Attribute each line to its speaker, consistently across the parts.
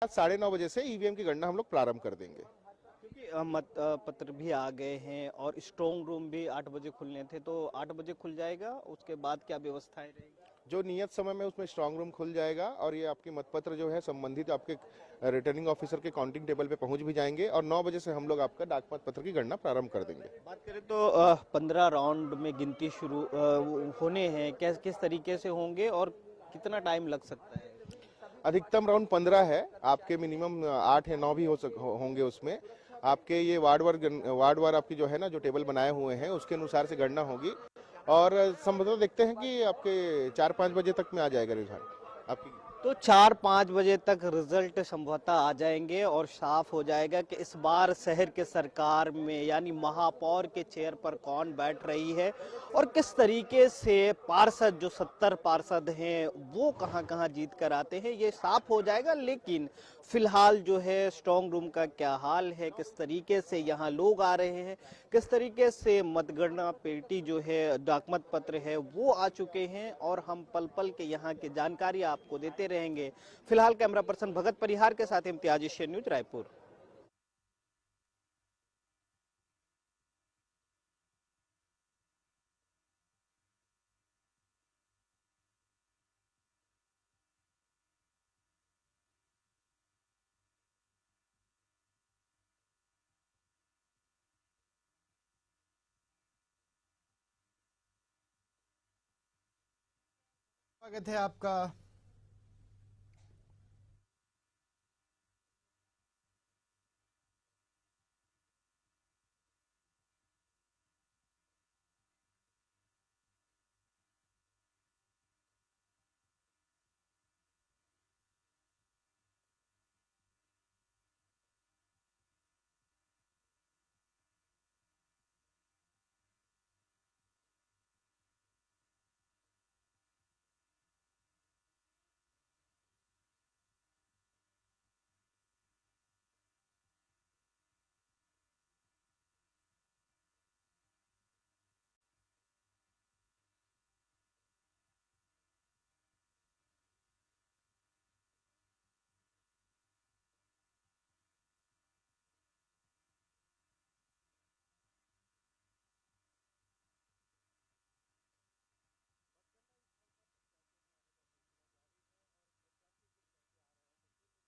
Speaker 1: 9:30 बजे से ईवीएम की गणना हम लोग प्रारंभ कर देंगे।
Speaker 2: क्योंकि मत पत्र भी आ गए हैं और स्ट्रॉन्ग रूम भी 8 बजे खुलने थे, तो 8 बजे खुल जाएगा, उसके बाद क्या व्यवस्थाएं रहेंगी?
Speaker 1: जो नियत समय में उसमें स्ट्रांग रूम खुल जाएगा और ये आपके मतपत्र जो है संबंधित आपके रिटर्निंग ऑफिसर के काउंटिंग टेबल पे पहुंच भी जाएंगे और 9 बजे से हम लोग आपका डाक मतपत्र की गणना प्रारंभ कर देंगे।
Speaker 2: बात करें तो 15 राउंड में गिनती शुरू होने हैं, किस तरीके से होंगे और कितना टाइम लग सकता है?
Speaker 1: अधिकतम राउंड 15 है, आपके मिनिमम 8 या 9 भी होंगे उसमें। आपके ये वार्ड वार आपकी जो है ना, जो टेबल बनाए हुए हैं उसके अनुसार से गणना होगी और संभवतः देखते हैं कि आपके 4-5 बजे तक में आ जाएगा रिजल्ट आपकी।
Speaker 2: तो 4-5 बजे तक रिजल्ट संभवतः आ जाएंगे और साफ हो जाएगा कि इस बार शहर के सरकार में यानी महापौर के चेयर पर कौन बैठ रही है और किस तरीके से पार्षद, जो 70 पार्षद हैं, वो कहां कहां जीत कर आते हैं, ये साफ हो जाएगा। लेकिन फिलहाल जो है स्ट्रांग रूम का क्या हाल है, किस तरीके से यहाँ लोग आ रहे हैं, किस तरीके से मतगणना पेटी जो है, डाकमत पत्र है, वो आ चुके हैं और हम पल पल के यहाँ की जानकारी आपको देते रहेंगे। फिलहाल कैमरा पर्सन भगत परिहार के साथ इम्तियाज एशियन न्यूज रायपुर।
Speaker 3: स्वागत है आपका।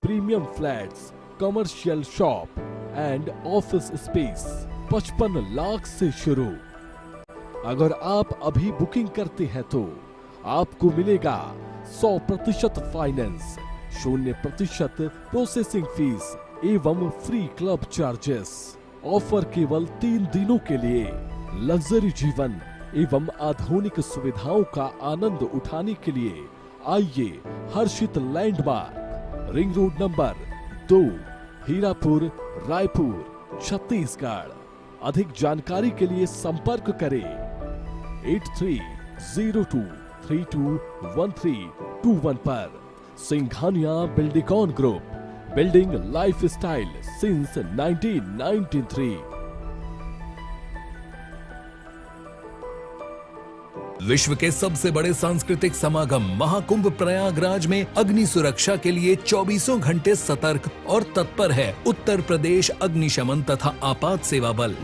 Speaker 4: Premium flats, commercial shop and office space 55 lakh से शुरू। अगर आप अभी बुकिंग करते हैं तो आपको मिलेगा 100% फाइनेंस, 0% प्रोसेसिंग फीस एवं फ्री क्लब चार्जेस। ऑफर केवल 3 दिनों के लिए। लग्जरी जीवन एवं आधुनिक सुविधाओं का आनंद उठाने के लिए आइए Harshit landmark, ring road number 2, Hirapur, Raipur, Chhattisgarh. अधिक जानकारी के लिए संपर्क करें 8302321321 पर। Singhania Buildcon group, building lifestyle since 1993।
Speaker 5: विश्व के सबसे बड़े सांस्कृतिक समागम महाकुंभ प्रयागराज में अग्नि सुरक्षा के लिए 24 घंटे सतर्क और तत्पर है उत्तर प्रदेश अग्निशमन तथा आपात सेवा बल।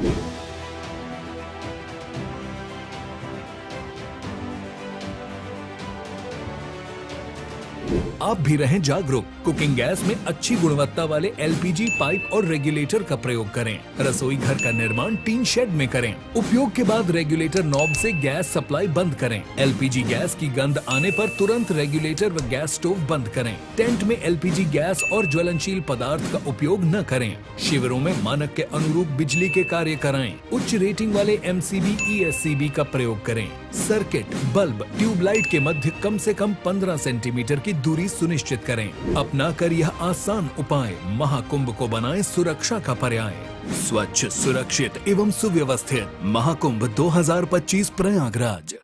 Speaker 5: आप भी रहें जागरूक। कुकिंग गैस में अच्छी गुणवत्ता वाले एलपीजी पाइप और रेगुलेटर का प्रयोग करें। रसोई घर का निर्माण टीन शेड में करें। उपयोग के बाद रेगुलेटर नॉब से गैस सप्लाई बंद करें। एलपीजी गैस की गंध आने पर तुरंत रेगुलेटर व गैस स्टोव बंद करें। टेंट में एलपीजी गैस और ज्वलनशील पदार्थ का उपयोग न करें। शिविरों में मानक के अनुरूप बिजली के कार्य कराएं। उच्च रेटिंग वाले एमसीबी ईएससीबी का प्रयोग करें। सर्किट, बल्ब, ट्यूबलाइट के मध्य कम से कम 15 सेंटीमीटर की दूरी सुनिश्चित करें। अपना कर यह आसान उपाय महाकुंभ को बनाए सुरक्षा का पर्याय। स्वच्छ, सुरक्षित एवं सुव्यवस्थित महाकुंभ 2025 प्रयागराज।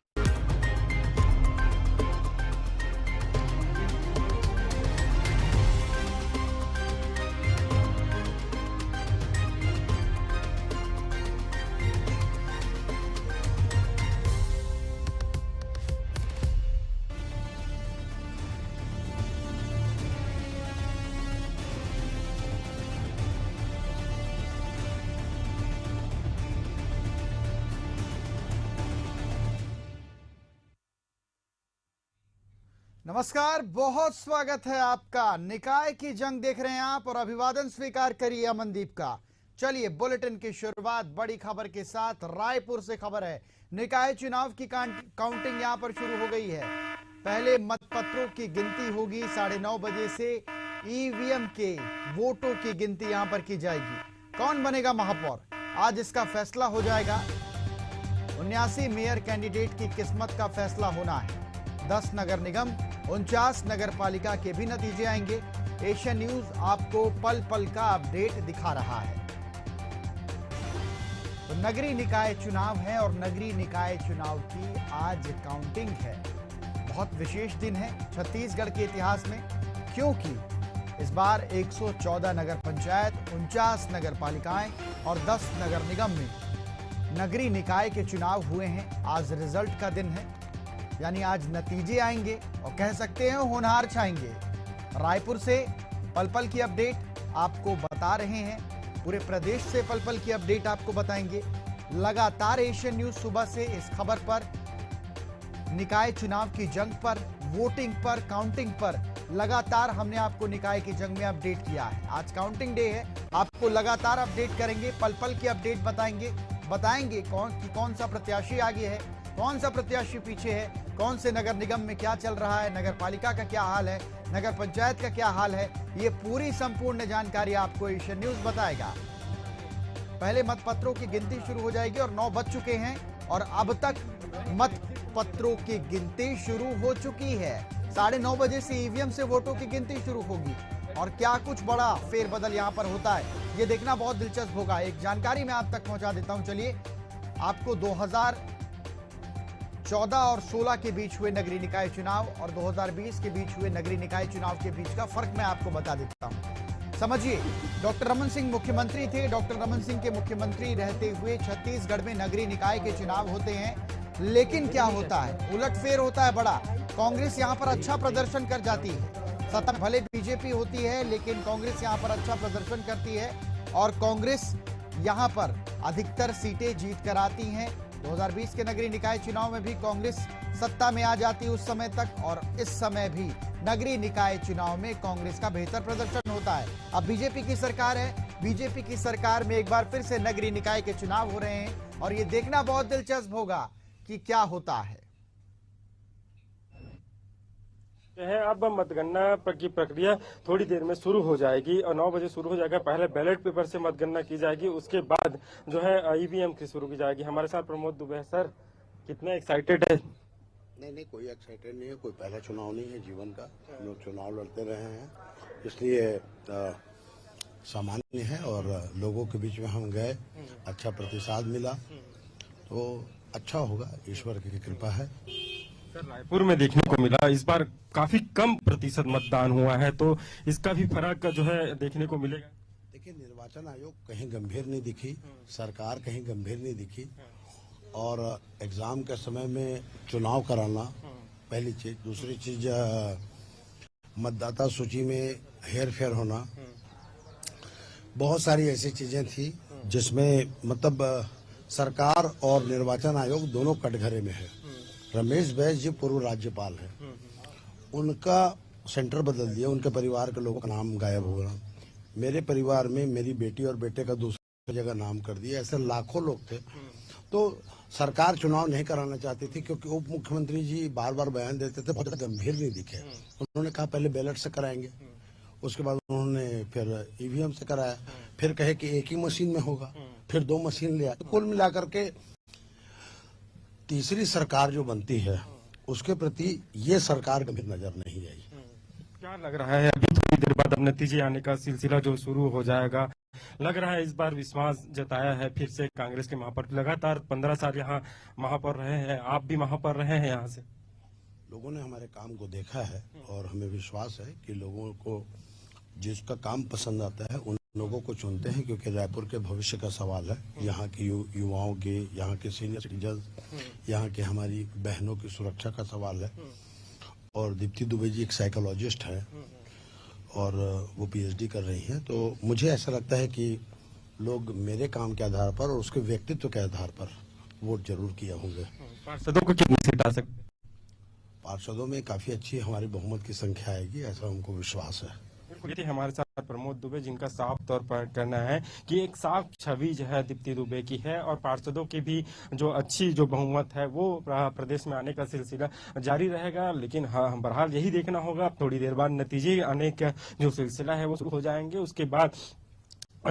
Speaker 3: नमस्कार, बहुत स्वागत है आपका। निकाय की जंग देख रहे हैं आप और अभिवादन स्वीकार करिए अमनदीप का। चलिए बुलेटिन की शुरुआत बड़ी खबर के साथ। रायपुर से खबर है, निकाय चुनाव की काउंटिंग यहां पर शुरू हो गई है। पहले मतपत्रों की गिनती होगी 9:30 बजे से। ईवीएम के वोटों की गिनती यहां पर की जाएगी। कौन बनेगा महापौर, आज इसका फैसला हो जाएगा। 79 मेयर कैंडिडेट की किस्मत का फैसला होना है। 10 नगर निगम, 49 नगर पालिका के भी नतीजे आएंगे। एशियन न्यूज आपको पल पल का अपडेट दिखा रहा है। तो नगरीय निकाय चुनाव है और नगरीय निकाय चुनाव की आज काउंटिंग है। बहुत विशेष दिन है छत्तीसगढ़ के इतिहास में, क्योंकि इस बार 114 नगर पंचायत, 49 नगर पालिकाएं और 10 नगर निगम में नगरीय निकाय के चुनाव हुए हैं। आज रिजल्ट का दिन है, यानी आज नतीजे आएंगे और कह सकते हैं होनहार छाएंगे। रायपुर से पल पल की अपडेट आपको बता रहे हैं, पूरे प्रदेश से पल पल की अपडेट आपको बताएंगे। लगातार एशियन न्यूज सुबह से इस खबर पर, निकाय चुनाव की जंग पर, वोटिंग पर, काउंटिंग पर लगातार हमने आपको निकाय की जंग में अपडेट किया है। आज काउंटिंग डे है, आपको लगातार अपडेट करेंगे, पल पल की अपडेट बताएंगे कौन सा प्रत्याशी आगे है, कौन सा प्रत्याशी पीछे है, कौन से नगर निगम में क्या चल रहा है, नगर पालिका का क्या हाल है, नगर पंचायत का क्या हाल है। ये पूरी संपूर्ण जानकारी आपको एशियन न्यूज बताएगा। पहले मतपत्रों की गिनती शुरू हो जाएगी और 9 बज चुके हैं और अब तक मतपत्रों की गिनती शुरू हो चुकी है। 9:30 बजे से ईवीएम से वोटों की गिनती शुरू होगी और क्या कुछ बड़ा फेरबदल यहां पर होता है, ये देखना बहुत दिलचस्प होगा। एक जानकारी मैं आप तक पहुंचा देता हूं। चलिए, आपको 2014 और 16 के बीच हुए नगरीय निकाय चुनाव और 2020 के बीच हुए नगरीय निकाय चुनाव के बीच का फर्क मैं आपको बता देता हूं। समझिए, डॉक्टर रमन सिंह मुख्यमंत्री थे। डॉक्टर रमन सिंह के मुख्यमंत्री रहते हुए छत्तीसगढ़ में नगरीय निकाय के चुनाव होते हैं, लेकिन क्या होता है, उलटफेर होता है बड़ा। कांग्रेस यहां पर अच्छा प्रदर्शन कर जाती है। सत्ता भले बीजेपी होती है, लेकिन कांग्रेस यहां पर अच्छा प्रदर्शन करती है और कांग्रेस यहां पर अधिकतर सीटें जीत कर आती हैं। 2020 के नगरीय निकाय चुनाव में भी कांग्रेस सत्ता में आ जाती उस समय तक, और इस समय भी नगरीय निकाय चुनाव में कांग्रेस का बेहतर प्रदर्शन होता है। अब बीजेपी की सरकार है, बीजेपी की सरकार में एक बार फिर से नगरीय निकाय के चुनाव हो रहे हैं और ये देखना बहुत दिलचस्प होगा कि क्या होता है।
Speaker 6: अब मतगणना की प्रक्रिया थोड़ी देर में शुरू हो जाएगी और 9 बजे शुरू हो जाएगा। पहले बैलेट पेपर से मतगणना की जाएगी, उसके बाद जो है ईवीएम की शुरू की जाएगी। हमारे साथ प्रमोद दुबे। सर, कितना एक्साइटेड है?
Speaker 7: नहीं, कोई एक्साइटेड नहीं है। कोई पहला चुनाव नहीं है जीवन का। हम लोग चुनाव लड़ते रहे हैं, इसलिए सामान्य है और लोगों के बीच में हम गए, अच्छा प्रतिसाद मिला, तो अच्छा होगा, ईश्वर की कृपा है।
Speaker 6: सर, रायपुर में देखने को मिला इस बार काफी कम प्रतिशत मतदान हुआ है, तो इसका भी फर्क जो है देखने को मिलेगा।
Speaker 7: देखिए, निर्वाचन आयोग कहीं गंभीर नहीं दिखी, सरकार कहीं गंभीर नहीं दिखी, और एग्जाम के समय में चुनाव कराना पहली चीज। दूसरी चीज, मतदाता सूची में हेरफेर होना, बहुत सारी ऐसी चीजें थी जिसमें मतलब सरकार और निर्वाचन आयोग दोनों कटघरे में है। रमेश बैस जी पूर्व राज्यपाल हैं, उनका सेंटर बदल दिया, उनके परिवार के लोगों का नाम गायब हो गया। मेरे परिवार में मेरी बेटी और बेटे का दूसरी जगह नाम कर दिया। ऐसे लाखों लोग थे। तो सरकार चुनाव नहीं कराना चाहती थी, क्योंकि उप मुख्यमंत्री जी बार बार बयान देते थे, बहुत गंभीर नहीं दिखे। उन्होंने कहा पहले बैलेट से कराएंगे, उसके बाद उन्होंने फिर ईवीएम से कराया, फिर कहे कि एक ही मशीन में होगा, फिर 2 मशीन ले आए। तो कुल मिलाकर के तीसरी सरकार जो बनती है उसके प्रति ये सरकार कभी नजर नहीं आई।
Speaker 6: क्या लग रहा है, अभी थोड़ी देर बाद अब नतीजे आने का सिलसिला जो शुरू हो जाएगा, लग रहा है इस बार विश्वास जताया है फिर से कांग्रेस के महापौर। लगातार 15 साल यहाँ महापौर रहे हैं, आप भी महापौर रहे हैं यहाँ से।
Speaker 7: लोगों ने हमारे काम को देखा है और हमें विश्वास है कि लोगों को जिसका काम पसंद आता है उन लोगों को चुनते हैं, क्योंकि रायपुर के भविष्य का सवाल है। यहाँ के युवाओं के, यहाँ के सीनियर सिटीजन, यहाँ के हमारी बहनों की सुरक्षा का सवाल है। और दीप्ति दुबे जी एक साइकोलॉजिस्ट हैं और वो पीएचडी कर रही हैं, तो मुझे ऐसा लगता है कि लोग मेरे काम के आधार पर और उसके व्यक्तित्व के आधार पर वोट जरूर किए होंगे।
Speaker 6: पार्षदों को कितनी सीट आ सकती?
Speaker 7: पार्षदों में काफी अच्छी हमारी बहुमत की संख्या आएगी, ऐसा हमको विश्वास है।
Speaker 6: ये थे हमारे साथ प्रमोद दुबे, जिनका साफ तौर पर कहना है कि एक साफ छवि जो है दीप्ति दुबे की है और पार्षदों की भी जो अच्छी जो बहुमत है वो प्रदेश में आने का सिलसिला जारी रहेगा। लेकिन हाँ, बहरहाल यही देखना होगा, थोड़ी देर बाद नतीजे आने का जो सिलसिला है वो शुरू हो जाएंगे। उसके बाद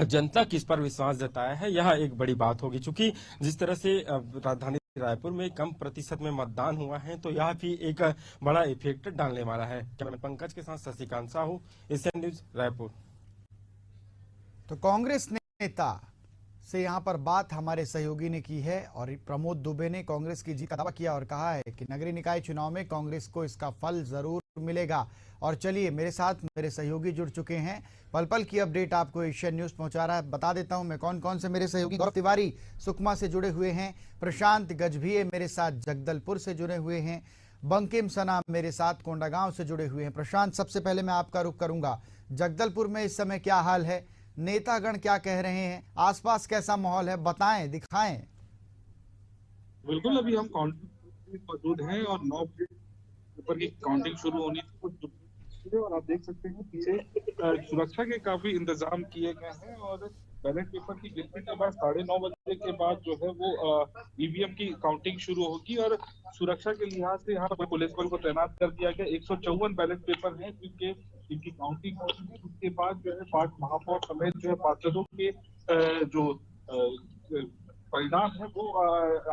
Speaker 6: जनता किस पर विश्वास जताया है यह एक बड़ी बात होगी। चूंकि जिस तरह से राजधानी रायपुर में कम प्रतिशत में मतदान हुआ है तो यह भी एक बड़ा इफेक्ट डालने वाला है। कैमरामैन पंकज के साथ शशिकांत साहू, एशियन न्यूज रायपुर।
Speaker 3: तो कांग्रेस नेता से यहां पर बात हमारे सहयोगी ने की है और प्रमोद दुबे ने कांग्रेस की जीत का दावा किया और कहा है कि नगरीय निकाय चुनाव में कांग्रेस को इसका फल जरूर मिलेगा। और चलिए, मेरे साथ मेरे सहयोगी जुड़ चुके हैं, पल पल की अपडेट आपको एशियन न्यूज पहुंचा रहा है। बता देता हूं मैं कौन कौन से मेरे सहयोगी। गौरव तिवारी सुकमा से जुड़े हुए हैं, प्रशांत गजभिये मेरे साथ जगदलपुर से जुड़े हुए हैं, बंकिम सना मेरे साथ कोंडागांव से जुड़े हुए हैं। प्रशांत, सबसे पहले मैं आपका रुख करूंगा, जगदलपुर में इस समय क्या हाल है, नेतागण क्या कह रहे हैं, आसपास कैसा माहौल है, बताएं, दिखाएं।
Speaker 8: बिल्कुल, अभी हम काउंटिंग मौजूद हैं और 9 पेपर की काउंटिंग शुरू होनी थी कुछ, और आप देख सकते हैं पीछे सुरक्षा के काफी इंतजाम किए गए हैं और बैलेट पेपर की गिनती के बाद 9:30 बजे के बाद जो है वो ईवीएम की काउंटिंग शुरू होगी। और सुरक्षा के लिहाज से यहाँ पर पुलिस बल को तैनात कर दिया गया। 154 बैलेट पेपर हैं जिनके इनकी काउंटिंग होगी। उसके बाद जो है 5 महापौर समेत जो है पार्षदों के जो परिणाम है वो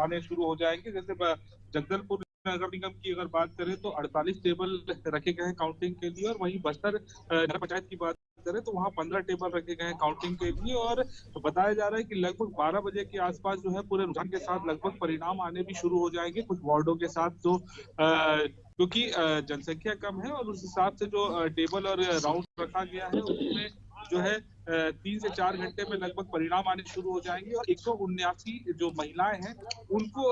Speaker 8: आने शुरू हो जाएंगे। जैसे जगदलपुर नगर निगम की अगर बात करें तो 48 टेबल रखे गए हैं काउंटिंग के लिए, और वहीं बस्तर नगर पंचायत की बात करें तो वहाँ 15 टेबल रखे गए हैं काउंटिंग के लिए। और बताया जा रहा है कि लगभग 12 बजे के आसपास जो है पूरे रुझान के साथ लगभग परिणाम आने भी शुरू हो जाएंगे कुछ वार्डों के साथ। तो क्योंकि जनसंख्या कम है और उस हिसाब से जो टेबल और राउंड रखा गया है उसमें जो है 3 से 4 घंटे में लगभग परिणाम आने शुरू हो जाएंगे। और 179 जो महिलाएं हैं उनको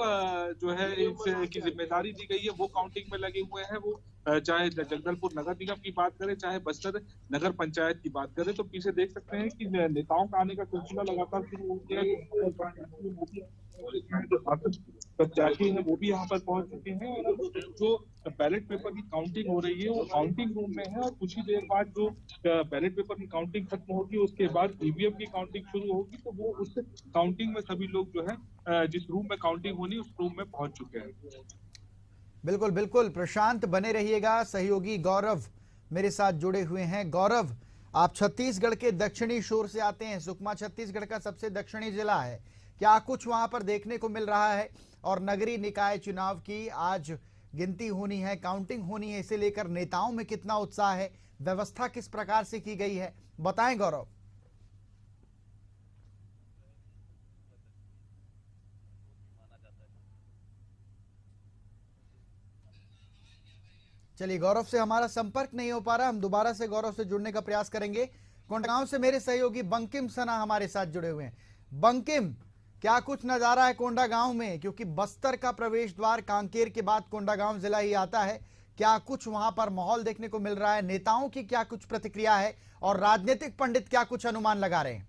Speaker 8: जो है इसकी जिम्मेदारी दी गई है, वो काउंटिंग में लगे हुए हैं। वो चाहे जगदलपुर नगर निगम की बात करें चाहे बस्तर नगर पंचायत की बात करें। तो पीछे देख सकते हैं कि नेताओं का आने का सिलसिला लगातार शुरू हो गया है। जो प्रत्याशी है वो भी यहाँ पर पहुंच चुके हैं और जो बैलेट पेपर की काउंटिंग हो रही है वो काउंटिंग रूम में है। और कुछ ही देर बाद जो बैलेट पेपर की काउंटिंग खत्म होगी उसके बाद ईवीएम की काउंटिंग शुरू होगी। तो वो उस काउंटिंग में सभी लोग जो है जिस रूम में काउंटिंग होनी उस रूम में पहुंच चुके हैं।
Speaker 3: बिल्कुल बिल्कुल प्रशांत, बने रहिएगा। सहयोगी गौरव मेरे साथ जुड़े हुए हैं। गौरव, आप छत्तीसगढ़ के दक्षिणी शोर से आते हैं, सुकमा छत्तीसगढ़ का सबसे दक्षिणी जिला है, क्या कुछ वहां पर देखने को मिल रहा है? और नगरीय निकाय चुनाव की आज गिनती होनी है, काउंटिंग होनी है, इसे लेकर नेताओं में कितना उत्साह है, व्यवस्था किस प्रकार से की गई है, बताएं गौरव। चलिए, गौरव से हमारा संपर्क नहीं हो पा रहा, हम दोबारा से गौरव से जुड़ने का प्रयास करेंगे। कोंडागांव से मेरे सहयोगी बंकिम सना हमारे साथ जुड़े हुए हैं। बंकिम, क्या कुछ नजारा है कोंडागांव में, क्योंकि बस्तर का प्रवेश द्वार कांकेर के बाद कोंडागांव जिला ही आता है, क्या कुछ वहां पर माहौल देखने को मिल रहा है, नेताओं की क्या कुछ प्रतिक्रिया है और राजनीतिक पंडित क्या कुछ अनुमान लगा रहे हैं?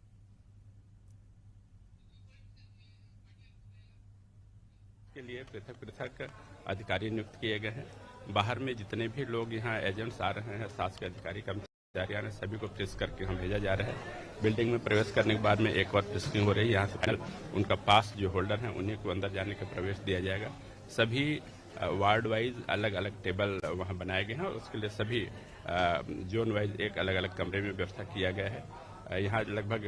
Speaker 9: के लिए पृथक पृथक अधिकारी नियुक्त किए गए हैं। बाहर में जितने भी लोग यहाँ एजेंट्स आ रहे हैं, शासकीय अधिकारी कर्मचारी आ रहे हैं, सभी को प्रेस करके हम भेजा जा रहा है। बिल्डिंग में प्रवेश करने के बाद में एक और प्रेसिंग हो रही है। यहाँ से उनका पास जो होल्डर हैं उन्हीं को अंदर जाने का प्रवेश दिया जाएगा। सभी वार्ड वाइज अलग अलग टेबल वहाँ बनाए गए हैं और उसके लिए सभी जोन वाइज एक अलग अलग कमरे में व्यवस्था किया गया है। यहाँ लगभग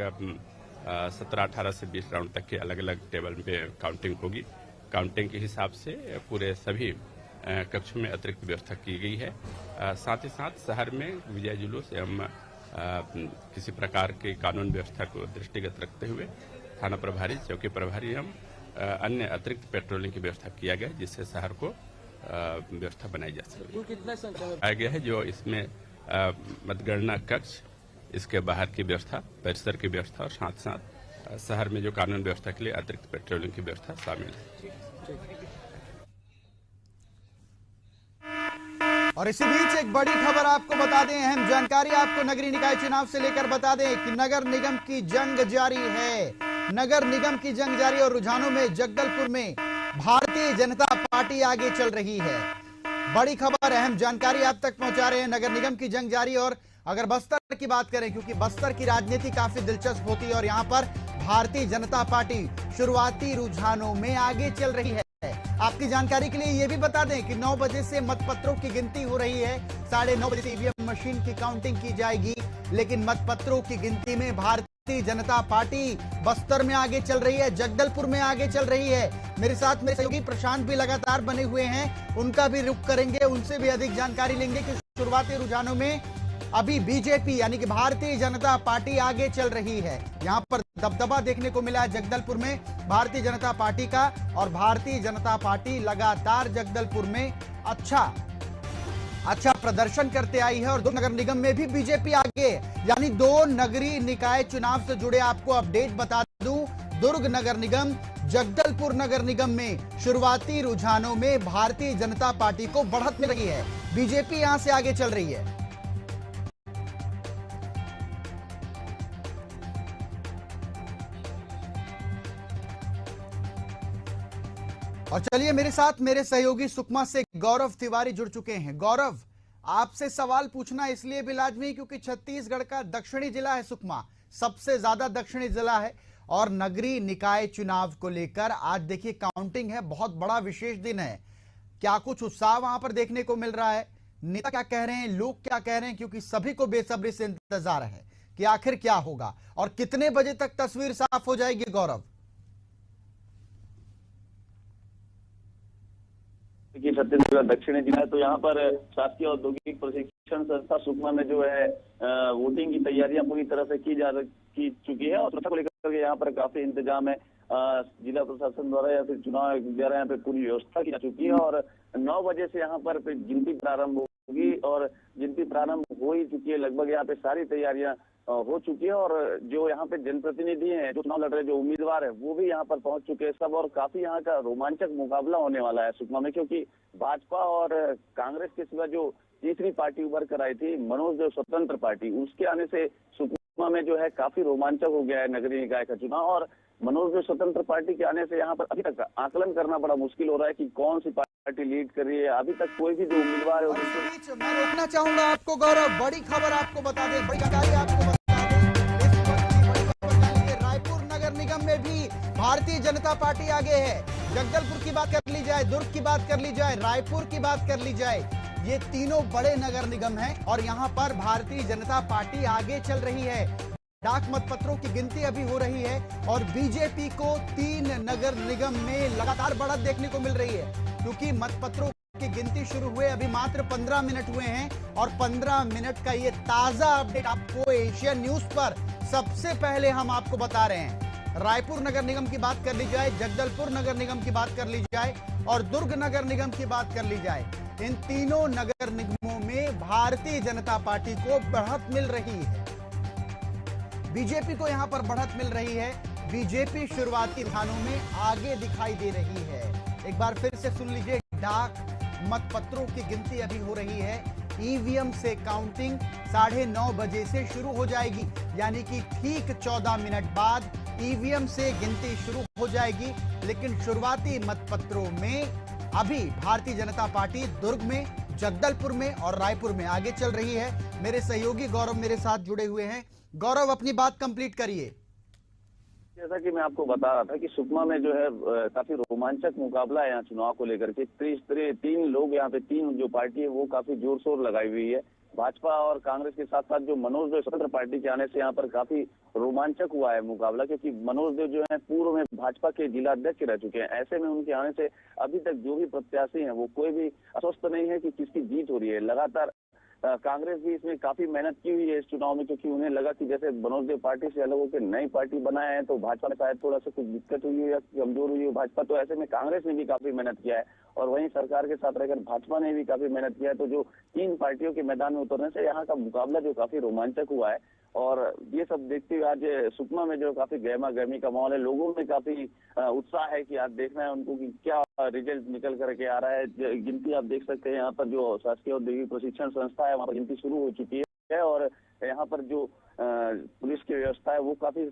Speaker 9: 17, 18 से 20 राउंड तक के अलग अलग टेबल पे काउंटिंग होगी। काउंटिंग के हिसाब से पूरे सभी कक्षों में अतिरिक्त व्यवस्था की गई है। साथ ही साथ शहर में विजय जुलूस एवं किसी प्रकार के कानून व्यवस्था को दृष्टिगत रखते हुए थाना प्रभारी, चौकी प्रभारी एवं अन्य अतिरिक्त पेट्रोलिंग की व्यवस्था किया गया, जिससे शहर को व्यवस्था बनाई जा सके। कितना संख्या आया गया है जो इसमें मतगणना कक्ष, इसके बाहर की व्यवस्था, परिसर की व्यवस्था और साथ साथ शहर में जो कानून व्यवस्था के लिए अतिरिक्त पेट्रोलिंग की व्यवस्था शामिल है।
Speaker 3: और इसी बीच एक बड़ी खबर आपको बता दें, अहम जानकारी आपको नगरीय निकाय चुनाव से लेकर बता दें कि नगर निगम की जंग जारी है। नगर निगम की जंग जारी और रुझानों में जगदलपुर में भारतीय जनता पार्टी आगे चल रही है। बड़ी खबर, अहम जानकारी आप तक पहुंचा रहे हैं। नगर निगम की जंग जारी। और अगर बस्तर की बात करें, क्योंकि बस्तर की राजनीति काफी दिलचस्प होती है और यहां पर भारतीय जनता पार्टी शुरुआती रुझानों में आगे चल रही है। आपकी जानकारी के लिए यह भी बता दें कि 9 बजे से मतपत्रों की गिनती हो रही है। 9:30 बजे से ईवीएम मशीन की काउंटिंग की जाएगी, लेकिन मतपत्रों की गिनती में भारतीय जनता पार्टी बस्तर में आगे चल रही है, जगदलपुर में आगे चल रही है। मेरे साथ मेरे सहयोगी प्रशांत भी लगातार बने हुए हैं, उनका भी रुख करेंगे, उनसे भी अधिक जानकारी लेंगे कि शुरुआती रुझानों में अभी बीजेपी यानी कि भारतीय जनता पार्टी आगे चल रही है। यहां पर दबदबा देखने को मिला है जगदलपुर में भारतीय जनता पार्टी का, और भारतीय जनता पार्टी लगातार जगदलपुर में अच्छा प्रदर्शन करते आई है। और 2 नगर निगम में भी बीजेपी आगे, यानी 2 नगरीय निकाय चुनाव से जुड़े आपको अपडेट बता दूं। दुर्ग नगर निगम, जगदलपुर नगर निगम में शुरुआती रुझानों में भारतीय जनता पार्टी को बढ़त मिल रही है। बीजेपी यहां से आगे चल रही है। और चलिए मेरे साथ मेरे सहयोगी सुकमा से गौरव तिवारी जुड़ चुके हैं। गौरव, आपसे सवाल पूछना इसलिए भी लाजमी क्योंकि छत्तीसगढ़ का दक्षिणी जिला है सुकमा, सबसे ज्यादा दक्षिणी जिला है, और नगरीय निकाय चुनाव को लेकर आज देखिए काउंटिंग है, बहुत बड़ा विशेष दिन है। क्या कुछ उत्साह वहां पर देखने को मिल रहा है? नेता क्या कह रहे हैं, लोग क्या कह रहे हैं? क्योंकि सभी को बेसब्री से इंतजार है कि आखिर क्या होगा और कितने बजे तक तस्वीर साफ हो जाएगी। गौरव,
Speaker 10: छत्तीसगढ़ दक्षिणी जिला है, तो यहाँ पर शासकीय औद्योगिक प्रशिक्षण संस्था सुकमा में जो है वोटिंग की तैयारियां पूरी तरह से की चुकी है और सुरक्षा को लेकर यहाँ पर काफी इंतजाम है। जिला प्रशासन द्वारा या फिर चुनाव द्वारा यहाँ पे पूरी व्यवस्था की जा चुकी है और 9 बजे से यहाँ पर गिनती प्रारंभ होगी और गिनती प्रारंभ हो ही चुकी है। लगभग यहाँ पे सारी तैयारियां हो चुकी है और जो यहाँ पे जनप्रतिनिधि हैं, जो चुनाव लड़ रहे जो उम्मीदवार है, वो भी यहाँ पर पहुंच चुके हैं सब। और काफी यहाँ का रोमांचक मुकाबला होने वाला है सुकमा में, क्योंकि भाजपा और कांग्रेस के सिवा जो तीसरी पार्टी उभर कर आई थी, मनोज देव स्वतंत्र पार्टी, उसके आने से सुकमा में जो है काफी रोमांचक हो गया है नगरीय निकाय का चुनाव। और मनोज देव स्वतंत्र पार्टी के आने से यहाँ पर अभी तक आकलन करना बड़ा मुश्किल हो रहा है कि कौन सी पार्टी लीड कर रही है। अभी तक कोई भी जो उम्मीदवार है
Speaker 3: मैं रोकना चाहूंगा आपको गौरव, बड़ी खबर आपको बता दें, बड़ी जानकारी आपको बता दें, रायपुर नगर निगम में भी भारतीय जनता पार्टी आगे है। जगदलपुर की बात कर ली जाए, दुर्ग की बात कर ली जाए, रायपुर की बात कर ली जाए, ये तीनों बड़े नगर निगम हैं और यहाँ पर भारतीय जनता पार्टी आगे चल रही है। डाक मतपत्रों की गिनती अभी हो रही है और बीजेपी को 3 नगर निगम में लगातार बढ़त देखने को मिल रही है, क्योंकि मतपत्रों की गिनती शुरू हुए अभी मात्र 15 मिनट हुए हैं और 15 मिनट का ये ताजा अपडेट आपको एशियन न्यूज पर सबसे पहले हम आपको बता रहे हैं। रायपुर नगर निगम की बात कर ली जाए, जगदलपुर नगर निगम की बात कर ली जाए और दुर्ग नगर निगम की बात कर ली जाए, इन तीनों नगर निगमों में भारतीय जनता पार्टी को बढ़त मिल रही है। बीजेपी को यहां पर बढ़त मिल रही है। बीजेपी शुरुआती रुझानों में आगे दिखाई दे रही है। एक बार फिर से सुन लीजिए, डाक मतपत्रों की गिनती अभी हो रही है। ईवीएम से काउंटिंग 9:30 बजे से शुरू हो जाएगी, यानी कि ठीक 14 मिनट बाद ईवीएम से गिनती शुरू हो जाएगी। लेकिन शुरुआती मतपत्रों में अभी भारतीय जनता पार्टी दुर्ग में, जगदलपुर में और रायपुर में आगे चल रही है। मेरे सहयोगी गौरव मेरे साथ जुड़े हुए हैं। गौरव, अपनी बात कंप्लीट करिए।
Speaker 10: जैसा कि मैं आपको बता रहा था कि सुकमा में जो है काफी रोमांचक मुकाबला है यहाँ चुनाव को लेकर के। 3 लोग यहाँ पे, 3 जो पार्टी है वो काफी जोर शोर लगाई हुई है। भाजपा और कांग्रेस के साथ साथ जो मनोज देव स्वतंत्र पार्टी के आने से यहाँ पर काफी रोमांचक हुआ है मुकाबला, क्योंकि मनोज देव जो है पूर्व में भाजपा के जिला अध्यक्ष रह चुके हैं। ऐसे में उनके आने से अभी तक जो भी प्रत्याशी हैं वो कोई भी आश्वस्त नहीं है कि किसकी जीत हो रही है। लगातार कांग्रेस भी इसमें काफी मेहनत की हुई है इस चुनाव में, क्योंकि उन्हें लगा कि जैसे मनोज देव पार्टी से अलग होकर नई पार्टी बनाए हैं तो भाजपा में शायद थोड़ा सा कुछ दिक्कत हुई है या कमजोर हुई है भाजपा। तो ऐसे में कांग्रेस ने भी काफी मेहनत किया है और वहीं सरकार के साथ रहकर भाजपा ने भी काफी मेहनत किया है। तो जो 3 पार्टियों के मैदान में उतरने से यहाँ का मुकाबला जो काफी रोमांचक हुआ है और ये सब देखते हुए आज सुकमा में जो काफी गहमा गहमी का माहौल है, लोगों में काफी उत्साह है कि आज देखना है उनको कि क्या रिजल्ट निकल करके आ रहा है। गिनती आप देख सकते हैं, यहाँ पर जो शासकीय औद्योगिक प्रशिक्षण संस्था है वहाँ पर गिनती शुरू हो चुकी है और यहाँ पर जो पुलिस की व्यवस्था है वो काफी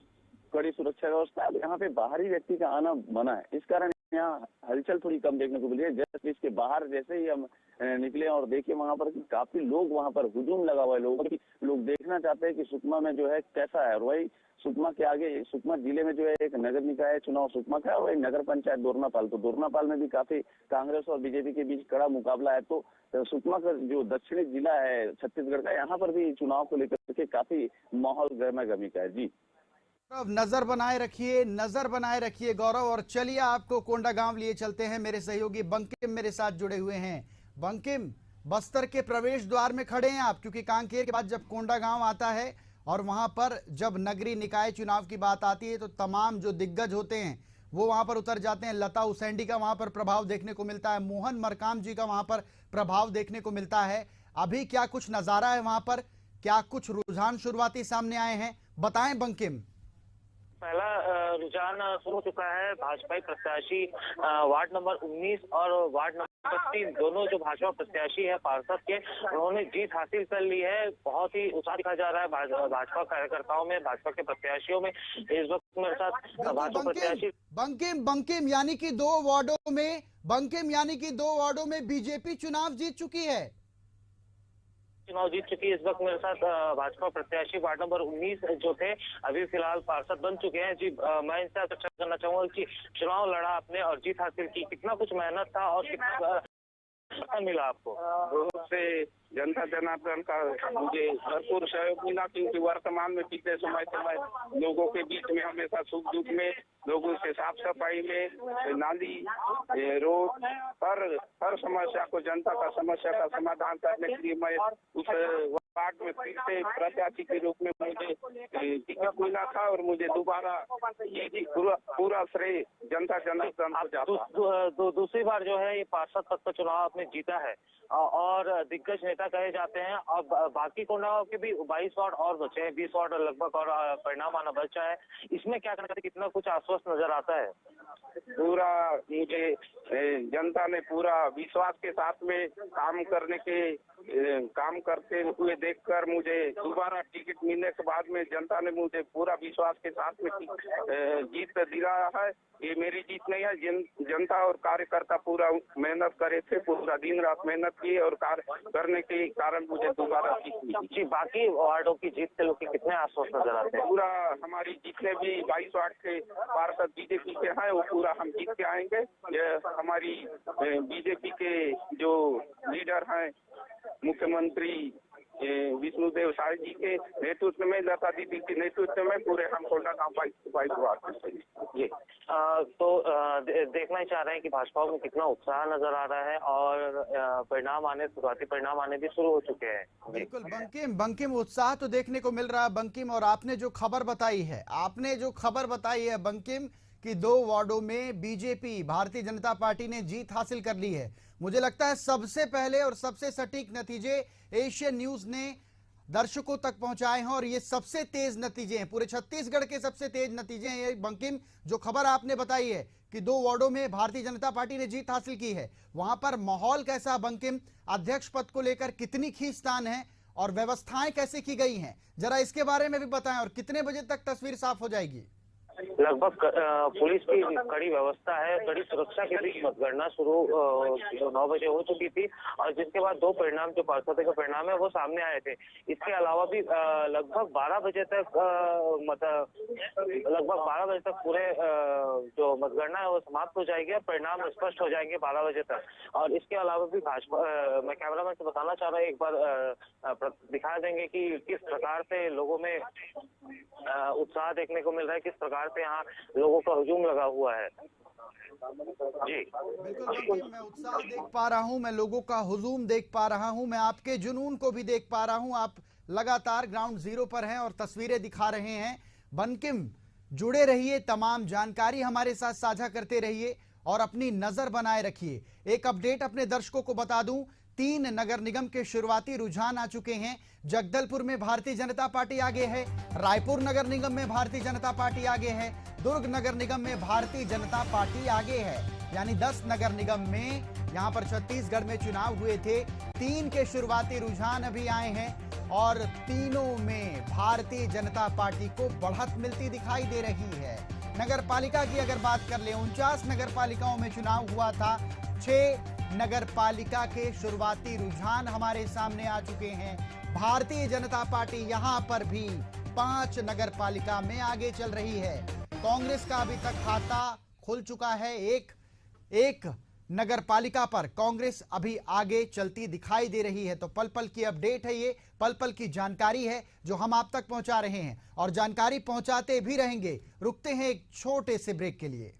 Speaker 10: कड़ी सुरक्षा व्यवस्था है। यहाँ पे बाहरी व्यक्ति का आना मना है, इस कारण यहाँ हलचल थोड़ी कम देखने को मिली है। जस्ट इसके बाहर जैसे ही हम निकले और देखिए वहां पर काफी लोग, वहां पर हुजूम लगा हुआ है लोगों की। लोग देखना चाहते हैं कि सुकमा में जो है कैसा है। और वही सुकमा के आगे, सुकमा जिले में जो है एक नगर निकाय चुनाव सुकमा का है और वही नगर पंचायत दोरनापाल। तो दोरनापाल में भी काफी कांग्रेस और बीजेपी के बीच कड़ा मुकाबला है। तो सुकमा का जो दक्षिणी जिला है छत्तीसगढ़ का, यहाँ पर भी चुनाव को लेकर के काफी माहौल गर्मा गर्मी का है। जी
Speaker 3: नजर बनाए रखिए गौरव। और चलिए आपको कोंडागांव लिए चलते हैं। मेरे सहयोगी बंकिम मेरे साथ जुड़े हुए हैं। बंकिम, बस्तर के प्रवेश द्वार में खड़े हैं आप, क्योंकि कांकेर के बाद जब कोंडागांव आता है और वहां पर जब नगरीय निकाय चुनाव की बात आती है तो तमाम जो दिग्गज होते हैं वो वहां पर उतर जाते हैं। लता उसेंडी का वहां पर प्रभाव देखने को मिलता है, मोहन मरकाम जी का वहां पर प्रभाव देखने को मिलता है। अभी क्या कुछ नजारा है वहां पर, क्या कुछ रुझान शुरुआती सामने आए हैं, बताएं बंकिम।
Speaker 11: पहला रुझान शुरू हो चुका है। भाजपाई प्रत्याशी वार्ड नंबर 19 और वार्ड नंबर 3 दोनों जो भाजपा प्रत्याशी है पार्षद के, उन्होंने जीत हासिल कर ली है। बहुत ही उत्साह दिखा जा रहा है भाजपा कार्यकर्ताओं में, भाजपा के प्रत्याशियों में। इस वक्त मेरे साथ भाजपा प्रत्याशी
Speaker 3: बंकिम यानी कि दो वार्डों में बीजेपी चुनाव जीत चुकी है।
Speaker 11: चुनाव जीत चुकी है। इस वक्त मेरे साथ भाजपा प्रत्याशी वार्ड नंबर 19 जो थे अभी फिलहाल पार्षद बन चुके हैं। जी मैं इनसे चर्चा करना चाहूंगा कि चुनाव लड़ा आपने और जीत हासिल की, कितना कुछ मेहनत था और कितना मिला आपको?
Speaker 12: बहुत से जनता जनार्दन का मुझे भरपूर सहयोग मिला, क्योंकि वर्तमान में पिछले समय लोगों के बीच में हमेशा सुख दुख में, लोगों से साफ सफाई में, नाली रोड, हर समस्या को, जनता का समस्या का समाधान करने के लिए मैं उस वार्ड में फिर से प्रत्याशी के रूप में मुझे टिकट मिला था और मुझे दोबारा ये पूरा श्रेय जनता जनार्दन को जाता।
Speaker 11: दूसरी बार जो है ये पार्षद पद का चुनाव आपने जीता है और दिग्गज नेता कहे जाते हैं। अब बाकी कोंडागांव के भी 22 वार्ड और बचे हैं, 20 वार्ड लगभग और परिणाम आना बचा है। इसमें क्या करना चाहते, कितना कुछ आश्वस्त नजर आता है?
Speaker 12: पूरा मुझे जनता ने पूरा विश्वास के साथ में काम करते हुए देखकर मुझे दोबारा टिकट मिलने के बाद में जनता ने मुझे पूरा विश्वास के साथ में जीत दिलाया है। ये मेरी जीत नहीं है, जनता और कार्यकर्ता पूरा मेहनत करे थे, पूरा दिन रात मेहनत की और कार्य करने के कारण मुझे दोबारा जीत मिली।
Speaker 11: जी बाकी वार्डों की जीत से लोग कितने आश्वस्त नजर आते हैं?
Speaker 12: पूरा हमारी जितने भी 22 वार्ड के पार्षद बीजेपी के हैं वो पूरा हम जीत के आएंगे। हमारी बीजेपी के जो लीडर हैं मुख्यमंत्री विष्णुदेव साय जी के नेतृत्व में, लता दीदी के नेतृत्व में पूरे हम कोंडागांव 22 वार्ड
Speaker 11: जी तो देखना ही चाह रहे हैं कि भाजपा में कितना उत्साह नजर आ रहा है और शुरुआती परिणाम आने भी शुरू हो चुके हैं।
Speaker 3: बिल्कुल बंकिम उत्साह तो देखने को मिल रहा है बंकिम। और आपने जो खबर बताई है बंकिम कि 2 वार्डों में बीजेपी भारतीय जनता पार्टी ने जीत हासिल कर ली है। मुझे लगता है सबसे पहले और सबसे सटीक नतीजे एशियन न्यूज ने दर्शकों तक पहुंचाए हैं और ये सबसे तेज नतीजे हैं, पूरे छत्तीसगढ़ के सबसे तेज नतीजे हैं ये बंकिम। जो खबर आपने बताई है कि 2 वार्डों में भारतीय जनता पार्टी ने जीत हासिल की है, वहां पर माहौल कैसा बंकिम, अध्यक्ष पद को लेकर कितनी खींचतान है और व्यवस्थाएं कैसे की गई हैं, जरा इसके बारे में भी बताएं। और कितने बजे तक तस्वीर साफ हो जाएगी?
Speaker 11: लगभग पुलिस की कड़ी व्यवस्था है, कड़ी सुरक्षा के बीच मतगणना शुरू 9 बजे हो चुकी थी और जिसके बाद 2 परिणाम जो पार्षद के परिणाम है वो सामने आए थे। इसके अलावा भी लगभग 12 बजे तक पूरे जो मतगणना है वो समाप्त हो जाएगी और परिणाम स्पष्ट हो जाएंगे 12 बजे तक। और इसके अलावा भी भाजपा, मैं कैमरामैन से बताना चाह रहा हूँ, एक बार दिखा देंगे कि किस प्रकार से लोगों में उत्साह देखने को मिल रहा है, किस प्रकार से यहाँ लोगों का हुजूम लगा हुआ है। जी
Speaker 3: बिल्कुल मैं उत्साह देख पा रहा हूँ, मैं लोगों का हुजूम देख पा रहा हूँ, मैं आपके जुनून को भी देख पा रहा हूँ। आप लगातार ग्राउंड जीरो पर हैं और तस्वीरें दिखा रहे हैं। बंकिम जुड़े रहिए, तमाम जानकारी हमारे साथ साझा करते रहिए और अपनी नजर बनाए रखिए। एक अपडेट अपने दर्शकों को बता दूं, 3 नगर निगम के शुरुआती रुझान आ चुके हैं। जगदलपुर में भारतीय जनता पार्टी आगे है, रायपुर नगर निगम में भारतीय जनता पार्टी आगे है, दुर्ग नगर निगम में भारतीय जनता पार्टी आगे है। यानी 10 नगर निगम में यहां पर छत्तीसगढ़ में चुनाव हुए थे, 3 के शुरुआती रुझान अभी आए हैं और तीनों में भारतीय जनता पार्टी को बढ़त मिलती दिखाई दे रही है। नगर पालिका की अगर बात कर ले, 49 नगर पालिकाओं में चुनाव हुआ था। 6 नगर पालिका के शुरुआती रुझान हमारे सामने आ चुके हैं। भारतीय जनता पार्टी यहां पर भी 5 नगर पालिका में आगे चल रही है। कांग्रेस का अभी तक खाता खुल चुका है। एक नगर पालिका पर कांग्रेस अभी आगे चलती दिखाई दे रही है। तो पल पल की अपडेट है, ये पल पल की जानकारी है जो हम आप तक पहुंचा रहे हैं और जानकारी पहुंचाते भी रहेंगे। रुकते हैं एक छोटे से ब्रेक के लिए।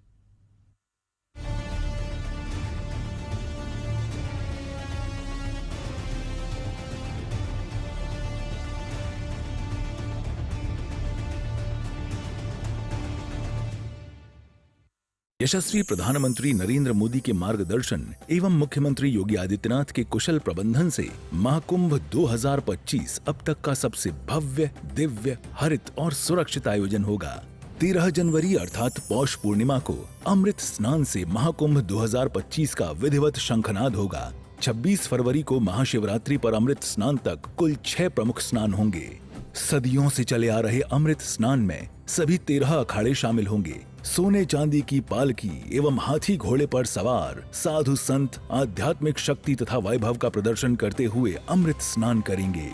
Speaker 13: यशस्वी प्रधानमंत्री नरेंद्र मोदी के मार्गदर्शन एवं मुख्यमंत्री योगी आदित्यनाथ के कुशल प्रबंधन से महाकुंभ 2025 अब तक का सबसे भव्य, दिव्य, हरित और सुरक्षित आयोजन होगा। 13 जनवरी अर्थात पौष पूर्णिमा को अमृत स्नान से महाकुंभ 2025 का विधिवत शंखनाद होगा। 26 फरवरी को महाशिवरात्रि पर अमृत स्नान तक कुल 6 प्रमुख स्नान होंगे। सदियों से चले आ रहे अमृत स्नान में सभी 13 अखाड़े शामिल होंगे। सोने चांदी की पालकी एवं हाथी घोड़े पर सवार साधु संत आध्यात्मिक शक्ति तथा वैभव का प्रदर्शन करते हुए अमृत स्नान करेंगे।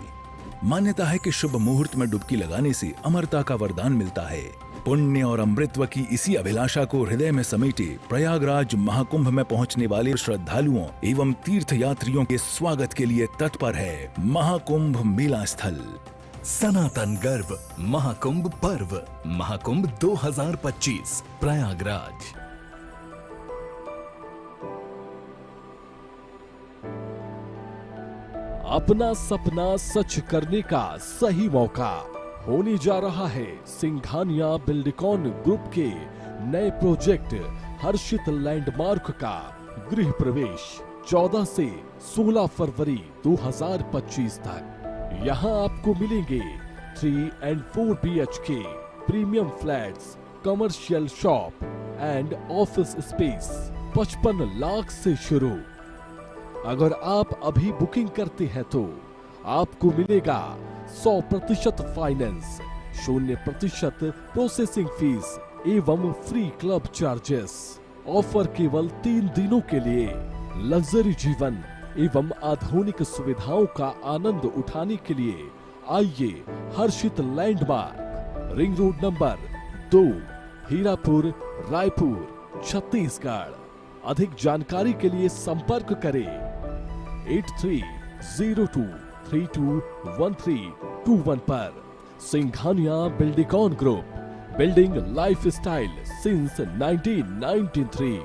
Speaker 13: मान्यता है कि शुभ मुहूर्त में डुबकी लगाने से अमरता का वरदान मिलता है। पुण्य और अमृतत्व की इसी अभिलाषा को हृदय में समेटे प्रयागराज महाकुंभ में पहुंचने वाले श्रद्धालुओं एवं तीर्थ यात्रियों के स्वागत के लिए तत्पर है महाकुंभ मेला स्थल।
Speaker 5: सनातन गर्व महाकुंभ पर्व महाकुंभ 2025 प्रयागराज।
Speaker 4: अपना सपना सच करने का सही मौका होने जा रहा है सिंघानिया बिल्डकॉन ग्रुप के नए प्रोजेक्ट हर्षित लैंडमार्क का गृह प्रवेश 14 से 16 फरवरी 2025 तक। यहाँ आपको मिलेंगे 3 and 4 BHK premium flats, commercial shop and office space 55 lakh से शुरू। अगर आप अभी बुकिंग करते हैं तो आपको मिलेगा 100% फाइनेंस, 0% प्रोसेसिंग फीस एवं फ्री क्लब चार्जेस। ऑफर केवल 3 दिनों के लिए। लग्जरी जीवन एवं आधुनिक सुविधाओं का आनंद उठाने के लिए आइए Harshit landmark, ring road number 2, Hirapur, Raipur, Chhattisgarh. अधिक जानकारी के लिए संपर्क करें 8302321321 पर। Singhania Buildcon group, building lifestyle since 1993।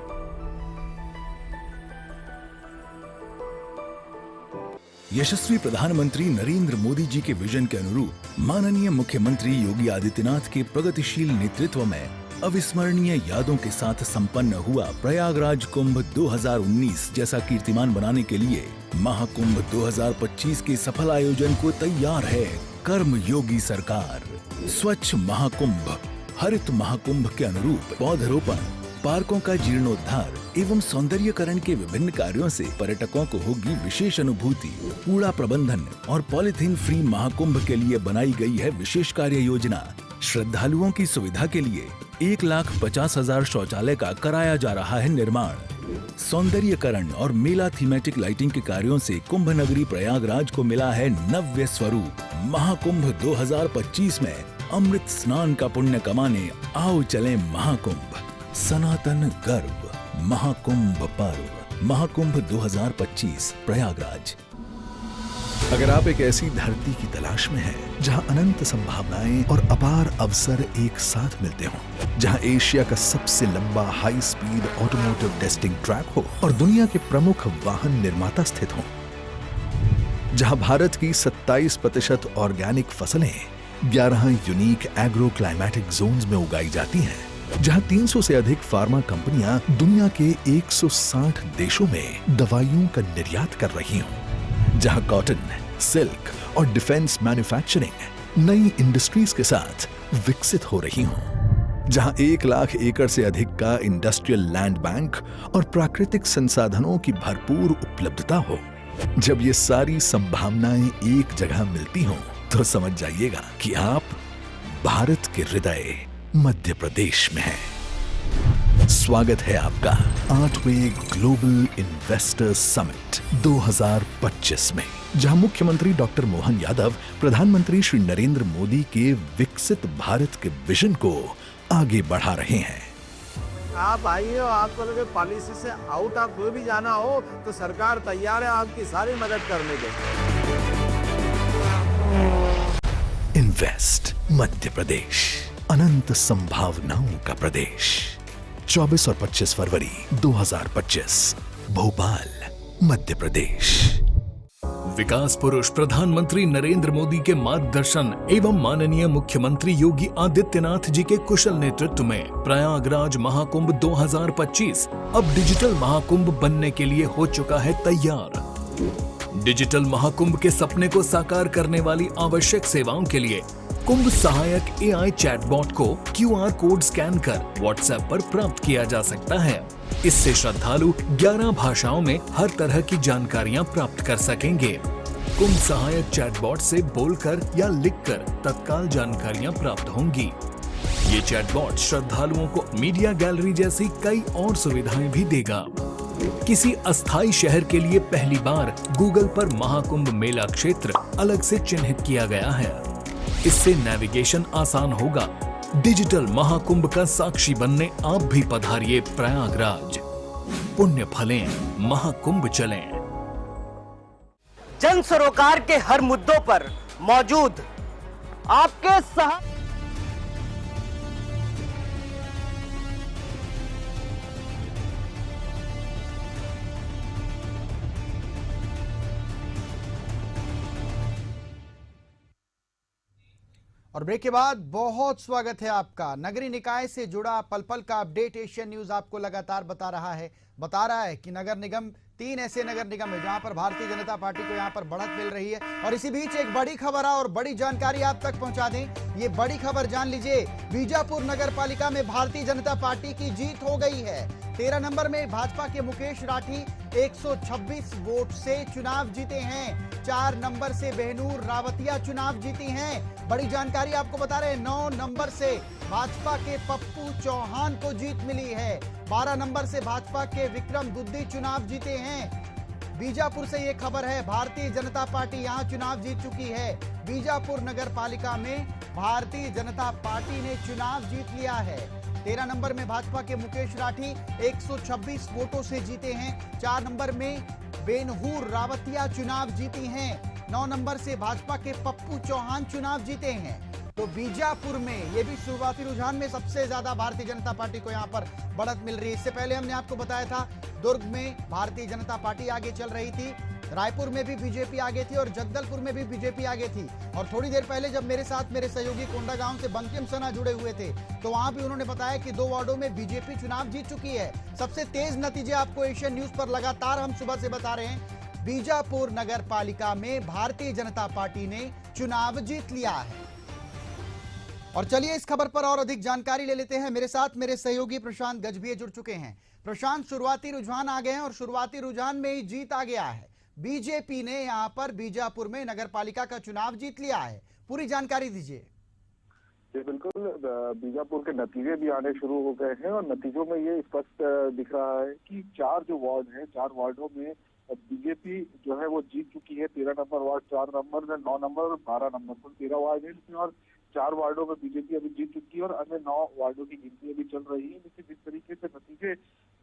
Speaker 13: यशस्वी प्रधानमंत्री नरेंद्र मोदी जी के विजन के अनुरूप माननीय मुख्यमंत्री योगी आदित्यनाथ के प्रगतिशील नेतृत्व में अविस्मरणीय यादों के साथ संपन्न हुआ प्रयागराज कुंभ 2019 जैसा कीर्तिमान बनाने के लिए महाकुंभ 2025 के सफल आयोजन को तैयार है कर्म योगी सरकार। स्वच्छ महाकुंभ, हरित महाकुंभ के अनुरूप पौधरोपण, पार्कों का जीर्णोद्धार एवं सौंदर्यकरण के विभिन्न कार्यों से पर्यटकों को होगी विशेष अनुभूति। कूड़ा प्रबंधन और पॉलिथीन फ्री महाकुंभ के लिए बनाई गई है विशेष कार्य योजना। श्रद्धालुओं की सुविधा के लिए 1,50,000 शौचालय का कराया जा रहा है निर्माण। सौंदर्यकरण और मेला थीमेटिक लाइटिंग के कार्यों से कुंभ नगरी प्रयागराज को मिला है नव्य स्वरूप। महाकुंभ 2025 में अमृत स्नान का पुण्य कमाने आओ चलें महाकुंभ। सनातन गर्व महाकुंभ पर्व महाकुंभ 2025 प्रयागराज।
Speaker 14: अगर आप एक ऐसी धरती की तलाश में हैं जहां अनंत संभावनाएं और अपार अवसर एक साथ मिलते हों, जहां एशिया का सबसे लंबा high speed automotive testing track हो और दुनिया के प्रमुख वाहन निर्माता स्थित हों, जहां भारत की 27% ऑर्गेनिक फसलें 11 यूनिक एग्रो क्लाइमेटिक जोन्स में उगाई जाती हैं, जहां 300 से अधिक फार्मा कंपनियां दुनिया के 160 देशों में दवाइयों का निर्यात कर रही हों, जहां कॉटन, सिल्क और डिफेंस मैन्युफैक्चरिंग नई इंडस्ट्रीज के साथ विकसित हो रही हों, जहां 1 लाख एकड़ से अधिक का इंडस्ट्रियल लैंड बैंक और प्राकृतिक संसाधनों की भरपूर उपलब्धता हो। जब ये सारी संभावनाएं एक जगह मिलती हों, तो समझ जाइएगा कि आप भारत के हृदय
Speaker 13: मध्य प्रदेश में है। स्वागत है आपका 8वें ग्लोबल इन्वेस्टर्स समिट 2025 में, जहां मुख्यमंत्री डॉक्टर मोहन यादव प्रधानमंत्री श्री नरेंद्र मोदी के विकसित भारत के विजन को आगे बढ़ा रहे हैं।
Speaker 15: आप आइए और आपको लगे पॉलिसी से आउट आप कोई भी जाना हो तो सरकार तैयार है आपकी सारी मदद करने के।
Speaker 13: इन्वेस्ट मध्य प्रदेश, अनंत संभावनाओं का प्रदेश। 24 और 25 फरवरी 2025, भोपाल, मध्य प्रदेश।
Speaker 5: विकास पुरुष प्रधानमंत्री नरेंद्र मोदी के मार्गदर्शन एवं माननीय मुख्यमंत्री योगी आदित्यनाथ जी के कुशल नेतृत्व में प्रयागराज महाकुंभ 2025 अब डिजिटल महाकुंभ बनने के लिए हो चुका है तैयार। डिजिटल महाकुंभ के सपने को साकार करने वाली आवश्यक सेवाओं के लिए कुंभ सहायक AI चैटबॉट को QR कोड स्कैन कर WhatsApp पर प्राप्त किया जा सकता है। इससे श्रद्धालु 11 भाषाओं में हर तरह की जानकारियां प्राप्त कर सकेंगे। कुंभ सहायक चैटबॉट से बोलकर या लिखकर तत्काल जानकारियां प्राप्त होंगी। ये चैटबॉट श्रद्धालुओं को मीडिया गैलरी जैसी कई और सुविधाएं भी देगा। किसी अस्थायी शहर के लिए पहली बार गूगल पर महाकुंभ मेला क्षेत्र अलग से चिन्हित किया गया है। इससे नेविगेशन आसान होगा। डिजिटल महाकुंभ का साक्षी बनने आप भी पधारिए प्रयागराज। पुण्य फलें, महाकुंभ चलें।
Speaker 2: जन सरोकार के हर मुद्दों पर मौजूद आपके
Speaker 3: और ब्रेक के बाद बहुत स्वागत है आपका। नगरीय निकाय से जुड़ा पल पल का अपडेट एशियन न्यूज आपको लगातार बता रहा है कि नगर निगम 3 ऐसे नगर निगम है जहां पर भारतीय जनता पार्टी को यहां पर बढ़त मिल रही है। और इसी बीच एक बड़ी खबर और बड़ी जानकारी आप तक पहुंचा दें। ये बड़ी खबर जान लीजिए, बीजापुर नगर पालिका में भारतीय जनता पार्टी की जीत हो गई है। 13 नंबर में भाजपा के मुकेश राठी 126 वोट से चुनाव जीते हैं। 4 नंबर से बहनूर रावतिया चुनाव जीती हैं। बड़ी जानकारी आपको बता रहे हैं, 9 नंबर से भाजपा के पप्पू चौहान को जीत मिली है। 12 नंबर से भाजपा के विक्रम दुद्दी चुनाव जीते हैं। बीजापुर से ये खबर है, भारतीय जनता पार्टी यहां चुनाव जीत चुकी है। बीजापुर नगर पालिका में भारतीय जनता पार्टी ने चुनाव जीत लिया है। 13 नंबर में भाजपा के मुकेश राठी 126 वोटों से जीते हैं। 4 नंबर में बेनहूर रावतिया चुनाव जीती हैं। 9 नंबर से भाजपा के पप्पू चौहान चुनाव जीते हैं। तो बीजापुर में ये भी शुरुआती रुझान में सबसे ज्यादा भारतीय जनता पार्टी को यहां पर बढ़त मिल रही है। इससे पहले हमने आपको बताया था दुर्ग में भारतीय जनता पार्टी आगे चल रही थी, रायपुर में भी बीजेपी आगे थी और जगदलपुर में भी बीजेपी आगे थी। और थोड़ी देर पहले जब मेरे साथ मेरे सहयोगी कोंडागांव से बंकिम सना जुड़े हुए थे तो वहां भी उन्होंने बताया कि 2 वार्डों में बीजेपी चुनाव जीत चुकी है। सबसे तेज नतीजे आपको एशियन न्यूज पर लगातार हम सुबह से बता रहे हैं। बीजापुर नगर पालिका में भारतीय जनता पार्टी ने चुनाव जीत लिया है। और चलिए इस खबर पर और अधिक जानकारी ले लेते हैं। मेरे साथ मेरे सहयोगी प्रशांत गजभिये जुड़ चुके हैं। प्रशांत, शुरुआती रुझान आ गए हैं और शुरुआती रुझान में ही जीत आ गया है। बीजेपी ने यहां पर बीजापुर में नगर पालिका का चुनाव जीत लिया है, पूरी जानकारी दीजिए।
Speaker 16: जी बिल्कुल, बीजापुर के नतीजे भी आने शुरू हो गए हैं और नतीजों में ये स्पष्ट दिख रहा है कि 4 जो वार्ड हैं, 4 वार्डों में बीजेपी जो है वो जीत चुकी है। 13 नंबर वार्ड, 4 नंबर, 9 नंबर और 12 नंबर, कुल 13 वार्ड है इसमें और 4 वार्डों में बीजेपी अभी जीत चुकी है और अन्य 9 वार्डों की गिनती अभी चल रही है। लेकिन जिस तरीके से नतीजे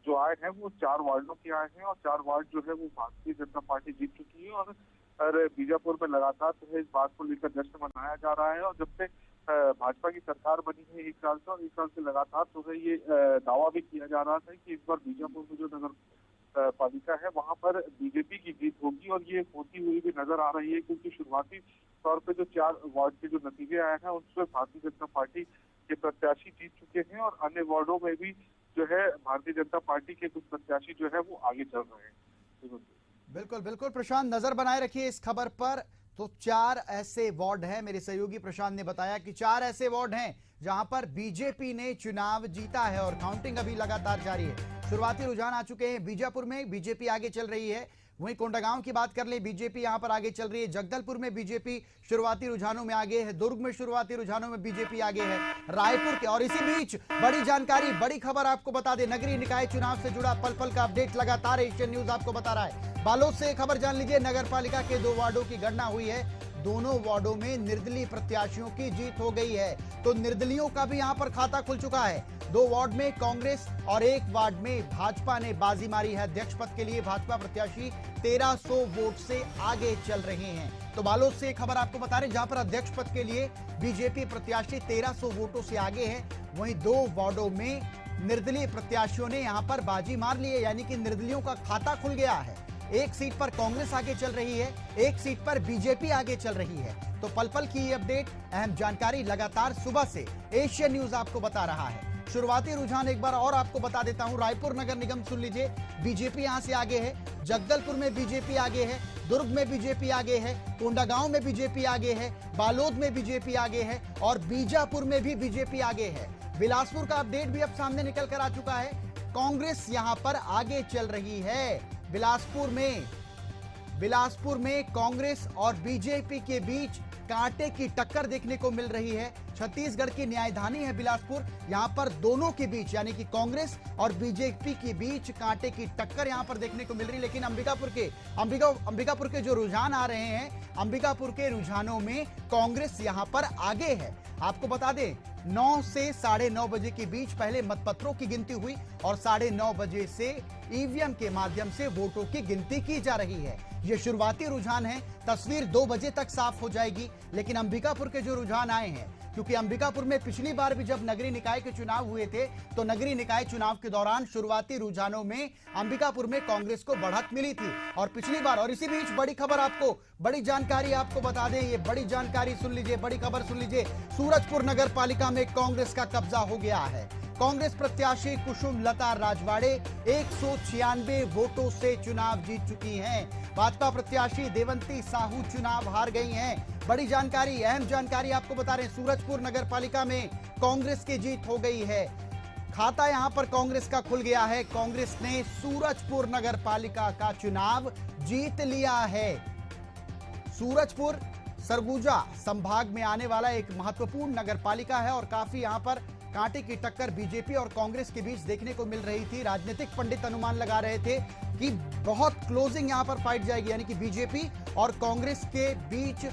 Speaker 16: जो आए हैं वो 4 वार्डों के आए हैं और 4 वार्ड जो है वो भारतीय जनता पार्टी जीत चुकी है। और बीजापुर में लगातार जो है इस बात को लेकर जश्न मनाया जा रहा है। और जब से भाजपा की सरकार बनी है 1 साल से, और 1 साल से लगातार जो है ये दावा भी किया जा रहा था कि इस बार बीजापुर में जो नगर पालिका है वहां पर बीजेपी की जीत होगी और ये होती हुई भी नजर आ रही है, क्योंकि शुरुआती तौर पे जो 4 वार्ड के जो नतीजे आए हैं उसमें भारतीय जनता पार्टी के प्रत्याशी जीत चुके हैं और अन्य वार्डों में भी जो है भारतीय जनता पार्टी के कुछ प्रत्याशी जो है वो आगे चल रहे हैं।
Speaker 3: बिल्कुल बिल्कुल प्रशांत, नजर बनाए रखिए इस खबर पर। तो 4 ऐसे वार्ड हैं, मेरे सहयोगी प्रशांत ने बताया कि 4 ऐसे वार्ड हैं जहां पर बीजेपी ने चुनाव जीता है और काउंटिंग अभी लगातार जारी है। शुरुआती रुझान आ चुके हैं। बीजापुर में बीजेपी आगे चल रही है, वहीं कोंडागांव की बात कर ले, बीजेपी यहां पर आगे चल रही है। जगदलपुर में बीजेपी शुरुआती रुझानों में आगे है, दुर्ग में शुरुआती रुझानों में बीजेपी आगे है, रायपुर के। और इसी बीच बड़ी जानकारी, बड़ी खबर आपको बता दें, नगरीय निकाय चुनाव से जुड़ा पल पल का अपडेट लगातार एशियन न्यूज आपको बता रहा है। बालोद से खबर जान लीजिए, नगर पालिका के 2 वार्डों की गणना हुई है। दोनों वार्डों में निर्दलीय प्रत्याशियों की जीत हो गई है, तो निर्दलियों का भी यहां पर खाता खुल चुका है। 2 वार्ड में कांग्रेस और 1 वार्ड में भाजपा ने बाजी मारी है। अध्यक्ष पद के लिए भाजपा प्रत्याशी 1300 वोट से आगे चल रहे हैं। तो बालोद से खबर आपको बता रहे, जहां पर अध्यक्ष पद के लिए बीजेपी प्रत्याशी 1300 वोटों से आगे है, वहीं 2 वार्डों में निर्दलीय प्रत्याशियों ने यहां पर बाजी मार ली है, यानी कि निर्दलियों का खाता खुल गया है। 1 सीट पर कांग्रेस आगे चल रही है, 1 सीट पर बीजेपी आगे चल रही है। तो पल पल की ये अपडेट, अहम जानकारी लगातार सुबह से एशियन न्यूज आपको बता रहा है। शुरुआती रुझान एक बार और आपको बता देता हूं। रायपुर नगर निगम सुन लीजिए, बीजेपी यहां से आगे है। जगदलपुर में बीजेपी आगे है, दुर्ग में बीजेपी आगे है, कोंडागांव में बीजेपी आगे है, बालोद में बीजेपी आगे है और बीजापुर में भी बीजेपी आगे है। बिलासपुर का अपडेट भी अब सामने निकल कर आ चुका है, कांग्रेस यहां पर आगे चल रही है। बिलासपुर में कांग्रेस और बीजेपी के बीच कांटे की टक्कर देखने को मिल रही है। छत्तीसगढ़ की न्यायधानी है बिलासपुर, यहां पर दोनों के बीच यानी कि कांग्रेस और बीजेपी के बीच कांटे की टक्कर यहां पर देखने को मिल रही है। लेकिन अंबिकापुर के जो रुझान आ रहे हैं, अंबिकापुर के रुझानों में कांग्रेस यहां पर आगे है। आपको बता दें, 9 से 9:30 बजे के बीच पहले मतपत्रों की गिनती हुई और 9:30 बजे से ईवीएम के माध्यम से वोटों की गिनती की जा रही है। ये शुरुआती रुझान है, तस्वीर 2 बजे तक साफ हो जाएगी। लेकिन अंबिकापुर के जो रुझान आए हैं, क्योंकि अंबिकापुर में पिछली बार भी जब नगरीय निकाय के चुनाव हुए थे, तो नगरीय निकाय चुनाव के दौरान शुरुआती रुझानों में अंबिकापुर में कांग्रेस को बढ़त मिली थी और पिछली बार। और इसी बीच बड़ी खबर आपको, बड़ी जानकारी आपको बता दें, ये बड़ी जानकारी सुन लीजिए, बड़ी खबर सुन लीजिए। सूरजपुर नगर पालिका में कांग्रेस का कब्जा हो गया है। कांग्रेस प्रत्याशी कुसुम लता राजवाड़े 196 वोटों से चुनाव जीत चुकी हैं। भाजपा प्रत्याशी देवंती साहू चुनाव हार गई हैं। बड़ी जानकारी, अहम जानकारी आपको बता रहे हैं, सूरजपुर नगर पालिका में कांग्रेस की जीत हो गई है। खाता यहां पर कांग्रेस का खुल गया है। कांग्रेस ने सूरजपुर नगर पालिका का चुनाव जीत लिया है। सूरजपुर सरगुजा संभाग में आने वाला एक महत्वपूर्ण नगर पालिका है और काफी यहां पर कांटे की टक्कर बीजेपी और कांग्रेस के बीच देखने को मिल रही थी। राजनीतिक पंडित अनुमान लगा रहे थे कि बहुत क्लोजिंग यहां पर फाइट जाएगी, यानी कि बीजेपी और कांग्रेस के बीच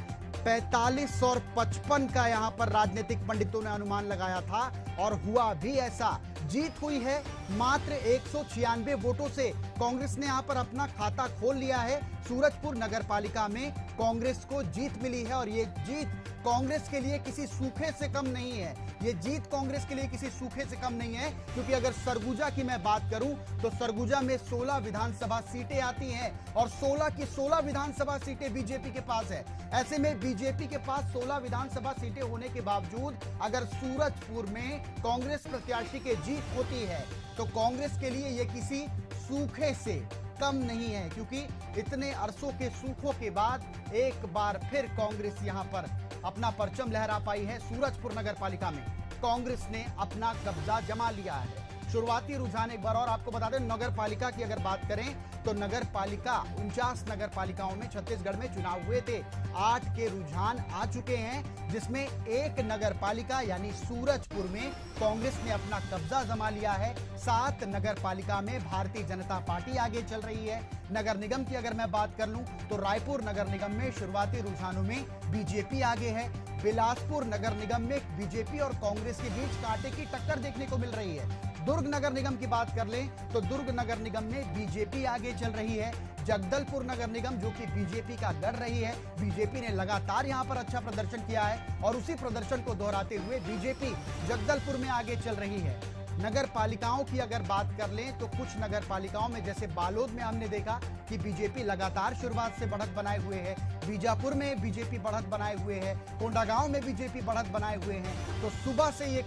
Speaker 3: 45 और 55 का यहां पर राजनीतिक पंडितों ने अनुमान लगाया था और हुआ भी ऐसा। जीत हुई है मात्र 196 वोटों से। कांग्रेस ने यहां पर अपना खाता खोल लिया है। सूरजपुर नगर पालिका में कांग्रेस को जीत मिली है और ये जीत कांग्रेस के लिए किसी सूखे से कम नहीं है। ये जीत कांग्रेस के लिए किसी सूखे से कम नहीं है, क्योंकि अगर सरगुजा की मैं बात करूं तो सरगुजा में 16 विधानसभा सीटें आती हैं और 16 की 16 विधानसभा सीटें बीजेपी के पास है। ऐसे में बीजेपी के पास 16 विधानसभा सीटें होने के बावजूद अगर सूरजपुर में कांग्रेस प्रत्याशी की जीत होती है तो कांग्रेस के लिए ये किसी सूखे से कम नहीं है, क्योंकि इतने अरसों के सूखों के बाद एक बार फिर कांग्रेस यहां पर अपना परचम लहरा पाई है। सूरजपुर नगर पालिका में कांग्रेस ने अपना कब्जा जमा लिया है। शुरुआती रुझान एक बार और आपको बता दें, नगर पालिका की अगर बात करें तो नगर पालिका 49 नगर पालिकाओं में छत्तीसगढ़ में चुनाव हुए थे। 8 के रुझान आ चुके हैं, जिसमें एक नगर पालिका यानी सूरजपुर में कांग्रेस ने अपना कब्जा जमा लिया है। 7 नगर पालिका में भारतीय जनता पार्टी आगे चल रही है। नगर निगम की अगर मैं बात कर लूं तो रायपुर नगर निगम में शुरुआती रुझानों में बीजेपी आगे है। बिलासपुर नगर निगम में बीजेपी और कांग्रेस के बीच कांटे की टक्कर देखने को मिल रही है। दुर्ग नगर निगम की बात कर लें तो दुर्ग नगर निगम में बीजेपी आगे चल रही है। जगदलपुर नगर निगम जो कि बीजेपी का गढ़ रही है, बीजेपी ने लगातार यहां पर अच्छा प्रदर्शन किया है और उसी प्रदर्शन को दोहराते हुए बीजेपी जगदलपुर में आगे चल रही है। नगर पालिकाओं की अगर बात कर लें तो कुछ नगर पालिकाओं में जैसे बालोद में हमने देखा कि बीजेपी लगातार शुरुआत से बढ़त बनाए हुए है। बीजापुर में बीजेपी बढ़त बनाए हुए है। कोंडागांव में बीजेपी बढ़त बनाए हुए हैं। तो सुबह से ये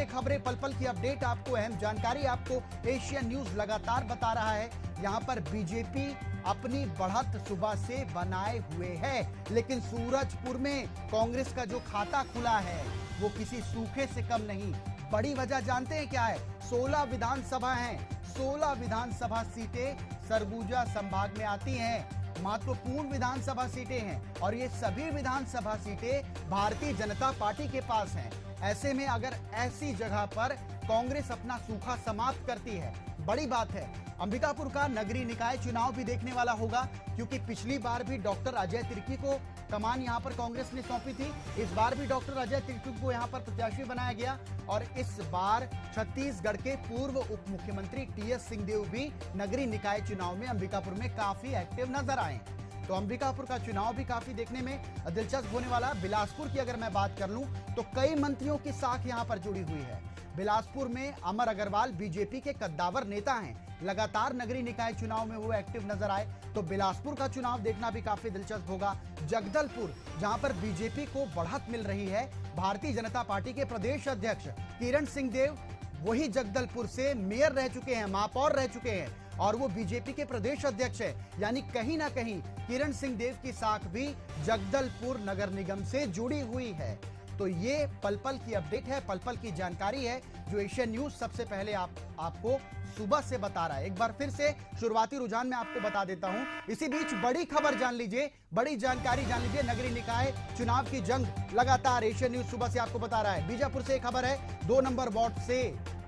Speaker 3: खबरें पल पल की अपडेट आपको, अहम जानकारी आपको एशियन न्यूज लगातार बता रहा है। यहाँ पर बीजेपी अपनी बढ़त सुबह से बनाए हुए है, लेकिन सूरजपुर में कांग्रेस का जो खाता खुला है वो किसी सूखे से कम नहीं। बड़ी वजह जानते हैं क्या है? 16 विधानसभा हैं, 16 विधानसभा सीटें सरगुजा संभाग में आती हैं। महत्वपूर्ण विधानसभा सीटें हैं और ये सभी विधानसभा सीटें भारतीय जनता पार्टी के पास हैं। ऐसे में अगर ऐसी जगह पर कांग्रेस अपना सूखा समाप्त करती है, बड़ी बात है। अंबिकापुर का नगरीय निकाय चुनाव भी देखने वाला होगा, क्योंकि पिछली बार भी डॉक्टर अजय तिर्की को कमान यहां पर कांग्रेस ने सौंपी थी। इस बार भी डॉक्टर अजय तिर्की को यहां पर प्रत्याशी बनाया गया और इस बार छत्तीसगढ़ के पूर्व उप मुख्यमंत्री टीएस सिंहदेव भी नगरीय निकाय चुनाव में अंबिकापुर में काफी एक्टिव नजर आए। तो अंबिकापुर का चुनाव भी काफी देखने में दिलचस्प होने वाला। बिलासपुर की अगर मैं बात कर लूं तो कई मंत्रियों की साख यहां पर जुड़ी हुई है। बिलासपुर में अमर अग्रवाल बीजेपी के कद्दावर नेता हैं, लगातार नगरीय निकाय चुनाव में वो एक्टिव नजर आए, तो बिलासपुर का चुनाव देखना भी काफी दिलचस्प होगा। जगदलपुर, जहां पर बीजेपी को बढ़त मिल रही है, भारतीय जनता पार्टी के प्रदेश अध्यक्ष किरण सिंहदेव वही जगदलपुर से मेयर रह चुके हैं, महापौर रह चुके हैं और वो बीजेपी के प्रदेश अध्यक्ष है। यानी कहीं ना कहीं किरण सिंहदेव की साख भी जगदलपुर नगर निगम से जुड़ी हुई है। तो ये पल पल की अपडेट है, पल पल की जानकारी है जो एशियन न्यूज सबसे पहले आपको सुबह से बता रहा है। एक बार फिर से शुरुआती रुझान में आपको बता देता हूं। इसी बीच बड़ी खबर जान लीजिए, बड़ी जानकारी जान लीजिए। नगरीय निकाय चुनाव की जंग लगातार एशियन न्यूज सुबह से आपको बता रहा है। बीजापुर से एक खबर है, 2 नंबर वार्ड से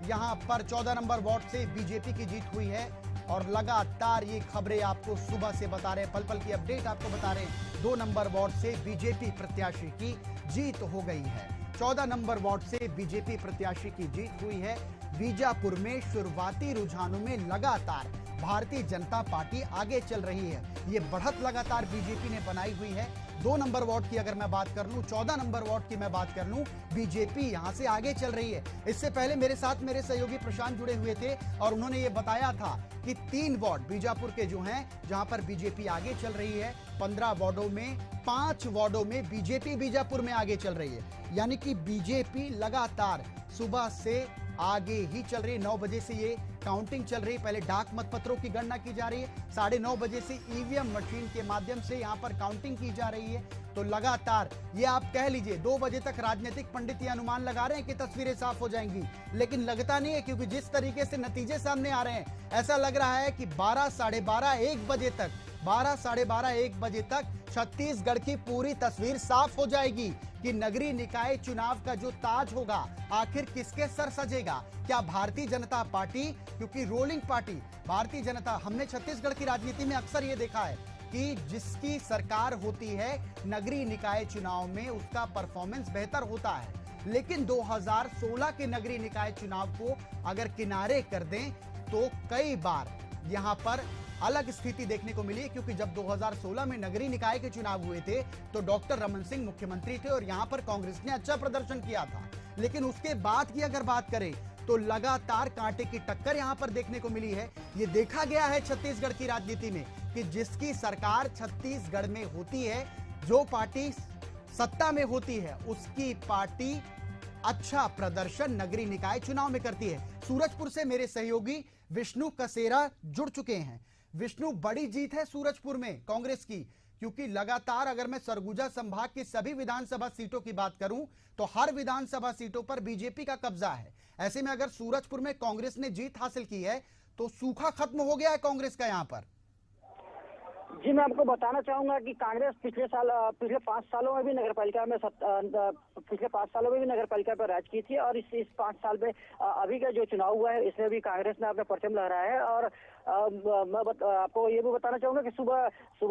Speaker 3: यहां पर 14 नंबर वार्ड से बीजेपी की जीत हुई है और लगातार ये खबरें आपको सुबह से बता रहे हैं, पल पल की अपडेट आपको बता रहे हैं। 2 नंबर वार्ड से बीजेपी प्रत्याशी की जीत हो गई है। 14 नंबर वार्ड से बीजेपी प्रत्याशी की जीत हुई है। बीजापुर में शुरुआती रुझानों में लगातार भारतीय जनता पार्टी आगे चल रही है। ये बढ़त लगातार बीजेपी ने बनाई हुई है। 2 नंबर वार्ड की अगर मैं बात कर लूं, 14 नंबर वार्ड की मैं बात कर लूं, बीजेपी यहां से आगे चल रही है। इससे पहले मेरे साथ मेरे सहयोगी प्रशांत जुड़े हुए थे और उन्होंने ये बताया था कि 3 वार्ड बीजापुर के जो हैं, जहां पर बीजेपी आगे चल रही है। 15 वार्डों में 5 वार्डों में बीजेपी बीजापुर में आगे चल रही है। यानी कि बीजेपी लगातार सुबह से आगे ही चल रही है। 9 बजे से ये काउंटिंग चल रही है। पहले डाक मतपत्रों की गणना की जा रही है, 9:30 बजे से ईवीएम मशीन के माध्यम से यहां पर काउंटिंग की जा रही है। तो लगातार ये आप कह लीजिए 2 बजे तक राजनीतिक पंडित ये अनुमान लगा रहे हैं कि तस्वीरें साफ हो जाएंगी, लेकिन लगता नहीं है, क्योंकि जिस तरीके से नतीजे सामने आ रहे हैं ऐसा लग रहा है कि 12, साढ़े 12, 1 बजे तक 12, साढ़े 12, 1 बजे तक छत्तीसगढ़ की पूरी तस्वीर साफ हो जाएगी कि नगरीय निकाय चुनाव का जो ताज होगा आखिर किसके सर सजेगा। क्या भारतीय जनता पार्टी, क्योंकि रोलिंग पार्टी भारतीय जनता, हमने छत्तीसगढ़ की राजनीति में अक्सर ये देखा है कि जिसकी सरकार होती है नगरीय निकाय चुनाव में उसका परफॉर्मेंस बेहतर होता है। लेकिन 2016 के नगरीय निकाय चुनाव को अगर किनारे कर दें तो कई बार यहां पर अलग स्थिति देखने को मिली, क्योंकि जब 2016 में नगरीय निकाय के चुनाव हुए थे तो डॉक्टर रमन सिंह मुख्यमंत्री थे और यहां पर कांग्रेस ने अच्छा प्रदर्शन किया था। लेकिन उसके बाद की अगर बात करें तो लगातार कांटे की टक्कर यहां पर देखने को मिली है। ये देखा गया है छत्तीसगढ़ की राजनीति में कि जिसकी सरकार छत्तीसगढ़ में होती है, जो पार्टी सत्ता में होती है, उसकी पार्टी अच्छा प्रदर्शन नगरीय निकाय चुनाव में करती है। सूरजपुर से मेरे सहयोगी विष्णु कसेरा जुड़ चुके हैं। विष्णु, बड़ी जीत है सूरजपुर में कांग्रेस की, क्योंकि लगातार अगर मैं सरगुजा संभाग की सभी विधानसभा सीटों की बात करूं तो हर विधानसभा सीटों पर बीजेपी का कब्जा है। ऐसे में अगर सूरजपुर में कांग्रेस ने जीत हासिल की है तो सूखा खत्म हो गया है कांग्रेस का यहां पर।
Speaker 17: जी, मैं आपको बताना चाहूंगा कि कांग्रेस पिछले 5 सालों में भी नगरपालिका में पिछले 5 सालों में भी नगरपालिका पर राज की थी और इस 5 साल में अभी का जो चुनाव हुआ है इसमें भी कांग्रेस ने अपना परचम लहराया है। और मैं आपको ये भी बताना चाहूंगा कि सुबह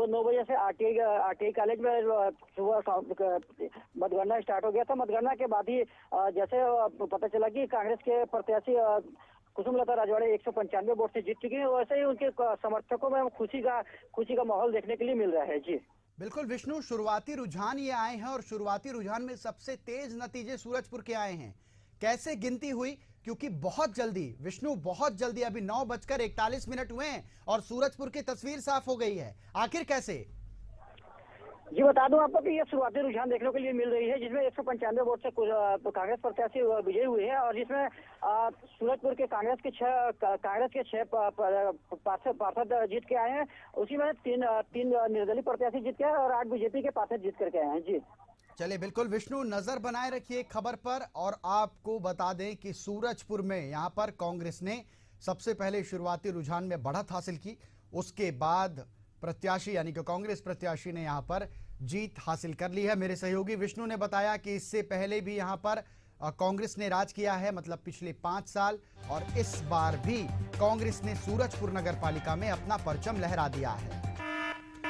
Speaker 17: 9 बजे से आरटीआई कॉलेज में सुबह मतगणना स्टार्ट हो गया था। मतगणना के बाद ही जैसे पता चला कि कांग्रेस के प्रत्याशी कुसुमलता राजवाड़े 195 वोट से जीत चुकी है, वैसे ही उनके समर्थकों में खुशी का माहौल देखने के लिए मिल रहा है। जी
Speaker 3: बिल्कुल विष्णु, शुरुआती रुझान ये आए हैं और शुरुआती रुझान में सबसे तेज नतीजे सूरजपुर के आए हैं। कैसे गिनती हुई, क्योंकि बहुत जल्दी विष्णु, बहुत जल्दी अभी 9:41 हुए हैं और सूरजपुर की तस्वीर साफ हो गई है, आखिर कैसे?
Speaker 17: जी बता दूं आपको कि ये शुरुआती रुझान देखने के लिए मिल रही है, जिसमें 195 वोट से कांग्रेस प्रत्याशी विजयी हुए हैं और जिसमें सूरजपुर के कांग्रेस के 6 पार्षद जीत के आए हैं। उसी में 3 निर्दलीय प्रत्याशी जीत के आए और 8 बीजेपी के पार्षद जीत करके आए हैं। जी
Speaker 3: चलिए, बिल्कुल विष्णु, नजर बनाए रखिए खबर पर और आपको बता दें कि सूरजपुर में यहाँ पर कांग्रेस ने सबसे पहले शुरुआती रुझान में बढ़त हासिल की, उसके बाद प्रत्याशी यानी कि कांग्रेस प्रत्याशी ने यहां पर जीत हासिल कर ली है। मेरे सहयोगी विष्णु ने बताया कि इससे पहले भी यहां पर कांग्रेस ने राज किया है, मतलब पिछले 5 साल, और इस बार भी कांग्रेस ने सूरजपुर नगर पालिका में अपना परचम लहरा दिया है।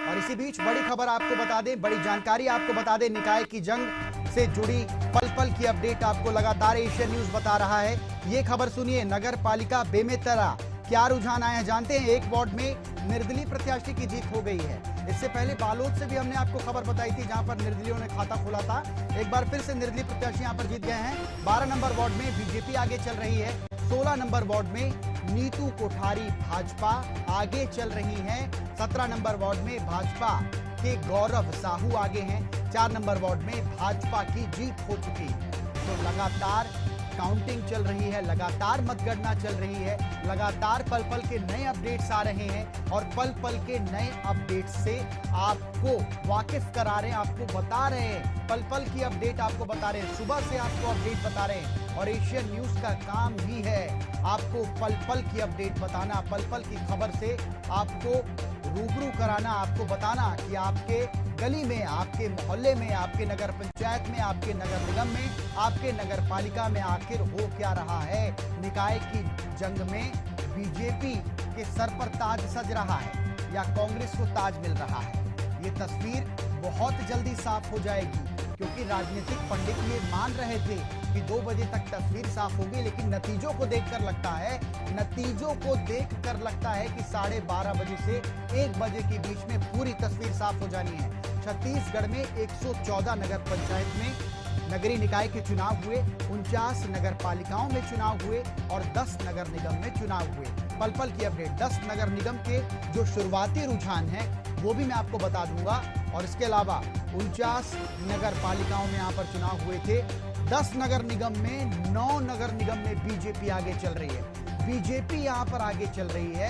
Speaker 3: और इसी बीच बड़ी खबर आपको बता दें, बड़ी जानकारी आपको बता दें, निकाय की जंग से जुड़ी पल पल की अपडेट आपको लगातार एशियन न्यूज बता रहा है। ये खबर सुनिए, नगर पालिका बेमेतरा क्या रुझान आए हैं जानते हैं। एक वार्ड में निर्दलीय प्रत्याशी की जीत हो गई है। इससे पहले बालोद से भी हमने आपको खबर बताई थी, जहां पर निर्दलीयों ने खाता खोला था। एक बार फिर से निर्दलीय प्रत्याशी यहां पर जीत गए हैं। 12 नंबर वार्ड में बीजेपी आगे चल रही है। 16 नंबर वार्ड में नीतू कोठारी भाजपा आगे चल रही है। 17 नंबर वार्ड में भाजपा के गौरव साहू आगे हैं। 4 नंबर वार्ड में भाजपा की जीत हो चुकी। तो लगातार काउंटिंग चल रही है, लगातार मतगणना चल रही है, लगातार पल पल के नए अपडेट्स आ रहे हैं और पल पल के नए अपडेट से आपको वाकिफ करा रहे हैं, आपको बता रहे हैं, पल पल की अपडेट आपको बता रहे हैं, सुबह से आपको अपडेट बता रहे हैं। और एशियन न्यूज का काम ही है आपको पल पल की अपडेट बताना, पल पल की खबर से आपको रूबरू कराना, आपको बताना कि आपके गली में, आपके मोहल्ले में, आपके नगर पंचायत में, आपके नगर निगम में, आपके नगर पालिका में आखिर हो क्या रहा है। निकाय की जंग में बीजेपी के सर पर ताज सज रहा है या कांग्रेस को ताज मिल रहा है, ये तस्वीर बहुत जल्दी साफ हो जाएगी। क्योंकि राजनीतिक पंडित ये मान रहे थे कि 2 बजे तक तस्वीर साफ होगी, लेकिन नतीजों को देखकर लगता है कि 12:30 बजे से 1 बजे के बीच में पूरी तस्वीर साफ हो जानी है। छत्तीसगढ़ में 114 नगर पंचायत में नगरीय निकाय के चुनाव हुए, 49 नगर पालिकाओं में चुनाव हुए और 10 नगर निगम में चुनाव हुए। पल पल की अपडेट, 10 नगर निगम के जो शुरुआती रुझान है वो भी मैं आपको बता दूंगा। और इसके अलावा 49 नगर पालिकाओं में यहाँ पर चुनाव हुए थे। 10 नगर निगम में, 9 नगर निगम में बीजेपी आगे चल रही है। बीजेपी यहाँ पर आगे चल रही है,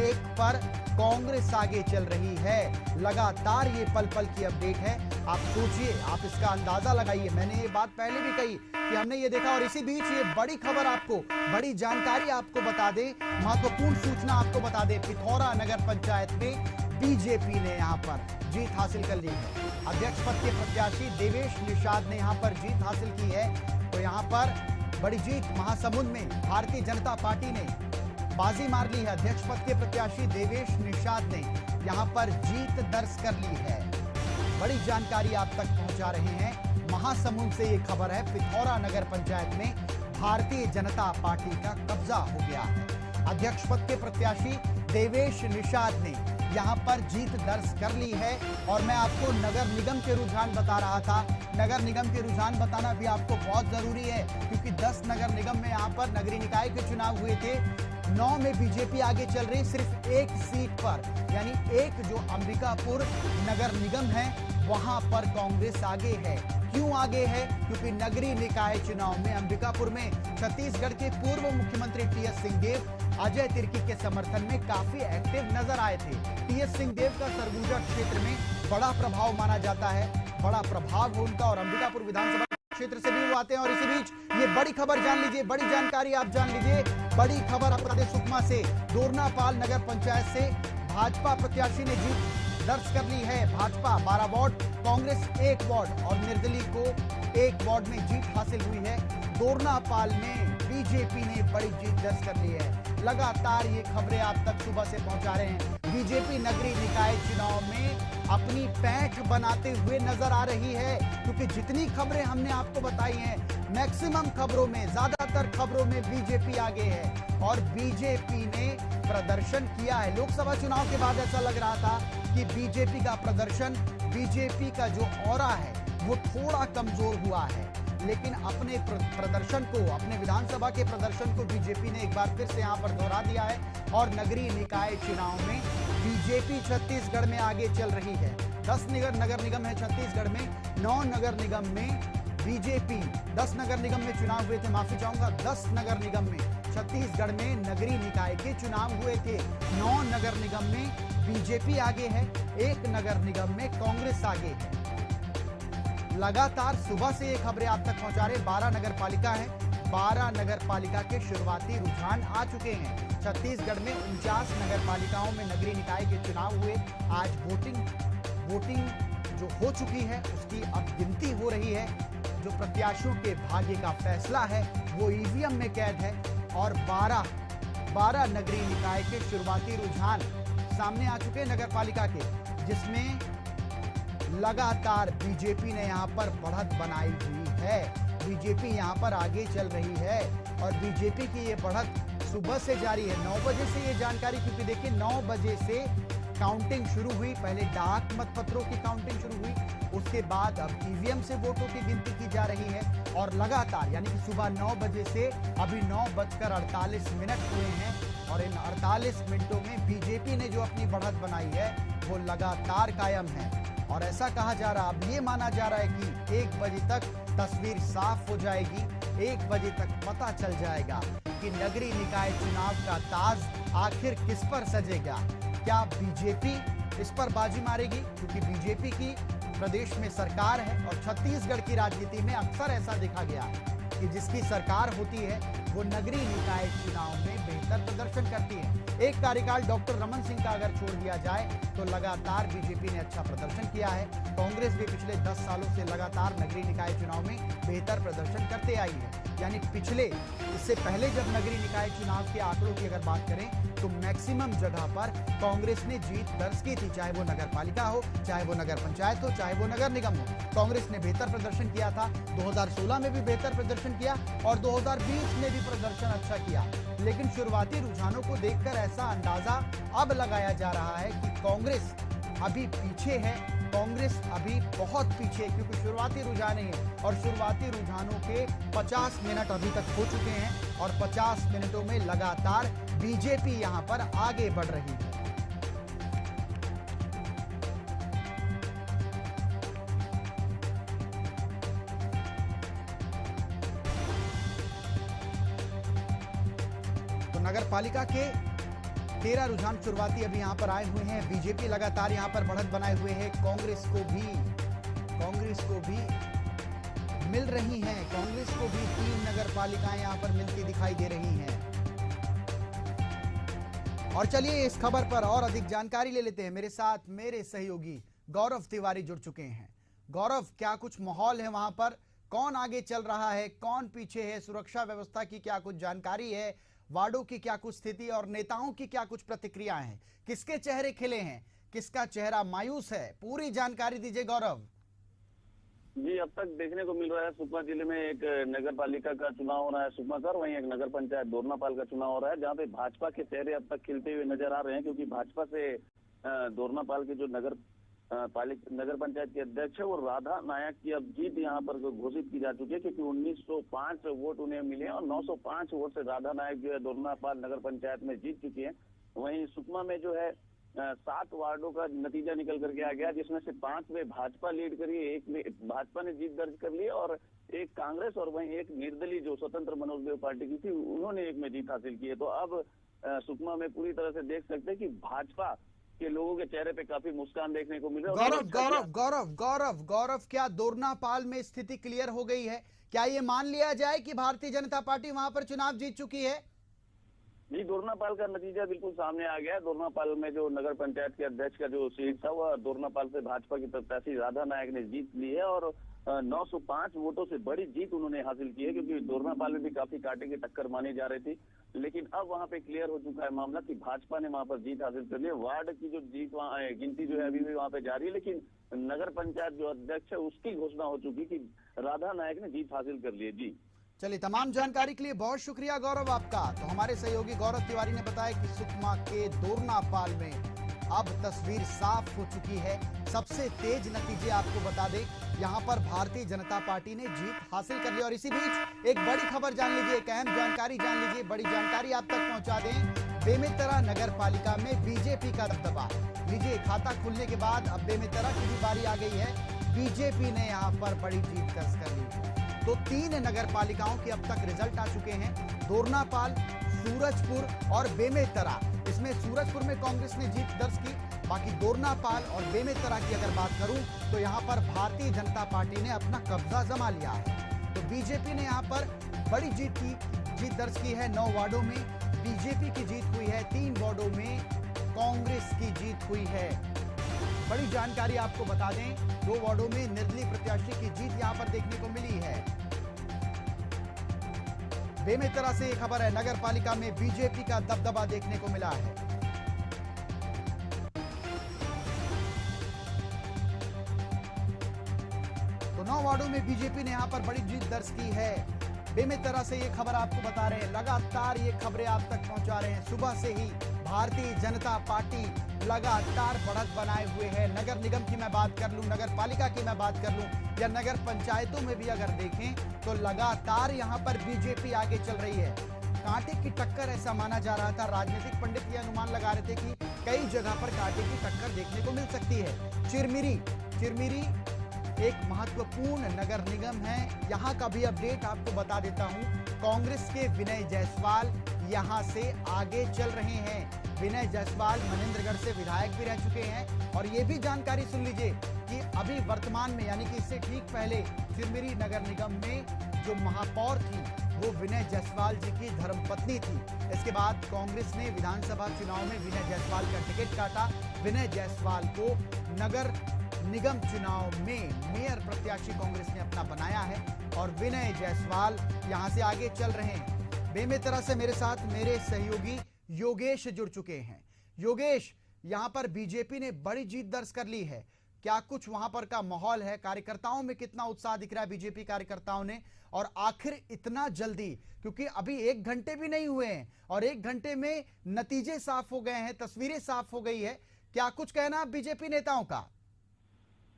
Speaker 3: 1 पर कांग्रेस आगे चल रही है। लगातार ये पल पल की अपडेट है। आप सोचिए, आप इसका अंदाजा लगाइए। मैंने ये बात पहले भी कही कि हमने ये देखा। और इसी बीच ये बड़ी खबर आपको, बड़ी जानकारी आपको बता दे, महत्वपूर्ण सूचना आपको बता दे, पिथौरा नगर पंचायत में बीजेपी ने यहाँ पर जीत हासिल कर ली है। अध्यक्ष पद के प्रत्याशी देवेश निषाद ने यहाँ पर जीत हासिल की है। तो यहाँ पर बड़ी जीत महासमुंद में भारतीय जनता पार्टी ने बाजी मार ली है। अध्यक्ष पद के प्रत्याशी देवेश निषाद ने यहाँ पर जीत दर्ज कर ली है। बड़ी जानकारी आप तक पहुंचा रहे हैं, महासमुंद से ये खबर है। पिथौरा नगर पंचायत में भारतीय जनता पार्टी का कब्जा हो गया है। अध्यक्ष पद के प्रत्याशी देवेश निषाद ने यहाँ पर जीत दर्ज कर ली है। और मैं आपको नगर निगम के रुझान बता रहा था, नगर निगम के रुझान बताना भी आपको बहुत जरूरी है, क्योंकि 10 नगर निगम में यहाँ पर नगरीय निकाय के चुनाव हुए थे। 9 में बीजेपी आगे चल रही, सिर्फ 1 सीट पर, यानी एक जो अंबिकापुर नगर निगम है वहां पर कांग्रेस आगे है। क्यों आगे है? क्योंकि नगरीय निकाय चुनाव में अंबिकापुर में छत्तीसगढ़ के पूर्व मुख्यमंत्री टीएस सिंहदेव अजय तिर्की के समर्थन में काफी एक्टिव नजर आए थे। टीएस सिंहदेव का सरगुजा क्षेत्र में बड़ा प्रभाव माना जाता है, बड़ा प्रभाव उनका, और अंबिकापुर विधानसभा क्षेत्र से भी वो आते हैं। और इसी बीच ये बड़ी खबर जान लीजिए, बड़ी जानकारी आप जान लीजिए, बड़ी खबर आपको बता दें, सुकमा से दोरनापाल नगर पंचायत से भाजपा प्रत्याशी ने जीत दर्ज कर ली है। भाजपा 12 वार्ड, कांग्रेस 1 वार्ड और निर्दलीय को 1 वार्ड में जीत हासिल हुई है। दोरनापाल में बीजेपी ने बड़ी जीत दर्ज कर ली है। लगातार ये खबरें आप तक सुबह से पहुंचा रहे हैं। बीजेपी नगरीय निकाय चुनाव में अपनी पैठ बनाते हुए नजर आ रही है, क्योंकि जितनी खबरें हमने आपको बताई हैं, मैक्सिमम खबरों में, ज्यादातर खबरों में बीजेपी आगे है। और बीजेपी ने प्रदर्शन किया है। लोकसभा चुनाव के बाद ऐसा लग रहा था कि बीजेपी का प्रदर्शन, बीजेपी का जो ऑरा है वो थोड़ा कमजोर हुआ है, लेकिन अपने प्रदर्शन को, अपने विधानसभा के प्रदर्शन को बीजेपी ने एक बार फिर से यहां पर दोहरा दिया है। और नगरीय निकाय चुनाव में बीजेपी छत्तीसगढ़ में आगे चल रही है। 10 नगर निगम है छत्तीसगढ़ में, 9 नगर निगम में बीजेपी, 10 नगर निगम में चुनाव हुए थे, माफी चाहूंगा, 10 नगर निगम में छत्तीसगढ़ में नगरीय निकाय के चुनाव हुए थे। 9 नगर निगम में बीजेपी आगे है, 1 नगर निगम में कांग्रेस आगे है। लगातार सुबह से ये खबरें आप तक पहुंचा रहे। 12 नगर पालिका है, 12 नगर पालिका के शुरुआती रुझान आ चुके हैं। छत्तीसगढ़ में 49 नगर पालिकाओं में नगरीय निकाय के चुनाव हुए। आज वोटिंग जो हो चुकी है उसकी अब गिनती हो रही है। जो प्रत्याशियों के भाग्य का फैसला है वो ईवीएम में कैद है और 12 नगरीय निकाय के शुरुआती रुझान सामने आ चुके हैं नगर पालिका के, जिसमें लगातार बीजेपी ने यहां पर बढ़त बनाई हुई है। बीजेपी यहां पर आगे चल रही है और बीजेपी की ये बढ़त सुबह से जारी है। 9 बजे से ये जानकारी, क्योंकि देखिए 9 बजे से काउंटिंग शुरू हुई। पहले डाक मतपत्रों की काउंटिंग शुरू हुई, उसके बाद अब ईवीएम से वोटों की गिनती की जा रही है और लगातार यानी कि सुबह 9 बजे से अभी 9:48 हुए हैं और इन 48 मिनटों में बीजेपी ने जो अपनी बढ़त बनाई है वो लगातार कायम है। और ऐसा कहा जा रहा, अब ये माना जा रहा है कि 1 बजे तक तस्वीर साफ हो जाएगी। 1 बजे तक पता चल जाएगा कि नगरीय निकाय चुनाव का ताज आखिर किस पर सजेगा। क्या बीजेपी इस पर बाजी मारेगी, क्योंकि बीजेपी की प्रदेश में सरकार है और छत्तीसगढ़ की राजनीति में अक्सर ऐसा देखा गया है कि जिसकी सरकार होती है वो नगरीय निकाय चुनाव में बेहतर प्रदर्शन करती है। एक कार्यकाल डॉक्टर रमन सिंह का अगर छोड़ दिया जाए तो लगातार बीजेपी ने अच्छा प्रदर्शन किया है। कांग्रेस भी पिछले 10 सालों से लगातार नगरीय निकाय चुनाव में बेहतर प्रदर्शन करते आई है। यानी इससे पहले जब नगरीय निकाय चुनाव के आंकड़ों की अगर बात करें तो मैक्सिमम जगह पर कांग्रेस ने जीत दर्ज की थी, चाहे वो नगर पालिका हो, चाहे वो नगर पंचायत हो, चाहे वो नगर निगम हो। कांग्रेस ने बेहतर प्रदर्शन किया था। 2016 में भी बेहतर प्रदर्शन किया और 2020 में भी प्रदर्शन अच्छा किया। लेकिन शुरुआती रुझानों को देखकर ऐसा अंदाजा अब लगाया जा रहा है कि कांग्रेस अभी पीछे है। कांग्रेस अभी बहुत पीछे, क्योंकि शुरुआती रुझान है और शुरुआती रुझानों के 50 मिनट अभी तक हो चुके हैं और 50 मिनटों में लगातार बीजेपी यहां पर आगे बढ़ रही है। तो नगर पालिका के 13 रुझान शुरुआती अभी यहां पर आए हुए हैं। बीजेपी लगातार यहां पर बढ़त बनाए हुए है। कांग्रेस को भी मिल रही हैं। कांग्रेस को भी 3 नगर पालिकाएं यहां पर मिलती दिखाई दे रही हैं। और चलिए इस खबर पर और अधिक जानकारी ले लेते हैं। मेरे साथ मेरे सहयोगी गौरव तिवारी जुड़ चुके हैं। गौरव, क्या कुछ माहौल है वहां पर? कौन आगे चल रहा है, कौन पीछे है? सुरक्षा व्यवस्था की क्या कुछ जानकारी है? वार्डों की क्या कुछ स्थिति और नेताओं की क्या कुछ प्रतिक्रियाएं हैं? किसके चेहरे खिले हैं, किसका चेहरा मायूस है? पूरी जानकारी दीजिए गौरव।
Speaker 10: जी, अब तक देखने को मिल रहा है सुकमा जिले में एक नगर पालिका का चुनाव हो रहा है सुकमा का, और वहीं एक नगर पंचायत दोरनापाल का चुनाव हो रहा है, जहां पे भाजपा के चेहरे अब तक खिलते हुए नजर आ रहे हैं। क्योंकि भाजपा से दोरनापाल के जो नगर पंचायत के अध्यक्ष है वो राधा नायक की अब जीत यहाँ पर घोषित की जा चुकी है, क्योंकि 1905 वोट उन्हें मिले और 905 वोट से राधा नायक जो है दोरनापाल नगर पंचायत में जीत चुकी है। वहीं सुकमा में जो है 7 वार्डों का नतीजा निकल करके आ गया, जिसमें से 5 में भाजपा लीड करी, 1 में भाजपा ने जीत दर्ज कर ली और 1 कांग्रेस और वहीं 1 निर्दलीय जो स्वतंत्र मनोज देव पार्टी की थी उन्होंने 1 में जीत हासिल की है। तो अब सुकमा में पूरी तरह से देख सकते हैं कि भाजपा के लोगों के चेहरे पे काफी मुस्कान देखने को मिल रहा है।
Speaker 3: गौरव, क्या दोरनापाल में स्थिति क्लियर हो गई है? क्या ये मान लिया जाए कि भारतीय जनता पार्टी वहां पर चुनाव जीत चुकी है?
Speaker 10: जी, दोरनापाल का नतीजा बिल्कुल सामने आ गया है। दोरनापाल में जो नगर पंचायत के अध्यक्ष का जो सीट था वह दोरनापाल से भाजपा की प्रत्याशी राधा नायक ने जीत ली है और 905 वोटों से बड़ी जीत उन्होंने हासिल की है, क्योंकि दोरनापाल में भी काफी कांटे की टक्कर मानी जा रही थी। लेकिन अब वहां पे क्लियर हो चुका है मामला कि भाजपा ने वहां पर जीत हासिल कर ली है। वार्ड की जो जीत वहाँ गिनती जो है अभी भी वहाँ पे जारी है, लेकिन नगर पंचायत जो अध्यक्ष है उसकी घोषणा हो चुकी कि राधा नायक ने जीत हासिल कर ली है। जी
Speaker 3: चलिए, तमाम जानकारी के लिए बहुत शुक्रिया गौरव आपका। तो हमारे सहयोगी गौरव तिवारी ने बताया कि सुकमा के दोरनापाल में अब तस्वीर साफ हो चुकी है। सबसे तेज नतीजे आपको बता दें, यहां पर भारतीय जनता पार्टी ने जीत हासिल कर ली। और इसी बीच एक बड़ी खबर जान लीजिए, एक अहम जानकारी जान लीजिए, बड़ी जानकारी आप तक पहुंचा दें। बेमेतरा नगर पालिका में बीजेपी का दबदबा। लीजिए, खाता खुलने के बाद अब बेमेतरा की भी बारी आ गई है। बीजेपी ने यहाँ पर बड़ी जीत दर्ज कर ली। तो 3 नगर पालिकाओं के अब तक रिजल्ट आ चुके हैं, दोरनापाल, सूरजपुर और बेमेतरा। इसमें सूरजपुर में कांग्रेस ने जीत दर्ज की। बाकी दोरनापाल और बेमेतरा की अगर बात करूं तो यहां पर भारतीय जनता पार्टी ने अपना कब्जा जमा लिया है। तो बीजेपी ने यहां पर बड़ी जीत दर्ज की है। 9 वार्डों में बीजेपी की जीत हुई है, 3 वार्डों में कांग्रेस की जीत हुई है। बड़ी जानकारी आपको बता दें, 2 वार्डों में निर्दलीय प्रत्याशी की जीत यहां पर देखने को मिली है। बेमेतरा से यह खबर है, नगर पालिका में बीजेपी का दबदबा देखने को मिला है। तो 9 वार्डों में बीजेपी ने यहां पर बड़ी जीत दर्ज की है। बेमेतरा से ये खबर आपको बता रहे हैं, लगातार ये खबरें आप तक पहुंचा रहे हैं। सुबह से ही भारतीय जनता पार्टी लगातार बढ़त बनाए हुए है। नगर निगम की मैं बात कर लूं, नगर पालिका की मैं बात कर लूं, या नगर पंचायतों में भी अगर देखें तो लगातार यहां पर बीजेपी आगे चल रही है। कांटे की टक्कर ऐसा माना जा रहा था। राजनीतिक पंडित ये अनुमान लगा रहे थे कि कई जगह पर कांटे की टक्कर देखने को मिल सकती है। चिरमिरी एक महत्वपूर्ण नगर निगम है। यहाँ का भी अपडेट आपको बता देता हूँ। कांग्रेस के विनय जायसवाल यहाँ से आगे चल रहे हैं। विनय जायसवाल मनेंद्रगढ़ से विधायक भी रह चुके हैं। और ये भी जानकारी सुन लीजिए कि अभी वर्तमान में, यानी कि इससे ठीक पहले चिरमिरी नगर निगम में जो महापौर थी वो विनय जायसवाल जी की धर्मपत्नी थी। इसके बाद कांग्रेस ने विधानसभा चुनाव में विनय जायसवाल का टिकट काटा। विनय जायसवाल को नगर निगम चुनाव में मेयर प्रत्याशी कांग्रेस ने अपना बनाया है और विनय जायसवाल यहां से आगे चल रहे हैं। बेमेतरा से मेरे साथ मेरे सहयोगी योगेश जुड़ चुके हैं। योगेश, यहां पर बीजेपी ने बड़ी जीत दर्ज कर ली है, क्या कुछ वहां पर का माहौल है? कार्यकर्ताओं में कितना उत्साह दिख रहा है बीजेपी कार्यकर्ताओं ने? और आखिर इतना जल्दी, क्योंकि अभी 1 घंटे भी नहीं हुए हैं और 1 घंटे में नतीजे साफ हो गए हैं, तस्वीरें साफ हो गई है, क्या कुछ कहना आप बीजेपी नेताओं का?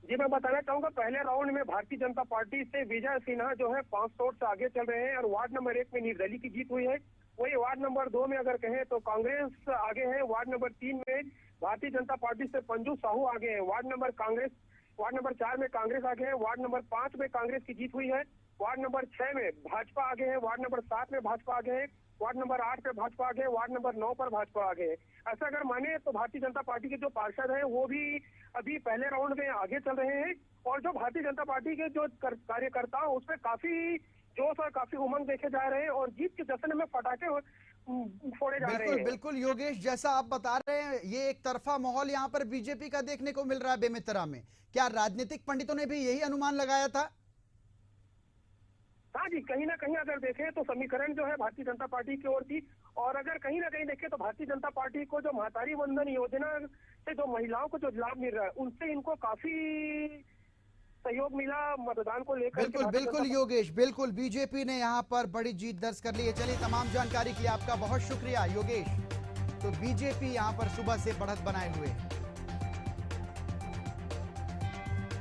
Speaker 18: जी, मैं बताना चाहूंगा, पहले राउंड में भारतीय जनता पार्टी से विजय सिन्हा जो है 5 वोट से आगे चल रहे हैं और वार्ड नंबर 1 में निर्दलीय की जीत हुई है। वही वार्ड नंबर 2 में अगर कहें तो कांग्रेस आगे है। वार्ड नंबर 3 में भारतीय जनता पार्टी से पंजू साहू आगे है। वार्ड नंबर 4 में कांग्रेस आगे है। वार्ड नंबर 5 में कांग्रेस की जीत हुई है। वार्ड नंबर 6 में भाजपा आगे है। वार्ड नंबर 7 में भाजपा आगे है। वार्ड नंबर 8 पे भाजपा आगे है। वार्ड नंबर 9 पर भाजपा आगे है। ऐसा अगर माने तो भारतीय जनता पार्टी के जो पार्षद हैं वो भी अभी पहले राउंड में आगे चल रहे हैं और जो भारतीय जनता पार्टी के जो कार्यकर्ता उसमें काफी जोश और काफी उमंग देखे जा रहे हैं और जीत के जश्न में पटाखे फोड़े जा रहे हैं।
Speaker 3: बिल्कुल योगेश, जैसा आप बता रहे हैं ये एक तरफा माहौल यहाँ पर बीजेपी का देखने को मिल रहा है बेमेतरा में। क्या राजनीतिक पंडितों ने भी यही अनुमान लगाया था?
Speaker 18: हाँ जी, कहीं ना कहीं अगर देखें तो समीकरण जो है भारतीय जनता पार्टी की ओर थी और अगर कहीं ना कहीं देखें तो भारतीय जनता पार्टी को जो महतारी वंदन योजना से जो महिलाओं को जो लाभ मिल रहा है उनसे इनको काफी सहयोग मिला मतदान को लेकर।
Speaker 3: बिल्कुल योगेश, बिल्कुल बीजेपी ने यहाँ पर बड़ी जीत दर्ज कर ली है। चलिए, तमाम जानकारी के लिए आपका बहुत शुक्रिया योगेश। तो बीजेपी यहाँ पर सुबह से बढ़त बनाए हुए है।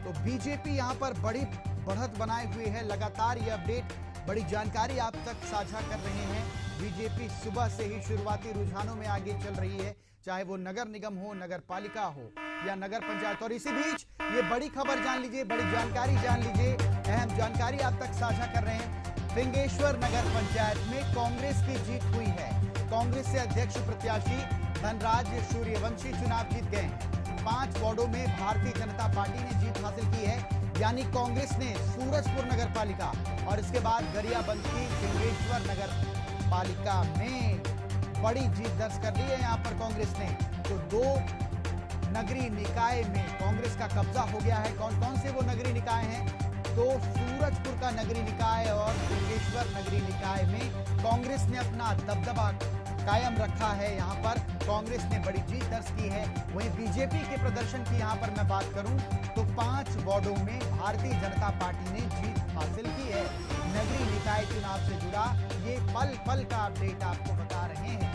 Speaker 3: तो बीजेपी यहाँ पर बड़ी बढ़त बनाए हुए है। लगातार ये अपडेट, बड़ी जानकारी आप तक साझा कर रहे हैं। बीजेपी सुबह से ही शुरुआती रुझानों में आगे चल रही है, चाहे वो नगर निगम हो, नगर पालिका हो या नगर पंचायत। और इसी बीच ये बड़ी खबर जान लीजिए, बड़ी जानकारी जान लीजिए, अहम जानकारी आप तक साझा कर रहे हैं। फिंगेश्वर नगर पंचायत में कांग्रेस की जीत हुई है। कांग्रेस से अध्यक्ष प्रत्याशी धनराज सूर्यवंशी चुनाव जीत गए हैं। 5 वार्डों में भारतीय जनता पार्टी ने जीत हासिल की है, यानी कांग्रेस ने सूरजपुर नगर पालिका और इसके बाद गरियाबंद की फिंगेश्वर नगर पालिका में बड़ी जीत दर्ज कर ली है यहाँ पर कांग्रेस ने। तो 2 नगरीय निकाय में कांग्रेस का कब्जा हो गया है। कौन कौन से वो नगरीय निकाय हैं? तो सूरजपुर का नगरीय निकाय और फिंगेश्वर नगरीय निकाय में कांग्रेस ने अपना दबदबा कायम रखा है। यहाँ पर कांग्रेस ने बड़ी जीत दर्ज की है। वहीं बीजेपी के प्रदर्शन की यहाँ पर मैं बात करूं तो 5 वार्डों में भारतीय जनता पार्टी ने जीत हासिल की है। नगरीय निकाय चुनाव से जुड़ा ये पल पल का अपडेट आपको बता रहे हैं।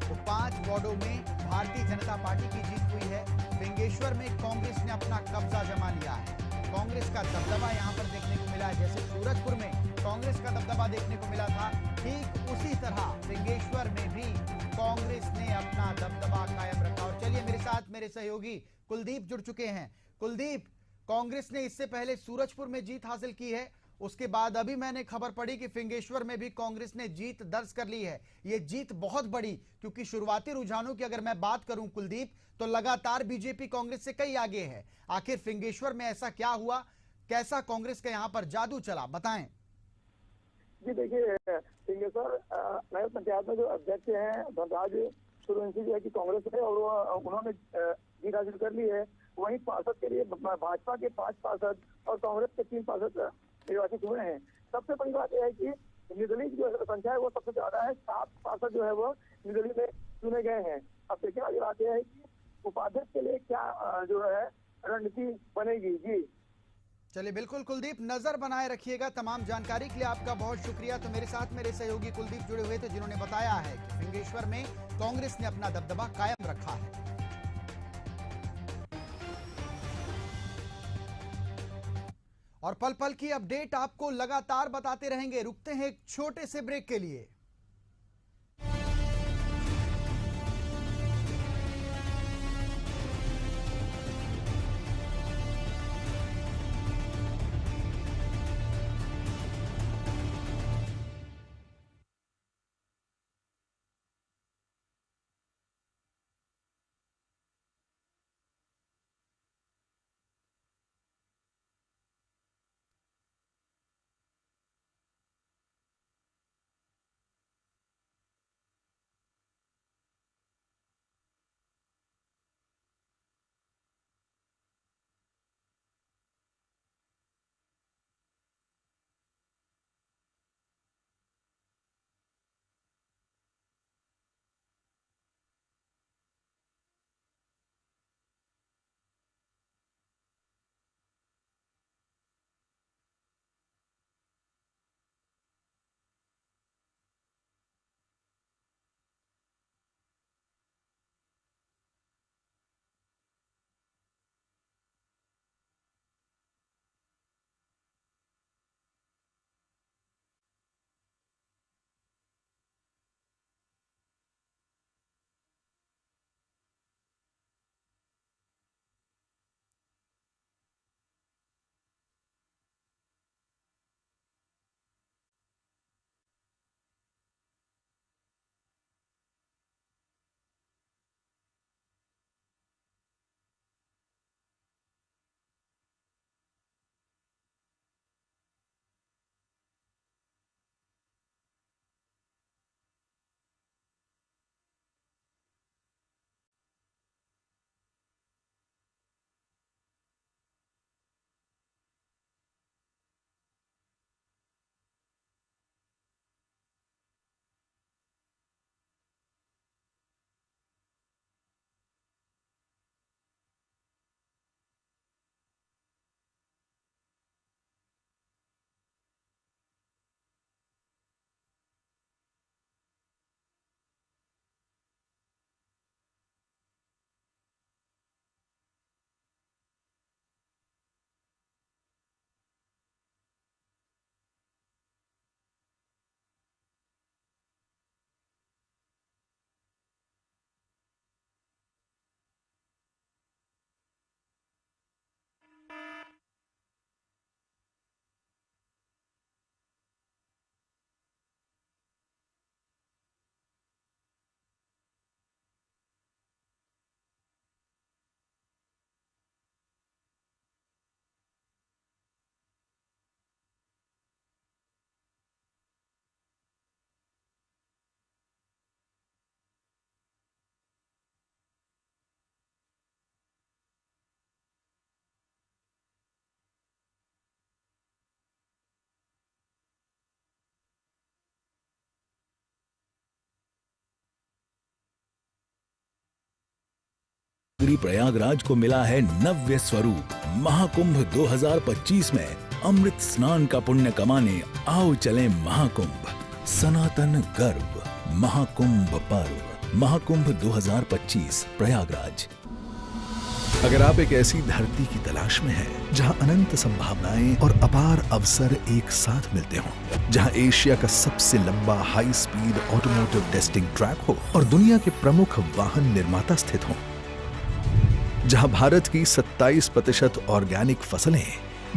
Speaker 3: तो 5 वार्डों में भारतीय जनता पार्टी की जीत हुई है। फिंगेश्वर में कांग्रेस ने अपना कब्जा जमा लिया है। कांग्रेस का दबदबा यहाँ पर देखने को मिला है। जैसे सूरजपुर में कांग्रेस का दबदबा देखने को मिला था, ठीक उसी तरह फिंगेश्वर में भी कांग्रेस ने अपना दबदबा कायम रखा। और चलिए, मेरे साथ मेरे सहयोगी कुलदीप जुड़ चुके हैं। कुलदीप, कांग्रेस ने इससे पहले सूरजपुर में जीत हासिल की है, उसके बाद अभी मैंने खबर पड़ी कि फिंगेश्वर में भी कांग्रेस ने जीत दर्ज कर ली है। ये जीत बहुत बड़ी, क्योंकि शुरुआती रुझानों की अगर मैं बात करूं कुलदीप, तो लगातार बीजेपी कांग्रेस से कई आगे है। आखिर फिंगेश्वर में ऐसा क्या हुआ, कैसा कांग्रेस का यहाँ पर जादू चला, बताएं।
Speaker 19: जी देखिए सिंगेश्वर नगर पंचायत में जो अध्यक्ष हैं धनराज सूर्यवंशी जो है कि कांग्रेस है और उन्होंने जीत हासिल कर ली है। वहीं पार्षद के लिए भाजपा के 5 पार्षद और कांग्रेस के 3 पार्षद निर्वाचित हुए हैं। सबसे बड़ी बात यह है कि निर्दलीय जो संख्या है वो सबसे ज्यादा है, 7 पार्षद जो है वो निर्दलीय में चुने गए हैं। अब देखने वाली बात यह है कि उपाध्यक्ष के लिए क्या जो है रणनीति बनेगी। जी
Speaker 3: चलिए बिल्कुल कुलदीप, नजर बनाए रखिएगा। तमाम जानकारी के लिए आपका बहुत शुक्रिया। तो मेरे साथ मेरे सहयोगी कुलदीप जुड़े हुए थे, जिन्होंने बताया है कि फिंगेश्वर में कांग्रेस ने अपना दबदबा कायम रखा है। और पल पल की अपडेट आपको लगातार बताते रहेंगे। रुकते हैं एक छोटे से ब्रेक के लिए।
Speaker 13: प्रयागराज को मिला है नव्य स्वरूप। महाकुंभ 2025 में अमृत स्नान का पुण्य कमाने आओ चले महाकुंभ। सनातन गर्व महाकुंभ पर्व। महाकुंभ 2025 प्रयागराज।
Speaker 14: अगर आप एक ऐसी धरती की तलाश में हैं जहां अनंत संभावनाएं और अपार अवसर एक साथ मिलते हों, जहां एशिया का सबसे लंबा high speed automotive testing track हो और दुनिया के प्रमुख वाहन निर्माता स्थित हों, जहां भारत की 27% ऑर्गेनिक फसलें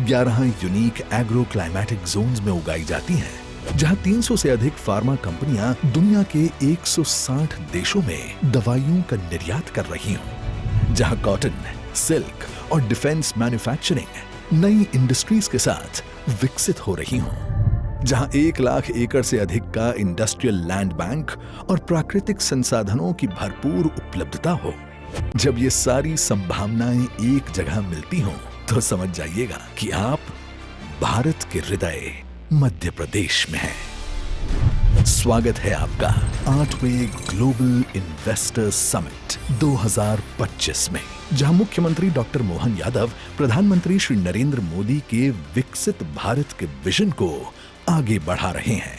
Speaker 14: 11 यूनिक एग्रो क्लाइमेटिक जोन्स में उगाई जाती हैं, जहां 300 से अधिक फार्मा कंपनियां दुनिया के 160 देशों में दवाइयों का निर्यात कर रही हों, जहां कॉटन, सिल्क और डिफेंस मैन्युफैक्चरिंग नई इंडस्ट्रीज के साथ विकसित हो रही हों, जहां 1 लाख एकड़ से अधिक का इंडस्ट्रियल लैंड बैंक और प्राकृतिक संसाधनों की भरपूर उपलब्धता हो। जब ये सारी संभावनाएं एक जगह मिलती हों, तो समझ जाइएगा कि आप भारत के हृदय मध्य प्रदेश में हैं। स्वागत है आपका 8वें ग्लोबल इन्वेस्टर्स समिट 2025 में, जहां मुख्यमंत्री डॉक्टर मोहन यादव प्रधानमंत्री श्री नरेंद्र मोदी के विकसित भारत के विजन को आगे बढ़ा रहे हैं।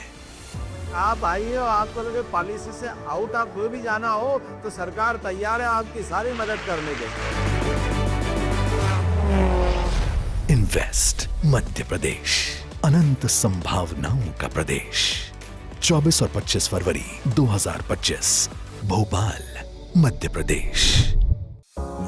Speaker 15: आप आइए और आपको लगे पॉलिसी से आउट आप कोई भी जाना हो तो सरकार तैयार है आपकी सारी मदद करने के लिए।
Speaker 14: इन्वेस्ट मध्य प्रदेश, अनंत संभावनाओं का प्रदेश। 24 और 25 फरवरी 2025, भोपाल, मध्य प्रदेश।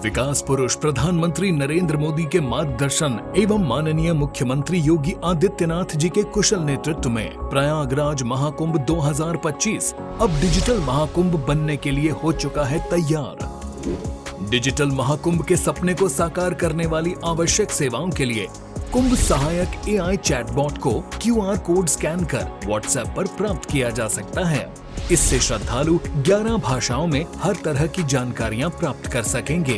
Speaker 5: विकास पुरुष प्रधानमंत्री नरेंद्र मोदी के मार्गदर्शन एवं माननीय मुख्यमंत्री योगी आदित्यनाथ जी के कुशल नेतृत्व में प्रयागराज महाकुंभ 2025 अब डिजिटल महाकुंभ बनने के लिए हो चुका है तैयार। डिजिटल महाकुंभ के सपने को साकार करने वाली आवश्यक सेवाओं के लिए कुंभ सहायक AI चैटबॉट को QR कोड स्कैन कर व्हाट्सएप पर प्राप्त किया जा सकता है। इससे श्रद्धालु 11 भाषाओं में हर तरह की जानकारियां प्राप्त कर सकेंगे।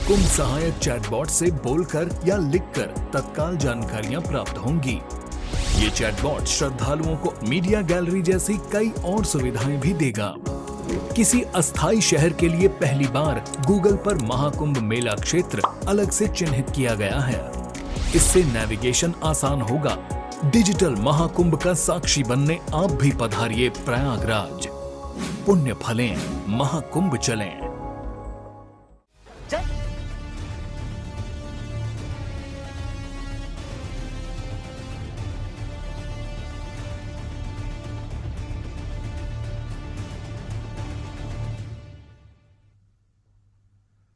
Speaker 5: कुंभ सहायक चैटबॉट से बोलकर या लिखकर तत्काल जानकारियां प्राप्त होंगी। ये चैटबॉट श्रद्धालुओं को मीडिया गैलरी जैसी कई और सुविधाएं भी देगा। किसी अस्थायी शहर के लिए पहली बार गूगल पर महाकुंभ मेला क्षेत्र अलग से चिन्हित किया गया है। इससे नेविगेशन आसान होगा। डिजिटल महाकुंभ का साक्षी बनने आप भी पधारिए प्रयागराज। पुण्य फलें, महाकुंभ चलें।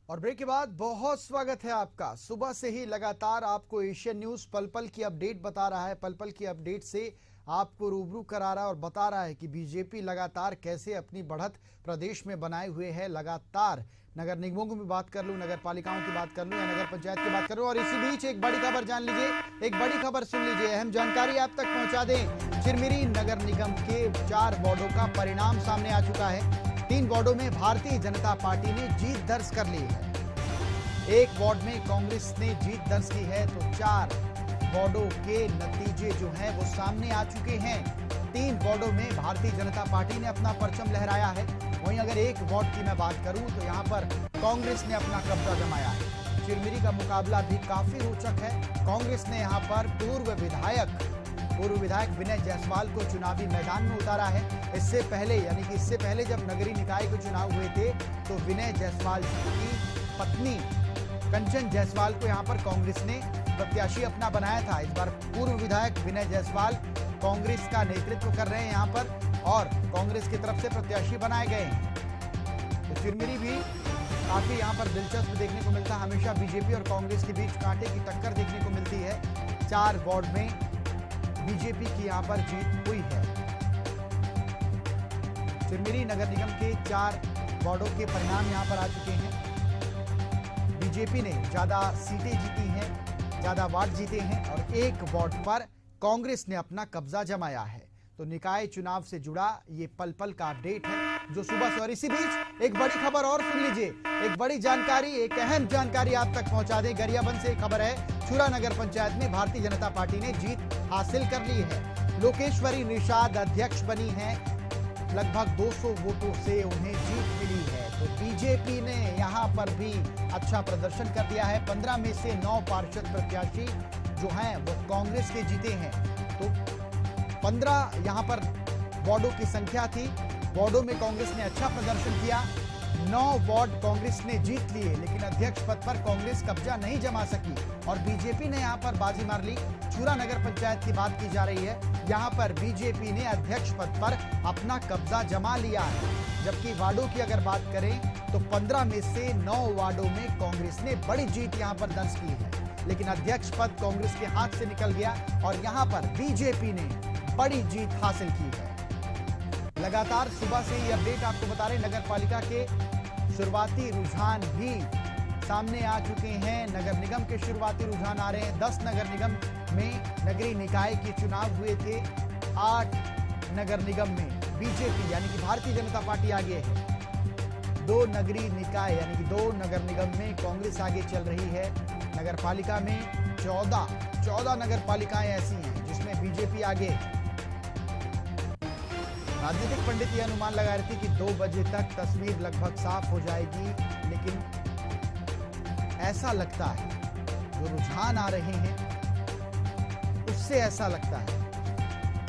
Speaker 3: और ब्रेक के बाद बहुत स्वागत है आपका। सुबह से ही लगातार आपको एशियन न्यूज पल पल की अपडेट बता रहा है। पल पल की अपडेट से आपको रूबरू करा रहा है और बता रहा है कि बीजेपी लगातार कैसे अपनी बढ़त प्रदेश में बनाए हुए है। लगातार नगर निगमों की बात कर लूं, नगर पालिकाओं की बात कर लूं या नगर पंचायत की बात कर लूं। और इसी बीच एक बड़ी खबर जान लीजिए, एक बड़ी खबर सुन लीजिए, अहम जानकारी आप तक पहुंचा दें। चिरमिरी नगर निगम के 4 वार्डों का परिणाम सामने आ चुका है। 3 वार्डों में भारतीय जनता पार्टी ने जीत दर्ज कर ली है। 1 वार्ड में कांग्रेस ने जीत दर्ज की है, तो 4 वार्डों के नतीजे जो हैं वो सामने आ चुके हैं। 3 वार्डों में भारतीय जनता पार्टी ने अपना परचम लहराया है। वहीं अगर 1 वार्ड की मैं बात करूं तो यहां पर कांग्रेस ने अपना कब्जा जमाया है। चिरमिरी का मुकाबला भी काफी रोचक है। कांग्रेस ने यहां पर पूर्व विधायक विनय जायसवाल को चुनावी मैदान में उतारा है। इससे पहले यानी कि इससे पहले जब नगरीय निकाय के चुनाव हुए थे तो विनय जायसवाल की पत्नी कंचन जायसवाल को यहां पर कांग्रेस ने प्रत्याशी अपना बनाया था। इस बार पूर्व विधायक विनय जायसवाल कांग्रेस का नेतृत्व कर रहे हैं यहां पर और कांग्रेस की तरफ से प्रत्याशी बनाए गए हैं। तो चिरमिरी भी काफी यहां पर दिलचस्प देखने को मिलता है। हमेशा बीजेपी और कांग्रेस के बीच कांटे की टक्कर देखने को मिलती है। 4 वार्ड में बीजेपी की यहां पर जीत हुई है। चिरमिरी नगर निगम के 4 वार्डों के परिणाम यहां पर आ चुके हैं। बीजेपी ने ज्यादा सीटें जीती हैं, ज्यादा वार्ड जीते हैं और 1 वार्ड पर कांग्रेस ने अपना कब्जा जमाया है। तो निकाय चुनाव से जुड़ा ये पल पल का अपडेट है जो सुबह से। और इसी बीच एक बड़ी खबर और सुन लीजिए, एक बड़ी जानकारी, एक अहम जानकारी आप तक पहुंचा दें। गरियाबंद से एक खबर है, छुरा नगर पंचायत में भारतीय जनता पार्टी ने जीत हासिल कर ली है। लोकेश्वरी निषाद अध्यक्ष बनी है। लगभग 200 वोटों से उन्हें जीत मिली है। तो बीजेपी ने यहां पर भी अच्छा प्रदर्शन कर दिया है। 15 में से 9 पार्षद प्रत्याशी जो हैं वो कांग्रेस के जीते हैं। तो 15 यहां पर वार्डों की संख्या थी। वार्डों में कांग्रेस ने अच्छा प्रदर्शन किया। 9 वार्ड कांग्रेस ने जीत लिए, लेकिन अध्यक्ष पद पर कांग्रेस कब्जा नहीं जमा सकी और बीजेपी ने यहां पर बाजी मार ली। छुरा नगर पंचायत की बात की जा रही है। यहां पर बीजेपी ने अध्यक्ष पद पर अपना कब्जा जमा लिया है। जबकि वार्डों की अगर बात करें तो 15 में से 9 वार्डों में कांग्रेस ने बड़ी जीत यहां पर दर्ज की है, लेकिन अध्यक्ष पद कांग्रेस के हाथ से निकल गया और यहां पर बीजेपी ने बड़ी जीत हासिल की है। लगातार सुबह से ये अपडेट आपको बता रहे, नगर पालिका के शुरुआती रुझान भी सामने आ चुके हैं। नगर निगम के शुरुआती रुझान आ रहे हैं। 10 नगर निगम में नगरीय निकाय के चुनाव हुए थे। 8 नगर निगम में बीजेपी यानी कि भारतीय जनता पार्टी आगे है। 2 नगरीय निकाय यानी कि 2 नगर निगम में कांग्रेस आगे चल रही है। नगर पालिका में 14 नगर पालिकाएं ऐसी हैं जिसमें बीजेपी आगे है। राजनीतिक पंडित ये अनुमान लगा रहे थे कि 2 बजे तक तस्वीर लगभग साफ हो जाएगी, लेकिन ऐसा लगता है जो रुझान आ रहे हैं उससे ऐसा लगता है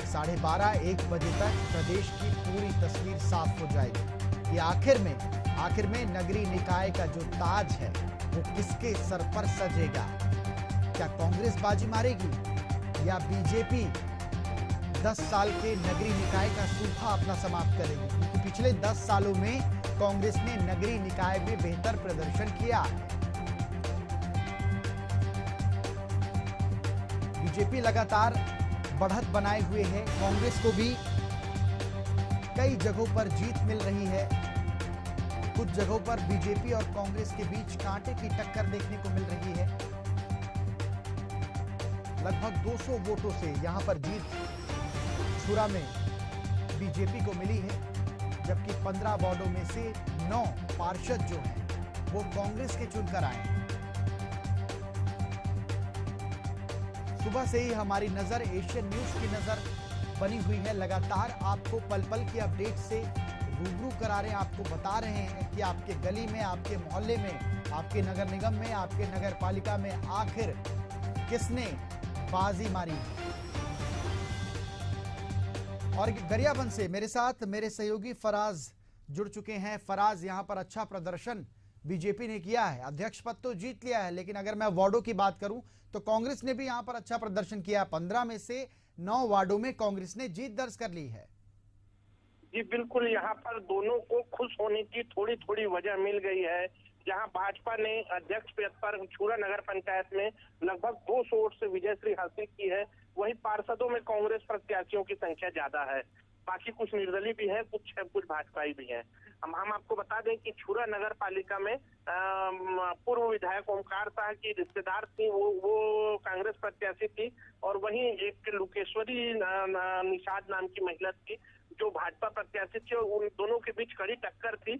Speaker 3: 12:30-1 बजे तक प्रदेश की पूरी तस्वीर साफ हो जाएगी। ये आखिर में नगरीय निकाय का जो ताज है वो किसके सर पर सजेगा? क्या कांग्रेस बाजी मारेगी या बीजेपी 10 साल के नगरीय निकाय का सूखा अपना समाप्त करेगी? क्योंकि पिछले 10 सालों में कांग्रेस ने नगरीय निकाय में बेहतर प्रदर्शन किया। बीजेपी लगातार बढ़त बनाए हुए है। कांग्रेस को भी कई जगहों पर जीत मिल रही है। कुछ जगहों पर बीजेपी और कांग्रेस के बीच कांटे की टक्कर देखने को मिल रही है। लगभग 200 वोटों से यहां पर जीत छुरा में बीजेपी को मिली है, जबकि 15 वार्डों में से 9 पार्षद जो हैं वो कांग्रेस के चुनकर आए हैं। सुबह से ही हमारी नजर एशियन न्यूज की नजर बनी हुई है। लगातार आपको पल पल की अपडेट से रूबरू करा रहे हैं, आपको बता रहे हैं कि आपके गली में, आपके मोहल्ले में, आपके नगर निगम में, आपके नगर पालिका में आखिर किसने बाजी मारी है। और गरियाबंद से मेरे साथ मेरे सहयोगी फराज जुड़ चुके हैं। फराज, यहां पर अच्छा प्रदर्शन बीजेपी ने किया है, अध्यक्ष पद तो जीत लिया है, लेकिन अगर मैं वार्डों की बात करूं तो कांग्रेस ने भी यहां पर अच्छा प्रदर्शन किया। 15 में से 9 वार्डों में कांग्रेस ने जीत दर्ज कर ली है।
Speaker 18: जी बिल्कुल, यहाँ पर दोनों को खुश होने की थोड़ी थोड़ी वजह मिल गई है। जहां भाजपा ने अध्यक्ष पद पर छुरा नगर पंचायत में लगभग 200 वोट से विजयश्री हासिल की है, वहीं पार्षदों में कांग्रेस प्रत्याशियों की संख्या ज्यादा है। बाकी कुछ निर्दलीय भी है, कुछ भाजपाई भी है। हम आपको बता दें कि छुरा नगर पालिका में पूर्व विधायक ओमकार शाह की रिश्तेदार थी, वो कांग्रेस प्रत्याशी थी, और वहीं एक लुकेश्वरी निषाद नाम की महिला थी जो भाजपा प्रत्याशी थी, और उन दोनों के बीच कड़ी टक्कर थी।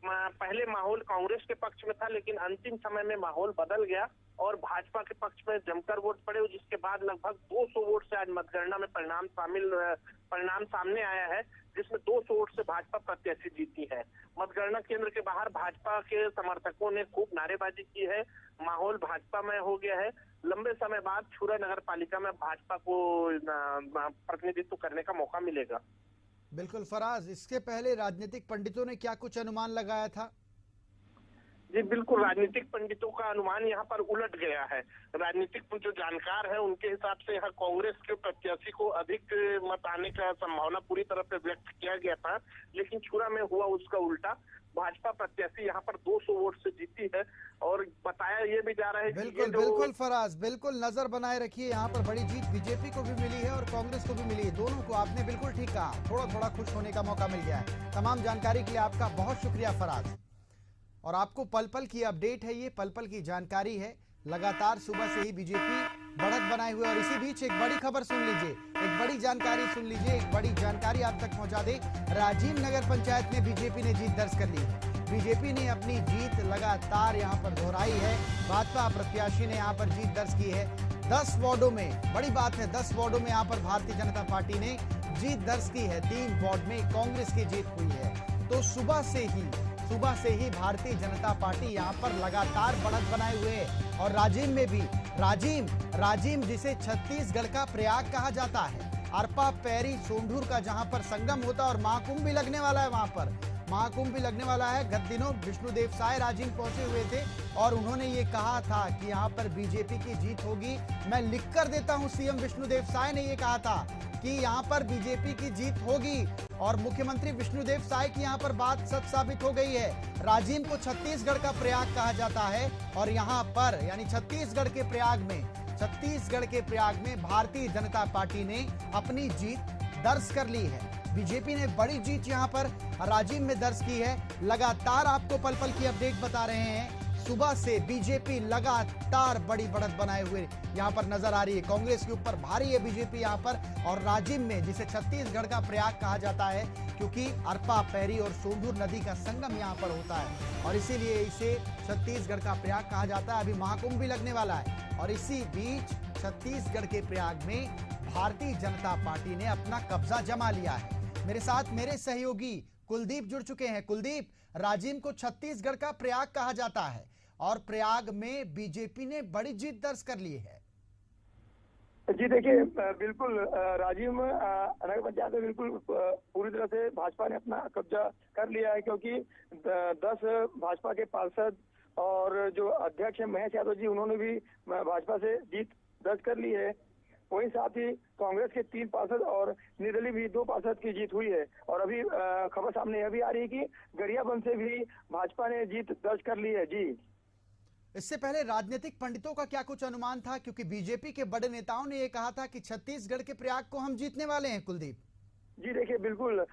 Speaker 18: पहले माहौल कांग्रेस के पक्ष में था, लेकिन अंतिम समय में माहौल बदल गया और भाजपा के पक्ष में जमकर वोट पड़े, जिसके बाद लगभग 200 वोट से आज मतगणना में परिणाम सामने आया है, जिसमें 200 वोट से भाजपा प्रत्याशी जीती है। मतगणना केंद्र के बाहर भाजपा के समर्थकों ने खूब नारेबाजी की है, माहौल भाजपा में हो गया है। लंबे समय बाद छुरा नगर पालिका में भाजपा को प्रतिनिधित्व करने का मौका मिलेगा।
Speaker 3: बिल्कुल फराज, इसके पहले राजनीतिक पंडितों ने क्या कुछ अनुमान लगाया था?
Speaker 18: जी बिल्कुल, राजनीतिक पंडितों का अनुमान यहाँ पर उलट गया है। राजनीतिक जो जानकार है उनके हिसाब से यहाँ कांग्रेस के प्रत्याशी को अधिक मत आने का संभावना पूरी तरह से व्यक्त किया गया था, लेकिन छुरा में हुआ उसका उल्टा। भाजपा प्रत्याशी यहाँ पर 200 वोट से जीती है, और बताया ये भी जा रहा है
Speaker 3: बिल्कुल फराज, बिल्कुल नजर बनाए रखिए। यहाँ पर बड़ी जीत बीजेपी को भी मिली है और कांग्रेस को भी मिली है, दोनों को। आपने बिल्कुल ठीक कहा, थोड़ा खुश होने का मौका मिल गया है। तमाम जानकारी के लिए आपका बहुत शुक्रिया फराज। और आपको पल पल की अपडेट है, ये पल पल की जानकारी है। लगातार सुबह से ही बीजेपी बढ़त बनाए हुए, और इसी बीच एक बड़ी खबर सुन लीजिए, एक बड़ी जानकारी सुन लीजिए, एक बड़ी जानकारी आप तक पहुंचा दे। राजीव नगर पंचायत में बीजेपी ने जीत दर्ज कर ली है। बीजेपी ने अपनी जीत लगातार यहां पर दोहराई है। भाजपा प्रत्याशी ने यहां पर जीत दर्ज की है 10 वार्डों में। बड़ी बात है, 10 वार्डों में यहां पर भारतीय जनता पार्टी ने जीत दर्ज की है। 3 वार्ड में कांग्रेस की जीत हुई है। तो सुबह से ही भारतीय जनता पार्टी यहां पर लगातार बढ़त बनाए हुए है। और राजिम में भी, राजिम जिसे छत्तीसगढ़ का प्रयाग कहा जाता है, अरपा पैरी सोंढूर का जहां पर संगम होता है, और महाकुंभ भी लगने वाला है। वहां पर महाकुंभ भी लगने वाला है। गत दिनों विष्णुदेव साय राजिम पहुंचे हुए थे और उन्होंने ये कहा था कि यहाँ पर बीजेपी की जीत होगी। मैं लिख कर देता हूँ, सीएम विष्णुदेव साय ने ये कहा था कि यहाँ पर बीजेपी की जीत होगी, और मुख्यमंत्री विष्णुदेव साय की यहाँ पर बात सच साबित हो गई है। राजिम को छत्तीसगढ़ का प्रयाग कहा जाता है, और यहाँ पर यानी छत्तीसगढ़ के प्रयाग में भारतीय जनता पार्टी ने अपनी जीत दर्ज कर ली है। बीजेपी ने बड़ी जीत यहां पर राजिम में दर्ज की है। लगातार आपको पल पल की अपडेट बता रहे हैं। सुबह से बीजेपी लगातार बड़ी बढ़त बनाए हुए यहां पर नजर आ रही है। कांग्रेस के ऊपर भारी है बीजेपी यहां पर, और राजिम में, जिसे छत्तीसगढ़ का प्रयाग कहा जाता है क्योंकि अरपा, पैरी और सोंदूर नदी का संगम यहां पर होता है और इसीलिए इसे छत्तीसगढ़ का प्रयाग कहा जाता है। अभी महाकुंभ भी लगने वाला है और इसी बीच छत्तीसगढ़ के प्रयाग में भारतीय जनता पार्टी ने अपना कब्जा जमा लिया है। मेरे साथ मेरे सहयोगी कुलदीप जुड़ चुके हैं। कुलदीप, राजिम को छत्तीसगढ़ का प्रयाग कहा जाता है और प्रयाग में बीजेपी ने बड़ी जीत दर्ज कर ली है।
Speaker 19: जी देखिए, बिल्कुल राजिम नगर पंचायत में बिल्कुल पूरी तरह से भाजपा ने अपना कब्जा कर लिया है, क्योंकि 10 भाजपा के पार्षद और जो अध्यक्ष है महेश यादव जी, उन्होंने भी भाजपा से जीत दर्ज कर ली है। वहीं साथ ही कांग्रेस के 3 पार्षद और निर्दलीय भी 2 पार्षद की जीत हुई है। और अभी खबर सामने यह भी आ रही है कि गरियाबंद से भी भाजपा ने जीत दर्ज कर ली है। जी,
Speaker 3: इससे पहले राजनीतिक पंडितों का क्या कुछ अनुमान था, क्योंकि बीजेपी के बड़े नेताओं ने यह कहा था कि छत्तीसगढ़ के प्रयाग को हम जीतने वाले हैं। कुलदीप
Speaker 19: जी देखिए, बिल्कुल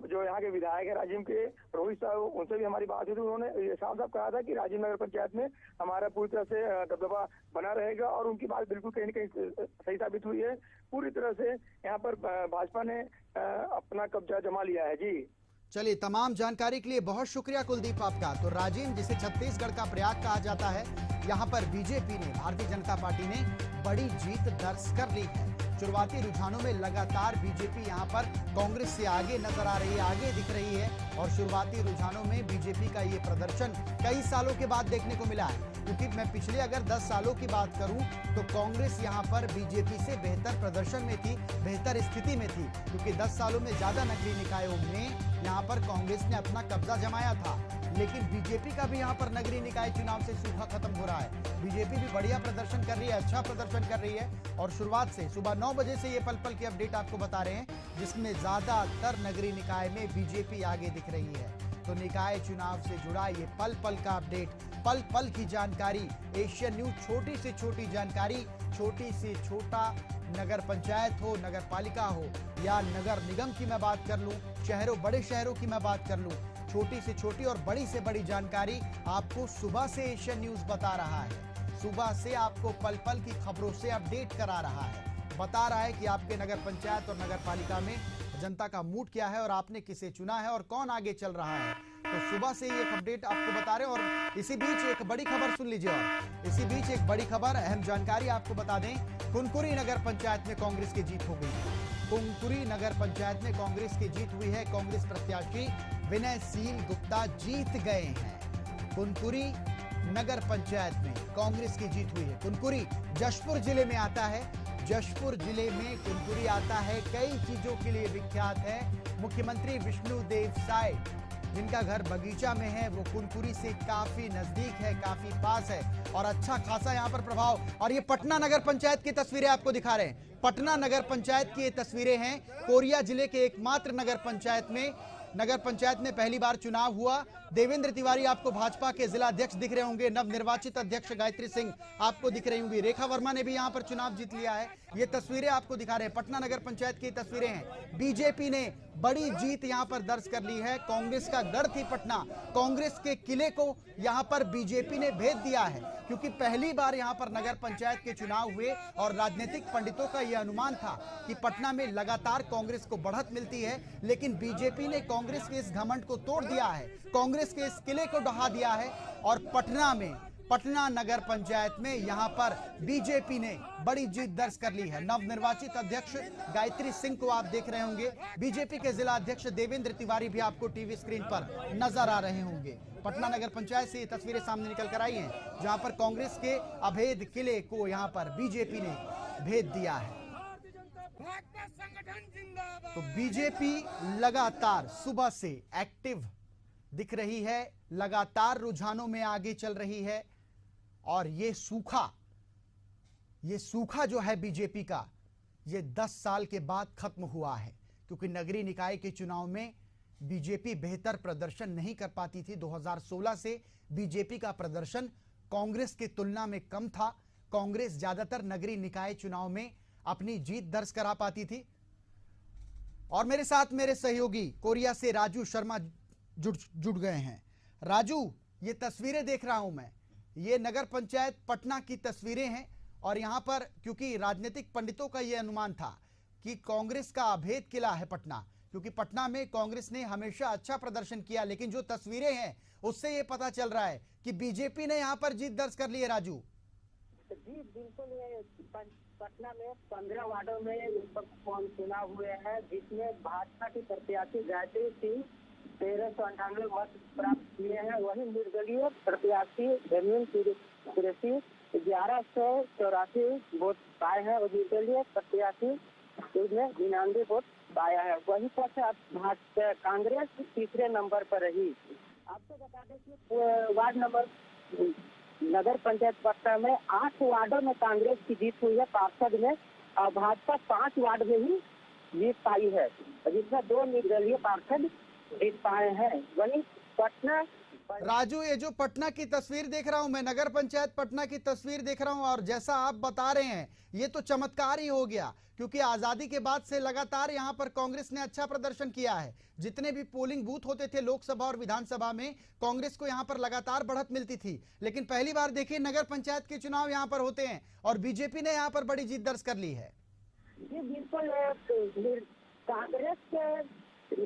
Speaker 19: जो यहाँ के विधायक है राजिम के, रोहित साहब, उनसे भी हमारी बात हुई थी। उन्होंने ये साफ साफ कहा था कि राजिम नगर पंचायत में हमारा पूरी तरह से दबदबा बना रहेगा और उनकी बात बिल्कुल कहीं न कहीं सही साबित हुई है। पूरी तरह से यहाँ पर भाजपा ने अपना कब्जा जमा लिया है। जी
Speaker 3: चलिए, तमाम जानकारी के लिए बहुत शुक्रिया कुलदीप आपका। तो राजिम, जिसे छत्तीसगढ़ का प्रयाग कहा जाता है, यहाँ पर बीजेपी ने, भारतीय जनता पार्टी ने बड़ी जीत दर्ज कर ली है। शुरुआती रुझानों में लगातार बीजेपी यहाँ पर कांग्रेस से आगे नजर आ रही है, आगे दिख रही है और शुरुआती रुझानों में बीजेपी का ये प्रदर्शन कई सालों के बाद देखने को मिला है। क्योंकि मैं पिछले अगर 10 सालों की बात करूं तो कांग्रेस यहाँ पर बीजेपी से बेहतर प्रदर्शन में थी, बेहतर स्थिति में थी, क्योंकि 10 सालों में ज्यादा नगरीय निकायों में यहाँ पर कांग्रेस ने अपना कब्जा जमाया था। लेकिन बीजेपी का भी यहाँ पर नगरीय निकाय चुनाव से सूखा खत्म हो रहा है। बीजेपी भी बढ़िया प्रदर्शन कर रही है, अच्छा प्रदर्शन कर रही है और शुरुआत से सुबह 9 बजे से ये पल पल की अपडेट आपको बता रहे हैं, जिसमें ज्यादातर नगरीय निकाय में बीजेपी आगे दिख रही है। तो निकाय चुनाव से जुड़ा ये पल पल का अपडेट, पल पल की जानकारी, एशियन न्यूज, छोटी से छोटी जानकारी, छोटी से छोटा नगर पंचायत हो, नगर पालिका हो या नगर निगम की मैं बात कर लूं, शहरों, बड़े शहरों की मैं बात कर लूं, छोटी से छोटी और बड़ी से बड़ी जानकारी आपको सुबह से एशियन न्यूज बता रहा है। सुबह से आपको पल पल की खबरों से अपडेट करा रहा है, बता रहा है कि आपके नगर पंचायत और नगर पालिका में जनता का मूड क्या है और आपने किसे चुना है और कौन आगे चल रहा है। तो सुबह से ये अपडेट आपको बता रहे हैं। और इसी बीच एक बड़ी खबर सुन लीजिए, और इसी बीच एक बड़ी खबर, अहम जानकारी आपको बता दें, कुनकुरी नगर पंचायत में कांग्रेस की जीत हो गई। कुनकुरी नगर पंचायत में कांग्रेस की जीत हुई है। कांग्रेस प्रत्याशी विनयशील गुप्ता जीत गए हैं। कुनकुरी नगर पंचायत में कांग्रेस की जीत हुई है। कुनकुरी जशपुर जिले में आता है। जशपुर जिले में कुनकुरी आता है, कई चीजों के लिए विख्यात है। मुख्यमंत्री विष्णुदेव साय, जिनका घर बगीचा में है, वो कुनकुरी से काफी नजदीक है, काफी पास है और अच्छा खासा यहाँ पर प्रभाव। और ये पटना नगर पंचायत की तस्वीरें आपको दिखा रहे हैं। पटना नगर पंचायत की ये तस्वीरें हैं। कोरिया जिले के एकमात्र नगर पंचायत में पहली बार चुनाव हुआ। देवेंद्र तिवारी आपको भाजपा के जिला अध्यक्ष दिख रहे होंगे, नवनिर्वाचित अध्यक्ष गायत्री सिंह आपको दिख रही होंगी, रेखा वर्मा ने भी यहां पर चुनाव जीत लिया है। ये तस्वीरें आपको दिखा रहे हैं, पटना नगर पंचायत की तस्वीरें हैं। बीजेपी ने बड़ी जीत यहां पर दर्ज कर ली है। कांग्रेस का गढ़ थी पटना, कांग्रेस के किले को यहां पर बीजेपी ने भेद दिया है, क्योंकि पहली बार यहां पर नगर पंचायत के चुनाव हुए और राजनीतिक पंडितों का यह अनुमान था कि पटना में लगातार कांग्रेस को बढ़त मिलती है, लेकिन बीजेपी ने कांग्रेस के इस घमंड को तोड़ दिया है, कांग्रेस के इस किले को ढहा दिया है और पटना नगर पंचायत में यहां पर बीजेपी ने बड़ी जीत दर्ज कर ली है। नवनिर्वाचित अध्यक्ष गायत्री सिंह को आप देख रहे होंगे, बीजेपी के जिला अध्यक्ष देवेंद्र तिवारी भी आपको टीवी स्क्रीन पर नजर आ रहे होंगे। पटना नगर पंचायत से ये तस्वीरें सामने निकल कर आई हैं, जहां पर कांग्रेस के अभेद किले को यहां पर बीजेपी ने भेद दिया है। तो बीजेपी लगातार सुबह से एक्टिव दिख रही है, लगातार रुझानों में आगे चल रही है और ये सूखा जो है बीजेपी का, ये 10 साल के बाद खत्म हुआ है, क्योंकि नगरीय निकाय के चुनाव में बीजेपी बेहतर प्रदर्शन नहीं कर पाती थी। 2016 से बीजेपी का प्रदर्शन कांग्रेस की तुलना में कम था। कांग्रेस ज्यादातर नगरीय निकाय चुनाव में अपनी जीत दर्ज करा पाती थी। और मेरे साथ मेरे सहयोगी कोरिया से राजू शर्मा जुड़ गए हैं। राजू, ये तस्वीरें देख रहा हूं मैं, ये नगर पंचायत पटना की तस्वीरें हैं। और यहां पर क्योंकि राजनीतिक पंडितों का यह अनुमान था कि कांग्रेस का अभेद किला है पटना, क्योंकि पटना में कांग्रेस ने हमेशा अच्छा प्रदर्शन किया, लेकिन जो तस्वीरें हैं उससे ये पता चल रहा है कि बीजेपी ने यहां पर जीत दर्ज कर ली है। राजू
Speaker 20: जी बिल्कुल, ये पटना में 15 वार्डों में चुनाव हुए हैं, जिसमें भाजपा की प्रत्याशी गायत्री सिंह 1398 मत प्राप्त किए हैं। वहीं निर्दलीय प्रत्याशी हेमंत कुरैशी 1184 वोट पाए हैं और निर्दलीय प्रत्याशी ने 99 वोट पाया है। वहीं पर कांग्रेस तीसरे नंबर पर रही। आपको बता दें कि वार्ड नंबर नगर पंचायत पटना में 8 वार्डों में कांग्रेस की जीत हुई है पार्षद में, और भाजपा 5 वार्ड में ही जीत पाई है, जिसमें 2 निर्दलीय पार्षद जीत पाए हैं। वहीं पटना
Speaker 3: राजू, ये जो पटना की तस्वीर देख रहा हूं मैं, नगर पंचायत पटना की तस्वीर देख रहा हूं, और जैसा आप बता रहे हैं ये तो चमत्कार ही हो गया, क्योंकि आजादी के बाद से लगातार यहां पर कांग्रेस ने अच्छा प्रदर्शन किया है। जितने भी पोलिंग बूथ होते थे लोकसभा और विधानसभा में, कांग्रेस को यहां पर लगातार बढ़त मिलती थी। लेकिन पहली बार देखिए नगर पंचायत के चुनाव यहां पर होते हैं और बीजेपी ने यहां पर बड़ी जीत दर्ज कर ली है।
Speaker 20: जी बिल्कुल,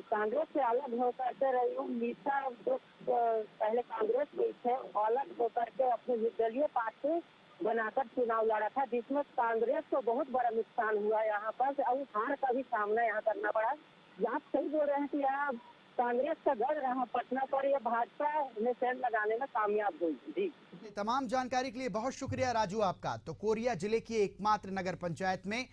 Speaker 20: कांग्रेस से अलग होकर के रही हूँ। मीसा जो पहले कांग्रेस में थे, अलग होकर के अपने निर्दलीय पार्टी बनाकर चुनाव लड़ा था, जिसमें कांग्रेस को बहुत बड़ा नुकसान हुआ यहाँ पर, और हार का भी सामना यहाँ करना पड़ा। आप सही बोल रहे हैं कि यहाँ कांग्रेस का गढ़ रहा पटना पर, यह भाजपा ने सेंध लगाने में कामयाब हुई। जी
Speaker 3: तमाम जानकारी के लिए बहुत शुक्रिया राजू आपका। तो कोरिया जिले की एकमात्र नगर पंचायत में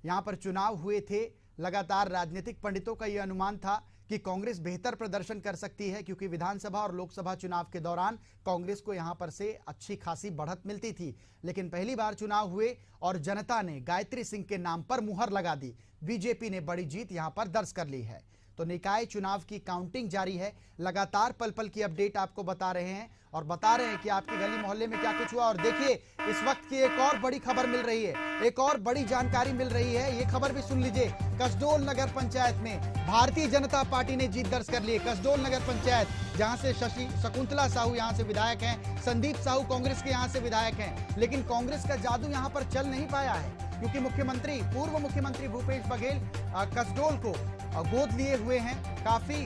Speaker 3: यहाँ पर चुनाव हुए थे। लगातार राजनीतिक पंडितों का यह अनुमान था कि कांग्रेस बेहतर प्रदर्शन कर सकती है, क्योंकि विधानसभा और लोकसभा चुनाव के दौरान कांग्रेस को यहां पर से अच्छी खासी बढ़त मिलती थी। लेकिन पहली बार चुनाव हुए और जनता ने गायत्री सिंह के नाम पर मुहर लगा दी। बीजेपी ने बड़ी जीत यहां पर दर्ज कर ली है। तो निकाय चुनाव की काउंटिंग जारी है, लगातार पल पल की अपडेट आपको बता रहे हैं और बता रहे हैं कि आपकी गली मोहल्ले में क्या कुछ हुआ। और देखिए इस वक्त की एक और बड़ी खबर मिल रही है, एक और बड़ी जानकारी मिल रही है। ये खबर भी सुन लीजिए। कसडोल नगर पंचायत में भारतीय जनता पार्टी ने जीत दर्ज कर ली है। कसडोल नगर पंचायत, जहां से शकुंतला साहू यहां से विधायक हैं, संदीप साहू कांग्रेस के यहां से विधायक हैं, लेकिन कांग्रेस का जादू यहां पर चल नहीं पाया है, क्योंकि पूर्व मुख्यमंत्री भूपेश बघेल कसडोल को गोद लिए हुए हैं। काफी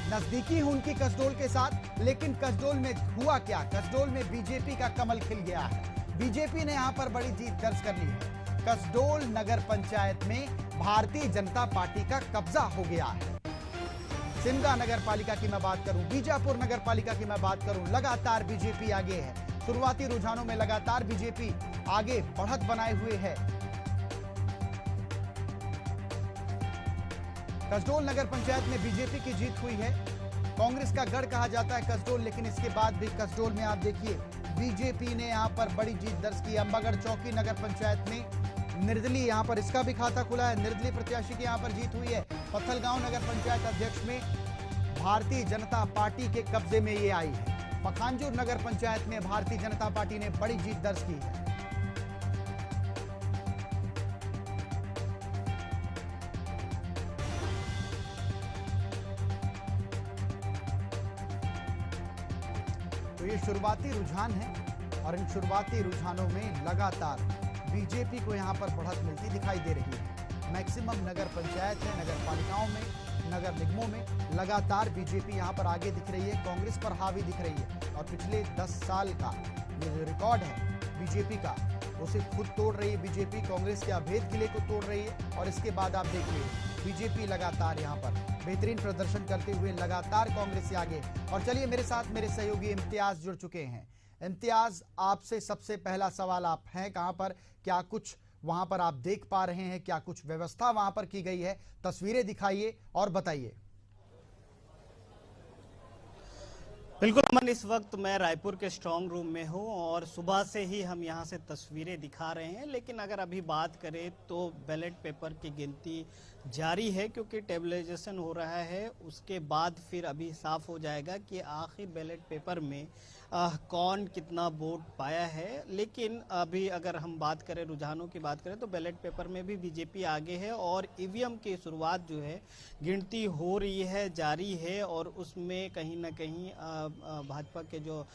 Speaker 3: नजदीकी है उनकी कसडोल के साथ, लेकिन कसडोल में हुआ क्या? कसडोल में बीजेपी का कमल खिल गया है। बीजेपी ने यहां पर बड़ी जीत दर्ज कर ली है। कसडोल नगर पंचायत में भारतीय जनता पार्टी का कब्जा हो गया है। सिमगा नगर पालिका की मैं बात करूं, बीजापुर नगर पालिका की मैं बात करूं, लगातार बीजेपी आगे है। शुरुआती रुझानों में लगातार बीजेपी आगे बढ़त बनाए हुए है। कसडोल नगर पंचायत में बीजेपी की जीत हुई है। कांग्रेस का गढ़ कहा जाता है कसडोल, लेकिन इसके बाद भी कसडोल में आप देखिए बीजेपी ने यहां पर बड़ी जीत दर्ज की। अंबागढ़ चौकी नगर पंचायत में निर्दलीय यहां पर इसका भी खाता खुला है, निर्दलीय प्रत्याशी की यहां पर जीत हुई है। पत्थलगांव नगर पंचायत अध्यक्ष में भारतीय जनता पार्टी के कब्जे में ये आई है। पखांजूर नगर पंचायत में भारतीय जनता पार्टी ने बड़ी जीत दर्ज की है। तो ये शुरुआती रुझान है और इन शुरुआती रुझानों में लगातार बीजेपी को यहां पर बढ़त मिलती दिखाई दे रही है। मैक्सिमम नगर पंचायत है, नगर पालिकाओं में, नगर निगमों में लगातार बीजेपी यहां पर आगे दिख रही है, कांग्रेस पर हावी दिख रही है। और पिछले 10 साल का ये जो रिकॉर्ड है बीजेपी का, उसे खुद तोड़ रही है बीजेपी, कांग्रेस के अभेद किले को तोड़ रही है। और इसके बाद आप देखिए बीजेपी लगातार यहां पर बेहतरीन प्रदर्शन करते हुए लगातार कांग्रेस से आगे। और चलिए मेरे साथ मेरे सहयोगी इम्तियाज जुड़ चुके हैं। इम्तियाज, आपसे सबसे पहला सवाल, आप हैं कहां पर, क्या कुछ वहां पर आप देख पा रहे हैं, क्या कुछ व्यवस्था वहां पर की गई है? तस्वीरें दिखाइए और बताइए।
Speaker 2: बिल्कुल अमन, इस वक्त मैं रायपुर के स्ट्रांग रूम में हूं और सुबह से ही हम यहां से तस्वीरें दिखा रहे हैं। लेकिन अगर अभी बात करें तो बैलेट पेपर की गिनती जारी है, क्योंकि टेबलाइजेशन हो रहा है। उसके बाद फिर अभी साफ हो जाएगा कि आखिर बैलेट पेपर में कौन कितना वोट पाया है। लेकिन अभी अगर हम बात करें, रुझानों की बात करें, तो बैलेट पेपर में भी बीजेपी आगे है और ईवीएम की शुरुआत जो है गिनती हो रही है, जारी है और उसमें कहीं ना कहीं भाजपा के जो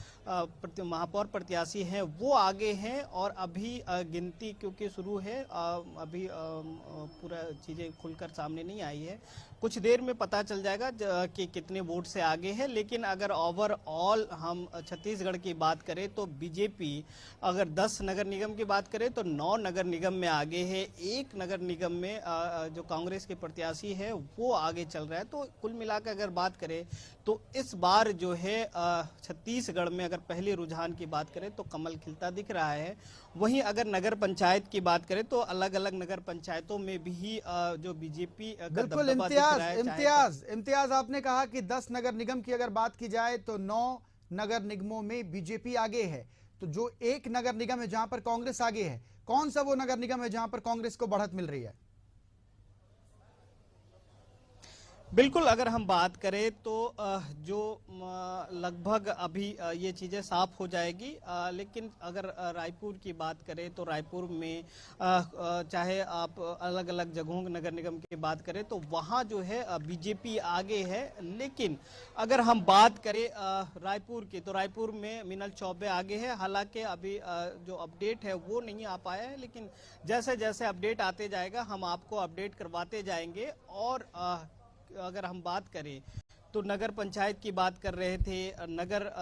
Speaker 2: महापौर प्रत्याशी हैं वो आगे हैं। और अभी गिनती क्योंकि शुरू है, अभी पूरा चीज़ें खुलकर सामने नहीं आई है, कुछ देर में पता चल जाएगा कि कितने वोट से आगे है। लेकिन अगर ओवरऑल हम छत्तीसगढ़ की बात करें तो बीजेपी अगर 10 नगर निगम की बात करें तो 9 नगर निगम में आगे है। एक नगर निगम में जो कांग्रेस के प्रत्याशी है वो आगे चल रहा है। तो कुल मिलाकर अगर बात करें तो इस बार जो है छत्तीसगढ़ में अगर पहले रुझान की बात करें तो कमल खिलता दिख रहा है। वहीं अगर नगर पंचायत की बात करें तो अलग अलग नगर पंचायतों में भी जो बीजेपी
Speaker 3: बिल्कुल इम्तियाज आपने कहा कि 10 नगर निगम की अगर बात की जाए तो 9 नगर निगमों में बीजेपी आगे है। तो जो एक नगर निगम है जहां पर कांग्रेस आगे है, कौन सा वो नगर निगम है जहां पर कांग्रेस को बढ़त मिल रही है?
Speaker 2: बिल्कुल, अगर हम बात करें तो जो लगभग अभी ये चीज़ें साफ हो जाएगी। लेकिन अगर रायपुर की बात करें तो रायपुर में चाहे आप अलग अलग जगहों नगर निगम की बात करें तो वहाँ जो है बीजेपी आगे है। लेकिन अगर हम बात करें रायपुर की तो रायपुर में मिनल चौबे आगे है। हालांकि अभी जो अपडेट है वो नहीं आ पाया है, लेकिन जैसे जैसे अपडेट आते जाएगा हम आपको अपडेट करवाते जाएंगे। और अगर हम बात करें तो नगर पंचायत की बात कर रहे थे, नगर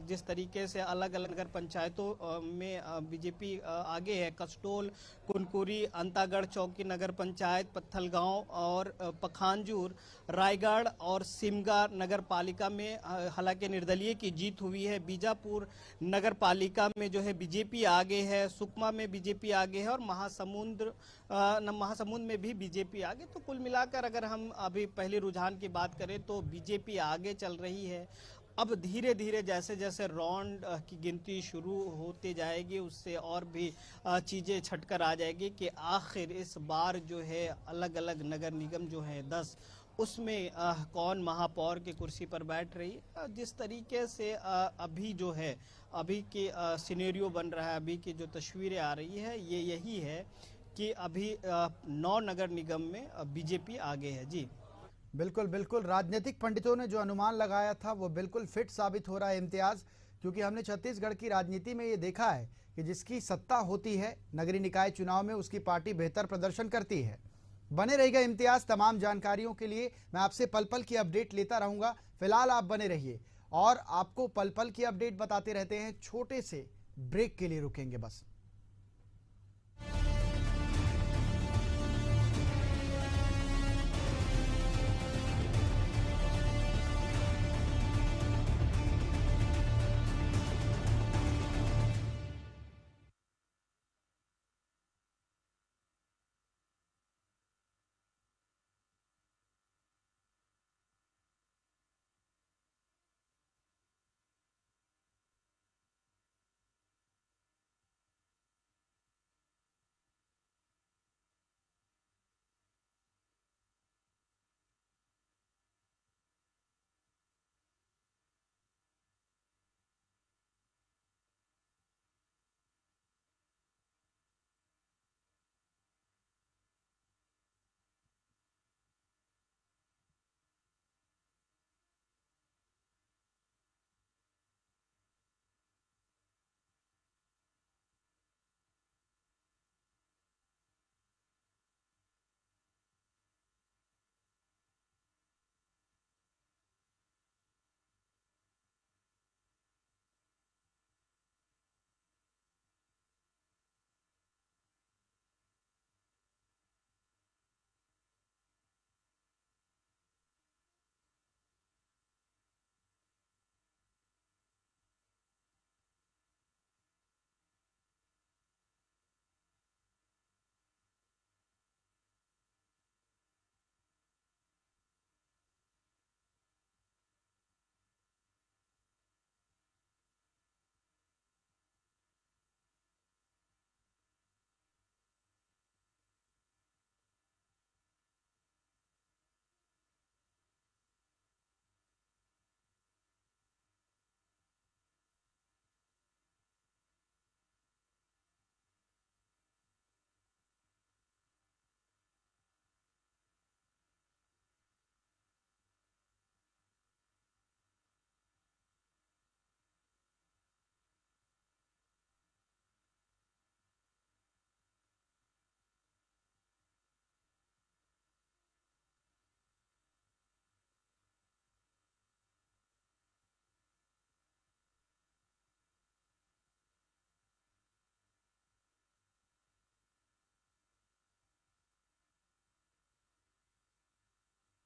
Speaker 2: जिस तरीके से अलग अलग नगर पंचायतों में बीजेपी आगे है। कसडोल, कुनकुरी, अंतागढ़ चौकी नगर पंचायत, पत्थलगांव और पखानजूर, रायगढ़ और सिमगा नगर पालिका में हालांकि निर्दलीय की जीत हुई है। बीजापुर नगर पालिका में जो है बीजेपी आगे है। सुकमा में बीजेपी आगे है और महासमुंद में भी बीजेपी आगे। तो कुल मिलाकर अगर हम अभी पहले रुझान की बात करें तो बीजेपी आगे चल रही है। अब धीरे धीरे जैसे जैसे राउंड की गिनती शुरू होती जाएगी उससे और भी चीज़ें छटकर आ जाएगी कि आखिर इस बार जो है अलग अलग नगर निगम जो है 10 उसमें कौन महापौर की कुर्सी पर बैठ रही है। जिस तरीके से अभी जो है अभी की सिनेरियो बन रहा है, अभी की जो तस्वीरें आ रही है ये यही है कि अभी 9 नगर निगम में बीजेपी आगे है। जी
Speaker 3: बिल्कुल बिल्कुल, राजनीतिक पंडितों ने जो अनुमान लगाया था वो बिल्कुल फिट साबित हो रहा है इम्तियाज, क्योंकि हमने छत्तीसगढ़ की राजनीति में ये देखा है कि जिसकी सत्ता होती है नगरीय निकाय चुनाव में उसकी पार्टी बेहतर प्रदर्शन करती है। बने रहेगा इम्तियाज, तमाम जानकारियों के लिए मैं आपसे पल पल की अपडेट लेता रहूंगा। फिलहाल आप बने रहिए और आपको पल पल की अपडेट बताते रहते हैं। छोटे से ब्रेक के लिए रुकेंगे बस।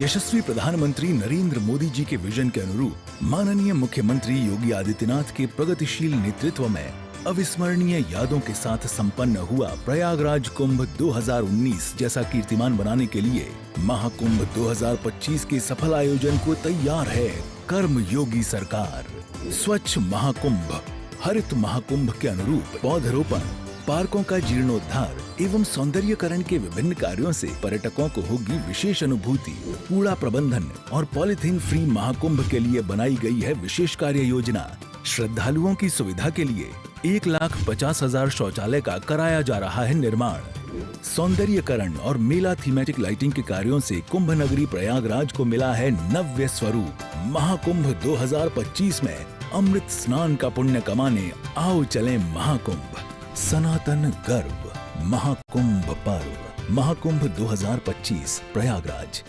Speaker 13: यशस्वी प्रधानमंत्री नरेंद्र मोदी जी के विजन के अनुरूप माननीय मुख्यमंत्री योगी आदित्यनाथ के प्रगतिशील नेतृत्व में अविस्मरणीय यादों के साथ संपन्न हुआ प्रयागराज कुंभ 2019 जैसा कीर्तिमान बनाने के लिए महाकुंभ 2025 के सफल आयोजन को तैयार है कर्म योगी सरकार। स्वच्छ महाकुंभ, हरित महाकुंभ के अनुरूप पौधरोपण, पार्कों का जीर्णोद्धार एवं सौंदर्यकरण के विभिन्न कार्यों से पर्यटकों को होगी विशेष अनुभूति। कूड़ा प्रबंधन और पॉलीथीन फ्री महाकुंभ के लिए बनाई गई है विशेष कार्य योजना। श्रद्धालुओं की सुविधा के लिए 1,50,000 शौचालय का कराया जा रहा है निर्माण। सौंदर्यकरण और मेला थीमेटिक लाइटिंग के कार्यों से कुंभ नगरी प्रयागराज को मिला है नव्य स्वरूप। महाकुंभ 2025 में अमृत स्नान का पुण्य कमाने आओ चलें महाकुंभ। सनातन गर्व महाकुंभ पर्व, महाकुंभ 2025 प्रयागराज।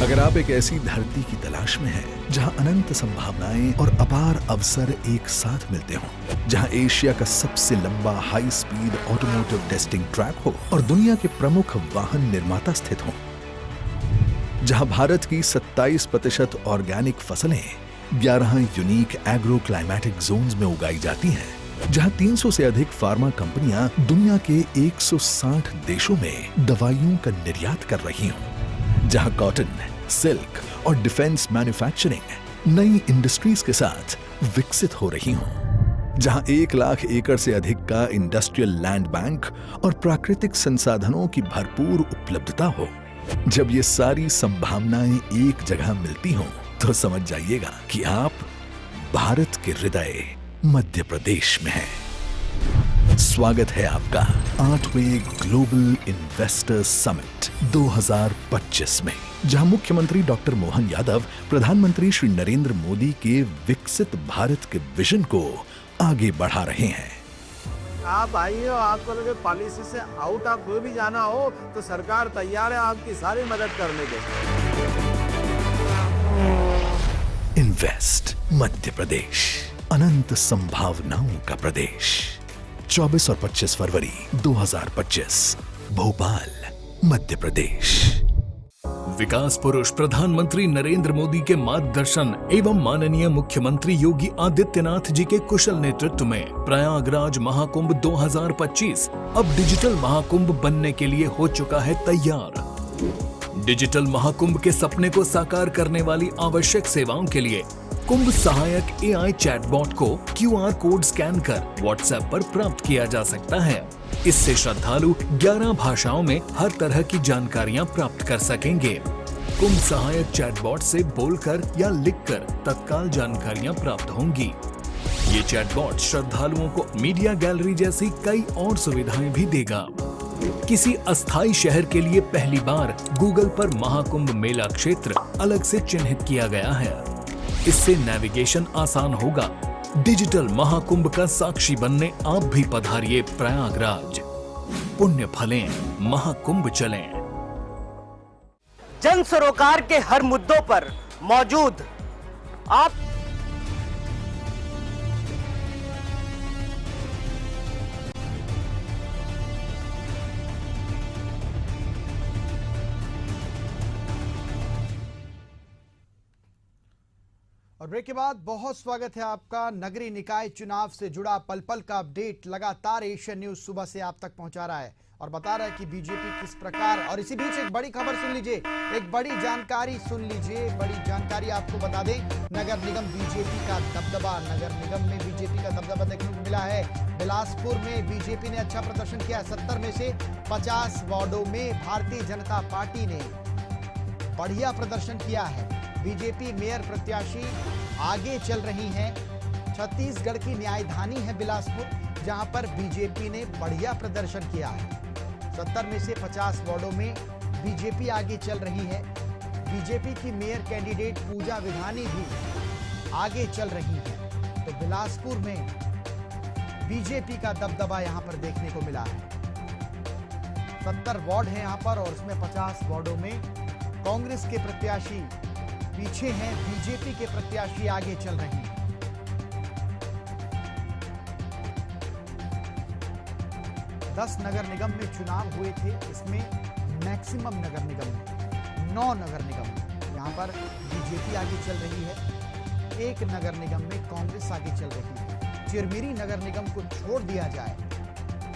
Speaker 14: अगर आप एक ऐसी धरती की तलाश में हैं जहां अनंत संभावनाएं और अपार अवसर एक साथ मिलते हों, जहां एशिया का सबसे लंबा high speed automotive testing track हो और दुनिया के प्रमुख वाहन निर्माता स्थित हों, जहां भारत की 27% ऑर्गेनिक फसलें 11 यूनिक एग्रो क्लाइमेटिक जोन्स में उगाई जाती हैं, जहां 300 से अधिक फार्मा कंपनियां दुनिया के 160 देशों में दवाइयों का निर्यात कर रही हों, जहां कॉटन, सिल्क और डिफेंस मैन्युफैक्चरिंग नई इंडस्ट्रीज के साथ विकसित हो रही हों, जहां 1 लाख एकड़ से अधिक का इंडस्ट्रियल लैंड बैंक और प्राकृतिक संसाधनों की भरपूर उपलब्धता हो। जब ये सारी संभावनाएं एक जगह मिलती हों, तो समझ जाइएगा कि आप भारत के हृदय मध्य प्रदेश में है। स्वागत है आपका 8वें ग्लोबल इन्वेस्टर्स समिट 2025 में, जहां मुख्यमंत्री डॉक्टर मोहन यादव प्रधानमंत्री श्री नरेंद्र मोदी के विकसित भारत के विजन को आगे बढ़ा रहे हैं।
Speaker 15: आप आइए, आपको लगे पॉलिसी से आउट आप कोई भी जाना हो तो सरकार तैयार है आपकी सारी मदद करने के।
Speaker 14: इन्वेस्ट मध्य प्रदेश, अनंत संभावनाओं का प्रदेश। 24 और 25 फरवरी 2025 भोपाल, मध्य प्रदेश।
Speaker 5: विकास पुरुष प्रधानमंत्री नरेंद्र मोदी के मार्गदर्शन एवं माननीय मुख्यमंत्री योगी आदित्यनाथ जी के कुशल नेतृत्व में प्रयागराज महाकुंभ 2025 अब डिजिटल महाकुंभ बनने के लिए हो चुका है तैयार। डिजिटल महाकुंभ के सपने को साकार करने वाली आवश्यक सेवाओं के लिए कुंभ सहायक AI चैटबॉट को QR कोड स्कैन कर WhatsApp पर प्राप्त किया जा सकता है। इससे श्रद्धालु 11 भाषाओं में हर तरह की जानकारियां प्राप्त कर सकेंगे। कुंभ सहायक चैटबॉट से बोलकर या लिखकर तत्काल जानकारियां प्राप्त होंगी। ये चैटबॉट श्रद्धालुओं को मीडिया गैलरी जैसी कई और सुविधाएं भी देगा। किसी अस्थायी शहर के लिए पहली बार गूगल पर महाकुंभ मेला क्षेत्र अलग से चिन्हित किया गया है। इससे नेविगेशन आसान होगा। डिजिटल महाकुंभ का साक्षी बनने आप भी पधारिए प्रयागराज। पुण्य फलें, महाकुंभ चलें।
Speaker 2: जन सरोकार के हर मुद्दों पर मौजूद आप
Speaker 3: और ब्रेक के बाद बहुत स्वागत है आपका। नगरीय निकाय चुनाव से जुड़ा पल पल का अपडेट लगातार एशियन न्यूज सुबह से आप तक पहुंचा रहा है और बता रहा है कि बीजेपी किस प्रकार, और इसी बीच एक बड़ी खबर सुन लीजिए, एक बड़ी जानकारी सुन लीजिए। बड़ी जानकारी आपको बता दें, नगर निगम बीजेपी का दबदबा, नगर निगम में बीजेपी का दबदबा देखने को मिला है। बिलासपुर में बीजेपी ने अच्छा प्रदर्शन किया। 70 में से 50 वार्डों में भारतीय जनता पार्टी ने बढ़िया प्रदर्शन किया है। बीजेपी मेयर प्रत्याशी आगे चल रही हैं। छत्तीसगढ़ की न्यायधानी है बिलासपुर, जहां पर बीजेपी ने बढ़िया प्रदर्शन किया है। 70 में से 50 वार्डों में बीजेपी आगे चल रही है। बीजेपी की मेयर कैंडिडेट पूजा विधानी भी आगे चल रही है। तो बिलासपुर में बीजेपी का दबदबा यहां पर देखने को मिला है। 70 वार्ड हैं यहां पर और उसमें 50 वार्डों में कांग्रेस के प्रत्याशी पीछे हैं, बीजेपी के प्रत्याशी आगे चल रहे हैं। 10 नगर निगम में चुनाव हुए थे, इसमें मैक्सिमम नगर निगम में 9 नगर निगम में यहाँ पर बीजेपी आगे चल रही है, 1 नगर निगम में कांग्रेस आगे चल रही है। चिरमिरी नगर निगम को छोड़ दिया जाए,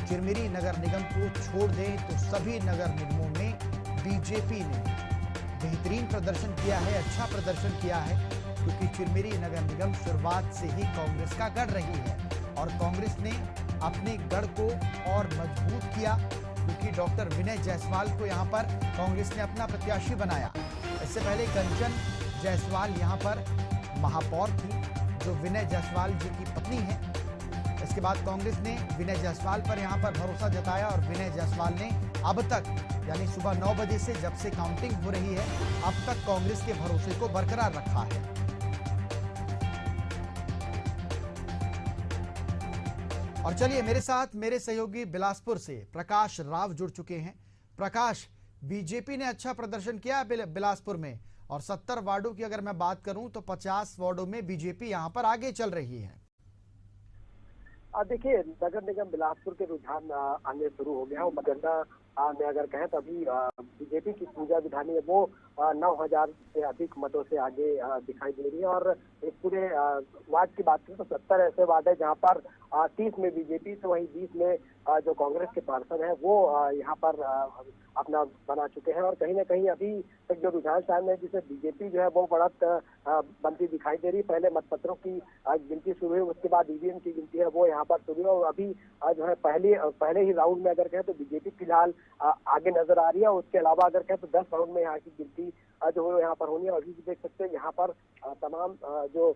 Speaker 3: चिरमिरी नगर निगम को छोड़ दें तो सभी नगर निगमों में बीजेपी ने बेहतरीन प्रदर्शन किया है, अच्छा प्रदर्शन किया है, क्योंकि चिरमिरी नगर निगम शुरुआत से ही कांग्रेस का गढ़ रही है और कांग्रेस ने अपने गढ़ को और मजबूत किया, क्योंकि डॉक्टर विनय जायसवाल को यहां पर कांग्रेस ने अपना प्रत्याशी बनाया। इससे पहले कंचन जायसवाल यहां पर महापौर थी, जो विनय जायसवाल जी की पत्नी है। इसके बाद कांग्रेस ने विनय जायसवाल पर यहां पर भरोसा जताया और विनय जायसवाल ने अब तक, यानी सुबह 9 बजे से जब से काउंटिंग हो रही है, अब तक कांग्रेस के भरोसे को बरकरार रखा है। और चलिए मेरे साथ मेरे सहयोगी बिलासपुर से प्रकाश राव जुड़ चुके हैं। प्रकाश, बीजेपी ने अच्छा प्रदर्शन किया बिलासपुर में और 70 वार्डों की अगर मैं बात करूं तो 50 वार्डों में बीजेपी यहां पर आगे चल रही है।
Speaker 21: देखिए, नगर निगम बिलासपुर के रुझान आने शुरू हो गया है। मतगणना में अगर कहें तो अभी बीजेपी की पूजा विधानी है वो 9,000 से अधिक मतों से आगे दिखाई दे रही है। और इस पूरे वार्ड की बात करें तो 70 ऐसे वार्ड है जहां पर 30 में बीजेपी तो वहीं 20 में जो कांग्रेस के पार्षद हैं वो यहाँ पर अपना बना चुके हैं। और कहीं ना कहीं अभी तक जो रुझान सामने है जिससे बीजेपी जो है वो बढ़त बनती दिखाई दे रही है। पहले मतपत्रों की गिनती शुरू हुई, उसके बाद ईवीएम की गिनती है वो यहाँ पर शुरू है। और अभी जो है पहले ही राउंड में अगर कहें तो बीजेपी फिलहाल आगे नजर आ रही है। उसके अलावा अगर कहें तो 10 राउंड में यहाँ की गिनती जो है यहाँ पर होनी है। और अभी देख सकते हैं यहाँ पर तमाम जो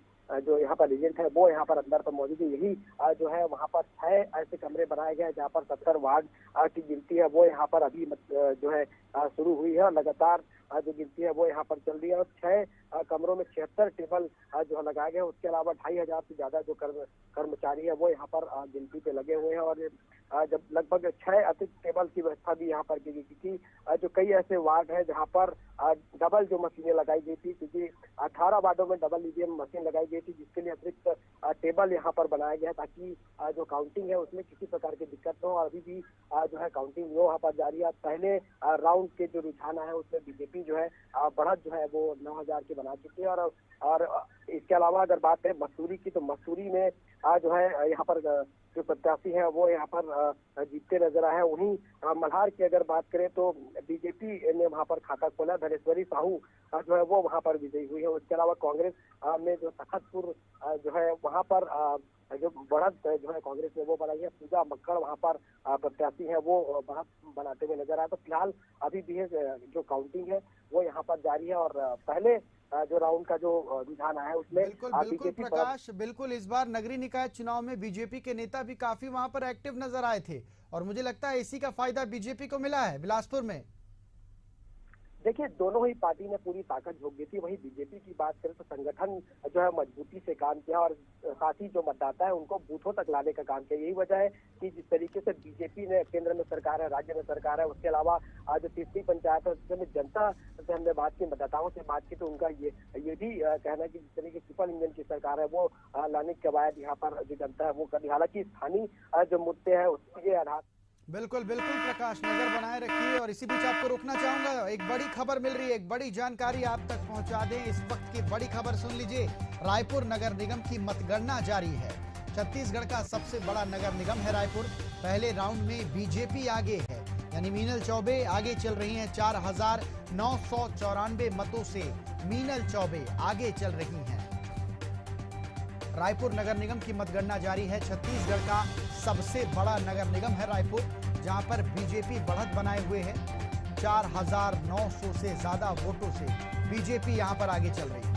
Speaker 21: यहाँ पर एजेंट है वो यहाँ पर अंदर पर मौजूद है। यही जो है वहाँ पर 6 ऐसे कमरे बनाए गए हैं जहाँ पर 70 वार्ड की गिनती है वो यहाँ पर अभी जो है शुरू हुई है। लगातार जो गिनती है वो यहाँ पर चल रही है। और 6 कमरों में 76 टेबल जो लगाए गए हैं। उसके अलावा 2,500 से ज्यादा जो कर्मचारी है वो यहाँ पर गिनती पे लगे हुए हैं। और जब लगभग 6 अतिरिक्त टेबल की व्यवस्था भी यहाँ पर की गई, क्योंकि जो कई ऐसे वार्ड है जहाँ पर डबल जो मशीनें लगाई गई थी, क्योंकि 18 वार्डों में डबल ईवीएम मशीन लगाई गई थी, जिसके लिए अतिरिक्त टेबल यहाँ पर बनाया गया ताकि जो काउंटिंग है उसमें किसी प्रकार की दिक्कत न हो। और अभी भी जो है काउंटिंग वो यहाँ पर जारी है। पहले राउंड के जो रुझान है उसमें बीजेपी जो है बढ़त जो है वो 9,000 की बना चुकी है। और इसके अलावा अगर बात करें मसूरी की तो मसूरी में जो है यहाँ पर जो प्रत्याशी है वो यहाँ पर जीतते नजर आए हैं। वहीं मल्हार की अगर बात करें तो बीजेपी ने वहाँ पर खाता खोला, धनेश्वरी साहू जो है वो वहाँ पर विजयी हुई है। उसके अलावा कांग्रेस में जो तखतपुर जो है वहाँ पर जो बढ़त जो है कांग्रेस ने वो बनाई है। पूजा मक्कड़ वहाँ पर प्रत्याशी है वो बढ़त बनाते हुए नजर आए। तो फिलहाल अभी भी जो काउंटिंग है वो यहाँ पर जारी है। और पहले जो राउंड का जो रुझान आया है उसमें
Speaker 3: बिल्कुल प्रकाश, बिल्कुल इस बार नगरीय निकाय चुनाव में बीजेपी के नेता भी काफी वहां पर एक्टिव नजर आए थे और मुझे लगता है इसी का फायदा बीजेपी को मिला है बिलासपुर में।
Speaker 21: देखिए, दोनों ही पार्टी ने पूरी ताकत झोंक दी थी। वहीं बीजेपी की बात करें तो संगठन जो है मजबूती से काम किया और साथ ही जो मतदाता है उनको बूथों तक लाने का काम किया। यही वजह है कि जिस तरीके से बीजेपी ने केंद्र में सरकार है, राज्य में सरकार है, उसके अलावा जो तीसरी पंचायत है उसमें जनता से हमने बात की, मतदाताओं से बात की, तो उनका ये भी कहना है कि जिस तरीके की ट्रिपल इंजन की सरकार है वो लाने के बाद यहाँ पर जो जनता है वो कर दी। हालांकि स्थानीय जो मुद्दे हैं उसके आधार।
Speaker 3: बिल्कुल प्रकाश, नजर बनाए रखिए। और इसी बीच आपको रोकना चाहूंगा, एक बड़ी खबर मिल रही है, एक बड़ी जानकारी आप तक पहुंचा दें। इस वक्त की बड़ी खबर सुन लीजिए। रायपुर नगर निगम की मतगणना जारी है। छत्तीसगढ़ का सबसे बड़ा नगर निगम है रायपुर। पहले राउंड में बीजेपी आगे है, यानी मीनल चौबे आगे चल रही हैं 4,994 मतों से मीनल चौबे आगे चल रही हैं। रायपुर नगर निगम की मतगणना जारी है। छत्तीसगढ़ का सबसे बड़ा नगर निगम है रायपुर, जहां पर बीजेपी बढ़त बनाए हुए है। 4,900 से ज्यादा वोटों से बीजेपी यहां पर आगे चल रही है।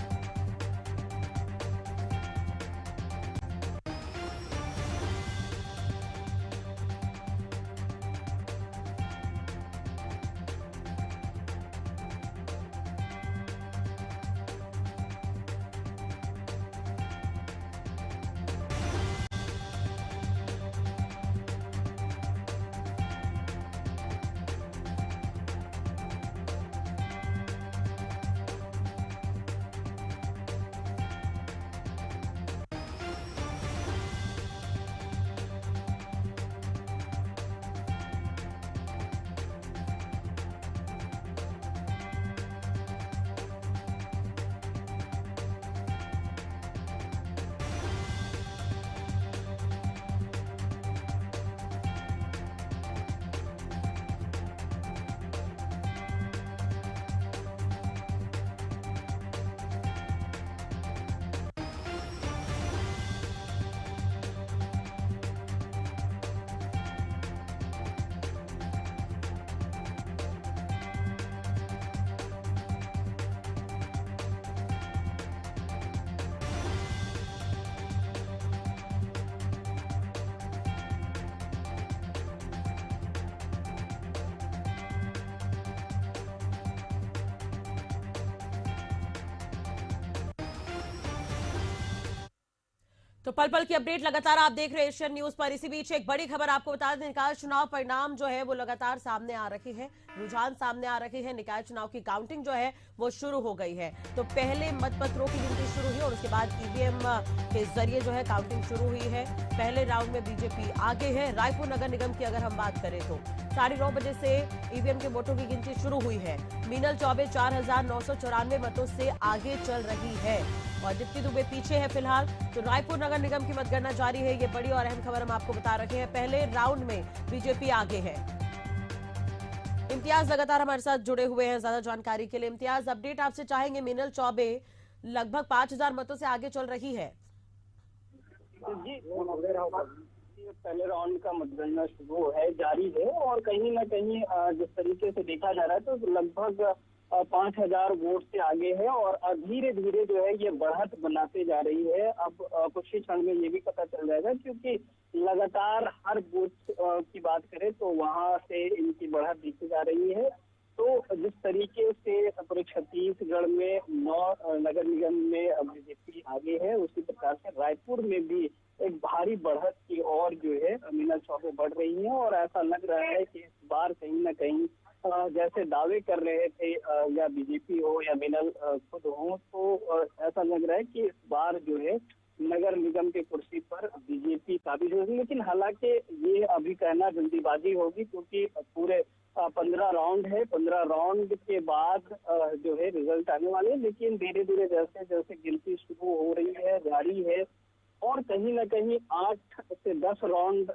Speaker 1: तो पल पल की अपडेट लगातार आप देख रहे हैं एशियन न्यूज पर। इसी बीच एक बड़ी खबर आपको बता दें, निकाय चुनाव परिणाम जो है वो लगातार सामने आ रहे हैं, रुझान सामने आ रहे हैं। निकाय चुनाव की काउंटिंग जो है वो शुरू हो गई है। तो पहले मतपत्रों की गिनती शुरू हुई और उसके बाद ईवीएम के जरिए जो है काउंटिंग शुरू हुई है। पहले राउंड में बीजेपी आगे है। रायपुर नगर निगम की अगर हम बात करें तो 9:30 बजे से ईवीएम के वोटों की गिनती शुरू हुई है। मीनल चौबे 4,994 मतों से आगे चल रही है और दीप्ति दुबे पीछे है फिलहाल। तो रायपुर नगर निगम की मतगणना जारी है। ये बड़ी और अहम खबर हम आपको बता रहे हैं। पहले राउंड में बीजेपी आगे है। इम्तियाज लगातार हमारे साथ जुड़े हुए हैं ज्यादा जानकारी के लिए। इम्तियाज, अपडेट आपसे चाहेंगे। मीनल चौबे लगभग 5,000 मतों से आगे चल रही है।
Speaker 22: जी, पहले राउंड का मतगणना शुरू है, जारी है और कहीं ना कहीं जिस तरीके से देखा जा रहा है तो लगभग 5,000 वोट से आगे है और धीरे धीरे जो है ये बढ़त बनाते जा रही है। अब कुछ ही क्षण में ये भी पता चल जाएगा, क्योंकि लगातार हर बूथ की बात करें तो वहां से इनकी बढ़त दिखी जा रही है। तो जिस तरीके से पूरे छत्तीसगढ़ में 9 नगर निगम में बीजेपी आगे है, उसी प्रकार से रायपुर में भी एक भारी बढ़त की ओर जो है मीनल चौबे बढ़ रही है। और ऐसा लग रहा है कि इस बार कहीं ना कहीं जैसे दावे कर रहे थे या बीजेपी हो या मीनल खुद हो, तो ऐसा लग रहा है कि इस बार जो है नगर निगम के कुर्सी पर बीजेपी काबिज होगी। लेकिन हालांकि ये अभी कहना जल्दीबाजी होगी, क्योंकि पूरे 15 राउंड है। 15 राउंड के बाद जो है रिजल्ट आने वाले। लेकिन धीरे धीरे जैसे जैसे गिनती शुरू हो रही है, जारी है और कहीं ना कहीं 8 से 10 राउंड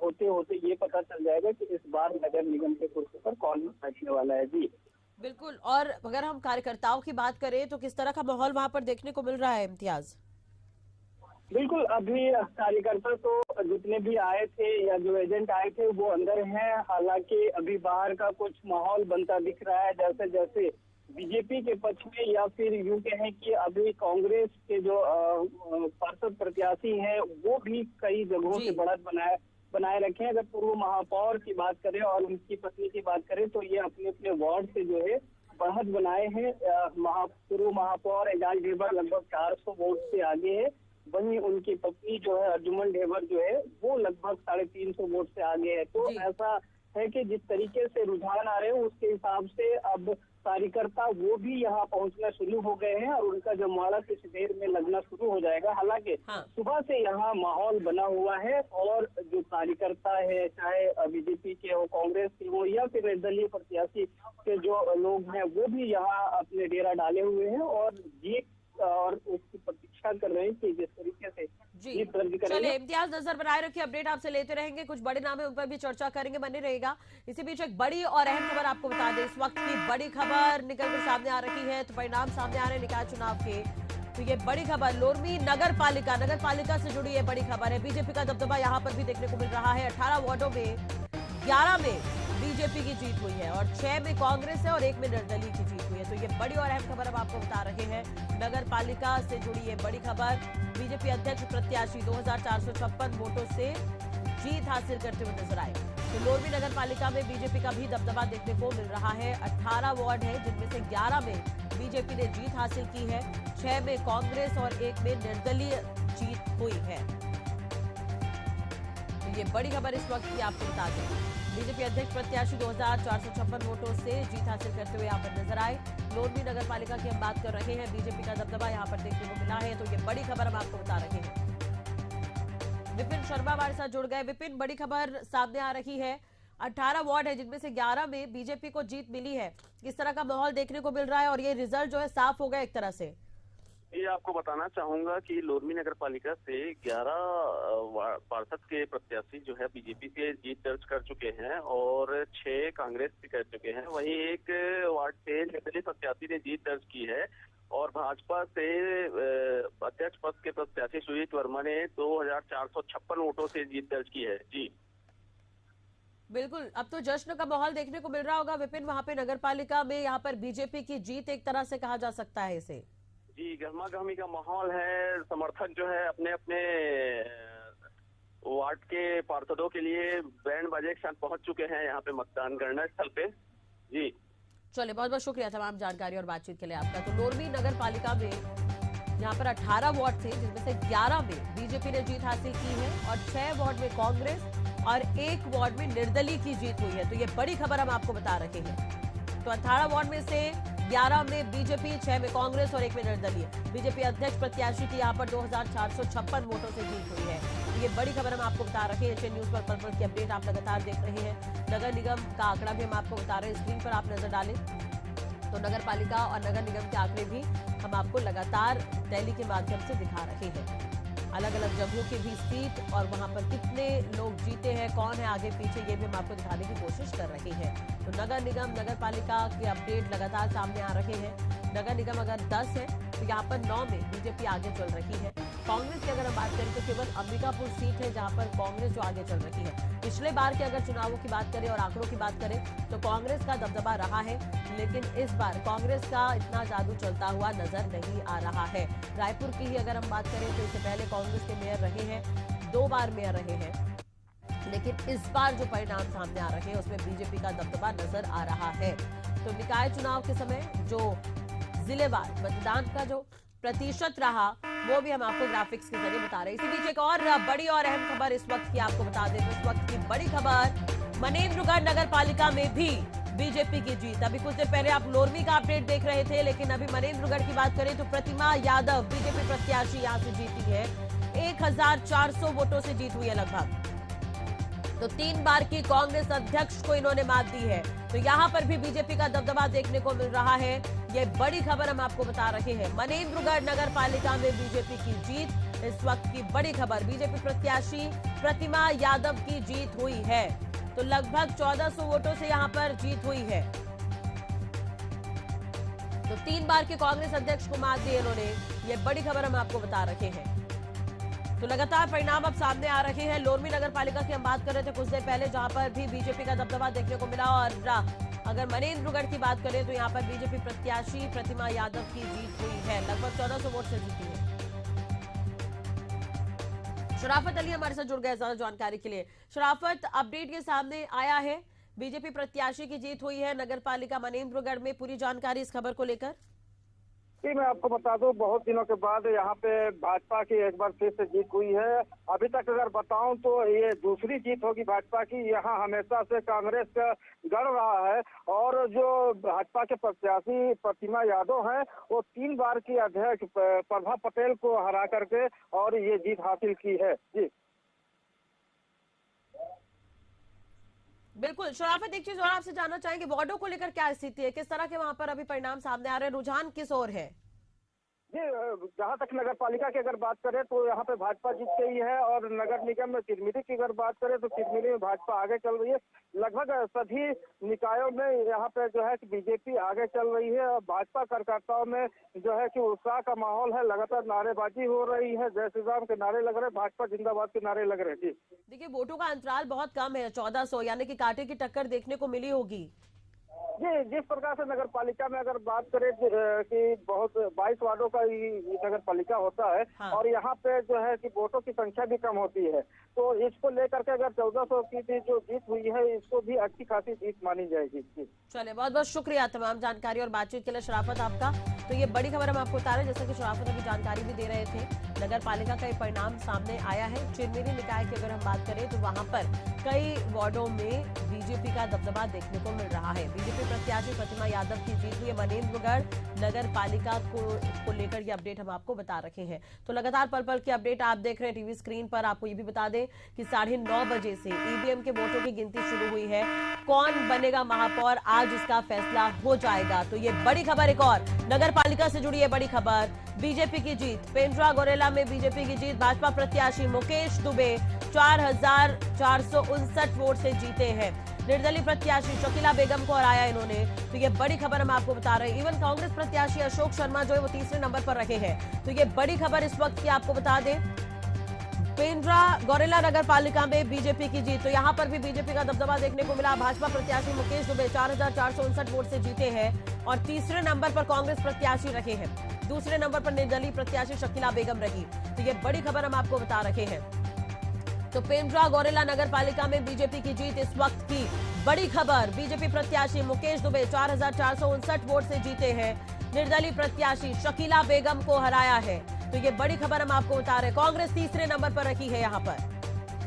Speaker 22: होते होते ये पता चल जाएगा कि इस बार नगर निगम के कुर्सी पर कौन बैठने वाला है। जी
Speaker 1: बिल्कुल। और अगर हम कार्यकर्ताओं की बात करें तो किस तरह का माहौल वहां पर देखने को मिल रहा है इम्तियाज?
Speaker 22: बिल्कुल, अभी कार्यकर्ता तो जितने भी आए थे या जो एजेंट आए थे वो अंदर हैं। हालांकि अभी बाहर का कुछ माहौल बनता दिख रहा है, जैसे जैसे बीजेपी के पक्ष में या फिर यूं कहें कि अभी कांग्रेस के जो पार्षद प्रत्याशी हैं वो भी कई जगहों से बढ़त बनाए रखे हैं। अगर पूर्व महापौर की बात करें और उनकी पत्नी की बात करें तो ये अपने अपने वार्ड से जो है बढ़त बनाए हैं। पूर्व महापौर एजाज ढेबर लगभग 400 वोट से आगे है। वहीं उनकी पत्नी जो है अर्जुमन ढेबर जो है वो लगभग 350 वोट से आगे है। तो ऐसा है कि जिस तरीके से रुझान आ रहे हैं उसके हिसाब से अब कार्यकर्ता वो भी यहाँ पहुंचना शुरू हो गए हैं और उनका जमावड़ा कुछ देर में लगना शुरू हो जाएगा। हालांकि सुबह से यहाँ माहौल बना हुआ है और जो कार्यकर्ता है, चाहे बीजेपी के हो, कांग्रेस के हो या फिर निर्दलीय प्रत्याशी के जो लोग हैं, वो भी यहाँ अपने डेरा डाले हुए हैं और जीत और उसकी प्रतीक्षा कर रहे हैं कि जिस तरीके से जीत दर्ज करेंगे।
Speaker 1: चलिए इम्तियाज, नजर बनाए रखिए, अपडेट आपसे लेते रहेंगे। कुछ बड़े नाम है उन पर भी चर्चा करेंगे, बने रहेगा। इसी बीच एक बड़ी और अहम खबर आपको बता दें। इस वक्त की बड़ी खबर निकल कर सामने आ रही है। तो परिणाम सामने आ रहे हैं निकाय चुनाव के। तो ये बड़ी खबर लोरमी नगर पालिका से जुड़ी ये बड़ी खबर है। बीजेपी का दबदबा यहाँ पर भी देखने को मिल रहा है। 18 वार्डों में 11 में बीजेपी की जीत हुई है और 6 में कांग्रेस है और 1 में निर्दलीय की जीत हुई है। तो ये बड़ी और अहम खबर हम आपको बता रहे हैं। नगर पालिका से जुड़ी ये बड़ी खबर। बीजेपी अध्यक्ष प्रत्याशी 2,456 वोटों से जीत हासिल करते हुए नजर आए। तो लोरमी नगर पालिका में बीजेपी का भी दबदबा देखने को मिल रहा है। 18 वार्ड है जिनमें से 11 में बीजेपी ने जीत हासिल की है, 6 में कांग्रेस और 1 में निर्दलीय जीत हुई है। तो ये बड़ी खबर इस वक्त की आपको बता दें। बीजेपी अध्यक्ष प्रत्याशी 2,456 वोटों से जीत हासिल करते हुए यहाँ पर नजर आए। लोरमी नगर पालिका की हम बात कर रहे हैं। बीजेपी का दबदबा यहाँ पर देखने को मिला है। तो ये बड़ी खबर हम आपको बता रहे हैं। विपिन शर्मा हमारे साथ जुड़ गए। विपिन, बड़ी खबर सामने आ रही है। 18 वार्ड है जिनमें से 11 में बीजेपी को जीत मिली है। किस तरह का माहौल देखने को मिल रहा है और ये रिजल्ट जो है साफ हो गया एक तरह से?
Speaker 10: ये आपको बताना चाहूंगा कि लोरमी नगर पालिका से 11 पार्षद के प्रत्याशी जो है बीजेपी से जीत दर्ज कर चुके हैं और 6 कांग्रेस से कर चुके हैं। वहीं एक वार्ड से निर्दलीय प्रत्याशी ने जीत दर्ज की है और भाजपा से अध्यक्ष पद के प्रत्याशी सुजीत वर्मा ने 2,456 वोटों से जीत दर्ज की है। जी
Speaker 1: बिल्कुल, अब तो जश्न का माहौल देखने को मिल रहा होगा विपिन वहां पे नगर पालिका में। यहाँ पर बीजेपी की जीत एक तरह से कहा जा सकता है इसे।
Speaker 10: जी, गर्मा गर्मी का माहौल है। समर्थक जो है अपने अपने वार्ड के पार्षदों के लिए बैंड बाजे के साथ पहुंच चुके हैं यहाँ पे मतदान गणना स्थल पे। जी
Speaker 1: चलिए, बहुत बहुत शुक्रिया तमाम जानकारी और बातचीत के लिए आपका। तो लोरमी नगर पालिका में यहाँ पर 18 वार्ड थे, जिसमें से 11 में बीजेपी ने जीत हासिल की है और 6 वार्ड में कांग्रेस और 1 वार्ड में निर्दलीय की जीत हुई है। तो ये बड़ी खबर हम आपको बता रहे हैं। तो 18 वार्ड में से 11 में बीजेपी, 6 में कांग्रेस और 1 में निर्दलीय। बीजेपी अध्यक्ष प्रत्याशी की यहाँ पर 2456 वोटों से जीत हुई है। तो ये बड़ी खबर हम आपको बता रहे हैं। एशियन न्यूज पर पल-पल की अपडेट आप लगातार देख रहे हैं। नगर निगम का आंकड़ा भी हम आपको बता रहे हैं, स्क्रीन पर आप नजर डालें तो नगर पालिका और नगर निगम के आंकड़े भी हम आपको लगातार टैली के माध्यम से दिखा रहे हैं। अलग अलग जगहों की भी सीट और वहां पर कितने लोग जीते हैं, कौन है आगे पीछे, ये भी हम आपको दिखाने की कोशिश कर रहे हैं। तो नगर निगम, नगर पालिका के अपडेट लगातार सामने आ रहे हैं। नगर निगम अगर 10 है तो यहाँ पर 9 में बीजेपी आगे चल रही है। कांग्रेस की अगर हम बात करें तो केवल अंबिकापुर सीट है जहां पर कांग्रेस जो आगे चल रही है। पिछले बार के अगर चुनावों की बात करें और आंकड़ों की बात करें तो कांग्रेस का दबदबा रहा है, लेकिन इस बार कांग्रेस का इतना जादू चलता हुआ नजर नहीं आ रहा है। रायपुर की ही अगर हम बात करें तो इससे पहले कांग्रेस के मेयर रहे हैं, 2 बार मेयर रहे हैं, लेकिन इस बार जो परिणाम सामने आ रहे हैं उसमें बीजेपी का दबदबा नजर आ रहा है। तो निकाय चुनाव के समय जो जिलेवार मतदान का जो प्रतिशत रहा वो भी हम आपको ग्राफिक्स के जरिए बता रहे हैं। इसी बीच एक और बड़ी और अहम खबर इस वक्त की आपको बता दें। इस वक्त की बड़ी खबर, मनेन्द्रगढ़ नगर पालिका में भी बीजेपी की जीत। अभी कुछ देर पहले आप लोरमी का अपडेट देख रहे थे, लेकिन अभी मनेन्द्रगढ़ की बात करें तो प्रतिमा यादव बीजेपी प्रत्याशी यहां से जीती है। 1400 वोटों से जीत हुई है लगभग। तो 3 बार की कांग्रेस अध्यक्ष को इन्होंने मात दी है। तो यहां पर भी बीजेपी का दबदबा देखने को मिल रहा है। ये बड़ी खबर हम आपको बता रहे हैं। मनेन्द्रगढ़ नगर पालिका में बीजेपी की जीत, इस वक्त की बड़ी खबर। बीजेपी प्रत्याशी प्रतिमा यादव की जीत हुई है। तो लगभग 1400 वोटों से यहां पर जीत हुई है। तो 3 बार के कांग्रेस अध्यक्ष को मात दी इन्होंने। ये बड़ी खबर हम आपको बता रहे हैं। तो लगातार परिणाम अब सामने आ रहे हैं। लोरमी नगर पालिका की हम बात कर रहे थे कुछ देर पहले, जहां पर भी बीजेपी का दबदबा देखने को मिला। और अगर मनेन्द्रगढ़ की बात करें तो यहाँ पर बीजेपी प्रत्याशी प्रतिमा यादव की जीत हुई है, लगभग 1400 वोट से जीती है। शराफत अली हमारे साथ जुड़ गए ज्यादा जानकारी के लिए। शराफत, अपडेट के सामने आया है, बीजेपी प्रत्याशी की जीत हुई है नगर पालिका मनेन्द्रगढ़ में। पूरी जानकारी इस खबर को लेकर
Speaker 21: जी मैं आपको बता दूं, बहुत दिनों के बाद यहाँ पे भाजपा की एक बार फिर से जीत हुई है। अभी तक अगर बताऊं तो ये दूसरी जीत होगी भाजपा की। यहाँ हमेशा से कांग्रेस का गढ़ रहा है और जो भाजपा के प्रत्याशी प्रतिमा यादव हैं वो 3 बार की अध्यक्ष प्रभा पटेल को हरा करके और ये जीत हासिल की है। जी
Speaker 1: बिल्कुल। शराफत, एक चीज और आपसे जानना चाहेंगे, वार्डों को लेकर क्या स्थिति है, किस तरह के वहां पर अभी परिणाम सामने आ रहे हैं, रुझान किस ओर है?
Speaker 21: जी जहाँ तक नगर पालिका की अगर बात करें तो यहाँ पे भाजपा जीत गई है और नगर निगम में तिरमिरी की अगर बात करें तो तिरमिरी में भाजपा आगे चल रही है। लगभग सभी निकायों में यहाँ पे जो है कि बीजेपी आगे चल रही है और भाजपा कार्यकर्ताओं में जो है कि उत्साह का माहौल है। लगातार नारेबाजी हो रही है, जय श्री राम के नारे लग रहे हैं, भाजपा जिंदाबाद के नारे लग रहे हैं। जी
Speaker 1: देखिए, वोटों का अंतराल बहुत कम है, 1400, यानी कि कांटे की टक्कर देखने को मिली होगी।
Speaker 21: जी जिस प्रकार से नगर पालिका में अगर बात करें कि बहुत 22 वार्डों का नगर पालिका होता है। हाँ। और यहाँ पे जो है कि वोटों की संख्या भी कम होती है, तो इसको लेकर के अगर 1400 की भी जो जीत हुई है इसको भी अच्छी खासी जीत मानी जाएगी।
Speaker 1: चलिए, बहुत बहुत शुक्रिया तमाम जानकारी और बातचीत के लिए शराफत आपका। तो ये बड़ी खबर हम आपको बता रहे हैं, जैसा कि शराफत अभी जानकारी भी दे रहे थे। नगर पालिका का एक परिणाम सामने आया है। चिरमिरी निकाय की अगर हम बात करें तो वहां पर कई वार्डों में बीजेपी का दबदबा देखने को मिल रहा है। बीजेपी प्रत्याशी प्रतिमा यादव की जीत हुई है मनेन्द्रगढ़ नगर पालिका को लेकर ये अपडेट हम आपको बता रहे हैं। तो लगातार पल पल की अपडेट आप देख रहे हैं टीवी स्क्रीन पर। आपको ये भी बता दें कि 9:30 बजे से ईवीएम के वोटों की गिनती शुरू हुई है। कौन बनेगा महापौर, आज इसका फैसला हो जाएगा। तो ये बड़ी खबर, एक और नगर पालिका से जुड़ी है बड़ी खबर, बीजेपी की जीत। पेंड्रा गोरेला में बीजेपी की जीत। भाजपा प्रत्याशी मुकेश दुबे 4459 वोट से जीते हैं। निर्दलीय प्रत्याशी शकीला बेगम को हराया इन्होंने। तो ये बड़ी खबर हम आपको बता रहे हैं। इवन कांग्रेस प्रत्याशी अशोक शर्मा जो है वो 3रे नंबर पर रखे हैं। तो ये बड़ी खबर इस वक्त की आपको बता दें। पेंड्रा गौरेला नगर पालिका में बीजेपी की जीत। तो यहाँ पर भी बीजेपी का दबदबा देखने को मिला। भाजपा प्रत्याशी मुकेश दुबे 4459 वोट से जीते हैं और 3रे नंबर पर कांग्रेस प्रत्याशी रखे हैं। 2रे नंबर पर निर्दलीय प्रत्याशी शकीला बेगम रही। तो ये बड़ी खबर हम आपको बता रहे हैं। तो पेंड्रा गौरेला नगर पालिका में बीजेपी की जीत, इस वक्त की बड़ी खबर। बीजेपी प्रत्याशी मुकेश दुबे 4459 वोट से जीते हैं। निर्दलीय प्रत्याशी शकीला बेगम को हराया है। तो ये बड़ी खबर हम आपको बता रहे हैं। कांग्रेस तीसरे नंबर पर रखी है यहाँ पर।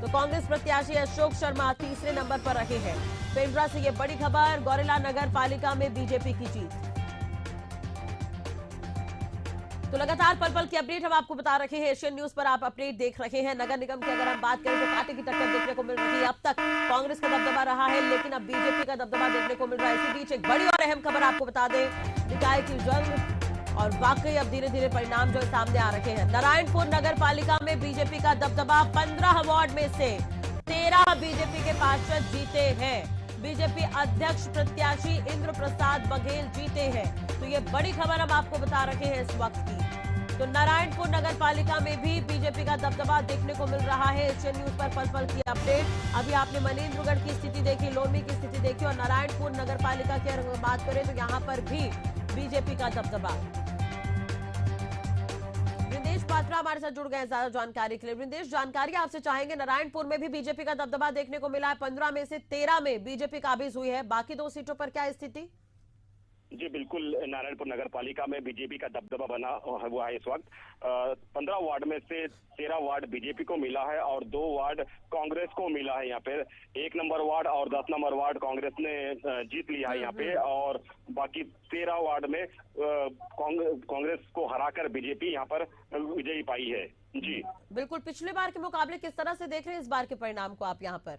Speaker 1: तो कांग्रेस प्रत्याशी अशोक शर्मा तीसरे नंबर पर रखे हैं। पेंड्रा से ये बड़ी खबर, गौरेला नगर पालिका में बीजेपी की जीत। तो लगातार पल पल की अपडेट हम आपको बता रहे हैं। एशियन न्यूज पर आप अपडेट देख रहे हैं। नगर निगम की अगर हम बात करें तो पार्टी की टक्कर देखने को मिल रही है। अब तक कांग्रेस का दबदबा रहा है, लेकिन अब बीजेपी का दबदबा देखने को मिल रहा है। इसी बीच एक बड़ी और अहम खबर आपको बता दें, निकाय की जंग और वाकई अब धीरे धीरे परिणाम जो सामने आ रहे हैं। नारायणपुर नगर पालिका में बीजेपी का दबदबा, 15 वार्ड में से 13 बीजेपी के पार्षद जीते हैं। बीजेपी अध्यक्ष प्रत्याशी इंद्र प्रसाद बघेल जीते हैं। तो ये बड़ी खबर हम आपको बता रहे हैं इस वक्त की। तो नारायणपुर नगर पालिका में भी बीजेपी का दबदबा देखने को मिल रहा है। एशियन न्यूज पर पल पल की अपडेट। अभी आपने मनेन्द्रगढ़ की स्थिति देखी, लोरमी की स्थिति देखी और नारायणपुर नगर पालिका की अगर बात करें तो यहाँ पर भी बीजेपी का दबदबा। वृंदेश पात्रा हमारे साथ जुड़ गए ज्यादा जानकारी के लिए। वृंदेश, जानकारी आपसे चाहेंगे, नारायणपुर में भी बीजेपी का दबदबा देखने को मिला है। 15 में से 13 में बीजेपी काबिज हुई है। बाकी 2 सीटों पर क्या स्थिति?
Speaker 6: जी बिल्कुल, नारायणपुर नगर पालिका में बीजेपी का दबदबा बना हुआ है इस वक्त। 15 वार्ड में से 13 वार्ड बीजेपी को मिला है और 2 वार्ड कांग्रेस को मिला है। यहाँ पे 1 नंबर वार्ड और 10 नंबर वार्ड कांग्रेस ने जीत लिया है यहाँ पे, और बाकी 13 वार्ड में कांग्रेस को हराकर बीजेपी यहाँ पर विजयी पाई है। जी
Speaker 1: बिल्कुल, पिछले बार के मुकाबले किस तरह से देख रहे हैं इस बार के परिणाम को आप यहाँ पर?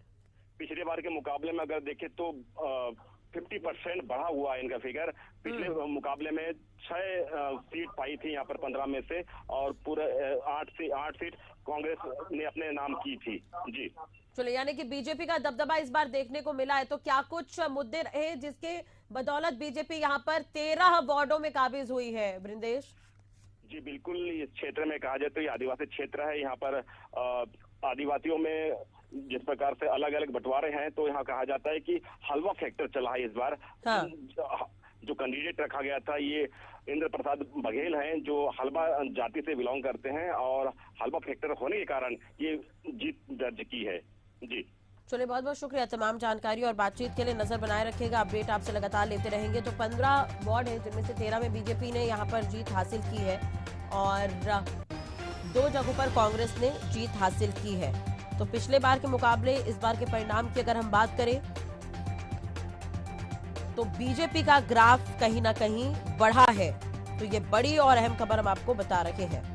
Speaker 6: पिछले बार के मुकाबले में अगर देखें तो 50% बढ़ा हुआ है इनका फिगर। पिछले मुकाबले में 6 सीट पाई थी यहाँ पर 15 में से, और पूरे 8 सीट कांग्रेस ने अपने नाम की थी। जी
Speaker 1: चलो, यानी कि बीजेपी का दबदबा इस बार देखने को मिला है। तो क्या कुछ मुद्दे रहे जिसके बदौलत बीजेपी यहाँ पर 13 वार्डों में काबिज हुई है? वृंदेश
Speaker 6: जी बिल्कुल, इस क्षेत्र में कहा जाए तो ये आदिवासी क्षेत्र है। यहाँ पर आदिवासियों में जिस प्रकार से अलग अलग बंटवारे हैं, तो यहाँ कहा जाता है कि हलवा फैक्टर चला है इस बार। हाँ। जो कैंडिडेट रखा गया था ये इंद्र प्रसाद बघेल हैं, जो हलवा जाति से बिलोंग करते हैं, और हलवा फैक्टर होने के कारण ये जीत दर्ज की है। जी
Speaker 1: चलिए, बहुत बहुत शुक्रिया तमाम जानकारी और बातचीत के लिए। नजर बनाए रखिएगा, अपडेट आपसे लगातार लेते रहेंगे। तो 15 वार्ड है जिनमें से 13 में बीजेपी ने यहाँ पर जीत हासिल की है और 2 जगहों पर कांग्रेस ने जीत हासिल की है। तो पिछले बार के मुकाबले इस बार के परिणाम की अगर हम बात करें तो बीजेपी का ग्राफ कहीं ना कहीं बढ़ा है। तो ये बड़ी और अहम खबर हम आपको बता रहे हैं।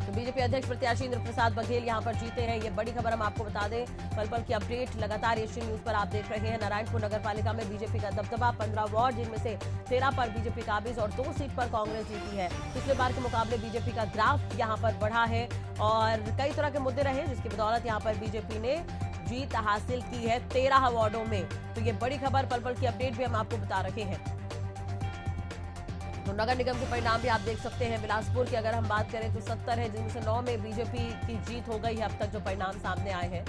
Speaker 1: तो बीजेपी अध्यक्ष प्रत्याशी इंद्र प्रसाद बघेल यहां पर जीते हैं। ये बड़ी खबर हम आपको बता दें। पल पल की अपडेट लगातार एशियन न्यूज पर आप देख रहे हैं। नारायणपुर नगर पालिका में बीजेपी का दबदबा, 15 वार्ड जिनमें से 13 पर बीजेपी काबिज और 2 सीट पर कांग्रेस जीती है। पिछले बार के मुकाबले बीजेपी का ग्राफ यहाँ पर बढ़ा है और कई तरह के मुद्दे रहे जिसकी बदौलत यहाँ पर बीजेपी ने जीत हासिल की है 13 वार्डों में। तो ये बड़ी खबर, पल पल की अपडेट भी हम आपको बता रहे हैं। तो नगर निगम के परिणाम भी आप देख सकते हैं। बिलासपुर की अगर हम बात करें तो 70 है जिनमें से 9 में बीजेपी की जीत हो गई है अब तक जो परिणाम सामने आए हैं।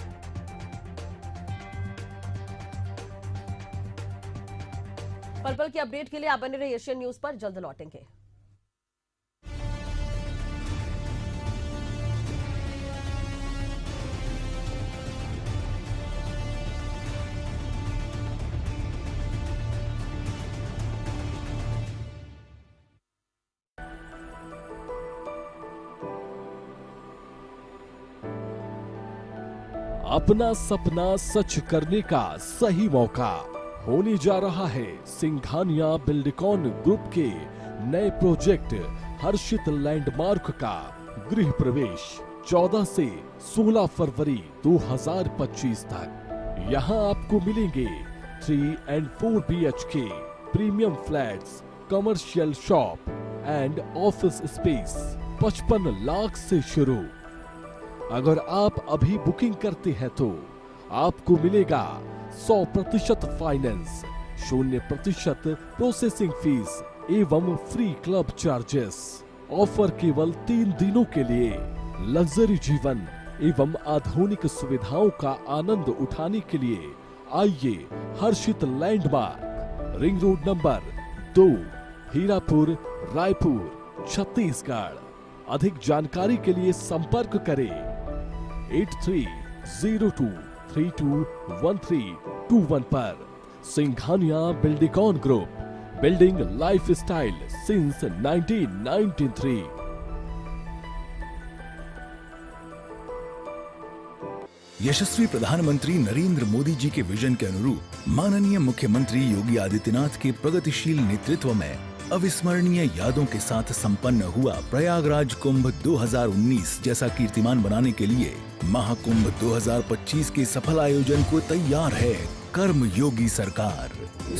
Speaker 1: पल पल की अपडेट के लिए आप बने रहे एशियन न्यूज पर, जल्द लौटेंगे।
Speaker 4: अपना सपना सच करने का सही मौका होने जा रहा है सिंघानिया बिल्डकॉन ग्रुप के नए प्रोजेक्ट हर्षित लैंडमार्क का गृह प्रवेश 14 से 16 फरवरी 2025 तक। यहाँ आपको मिलेंगे 3 and 4 BHK premium flats, commercial shop and office space 55 lakh से शुरू। अगर आप अभी बुकिंग करते हैं तो आपको मिलेगा 100% फाइनेंस, 0% प्रोसेसिंग फीस एवं फ्री क्लब चार्जेस। ऑफर केवल 3 दिनों के लिए। लग्जरी जीवन एवं आधुनिक सुविधाओं का आनंद उठाने के लिए आइए Harshit landmark, ring road number 2, Hirapur, Raipur, Chhattisgarh. अधिक जानकारी के लिए संपर्क करें 8302321321 पर। Singhania Buildcon group, building lifestyle since 1993.
Speaker 13: यशस्वी प्रधानमंत्री नरेंद्र मोदी जी के विजन के अनुरूप माननीय मुख्यमंत्री योगी आदित्यनाथ के प्रगतिशील नेतृत्व में अविस्मरणीय यादों के साथ संपन्न हुआ प्रयागराज कुंभ 2019 जैसा कीर्तिमान बनाने के लिए महाकुंभ 2025 के सफल आयोजन को तैयार है कर्म योगी सरकार।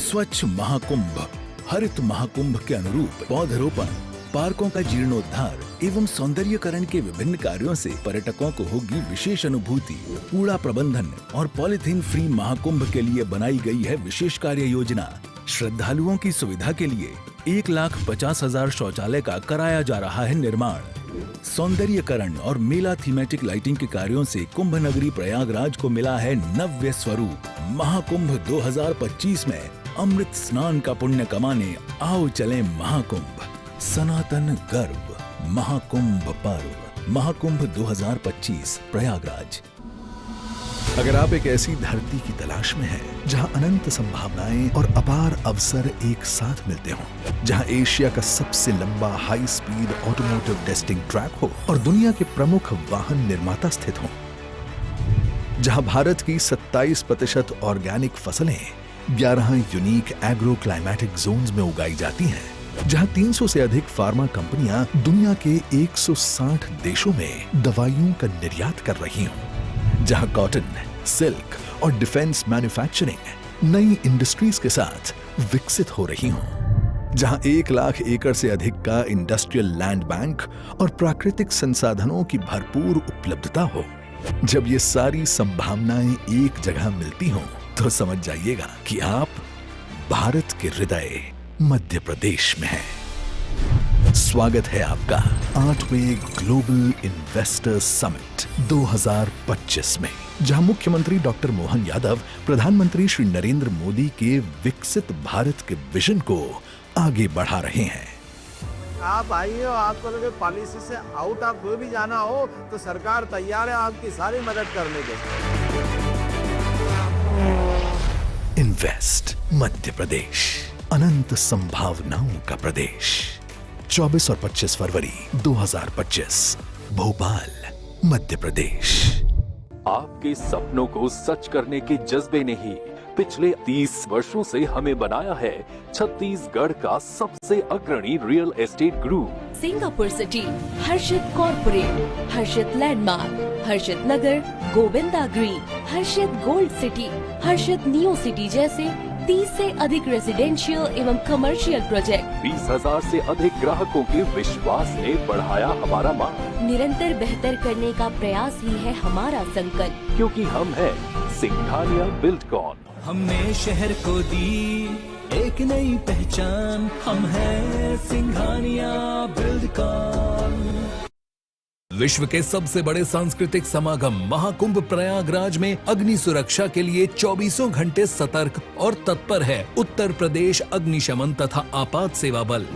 Speaker 13: स्वच्छ महाकुंभ, हरित महाकुंभ के अनुरूप पौधरोपण, पार्कों का जीर्णोद्धार एवं सौंदर्यीकरण के विभिन्न कार्यों से पर्यटकों को होगी विशेष अनुभूति। कूड़ा प्रबंधन और पॉलीथीन फ्री महाकुंभ के लिए बनाई गई है विशेष कार्य योजना। श्रद्धालुओं की सुविधा के लिए 1,50,000 शौचालय का कराया जा रहा है निर्माण। सौंदर्यीकरण और मेला थीमेटिक लाइटिंग के कार्यों से कुंभ नगरी प्रयागराज को मिला है नव्य स्वरूप। महाकुंभ 2025 में अमृत स्नान का पुण्य कमाने आओ चले महाकुंभ। सनातन गर्व महाकुंभ पर्व। महाकुंभ 2025 प्रयागराज।
Speaker 14: अगर आप एक ऐसी धरती की तलाश में हैं जहां अनंत संभावनाएं और अपार अवसर एक साथ मिलते हों, जहां एशिया का सबसे लंबा high speed automotive testing track हो और दुनिया के प्रमुख वाहन निर्माता स्थित हों, जहां भारत की 27% ऑर्गेनिक फसलें 11 यूनिक एग्रो क्लाइमेटिक जोन्स में उगाई जाती हैं, जहां 300 से अधिक फार्मा कंपनियां दुनिया के 160 देशों में दवाइयों का निर्यात कर रही हों, जहां कॉटन, सिल्क और डिफेंस मैन्युफैक्चरिंग नई इंडस्ट्रीज के साथ विकसित हो रही हों, जहां 1 लाख एकड़ से अधिक का इंडस्ट्रियल लैंड बैंक और प्राकृतिक संसाधनों की भरपूर उपलब्धता हो। जब ये सारी संभावनाएं एक जगह मिलती हों, तो समझ जाइएगा कि आप भारत के हृदय मध्य प्रदेश में है। स्वागत है आपका 8वें ग्लोबल इन्वेस्टर्स समिट 2025 में, जहां मुख्यमंत्री डॉक्टर मोहन यादव प्रधानमंत्री श्री नरेंद्र मोदी के विकसित भारत के विजन को आगे बढ़ा रहे हैं।
Speaker 15: आप आइए और आपको लगे पॉलिसी से आउट आप कोई भी जाना हो तो सरकार तैयार है आपकी सारी मदद करने के लिए।
Speaker 14: इन्वेस्ट मध्य प्रदेश, अनंत संभावनाओं का प्रदेश। 24 और 25 फरवरी 2025 भोपाल, मध्य प्रदेश।
Speaker 7: आपके सपनों को सच करने के जज्बे ने ही पिछले 30 वर्षों से हमें बनाया है छत्तीसगढ़ का सबसे अग्रणी real estate group.
Speaker 8: Singapore city, Harshit corporate, Harshit landmark, Harshit Nagar, Govinda green, Harshit gold city, Harshit neo city जैसे 30 से अधिक रेजिडेंशियल एवं कमर्शियल प्रोजेक्ट।
Speaker 7: 20,000 से अधिक ग्राहकों के विश्वास ने बढ़ाया हमारा मान।
Speaker 8: निरंतर बेहतर करने का प्रयास ही है हमारा संकल्प,
Speaker 7: क्योंकि हम हैं सिंघानिया बिल्डकॉन।
Speaker 5: हमने शहर को दी एक नई पहचान, हम हैं सिंघानिया बिल्डकॉन। विश्व के सबसे बड़े सांस्कृतिक समागम महाकुंभ प्रयागराज में अग्नि सुरक्षा के लिए 24 घंटे सतर्क और तत्पर है उत्तर प्रदेश अग्निशमन तथा आपात सेवा बल।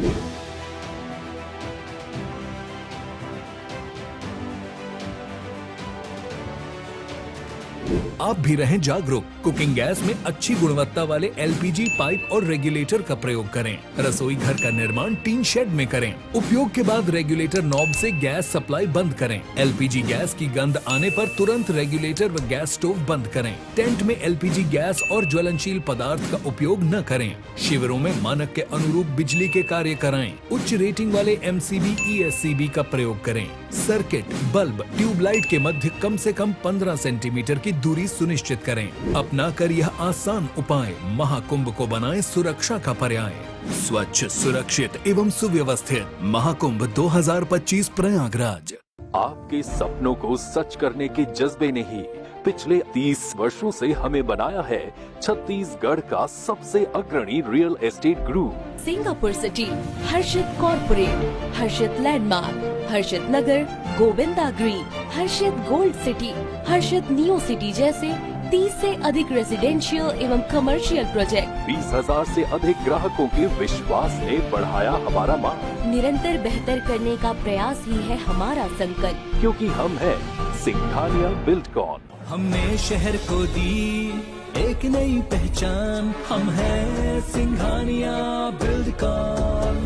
Speaker 5: आप भी रहें जागरूक। कुकिंग गैस में अच्छी गुणवत्ता वाले एलपीजी पाइप और रेगुलेटर का प्रयोग करें। रसोई घर का निर्माण टीन शेड में करें। उपयोग के बाद रेगुलेटर नॉब से गैस सप्लाई बंद करें। एलपीजी गैस की गंध आने पर तुरंत रेगुलेटर व गैस स्टोव बंद करें। टेंट में एलपीजी गैस और ज्वलनशील पदार्थ का उपयोग न करें। शिविरों में मानक के अनुरूप बिजली के कार्य कराएं। उच्च रेटिंग वाले एमसीबी ईएससीबी का प्रयोग करें। सर्किट, बल्ब, ट्यूबलाइट के मध्य कम से कम 15 सेंटीमीटर की दूरी सुनिश्चित करें। अपना कर यह आसान उपाय महाकुंभ को बनाए सुरक्षा का पर्याय। स्वच्छ, सुरक्षित एवं सुव्यवस्थित महाकुंभ 2025 प्रयागराज।
Speaker 7: आपके सपनों को सच करने के जज्बे ने ही पिछले 30 वर्षों से हमें बनाया है छत्तीसगढ़ का सबसे अग्रणी real estate group.
Speaker 8: Singapore city, Harshit corporate, Harshit landmark, Harshit Nagar, Govinda green, Harshit gold city, Harshit neo city जैसे 30 से अधिक रेजिडेंशियल एवं कमर्शियल प्रोजेक्ट।
Speaker 7: 20,000 से अधिक ग्राहकों के विश्वास ने बढ़ाया हमारा मान।
Speaker 8: निरंतर बेहतर करने का प्रयास ही है हमारा संकल्प,
Speaker 7: क्योंकि हम हैं सिंघानिया बिल्डकॉन।
Speaker 5: हमने शहर को दी एक नई पहचान, हम हैं सिंघानिया बिल्डकॉन।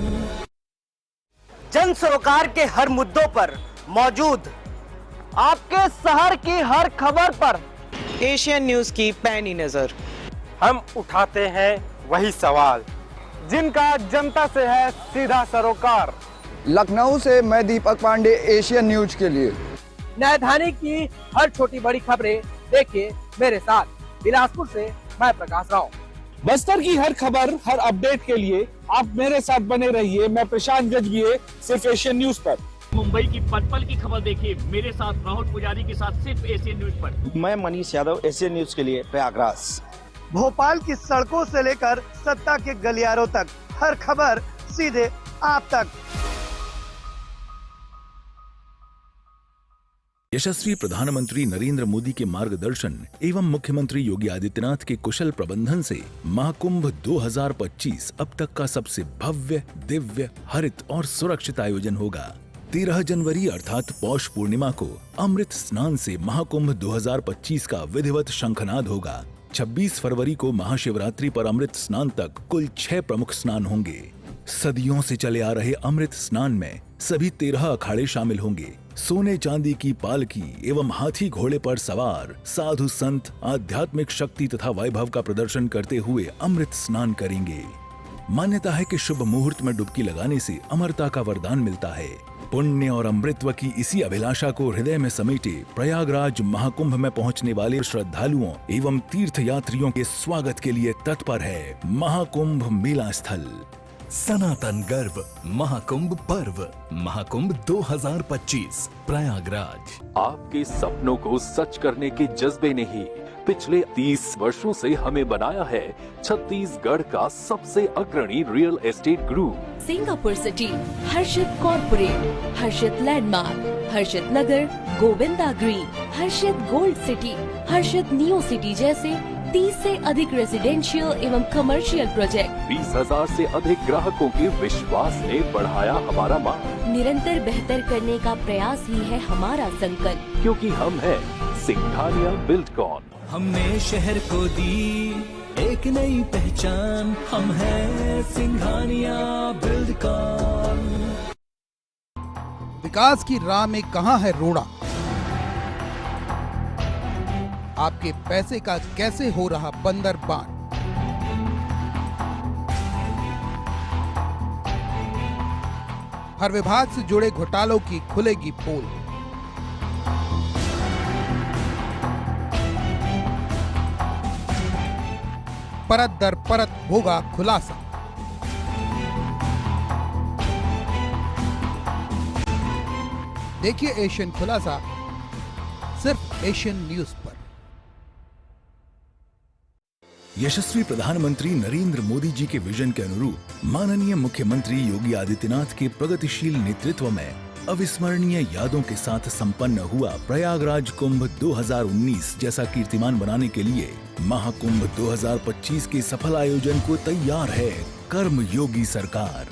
Speaker 2: जन सरोकार के हर मुद्दों पर मौजूद, आपके शहर की हर खबर पर
Speaker 9: एशियन न्यूज की पैनी नजर।
Speaker 12: हम उठाते हैं वही सवाल जिनका जनता से है सीधा सरोकार।
Speaker 23: लखनऊ से मैं दीपक पांडे, एशियन न्यूज के लिए।
Speaker 9: राजधानी की हर छोटी बड़ी खबरें देखिए मेरे साथ। बिलासपुर से मैं प्रकाश राव।
Speaker 12: बस्तर की हर खबर, हर अपडेट के लिए आप मेरे साथ बने रहिए। मैं प्रशांत गजभिये, सिर्फ एशियन न्यूज पर।
Speaker 24: मुंबई की पल पल की खबर देखिए मेरे साथ राहुल पुजारी के साथ, सिर्फ एशियन न्यूज पर।
Speaker 25: मैं मनीष यादव, एशियन न्यूज के लिए, प्रयागराज।
Speaker 26: भोपाल की सड़कों से लेकर सत्ता के गलियारों तक, हर खबर सीधे आप तक।
Speaker 13: यशस्वी प्रधानमंत्री नरेंद्र मोदी के मार्गदर्शन एवं मुख्यमंत्री योगी आदित्यनाथ के कुशल प्रबंधन से महाकुंभ 2025 अब तक का सबसे भव्य, दिव्य, हरित और सुरक्षित आयोजन होगा। 13 जनवरी अर्थात पौष पूर्णिमा को अमृत स्नान से महाकुंभ 2025 का विधिवत शंखनाद होगा। 26 फरवरी को महाशिवरात्रि पर अमृत स्नान तक कुल 6 प्रमुख स्नान होंगे। सदियों से चले आ रहे अमृत स्नान में सभी 13 अखाड़े शामिल होंगे। सोने चांदी की पालकी एवं हाथी घोड़े पर सवार साधु संत आध्यात्मिक शक्ति तथा वैभव का प्रदर्शन करते हुए अमृत स्नान करेंगे। मान्यता है कि शुभ मुहूर्त में डुबकी लगाने से अमरता का वरदान मिलता है। पुण्य और अमृतत्व की इसी अभिलाषा को हृदय में समेटे प्रयागराज महाकुंभ में पहुंचने वाले श्रद्धालुओं एवं तीर्थ यात्रियों के स्वागत के लिए तत्पर है महाकुंभ मेला स्थल।
Speaker 5: सनातन गर्व महाकुंभ पर्व, महाकुंभ 2025 प्रयागराज।
Speaker 7: आपके सपनों को सच करने के जज्बे ने ही पिछले 30 वर्षों से हमें बनाया है छत्तीसगढ़ का सबसे अग्रणी real estate group.
Speaker 8: Singapore city, Harshit corporate, Harshit landmark, Harshit Nagar, Govinda green, Harshit gold city, Harshit neo city जैसे 30 से अधिक रेजिडेंशियल एवं कमर्शियल प्रोजेक्ट।
Speaker 7: 20,000 से अधिक ग्राहकों के विश्वास ने बढ़ाया हमारा मान।
Speaker 8: निरंतर बेहतर करने का प्रयास ही है हमारा संकल्प,
Speaker 7: क्योंकि हम हैं सिंघानिया बिल्डकॉन।
Speaker 5: हमने शहर को दी एक नई पहचान, हम हैं सिंघानिया बिल्डकॉन।
Speaker 27: विकास की राह में कहां है रोड़ा? आपके पैसे का कैसे हो रहा बंदरबान? हर विभाग से जुड़े घोटालों की खुलेगी पोल। परत दर परत होगा खुलासा। देखिए एशियन खुलासा सिर्फ एशियन न्यूज पर।
Speaker 13: यशस्वी प्रधानमंत्री नरेंद्र मोदी जी के विजन के अनुरूप माननीय मुख्यमंत्री योगी आदित्यनाथ के प्रगतिशील नेतृत्व में अविस्मरणीय यादों के साथ संपन्न हुआ प्रयागराज कुंभ 2019 जैसा कीर्तिमान बनाने के लिए महाकुंभ 2025 के सफल आयोजन को तैयार है कर्म योगी सरकार।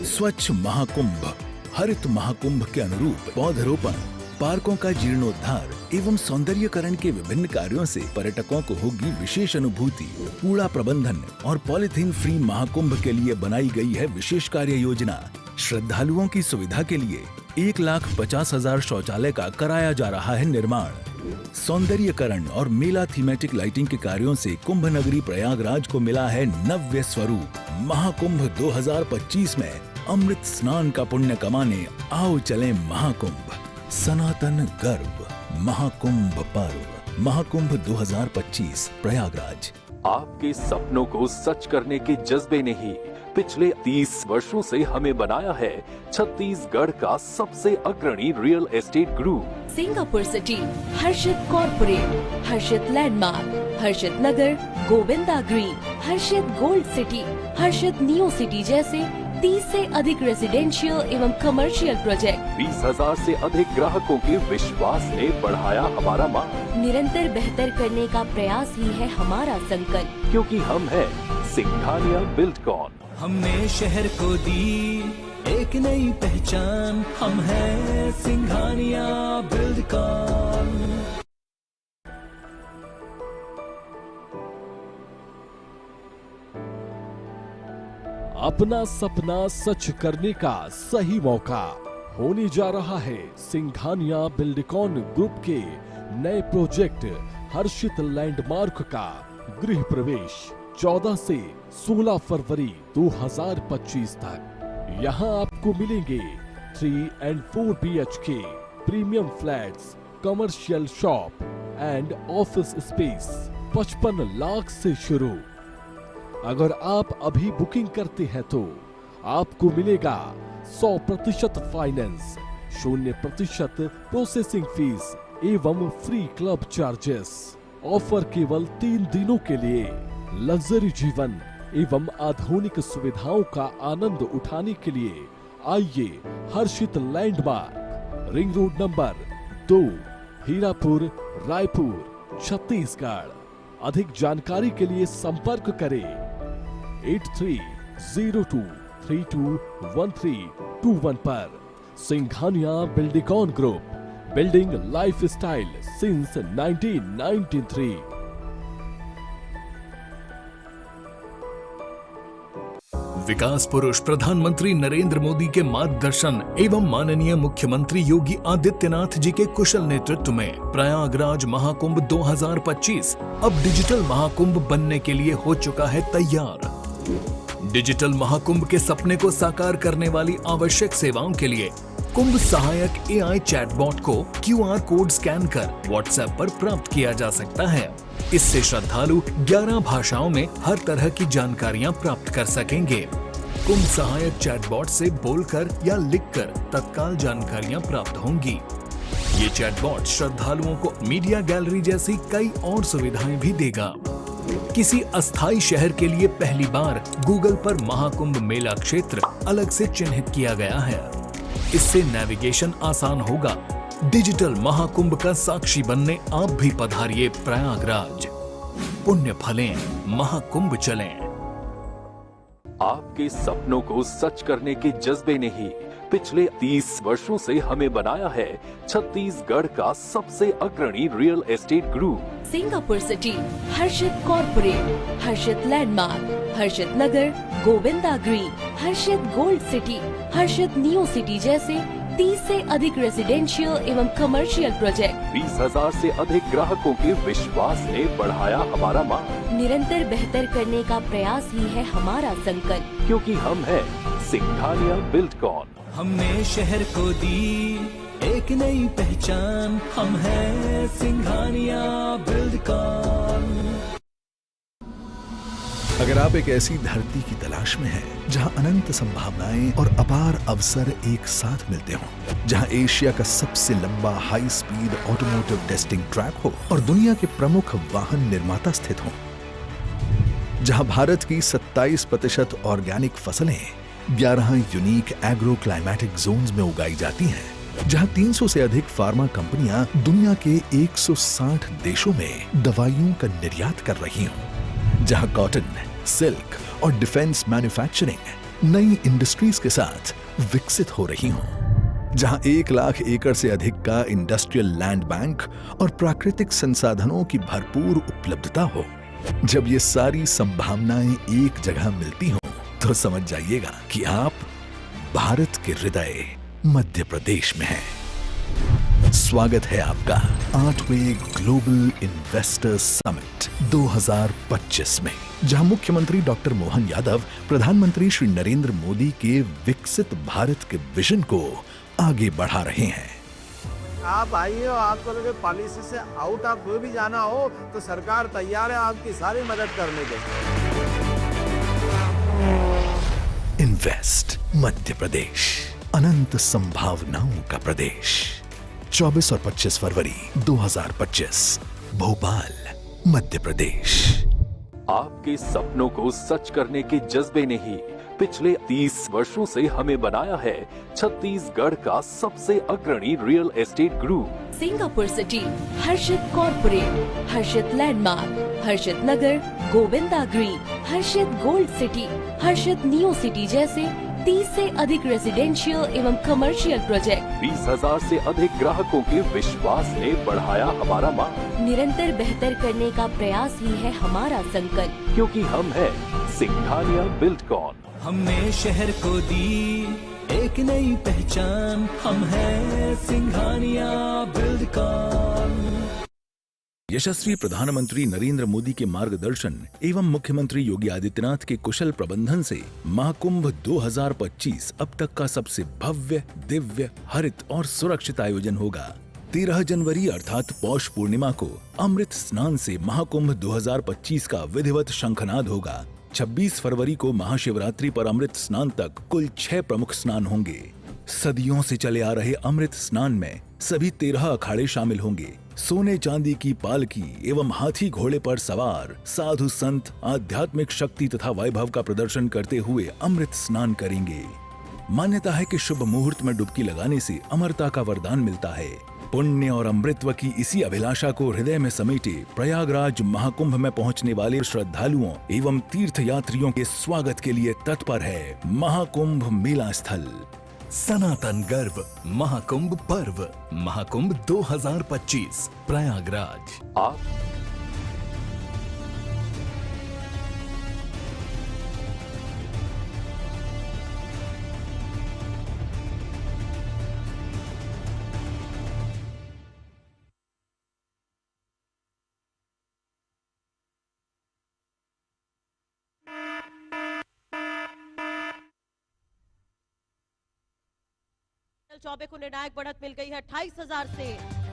Speaker 13: स्वच्छ महाकुंभ, हरित महाकुंभ के अनुरूप पौधरोपण, पार्कों का जीर्णोद्धार एवं सौंदर्यकरण के विभिन्न कार्यों से पर्यटकों को होगी विशेष अनुभूति। कूड़ा प्रबंधन और पॉलिथीन फ्री महाकुंभ के लिए बनाई गई है विशेष कार्य योजना। श्रद्धालुओं की सुविधा के लिए 1,50,000 शौचालय का कराया जा रहा है निर्माण। सौंदर्यकरण और मेला थीमेटिक लाइटिंग के कार्यों से कुंभ नगरी प्रयागराज को मिला है नव्य स्वरूप। महाकुंभ 2025 में अमृत स्नान का पुण्य कमाने आओ चले महाकुंभ। सनातन गर्व महाकुंभ पर्व, महाकुंभ 2025 प्रयागराज।
Speaker 7: आपके सपनों को सच करने के जज्बे ने ही पिछले 30 वर्षों से हमें बनाया है छत्तीसगढ़ का सबसे अग्रणी real estate group.
Speaker 8: Singapore city, Harshit corporate, Harshit landmark, Harshit Nagar, Govinda green, Harshit gold city, Harshit neo city जैसे 30 से अधिक रेजिडेंशियल एवं कमर्शियल प्रोजेक्ट।
Speaker 7: 20,000 से अधिक ग्राहकों के विश्वास ने बढ़ाया हमारा मान।
Speaker 8: निरंतर बेहतर करने का प्रयास ही है हमारा संकल्प,
Speaker 7: क्योंकि हम हैं सिंघानिया बिल्डकॉन।
Speaker 5: हमने शहर को दी एक नई पहचान, हम हैं सिंघानिया बिल्डकॉन।
Speaker 4: अपना सपना सच करने का सही मौका होने जा रहा है सिंघानिया बिल्डकॉन ग्रुप के नए प्रोजेक्ट हर्षित लैंडमार्क का गृह प्रवेश 14 से 16 फरवरी 2025 तक। यहाँ आपको मिलेंगे 3 and 4 BHK premium flats, commercial shop and office space 55 lakh से शुरू। अगर आप अभी बुकिंग करते हैं तो आपको मिलेगा 100% फाइनेंस, 0% प्रोसेसिंग फीस एवं फ्री क्लब चार्जेस। ऑफर केवल 3 दिनों के लिए। लग्जरी जीवन एवं आधुनिक सुविधाओं का आनंद उठाने के लिए आइए Harshit landmark, ring road number 2, Hirapur, Raipur, Chhattisgarh. अधिक जानकारी के लिए संपर्क करें 8302321321 पर। Singhania Buildcon group, building lifestyle since 1993।
Speaker 5: विकास पुरुष प्रधानमंत्री नरेंद्र मोदी के मार्गदर्शन एवं माननीय मुख्यमंत्री योगी आदित्यनाथ जी के कुशल नेतृत्व में प्रयागराज महाकुंभ 2025 अब डिजिटल महाकुंभ बनने के लिए हो चुका है तैयार। डिजिटल महाकुंभ के सपने को साकार करने वाली आवश्यक सेवाओं के लिए कुंभ सहायक AI चैटबॉट को QR कोड स्कैन कर WhatsApp पर प्राप्त किया जा सकता है। इससे श्रद्धालु 11 भाषाओं में हर तरह की जानकारियां प्राप्त कर सकेंगे। कुंभ सहायक चैटबॉट से बोलकर या लिखकर तत्काल जानकारियां प्राप्त होंगी। ये चैटबॉट श्रद्धालुओं को मीडिया गैलरी जैसी कई और सुविधाएं भी देगा। किसी अस्थायी शहर के लिए पहली बार गूगल पर महाकुंभ मेला क्षेत्र अलग से चिन्हित किया गया है। इससे नेविगेशन आसान होगा। डिजिटल महाकुंभ का साक्षी बनने आप भी पधारिए प्रयागराज। पुण्य फलें, महाकुंभ चलें।
Speaker 7: आपके सपनों को सच करने के जज्बे ने ही पिछले 30 वर्षों से हमें बनाया है छत्तीसगढ़ का सबसे अग्रणी real estate group.
Speaker 8: Singapore city, Harshit corporate, Harshit landmark, Harshit Nagar, Govinda green, Harshit gold city, Harshit new city जैसे 30 से अधिक रेजिडेंशियल एवं कमर्शियल प्रोजेक्ट।
Speaker 7: 20,000 से अधिक ग्राहकों के विश्वास ने बढ़ाया हमारा मान।
Speaker 8: निरंतर बेहतर करने का प्रयास ही है हमारा संकल्प,
Speaker 7: क्योंकि हम है सिंघानिया बिल्डकॉन।
Speaker 3: हमने शहर को दी एक नई पहचान, हम है सिंघानिया बिल्डकॉन।
Speaker 14: अगर आप एक ऐसी धरती की तलाश में हैं जहां अनंत संभावनाएं और अपार अवसर एक साथ मिलते हों, जहां एशिया का सबसे लंबा high speed automotive testing track हो और दुनिया के प्रमुख वाहन निर्माता स्थित हों, जहां भारत की 27% ऑर्गेनिक फसलें 11 यूनिक एग्रो क्लाइमेटिक जोन्स में उगाई जाती हैं, जहां 300 से अधिक फार्मा कंपनियां दुनिया के 160 देशों में दवाइयों का निर्यात कर रही हों, जहां कॉटन, सिल्क और डिफेंस मैन्युफैक्चरिंग नई इंडस्ट्रीज के साथ विकसित हो रही हों, जहां 1 लाख एकड़ से अधिक का इंडस्ट्रियल लैंड बैंक और प्राकृतिक संसाधनों की भरपूर उपलब्धता हो। जब ये सारी संभावनाएं एक जगह मिलती हों, तो समझ जाइएगा कि आप भारत के हृदय मध्य प्रदेश में हैं। स्वागत है आपका 8वें ग्लोबल इन्वेस्टर्स समिट 2025 में, जहां मुख्यमंत्री डॉक्टर मोहन यादव प्रधानमंत्री श्री नरेंद्र मोदी के विकसित भारत के विजन को आगे बढ़ा रहे हैं।
Speaker 15: आप आइए और आपको लगे पॉलिसी से आउट ऑफ कोई भी जाना हो तो सरकार तैयार है आपकी सारी मदद करने के।
Speaker 14: इन्वेस्ट मध्य प्रदेश, अनंत संभावनाओं का प्रदेश। 24 और 25 फरवरी 2025, भोपाल, मध्य प्रदेश।
Speaker 7: आपके सपनों को सच करने के जज्बे ने ही पिछले 30 वर्षों से हमें बनाया है छत्तीसगढ़ का सबसे अग्रणी real estate group.
Speaker 8: Singapore city, Harshit corporate, Harshit landmark, Harshit Nagar, Govinda green, Harshit gold city, Harshit new city जैसे 30 से अधिक रेजिडेंशियल एवं कमर्शियल प्रोजेक्ट।
Speaker 7: 20,000 से अधिक ग्राहकों के विश्वास ने बढ़ाया हमारा मान।
Speaker 8: निरंतर बेहतर करने का प्रयास ही है हमारा संकल्प,
Speaker 7: क्योंकि हम है सिंघानिया बिल्डकॉन।
Speaker 3: हमने शहर को दी एक नई पहचान, हम हैं सिंघानिया बिल्डकॉन।
Speaker 13: यशस्वी प्रधानमंत्री नरेंद्र मोदी के मार्गदर्शन एवं मुख्यमंत्री योगी आदित्यनाथ के कुशल प्रबंधन से महाकुंभ 2025 अब तक का सबसे भव्य, दिव्य, हरित और सुरक्षित आयोजन होगा। 13 जनवरी अर्थात पौष पूर्णिमा को अमृत स्नान से महाकुंभ 2025 का विधिवत शंखनाद होगा। 26 फरवरी को महाशिवरात्रि पर अमृत स्नान तक कुल 6 प्रमुख स्नान होंगे। सदियों से चले आ रहे अमृत स्नान में सभी 13 अखाड़े शामिल होंगे। सोने चांदी की पालकी एवं हाथी घोड़े पर सवार साधु संत आध्यात्मिक शक्ति तथा वैभव का प्रदर्शन करते हुए अमृत स्नान करेंगे। मान्यता है कि शुभ मुहूर्त में डुबकी लगाने से अमरता का वरदान मिलता है। पुण्य और अमृतत्व की इसी अभिलाषा को हृदय में समेटे प्रयागराज महाकुंभ में पहुंचने वाले श्रद्धालुओं एवं तीर्थ यात्रियों के स्वागत के लिए तत्पर है महाकुंभ मेला स्थल।
Speaker 5: सनातन गर्व महाकुंभ पर्व महाकुंभ 2025 प्रयागराज।
Speaker 7: आप
Speaker 1: चौबे को निर्णायक बढ़त मिल गई है। 28,000 से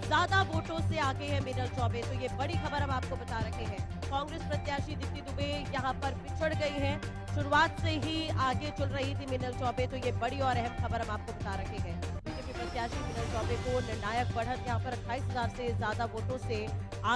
Speaker 1: ज्यादा वोटों से आगे है मीनल चौबे। तो ये बड़ी खबर हम आपको बता रहे हैं। कांग्रेस प्रत्याशी दीप्ति दुबे यहां पर पिछड़ गई है। शुरुआत से ही आगे चल रही थी मीनल चौबे। तो ये बड़ी और अहम खबर हम आपको बता रहे हैं। बीजेपी प्रत्याशी मीनल चौबे को निर्णायक बढ़त यहां पर 28,000 से ज्यादा वोटों से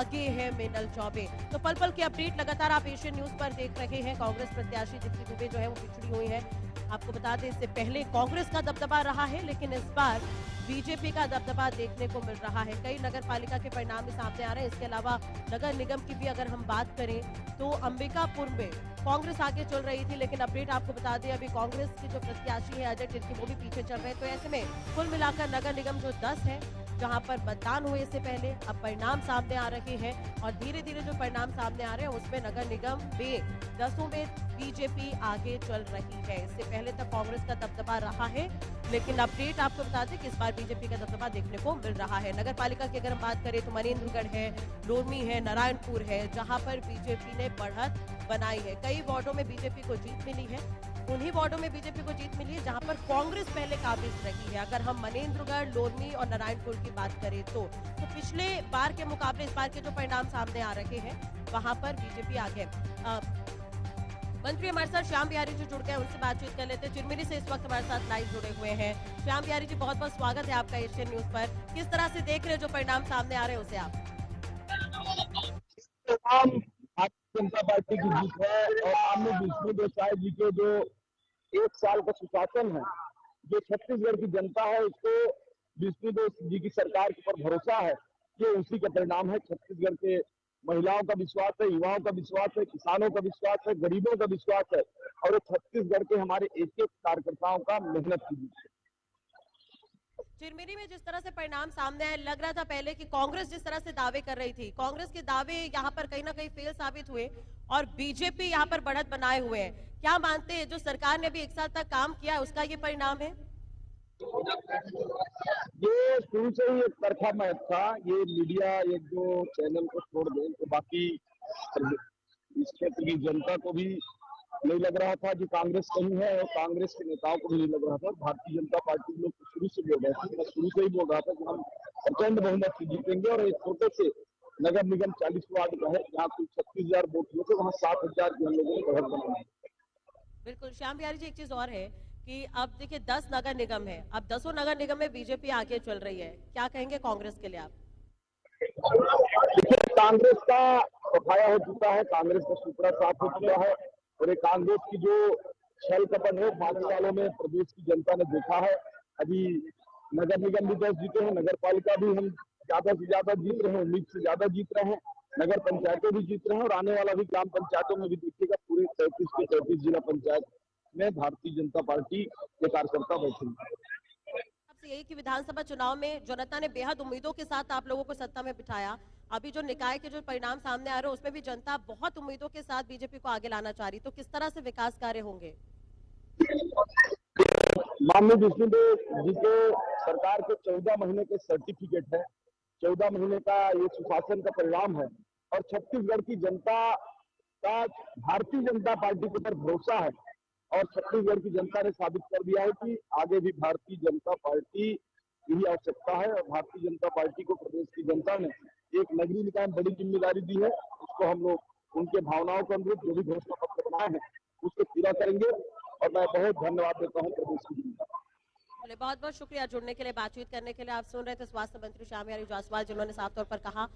Speaker 1: आगे है मीनल चौबे। तो पल पल की अपडेट लगातार आप एशियन न्यूज पर देख रहे हैं। कांग्रेस प्रत्याशी दीप्ति दुबे जो है वो पिछड़ी हुई है। आपको बता दें इससे पहले कांग्रेस का दबदबा रहा है, लेकिन इस बार बीजेपी का दबदबा देखने को मिल रहा है। कई नगर पालिका के परिणाम भी सामने आ रहे हैं। इसके अलावा नगर निगम की भी अगर हम बात करें तो अंबिकापुर में कांग्रेस आगे चल रही थी, लेकिन अपडेट आपको बता दें अभी कांग्रेस के जो प्रत्याशी है अजय टिर्की वो भी पीछे चल रहे हैं। तो ऐसे में कुल मिलाकर नगर निगम जो 10 है जहां पर मतदान हुए इससे पहले अब परिणाम सामने आ रहे हैं और धीरे धीरे जो परिणाम सामने आ रहे हैं उसमें नगर निगम में 10 में बीजेपी आगे चल रही है। इससे पहले तक कांग्रेस का दबदबा रहा है, लेकिन अपडेट आपको बता दें कि इस बार बीजेपी का दबदबा देखने को मिल रहा है। नगर पालिका की अगर हम बात करें तो मनेंद्रगढ़ है, लोरमी है, नारायणपुर है, जहां पर बीजेपी ने बढ़त बनाई है। कई वार्डों में बीजेपी को जीत मिली है। उन्हीं वार्डों में बीजेपी को जीत मिली है जहां पर कांग्रेस पहले काबिज रही है। अगर हम मनेंद्रगढ़, लोरमी और नारायणपुर की बात करें तो पिछले बार के मुकाबले इस बार के जो परिणाम सामने आ रहे हैं वहां पर बीजेपी आगे। मंत्री हमारे साथ श्याम बिहारी जी जुड़ गए, उनसे बातचीत कर लेते हैं। चिरमिरी से इस वक्त हमारे साथ लाइव जुड़े हुए हैं। श्याम बिहारी जी, बहुत बहुत स्वागत है आपका एशियन न्यूज पर। किस तरह से देख रहे हैं जो परिणाम सामने आ रहे हैं उसे आप?
Speaker 12: भारतीय जनता पार्टी की जीत है और आमने विष्णु देसाई जी के जो 1 साल का सुशासन है, जो छत्तीसगढ़ की जनता है उसको विष्णु देव जी की सरकार के ऊपर भरोसा है, ये उसी का परिणाम है। छत्तीसगढ़ के महिलाओं का विश्वास है, युवाओं का विश्वास है, किसानों का विश्वास है, गरीबों का विश्वास है और ये छत्तीसगढ़ के हमारे एक एक कार्यकर्ताओं का मेहनत की जीत है।
Speaker 1: चिरमिरी में जिस तरह से परिणाम सामने आए, लग रहा था पहले कि कांग्रेस जिस तरह से दावे कर रही थी, कांग्रेस के दावे यहाँ पर कहीं ना कहीं फेल साबित हुए और बीजेपी यहाँ पर बढ़त बनाए हुए है। क्या मानते हैं जो सरकार ने भी 1 साल तक काम किया उसका ये परिणाम है?
Speaker 12: ये शुरू से ही एक तरफा मैच था। ये मीडिया एक दो चैनल को छोड़ दें तो बाकी इस क्षेत्र की जनता को भी नहीं लग रहा था कि कांग्रेस कहीं है और कांग्रेस के नेताओं को भी नहीं लग रहा था। भारतीय जनता पार्टी लोग शुरू से बोल रहे थे, मैं शुरू से ही बोल रहा था कि हम प्रचंड बहुमत से जीतेंगे और एक छोटे से नगर निगम 40 वार्ड का है जहाँ कुल 36,000 वोट हुए थे, वहाँ 7,000 की हम लोगों ने बढ़त बनाई।
Speaker 1: बिल्कुल श्याम बिहारी जी, एक चीज और है कि अब देखिए 10 नगर निगम है, अब 10 नगर निगम में बीजेपी आगे चल रही है। क्या कहेंगे कांग्रेस के लिए आप?
Speaker 12: कांग्रेस का सफाया हो चुका है, कांग्रेस का सुपड़ा साफ हो चुका है और ये कांग्रेस की जो छल कपट है 5 सालों में प्रदेश की जनता ने देखा है। अभी नगर निगम भी 10 जीते हैं, नगर पालिका भी हम ज्यादा से ज्यादा जीत रहे हैं, उम्मीद से ज्यादा जीत रहे हैं, नगर पंचायतें भी जीत रहे हैं और आने वाला भी ग्राम पंचायतों में भी देखिएगा पूरे 33 के 33 जिला पंचायत में भारतीय जनता पार्टी के कार्यकर्ता बैठे हैं।
Speaker 1: यही कि विधानसभा चुनाव में जनता ने बेहद उम्मीदों के साथ आप लोगों को सत्ता में बिठाया। अभी जो निकाय के जो परिणाम सामने आ रहे हैं उसमें भी जनता बहुत उम्मीदों के साथ बीजेपी को आगे लाना चाह रही, तो किस तरह से विकास कार्य होंगे?
Speaker 12: माननीय विष्णुदेव जी के सरकार के 14 महीने के सर्टिफिकेट है, 14 महीने का ये सुशासन का परिणाम है और छत्तीसगढ़ की जनता का भारतीय जनता पार्टी के ऊपर भरोसा है और छत्तीसगढ़ की जनता ने साबित कर दिया है कि आगे भी भारतीय जनता पार्टी की आवश्यकता है और भारतीय जनता पार्टी को प्रदेश की जनता ने एक नगरीय निकाय में बड़ी जिम्मेदारी दी है। उसको हम लोग उनके भावनाओं के अनुरूप जो भी घोषणा पत्र बनाए हैं उसको पूरा करेंगे और मैं बहुत धन्यवाद देता हूँ प्रदेश की जनता को।
Speaker 1: बहुत बहुत शुक्रिया जुड़ने के लिए, बातचीत करने के लिए। आप सुन रहे थे स्वास्थ्य मंत्री श्यामयारी जायसवाल, जिन्होंने साफ तौर पर कहा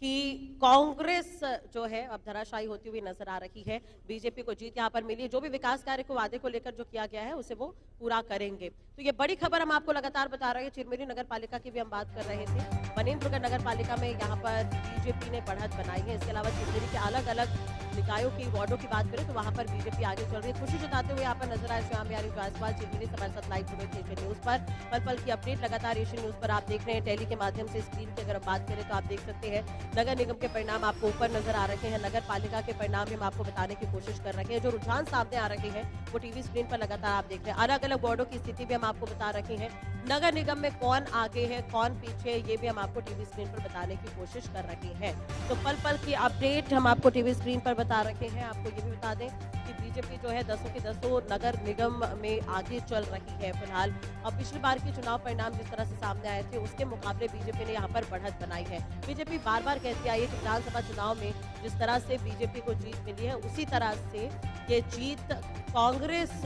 Speaker 1: कि कांग्रेस जो है अब धराशायी होती हुई नजर आ रही है। बीजेपी को जीत यहाँ पर मिली है, जो भी विकास कार्य को वादे को लेकर जो किया गया है उसे वो पूरा करेंगे। तो ये बड़ी खबर हम आपको लगातार बता रहे हैं। चिरमिरी नगर पालिका की भी हम बात कर रहे थे। मनेन्द्रगढ़ नगर पालिका में यहाँ पर बीजेपी ने बढ़त बनाई है। इसके अलावा चिरमिरी के अलग अलग निकायों की वार्डों की बात करें तो वहां पर बीजेपी आगे चल रही है। खुशी जताते हुए यहाँ पर नजर आए श्यामयारी जायसवाल। चिरमिरी से हमारे साथ लाइव जुड़े थे एशियन न्यूज पर। पल पल की अपडेट लगातार एशियन न्यूज पर आप देख रहे हैं। टेली के माध्यम से स्क्रीन की अगर हम बात करें तो आप देख सकते हैं नगर निगम के परिणाम आपको ऊपर नजर आ रहे हैं। नगर पालिका के परिणाम हम आपको बताने की कोशिश कर रहे हैं। जो रुझान सामने आ रहे हैं वो टीवी स्क्रीन पर लगातार आप देख रहे हैं। अलग अलग वार्डों की स्थिति भी हम आपको बता रहे हैं। नगर निगम में कौन आगे है कौन पीछे है ये भी हम आपको टीवी स्क्रीन पर बताने की कोशिश कर रहे हैं। तो पल पल की अपडेट हम आपको टीवी स्क्रीन पर बता रहे हैं। आपको ये भी बता दें कि बीजेपी जो है 10 की 10 नगर निगम में आगे चल रही है फिलहाल। अब पिछली बार के चुनाव परिणाम जिस तरह से सामने आए थे उसके मुकाबले बीजेपी ने यहाँ पर बढ़त बनाई है। बीजेपी बार बार कहती आई है कि विधानसभा चुनाव में जिस तरह से बीजेपी को जीत मिली है उसी तरह से ये जीत कांग्रेस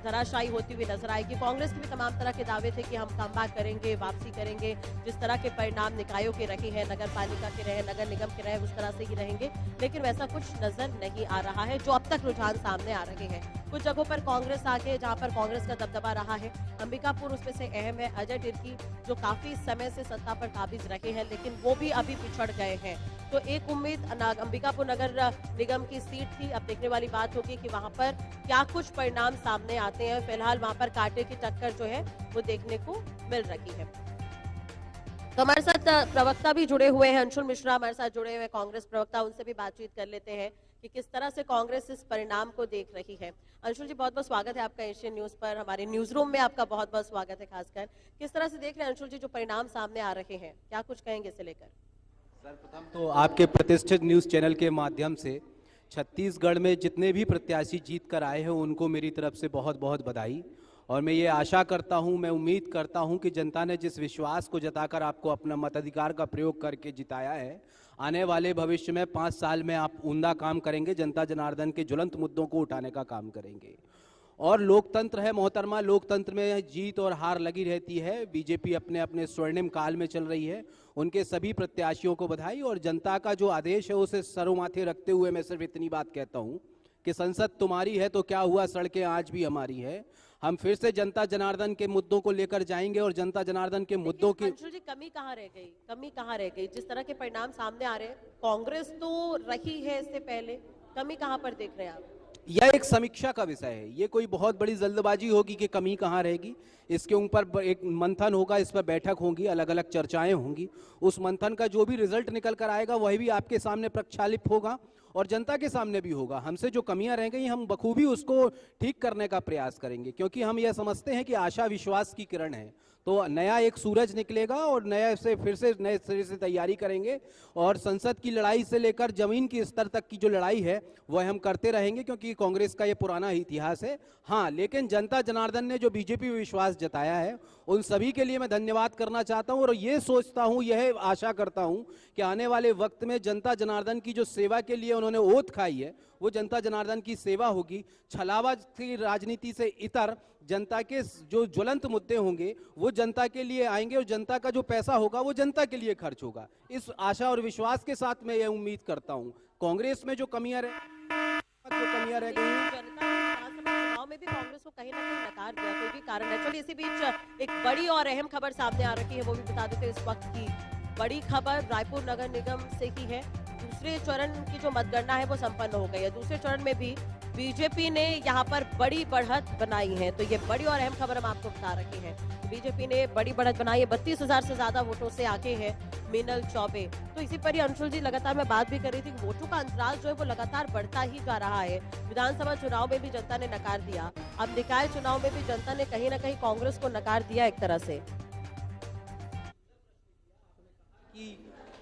Speaker 1: धराशायी होती हुई नजर आएगी। कांग्रेस के भी तमाम तरह के दावे थे कि हम कमबैक करेंगे, वापसी करेंगे। जिस तरह के परिणाम निकायों के रहे हैं, नगर पालिका के रहे, नगर निगम के रहे, उस तरह से ही रहेंगे। लेकिन वैसा कुछ नजर नहीं आ रहा है जो अब तक रुझान सामने आ रहे हैं। कुछ जगहों पर कांग्रेस आगे, जहां पर कांग्रेस का दबदबा रहा है। अंबिकापुर उसमें से अहम है। अजय तिर्की जो काफी समय से सत्ता पर काबिज रहे हैं लेकिन वो भी अभी पिछड़ गए हैं। तो एक उम्मीद अंबिकापुर नगर निगम की सीट थी। अब देखने वाली बात होगी कि वहां पर क्या कुछ परिणाम सामने आते हैं। फिलहाल वहां पर कांटे की टक्कर जो है वो देखने को मिल रही है। तो हमारे साथ प्रवक्ता भी जुड़े हुए हैं, अंशुल मिश्रा हमारे साथ जुड़े हुए हैं, कांग्रेस प्रवक्ता। उनसे भी बातचीत कर लेते हैं कि किस तरह से कांग्रेस इस परिणाम को देख रही है। अंशुल जी, बहुत बहुत स्वागत है आपका एशियन न्यूज पर। हमारे न्यूज रूम में आपका बहुत बहुत स्वागत है। खासकर किस तरह से देख रहे हैं अंशुल जी जो परिणाम सामने आ रहे हैं, क्या कुछ कहेंगे इसे लेकर?
Speaker 11: सर्वप्रथम तो आपके प्रतिष्ठित न्यूज चैनल के माध्यम से छत्तीसगढ़ में जितने भी प्रत्याशी जीत कर आए हैं उनको मेरी तरफ से बहुत बहुत बधाई। और मैं ये आशा करता हूं, मैं उम्मीद करता हूं कि जनता ने जिस विश्वास को जताकर आपको अपना मताधिकार का प्रयोग करके जिताया है, आने वाले भविष्य में 5 साल में आप उम्दा काम करेंगे, जनता जनार्दन के ज्वलंत मुद्दों को उठाने का काम करेंगे। और लोकतंत्र है मोहतरमा, लोकतंत्र में जीत और हार लगी रहती है। बीजेपी अपने अपने स्वर्णिम काल में चल रही है। उनके सभी प्रत्याशियों को बधाई और जनता का जो आदेश है उसे सरोमाथे रखते हुए मैं सिर्फ इतनी बात कहता हूं कि संसद तुम्हारी है तो क्या हुआ, सड़कें आज भी हमारी है। हम फिर से जनता जनार्दन के मुद्दों को लेकर जाएंगे और जनता जनार्दन के मुद्दों की
Speaker 1: अंशुल जी कमी कहाँ रह गई? कमी कहाँ रह गई? जिस तरह के परिणाम सामने आ रहे हैं, कांग्रेस तो रही है इससे पहले, कमी कहाँ पर देख रहे हैं आप?
Speaker 11: यह एक समीक्षा का विषय है। ये कोई बहुत बड़ी जल्दबाजी होगी कि कमी कहाँ रहेगी। इसके ऊपर एक मंथन होगा, इस पर बैठक होगी, अलग अलग चर्चाएं होंगी। उस मंथन का जो भी रिजल्ट निकल कर आएगा वही भी आपके सामने प्रक्षालित होगा और जनता के सामने भी होगा। हमसे जो कमियां रह गई हम बखूबी उसको ठीक करने का प्रयास करेंगे, क्योंकि हम यह समझते हैं कि आशा विश्वास की किरण है। तो नया एक सूरज निकलेगा और नया से फिर से नए सिरे से तैयारी करेंगे और संसद की लड़ाई से लेकर जमीन की स्तर तक की जो लड़ाई है वह हम करते रहेंगे, क्योंकि कांग्रेस का ये पुराना इतिहास है। हाँ, लेकिन जनता जनार्दन ने जो बीजेपी में विश्वास जताया है उन सभी के लिए मैं धन्यवाद करना चाहता हूं और ये सोचता हूं, यह आशा करता हूं कि आने वाले वक्त में जनता जनार्दन की जो सेवा के लिए उन्होंने ओथ खाई है वो जनता जनार्दन की सेवा होगी। छलावा की राजनीति से इतर जनता के जो ज्वलंत मुद्दे होंगे वो जनता के लिए आएंगे और जनता का जो पैसा होगा वो जनता के लिए खर्च होगा। इस आशा और विश्वास के साथ मैं यह उम्मीद करता हूं। कांग्रेस में जो कमियां रह गई
Speaker 1: चुनाव में भी कांग्रेस को कहीं ना कहीं नकार दिया, कोई भी कारण है। चलिए इसी बीच एक बड़ी और अहम खबर सामने आ रही है, वो भी बता देते हैं। इस वक्त की बड़ी खबर रायपुर नगर निगम से ही है। दूसरे चरण की जो मतगणना है वो संपन्न हो गई है। दूसरे चरण में भी बीजेपी ने यहाँ पर बड़ी बढ़त बनाई है। तो ये बड़ी और अहम खबर हम आपको बता रहे हैं। बीजेपी ने बड़ी बढ़त बनाई है, 32,000 से ज्यादा वोटों से आगे है मीनल चौबे। तो इसी पर ही अंशुल जी लगातार मैं बात भी कर रही थी, वोटों का अंतराल जो है वो लगातार बढ़ता ही जा रहा है। विधानसभा चुनाव में भी जनता ने नकार दिया, अब निकाय चुनाव में भी जनता ने कहीं ना कहीं कांग्रेस को नकार दिया एक तरह से।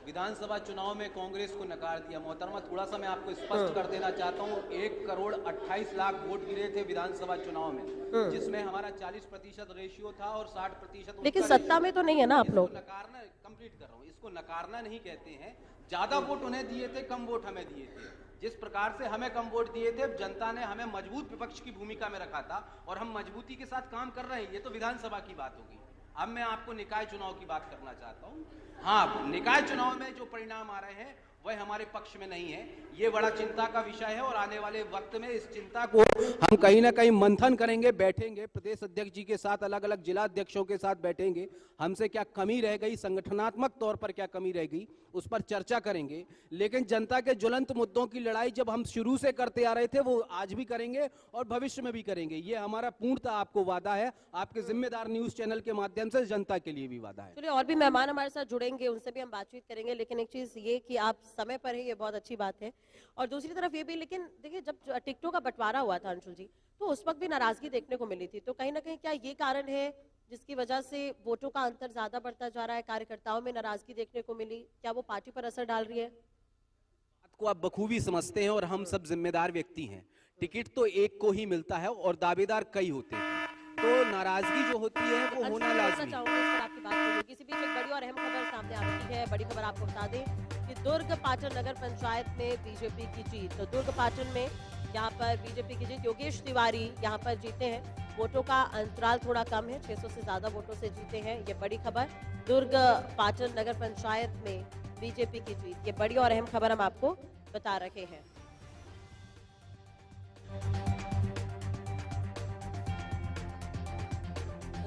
Speaker 11: विधानसभा चुनाव में कांग्रेस को नकार दिया। मोहतरमा, थोड़ा सा मैं आपको स्पष्ट कर देना चाहता हूँ, 1,28,00,000 वोट गिरे थे विधानसभा चुनाव में, जिसमें हमारा 40% रेशियो था और 60%।
Speaker 1: लेकिन सत्ता में तो नहीं है ना आप लोग।
Speaker 11: नकारना, कंप्लीट कर रहा हूँ, इसको नकारना नहीं कहते हैं। ज्यादा वोट उन्हें दिए थे, कम वोट हमें दिए थे। जिस प्रकार से हमें कम वोट दिए थे, जनता ने हमें मजबूत विपक्ष की भूमिका में रखा था और हम मजबूती के साथ काम कर रहे हैं। ये तो विधानसभा की बात होगी। अब मैं आपको निकाय चुनाव की बात करना चाहता हूं। हाँ, निकाय चुनाव में जो परिणाम आ रहे हैं वह हमारे पक्ष में नहीं है। ये बड़ा चिंता का विषय है और आने वाले वक्त में इस चिंता को हम कहीं ना कहीं मंथन करेंगे, बैठेंगे प्रदेश अध्यक्ष जी के साथ, अलग अलग जिला अध्यक्षों के साथ बैठेंगे। हमसे क्या कमी रह गई, संगठनात्मक तौर पर क्या कमी रह गई, उस पर चर्चा करेंगे। लेकिन जनता के ज्वलंत मुद्दों की लड़ाई जब हम शुरू से करते आ रहे थे, वो आज भी करेंगे और भविष्य में भी करेंगे। ये हमारा पूर्णतः आपको वादा है, आपके जिम्मेदार न्यूज चैनल के माध्यम से जनता के लिए भी वादा है।
Speaker 1: चलिए, और भी मेहमान हमारे साथ जुड़ेंगे, उनसे भी हम बातचीत करेंगे। लेकिन एक चीज ये कि आप समय पर है, ये बहुत अच्छी बात है। और दूसरी तरफ ये भी, लेकिन देखिए जब टिकटों का बंटवारा हुआ था अंशुल जी, तो उस वक्त भी नाराजगी देखने को मिली थी। तो कहीं ना कहीं क्या ये कारण है जिसकी वजह से वोटों का अंतर ज्यादा बढ़ता जा रहा है, कार्यकर्ताओं में नाराजगी देखने को मिली? क्या वो पार्टी पर असर डाल रही है?
Speaker 11: बात को आप बखूबी समझते हैं और हम सब जिम्मेदार व्यक्ति हैं। टिकट तो एक को ही मिलता है और दावेदार कई होते हैं, तो नाराजगी जो होती है वो होना लाजमी है।
Speaker 1: आपकी बात होगी। इसी बीच एक बड़ी और अहम खबर सामने आ रही है। बड़ी खबर आपको बता दें कि दुर्ग पाटन नगर पंचायत में बीजेपी की जीत। तो दुर्ग पाटन में यहाँ पर बीजेपी की जीत, योगेश तिवारी यहाँ पर जीते हैं। वोटों का अंतराल थोड़ा कम है, 600 से ज्यादा वोटों से जीते हैं। ये बड़ी खबर, दुर्ग पाटन नगर पंचायत में बीजेपी की जीत। ये बड़ी और अहम खबर हम आपको बता रहे हैं।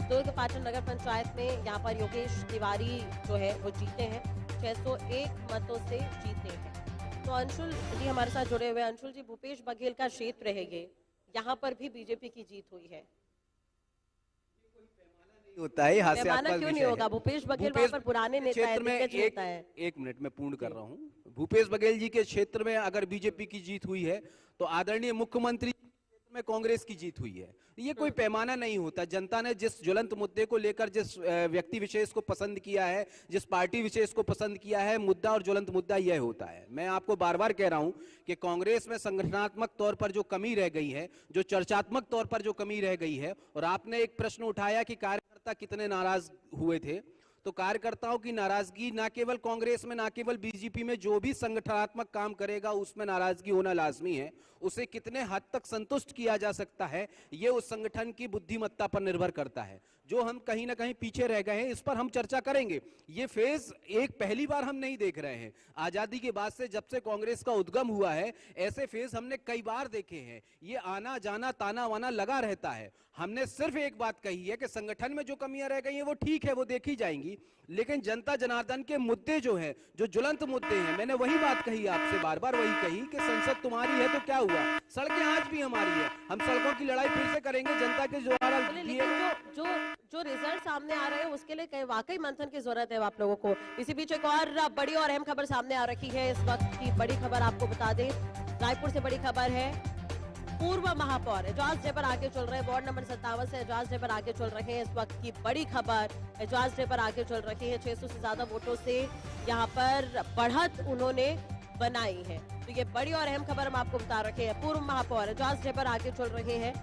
Speaker 1: दुर्ग पाटन नगर पंचायत में यहाँ पर योगेश तिवारी जो है वो जीते हैं, 601 मतों से जीते हैं। तो अंशुल जी हमारे साथ जुड़े हुए। अंशुल जी, भूपेश बघेल का क्षेत्र है ये, यहाँ पर भी बीजेपी की जीत हुई है।
Speaker 11: होता है, यहाँ से
Speaker 1: पैमाना क्यों नहीं होगा? भूपेश बघेल वहाँ पर पुराने नेता है, दिग्गज नेता है।
Speaker 11: एक मिनट में पूर्ण कर रहा हूँ। भूपेश बघेल जी के क्षेत्र में अगर बीजेपी की जीत हुई है तो आदरणीय मुख्यमंत्री में कांग्रेस की जीत हुई है। ये कोई पैमाना नहीं होता। जनता ने जिस ज्वलंत मुद्दे को लेकर जिस व्यक्ति विशेष को पसंद किया है, जिस पार्टी विशेष को पसंद किया है, मुद्दा और ज्वलंत मुद्दा यह होता है। मैं आपको बार बार कह रहा हूं कि कांग्रेस में संगठनात्मक तौर पर जो कमी रह गई है, जो चर्चात्मक तौर पर जो कमी रह गई है, और आपने एक प्रश्न उठाया कि कार्यकर्ता कितने नाराज हुए थे, तो कार्यकर्ताओं की नाराजगी ना केवल कांग्रेस में, ना केवल बीजेपी में, जो भी संगठनात्मक काम करेगा उसमें नाराजगी होना लाजमी है। उसे कितने हद तक संतुष्ट किया जा सकता है, ये उस संगठन की बुद्धिमत्ता पर निर्भर करता है। जो हम कहीं ना कहीं पीछे रह गए हैं, इस पर हम चर्चा करेंगे। ये फेज एक पहली बार हम नहीं देख रहे हैं। आजादी के बाद से, जब से कांग्रेस का उद्गम हुआ है, ऐसे फेज हमने कई बार देखे हैं। ये आना जाना, ताना वाना लगा रहता है। हमने सिर्फ एक बात कही है कि संगठन में जो कमियां रह गई हैं वो ठीक है, वो देखी जाएंगी, लेकिन जनता जनार्दन के मुद्दे जो हैं, जो ज्वलंत मुद्दे हैं, मैंने वही बात कही आपसे, बार बार वही कही कि संसद तुम्हारी है तो क्या हुआ, सड़कें आज भी हमारी है, हम सड़कों की लड़ाई फिर से करेंगे जनता के द्वारा।
Speaker 1: लेकिन जो रिजल्ट सामने आ रहे हैं उसके लिए वाकई मंथन की जरूरत है आप लोगों को। इसी बीच एक और बड़ी और अहम खबर सामने आ रही है। इस वक्त की बड़ी खबर आपको बता दें, रायपुर से बड़ी खबर है। पूर्व महापौर एजाज ढेबर आगे चल रहे हैं, वार्ड नंबर 57 से एजाज ढेबर आगे चल रहे हैं। इस वक्त की बड़ी खबर, एजाज ढेबर आगे चल रही है, 600 से ज्यादा वोटों से यहाँ पर बढ़त उन्होंने बनाई है। तो ये बड़ी और अहम खबर हम आपको बता रखे हैं। पूर्व महापौर एजाज ढेबर आगे चल रहे हैं।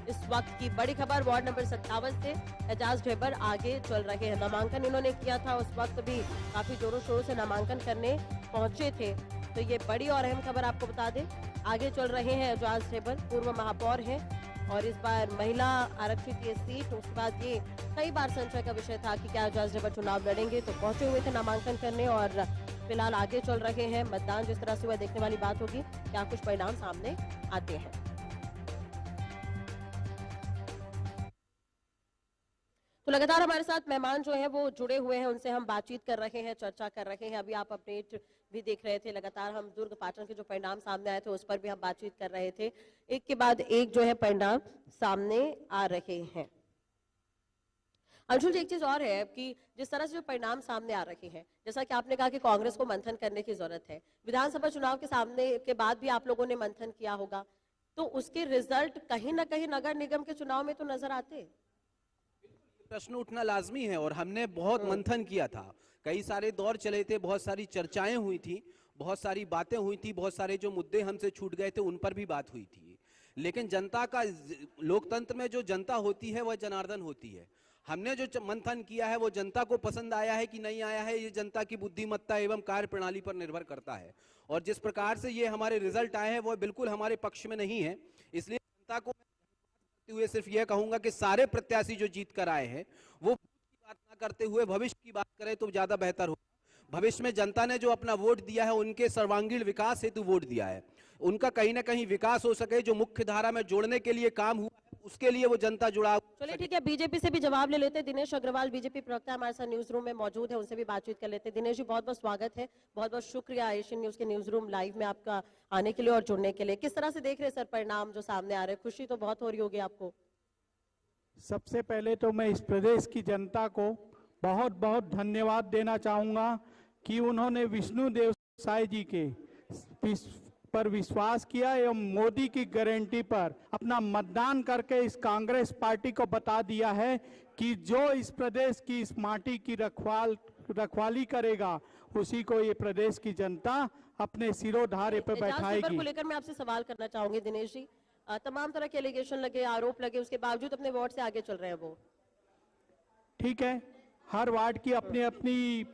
Speaker 1: इस वक्त की बड़ी खबर, वार्ड नंबर 57 से एजाज ढेबर आगे चल रहे हैं। नामांकन इन्होंने किया था, उस वक्त भी काफी जोरों शोरों से नामांकन करने पहुंचे थे। तो ये बड़ी और अहम खबर आपको बता दें, आगे चल रहे हैं एजाज ढेबर, पूर्व महापौर हैं और इस बार महिला आरक्षित ये सीट। उसके बाद ये कई बार संशय का विषय था कि क्या एजाज ढेबर चुनाव लड़ेंगे, तो पहुंचे हुए थे नामांकन करने और फिलहाल आगे चल रहे हैं। मतदान जिस तरह से हुआ देखने वाली बात होगी, क्या कुछ परिणाम सामने आते हैं। तो लगातार हमारे साथ मेहमान जो है वो जुड़े हुए हैं, उनसे हम बातचीत कर रहे हैं, चर्चा कर रहे हैं। अभी आप अपडेट भी देख रहे थे। लगातार हम दुर्ग पाटन के जो परिणाम सामने आए थे उस पर भी हम बातचीत कर रहे थे। एक के बाद एक जो है परिणाम सामने आ रहे हैं। अंशुल जी, एक चीज और है कि जिस तरह से जो परिणाम सामने आ रहे हैं, जैसा कि आपने कहा कि कांग्रेस को मंथन करने की जरूरत है, विधानसभा चुनाव के सामने के बाद भी आप लोगों ने मंथन किया होगा, तो उसके रिजल्ट कहीं ना कहीं नगर निगम के चुनाव में तो नजर आते।
Speaker 11: प्रश्न उठना लाजमी है और हमने बहुत मंथन किया था, कई सारे दौर चले थे, बहुत सारी चर्चाएं हुई थी, बहुत सारी बातें हुई थी, बहुत सारे जो मुद्दे हमसे छूट गए थे उन पर भी बात हुई थी। लेकिन जनता का, लोकतंत्र में जो जनता होती है वह जनार्दन होती है। हमने जो मंथन किया है वो जनता को पसंद आया है कि नहीं आया है, ये जनता की बुद्धिमत्ता एवं कार्य प्रणाली पर निर्भर करता है। और जिस प्रकार से ये हमारे रिजल्ट आए हैं वो बिल्कुल हमारे पक्ष में नहीं है। इसलिए जनता को करते हुए सिर्फ यह कहूंगा कि सारे प्रत्याशी जो जीत कर आए हैं वो की बात ना करते हुए भविष्य की बात करें तो ज्यादा बेहतर होगा। भविष्य में जनता ने जो अपना वोट दिया है उनके सर्वांगीण विकास हेतु वोट दिया है, उनका कहीं ना कहीं विकास हो सके, जो मुख्य धारा में जोड़ने के लिए काम हुआ है उसके लिए वो जनता जुड़ा।
Speaker 1: चलिए ठीक है, बीजेपी से भी जवाब ले लेते हैं। दिनेश अग्रवाल बीजेपी प्रवक्ता हमारे साथ न्यूज रूम में मौजूद है, उनसे भी बातचीत कर लेते हैं। दिनेश जी, बहुत बहुत स्वागत है, बहुत बहुत शुक्रिया एशियन न्यूज के न्यूज रूम लाइव में आपका आने के लिए और जुड़ने के लिए। किस तरह से देख रहे हैं सर परिणाम जो सामने आ रहे हैं? खुशी तो बहुत हो रही होगी आपको।
Speaker 10: सबसे पहले तो मैं इस प्रदेश की जनता को बहुत बहुत धन्यवाद देना चाहूंगा कि उन्होंने विष्णुदेव साय जी के पर विश्वास किया एवं मोदी की गारंटी पर अपना मतदान करके इस कांग्रेस पार्टी को बता दिया है कि जो इस प्रदेश की इस माटी की रखवाली करेगा उसी को ये प्रदेश की जनता अपने सिरोधारे पर बैठाएगी।
Speaker 1: को लेकर मैं आपसे सवाल करना चाहूंगी दिनेश जी, तमाम तरह के एलिगेशन लगे, आरोप लगे, उसके बावजूद अपने वार्ड से आगे चल रहे हैं वो।
Speaker 10: ठीक है, हर वार्ड की अपनी अपनी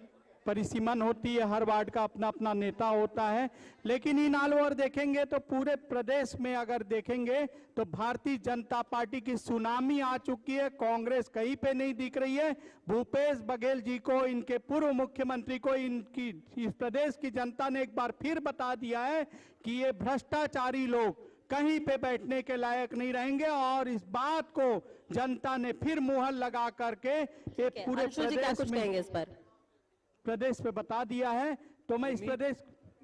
Speaker 10: परिसीमन होती है, हर वार्ड का अपना अपना नेता होता है, लेकिन इन ऑल ओवर देखेंगे तो पूरे प्रदेश में अगर देखेंगे तो भारतीय जनता पार्टी की सुनामी आ चुकी है। कांग्रेस कहीं पे नहीं दिख रही है। भूपेश बघेल जी को, इनके पूर्व मुख्यमंत्री को, इनकी इस प्रदेश की जनता ने एक बार फिर बता दिया है कि ये भ्रष्टाचारी लोग कहीं पे बैठने के लायक नहीं रहेंगे और इस बात को जनता ने फिर मुहर लगा करके ये पूरे प्रदेश पे बता दिया है। तो मैं इस प्रदेश,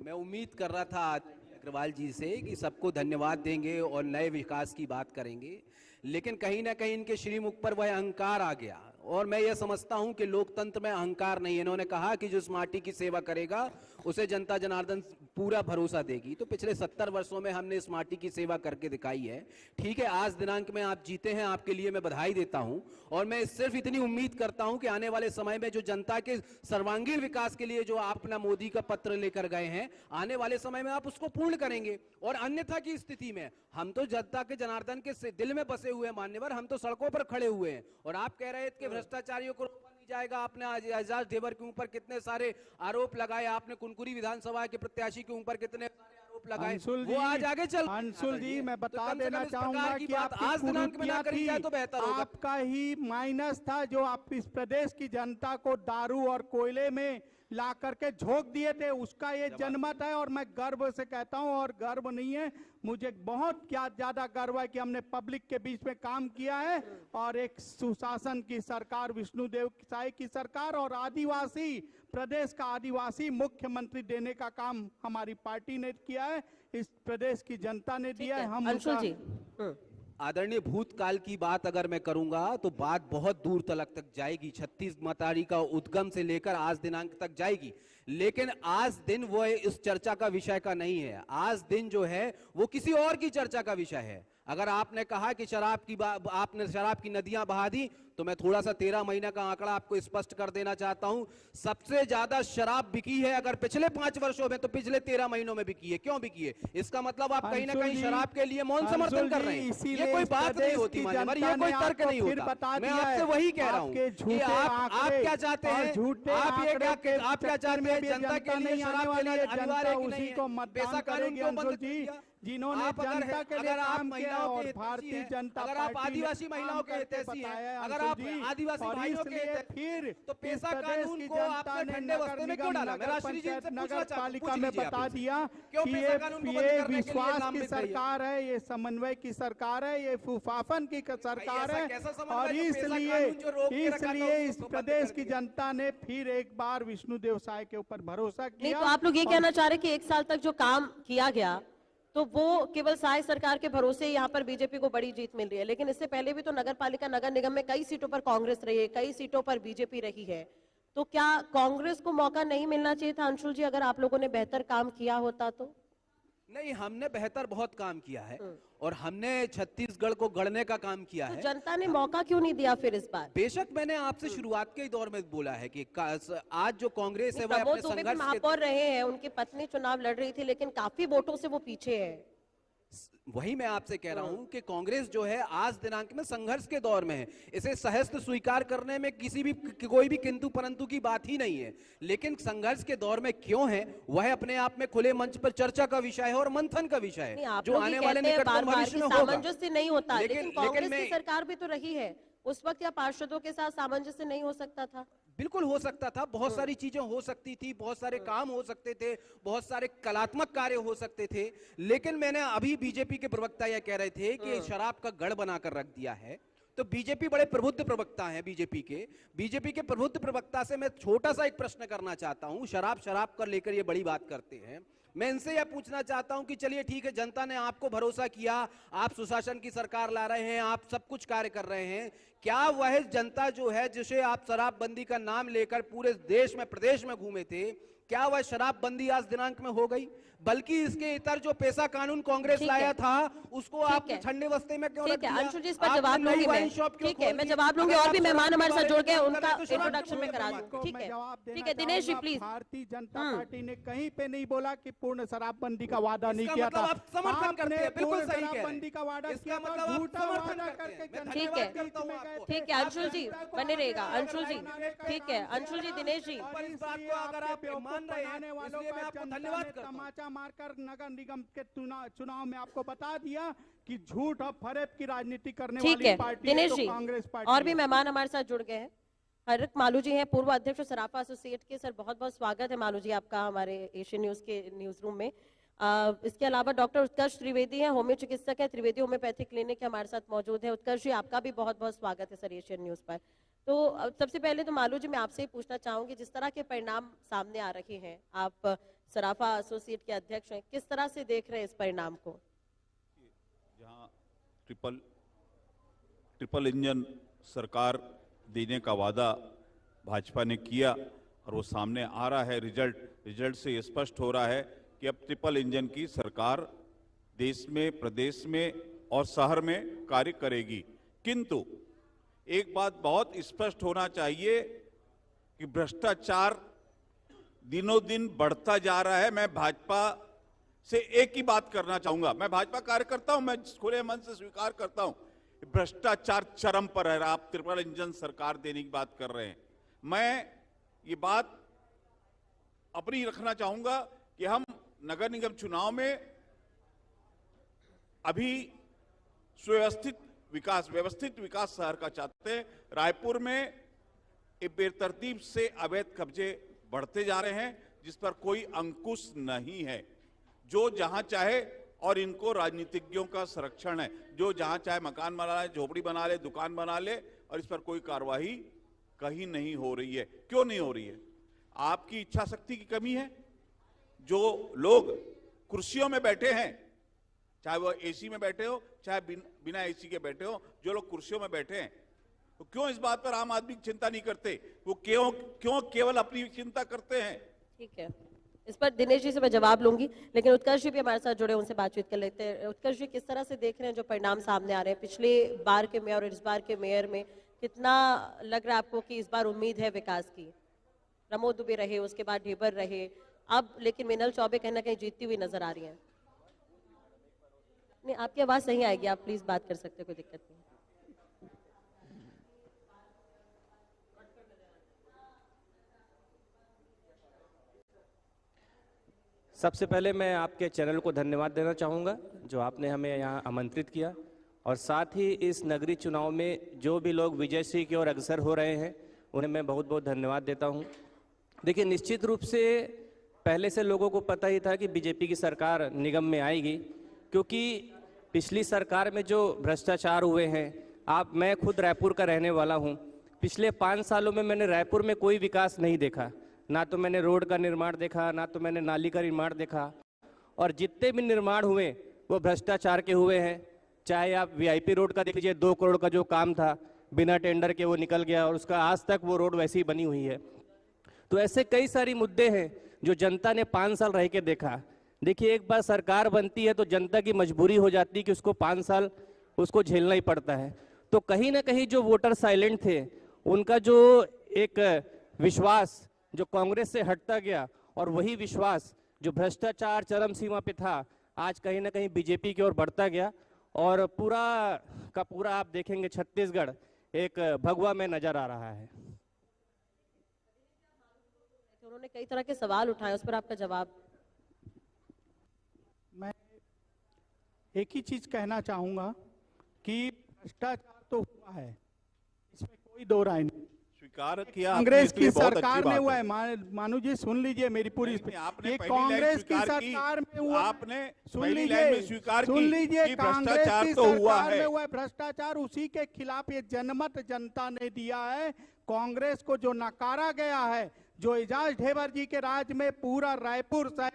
Speaker 11: मैं उम्मीद कर रहा था अग्रवाल जी से कि सबको धन्यवाद देंगे और नए विकास की बात करेंगे, लेकिन कहीं ना कहीं इनके श्रीमुख पर वह अहंकार आ गया और मैं ये समझता हूं कि लोकतंत्र में अहंकार नहीं है। इन्होंने कहा कि जो इस माटी की सेवा करेगा उसे जनता जनार्दन पूरा भरोसा देगी। तो पिछले 70 वर्षों में हमने इस माटी की सेवा करके दिखाई है। ठीक है, आज दिनांक में आप जीते हैं, आपके लिए मैं बधाई देता हूं और मैं सिर्फ इतनी उम्मीद करता हूं कि आने वाले समय में जो जनता के सर्वांगीण विकास के लिए जो आप अपना मोदी का पत्र लेकर गए हैं, आने वाले समय में आप उसको पूर्ण करेंगे। और अन्यथा की स्थिति में हम तो जनता के जनार्दन के दिल में बसे हुए मान्यवर, हम तो सड़कों पर खड़े हुए हैं और आप कह रहे थे कि भ्रष्टाचारियों को रोका नहीं जाएगा। आपने एजाज ढेबर के ऊपर कितने सारे आरोप लगाए, आपने कुनकुरी विधानसभा के प्रत्याशी के ऊपर कितने सारे आरोप लगाए, वो आज आगे चल।
Speaker 10: अंशुल जी, मैं बता देना चाहूंगा कि आज दिनांक में ना करी जाए तो बेहतर होगा। आपका ही माइनस था जो आप इस प्रदेश की जनता को दारू और कोयले में ला करके झोंक दिए थे, उसका ये जनमत है और मैं गर्व से कहता हूं, और गर्व नहीं है, मुझे बहुत ज्यादा गर्व है कि हमने पब्लिक के बीच में काम किया है और एक सुशासन की सरकार, विष्णुदेव साय की सरकार और आदिवासी प्रदेश का आदिवासी मुख्यमंत्री देने का काम हमारी पार्टी ने किया है, इस प्रदेश की जनता ने दिया है। हम
Speaker 11: आदरणीय भूतकाल की बात अगर मैं करूंगा तो बात बहुत दूर तक जाएगी, 36 मतारी का उद्गम से लेकर आज दिनांक तक जाएगी, लेकिन आज दिन वो इस चर्चा का विषय का नहीं है। आज दिन जो है वो किसी और की चर्चा का विषय है। अगर आपने कहा कि आपने शराब की नदियां बहा दी, तो मैं थोड़ा सा 13 महीने का आंकड़ा आपको स्पष्ट कर देना चाहता हूं। सबसे ज्यादा शराब बिकी है अगर पिछले 5 वर्षों में, तो पिछले 13 महीनों में बिकी है। क्यों बिकी है? इसका मतलब आप कहीं ना कहीं शराब के लिए मौन समर्थन कर रहे हैं। ये कोई बात नहीं होती मान्यवर, ये कोई तर्क नहीं होता। मैं आपसे वही कह रहा हूँ कि आप क्या चाहते हैं, आप क्या चाहते हैं, जनता के लिए शराब के लिए अनिवार्य है कि नहीं है? पैसा कानून क्यों बंद किया?
Speaker 10: जिन्होंने
Speaker 11: आप
Speaker 10: जनता के लिए
Speaker 11: अगर आप
Speaker 10: काम किया
Speaker 11: महिलाओं
Speaker 10: और
Speaker 11: के
Speaker 10: भारतीय जनता
Speaker 11: अगर आप
Speaker 10: पार्टी ने
Speaker 11: आदिवासी महिलाओं के
Speaker 10: काम
Speaker 11: हितैषी
Speaker 10: करके
Speaker 11: हैं,
Speaker 10: बताया है,
Speaker 11: अगर
Speaker 10: अंशुल
Speaker 11: आप
Speaker 10: जी,
Speaker 11: आदिवासी
Speaker 10: और
Speaker 11: भाइयों के
Speaker 10: इसलिए
Speaker 11: हित-
Speaker 10: फिर
Speaker 11: तो पेशा
Speaker 10: इस प्रदेश
Speaker 11: कानून
Speaker 10: की
Speaker 11: को
Speaker 10: जनता
Speaker 11: आपने
Speaker 10: ने
Speaker 11: ठंडे
Speaker 10: नगर
Speaker 11: बस्ते में
Speaker 10: निगम,
Speaker 11: क्यों डाला? मैं
Speaker 10: नगर
Speaker 11: राष्ट्रीय जी से
Speaker 10: पंचायत,
Speaker 11: पूछना
Speaker 10: नगर
Speaker 11: चाहता हूं,
Speaker 10: पालिका
Speaker 11: पूछ
Speaker 10: में
Speaker 11: लीजिए आप
Speaker 10: बता
Speaker 11: इनसे।
Speaker 10: दिया
Speaker 11: क्यों
Speaker 10: कि
Speaker 11: पेशा कानून को बंद
Speaker 10: ये
Speaker 11: करने के लिए
Speaker 10: विश्वास
Speaker 11: इल्जाम
Speaker 10: की
Speaker 11: मिल रही है?
Speaker 10: सरकार है, ये समन्वय की सरकार है, ये फूफाफन की सरकार
Speaker 11: ऐसा
Speaker 10: है,
Speaker 11: कैसा समन्वय
Speaker 10: और
Speaker 11: जो पेशा
Speaker 10: इसलिए
Speaker 11: कानून जो रोक के रखा था,
Speaker 10: इसलिए
Speaker 11: उसको
Speaker 10: इस
Speaker 11: बंद
Speaker 10: प्रदेश
Speaker 11: कर
Speaker 10: की
Speaker 11: दिया।
Speaker 10: जनता ने फिर एक बार विष्णुदेव साय के ऊपर भरोसा
Speaker 1: नहीं,
Speaker 10: किया।
Speaker 1: तो आप लोग ये
Speaker 10: और
Speaker 1: कहना चाह रहे हैं कि 1 साल तक जो काम किया गया तो वो केवल साय सरकार के भरोसे यहाँ पर बीजेपी को बड़ी जीत मिल रही है, लेकिन इससे पहले भी तो नगर पालिका नगर निगम में कई सीटों पर कांग्रेस रही है, कई सीटों पर बीजेपी रही है। तो क्या कांग्रेस को मौका नहीं मिलना चाहिए था अंशुल जी, अगर आप लोगों ने बेहतर काम किया होता तो?
Speaker 11: नहीं, हमने बेहतर बहुत काम किया है और हमने छत्तीसगढ़ को गढ़ने का काम किया
Speaker 1: तो
Speaker 11: है।
Speaker 1: जनता ने मौका क्यों नहीं दिया फिर इस बार?
Speaker 11: बेशक मैंने आपसे शुरुआत के दौर में बोला है कि आज जो कांग्रेस है वह
Speaker 1: प्रमोद
Speaker 11: अपने
Speaker 1: दुबे भी
Speaker 11: संघर्ष के
Speaker 1: महापौर रहे हैं, उनकी पत्नी चुनाव लड़ रही थी, लेकिन काफी वोटों से वो पीछे है।
Speaker 11: वही मैं आपसे कह रहा हूं कि कांग्रेस जो है आज दिनांक में संघर्ष के दौर में है। इसे सहस्त्र स्वीकार करने में कोई भी किंतु परंतु की बात ही नहीं है, लेकिन संघर्ष के दौर में क्यों है वह अपने आप में खुले मंच पर चर्चा का विषय है और मंथन का विषय
Speaker 1: नहीं,
Speaker 11: है,
Speaker 1: आप
Speaker 11: जो
Speaker 1: लोग
Speaker 11: आने
Speaker 1: ये
Speaker 11: वाले
Speaker 1: कहते हैं
Speaker 11: निकटतम
Speaker 1: बार-बार
Speaker 11: भविष्य
Speaker 1: कि
Speaker 11: में होगा।
Speaker 1: सामंजस्य नहीं होता, लेकिन कांग्रेस
Speaker 11: मैं
Speaker 1: की सरकार भी तो रही है, उस वक्त या पार्षदों के साथ सामंजस्य नहीं हो सकता था?
Speaker 11: बिल्कुल हो सकता था, बहुत सारी चीजें हो सकती थी, बहुत सारे काम हो सकते थे, बहुत सारे कलात्मक कार्य हो सकते थे, लेकिन मैंने अभी बीजेपी के प्रवक्ता यह कह रहे थे कि शराब का गढ़ बनाकर रख दिया है। तो बीजेपी बड़े प्रबुद्ध प्रवक्ता हैं, बीजेपी के प्रबुद्ध प्रवक्ता से मैं छोटा सा एक प्रश्न करना चाहता हूं। शराब कर लेकर ये बड़ी बात करते हैं, मैं इनसे यह पूछना चाहता हूं कि चलिए ठीक है, जनता ने आपको भरोसा किया, आप सुशासन की सरकार ला रहे हैं, आप सब कुछ कार्य कर रहे हैं, क्या वह जनता जो है जिसे आप शराबबंदी का नाम लेकर पूरे देश में प्रदेश में घूमे थे, क्या वह शराबबंदी आज दिनांक में हो गई? बल्कि इसके इतर जो पेशा कानून कांग्रेस लाया था उसको आप ठंडे बस्ते में क्यों रख दिया?
Speaker 1: अंशुल जी, इस पर जवाब लूंगी मैं। ठीक है, मैं जवाब लूंगी, और भी मेहमान हमारे साथ जुड़ गए, उनका इंट्रोडक्शन में करा दूं। ठीक है, ठीक है, दिनेश जी प्लीज।
Speaker 10: भारतीय जनता पार्टी ने कहीं पे नहीं बोला कि पूर्ण शराबबंदी का वादा नहीं किया था।
Speaker 11: आप समर्थन करते हैं, बिल्कुल सही कह रहे हैं।
Speaker 10: शराबबंदी का वादा किया था,
Speaker 11: मतलब आप
Speaker 10: झूठा वादा
Speaker 11: समर्थन
Speaker 10: करके
Speaker 11: करते हैं।
Speaker 1: ठीक है, ठीक है अंशुल जी, बने रहेगा अंशुल जी। ठीक है अंशुल जी, दिनेश जी,
Speaker 11: इस बात को अगर आप मान रहे हैं इसलिए मैं आपको धन्यवाद करता हूं।
Speaker 10: तमाचा मारकर नगर निगम के चुनाव में आपको बता दिया कि झूठ और फरेब की राजनीति करने
Speaker 1: ठीक
Speaker 10: वाली
Speaker 1: है
Speaker 10: पार्टी
Speaker 1: दिनेश
Speaker 10: तो
Speaker 1: जी,
Speaker 10: कांग्रेस पार्टी
Speaker 1: और भी
Speaker 10: है।
Speaker 1: मेहमान हमारे साथ जुड़ गए हैं। हरक मालू जी हैं, पूर्व अध्यक्ष सराफा एसोसिएट के। सर बहुत बहुत स्वागत है मालू जी आपका हमारे एशियन न्यूज के न्यूज रूम में। इसके अलावा डॉक्टर उत्कर्ष त्रिवेदी हैं, होम्यो चिकित्सक है, त्रिवेदी होम्योपैथिक क्लिनिक हमारे साथ मौजूद है। उत्कर्ष जी, आपका भी बहुत बहुत स्वागत है सर एशियन न्यूज पर। तो सबसे पहले तो मालू जी मैं आपसे ही पूछना चाहूंगी, जिस तरह के परिणाम सामने आ रहे हैं, आप सराफा एसोसिएट के अध्यक्ष हैं, किस तरह से देख रहे हैं इस परिणाम को?
Speaker 16: जहां ट्रिपल इंजन सरकार देने का वादा भाजपा ने किया और वो सामने आ रहा है, रिजल्ट से ये स्पष्ट हो रहा है कि अब ट्रिपल इंजन की सरकार देश में, प्रदेश में और शहर में कार्य करेगी। किंतु एक बात बहुत स्पष्ट होना चाहिए कि भ्रष्टाचार दिनों दिन बढ़ता जा रहा है। मैं भाजपा से एक ही बात करना चाहूंगा, मैं भाजपा कार्यकर्ता हूं, मैं खुले मन से स्वीकार करता हूं, भ्रष्टाचार चरम पर है। आप ट्रिपल इंजन सरकार देने की बात कर रहे हैं, मैं ये बात अपनी रखना चाहूंगा कि हम नगर निगम चुनाव में अभी व्यवस्थित विकास शहर का चाहते हैं। रायपुर में बेतरतीब से अवैध कब्जे बढ़ते जा रहे हैं जिस पर कोई अंकुश नहीं है। जो जहां चाहे, और इनको राजनीतिज्ञों का संरक्षण है, जो जहां चाहे मकान बना ले, झोपड़ी बना ले, दुकान बना ले, और इस पर कोई कार्रवाई कहीं नहीं हो रही है। क्यों नहीं हो रही है? आपकी इच्छा शक्ति की कमी है। जो लोग कुर्सियों में बैठे हैं, चाहे वो एसी में बैठे हो चाहे बिना एसी के बैठे हो, जो लोग कुर्सियों में बैठे हैं, तो क्यों इस बात पर आम आदमी की चिंता नहीं करते? वो क्यों केवल अपनी चिंता करते हैं?
Speaker 1: ठीक है, इस पर दिनेश जी से मैं जवाब लूंगी, लेकिन उत्कर्ष जी भी हमारे साथ जुड़े, उनसे बातचीत कर लेते हैं। उत्कर्ष जी, किस तरह से देख रहे हैं जो परिणाम सामने आ रहे हैं? पिछले बार के मेयर और इस बार के मेयर में कितना लग रहा है आपको कि इस बार उम्मीद है विकास की? प्रमोद दुबे रहे, उसके बाद ढेबर रहे, अब लेकिन मिनल चौबे कहीं ना कहीं जीतती हुई नजर आ रही है। नहीं, आपकी आवाज सही आएगी, आप प्लीज बात कर सकते हैं, कोई दिक्कत नहीं।
Speaker 6: सबसे पहले मैं आपके चैनल को धन्यवाद देना चाहूँगा जो आपने हमें यहाँ आमंत्रित किया, और साथ ही इस नगरीय चुनाव में जो भी लोग विजयश्री की ओर अग्रसर हो रहे हैं उन्हें मैं बहुत बहुत धन्यवाद देता हूँ। देखिए, निश्चित रूप से पहले से लोगों को पता ही था कि बीजेपी की सरकार निगम में आएगी, क्योंकि पिछली सरकार में जो भ्रष्टाचार हुए हैं, मैं खुद रायपुर का रहने वाला हूँ। पिछले 5 सालों में मैंने रायपुर में कोई विकास नहीं देखा, ना तो मैंने रोड का निर्माण देखा, ना तो मैंने नाली का निर्माण देखा, और जितने भी निर्माण हुए वो भ्रष्टाचार के हुए हैं। चाहे आप वीआईपी रोड का देख लीजिए, 2 करोड़ का जो काम था बिना टेंडर के वो निकल गया, और उसका आज तक वो रोड वैसी ही बनी हुई है। तो ऐसे कई सारी मुद्दे हैं जो जनता ने 5 साल रह के देखा। देखिए, एक बार सरकार बनती है तो जनता की मजबूरी हो जाती है कि उसको 5 साल उसको झेलना ही पड़ता है। तो कहीं ना कहीं जो वोटर साइलेंट थे, उनका जो एक विश्वास जो कांग्रेस से हटता गया, और वही विश्वास जो भ्रष्टाचार चरम सीमा पे था, आज कहीं ना कहीं बीजेपी की ओर बढ़ता गया, और पूरा का पूरा आप देखेंगे छत्तीसगढ़ एक भगवा में नजर आ रहा है।
Speaker 1: उन्होंने कई तरह के सवाल उठाए, उस पर आपका जवाब।
Speaker 10: मैं एक ही चीज कहना चाहूंगा कि भ्रष्टाचार तो हुआ है, इसमें कोई दो राय नहीं।
Speaker 16: स्वीकार किया
Speaker 10: कांग्रेस की सरकार में हुआ है। मानू जी सुन लीजिए मेरी पूरी, ये कांग्रेस की सरकार में हुआ,
Speaker 16: आपने
Speaker 10: सुन लीजिए कांग्रेस की सरकार में हुआ है भ्रष्टाचार, उसी के खिलाफ ये जनमत जनता ने दिया है। कांग्रेस को जो नकारा गया है, जो एजाज ढेबर जी के राज में पूरा रायपुर शहर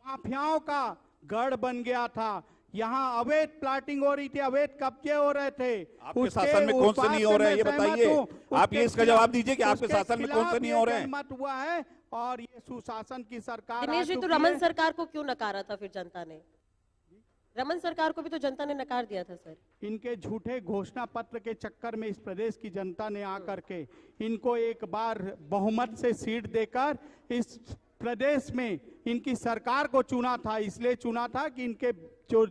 Speaker 10: माफियाओं का गढ़ बन गया था, यहाँ अवैध प्लाटिंग हो रही थी, अवैध कब्जे हो रहे थे।
Speaker 16: आपके शासन में कौन से नहीं हो रहे हैं ये बताइए, आप ये इसका जवाब दीजिए कि आपके शासन में कौन से नहीं हो रहे हैं।
Speaker 10: मत हुआ है, और ये सुशासन की सरकार।
Speaker 1: दिनेश जी, तो रमन सरकार को क्यों नकारा था फिर जनता ने? रमन सरकार को भी तो जनता ने नकार दिया था सर।
Speaker 10: इनके झूठे घोषणा पत्र के चक्कर में इस प्रदेश की जनता ने आकर के इनको एक बार बहुमत से सीट देकर इस प्रदेश में इनकी सरकार को चुना था। इसलिए चुना था कि इनके जो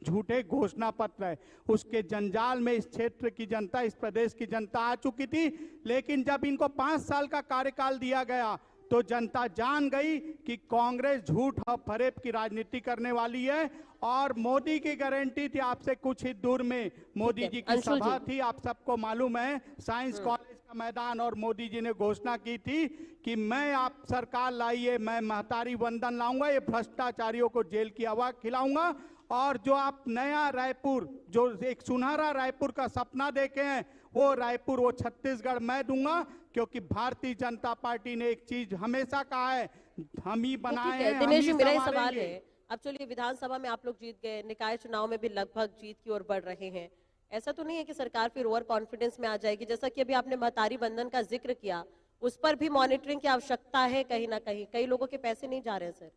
Speaker 10: झूठे घोषणा पत्र है उसके जंजाल में इस क्षेत्र की जनता, इस प्रदेश की जनता आ चुकी थी। लेकिन जब इनको 5 साल का कार्यकाल दिया गया तो जनता जान गई कि कांग्रेस झूठ और फरेब की राजनीति करने वाली है। और मोदी की गारंटी थी, आपसे कुछ ही दूर में मोदी जी की सभा थी, आप सबको मालूम है, साइंस कॉलेज का मैदान, और मोदी जी ने घोषणा की थी कि मैं आप सरकार लाइए, मैं महतारी वंदन लाऊंगा, ये भ्रष्टाचारियों को जेल की हवा खिलाऊंगा, और जो आप नया रायपुर, जो एक सुनहरा रायपुर का सपना देखे हैं, वो रायपुर, वो छत्तीसगढ़ मैं दूंगा। क्योंकि भारतीय जनता पार्टी ने एक चीज हमेशा कहा है, हम ही बनाए हैं।
Speaker 1: दिनेश जी, मेरा सवाल है, अब चलिए विधानसभा में आप लोग जीत गए, निकाय चुनाव में भी लगभग जीत की ओर बढ़ रहे हैं, ऐसा तो नहीं है कि सरकार फिर ओवर कॉन्फिडेंस में आ जाएगी? जैसा कि अभी आपने महतारी बंधन का जिक्र किया, उस पर भी मॉनिटरिंग की आवश्यकता है कहीं ना कहीं, कई लोगों के पैसे नहीं जा रहे हैं सर।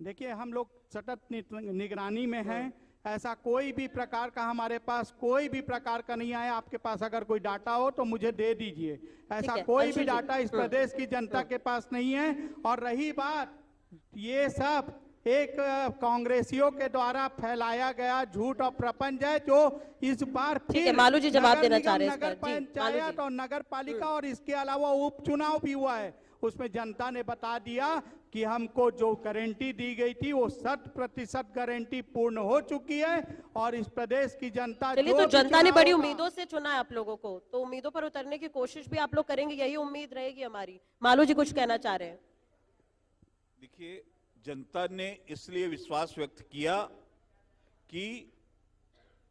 Speaker 10: देखिए, हम लोग सतत निगरानी में हैं, ऐसा कोई भी प्रकार का हमारे पास कोई भी प्रकार का नहीं आया। आपके पास अगर कोई डाटा हो तो मुझे दे दीजिए, ऐसा कोई भी डाटा इस प्रदेश की जनता के पास नहीं है। और रही बात, ये सब एक कांग्रेसियों के द्वारा फैलाया गया झूठ और प्रपंच है, जो इस बार फिर
Speaker 1: मालू जी जवाब देना चाह रहे हैं।
Speaker 10: नगर पंचायत और नगर पालिका और इसके अलावा उपचुनाव भी हुआ है, उसमें जनता ने बता दिया कि हमको जो गारंटी दी गई थी वो 100% गारंटी पूर्ण हो चुकी है। और इस प्रदेश की जनता,
Speaker 1: चलिए, तो जनता ने बड़ी उम्मीदों से चुना है आप लोगों को, तो उम्मीदों पर उतरने की कोशिश भी आप लोग करेंगे, यही उम्मीद रहेगी हमारी। मालू जी कुछ कहना चाह रहे हैं।
Speaker 16: देखिए, जनता ने इसलिए विश्वास व्यक्त किया कि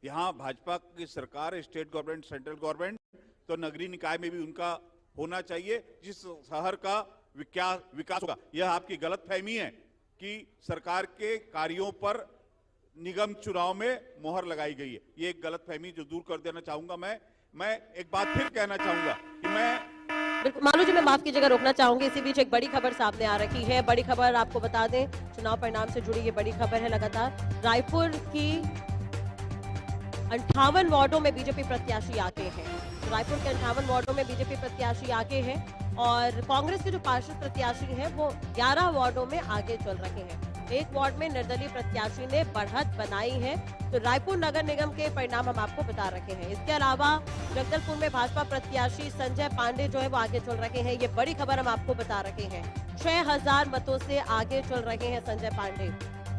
Speaker 16: यहाँ भाजपा की सरकार, स्टेट गवर्नमेंट, सेंट्रल गवर्नमेंट, तो नगरीय निकाय में भी उनका होना चाहिए, जिस शहर का विकास होगा। यह आपकी गलतफहमी है कि सरकार के कार्यों पर निगम चुनाव में मोहर लगाई गई है, ये एक गलतफहमी जो दूर कर देना चाहूंगा। मैं एक बात फिर कहना चाहूंगा कि
Speaker 1: मालू जी, मैं माफ कीजिएगा, रोकना चाहूंगी। इसी बीच एक बड़ी खबर सामने आ रही है। बड़ी खबर आपको बता दें, चुनाव परिणाम से जुड़ी ये बड़ी खबर है। लगातार रायपुर की 58 वार्डों में बीजेपी प्रत्याशी आगे हैं। रायपुर के 58 वार्डों में बीजेपी प्रत्याशी आगे हैं, और कांग्रेस के जो पार्षद प्रत्याशी हैं वो 11 वार्डों में आगे चल रहे हैं। एक वार्ड में निर्दलीय प्रत्याशी ने बढ़त बनाई है। तो रायपुर नगर निगम के परिणाम हम आपको बता रहे हैं। इसके अलावा जगदलपुर में भाजपा प्रत्याशी संजय पांडे जो है वो आगे चल रहे हैं, ये बड़ी खबर हम आपको बता रहे हैं। 6000 मतों से आगे चल रहे हैं संजय पांडे।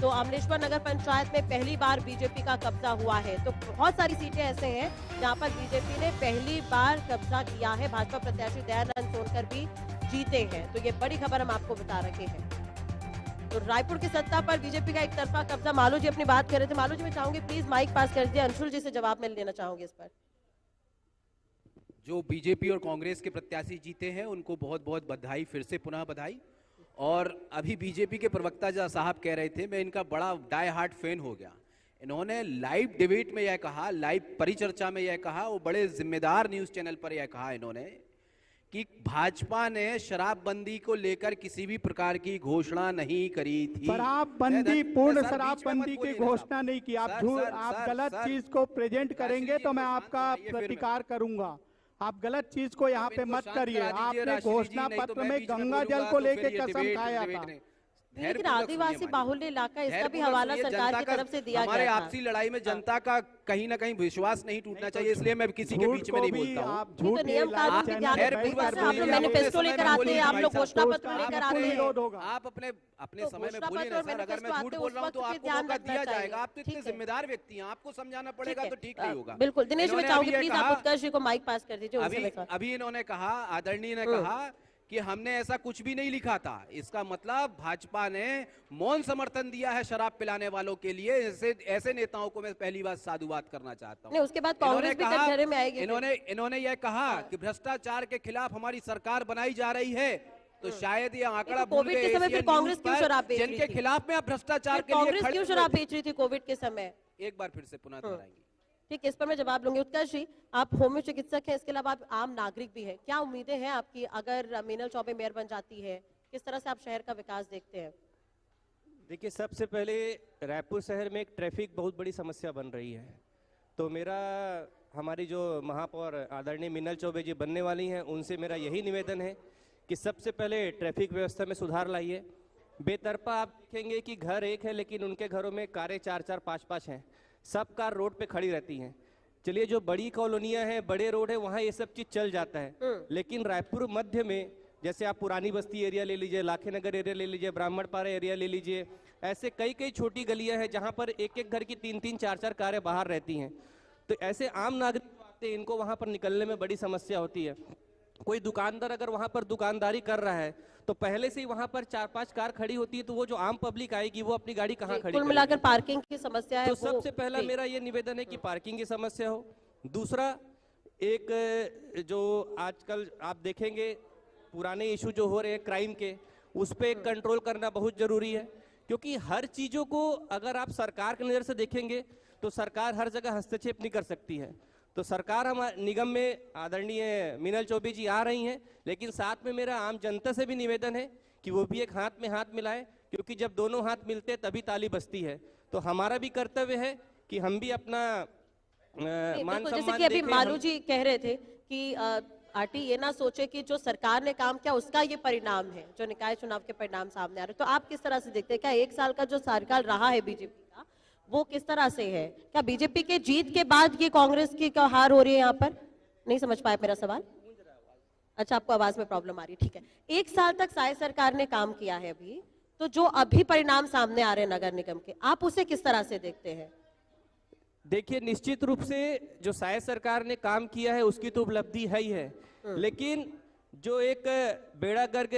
Speaker 1: तो अमलेश्वर नगर पंचायत में पहली बार बीजेपी का कब्जा हुआ है। तो बहुत सारी सीटें ऐसे हैं जहां पर बीजेपी ने पहली बार कब्जा किया है। भाजपा प्रत्याशी दयानंद सोनकर भी जीते हैं। तो ये बड़ी खबर हम आपको बता रहे हैं। तो रायपुर की सत्ता पर बीजेपी का एक तरफा कब्जा। मालू जी अपनी बात कर रहे थे। मालू जी मैं चाहूंगी प्लीज माइक पास कर दीजिए। अंशुल जी से जवाब मैं लेना चाहूंगी इस पर।
Speaker 11: जो बीजेपी और कांग्रेस के प्रत्याशी जीते हैं उनको बहुत बहुत बधाई, फिर से पुनः बधाई। और अभी बीजेपी के प्रवक्ता साहब कह रहे थे, मैं इनका बड़ा डाई हार्ट फैन हो गया। इन्होंने लाइव डिबेट में यह कहा, लाइव परिचर्चा में यह कहा, वो बड़े जिम्मेदार न्यूज चैनल पर यह कहा इन्होंने कि भाजपा ने शराबबंदी को लेकर किसी भी प्रकार की घोषणा नहीं करी थी।
Speaker 10: शराबबंदी, पूर्ण शराबबंदी की घोषणा नहीं की। आप गलत चीज को प्रेजेंट करेंगे तो मैं आपका प्रतिकार करूंगा। आप गलत चीज को यहाँ पे मत करिए। आपने घोषणा पत्र में गंगा जल को लेकर कसम खाया था।
Speaker 1: लेकिन आदिवासी बाहुल्य इलाका, इसका भी हवाला सरकार की तरफ से दिया गया था।
Speaker 11: हमारे आपसी लड़ाई में जनता का कहीं ना कहीं विश्वास नहीं टूटना चाहिए, इसलिए मैं किसी के बीच में नहीं बोलता हूँ।
Speaker 1: तो नियम कानून भी ध्यान रखिएगा। आप लोग मैनिफेस्टो लेकर आते हैं, आप लोग घोषणा पत्र लेकर आते हैं।
Speaker 11: आप अपने समय में बोलिए ना सर। अगर मैं झूठ बोल रहा हूँ तो आपको मौका दिया जाएगा। आप तो इतने जिम्मेदार व्यक्ति हैं, आपको समझाना पड़ेगा तो ठीक नहीं होगा।
Speaker 1: बिल्कुल दिनेश, मैं चाहूंगी प्लीज आप उत्कर्ष जी को माइक पास कर दीजिए।
Speaker 11: अभी इन्होंने कहा, आदरणीय ने कहा कि हमने ऐसा कुछ भी नहीं लिखा था। इसका मतलब भाजपा ने मौन समर्थन दिया है शराब पिलाने वालों के लिए। ऐसे नेताओं को मैं पहली बार साधुवाद करना चाहता हूँ।
Speaker 1: उसके बाद कांग्रेस भी कटघरे में आएगी।
Speaker 11: इन्होंने यह कहा कि भ्रष्टाचार के खिलाफ हमारी सरकार बनाई जा रही है। तो शायद ये आंकड़ा भूल गए
Speaker 1: के समय पे कांग्रेस क्यों शराब बेच रही थी?
Speaker 11: जिनके खिलाफ में आप भ्रष्टाचार के लिए
Speaker 1: कांग्रेस क्यों शराब बेच रही थी कोविड के समय?
Speaker 11: एक बार फिर से पुनः दोहराएंगे।
Speaker 1: ठीक है, इस पर मैं जवाब लूंगी। उत्कर्ष जी, आप होम्यो चिकित्सक हैं, इसके अलावा आप आम नागरिक भी हैं। क्या उम्मीदें हैं आपकी अगर मीनल चौबे मेयर बन जाती है? किस तरह से आप शहर का विकास देखते हैं?
Speaker 6: देखिए, सबसे पहले रायपुर शहर में एक ट्रैफिक बहुत बड़ी समस्या बन रही है। तो मेरा हमारी जो महापौर आदरणीय मीनल चौबे जी बनने वाली हैं, उनसे मेरा यही निवेदन है कि सबसे पहले ट्रैफिक व्यवस्था में सुधार लाइए। बेतरफा आप देखेंगे कि घर एक है लेकिन उनके घरों में कारें 4-4, 5-5 हैं। सब कार रोड पे खड़ी रहती हैं। चलिए, जो बड़ी कॉलोनियां हैं, बड़े रोड है, वहाँ ये सब चीज चल जाता है। लेकिन रायपुर मध्य में जैसे आप पुरानी बस्ती एरिया ले लीजिए, लाखे नगर एरिया ले लीजिए, ब्राह्मणपारा एरिया ले लीजिए, ऐसे कई कई छोटी गलियां हैं जहाँ पर एक एक घर की 3-3, 4-4 कारें बाहर रहती हैं। तो ऐसे आम नागरिक आते हैं, इनको वहाँ पर निकलने में बड़ी समस्या होती है। कोई दुकानदार अगर वहाँ पर दुकानदारी कर रहा है तो पहले से ही वहाँ पर 4-5 कार खड़ी होती है, तो वो जो आम पब्लिक आएगी वो अपनी गाड़ी कहाँ खड़ी?
Speaker 1: कुल मिलाकर पार्किंग की समस्या है।
Speaker 6: तो सबसे पहला मेरा ये निवेदन है कि पार्किंग की समस्या हो। दूसरा, एक जो आजकल आप देखेंगे पुराने इशू जो हो रहे हैं क्राइम के, उस पर एक कंट्रोल करना बहुत जरूरी है। क्योंकि हर चीजों को अगर आप सरकार की नजर से देखेंगे तो सरकार हर जगह हस्तक्षेप नहीं कर सकती है। तो सरकार हमारे निगम में आदरणीय मीनल चौबे जी आ रही हैं, लेकिन साथ में मेरा आम जनता से भी निवेदन है कि वो भी एक हाथ में हाथ मिलाए, क्योंकि जब दोनों हाथ मिलते तभी ताली बजती है। तो हमारा भी कर्तव्य है कि हम भी अपना मान सम्मान,
Speaker 1: जैसे कि अभी मालू जी कह रहे थे कि आरटी ये ना सोचे कि जो सरकार ने काम किया उसका ये परिणाम है, जो निकाय चुनाव के परिणाम सामने आ रहे। तो आप किस तरह से देखते हैं, क्या 1 साल का जो कार्यकाल रहा है बीजेपी का वो किस तरह से है? क्या बीजेपी के जीत के बाद ये कांग्रेस की हार हो रही है? यहाँ पर नहीं समझ पाए मेरा सवाल। अच्छा, आपको आवाज में प्रॉब्लम आ रही है, ठीक है। 1 साल तक साय सरकार ने काम किया है अभी, तो जो अभी परिणाम सामने आ रहे हैं नगर निगम के, आप उसे किस तरह से देखते हैं?
Speaker 6: देखिए, निश्चित रूप से जो साय सरकार ने काम किया है उसकी तो उपलब्धि है ही है, लेकिन जो एक बेड़ा गर्क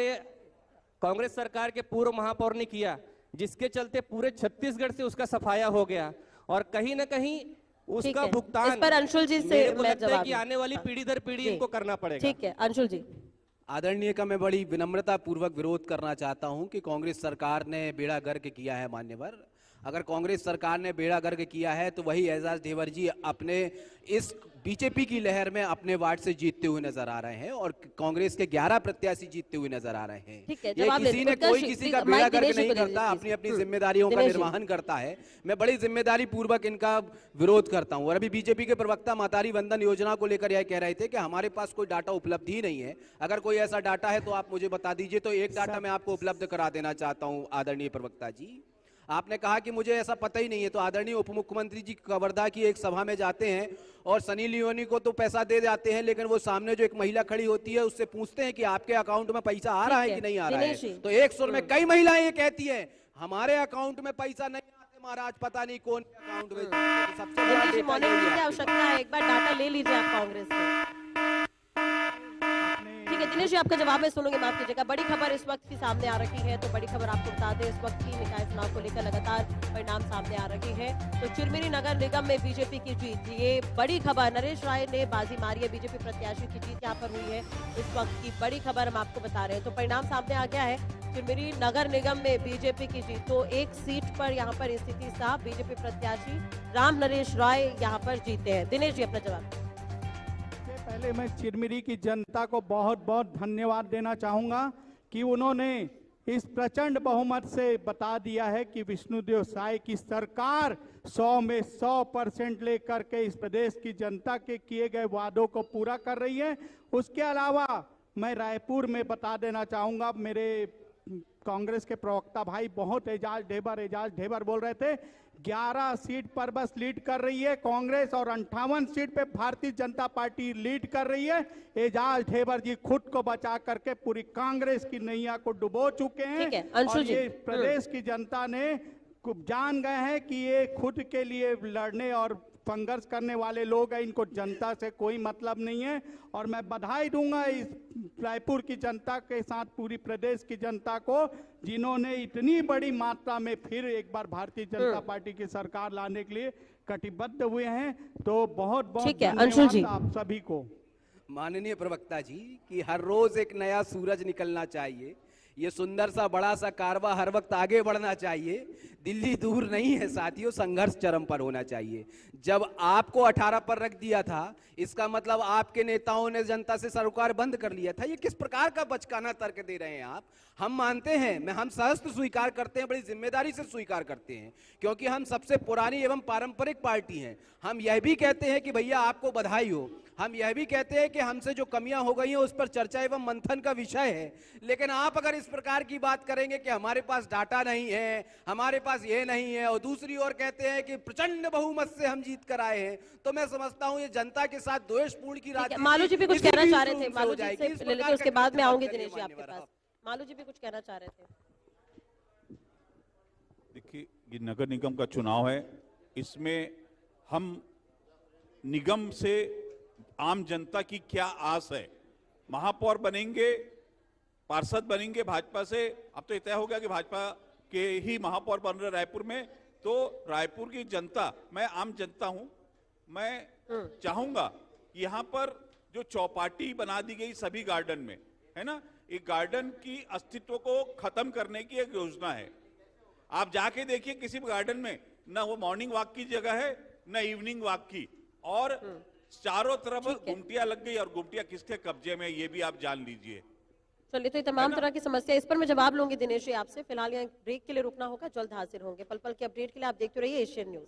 Speaker 6: कांग्रेस सरकार के पूर्व महापौर ने किया, जिसके चलते पूरे छत्तीसगढ़ से उसका सफाया हो गया, और कहीं ना कहीं उसका भुगतान
Speaker 1: इस पर अंशुल जी से मैं जवाब
Speaker 6: कि आने वाली पीढ़ी दर पीढ़ी इनको करना पड़ेगा।
Speaker 1: ठीक है, अंशुल जी।
Speaker 11: आदरणीय का मैं बड़ी विनम्रता पूर्वक विरोध करना चाहता हूं कि कांग्रेस सरकार ने बेड़ा गर्क किया है। मान्यवर, अगर कांग्रेस सरकार ने बेड़ा गर्क किया है तो वही एजाज ढेबर जी अपने इस बीजेपी की लहर में अपने वार्ड से जीतते हुए नजर आ रहे हैं, और कांग्रेस के 11 प्रत्याशी जीतते हुए नजर आ रहे हैं। ये किसी ने कोई किसी का बेड़ा गर्क नहीं करता, अपनी अपनी जिम्मेदारियों का निर्वहन करता है। मैं बड़ी जिम्मेदारी पूर्वक इनका विरोध करता हूं। और अभी बीजेपी के प्रवक्ता मातारी वंदन योजना को लेकर यह कह रहे थे कि हमारे पास कोई डाटा उपलब्ध ही नहीं है। अगर कोई ऐसा डाटा है तो आप मुझे बता दीजिए। तो एक डाटा मैं आपको उपलब्ध करा देना चाहता हूं आदरणीय प्रवक्ता जी। आपने कहा कि मुझे ऐसा पता ही नहीं है, तो आदरणीय उप मुख्यमंत्री जी कवर्धा की एक सभा में जाते हैं और सनी लियोनी को तो पैसा दे जाते हैं, लेकिन वो सामने जो एक महिला खड़ी होती है उससे पूछते हैं कि आपके अकाउंट में पैसा आ रहा है कि नहीं आ रहा है, तो एक सुर में कई महिलाएं ये कहती है हमारे अकाउंट में पैसा नहीं आते महाराज, पता नहीं कौन अकाउंट में। सबसे बड़ा
Speaker 1: मॉनिटरिंग की आवश्यकता है, एक बार डाटा ले लीजिए आप कांग्रेस से। ठीक है दिनेश जी, आपका जवाब में सुनोगे, माफ कीजिएगा। बड़ी खबर इस वक्त की सामने आ रही है, तो बड़ी खबर आपको बता दें, इस वक्त की निकाय चुनाव को लेकर लगातार परिणाम सामने आ रही है। तो चिरमिरी नगर निगम में बीजेपी की जीत, ये बड़ी खबर। नरेश राय ने बाजी मारी है, बीजेपी प्रत्याशी की जीत यहाँ पर हुई है, इस वक्त की बड़ी खबर हम आपको बता रहे हैं। तो परिणाम सामने आ गया है, चिरमिरी नगर निगम में बीजेपी की जीत। तो एक सीट पर यहाँ पर स्थिति साफ, बीजेपी प्रत्याशी राम नरेश राय यहाँ पर जीते हैं। दिनेश जी अपना जवाब।
Speaker 10: पहले मैं चिरमिरी की जनता को बहुत बहुत धन्यवाद देना चाहूँगा कि उन्होंने इस प्रचंड बहुमत से बता दिया है कि विष्णुदेव साय की सरकार 100 में 100% लेकर के इस प्रदेश की जनता के किए गए वादों को पूरा कर रही है। उसके अलावा मैं रायपुर में बता देना चाहूँगा, मेरे कांग्रेस के प्रवक्ता भाई बहुत एजाज ढेबर बोल रहे थे, 11 सीट पर बस लीड कर रही है कांग्रेस और 58 सीट पे भारतीय जनता पार्टी लीड कर रही है। एजाज ढेबर जी खुद को बचा करके पूरी कांग्रेस की नैया को डुबो चुके हैं और ये प्रदेश की जनता ने जान गए हैं कि ये खुद के लिए लड़ने और संघर्ष करने वाले लोग हैं, इनको जनता से कोई मतलब नहीं है। और मैं बधाई दूंगा इस रायपुर की जनता के साथ पूरी प्रदेश की जनता को, जिन्होंने इतनी बड़ी मात्रा में फिर एक बार भारतीय जनता पार्टी की सरकार लाने के लिए कटिबद्ध हुए हैं। तो बहुत बहुत धन्यवाद आप सभी को।
Speaker 11: माननीय प्रवक्ता जी कि हर रोज एक नया सूरज निकलना चाहिए, ये सुंदर सा बड़ा सा कारवा हर वक्त आगे बढ़ना चाहिए। दिल्ली दूर नहीं है साथियों, संघर्ष चरम पर होना चाहिए। जब आपको 18 पर रख दिया था, इसका मतलब आपके नेताओं ने जनता से सरोकार बंद कर लिया था। ये किस प्रकार का बचकाना तर्क दे रहे हैं आप? हम मानते हैं, हम सहस्त्र स्वीकार करते हैं, बड़ी जिम्मेदारी से स्वीकार करते हैं, क्योंकि हम सबसे पुरानी एवं पारंपरिक पार्टी हैं। हम यह भी कहते हैं कि भैया आपको बधाई हो, हम यह भी कहते हैं कि हमसे जो कमियां हो गई हैं उस पर चर्चा एवं मंथन का विषय है। लेकिन आप अगर इस प्रकार की बात करेंगे कि हमारे पास डाटा नहीं है, हमारे पास ये नहीं है, और दूसरी ओर कहते हैं कि प्रचंड बहुमत से हम जीत कर आए हैं, तो मैं समझता हूं ये जनता के साथ द्वेषपूर्ण की राजनीति।
Speaker 1: मालू जी भी कुछ कहना चाह रहे थे, मालू जी से ले लेते, उसके बाद में आऊंगी दिनेश जी आपके पास। मालू जी भी कुछ कहना चाह रहे थे।
Speaker 16: देखिए, ये नगर निगम का चुनाव है, इसमें हम निगम से आम जनता की क्या आस है? महापौर बनेंगे, पार्षद बनेंगे भाजपा से, अब तो तय हो गया कि भाजपा के ही महापौर बन रहे रायपुर में। तो रायपुर की जनता, मैं आम जनता हूं, मैं चाहूंगा यहाँ पर जो चौपाटी बना दी गई सभी गार्डन में, है ना, एक गार्डन की अस्तित्व को खत्म करने की एक योजना है। आप जाके देखिए किसी भी गार्डन में ना वो मॉर्निंग वॉक की जगह है, ना इवनिंग वॉक की, और चारों तरफ गुमटियां लग गई, और गुमटियां किसके कब्जे में ये भी आप जान लीजिए।
Speaker 1: चलिए, तो ये तमाम तरह की समस्या, इस पर मैं जवाब लूंगी दिनेश जी आपसे। फिलहाल यहाँ ब्रेक के लिए रुकना होगा, जल्द हाजिर होंगे। पल पल के अपडेट के लिए आप देखते रहिए एशियन न्यूज।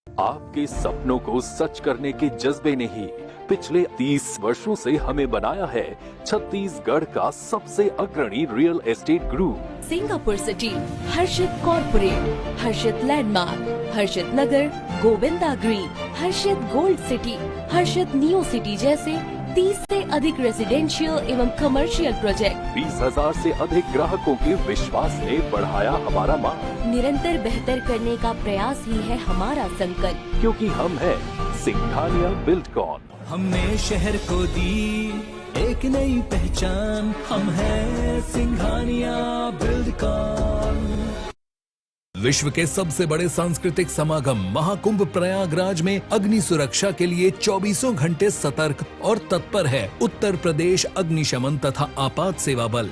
Speaker 7: आपके सपनों को सच करने के जज्बे ने ही पिछले 30 वर्षों से हमें बनाया है छत्तीसगढ़ का सबसे अग्रणी real estate group.
Speaker 8: Singapore city, Harshit corporate, Harshit landmark, Harshit Nagar, Govinda green, Harshit gold city, Harshit neo city जैसे 30 से अधिक रेजिडेंशियल एवं कमर्शियल प्रोजेक्ट।
Speaker 7: 20,000 से अधिक ग्राहकों के विश्वास ने बढ़ाया हमारा मान।
Speaker 8: निरंतर बेहतर करने का प्रयास ही है हमारा संकल्प,
Speaker 7: क्योंकि हम है सिंघानिया बिल्डकॉन।
Speaker 3: हमने शहर को दी एक नई पहचान, हम है सिंघानिया बिल्डकॉन।
Speaker 5: विश्व के सबसे बड़े सांस्कृतिक समागम महाकुंभ प्रयागराज में अग्नि सुरक्षा के लिए 24 घंटे सतर्क और तत्पर है उत्तर प्रदेश अग्निशमन तथा आपात सेवा बल।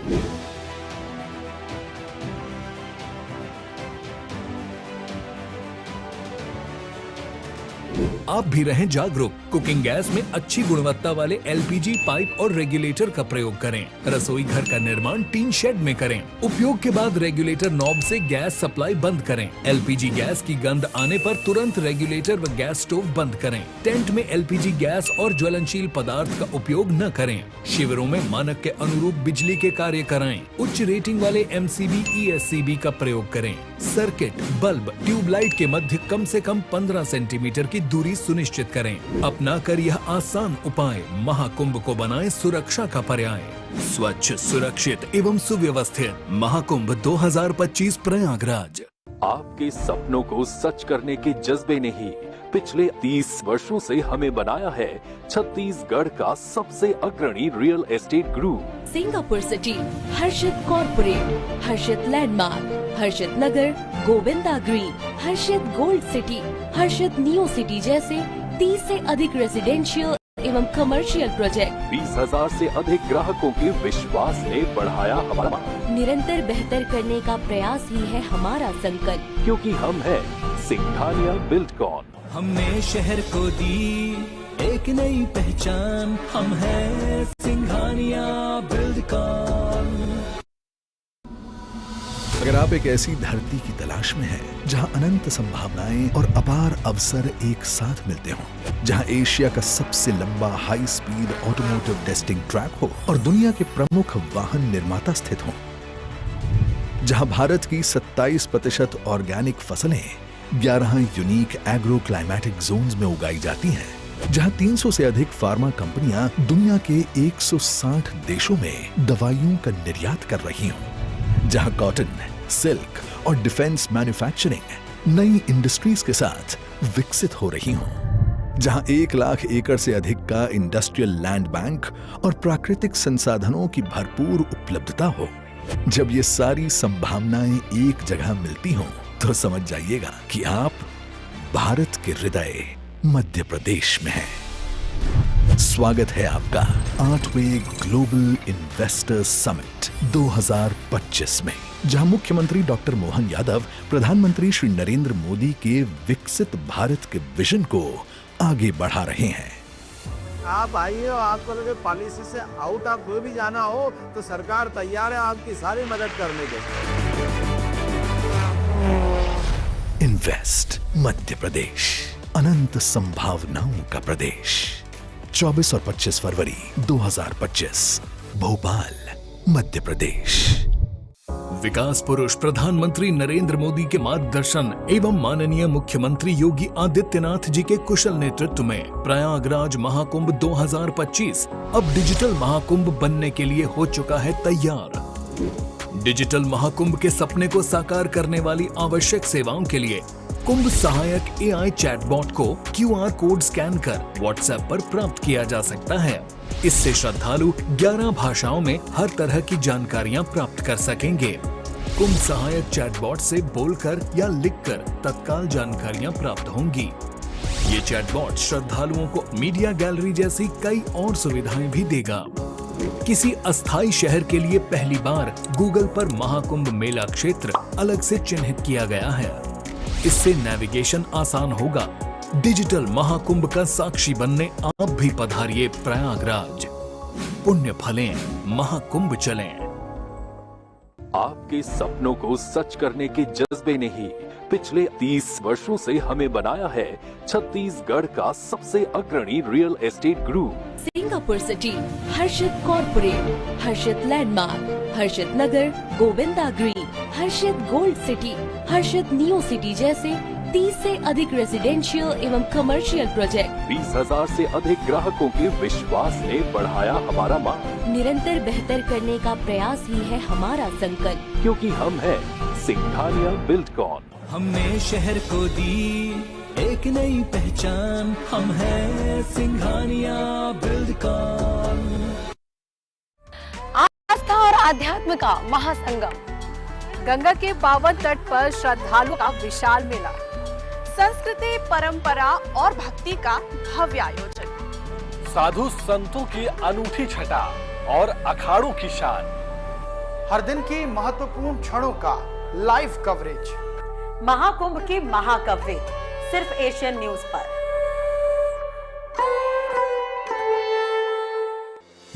Speaker 5: आप भी रहें जागरूक। कुकिंग गैस में अच्छी गुणवत्ता वाले LPG पाइप और रेगुलेटर का प्रयोग करें। रसोई घर का निर्माण टीन शेड में करें। उपयोग के बाद रेगुलेटर नॉब से गैस सप्लाई बंद करें। LPG गैस की गंध आने पर तुरंत रेगुलेटर व गैस स्टोव बंद करें। टेंट में LPG गैस और ज्वलनशील पदार्थ का उपयोग न करें। शिविरों में मानक के अनुरूप बिजली के कार्य कराएं। उच्च रेटिंग वाले MCB ESCB का प्रयोग करें। सर्किट, बल्ब, ट्यूबलाइट के मध्य कम से कम 15 सेंटीमीटर की दूरी सुनिश्चित करें। अपना कर यह आसान उपाय महाकुंभ को बनाए सुरक्षा का पर्याय। स्वच्छ, सुरक्षित एवं सुव्यवस्थित महाकुंभ 2025 प्रयागराज।
Speaker 7: आपके सपनों को सच करने के जज्बे ने ही पिछले 30 वर्षों से हमें बनाया है छत्तीसगढ़ का सबसे अग्रणी real estate group.
Speaker 8: Singapore city, Harshit corporate, Harshit landmark, Harshit Nagar, Govinda green, Harshit gold city, Harshit neo city जैसे 30 से अधिक रेजिडेंशियल एवं कमर्शियल प्रोजेक्ट।
Speaker 7: 20,000 से अधिक ग्राहकों के विश्वास ने बढ़ाया हमारा।
Speaker 8: निरंतर बेहतर करने का प्रयास ही है हमारा संकल्प,
Speaker 7: क्योंकि हम है सिंघानिया बिल्डकॉन।
Speaker 3: हमने शहर को दी एक नई पहचान, हम हैं सिंघानिया बिल्डकॉन।
Speaker 14: अगर आप एक ऐसी धरती की तलाश में हैं जहां अनंत संभावनाएं और अपार अवसर एक साथ मिलते हों, जहां एशिया का सबसे लंबा high speed automotive testing track हो और दुनिया के प्रमुख वाहन निर्माता स्थित हों, जहां भारत की 27% ऑर्गेनिक फसलें 11 यूनिक एग्रो क्लाइमेटिक जोन्स में उगाई जाती हैं, जहां 300 से अधिक फार्मा कंपनियां दुनिया के 160 देशों में दवाइयों का निर्यात कर रही हों, जहां कॉटन, सिल्क और डिफेंस मैन्युफैक्चरिंग नई इंडस्ट्रीज के साथ विकसित हो रही हों, जहां 1 लाख एकड़ से अधिक का इंडस्ट्रियल लैंड बैंक और प्राकृतिक संसाधनों की भरपूर उपलब्धता हो। जब ये सारी संभावनाएं एक जगह मिलती हों, तो समझ जाइएगा कि आप भारत के हृदय मध्य प्रदेश में हैं। स्वागत है आपका 8वें ग्लोबल इन्वेस्टर्स समिट 2025 में, जहां मुख्यमंत्री डॉक्टर मोहन यादव प्रधानमंत्री श्री नरेंद्र मोदी के विकसित भारत के विजन को आगे बढ़ा रहे हैं।
Speaker 15: आप आइए और आपको लगे पॉलिसी से आउट ऑफ कोई भी जाना हो तो सरकार तैयार है आपकी सारी मदद करने के।
Speaker 14: इन्वेस्ट मध्य प्रदेश, अनंत संभावनाओं का प्रदेश। 24 और 25 फरवरी 2025, भोपाल, मध्य प्रदेश।
Speaker 5: विकास पुरुष प्रधानमंत्री नरेंद्र मोदी के मार्गदर्शन एवं माननीय मुख्यमंत्री योगी आदित्यनाथ जी के कुशल नेतृत्व में प्रयागराज महाकुंभ 2025 अब डिजिटल महाकुंभ बनने के लिए हो चुका है तैयार। डिजिटल महाकुंभ के सपने को साकार करने वाली आवश्यक सेवाओं के लिए कुंभ सहायक AI चैटबॉट को QR कोड स्कैन कर WhatsApp पर प्राप्त किया जा सकता है। इससे श्रद्धालु 11 भाषाओं में हर तरह की जानकारियां प्राप्त कर सकेंगे। कुंभ सहायक चैटबॉट से बोलकर या लिखकर तत्काल जानकारियां प्राप्त होंगी। ये चैटबॉट श्रद्धालुओं को मीडिया गैलरी जैसी कई और सुविधाएं भी देगा। किसी अस्थायी शहर के लिए पहली बार गूगल पर महाकुंभ मेला क्षेत्र अलग से चिन्हित किया गया है। इससे नेविगेशन आसान होगा। डिजिटल महाकुंभ का साक्षी बनने आप भी पधारिए प्रयागराज। पुण्य फलें, महाकुंभ चलें।
Speaker 7: आपके सपनों को सच करने के जज्बे ने ही पिछले 30 वर्षों से हमें बनाया है छत्तीसगढ़ का सबसे अग्रणी real estate group.
Speaker 8: Singapore city, Harshit corporate, Harshit landmark, Harshit Nagar, Govinda green, Harshit gold city, Harshit neo city जैसे 30 से अधिक रेजिडेंशियल एवं कमर्शियल प्रोजेक्ट।
Speaker 7: 20,000 से अधिक ग्राहकों के विश्वास ने बढ़ाया हमारा मान।
Speaker 8: निरंतर बेहतर करने का प्रयास ही है हमारा संकल्प,
Speaker 7: क्योंकि हम है सिंघानिया बिल्डकॉन।
Speaker 3: हमने शहर को दी एक नई पहचान, हम हैं सिंघानिया बिल्डकॉन।
Speaker 2: आस्था और आध्यात्म का महासंगम, गंगा के पावन तट पर श्रद्धालुओं का विशाल मेला, संस्कृति, परंपरा और भक्ति का भव्य आयोजन,
Speaker 17: साधु संतों की अनूठी छटा और अखाड़ों की शान,
Speaker 26: हर दिन की महत्वपूर्ण क्षणों का लाइव कवरेज,
Speaker 18: महाकुंभ की महाकवरेज सिर्फ एशियन न्यूज पर।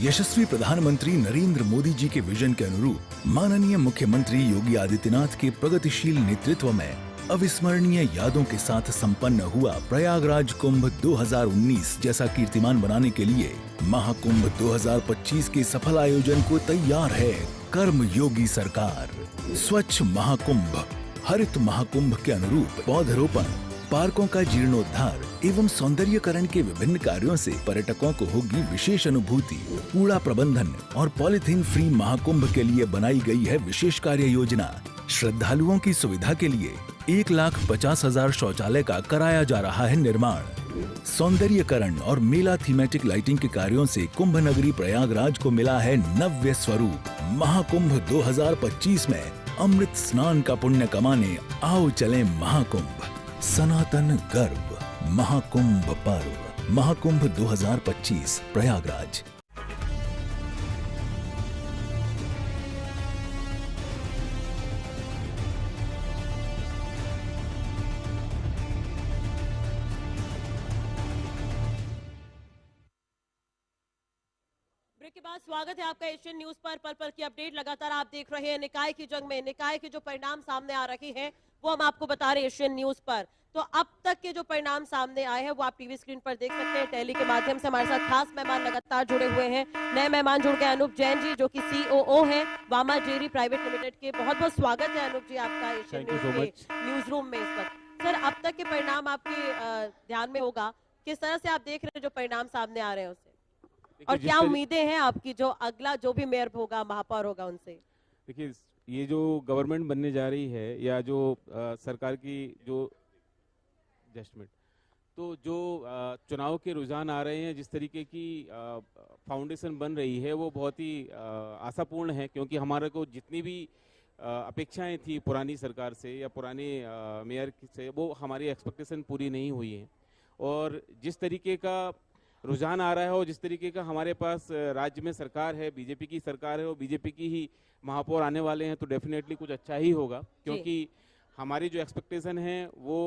Speaker 13: यशस्वी प्रधानमंत्री नरेंद्र मोदी जी के विजन के अनुरूप माननीय मुख्यमंत्री योगी आदित्यनाथ के प्रगतिशील नेतृत्व में अविस्मरणीय यादों के साथ संपन्न हुआ प्रयागराज कुंभ 2019 जैसा कीर्तिमान बनाने के लिए महाकुंभ 2025 के सफल आयोजन को तैयार है कर्म योगी सरकार। स्वच्छ महाकुंभ, हरित महाकुंभ के अनुरूप पौधरोपण, पार्कों का जीर्णोद्धार एवं सौंदर्यकरण के विभिन्न कार्यों से पर्यटकों को होगी विशेष अनुभूति। कूड़ा प्रबंधन और पॉलिथीन फ्री महाकुंभ के लिए बनाई गई है विशेष कार्य योजना। श्रद्धालुओं की सुविधा के लिए 1,50,000 शौचालय का कराया जा रहा है निर्माण। सौंदर्यकरण और मेला थीमेटिक लाइटिंग के कार्यों से कुंभ नगरी प्रयागराज को मिला है नव्य स्वरूप। महाकुंभ 2025 में अमृत स्नान का पुण्य कमाने आओ चलें महाकुंभ। सनातन गर्व महाकुंभ पर्व, महाकुंभ 2025 प्रयागराज।
Speaker 1: ब्रेक के बाद स्वागत है आपका एशियन न्यूज पर। पल पल की अपडेट लगातार आप देख रहे हैं। निकाय की जंग में निकाय के जो परिणाम सामने आ रहे हैं वो हम आपको बता रहे हैं एशियन न्यूज पर। तो अब तक के जो परिणाम सामने आए हैं वो आप टीवी स्क्रीन पर देख सकते हैं। टेली के माध्यम से हमारे साथ खास मेहमान लगातार जुड़े हुए हैं। नए मेहमान जुड़ गए अनूप जैन जी जो कि COO हैं वामा डेयरी प्राइवेट लिमिटेड के। बहुत बहुत स्वागत है अनूप जी आपका एशियन न्यूज के न्यूज रूम में इस वक्त। सर, अब तक के परिणाम आपके ध्यान में होगा, किस तरह से आप देख रहे हैं जो परिणाम सामने आ रहे हैं उससे, और क्या उम्मीदें हैं आपकी जो अगला जो भी मेयर होगा, महापौर होगा, उनसे?
Speaker 9: देखिए, ये जो गवर्नमेंट बनने जा रही है या जो सरकार की जो एडजस्टमेंट, तो जो चुनाव के रुझान आ रहे हैं, जिस तरीके की फाउंडेशन बन रही है वो बहुत ही आशापूर्ण है, क्योंकि हमारे को जितनी भी अपेक्षाएं थी पुरानी सरकार से या पुराने मेयर से, वो हमारी एक्सपेक्टेशन पूरी नहीं हुई है। और जिस तरीके का रुझान आ रहा है और जिस तरीके का हमारे पास राज्य में सरकार है, बीजेपी की सरकार है और बीजेपी की ही महापौर आने वाले हैं, तो डेफिनेटली कुछ अच्छा ही होगा। क्योंकि हमारी जो एक्सपेक्टेशन है वो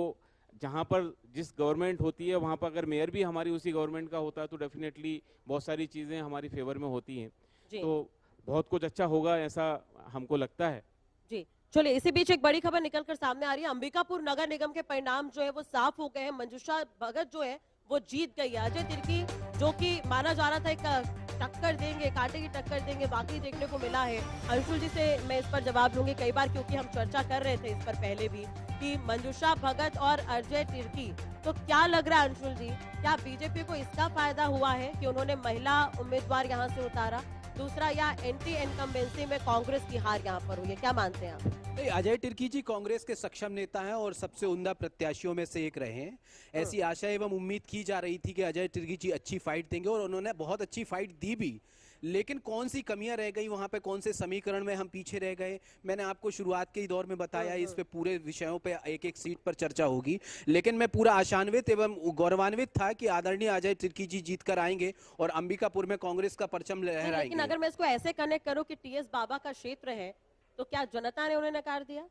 Speaker 9: जहाँ पर जिस गवर्नमेंट होती है वहाँ पर अगर मेयर भी हमारी उसी गवर्नमेंट का होता है तो डेफिनेटली बहुत सारी चीज़ें हमारी फेवर में होती हैं, तो बहुत कुछ अच्छा होगा ऐसा हमको लगता है।
Speaker 1: जी चलिए, इसी बीच एक बड़ी खबर निकलकर सामने आ रही है। अंबिकापुर नगर निगम के परिणाम जो है वो साफ हो गए हैं। मंजूषा भगत जो है वो जीत गई है। अजय तिर्की जो कि माना जा रहा था एक टक्कर देंगे, कांटे की टक्कर देंगे, बाकी देखने को मिला है। अंशुल जी से मैं इस पर जवाब लूंगी कई बार, क्योंकि हम चर्चा कर रहे थे इस पर पहले भी कि मंजूषा भगत और अजय तिर्की, तो क्या लग रहा है अंशुल जी, क्या बीजेपी को इसका फायदा हुआ है कि उन्होंने महिला उम्मीदवार यहाँ से उतारा? दूसरा, या एंटी इनकम्बेंसी में कांग्रेस की हार यहाँ पर हुई है, क्या मानते हैं आप?
Speaker 11: नहीं, अजय तिर्की जी कांग्रेस के सक्षम नेता हैं और सबसे उम्दा प्रत्याशियों में से एक रहे हैं। ऐसी आशा एवं उम्मीद की जा रही थी कि अजय तिर्की जी अच्छी फाइट देंगे और उन्होंने बहुत अच्छी फाइट दी भी। लेकिन कौन सी कमियां रह गई वहां पे, कौन से समीकरण में हम पीछे रह गए, मैंने आपको शुरुआत के दौर में बताया। इस पे पूरे विषयों पे एक एक सीट पर चर्चा होगी, लेकिन मैं पूरा आशान्वित एवं गौरवान्वित था कि आदरणीय अजय तिर्की जी जीत कर आएंगे और अंबिकापुर में कांग्रेस का परचम लहराएंगे।
Speaker 1: लेकिन अगर मैं इसको ऐसे कनेक्ट करूं कि TS बाबा का क्षेत्र है, तो क्या जनता ने उन्हें नकार दिया?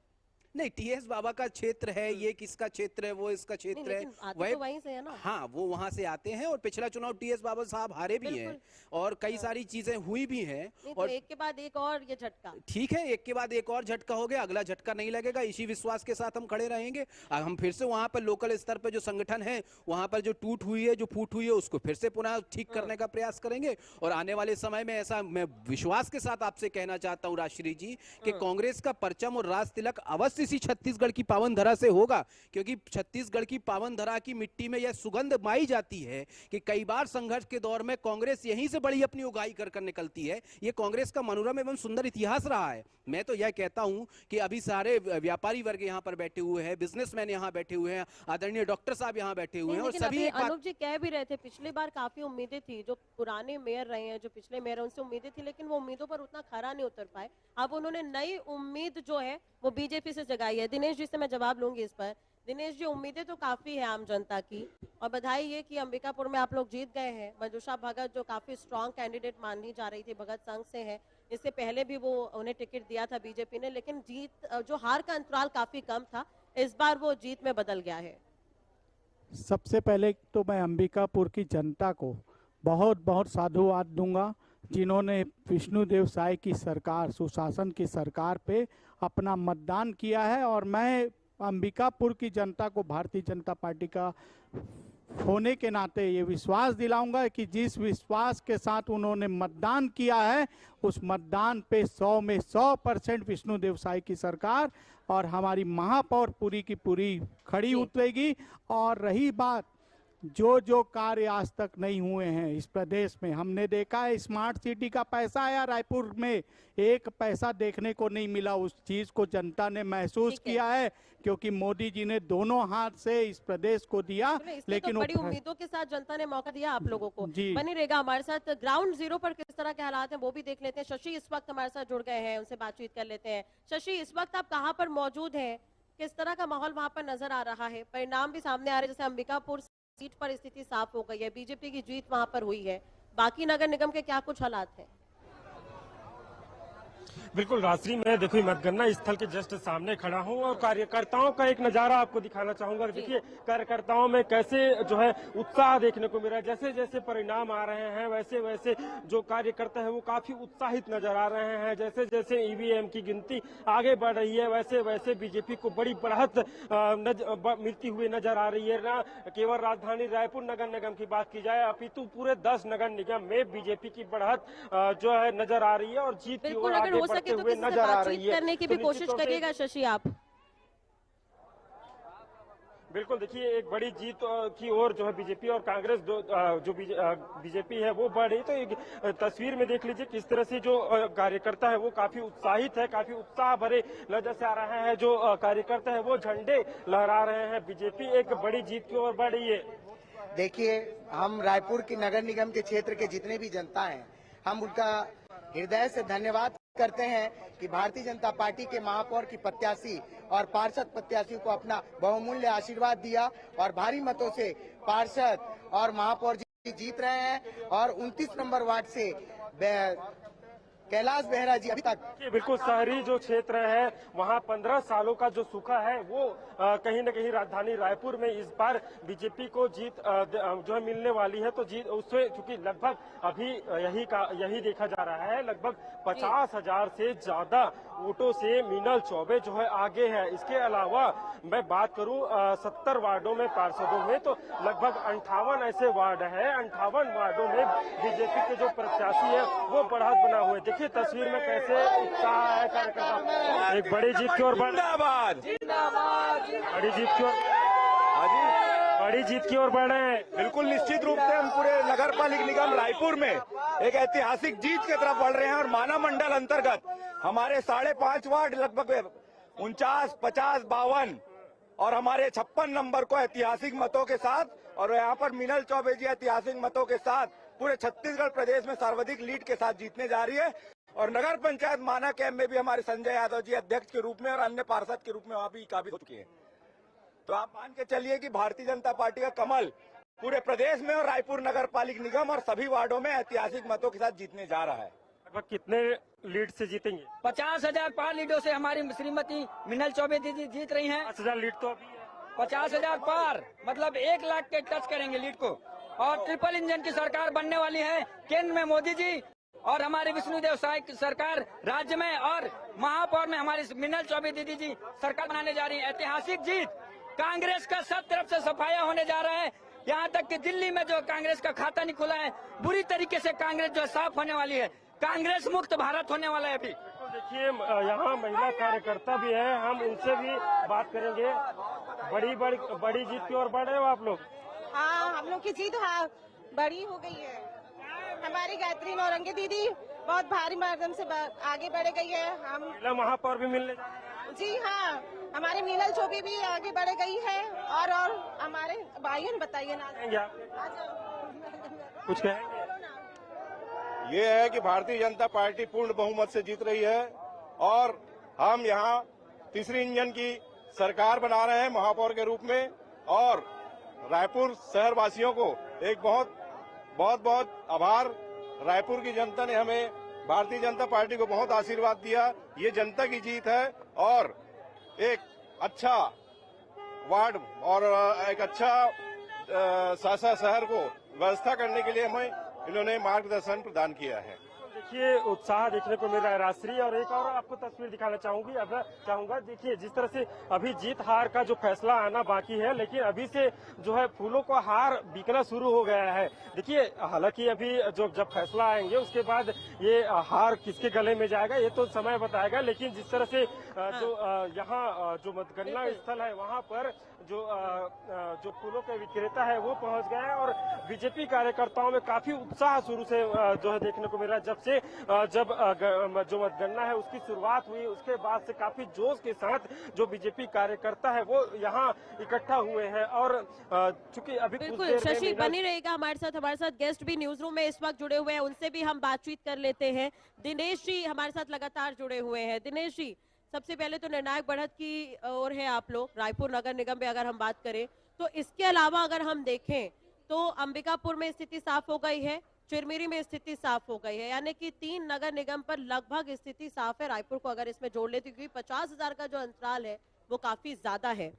Speaker 11: नहीं, TS बाबा का क्षेत्र है, ये किसका क्षेत्र है, वो इसका क्षेत्र है,
Speaker 1: तो वहीं से है ना।
Speaker 11: हाँ, वो वहां से आते हैं और पिछला चुनाव TS बाबा साहब हारे भी हैं और कई सारी चीजें हुई भी हैं।
Speaker 1: और एक के बाद एक और ये झटका,
Speaker 11: ठीक है, एक के बाद एक और झटका हो गया, अगला झटका नहीं लगेगा, इसी विश्वास के साथ हम खड़े रहेंगे। हम फिर से वहां पर लोकल स्तर पर जो संगठन है, वहां पर जो टूट हुई है, जो फूट हुई है, उसको फिर से पुनः ठीक करने का प्रयास करेंगे। और आने वाले समय में ऐसा मैं विश्वास के साथ आपसे कहना चाहता हूँ राजश्री जी कि कांग्रेस का परचम और राज तिलक अवश्य इसी छत्तीसगढ़ की पावन धरा से होगा, क्योंकि छत्तीसगढ़ की पावन धरा की मिट्टी में यह सुगंध माई जाती है कि कई बार संघर्ष के दौर में कांग्रेस यहीं से बड़ी अपनी उगाई कर निकलती है। यह कांग्रेस का मनोरम एवं सुंदर इतिहास रहा है। मैं तो यह कहता हूं कि अभी सारे व्यापारी वर्ग यहां पर बैठे हुए हैं, बिजनेसमैन यहां बैठे हुए हैं, आदरणीय डॉक्टर साहब यहां बैठे हुए हैं, और सभी
Speaker 1: अनूप जी कह भी रहे थे पिछली बार काफी उम्मीदें थी, जो पुराने मेयर रहे हैं, जो पिछले मेयर हैं, उनसे उम्मीदें थी, लेकिन वो उम्मीदों पर उतना खरा नहीं उतर पाए। अब उन्होंने नई उम्मीद जो है वो बीजेपी से जगाई है। दिनेश जी से मैं जवाब लूंगी इस पर। दिनेश जी, उम्मीदें तो काफी है आम जनता की, और बधाई ये कि अंबिकापुर में आप लोग जीत गए हैं। मंजूषा भगत जो काफी स्ट्रॉन्ग कैंडिडेट मानी जा रही थी, भगत संघ से है, इससे पहले भी वो उन्हें टिकट दिया था बीजेपी ने, लेकिन जीत जो हार का अंतराल काफी कम था, इस बार वो जीत में बदल गया है।
Speaker 10: सबसे पहले तो मैं अंबिकापुर की जनता को बहुत बहुत साधुवाद दूंगा। जिन्होंने विष्णुदेव साय की सरकार, सुशासन की सरकार पे अपना मतदान किया है। और मैं अंबिकापुर की जनता को भारतीय जनता पार्टी का होने के नाते ये विश्वास दिलाऊंगा कि जिस विश्वास के साथ उन्होंने मतदान किया है, उस मतदान पे 100 में 100% विष्णुदेव साय की सरकार और हमारी महापौर पूरी की पूरी खड़ी उतरेगी। और रही बात जो कार्य आज तक नहीं हुए हैं इस प्रदेश में, हमने देखा है स्मार्ट सिटी का पैसा आया रायपुर में, एक पैसा देखने को नहीं मिला। उस चीज को जनता ने महसूस किया है, क्योंकि मोदी जी ने दोनों हाथ से इस प्रदेश को दिया। लेकिन
Speaker 1: तो बड़ी उम्मीदों के साथ जनता ने मौका दिया आप लोगों को। बनी रहेगा हमारे साथ। ग्राउंड जीरो पर किस तरह के हालात हैं वो भी देख लेते हैं। शशि इस वक्त हमारे साथ जुड़ गए हैं, उनसे बातचीत कर लेते हैं। शशि, इस वक्त आप कहाँ पर मौजूद हैं, किस तरह का माहौल वहाँ पर नजर आ रहा है? परिणाम भी सामने आ रहे हैं, जैसे अंबिकापुर सीट पर स्थिति साफ हो गई है, बीजेपी की जीत वहां पर हुई है, बाकी नगर निगम के क्या कुछ हालात हैं?
Speaker 18: बिल्कुल रात्रि में देखो मतगणना स्थल के जस्ट सामने खड़ा हूं और कार्यकर्ताओं का एक नजारा आपको दिखाना चाहूंगा। देखिए कार्यकर्ताओं में कैसे जो है उत्साह देखने को मिल रहा है। जैसे जैसे परिणाम आ रहे हैं वैसे वैसे जो कार्यकर्ता है वो काफी उत्साहित नजर आ रहे हैं। जैसे जैसे ईवीएम की गिनती आगे बढ़ रही है वैसे वैसे बीजेपी को बड़ी बढ़त मिलती हुई नजर आ रही है। न केवल राजधानी रायपुर नगर निगम की बात की जाए, अपितु पूरे 10 नगर निगम में बीजेपी की बढ़त जो है नजर आ रही है और जीत की ओर आगे बढ़ते हुए नजर आ रही है।
Speaker 1: करने की भी कोशिश करिएगा शशि आप।
Speaker 18: बिल्कुल, देखिए एक बड़ी जीत की ओर जो है बीजेपी और कांग्रेस जो बीजेपी है वो बढ़ रही। तो एक तस्वीर में देख लीजिए किस तरह से जो कार्यकर्ता है वो काफी उत्साहित है, काफी उत्साह भरे नजर से आ रहे हैं। जो कार्यकर्ता है वो झंडे लहरा रहे हैं। बीजेपी एक बड़ी जीत की ओर बढ़ रही है।
Speaker 19: देखिए, हम रायपुर की नगर निगम के क्षेत्र के जितने भी जनता हैं, हम उनका हृदय से धन्यवाद करते हैं कि भारतीय जनता पार्टी के महापौर की प्रत्याशी और पार्षद प्रत्याशी को अपना बहुमूल्य आशीर्वाद दिया और भारी मतों से पार्षद और महापौर जी जीत रहे हैं। और 29 नंबर वार्ड से कैलाश बेहरा जी अभी तक
Speaker 18: बिल्कुल शहरी जो क्षेत्र है वहाँ 15 सालों का जो सूखा है वो कहीं न कहीं राजधानी रायपुर में इस बार बीजेपी को जीत जो है मिलने वाली है। तो जीत उससे चूंकि लगभग अभी यही देखा जा रहा है, लगभग 50,000 से ज्यादा वोटों से मीनल चौबे जो है आगे है। इसके अलावा मैं बात करूं 70 वार्डों में पार्षदों में तो लगभग 58 ऐसे वार्ड है, 58 वार्डों में बीजेपी के जो प्रत्याशी है वो बढ़त बना हुआ है। देखिए तस्वीर में कैसे उत्साह है कार्यकर्ता। एक बड़ी जीत की ओर बड़ी जीत की ओर बढ़ रहे हैं।
Speaker 20: बिल्कुल निश्चित रूप से हम पूरे नगर पालिका निगम रायपुर में एक ऐतिहासिक जीत की तरफ बढ़ रहे हैं। और माना मंडल अंतर्गत हमारे 5.5 वार्ड लगभग 49, 50, 52 और हमारे 56 नंबर को ऐतिहासिक मतों के साथ, और यहाँ पर मीनल चौबे जी ऐतिहासिक मतों के साथ पूरे छत्तीसगढ़ प्रदेश में सर्वाधिक लीड के साथ जीतने जा रही है। और नगर पंचायत माना कैंप में भी हमारे संजय यादव जी अध्यक्ष के रूप में और अन्य पार्षद के रूप में वहाँ भी काबिज हो चुके हैं। तो आप मान के चलिए कि भारतीय जनता पार्टी का कमल पूरे प्रदेश में और रायपुर नगर पालिका निगम और सभी वार्डों में ऐतिहासिक मतों के साथ जीतने जा रहा है।
Speaker 18: लगभग कितने लीड से जीतेंगे?
Speaker 21: 50,000 पार लीडों से हमारी श्रीमती मीनल चौबे दीदी जीत रही हैं।
Speaker 18: 50,000 लीड तो अभी है।
Speaker 21: 50,000 पार मतलब 1 लाख के टच करेंगे लीड को। और ट्रिपल इंजन की सरकार बनने वाली है केंद्र में मोदी जी और हमारे विष्णुदेव साय की सरकार राज्य में, और महापौर में हमारी मीनल चौबे दीदी जी सरकार बनाने जा रही है। ऐतिहासिक जीत, कांग्रेस का सब तरफ से सफाया होने जा रहा है। यहाँ तक कि दिल्ली में जो कांग्रेस का खाता नहीं खुला है, बुरी तरीके से कांग्रेस जो साफ होने वाली है। कांग्रेस मुक्त भारत होने वाला है। अभी
Speaker 18: देखिए यहाँ महिला कार्यकर्ता भी है, हम उनसे भी बात करेंगे। बड़ी जीत की ओर बढ़ रहे हो आप लोग?
Speaker 22: हाँ, हम लोग की जीत बड़ी हो गई है। हमारी गायत्री नौरंगी दीदी बहुत भारी माध्यम से आगे बढ़ गई है। हम
Speaker 18: महापौर भी मिलने
Speaker 22: जी हाँ, हमारी मीनल चौबे भी आगे बढ़ गई है। और हमारे भाइयों ने बताइए ना,
Speaker 18: कुछ कहेंगे?
Speaker 20: ये है कि भारतीय जनता पार्टी पूर्ण बहुमत से जीत रही है और हम यहाँ तीसरी इंजन की सरकार बना रहे हैं महापौर के रूप में। और रायपुर शहर वासियों को एक बहुत आभार। रायपुर की जनता ने हमें, भारतीय जनता पार्टी को बहुत आशीर्वाद दिया। ये जनता की जीत है और एक अच्छा वार्ड और एक अच्छा शासन शहर को व्यवस्था करने के लिए हमें इन्होंने मार्गदर्शन प्रदान किया है।
Speaker 18: देखिए उत्साह देखने को मिल रहा है राष्ट्रीय। और एक और आपको तस्वीर दिखाना चाहूंगा। देखिए जिस तरह से अभी जीत हार का जो फैसला आना बाकी है, लेकिन अभी से जो है फूलों का हार बिकना शुरू हो गया है। देखिए हालांकि अभी जब फैसला आएंगे उसके बाद ये हार किसके गले में जाएगा ये तो समय बताएगा, लेकिन जिस तरह से जो यहाँ जो मतगणना स्थल है वहाँ पर जो फूलों के विक्रेता है वो पहुंच गए हैं और बीजेपी कार्यकर्ताओं में काफी उत्साह शुरू से जो है देखने को मिल रहा है। जब से जो मतगणना है उसकी शुरुआत हुई उसके बाद से काफी जोश के साथ जो बीजेपी कार्यकर्ता है वो यहाँ इकट्ठा हुए हैं। और चूंकि अभी
Speaker 1: बिल्कुल शशि बनी रहेगा हमारे साथ गेस्ट भी न्यूज रूम में इस वक्त जुड़े हुए हैं, उनसे भी हम बातचीत कर लेते हैं। दिनेश जी हमारे साथ लगातार जुड़े हुए हैं। दिनेश जी, सबसे पहले तो निर्णायक बढ़त की ओर है आप लोग रायपुर नगर निगम में अगर हम बात करें तो इसके अलावा अगर हम देखें तो अंबिकापुर में स्थिति साफ हो गई है, चिरमिरी में स्थिति साफ हो गई है, यानी कि 3 नगर निगम पर लगभग स्थिति साफ है। रायपुर को अगर इसमें जोड़ लेते क्योंकि 50,000 का जो अंतराल है वो काफी ज्यादा है।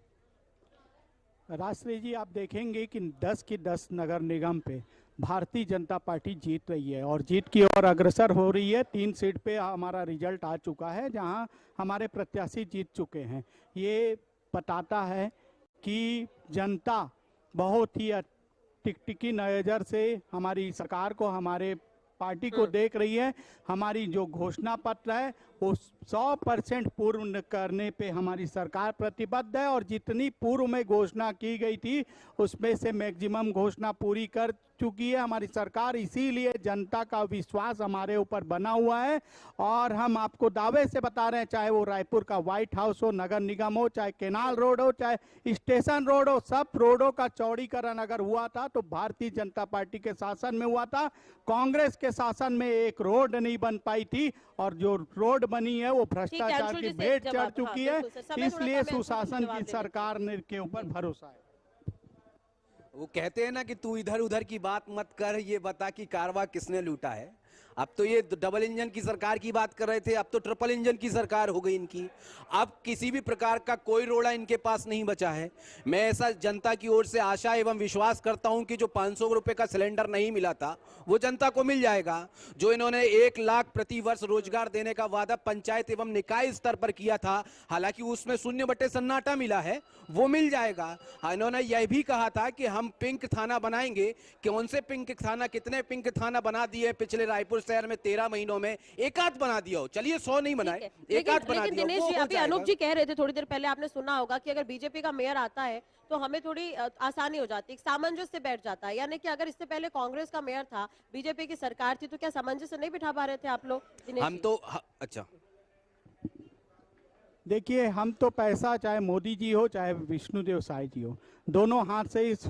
Speaker 10: राष्ट्रीय जी आप देखेंगे कि 10 की 10 नगर निगम पे भारतीय जनता पार्टी जीत रही है और जीत की ओर अग्रसर हो रही है। 3 सीट पे हमारा रिजल्ट आ चुका है जहां हमारे प्रत्याशी जीत चुके हैं। ये बताता है कि जनता बहुत ही टिकटिकी नजर से हमारी सरकार को, हमारे पार्टी को देख रही है। हमारी जो घोषणा पत्र है वो 100% पूर्ण करने पे हमारी सरकार प्रतिबद्ध है और जितनी पूर्व में घोषणा की गई थी उसमें से मैक्सिमम घोषणा पूरी कर चुकी है हमारी सरकार। इसीलिए जनता का विश्वास हमारे ऊपर बना हुआ है और हम आपको दावे से बता रहे हैं, चाहे वो रायपुर का व्हाइट हाउस हो, नगर निगम हो, चाहे केनाल रोड हो, चाहे स्टेशन रोड हो, सब रोडों का चौड़ीकरण अगर हुआ था तो भारतीय जनता पार्टी के शासन में हुआ था। कांग्रेस के शासन में एक रोड नहीं बन पाई थी और जो रोड बनी है वो भ्रष्टाचार की भेंट चढ़ चुकी है। इसलिए सुशासन की सरकार के ऊपर भरोसा है।
Speaker 11: वो कहते हैं ना कि तू इधर उधर की बात मत कर, ये बता कि कारवा किसने लूटा है। अब तो ये डबल इंजन की सरकार की बात कर रहे थे, अब तो ट्रिपल इंजन की सरकार हो गई इनकी। अब किसी भी प्रकार का कोई रोड़ा इनके पास नहीं बचा है। मैं ऐसा जनता की ओर से आशा एवं विश्वास करता हूं कि जो 500 रुपए का सिलेंडर नहीं मिला था वो जनता को मिल जाएगा। जो इन्होंने 1 लाख प्रति वर्ष रोजगार देने का वादा पंचायत एवं निकाय स्तर पर किया था, हालांकि उसमें 0 सन्नाटा मिला है, वो मिल जाएगा। इन्होंने यह भी कहा था कि हम पिंक थाना बनाएंगे। कौन से पिंक थाना, कितने पिंक थाना बना दिए पिछले रायपुर शहर में 13 महीनों में? एक आध बना दिया हो, चलिए 100 नहीं बनाए, एक आध बना दिया।
Speaker 1: दिनेश जी अभी अनूप जी कह रहे थे थोड़ी देर पहले, आपने सुना होगा कि अगर बीजेपी का मेयर आता है तो हमें थोड़ी आसानी हो जाती है, सामंजस्य बैठ जाता है। यानी कि अगर इससे पहले कांग्रेस का मेयर था, बीजेपी की सरकार थी, तो क्या सामंजस्य नहीं बिठा पा रहे थे आप लोग?
Speaker 11: हम तो अच्छा
Speaker 10: देखिए, हम तो पैसा चाहे मोदी जी हो चाहे विष्णुदेव साय जी हो, दोनों हाथ से इस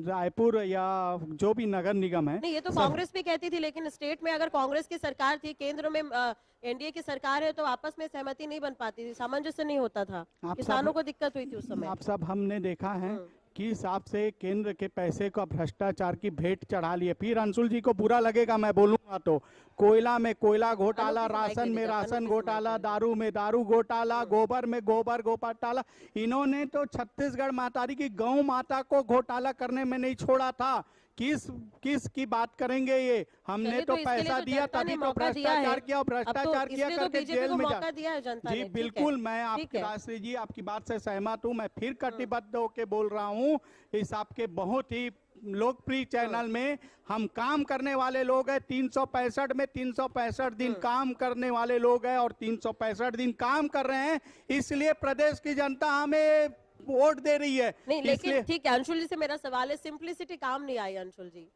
Speaker 10: रायपुर या जो भी नगर निगम है।
Speaker 1: नहीं, ये तो कांग्रेस भी कहती थी, लेकिन स्टेट में अगर कांग्रेस की सरकार थी, केंद्र में एनडीए की सरकार है, तो आपस में सहमति नहीं बन पाती थी, सामंजस्य नहीं होता था, किसानों को दिक्कत हुई थी उस समय।
Speaker 10: आप सब हमने देखा है कि हिसाब से केंद्र के पैसे को भ्रष्टाचार की भेंट चढ़ा लिए। फिर अंशुल जी को बुरा लगेगा मैं बोलूंगा तो, कोयला में कोयला घोटाला, राशन में राशन घोटाला, दारू में दारू घोटाला, गोबर में गोबर घोटाला। इन्होंने तो छत्तीसगढ़ मातारी की गौ माता को घोटाला करने में नहीं छोड़ा था। किस की बात करेंगे ये? हमने तो पैसा दिया तभी तो भ्रष्टाचार किया, भ्रष्टाचार किया करके जेल में जा। जी बिल्कुल, मैं आपकी राष्ट्रीय जी आपकी बात से सहमत हूँ। मैं फिर कटिबद्ध होके बोल रहा हूँ, इस आपके बहुत ही लोकप्रिय चैनल में हम काम करने वाले लोग हैं। 365 में 365 दिन काम करने वाले लोग हैं और 365 दिन काम कर रहे हैं, इसलिए प्रदेश की जनता हमें वोट दे रही है।
Speaker 1: नहीं, लेकिन ठीक है, अंशुल जी से मेरा सवाल है, सिंप्लिसिटी काम नहीं आई अंशुल जी।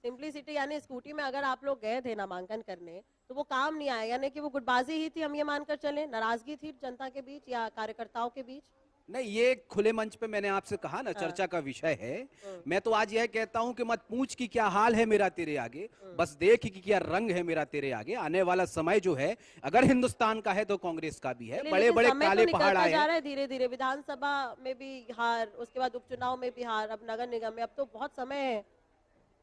Speaker 1: सिंप्लिसिटी यानी स्कूटी में अगर आप लोग गए थे नामांकन करने तो वो काम नहीं आया, यानी कि वो गुटबाजी ही थी, हम ये मानकर चले, नाराजगी थी जनता के बीच या कार्यकर्ताओं के बीच?
Speaker 11: नहीं, ये खुले मंच पे मैंने आपसे कहा ना चर्चा का विषय है। मैं तो आज यह कहता हूं कि मत पूछ कि क्या हाल है मेरा तेरे आगे, बस देख कि क्या रंग है मेरा तेरे आगे। आने वाला समय जो है अगर हिंदुस्तान का है तो कांग्रेस का भी है। बड़े बड़े काले पहाड़ आए हैं
Speaker 1: धीरे धीरे, विधानसभा में भी हार, उसके बाद उपचुनाव में भी हार, अब नगर निगम में, अब तो बहुत समय है।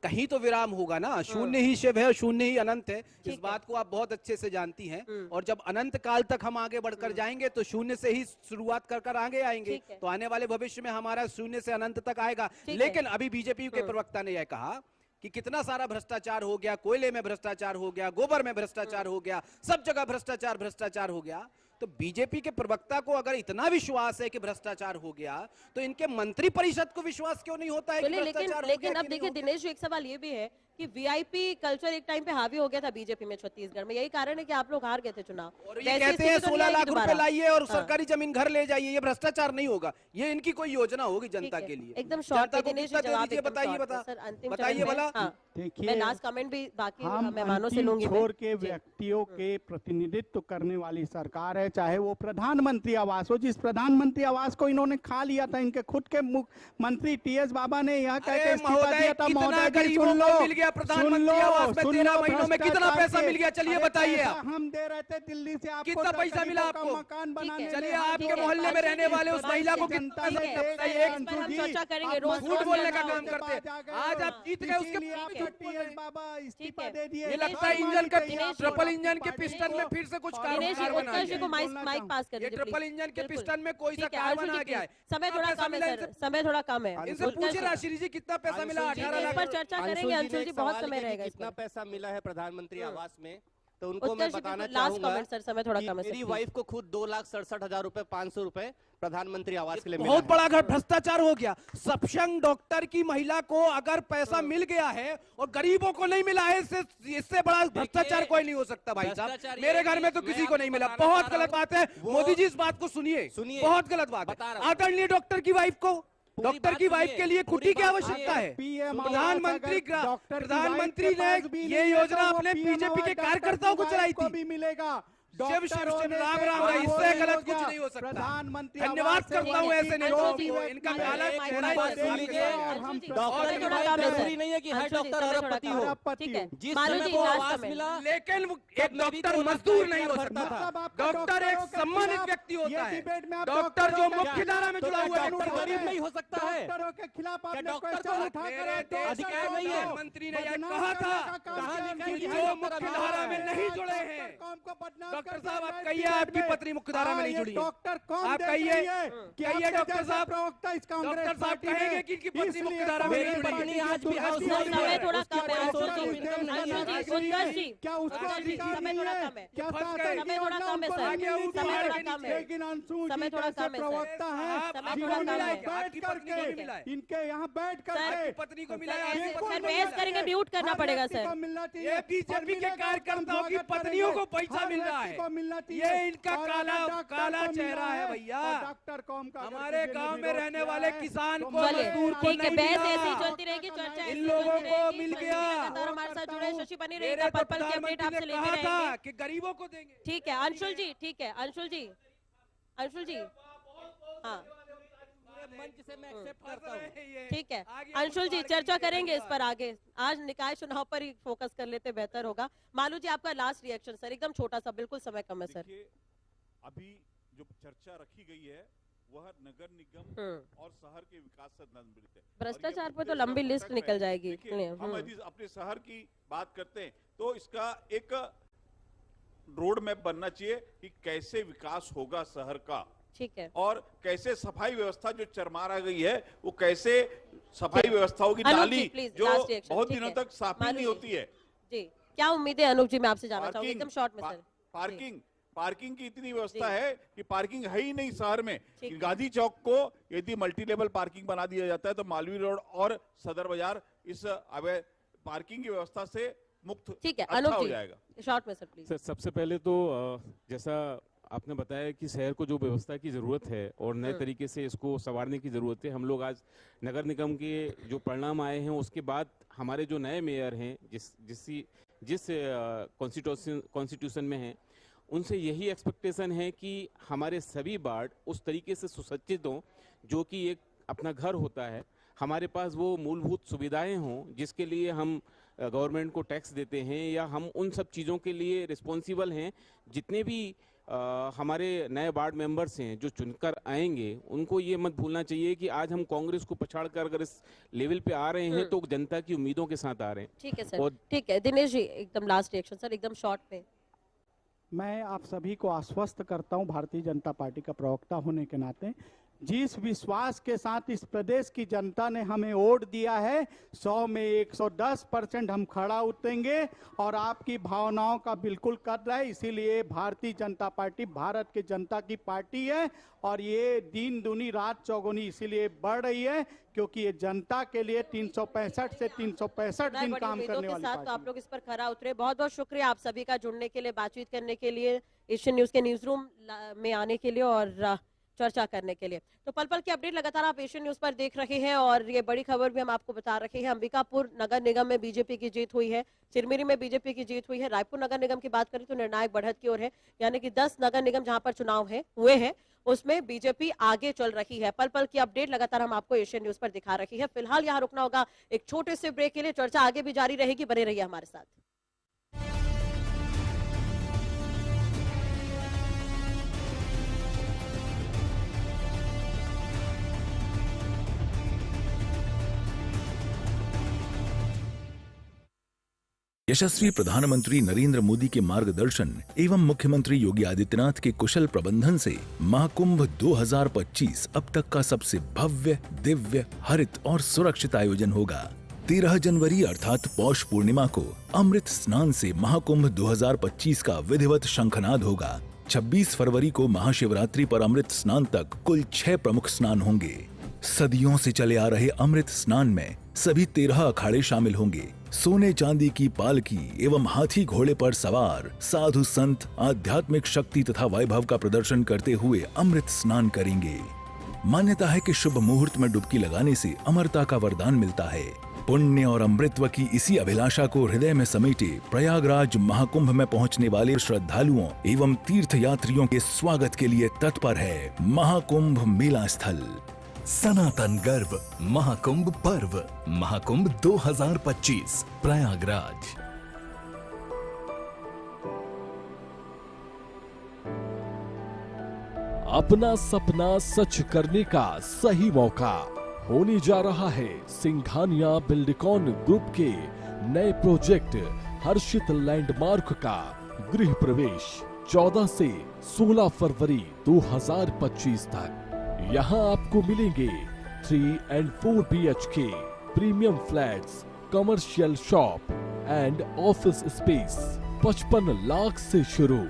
Speaker 11: कहीं तो विराम होगा ना। शून्य ही शिव है और शून्य ही अनंत है, इस बात को आप बहुत अच्छे से जानती हैं। और जब अनंत काल तक हम आगे बढ़कर जाएंगे तो शून्य से ही शुरुआत कर आगे आएंगे, तो आने वाले भविष्य में हमारा शून्य से अनंत तक आएगा। लेकिन अभी बीजेपी के प्रवक्ता ने यह कहा कि कितना सारा भ्रष्टाचार हो गया, कोयले में भ्रष्टाचार हो गया, गोबर में भ्रष्टाचार हो गया, सब जगह भ्रष्टाचार भ्रष्टाचार हो गया। तो बीजेपी के प्रवक्ता को अगर इतना विश्वास है कि भ्रष्टाचार हो गया, तो इनके मंत्री परिषद को विश्वास क्यों नहीं होता है कि भ्रष्टाचार हो
Speaker 1: लेकिन
Speaker 11: गया
Speaker 1: अब
Speaker 11: कि नहीं
Speaker 1: देखिए
Speaker 11: हो गया?
Speaker 1: दिनेश जी, एक सवाल ये भी है कि वीआईपी कल्चर एक टाइम पे हावी हो गया था बीजेपी में छत्तीसगढ़ में, यही कारण है कि आप लोग हार गए थे चुनाव।
Speaker 11: और ये कहते हैं 16 लाख रुपए लाइए और सरकारी जमीन घर ले जाइए, ये भ्रष्टाचार नहीं होगा, ये इनकी कोई योजना होगी जनता के लिए।
Speaker 1: एकदम शॉर्ट
Speaker 11: जनता को
Speaker 1: दिनेश
Speaker 11: कितना
Speaker 1: जी,
Speaker 11: दे
Speaker 1: जवाब
Speaker 11: दीजिए,
Speaker 1: एकदम
Speaker 11: बताइए
Speaker 1: short है,
Speaker 11: बता
Speaker 1: सर, अंतिम
Speaker 11: बताइए
Speaker 1: चरण में।
Speaker 11: भला।
Speaker 1: हाँ,
Speaker 10: देखिए,
Speaker 1: मैं लास्ट कमेंट भी बाकी
Speaker 10: हम
Speaker 1: मेहमानों से
Speaker 10: अंतिम
Speaker 1: लूंगी।
Speaker 10: छोर के व्यक्तियों के प्रतिनिधित्व करने वाली सरकार है, चाहे वो प्रधानमंत्री आवास हो। जिस प्रधानमंत्री आवास को इन्होंने खा लिया था, इनके खुद के मंत्री टीएस बाबा ने यहाँ कह के इस्तीफा दिया था। महोदय जी सुन लो,
Speaker 11: मिल गया प्रधानमंत्री आवास में 13 महीनों में कितना पैसा मिल गया, चलिए बताइए आप।
Speaker 10: हम दे रहे थे दिल्ली से आपको
Speaker 11: कितना पैसा मिला आपको?
Speaker 10: मकान बनाने।
Speaker 11: चलिए आपके मोहल्ले में रहने वाले उस महिला को कितना
Speaker 1: चर्चा करेंगे, रोज
Speaker 11: झूठ बोलने का काम करते हैं। आज आप जीत गए, उसके
Speaker 10: टीएस बाबा इस्तीफा दे दिए।
Speaker 11: ये लगता है इंजन का ट्रिपल इंजन के पिस्टन में फिर से कुछ कार्बन आ गया।
Speaker 1: माइक पास कर दीजिए,
Speaker 11: ट्रिपल इंजन के पिस्टन में कोई सा कार्बन आ गया है।
Speaker 1: समय थोड़ा कम है सर, समय थोड़ा कम है।
Speaker 11: इनसे पूछिए राशि जी कितना पैसा मिला? 18 लाख
Speaker 1: पर चर्चा करेंगे अंशुल जी, बहुत समय रहेगा।
Speaker 4: कितना पैसा मिला है प्रधानमंत्री आवास में, तो उनको मैं बताना
Speaker 1: लास्ट
Speaker 4: चाहूंगा
Speaker 1: कमेंट सर, समय थोड़ा कम है।
Speaker 4: मेरी वाइफ को खुद 2,67,000 रुपए 500 रुपए प्रधानमंत्री आवास के लिए मिला
Speaker 11: बहुत
Speaker 4: है।
Speaker 11: बड़ा भ्रष्टाचार हो गया। सक्षम डॉक्टर की महिला को अगर पैसा मिल गया है और गरीबों को नहीं मिला है, इससे बड़ा भ्रष्टाचार कोई नहीं हो सकता भाई साहब। मेरे घर में तो किसी को नहीं मिला। बहुत गलत बात है। मोदी जी इस बात को सुनिए, बहुत गलत बात है। आदरणीय डॉक्टर की वाइफ को, डॉक्टर की वाइफ के लिए कुटी की आवश्यकता है। प्रधानमंत्री ने ये योजना अपने बीजेपी के कार्यकर्ताओं को चलाई थी।
Speaker 10: मिलेगा
Speaker 11: शिव शिव शिव राम राम राम, इससे गलत कुछ नहीं हो सकता।
Speaker 10: प्रधानमंत्री
Speaker 11: धन्यवाद करता हूँ ऐसे नेताओं को। इनका काला चेहरा
Speaker 4: डॉक्टर की बात जरूरी नहीं है कि हर डॉक्टर अरबपति हो। जिस समय को आवास मिला,
Speaker 11: लेकिन एक डॉक्टर मजदूर नहीं हो सकता। डॉक्टर एक सम्मानित व्यक्ति होता है। डॉक्टर जो मुख्य धारा में जुड़ा हुआ है,
Speaker 4: गरीब नहीं हो सकता है।
Speaker 10: डॉक्टरों के खिलाफ आपने
Speaker 4: डॉक्टर
Speaker 10: क्वेश्चन उठाकर
Speaker 4: अधिकार नहीं है।
Speaker 11: मंत्री ने यह कहा था कि जो मुख्य धारा में नहीं जुड़े हैं। डॉक्टर साहब आप कहिए, आपकी पत्नी मुख्यधारा में नहीं जुड़ी है।
Speaker 10: डॉक्टर कौन
Speaker 11: आप कहिए, कहिए डॉक्टर साहब,
Speaker 10: प्रवक्ता इस कांग्रेस
Speaker 11: डॉक्टर साहब कहेंगे कि इनकी पत्नी मुख्यधारा में नहीं जुड़ी है।
Speaker 4: पत्नी आज भी हाउस वाइफ
Speaker 1: समय थोड़ा कम है।
Speaker 10: क्या उसको
Speaker 1: समय थोड़ा कम है सर, समय थोड़ा कम है।
Speaker 10: लेकिन अंशु
Speaker 1: समय थोड़ा कम है,
Speaker 10: प्रवक्ता है,
Speaker 1: समय थोड़ा कम है।
Speaker 10: बैठ करके इनके यहाँ बैठ करके
Speaker 11: पत्नी को मिला
Speaker 1: सर बहस करेंगे, म्यूट करना पड़ेगा सर।
Speaker 11: ये बीजेपी के कार्यकर्ताओं की पत्नियों को पैसा मिल रहा है। ये इनका काला चेहरा है भैया।
Speaker 10: डॉक्टर कौम का
Speaker 11: हमारे गांव में रहने वाले किसान को,
Speaker 1: चलिए
Speaker 11: मजदूर को
Speaker 1: ठीक है,
Speaker 11: नहीं
Speaker 1: बहस
Speaker 11: मिला।
Speaker 1: ऐसे ही चलती रहेगी, चर्चा ऐसे
Speaker 11: इन
Speaker 1: ही
Speaker 11: लोगों
Speaker 1: चलती
Speaker 11: को
Speaker 1: रहेगी।
Speaker 11: मिल
Speaker 1: सभी
Speaker 11: गया।
Speaker 1: लगातार हमारे साथ जुड़े, शशि पनी
Speaker 11: मेरे
Speaker 1: रहेगा,
Speaker 11: तो
Speaker 1: पर्पल की अपडेट
Speaker 11: प्रधानमंत्री
Speaker 1: आपसे
Speaker 11: ने
Speaker 1: लेते
Speaker 11: कहा
Speaker 1: रहेंगे।
Speaker 11: था कि गरीबों को देंगे।
Speaker 1: ठीक है अंशुल जी, ठीक है अंशुल जी, अंशुल जी, हाँ
Speaker 4: मंच से मैं एक्सेप्ट करता हूँ।
Speaker 1: ठीक है अंशुल जी, चर्चा करेंगे इस पर आगे। आज निकाय चुनाव पर ही फोकस कर लेते बेहतर होगा। मालू जी आपका लास्ट रिएक्शन सर, एकदम छोटा सा, बिल्कुल समय कम है सर।
Speaker 16: अभी जो चर्चा रखी गई है वह नगर निगम और शहर के विकास से संबंधित है।
Speaker 1: भ्रष्टाचार पर तो लंबी लिस्ट निकल जाएगी।
Speaker 16: हम यदि अपने शहर की बात करते हैं तो इसका एक रोड मैप बनना चाहिए कि कैसे विकास होगा शहर का।
Speaker 1: ठीक है।
Speaker 16: और कैसे सफाई व्यवस्था जो चरमरा गई है, वो कैसे सफाई व्यवस्थाओं की नाली जो बहुत दिनों तक साफ नहीं होती है।
Speaker 1: जी क्या उम्मीद है अनूप जी, मैं आपसे जानना चाहूंगी एकदम शॉर्ट में सर।
Speaker 16: पार्किंग की इतनी व्यवस्था है कि पार्किंग है ही नहीं शहर में। गांधी चौक को यदि मल्टी लेवल पार्किंग बना दिया जाता है तो मालवीय रोड और सदर बाजार इस पार्किंग की व्यवस्था से मुक्त
Speaker 1: ठीक है।
Speaker 16: अच्छा हो जाएगा।
Speaker 1: शॉर्ट में सर प्लीज।
Speaker 9: सर सबसे पहले तो जैसा आपने बताया कि शहर को जो व्यवस्था की ज़रूरत है और नए तरीके से इसको संवारने की ज़रूरत है। हम लोग आज नगर निगम के जो परिणाम आए हैं उसके बाद हमारे जो नए मेयर हैं जिस कॉन्स्टिट्यूशन में हैं, उनसे यही एक्सपेक्टेशन है कि हमारे सभी वार्ड उस तरीके से सुसज्जित हों जो कि एक अपना घर होता है, हमारे पास वो मूलभूत सुविधाएं हों जिसके लिए हम गवर्नमेंट को टैक्स देते हैं, या हम उन सब चीज़ों के लिए रिस्पॉन्सिबल हैं। जितने भी हमारे नए वार्ड मेंबर्स हैं जो चुनकर आएंगे, उनको ये मत भूलना चाहिए कि आज हम कांग्रेस को पछाड़ कर अगर इस लेवल पे आ रहे हैं तो जनता की उम्मीदों के साथ आ रहे हैं।
Speaker 1: ठीक है सर, ठीक है। दिनेश जी एकदम लास्ट रिएक्शन सर, एकदम शॉर्ट में।
Speaker 10: मैं आप सभी को आश्वस्त करता हूं भारतीय जनता पार्टी का प्रवक्ता होने के नाते जिस विश्वास के साथ इस प्रदेश की जनता ने हमें वोट दिया है, 100 में 110% हम खड़ा उतरेंगे और आपकी भावनाओं का बिल्कुल कदर है। इसीलिए भारतीय जनता पार्टी भारत की जनता की पार्टी है और ये दिन दूनी रात चौगुनी इसीलिए बढ़ रही है क्योंकि ये जनता के लिए 365 से 365 दिन काम करने वाली
Speaker 1: साथ तो आप लोग इस पर खरा उतरे। बहुत बहुत शुक्रिया आप सभी का जुड़ने के लिए, बातचीत करने के लिए, एशियन न्यूज के न्यूज रूम में आने के लिए और चर्चा करने के लिए। तो पल पल की अपडेट लगातार आप एशियन न्यूज पर देख रहे हैं और ये बड़ी खबर भी हम आपको बता रहे हैं। अंबिकापुर नगर निगम में बीजेपी की जीत हुई है, चिरमिरी में बीजेपी की जीत हुई है। रायपुर नगर निगम की बात करें तो निर्णायक बढ़त की ओर है, यानी कि 10 नगर निगम जहां पर चुनाव हुए हैं उसमें बीजेपी आगे चल रही है। पल पल की अपडेट लगातार हम आपको एशियन न्यूज पर दिखा रही है। फिलहाल यहाँ रुकना होगा एक छोटे से ब्रेक के लिए, चर्चा आगे भी जारी रहेगी, बने रहिए हमारे साथ।
Speaker 13: यशस्वी प्रधानमंत्री नरेंद्र मोदी के मार्गदर्शन एवं मुख्यमंत्री योगी आदित्यनाथ के कुशल प्रबंधन से महाकुंभ 2025 अब तक का सबसे भव्य, दिव्य, हरित और सुरक्षित आयोजन होगा। 13 जनवरी अर्थात पौष पूर्णिमा को अमृत स्नान से महाकुंभ 2025 का विधिवत शंखनाद होगा। 26 फरवरी को महाशिवरात्रि पर अमृत स्नान तक कुल 6 प्रमुख स्नान होंगे। सदियों से चले आ रहे अमृत स्नान में सभी 13 अखाड़े शामिल होंगे। सोने चांदी की पालकी एवं हाथी घोड़े पर सवार साधु संत आध्यात्मिक शक्ति तथा वैभव का प्रदर्शन करते हुए अमृत स्नान करेंगे। मान्यता है कि शुभ मुहूर्त में डुबकी लगाने से अमरता का वरदान मिलता है। पुण्य और अमृतत्व की इसी अभिलाषा को हृदय में समेटे प्रयागराज महाकुंभ में पहुंचने वाले श्रद्धालुओं एवं तीर्थ यात्रियों के स्वागत के लिए तत्पर है महाकुंभ मेला स्थल।
Speaker 5: सनातन गर्व महाकुंभ पर्व महाकुंभ 2025 प्रयागराज।
Speaker 17: अपना सपना सच करने का सही मौका होने जा रहा है सिंघानिया बिल्डकॉन ग्रुप के नए प्रोजेक्ट हर्षित लैंडमार्क का गृह प्रवेश 14 से 16 फरवरी 2025 तक। यहाँ आपको मिलेंगे 3 and 4 BHK premium flats, commercial shop and office space 55 lakh से शुरू।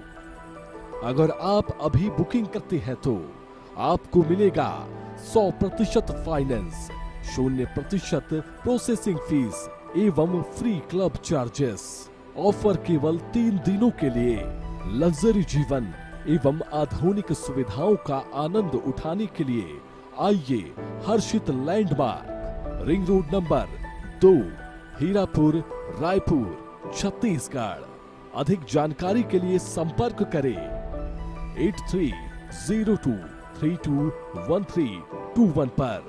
Speaker 17: अगर आप अभी बुकिंग करते हैं तो आपको मिलेगा 100% फाइनेंस, 0% प्रोसेसिंग फीस एवं फ्री क्लब चार्जेस। ऑफर केवल 3 दिनों के लिए। लग्जरी जीवन एवं आधुनिक सुविधाओं का आनंद उठाने के लिए आइए Harshit landmark, ring road number 2, Hirapur, Raipur, Chhattisgarh. अधिक जानकारी के लिए संपर्क करें 8302321321 पर।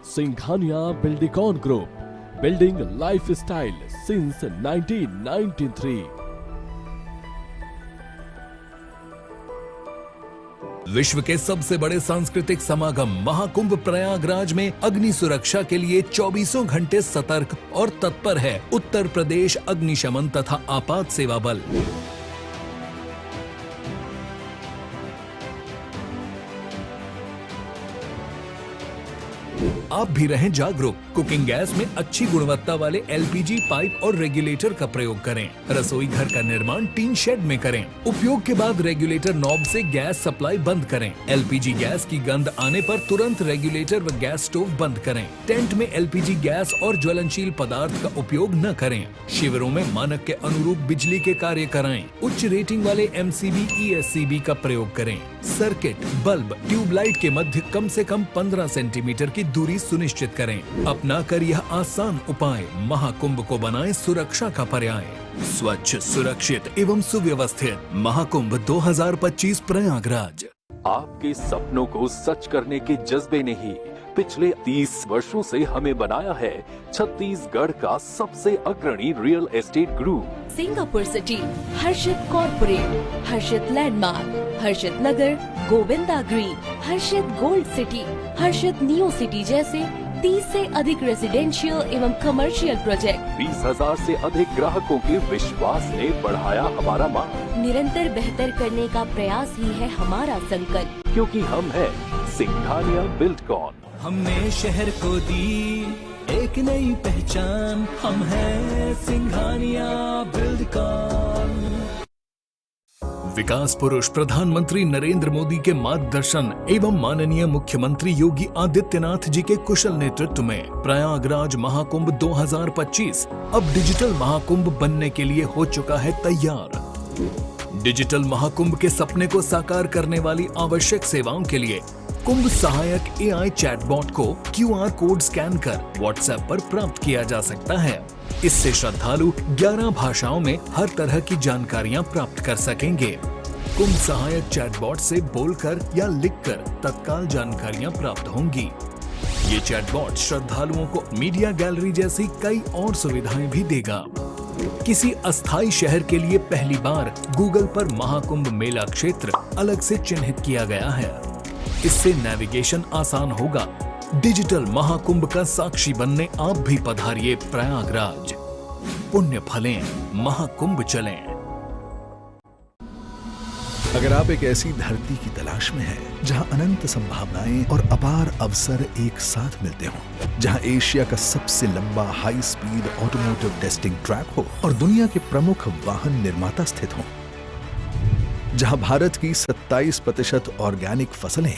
Speaker 17: Singhania Buildcon group, building lifestyle since 1993।
Speaker 5: विश्व के सबसे बड़े सांस्कृतिक समागम महाकुंभ प्रयागराज में अग्नि सुरक्षा के लिए 24 घंटे सतर्क और तत्पर है उत्तर प्रदेश अग्निशमन तथा आपात सेवा बल। आप भी रहें जागरूक। कुकिंग गैस में अच्छी गुणवत्ता वाले LPG पाइप और रेगुलेटर का प्रयोग करें। रसोई घर का निर्माण टीन शेड में करें। उपयोग के बाद रेगुलेटर नॉब से गैस सप्लाई बंद करें। LPG गैस की गंध आने पर तुरंत रेगुलेटर व गैस स्टोव बंद करें। टेंट में LPG गैस और ज्वलनशील पदार्थ का उपयोग न करें। शिविरों में मानक के अनुरूप बिजली के कार्य कराएं। उच्च रेटिंग वाले MCB ESCB का प्रयोग करें। सर्किट, बल्ब, ट्यूबलाइट के मध्य कम से कम 15 सेंटीमीटर की दूरी सुनिश्चित करें। अपना कर यह आसान उपाय महाकुंभ को बनाए सुरक्षा का पर्याय। स्वच्छ, सुरक्षित एवं सुव्यवस्थित महाकुंभ 2025 प्रयागराज।
Speaker 7: आपके सपनों को सच करने के जज्बे ने ही पिछले 30 वर्षों से हमें बनाया है छत्तीसगढ़ का सबसे अग्रणी real estate group.
Speaker 8: Singapore city, Harshit corporate, Harshit landmark, Harshit Nagar, Govinda green, Harshit gold city, Harshit neo city जैसे 30 से अधिक रेजिडेंशियल एवं कमर्शियल प्रोजेक्ट।
Speaker 7: 20,000 से अधिक ग्राहकों के विश्वास ने बढ़ाया हमारा मान।
Speaker 8: निरंतर बेहतर करने का प्रयास ही है हमारा संकल्प।
Speaker 7: क्योंकि हम हैं सिंघानिया बिल्डकॉन।
Speaker 3: हमने शहर को दी एक नई पहचान, हम हैं सिंघानिया बिल्डकॉन।
Speaker 5: विकास पुरुष प्रधानमंत्री नरेंद्र मोदी के मार्गदर्शन एवं माननीय मुख्यमंत्री योगी आदित्यनाथ जी के कुशल नेतृत्व में प्रयागराज महाकुंभ 2025 अब डिजिटल महाकुंभ बनने के लिए हो चुका है तैयार। डिजिटल महाकुंभ के सपने को साकार करने वाली आवश्यक सेवाओं के लिए कुंभ सहायक AI चैटबॉट को QR कोड स्कैन कर WhatsApp पर प्राप्त किया जा सकता है। इससे श्रद्धालु 11 भाषाओं में हर तरह की जानकारियां प्राप्त कर सकेंगे। कुंभ सहायक चैटबॉट से बोलकर या लिखकर तत्काल जानकारियां प्राप्त होंगी। ये चैटबॉट श्रद्धालुओं को मीडिया गैलरी जैसी कई और सुविधाएं भी देगा। किसी अस्थायी शहर के लिए पहली बार गूगल पर महाकुंभ मेला क्षेत्र अलग से चिन्हित किया गया है। इससे नेविगेशन आसान होगा। डिजिटल महाकुंभ का साक्षी बनने आप भी पधारिए प्रयागराज। पुण्य फलें, महाकुंभ चलें।
Speaker 14: अगर आप एक ऐसी धरती की तलाश में हैं जहां अनंत संभावनाएं और अपार अवसर एक साथ मिलते हों, जहां एशिया का सबसे लंबा high speed automotive testing track हो और दुनिया के प्रमुख वाहन निर्माता स्थित हों, जहां भारत की 27% ऑर्गेनिक फसलें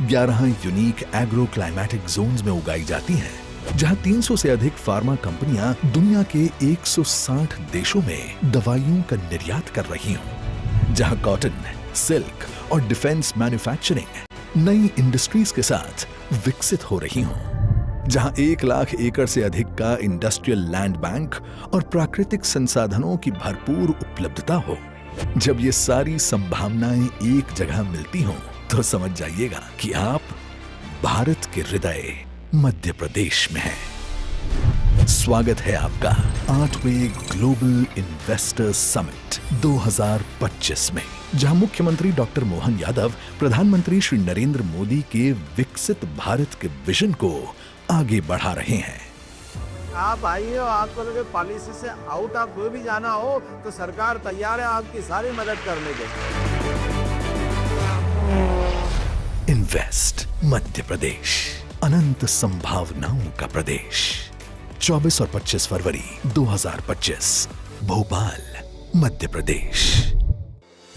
Speaker 14: 11 यूनिक एग्रो क्लाइमेटिक जोन्स में उगाई जाती हैं, जहां 300 से अधिक फार्मा कंपनियां दुनिया के 160 देशों में दवाइयों का निर्यात कर रही हों, जहां कॉटन, सिल्क और डिफेंस मैन्युफैक्चरिंग नई इंडस्ट्रीज के साथ विकसित हो रही हों, जहां 1 लाख एकड़ से अधिक का इंडस्ट्रियल लैंड बैंक और प्राकृतिक संसाधनों की भरपूर उपलब्धता हो। जब ये सारी संभावनाएं एक जगह मिलती हों, तो समझ जाइएगा कि आप भारत के हृदय मध्य प्रदेश में हैं। स्वागत है आपका 8वें ग्लोबल इन्वेस्टर समिट 2025 में, जहां मुख्यमंत्री डॉक्टर मोहन यादव प्रधानमंत्री श्री नरेंद्र मोदी के विकसित भारत के विजन को आगे बढ़ा रहे हैं।
Speaker 6: आप आइए और आपको लगे पॉलिसी से आउट ऑफ कोई भी जाना हो तो सरकार तैयार है आपकी सारी मदद करने के।
Speaker 14: इन्वेस्ट मध्य प्रदेश, अनंत संभावनाओं का प्रदेश। 24 और 25 फरवरी 2025, भोपाल, मध्य प्रदेश।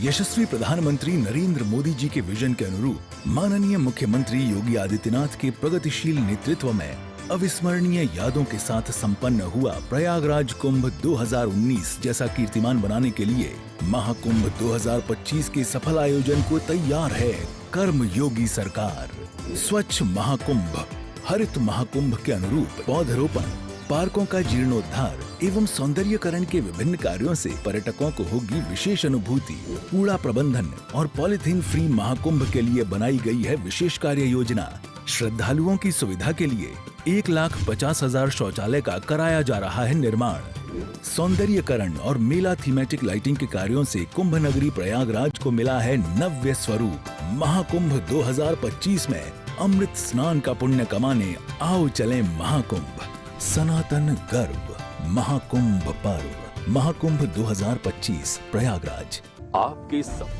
Speaker 14: यशस्वी प्रधानमंत्री नरेंद्र मोदी जी के विजन के अनुरूप माननीय मुख्यमंत्री योगी आदित्यनाथ के प्रगतिशील नेतृत्व में अविस्मरणीय यादों के साथ संपन्न हुआ प्रयागराज कुंभ 2019 जैसा कीर्तिमान बनाने के लिए महाकुंभ 2025 के सफल आयोजन को तैयार है कर्म योगी सरकार। स्वच्छ महाकुंभ, हरित महाकुंभ के अनुरूप पौधरोपण, पार्कों का जीर्णोद्धार एवं सौंदर्यकरण के विभिन्न कार्यों से पर्यटकों को होगी विशेष अनुभूति। कूड़ा प्रबंधन और पॉलिथीन फ्री महाकुंभ के लिए बनाई गई है विशेष कार्य योजना। श्रद्धालुओं की सुविधा के लिए 1,50,000 शौचालय का कराया जा रहा है निर्माण। सौंदर्यकरण और मेला थीमेटिक लाइटिंग के कार्यों से कुंभ नगरी प्रयागराज को मिला है नव्य स्वरूप। महाकुंभ 2025 में अमृत स्नान का पुण्य कमाने आओ चलें महाकुंभ। सनातन गर्व, महाकुंभ पर्व। महाकुंभ 2025 प्रयागराज।
Speaker 7: आपके सब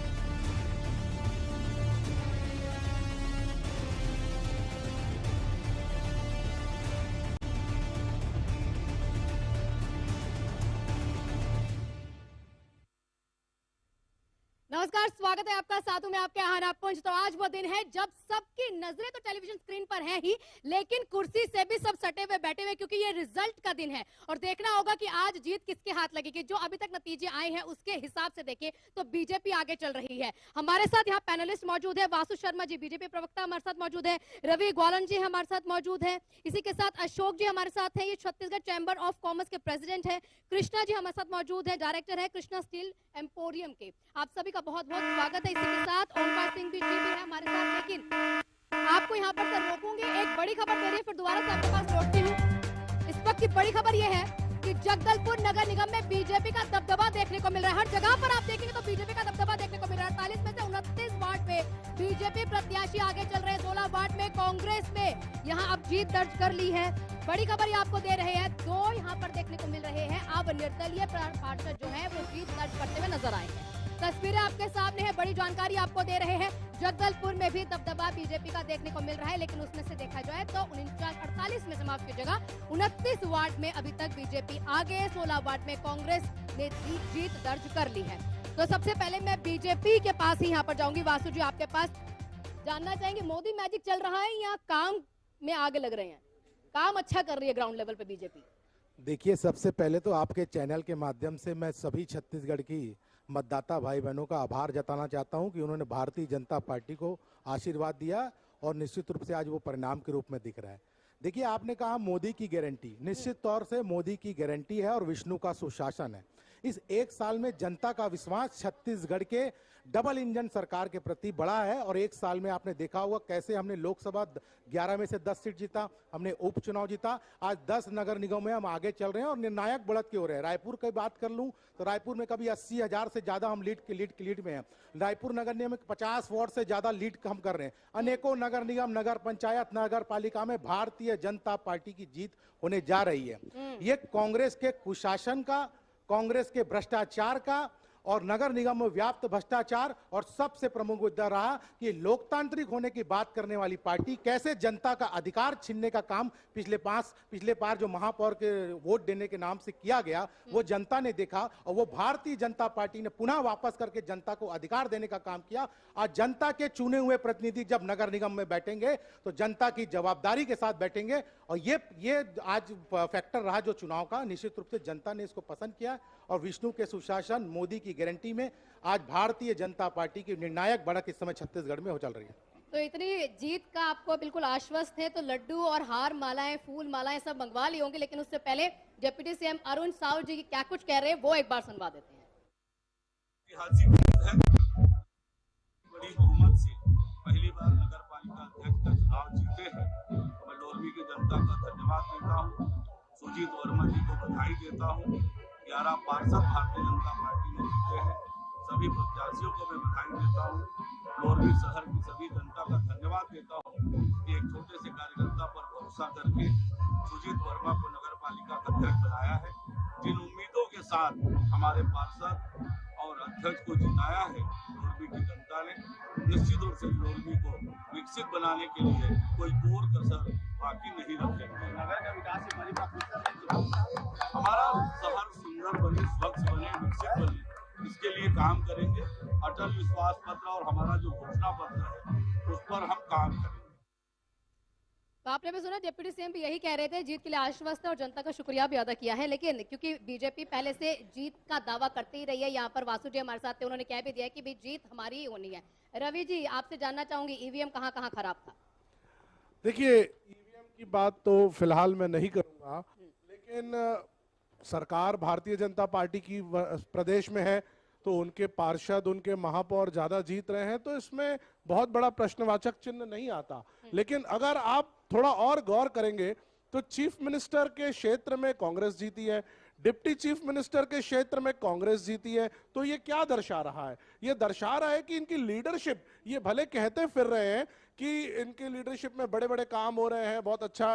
Speaker 12: नमस्कार, स्वागत है आपका। साथों में आपके आहार पुंज। तो आज वो दिन है जब सबकी नजरें तो टेलीविजन स्क्रीन पर है ही, लेकिन कुर्सी से भी सब सटे हुए बैठे हुए, क्योंकि ये रिजल्ट का दिन है और देखना होगा कि आज जीत किसके हाथ लगेगी। जो अभी तक नतीजे आए हैं उसके हिसाब से देखें तो बीजेपी आगे चल रही है। हमारे साथ यहाँ पैनलिस्ट मौजूद है। वासु शर्मा जी बीजेपी प्रवक्ता हमारे साथ मौजूद है, रवि ग्वालन जी हमारे साथ मौजूद है, इसी के साथ अशोक जी हमारे साथ है, ये छत्तीसगढ़ चैंबर ऑफ कॉमर्स के प्रेसिडेंट है, कृष्णा जी हमारे साथ मौजूद है, डायरेक्टर है कृष्णा स्टील एम्पोरियम के। आप सभी का बहुत बहुत स्वागत है। इसी के साथ ओमकार सिंह जी भी है हमारे साथ, लेकिन आपको यहाँ पर सर रोकूंगी, एक बड़ी खबर दे रही है, फिर दोबारा से आपके पास लौटती हूँ। इस वक्त की बड़ी खबर यह है कि जगदलपुर नगर निगम में बीजेपी का दबदबा देखने को मिल रहा है। हर जगह पर आप देखेंगे तो बीजेपी का दबदबा देखने को मिल रहा है। 48 में से 29 वार्ड पे बीजेपी प्रत्याशी आगे चल रहे हैं। 16 वार्ड में कांग्रेस ने यहाँ अब जीत दर्ज कर ली है। बड़ी खबर ये आपको दे रहे हैं, 2 यहाँ पर देखने को मिल रहे हैं। अब निर्दलीय पार्षद जो है वो जीत दर्ज करते हुए नजर आए हैं। तस्वीरें आपके सामने है, बड़ी जानकारी आपको दे रहे हैं। जगदलपुर में भी दबदबा बीजेपी का देखने को मिल रहा है, लेकिन उसमें से देखा जाए तो 49-48 में समाप्त की जगह 29 वार्ड में अभी तक बीजेपी आगे, 16 वार्ड में कांग्रेस ने जीत दर्ज कर ली है। तो सबसे पहले मैं बीजेपी के पास ही यहाँ पर जाऊंगी। वासु जी, आपके पास जानना चाहेंगे, मोदी मैजिक चल रहा है या काम में आगे लग रहे हैं? काम अच्छा कर रही है ग्राउंड लेवल पे बीजेपी?
Speaker 2: देखिए, सबसे पहले तो आपके चैनल के माध्यम से मैं सभी छत्तीसगढ़ की मतदाता भाई बहनों का आभार जताना चाहता हूं कि उन्होंने भारतीय जनता पार्टी को आशीर्वाद दिया और निश्चित रूप से आज वो परिणाम के रूप में दिख रहा है। देखिए, आपने कहा मोदी की गारंटी, निश्चित तौर से मोदी की गारंटी है और विष्णु का सुशासन है। इस एक साल में जनता का विश्वास छत्तीसगढ़ के डबल इंजन सरकार के प्रति बढ़ा है और एक साल में आपने देखा होगा कैसे हमने लोकसभा 11 में से 10 सीट जीता, हमने उपचुनाव जीता, आज 10 नगर निगम में हम आगे चल रहे हैं और निर्णायक बढ़त की हो रहे हैं। रायपुर की बात कर लूं तो रायपुर में कभी 80,000 से ज्यादा हम लीड में हैं। रायपुर नगर निगम में 50 वार्ड से ज्यादा लीड हम कर रहे हैं। अनेकों नगर निगम, नगर पंचायत, नगर पालिका में भारतीय जनता पार्टी की जीत होने जा रही है। ये कांग्रेस के कुशासन का, कांग्रेस के भ्रष्टाचार का और नगर निगम में व्याप्त भ्रष्टाचार और सबसे प्रमुख मुद्दा रहा कि लोकतांत्रिक होने की बात करने वाली पार्टी कैसे जनता का अधिकार छीनने का काम पिछले बार जो महापौर के वोट देने के नाम से किया गया वो जनता ने देखा और वो भारतीय जनता पार्टी ने पुनः वापस करके जनता को अधिकार देने का काम किया। आज जनता के चुने हुए प्रतिनिधि जब नगर निगम में बैठेंगे तो जनता की जवाबदारी के साथ बैठेंगे और ये आज फैक्टर रहा जो चुनाव का, निश्चित रूप से जनता ने इसको पसंद किया और विष्णु के सुशासन, मोदी की गारंटी में आज भारतीय जनता पार्टी की निर्णायक बढ़त इस समय छत्तीसगढ़ में हो चल रही है।
Speaker 12: तो इतनी जीत का आपको बिल्कुल आश्वस्त है, तो लड्डू और हार मालाएं, फूल मालाएं सब मंगवा ली होंगी, लेकिन उससे पहले डिप्टी सीएम अरुण साव जी क्या कुछ कह रहे हैं वो एक बार सुनवा देते हैं।
Speaker 15: बड़ी बहुमत से पहली बार नगर पालिका अध्यक्ष का चुनाव जीते हैं। मैं लोरमी की जनता का धन्यवाद देता हूँ, सुजीत वर्मा जी को बधाई देता हूँ। 11 पार्षद भारतीय जनता पार्टी ने जीते हैं, सभी प्रत्याशियों को मैं बधाई देता हूँ। लोरमी शहर की सभी जनता का धन्यवाद देता हूँ कि एक छोटे से कार्यकर्ता पर भरोसा करके सुजीत वर्मा को नगर पालिका का अध्यक्ष बनाया है। जिन उम्मीदों के साथ हमारे पार्षद और अध्यक्ष को जिताया है लोरमी की जनता ने, निश्चित रूप से लोरमी को विकसित बनाने के लिए कोई कोर कसर बाकी नहीं रखेंगे। नगर का विकास हमारा शहर सुंदर बने, स्वच्छ बने, विकसित बने, इसके लिए काम करेंगे। अटल विश्वास पत्र और हमारा जो घोषणा पत्र है उस पर हम काम करेंगे।
Speaker 12: तो आपने भी सुना, डिप्टी सीएम भी यही कह रहे थे, जीत के लिए आश्वस्त है और जनता का शुक्रिया भी अदा किया है। लेकिन क्योंकि बीजेपी पहले से जीत का दावा करती ही रही है, यहाँ पर वासु जी हमारे साथ थे, उन्होंने कह भी दिया कि भाई जीत हमारी ही होनी है। रवि जी, आपसे जानना चाहूंगी ईवीएम कहाँ कहाँ खराब था?
Speaker 23: देखिए, ईवीएम की बात तो फिलहाल मैं नहीं करूंगा, लेकिन सरकार भारतीय जनता पार्टी की प्रदेश में है तो उनके पार्षद, उनके महापौर ज्यादा जीत रहे हैं, तो इसमें बहुत बड़ा प्रश्नवाचक चिन्ह नहीं आता। लेकिन अगर आप थोड़ा और गौर करेंगे तो चीफ मिनिस्टर के क्षेत्र में कांग्रेस जीती है, डिप्टी चीफ मिनिस्टर के क्षेत्र में कांग्रेस जीती है, तो ये क्या दर्शा रहा है? ये दर्शा रहा है कि इनकी लीडरशिप, ये भले कहते फिर रहे हैं कि इनके लीडरशिप में बड़े बड़े काम हो रहे हैं, बहुत अच्छा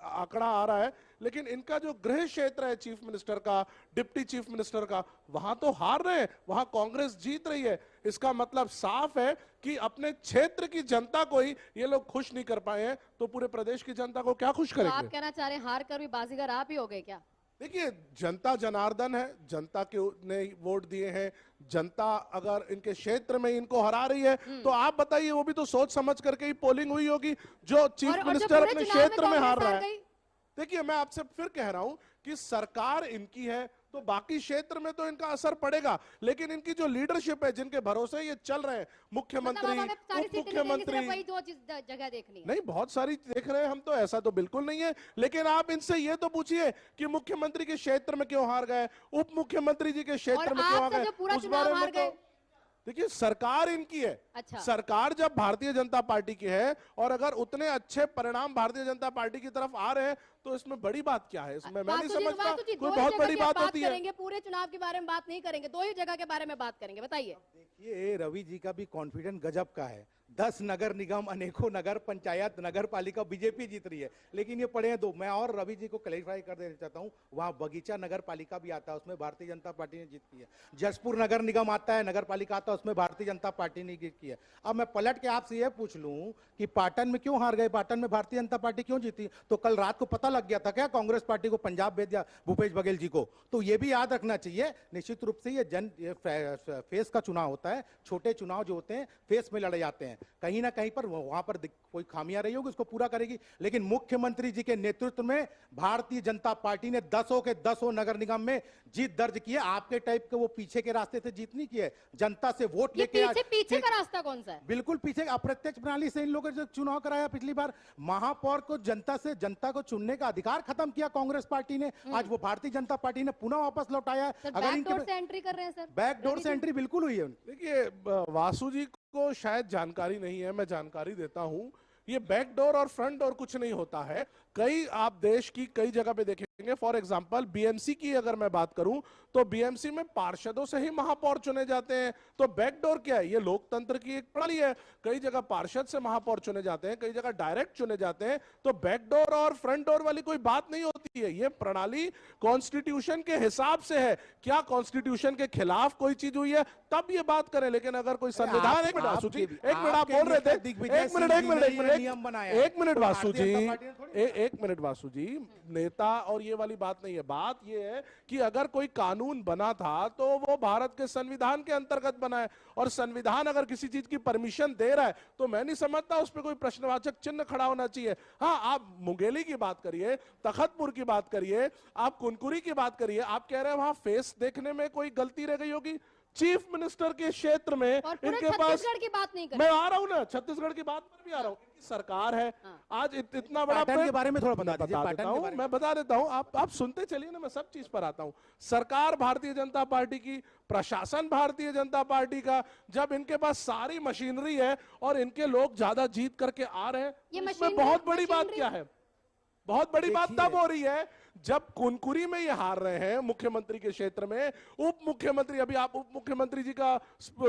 Speaker 23: आंकड़ा आ रहा है, लेकिन इनका जो गृह क्षेत्र है चीफ मिनिस्टर का, डिप्टी चीफ मिनिस्टर का, वहां तो हार रहे हैं, वहां कांग्रेस जीत रही है। इसका मतलब साफ है कि अपने क्षेत्र की जनता को ही ये लोग खुश नहीं कर पाए हैं, तो पूरे प्रदेश की जनता को क्या खुश
Speaker 12: तो
Speaker 23: करेंगे?
Speaker 12: आप कहना चाह रहे हैं हार कर भी बाजीगर आप ही हो गए क्या?
Speaker 23: देखिए, जनता जनार्दन है, जनता के ने वोट दिए हैं, जनता अगर इनके क्षेत्र में इनको हरा रही है तो आप बताइए, वो भी तो सोच समझ करके ही पोलिंग हुई होगी। जो चीफ मिनिस्टर अपने क्षेत्र में हार रहा है, देखिए मैं आपसे फिर कह रहा हूं कि सरकार इनकी है तो बाकी क्षेत्र में तो इनका असर पड़ेगा, लेकिन इनकी जो लीडरशिप है, जिनके भरोसे ये चल रहे हैं, मुख्यमंत्री, उप मुख्यमंत्री,
Speaker 12: वही दो जगह देखनी है।
Speaker 23: नहीं, बहुत सारी देख रहे हैं हम, तो ऐसा तो बिल्कुल नहीं है। लेकिन आप इनसे ये तो पूछिए कि मुख्यमंत्री के क्षेत्र में क्यों हार गए, उप मुख्यमंत्री जी के क्षेत्र में क्यों हार गए, उस बारे में तो देखिए सरकार इनकी है।
Speaker 12: अच्छा।
Speaker 23: सरकार जब भारतीय जनता पार्टी की है और अगर उतने अच्छे परिणाम भारतीय जनता पार्टी की तरफ आ रहे हैं तो इसमें बड़ी बात क्या है? इसमें मैं नहीं
Speaker 12: वासु जी,
Speaker 23: समझता
Speaker 12: वासु जी,
Speaker 23: कोई
Speaker 12: दो ही
Speaker 23: बहुत
Speaker 12: जगह
Speaker 23: बड़ी
Speaker 12: की
Speaker 23: बात होती है।
Speaker 12: करेंगे, पूरे चुनाव के बारे में बात नहीं करेंगे, दो ही जगह के बारे में बात करेंगे, बताइए।
Speaker 2: ये रवि जी का भी कॉन्फिडेंस गजब का है। 10 नगर निगम, अनेकों नगर पंचायत, नगर पालिका बीजेपी जीत रही है, लेकिन ये पड़े हैं दो। मैं और रवि जी को क्लैरिफाई कर देना चाहता हूँ, वहाँ बगीचा नगर पालिका भी आता है, उसमें भारतीय जनता पार्टी ने जीती है। जसपुर नगर निगम आता है, नगर पालिका आता है, उसमें भारतीय जनता पार्टी ने जीती है। अब मैं पलट के आपसे ये पूछ लूं कि पाटन में क्यों हार गए, पाटन में भारतीय जनता पार्टी क्यों जीती? तो कल रात को पता लग गया था क्या कांग्रेस पार्टी को पंजाब भेज दिया भूपेश बघेल जी को? तो ये भी याद रखना चाहिए। निश्चित रूप से ये फेस का चुनाव होता है, छोटे चुनाव जो होते हैं फेस में लड़े जाते हैं। कहीं ना कहीं पर वहां पर कोई खामियां रही होगी, उसको पूरा करेगी। लेकिन मुख्यमंत्री जी के नेतृत्व में भारतीय जनता पार्टी ने 10 के 10 नगर निगम में जीत दर्ज की है। आपके टाइप के वो पीछे के रास्ते से जीत नहीं की है, जनता से वोट लेके
Speaker 12: पीछे का रास्ता कौन सा है?
Speaker 2: बिल्कुल पीछे, अप्रत्यक्ष प्रणाली से इन लोगों ने चुनाव कराया। पिछली बार महापौर को जनता को चुनने का अधिकार खत्म किया कांग्रेस पार्टी ने, आज वो भारतीय जनता पार्टी ने पुनः वापस लौटाया।
Speaker 12: अगर बैकडोर से एंट्री कर रहे हैं सर,
Speaker 2: बैकडोर से एंट्री बिल्कुल हुई है।
Speaker 23: देखिए, वासु जी को शायद जानकारी नहीं है, मैं जानकारी देता हूं। ये बैकडोर और फ्रंट डोर कुछ नहीं होता है। कई आप देश की कई जगह पे देखेंगे, फॉर एग्जांपल बीएमसी की अगर मैं बात करूं तो बीएमसी में पार्षदों से ही महापौर चुने जाते हैं। तो बैकडोर क्या है? ये लोकतंत्र की एक प्रणाली है। कई जगह पार्षद से महापौर चुने जाते हैं, कई जगह डायरेक्ट चुने जाते हैं। तो बैकडोर और फ्रंट डोर वाली कोई बात नहीं होती है। ये प्रणाली कॉन्स्टिट्यूशन के हिसाब से है। क्या कॉन्स्टिट्यूशन के खिलाफ कोई चीज हुई है तब ये बात करें, लेकिन अगर कोई संविधान, एक मिनट वासु जी, एक मिनट आप बोल रहे थे, एक मिनट वासु जी, एक मिनट वासु जी, नेता और ये वाली बात नहीं है। बात ये है कि अगर कोई कानून बना था तो वो भारत के संविधान के अंतर्गत बना है, और संविधान अगर किसी चीज की परमिशन दे रहा है तो मैं नहीं समझता उस पर कोई प्रश्नवाचक चिन्ह खड़ा होना चाहिए। हाँ, आप मुंगेली की बात करिए, तखतपुर की बात करिए, आप कुनकुरी की बात करिए, आप कह रहे हैं वहां फेस देखने में कोई गलती रह गई होगी। चीफ मिनिस्टर के क्षेत्र में इनके पास,
Speaker 12: की बात नहीं
Speaker 23: मैं आ रहा हूं ना, छत्तीसगढ़ की बात पर भी आ रहा हूं। इनकी सरकार है, आज इतना बड़ा
Speaker 2: पाटन के बारे में थोड़ा बता दीजिए।
Speaker 23: देता हूं, मैं बता देता हूं, आप सुनते चलिए ना, मैं सब चीज पर आता हूं। सरकार भारतीय जनता पार्टी की, प्रशासन भारतीय जनता पार्टी का, जब इनके पास सारी मशीनरी है और इनके लोग ज्यादा जीत करके आ रहे हैं, इसमें बहुत बड़ी बात क्या है? बहुत बड़ी बात तब हो रही है जब कुनकुरी में ये हार रहे हैं मुख्यमंत्री के क्षेत्र में। उप मुख्यमंत्री, अभी आप उप मुख्यमंत्री जी का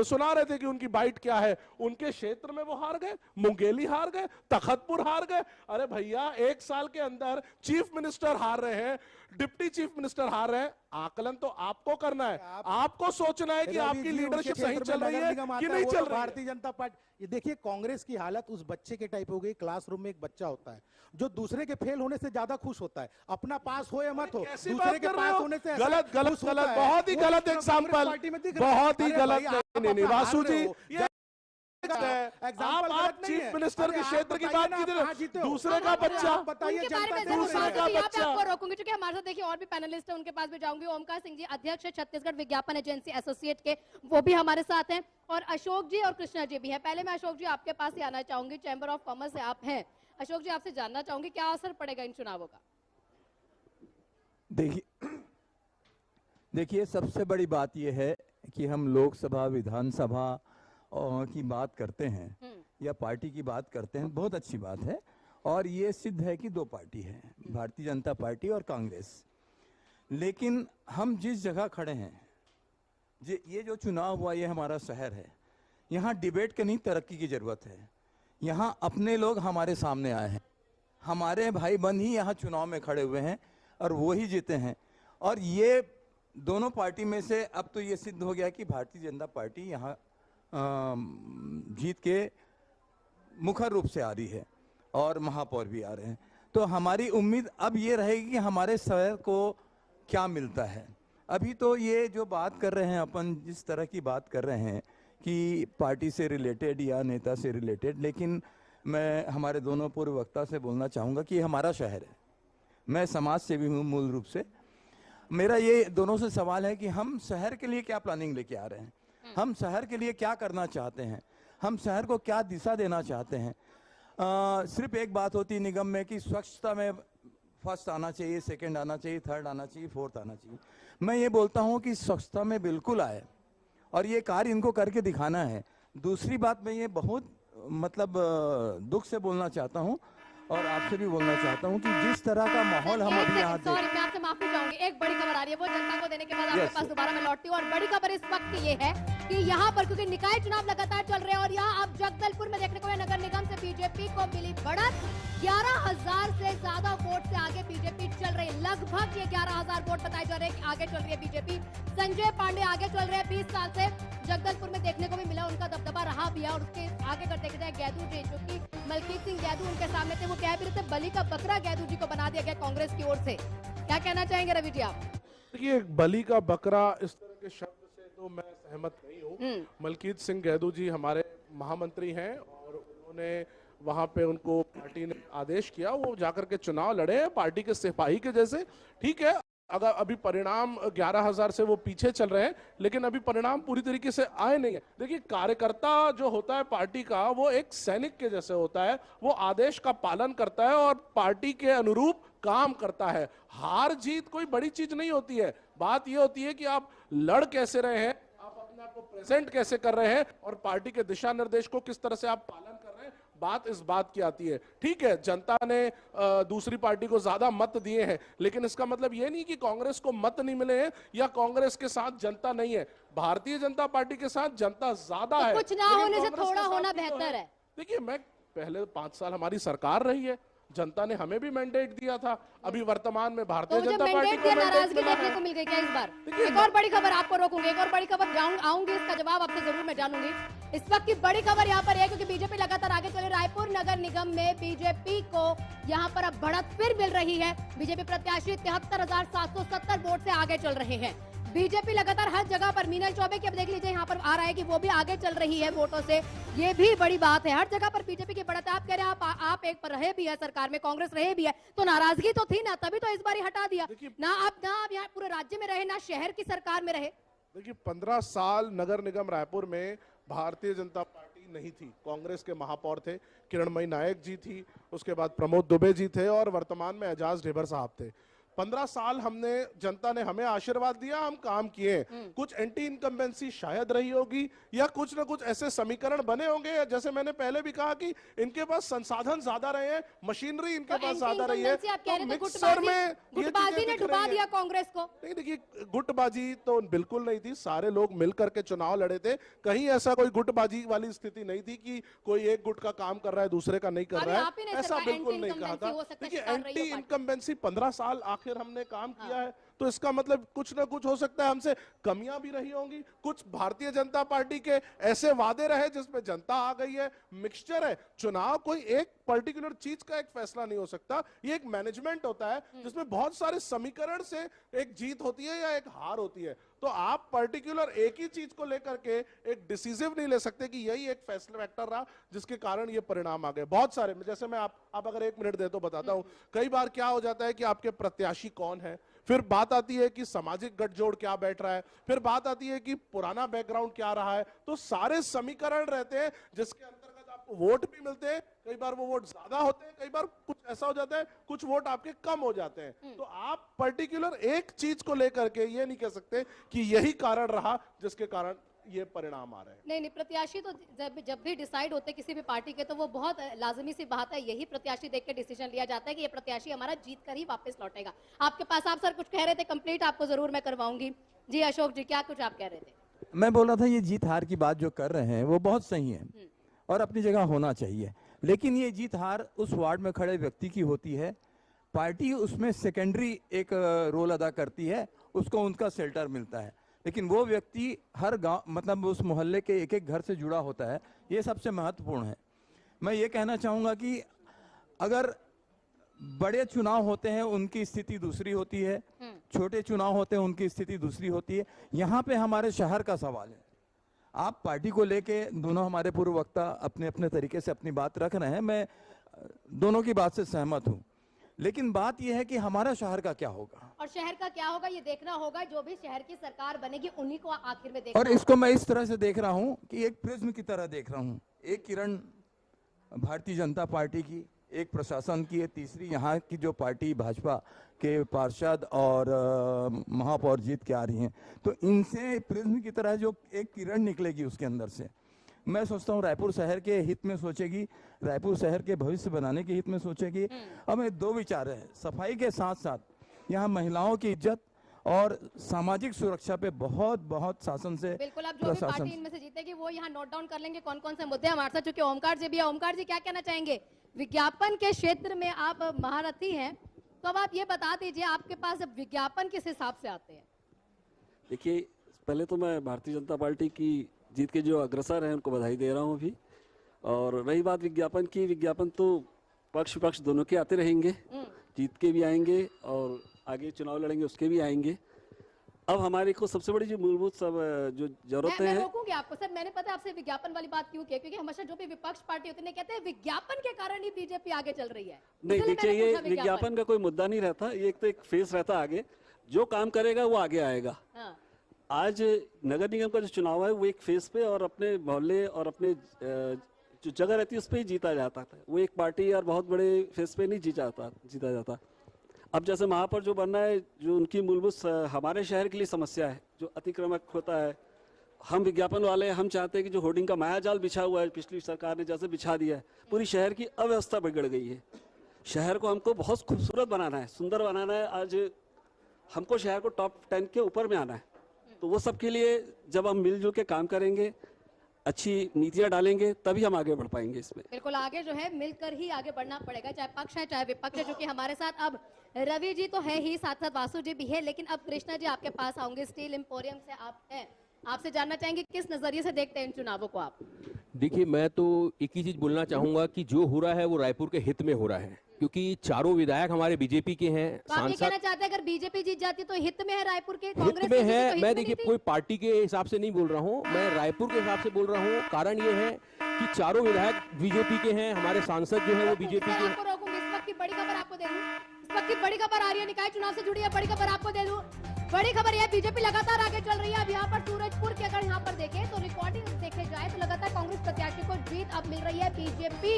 Speaker 23: सुना रहे थे कि उनकी बाइट क्या है, उनके क्षेत्र में वो हार गए, मुंगेली हार गए, तखतपुर हार गए। अरे भैया, 1 साल के अंदर चीफ मिनिस्टर हार रहे हैं, डिप्टी चीफ मिनिस्टर हार रहे हैं। आकलन तो आपको करना है, आपको सोचना है कि आपकी लीडरशिप सही चल रही है कि नहीं चल रही है।
Speaker 2: भारतीय जनता पार्टी, ये देखिए कांग्रेस की हालत उस बच्चे के टाइप हो गई। क्लासरूम में एक बच्चा होता है जो दूसरे के फेल होने से ज्यादा खुश होता है, अपना पास हो या मत हो, दूसरे के पास होने से
Speaker 23: गलत गलत गलत, बहुत ही गलत एग्जाम्पल, बहुत ही गलत। नहीं वासु जी, आप चीफ मिनिस्टर के क्षेत्र की बात की, दूसरे का बच्चा, दूसरे का बच्चा।
Speaker 12: आपको रोकूंगी क्योंकि हमारे साथ देखिए और भी पैनलिस्ट है, उनके पास भी जाऊंगी। ओमकार सिंह जी, अध्यक्ष है छत्तीसगढ़ विज्ञापन एजेंसी एसोसिएट के, वो भी हमारे साथ हैं, और अशोक जी और कृष्णा जी भी है। पहले मैं अशोक जी आपके पास ही आना चाहूंगी, चैंबर ऑफ कॉमर्स से आप हैं। अशोक जी, आपसे जानना चाहूंगी क्या असर पड़ेगा इन चुनावों का?
Speaker 19: देखिए, सबसे बड़ी बात यह है कि हम लोकसभा, विधानसभा की बात करते हैं या पार्टी की बात करते हैं, बहुत अच्छी बात है। और ये सिद्ध है कि 2 पार्टी है, भारतीय जनता पार्टी और कांग्रेस। लेकिन हम जिस जगह खड़े हैं, ये जो चुनाव हुआ, ये हमारा शहर है। यहाँ डिबेट की नहीं, तरक्की की जरूरत है। यहाँ अपने लोग हमारे सामने आए हैं, हमारे भाई बंद ही यहाँ चुनाव में खड़े हुए हैं और वो ही जीते हैं। और ये दोनों पार्टी में से अब तो ये सिद्ध हो गया कि भारतीय जनता पार्टी यहाँ जीत के मुखर रूप से आ रही है और महापौर भी आ रहे हैं। तो हमारी उम्मीद अब ये रहेगी कि हमारे शहर को क्या मिलता है। अभी तो ये जो बात कर रहे हैं अपन, जिस तरह की बात कर रहे हैं कि पार्टी से रिलेटेड या नेता से रिलेटेड, लेकिन मैं हमारे दोनों पूर्व वक्ता से बोलना चाहूँगा कि हमारा शहर है। मैं समाज सेवी हूँ मूल रूप से। मेरा ये दोनों से सवाल है कि हम शहर के लिए क्या प्लानिंग लेके आ रहे हैं, हम शहर के लिए क्या करना चाहते हैं, हम शहर को क्या दिशा देना चाहते हैं। सिर्फ एक बात होती है निगम में कि स्वच्छता में फर्स्ट आना चाहिए, सेकंड आना चाहिए, थर्ड आना चाहिए, फोर्थ आना चाहिए। मैं ये बोलता हूँ कि स्वच्छता में बिल्कुल आए और ये कार्य इनको करके दिखाना है। दूसरी बात मैं ये बहुत दुख से बोलना चाहता हूँ, और आपसे भी बोलना चाहता हूं कि जिस तरह का माहौल हम अभी यहाँ
Speaker 12: सॉरी, मैं आपसे माफी चाहूंगी। एक बड़ी खबर आ रही है, वो जनता को देने के बाद आपके पास दोबारा मैं लौटती हूँ। और बड़ी खबर इस वक्त की ये है कि यहाँ पर क्योंकि निकाय चुनाव लगातार चल रहे हैं और यहाँ अब जगदलपुर में देखने को मिला नगर निगम से बीजेपी को मिली बढ़त। 11,000 से ज्यादा वोट से आगे बीजेपी चल रही है। लगभग ये 11,000 वोट बताए जा रहे हैं कि आगे चल रही है बीजेपी। संजय पांडे आगे चल रहे हैं 20 साल से। जगदलपुर में देखने को भी मिला, उनका दबदबा रहा भी है। और उसके आगे कर देखा जाए गैदू जी, जो कि मलकीत सिंह गैदू उनके सामने थे, वो कह भी रहे थे बलि का बकरा गैदू जी को बना दिया गया कांग्रेस की ओर से। क्या कहना चाहेंगे रवि जी आप?
Speaker 23: देखिए, बलि का बकरा इस तरह के शब्द से तो मैं सहमत नहीं हूँ। मलकीत सिंह गैदू जी हमारे महामंत्री हैं और उन्होंने वहां पे उनको पार्टी ने आदेश किया, वो जाकर के चुनाव लड़े हैं पार्टी के सिपाही के जैसे। ठीक है, अगर अभी परिणाम 11,000 से वो पीछे चल रहे हैं, लेकिन अभी परिणाम पूरी तरीके से आए नहीं है। देखिए, कार्यकर्ता जो होता है पार्टी का, वो एक सैनिक के जैसे होता है। वो आदेश का पालन करता है और पार्टी के अनुरूप काम करता है। हार जीत कोई बड़ी चीज नहीं होती है। बात ये होती है कि आप लड़ कैसे रहे हैं, आप अपने आप को प्रेजेंट कैसे कर रहे हैं और पार्टी के दिशा निर्देश को किस तरह से आप पालन कर रहे हैं। बात इस बात की आती है। ठीक है, जनता ने दूसरी पार्टी को ज्यादा मत दिए हैं, लेकिन इसका मतलब ये नहीं कि कांग्रेस को मत नहीं मिले हैं या कांग्रेस के साथ जनता नहीं है। भारतीय जनता पार्टी के साथ जनता ज्यादा है।
Speaker 12: कुछ ना होने से थोड़ा होना बेहतर है।
Speaker 23: देखिए, मैं पहले 5 साल हमारी सरकार रही है, जनता ने हमें भी मैंडेट दिया था। अभी वर्तमान में भारतीय जनता पार्टी को
Speaker 12: नाराजगी देखने को मिल गई क्या इस बार? एक और बड़ी खबर आपको रोकूंगी, एक और बड़ी खबर आऊंगी, इसका जवाब आपसे जरूर मैं जानूंगी। इस वक्त की बड़ी खबर यहाँ पर है क्योंकि बीजेपी लगातार आगे चले। रायपुर नगर निगम में बीजेपी को यहाँ पर अब बढ़त फिर मिल रही है। बीजेपी प्रत्याशी 73,770 वोट से आगे चल रहे हैं। बीजेपी लगातार हर जगह पर, मीनल चौबे की अब देख लीजिए यहाँ पर आ रहा है कि वो भी आगे चल रही है वोटों से। ये भी बड़ी बात है, हर जगह पर बीजेपी की बढ़त है। आप कह रहे हैं आप एक पर रहे भी है सरकार में, कांग्रेस रहे भी है, तो नाराजगी तो थी ना, तभी तो इस बार हटा दिया ना। आप यहाँ पूरे राज्य में रहे ना शहर की सरकार में रहे।
Speaker 23: देखिए, 15 साल नगर निगम रायपुर में भारतीय जनता पार्टी नहीं थी। कांग्रेस के महापौर थे, किरणमयी नायक जी थी, उसके बाद प्रमोद दुबे जी थे और वर्तमान में एजाज ढेबर साहब थे। 15 साल हमने, जनता ने हमें आशीर्वाद दिया, हम काम किए। कुछ एंटी इनकम्बेंसी शायद रही होगी या कुछ ना कुछ ऐसे समीकरण बने होंगे। जैसे मैंने पहले भी कहा कि इनके पास संसाधन ज्यादा रहे हैं, मशीनरी इनके पास ज्यादा रही है।
Speaker 12: मिक्सर में गुटबाजी ने डुबा दिया कांग्रेस को।
Speaker 23: नहीं, देखिए, गुटबाजी तो बिल्कुल नहीं थी। सारे लोग मिल करके चुनाव लड़े थे। कहीं ऐसा कोई गुटबाजी वाली स्थिति नहीं थी कि कोई एक गुट का काम कर रहा है दूसरे का नहीं कर रहा है। ऐसा बिल्कुल नहीं कहा था। देखिए, एंटी इनकम्बेंसी 15 साल फिर हमने काम किया है, तो इसका मतलब कुछ ना कुछ हो सकता है हमसे कमियां भी रही होंगी। कुछ भारतीय जनता पार्टी के ऐसे वादे रहे जिसमें जनता आ गई है। मिक्सचर है। चुनाव कोई एक पर्टिकुलर चीज का एक फैसला नहीं हो सकता। ये एक मैनेजमेंट होता है जिसमें बहुत सारे समीकरण से एक जीत होती है या एक हार होती है। तो आप पर्टिकुलर एक ही चीज को लेकर के एक डिसीजन नहीं ले सकते कि यही एक फैसला फैक्टर रहा जिसके कारण ये परिणाम आ गए। बहुत सारे, जैसे मैं आप अगर 1 मिनट दे तो बताता हूं। कई बार क्या हो जाता है कि आपके प्रत्याशी कौन है, फिर बात आती है कि सामाजिक गठजोड़ क्या बैठ रहा है, फिर बात आती है कि पुराना बैकग्राउंड क्या रहा है। तो सारे समीकरण रहते हैं जिसके अंतर्गत आपको वोट भी मिलते हैं। कई बार वो वोट ज्यादा होते हैं, कई बार कुछ ऐसा हो जाता है कुछ वोट आपके कम हो जाते हैं। तो आप पर्टिकुलर एक चीज को लेकर के ये नहीं कह सकते कि यही कारण रहा जिसके कारण ये परिणाम आ रहे हैं।
Speaker 12: नहीं, प्रत्याशी तो जब भी डिसाइड होते किसी भी पार्टी के, तो वो बहुत लाजमी सी बात है, यही प्रत्याशी देख के डिसीजन लिया जाता है कि ये प्रत्याशी हमारा जीत कर ही वापस लौटेगा। आपके पास, आप सर कुछ कह रहे थे, कंप्लीट आपको जरूर मैं करवाऊंगी। जी अशोक जी, क्या कुछ आप कह रहे थे?
Speaker 19: मैं बोल रहा था ये जीत हार की बात जो कर रहे हैं वो बहुत सही है और अपनी जगह होना चाहिए, लेकिन ये जीत हार उस वार्ड में खड़े व्यक्ति की होती है। पार्टी उसमें सेकेंडरी एक रोल अदा करती है, उसको उनका शेल्टर मिलता है, लेकिन वो व्यक्ति हर गांव, मतलब उस मोहल्ले के एक एक घर से जुड़ा होता है। ये सबसे महत्वपूर्ण है। मैं ये कहना चाहूँगा कि अगर बड़े चुनाव होते हैं उनकी स्थिति दूसरी होती है, छोटे चुनाव होते हैं उनकी स्थिति दूसरी होती है। यहाँ पे हमारे शहर का सवाल है। आप पार्टी को लेके, दोनों हमारे पूर्व वक्ता अपने अपने तरीके से अपनी बात रख रहे हैं, मैं दोनों की बात से सहमत हूँ, लेकिन बात यह है कि हमारा शहर का क्या होगा
Speaker 12: और शहर का क्या होगा ये देखना होगा। जो भी शहर की सरकार बनेगी उन्हीं को आखिर में देखना।
Speaker 19: और इसको मैं इस तरह से देख रहा हूं कि एक प्रिज्म की तरह देख रहा हूं। एक किरण भारतीय जनता पार्टी की, एक प्रशासन की है, तीसरी यहाँ की जो पार्टी भाजपा के पार्षद और महापौर जीत के आ रही हैं। तो इनसे प्रिज्म की तरह जो एक किरण निकलेगी उसके अंदर से, मैं सोचता हूँ रायपुर शहर के हित में सोचेगी, रायपुर शहर के भविष्य बनाने के हित में सोचेगी। हमें दो विचार है, सफाई के साथ साथ यहाँ महिलाओं की इज्जत और सामाजिक सुरक्षा पे बहुत बहुत शासन से,
Speaker 12: बिल्कुल। अब जो भी पार्टी इनमें से जीतेगी वो यहाँ नोट डाउन कर लेंगे कौन कौन से मुद्दे हमारे साथ। चूंकि ओमकार जी भी है, ओमकार जी क्या कहना चाहेंगे? विज्ञापन के क्षेत्र में आप महारथी हैं, तो अब आप ये बता दीजिए आपके पास अब विज्ञापन किस हिसाब से आते हैं?
Speaker 20: देखिए, पहले तो मैं भारतीय जनता पार्टी की जीत के जो अग्रसर हैं उनको बधाई दे रहा हूँ अभी। और रही बात विज्ञापन की, विज्ञापन तो पक्ष विपक्ष दोनों के आते रहेंगे, जीत के भी आएंगे और आगे चुनाव लड़ेंगे उसके भी आएंगे। अब हमारे को सबसे बड़ी जो मूलभूत सब जो जरूरतें हैं,
Speaker 12: मैं रोकूंगी आपको सर। मैंने पता आपसे विज्ञापन वाली बात क्यों की, क्योंकि हमेशा जो भी विपक्ष पार्टी होती है कहते हैं विज्ञापन के कारण ही बीजेपी आगे चल रही है।
Speaker 20: नहीं देखिए, ये विज्ञापन का कोई मुद्दा नहीं रहता, ये एक तो एक फेस रहता, आगे जो काम करेगा वो आगे आएगा। आज नगर निगम का जो चुनाव है वो एक फेस पे और अपने मोहल्ले और अपने जो जगह रहती है उस पर ही जीता जाता था। वो एक पार्टी और बहुत बड़े फेस पे नहीं जीता जाता। अब जैसे महापौर जो बनना है, जो उनकी मूलभूत हमारे शहर के लिए समस्या है, जो अतिक्रमक होता है, हम विज्ञापन वाले हम चाहते हैं कि जो होर्डिंग का मायाजाल बिछा हुआ है पिछली सरकार ने जैसे बिछा दिया है, पूरी शहर की अव्यवस्था बिगड़ गई है। शहर को हमको बहुत खूबसूरत बनाना है, सुंदर बनाना है। आज हमको शहर को टॉप 10 के ऊपर में आना है। तो वो सब के लिए जब हम मिलजुल के काम करेंगे, अच्छी नीतियां डालेंगे, तभी हम आगे बढ़ पाएंगे इसमें।
Speaker 12: बिल्कुल, आगे जो है मिलकर ही आगे बढ़ना पड़ेगा, चाहे पक्ष है चाहे विपक्ष है। जो कि हमारे साथ अब रवि जी तो है ही, साथ साथ वासु जी भी है, लेकिन अब कृष्णा जी आपके पास आऊंगे। स्टील एम्पोरियम से आप हैं, आपसे जानना चाहेंगे किस नजरिए से देखते हैं इन चुनावों को आप?
Speaker 21: देखिए, मैं तो एक ही चीज बोलना चाहूंगा कि जो हो रहा है वो रायपुर के हित में हो रहा है, क्योंकि चारों विधायक हमारे बीजेपी के हैं।
Speaker 12: तो आप ये कहना चाहते हैं अगर बीजेपी जीत जाती तो हित में है रायपुर के,
Speaker 21: हित में है? मैं देखिए कोई पार्टी के हिसाब से नहीं बोल रहा हूँ, मैं रायपुर के हिसाब से बोल रहा हूँ। कारण ये है कि चारों विधायक बीजेपी के हैं, हमारे सांसद जो है वो बीजेपी के।
Speaker 12: आपको रोकूंगी, इस वक्त की बड़ी खबर आपको दे दूं। इस वक्त की बड़ी खबर आ रही है, निकाय चुनाव से जुड़ी है बड़ी खबर आपको दे दूं। बड़ी खबर यह, बीजेपी लगातार आगे चल रही है। अब यहाँ पर सूरजपुर के अगर यहाँ पर देखें तो रिकॉर्डिंग देखे जाए तो लगातार कांग्रेस प्रत्याशी को जीत अब मिल रही है। बीजेपी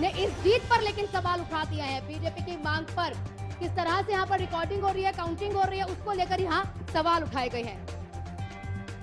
Speaker 12: ने इस जीत पर लेकिन सवाल उठा दिया है। बीजेपी की मांग पर किस तरह से यहाँ पर रिकॉर्डिंग हो रही है, काउंटिंग हो रही है, उसको लेकर यहाँ सवाल उठाए गए हैं।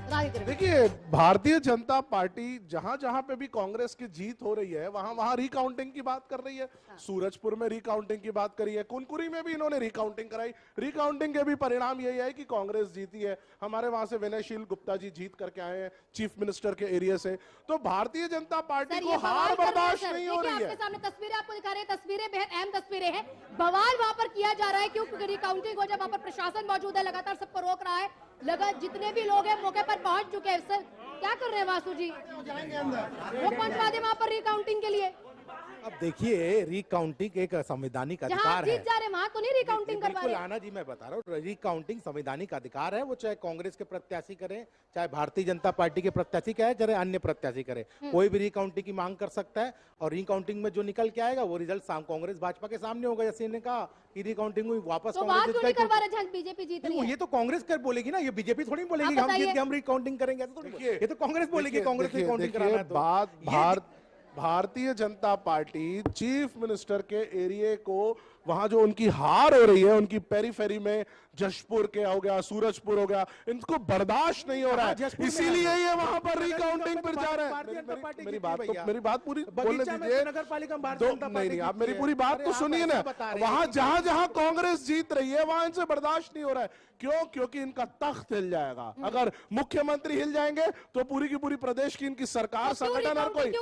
Speaker 23: देखिए, भारतीय जनता पार्टी जहां जहां पे भी कांग्रेस की जीत हो रही है वहां वहां रिकाउंटिंग की बात कर रही है। सूरजपुर में रिकाउंटिंग की बात करी है, कुनकुरी में भी इन्होंने रिकाउंटिंग कराई। रिकाउंटिंग के भी परिणाम यही है कि कांग्रेस जीती है। हमारे वहां से विनयशील गुप्ता जी जीत करके आए हैं चीफ मिनिस्टर के एरिया से। तो भारतीय जनता पार्टी को हार बर्दाश्त नहीं हो रही है।
Speaker 12: आपके सामने तस्वीरें आपको दिखा रहे हैं, तस्वीरें बेहद अहम तस्वीरें हैं। बवाल वहां पर किया जा रहा है क्योंकि रिकाउंटिंग हो, जब वहां पर प्रशासन मौजूद है, लगातार सबको रोक रहा है। लगा जितने भी लोग हैं मौके पर पहुंच चुके हैं। सर क्या कर रहे हैं वासु जी? वो पहुंचवा दे वहां पर रिकाउंटिंग के लिए।
Speaker 2: अब देखिए, रिकाउंटिंग एक संवैधानिक अधिकार है।
Speaker 12: जीत जा रहे वहां तो नहीं रिकाउंटिंग करवा रहे।
Speaker 2: आना जी, मैं बता रहा हूँ, रिकाउंटिंग संवैधानिक अधिकार है। वो चाहे कांग्रेस के प्रत्याशी करें, चाहे भारतीय जनता पार्टी के प्रत्याशी करें, चाहे अन्य प्रत्याशी करे, कोई भी रिकाउंटिंग की मांग कर सकता है। और रिकाउंटिंग में जो निकल के आएगा वो रिजल्ट कांग्रेस भाजपा के सामने होगा। जैसे इन्होंने कहा कि रिकाउंटिंग हुई, वापस
Speaker 12: बीजेपी जीत रही है।
Speaker 2: ये तो कांग्रेस कर बोलेगी ना, ये बीजेपी थोड़ी बोलेगी हम जीत के हम रिकाउंटिंग करेंगे। ये तो कांग्रेस बोलेगी, कांग्रेस रिकाउंटिंग कराना है।
Speaker 23: बात Bharatiya Janata party chief minister के एरिया को वहां जो उनकी हार हो रही है, उनकी पेरीफेरी में जशपुर के हो गया, सूरजपुर हो गया, इनको बर्दाश्त नहीं हो रहा है, इसीलिए ये वहां पर रिकाउंटिंग पर जा रहे हैं। मेरी बात पूरी बोलने दीजिए। नहीं, आप मेरी पूरी बात तो सुनिए ना। वहां जहां जहां कांग्रेस जीत रही है वहां इनसे बर्दाश्त नहीं हो रहा है। क्यों? क्योंकि इनका तख्त हिल जाएगा। अगर मुख्यमंत्री हिल जाएंगे तो पूरी की पूरी प्रदेश की इनकी सरकार, संगठन और कोई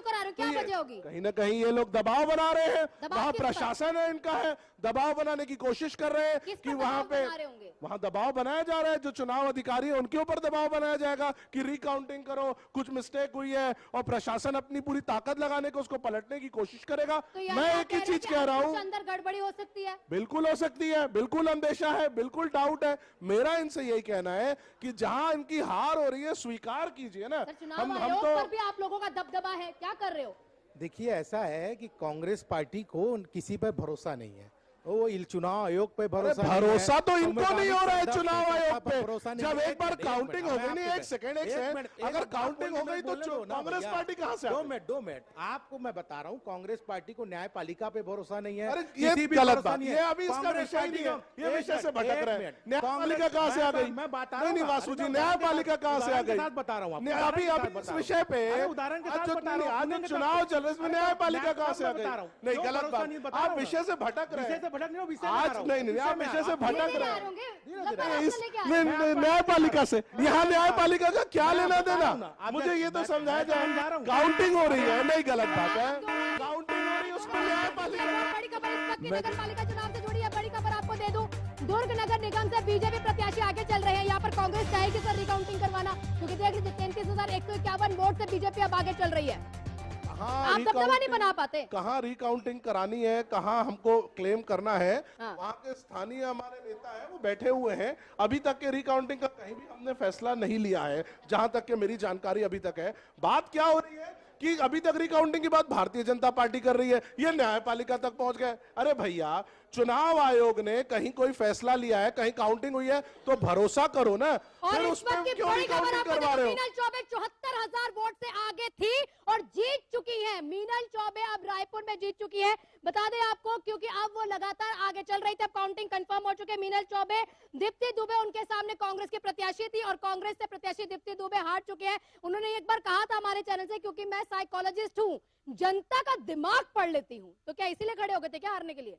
Speaker 23: कहीं ना कहीं ये लोग दबाव बना रहे हैं। वहां प्रशासन है इनका है, दबाव बनाने की कोशिश कर रहे हैं कि वहां दबाव बनाया जा रहा है। जो चुनाव अधिकारी है उनके ऊपर दबाव बनाया जाएगा कि रिकाउंटिंग करो, कुछ मिस्टेक हुई है, और प्रशासन अपनी पूरी ताकत लगाने को उसको पलटने की कोशिश करेगा।
Speaker 12: तो
Speaker 23: मैं एक ही चीज कह रहा हूँ,
Speaker 12: अंदर गड़बड़ी हो सकती है।
Speaker 23: बिल्कुल हो सकती है, बिल्कुल अंदेशा है, बिल्कुल डाउट है। मेरा इनसे यही कहना है कि जहां इनकी हार हो रही है स्वीकार कीजिए ना।
Speaker 12: हम तो पर भी आप लोगों का दबदबा है, क्या कर रहे हो?
Speaker 2: देखिए, ऐसा है कि कांग्रेस पार्टी को किसी पर भरोसा नहीं है। वो चुनाव आयोग पे भरोसा
Speaker 23: भरोसा तो
Speaker 2: नहीं है।
Speaker 23: इनको नहीं हो रहा है
Speaker 2: मैं
Speaker 23: चुनाव आयोग पे।
Speaker 2: भरोसा नहीं
Speaker 23: जब
Speaker 2: है।
Speaker 23: एक बार काउंटिंग हो गई, नहीं एक
Speaker 2: मिनट,
Speaker 23: सेकंड
Speaker 2: एक
Speaker 23: अगर काउंटिंग हो गई तो कांग्रेस पार्टी कहां से?
Speaker 2: 2 मिनट आपको मैं बता रहा हूँ, कांग्रेस पार्टी को न्यायपालिका पे भरोसा नहीं है।
Speaker 23: अरे ये
Speaker 2: किसी भी
Speaker 23: गलत
Speaker 2: भरोसा
Speaker 23: बात,
Speaker 2: नहीं
Speaker 23: ये
Speaker 2: है।
Speaker 23: अभी इसका
Speaker 2: कांग्रेस
Speaker 23: विषय नहीं है,
Speaker 2: पार्टी
Speaker 23: ये
Speaker 2: का-
Speaker 23: विषय से
Speaker 2: एक
Speaker 23: भटक रहे हैं।
Speaker 2: मिनट,
Speaker 23: न्यायपालिका कहां से आ गई?
Speaker 2: मैं बता रहा
Speaker 23: नहीं
Speaker 2: हूँ,
Speaker 23: नहीं वासु जी,
Speaker 2: अरे
Speaker 23: न्यायपालिका कहां से आ गई?
Speaker 2: बता रहा हूँ
Speaker 23: अभी अभी इस विषय पे
Speaker 2: उदाहरण के
Speaker 23: आज
Speaker 2: साथ
Speaker 23: जो
Speaker 2: बता रहा हूँ,
Speaker 23: आज जो
Speaker 2: उन्होंने
Speaker 23: चुनाव चल रहे हैं, इसमें न्यायपालिका कहां से आ
Speaker 2: बता रहा
Speaker 23: गई?
Speaker 2: हूँ।
Speaker 23: नहीं
Speaker 2: जो
Speaker 23: गलत
Speaker 2: भरोसा नहीं
Speaker 23: बात,
Speaker 2: बता
Speaker 23: आप
Speaker 2: रहा हूँ।
Speaker 23: विषय से भटक रहे
Speaker 2: विषय से
Speaker 23: हैं
Speaker 2: भटक नहीं हो, विषय
Speaker 23: आज। नहीं आप विषय से भटक रहे हैं
Speaker 12: इस
Speaker 23: न्यायपालिका से। यहाँ न्यायपालिका का क्या लेना देना, मुझे ये तो समझाया जाए। काउंटिंग हो रही है, नहीं गलत बात है, काउंटिंग हो रही है उसमें न्यायपालिका।
Speaker 12: बड़ी खबर इस वक्त की नगर पालिका चुनाव से जुड़ी है। बड़ी खबर आपको दे दूं, दुर्ग नगर निगम से बीजेपी प्रत्याशी आगे चल रहे हैं। यहाँ पर कांग्रेस चाहेगी सर रिकाउंटिंग करवाना, क्योंकि देख लीजिए 33,151 वोट से बीजेपी अब आगे चल रही है। आप दबदबा नहीं बना पाते।
Speaker 23: कहाँ रिकाउंटिंग करानी है, कहाँ हमको क्लेम करना है,
Speaker 12: हाँ।
Speaker 23: वहाँ के स्थानीय हमारे नेता हैं, वो बैठे हुए हैं। अभी तक के रिकाउंटिंग का कहीं भी हमने फैसला नहीं लिया है, जहां तक के मेरी जानकारी अभी तक है। बात क्या हो रही है कि अभी तक रिकाउंटिंग की बात भारतीय जनता पार्टी कर रही है, ये न्यायपालिका तक पहुंच गए। अरे भैया, चुनाव आयोग ने कहीं कोई फैसला लिया है, कहीं काउंटिंग हुई है, तो भरोसा करो ना।
Speaker 12: और
Speaker 23: फिर
Speaker 12: इस
Speaker 23: उस पे
Speaker 12: वक्त की
Speaker 23: क्यों
Speaker 12: बड़ी खबर
Speaker 23: रिकाउंटिंग
Speaker 12: आपको
Speaker 23: करवा रहे हो?
Speaker 12: मीनल चौबे 74,000 वोट से आगे थी और जीत चुकी है। मीनल चौबे अब रायपुर में जीत चुकी है। बता दें आपको, क्योंकि अब वो लगातार आगे चल रही थी। अब काउंटिंग कंफर्म हो चुके। मीनल चौबे, दीप्ति दुबे उनके सामने कांग्रेस की प्रत्याशी थी और कांग्रेस से प्रत्याशी दीप्ति दुबे हार चुके हैं। उन्होंने एक बार कहा था हमारे चैनल से, क्योंकि मैं साइकोलॉजिस्ट हूँ, जनता का दिमाग पढ़ लेती हूँ, तो क्या इसीलिए खड़े हो गए थे क्या हारने के लिए?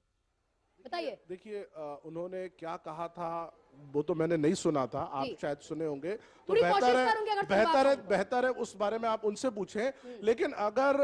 Speaker 12: बताइए।
Speaker 23: देखिए उन्होंने क्या कहा था वो तो मैंने नहीं सुना था, आप शायद सुने होंगे, तो बेहतर है उस बारे में आप उनसे पूछें। लेकिन अगर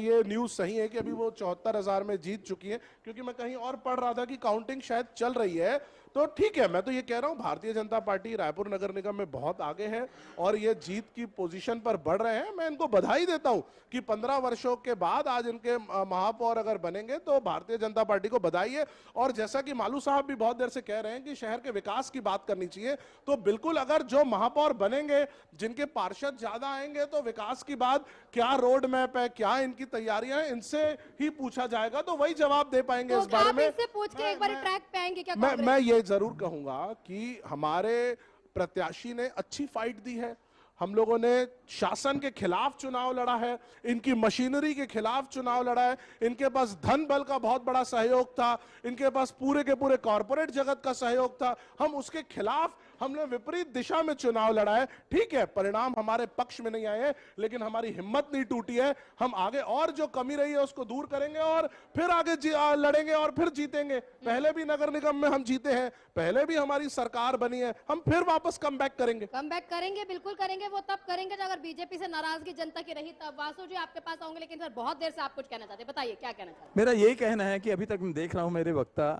Speaker 23: ये न्यूज़ सही है कि अभी वो 74,000 में जीत चुकी है, क्योंकि मैं कहीं और पढ़ रहा था कि काउंटिंग शायद चल रही है, तो ठीक है। मैं तो ये कह रहा हूँ भारतीय जनता पार्टी रायपुर नगर निगम में बहुत आगे है और ये जीत की पोजीशन पर बढ़ रहे हैं। मैं इनको बधाई देता हूँ कि 15 वर्षों के बाद आज इनके महापौर अगर बनेंगे तो भारतीय जनता पार्टी को बधाई है। और जैसा कि मालू साहब भी बहुत देर से कह रहे हैं कि शहर के विकास की बात करनी चाहिए, तो बिल्कुल अगर जो महापौर बनेंगे, जिनके पार्षद ज्यादा आएंगे, तो विकास की बात, क्या रोड मैप है, क्या इनकी तैयारियां हैं, इनसे ही पूछा जाएगा, तो वही जवाब दे पाएंगे इस बारे में।
Speaker 12: पूछ के एक बार ट्रैक पे आएंगे क्या?
Speaker 23: मैं ये जरूर कहूंगा कि हमारे प्रत्याशी ने अच्छी फाइट दी है। हम लोगों ने शासन के खिलाफ चुनाव लड़ा है, इनकी मशीनरी के खिलाफ चुनाव लड़ा है, इनके पास धन बल का बहुत बड़ा सहयोग था, इनके पास पूरे के पूरे कॉरपोरेट जगत का सहयोग था। हम उसके खिलाफ, हमने विपरीत दिशा में चुनाव लड़ा है। ठीक है, परिणाम हमारे पक्ष में नहीं आए, लेकिन हमारी हिम्मत नहीं टूटी है। हम आगे और जो कमी रही है उसको दूर करेंगे और फिर आगे लड़ेंगे और फिर जीतेंगे। पहले भी नगर निगम में हम जीते हैं, पहले भी हमारी सरकार बनी है, हम फिर वापस कम बैक करेंगे।
Speaker 12: कम बैक करेंगे, बिल्कुल करेंगे। वो तब करेंगे जब अगर बीजेपी से नाराजगी जनता की रही तब। वासु जी आपके पास आऊंगे, लेकिन सर बहुत देर से आप कुछ कहना चाहते हैं, बताइए क्या कहना चाहते हैं?
Speaker 19: मेरा यही कहना है कि अभी तक मैं देख रहा हूँ मेरे वक्ता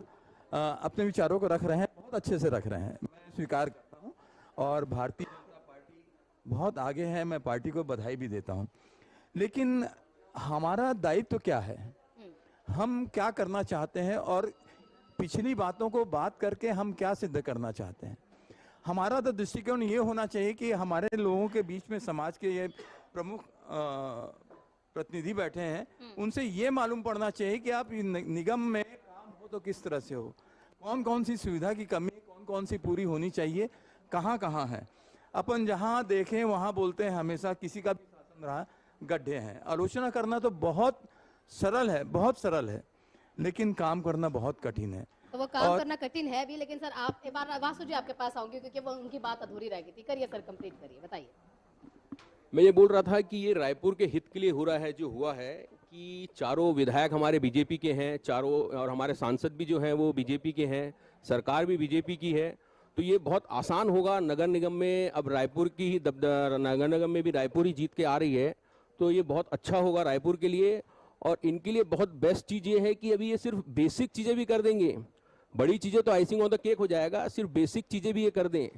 Speaker 19: अपने विचारों को रख रहे हैं, बहुत अच्छे से रख रहे हैं, मैं स्वीकार करता हूँ। और भारतीय जनता पार्टी बहुत आगे है, मैं पार्टी को बधाई भी देता हूँ। लेकिन हमारा दायित्व क्या है, हम क्या करना चाहते हैं और पिछली बातों को बात करके हम क्या सिद्ध करना चाहते हैं। हमारा तो दृष्टिकोण ये होना चाहिए कि हमारे लोगों के बीच में समाज के ये प्रमुख प्रतिनिधि बैठे हैं, उनसे ये मालूम पड़ना चाहिए कि आप निगम में काम हो तो किस तरह से हो, कौन कौन सी सुविधा की कमी, कौन कौन सी पूरी होनी चाहिए, कहाँ कहाँ है। अपन जहाँ देखें वहाँ बोलते हैं हमेशा किसी का भी शासन रहा गड्ढे हैं। आलोचना करना तो बहुत सरल है, बहुत सरल है, लेकिन काम करना बहुत कठिन है।
Speaker 12: तो वो काम करना कठिन है भी, लेकिन सर आप एक बार वासु जी आपके पास आऊंगी, क्योंकि वो उनकी बात अधूरी रह गई थी। करिए सर, कंप्लीट करिए, बताइए।
Speaker 21: मैं ये बोल रहा था कि ये रायपुर के हित के लिए हो रहा है, जो हुआ है कि चारों विधायक हमारे बीजेपी के हैं, चारों, और हमारे सांसद भी जो हैं वो बीजेपी के हैं, सरकार भी बीजेपी की है। तो ये बहुत आसान होगा नगर निगम में। अब रायपुर की ही नगर निगम में भी रायपुर ही जीत के आ रही है, तो ये बहुत अच्छा होगा रायपुर के लिए। और इनके लिए बहुत बेस्ट चीज़ ये है कि अभी ये सिर्फ बेसिक चीज़ें भी कर देंगे, बड़ी चीज़ें तो आइसिंग ऑन द केक हो जाएगा, सिर्फ बेसिक चीज़ें भी ये कर दें,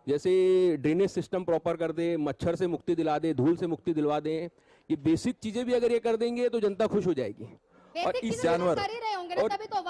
Speaker 21: जैसे ड्रेनेज सिस्टम प्रॉपर कर दे, मच्छर से मुक्ति दिला दे, धूल से मुक्ति दिलवा दें। ये बेसिक चीज़ें भी अगर ये कर देंगे तो जनता खुश हो जाएगी। और इस जानवर
Speaker 12: और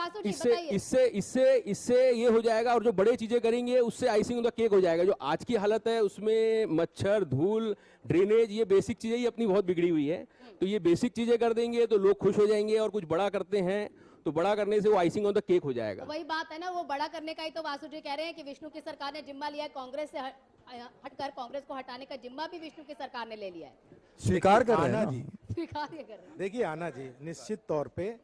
Speaker 12: तो
Speaker 21: इससे ये हो जाएगा, और जो बड़े चीजें करेंगे उससे आइसिंग ऑन द केक हो जाएगा। जो आज की हालत है उसमें मच्छर, धूल, ड्रेनेज, ये बेसिक चीजें ही अपनी बहुत बिगड़ी हुई है। तो ये बेसिक चीजें कर देंगे तो लोग खुश हो जाएंगे, और कुछ बड़ा करते हैं तो बड़ा करने से वो आइसिंग ऑन द केक हो जाएगा।
Speaker 12: वही बात है ना, वो बड़ा करने का ही तो वासु जी कह रहे हैं कि विष्णु की सरकार ने जिम्मा लिया है, कांग्रेस से हटकर कांग्रेस को हटाने का जिम्मा भी विष्णु की सरकार ने ले लिया है।
Speaker 19: स्वीकार कर रहे हैं
Speaker 2: जी,
Speaker 12: स्वीकार कर रहे हैं।
Speaker 2: देखिए आना जी, निश्चित तौर पे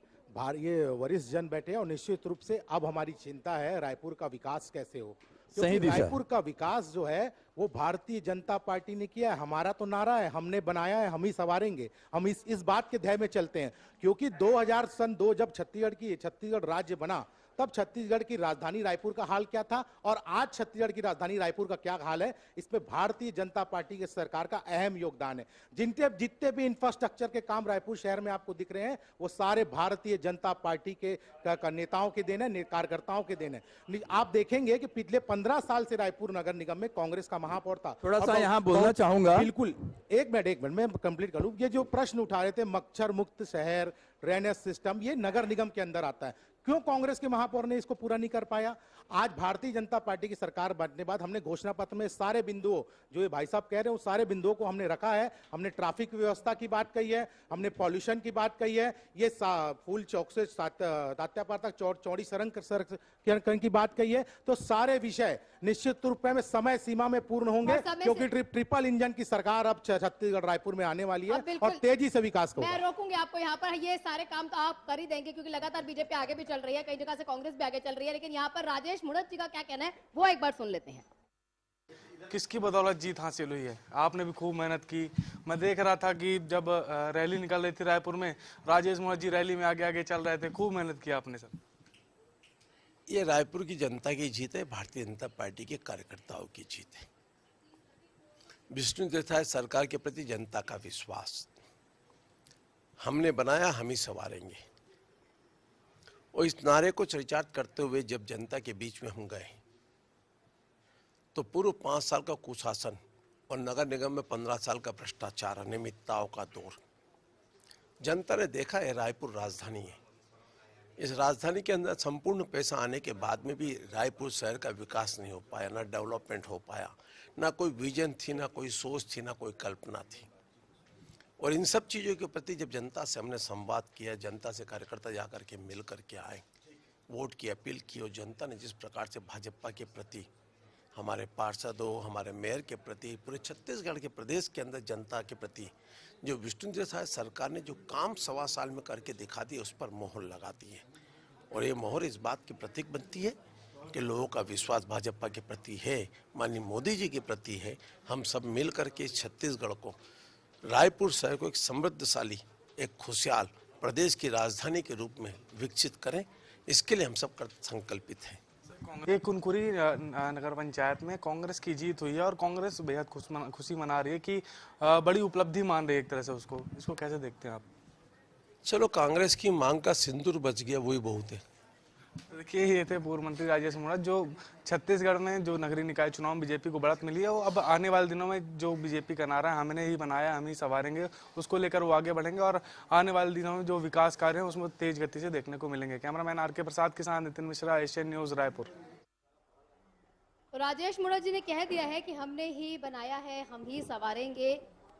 Speaker 2: ये वरिष्ठ जन बैठे हैं और निश्चित रूप से अब हमारी चिंता है रायपुर का विकास कैसे हो,
Speaker 19: सही दिशा।
Speaker 2: रायपुर का विकास जो है वो भारतीय जनता पार्टी ने किया है। हमारा तो नारा है, हमने बनाया है, हम ही संवारेंगे। हम इस बात के ध्यय में चलते हैं, क्योंकि 2002 जब छत्तीसगढ़ राज्य बना, तब छत्तीसगढ़ की राजधानी रायपुर का हाल क्या था और आज छत्तीसगढ़ की राजधानी रायपुर का क्या हाल है, इसमें भारतीय जनता पार्टी के सरकार का अहम योगदान है। जितने भी इंफ्रास्ट्रक्चर के काम रायपुर शहर में आपको दिख रहे हैं, वो सारे भारतीय जनता पार्टी के नेताओं के देन है, कार्यकर्ताओं के देन है। आप देखेंगे कि पिछले 15 साल से रायपुर नगर निगम में कांग्रेस का महापौर था।
Speaker 19: थोड़ा सा यहाँ बोलना चाहूंगा।
Speaker 2: बिल्कुल, एक मिनट मैं कंप्लीट कर लूं। ये जो प्रश्न उठा रहे थे, मच्छर मुक्त शहर, ड्रेनेज सिस्टम, ये नगर निगम के अंदर आता है। क्यों कांग्रेस के महापौर ने इसको पूरा नहीं कर पाया? आज भारतीय जनता पार्टी की सरकार बनने के बाद हमने घोषणा पत्र में सारे बिंदुओं, जो ये भाई साहब कह रहे हैं, उस सारे बिंदुओं को हमने रखा है। हमने ट्रैफिक व्यवस्था की बात कही है, हमने पॉल्यूशन की बात कही है, ये फूल चौक से तात्यापार तक चौड़ी सड़क की बात कही है। तो सारे विषय निश्चित रूप में समय सीमा में पूर्ण होंगे, क्योंकि ट्रिपल इंजन की सरकार अब छत्तीसगढ़ रायपुर में आने वाली है और तेजी से विकास होगा।
Speaker 12: मैं रोकूंगी आपको यहाँ पर, ये सारे काम तो आप कर ही देंगे क्योंकि लगातार बीजेपी आगे भी चल रही है, कई जगह से कांग्रेस भी आगे चल रही है, लेकिन यहाँ पर राजेश मुणत जी का क्या कहना है वो एक बार सुन लेते हैं।
Speaker 11: किसकी बदौलत जीत हासिल हुई है? आपने भी खूब मेहनत की। मैं देख रहा था कि जब रैली निकल रही थी रायपुर में, राजेश मुणत जी रैली में आगे आगे चल रहे थे। खूब मेहनत की आपने सर।
Speaker 18: ये रायपुर की जनता की जीत है, भारतीय जनता पार्टी के कार्यकर्ताओं की जीत है। विष्णु देसाई सरकार के प्रति जनता का विश्वास, हमने बनाया हम ही संवारेंगे, और इस नारे को चरितार्थ करते हुए जब जनता के बीच में हम गए तो पूर्व 5 साल का कुशासन और नगर निगम में 15 साल का भ्रष्टाचार, अनियमितताओं का दौर, जनता ने देखा है रायपुर राजधानी है। इस राजधानी के अंदर संपूर्ण पैसा आने के बाद में भी रायपुर शहर का विकास नहीं हो पाया, ना डेवलपमेंट हो पाया, ना कोई विजन थी, ना कोई सोच थी, ना कोई कल्पना थी। और इन सब चीज़ों के प्रति जब जनता से हमने संवाद किया, जनता से कार्यकर्ता जाकर के मिल करके आए, वोट की अपील की, और जनता ने जिस प्रकार से भाजपा के प्रति, हमारे पार्षदों, हमारे मेयर के प्रति, पूरे छत्तीसगढ़ के प्रदेश के अंदर जनता के प्रति जो विष्णु देसाई सरकार ने जो काम 1.25 साल में करके दिखा दिए, उस पर मोहर लगा दी है। और ये मोहर इस बात की प्रतीक बनती है कि लोगों का विश्वास भाजपा के प्रति है, माननीय मोदी जी के प्रति है। हम सब मिल करके इस छत्तीसगढ़ को, रायपुर शहर को एक समृद्धशाली, एक खुशहाल प्रदेश की राजधानी के रूप में विकसित करें, इसके लिए हम सब संकल्पित हैं।
Speaker 11: ये कुनकुरी नगर पंचायत में कांग्रेस की जीत हुई है और कांग्रेस बेहद खुशी मना रही है कि बड़ी उपलब्धि मान रही है एक तरह से उसको। इसको कैसे देखते हैं आप?
Speaker 18: चलो, कांग्रेस की मांग का सिंदूर बच गया, वही बहुत है।
Speaker 11: देखिए, ये थे पूर्व मंत्री राजेश मुणत, जो छत्तीसगढ़ में जो नगरीय निकाय चुनाव में बीजेपी को बढ़त मिली है, वो अब आने वाले दिनों में जो बीजेपी का नारा है, हमने ही बनाया हम ही संवारेंगे, उसको लेकर वो आगे बढ़ेंगे और आने वाले दिनों में जो विकास कार्य है उसमें तेज गति से देखने को मिलेंगे। Cameraman R K. प्रसाद के साथ नितिन मिश्रा, एशियन न्यूज, रायपुर।
Speaker 12: राजेश मुणत जी ने कह दिया है कि हमने ही बनाया है, हम ही संवारेंगे,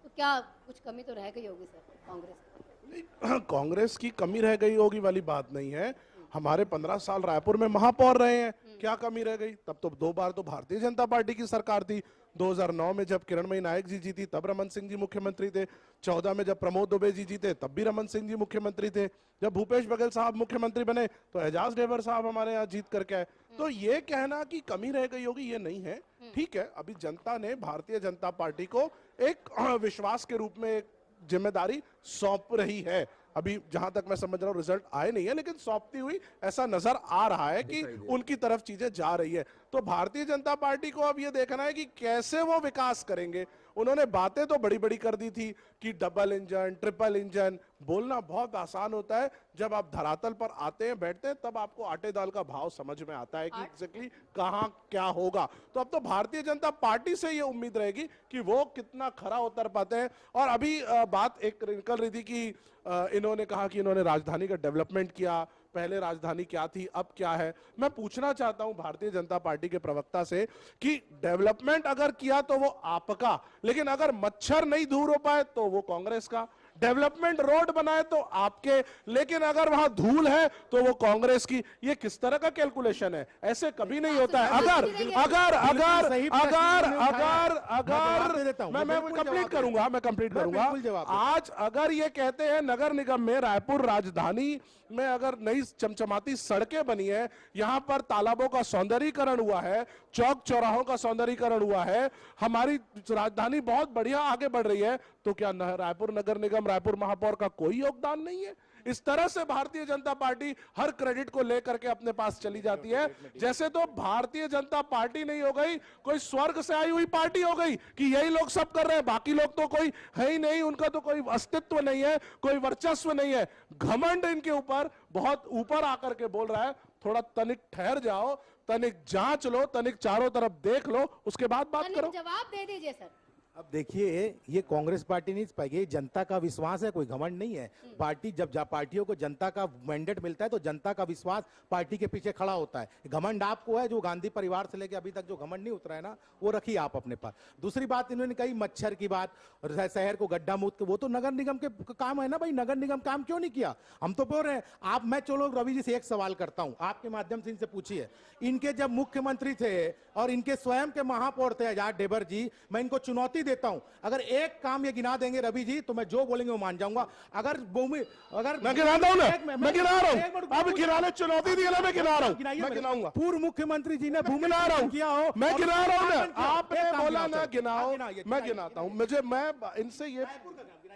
Speaker 12: तो क्या कुछ कमी तो रह गई होगी सर कांग्रेस?
Speaker 23: कांग्रेस की कमी रह गई होगी वाली बात नहीं है। हमारे 15 साल रायपुर में महापौर रहे हैं, क्या कमी रह गई? तब तो 2 बार तो भारतीय जनता पार्टी की सरकार थी। 2009 में जब किरणमयी नायक जी जीती, तब रमन सिंह जी मुख्यमंत्री थे। 14 में जब प्रमोद दुबे जी जीते, तब भी रमन सिंह जी मुख्यमंत्री थे। जब भूपेश बघेल साहब मुख्यमंत्री बने तो एजाज ढेबर साहब हमारे यहाँ जीत करके आए। तो ये कहना कि कमी रह गई होगी, ये नहीं है। ठीक है, अभी जनता ने भारतीय जनता पार्टी को एक विश्वास के रूप में एक जिम्मेदारी सौंप रही है। अभी जहां तक मैं समझ रहा हूं रिजल्ट आए नहीं है, लेकिन सौंपती हुई ऐसा नजर आ रहा है कि उनकी तरफ चीजें जा रही है। तो भारतीय जनता पार्टी को अब ये देखना है कि कैसे वो विकास करेंगे। उन्होंने बातें तो बड़ी बड़ी कर दी थी कि डबल इंजन, ट्रिपल इंजन। बोलना बहुत आसान होता है, जब आप धरातल पर आते हैं, बैठते हैं, तब आपको आटे दाल का भाव समझ में आता है कि एग्जैक्टली कहां क्या होगा। तो अब तो भारतीय जनता पार्टी से ये उम्मीद रहेगी कि वो कितना खरा उतर पाते हैं। और अभी बात एक निकल रही थी कि इन्होंने कहा कि इन्होंने राजधानी का डेवलपमेंट किया, पहले राजधानी क्या थी, अब क्या है। मैं पूछना चाहता हूं भारतीय जनता पार्टी के प्रवक्ता से कि डेवलपमेंट अगर किया तो वो आपका, लेकिन अगर मच्छर नहीं दूर हो पाए तो वो कांग्रेस का। डेवलपमेंट रोड बनाए तो आपके, लेकिन अगर वहां धूल है तो वो कांग्रेस की। ये किस तरह का कैलकुलेशन है? ऐसे कभी नहीं होता है। अगर अगर अगर अगर अगर अगर मैं कंप्लीट करूंगा, मैं कंप्लीट करूंगा। आज अगर ये कहते हैं नगर निगम में, रायपुर राजधानी में अगर नई चमचमाती सड़कें बनी है, यहां पर तालाबों का सौंदर्यीकरण हुआ है, चौक चौराहों का सौंदर्यीकरण हुआ है, हमारी राजधानी बहुत बढ़िया आगे बढ़ रही है, तो क्या रायपुर नगर निगम, रायपुर महापौर का कोई योगदान नहीं है? इस तरह से भारतीय जनता पार्टी हर क्रेडिट को लेकर के अपने पास चली जाती है, जैसे तो भारतीय जनता पार्टी नहीं हो गई, कोई स्वर्ग से आई हुई पार्टी हो गई कि यही लोग सब कर रहे हैं, बाकी लोग तो कोई है ही नहीं, उनका तो कोई अस्तित्व नहीं है, कोई वर्चस्व नहीं है। घमंड इनके ऊपर बहुत ऊपर आकर के बोल रहा है। थोड़ा तनिक ठहर जाओ, तनिक जांच लो, तनिक चारों तरफ देख लो, उसके बाद बात करो।
Speaker 12: जवाब दे दीजिए सर।
Speaker 2: अब देखिए, ये कांग्रेस पार्टी नहीं पाएगी, जनता का विश्वास है, कोई घमंड नहीं है। पार्टी जब पार्टियों को जनता का मैंडेट मिलता है तो जनता का विश्वास पार्टी के पीछे खड़ा होता है। घमंड आपको है, जो गांधी परिवार से लेकर अभी तक जो घमंड नहीं उतरा है ना, वो रखिए आप अपने पास। दूसरी बात इन्होंने कही मच्छर की बात, शहर को गड्ढा मुक्त, वो तो नगर निगम के काम है ना भाई। नगर निगम काम क्यों नहीं किया? हम तो बोल रहे हैं आप। मैं चलो रवि जी से एक सवाल करता हूं, आपके माध्यम से इनसे पूछिए, इनके जब मुख्यमंत्री थे और इनके स्वयं के महापौर थे आजाद ढेबर जी, मैं इनको चुनौती देता हूं, अगर एक काम ये गिना देंगे रवि जी तो मैं जो बोलेंगे वो मान जाऊंगा। अगर भूमि, अगर
Speaker 23: मैं गिनाता हूं ना, मैं गिना रहा हूं, अब गिनाने चुनौती दी ना, मैं गिना रहा हूं, मैं गिनाऊंगा।
Speaker 2: पूर्व मुख्यमंत्री जी ने भूमि
Speaker 23: गिना रहा हूं,
Speaker 2: किया हो,
Speaker 23: मैं गिना रहा हूं ना, आपने बोला ना गिनाओ, मैं गिनाता हूं। मुझे मैं इनसे ये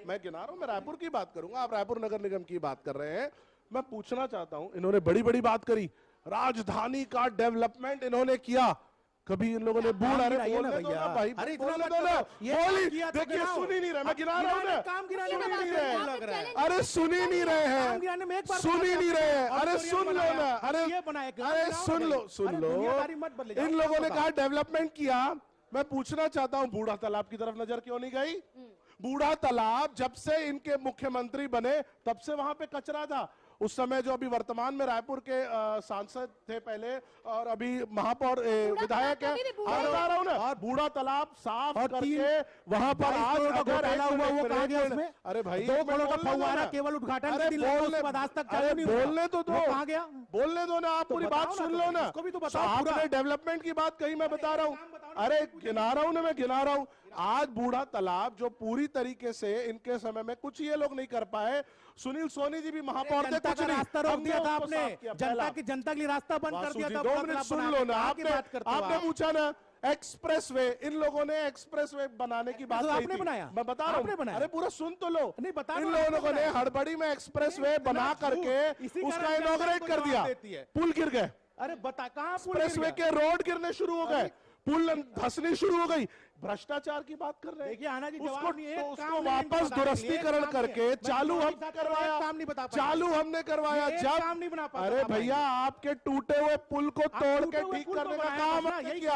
Speaker 23: मैं गिना रहा हूं, मैं रायपुर की बात करूंगा, आप रायपुर नगर निगम की बात कर रहे हैं। मैं पूछना चाहता हूं, इन्होंने बड़ी बड़ी बात करी, राजधानी का डेवलपमेंट इन्होंने किया, कभी इन लोगों ने बोला? अरे बोलने दो ना भाई,
Speaker 2: अरे
Speaker 23: बोलने दो ना, बोली। देखिए सुन ही नहीं रहे, मैं गिना रहा हूं ना, सुन ही नहीं रहे, अरे सुन ही नहीं रहे हैं, सुन ही नहीं रहे हैं, अरे सुन लो ना, अरे सुन लो, इन लोगों ने कहा डेवलपमेंट किया। मैं पूछना चाहता हूं, बूढ़ा तालाब की तरफ नजर क्यों नहीं गई? बूढ़ा तालाब जब से इनके मुख्यमंत्री बने तब से वहां पे कचरा था। उस समय जो अभी वर्तमान में रायपुर के सांसद थे पहले और अभी महापौर विधायक है, बता रहा हूं ना, और बूढ़ा तालाब साफ करके वहां पर आज अगर हुआ वो कहा गया उसमें, अरे भाई
Speaker 2: 2 करोड़ का फव्वारा केवल उद्घाटन के दिन लगा, उसके बाद आज तक चालू नहीं हुआ।
Speaker 23: बोलने तो दो,
Speaker 2: कहा गया,
Speaker 23: बोलने दो ना, आप पूरी बात सुन लो ना। आपने डेवलपमेंट की बात कही, मैं बता रहा हूँ, अरे गिना रहा हूं ना, मैं गिना रहा हूं। आज बूढ़ा तालाब जो पूरी तरीके से इनके समय में कुछ ये लोग नहीं कर पाए, सुनील सोनी जी भी महापौर थे, कुछ नहीं,
Speaker 2: रास्ता रोक दिया था आपने, जनता के लिए रास्ता बंद कर दिया था।
Speaker 23: 2 मिनट सुन लो ना, आपने पूछा ना एक्सप्रेसवे, इन लोगों ने एक्सप्रेसवे बनाने की बात
Speaker 2: आपने बनाया,
Speaker 23: मैं बता रहा हूं, अरे पूरा सुन तो लो।
Speaker 2: नहीं बता,
Speaker 23: इन लोगों ने हड़बड़ी में एक्सप्रेसवे बना करके उसका इनॉग्रेट कर दिया, पुल गिर गए।
Speaker 2: अरे बता, कहां
Speaker 23: एक्सप्रेसवे के रोड गिरने शुरू हो गए, पुल धंसनी शुरू हो गई। भ्रष्टाचार की बात कर रहे हैं,
Speaker 2: देखिए आना जी,
Speaker 23: उसको वापस दुरुस्तीकरण करके चालू हम करवाया, चालू हमने करवाया। जब अरे भैया आपके टूटे हुए पुल को तोड़ के ठीक करने का काम हमने किया।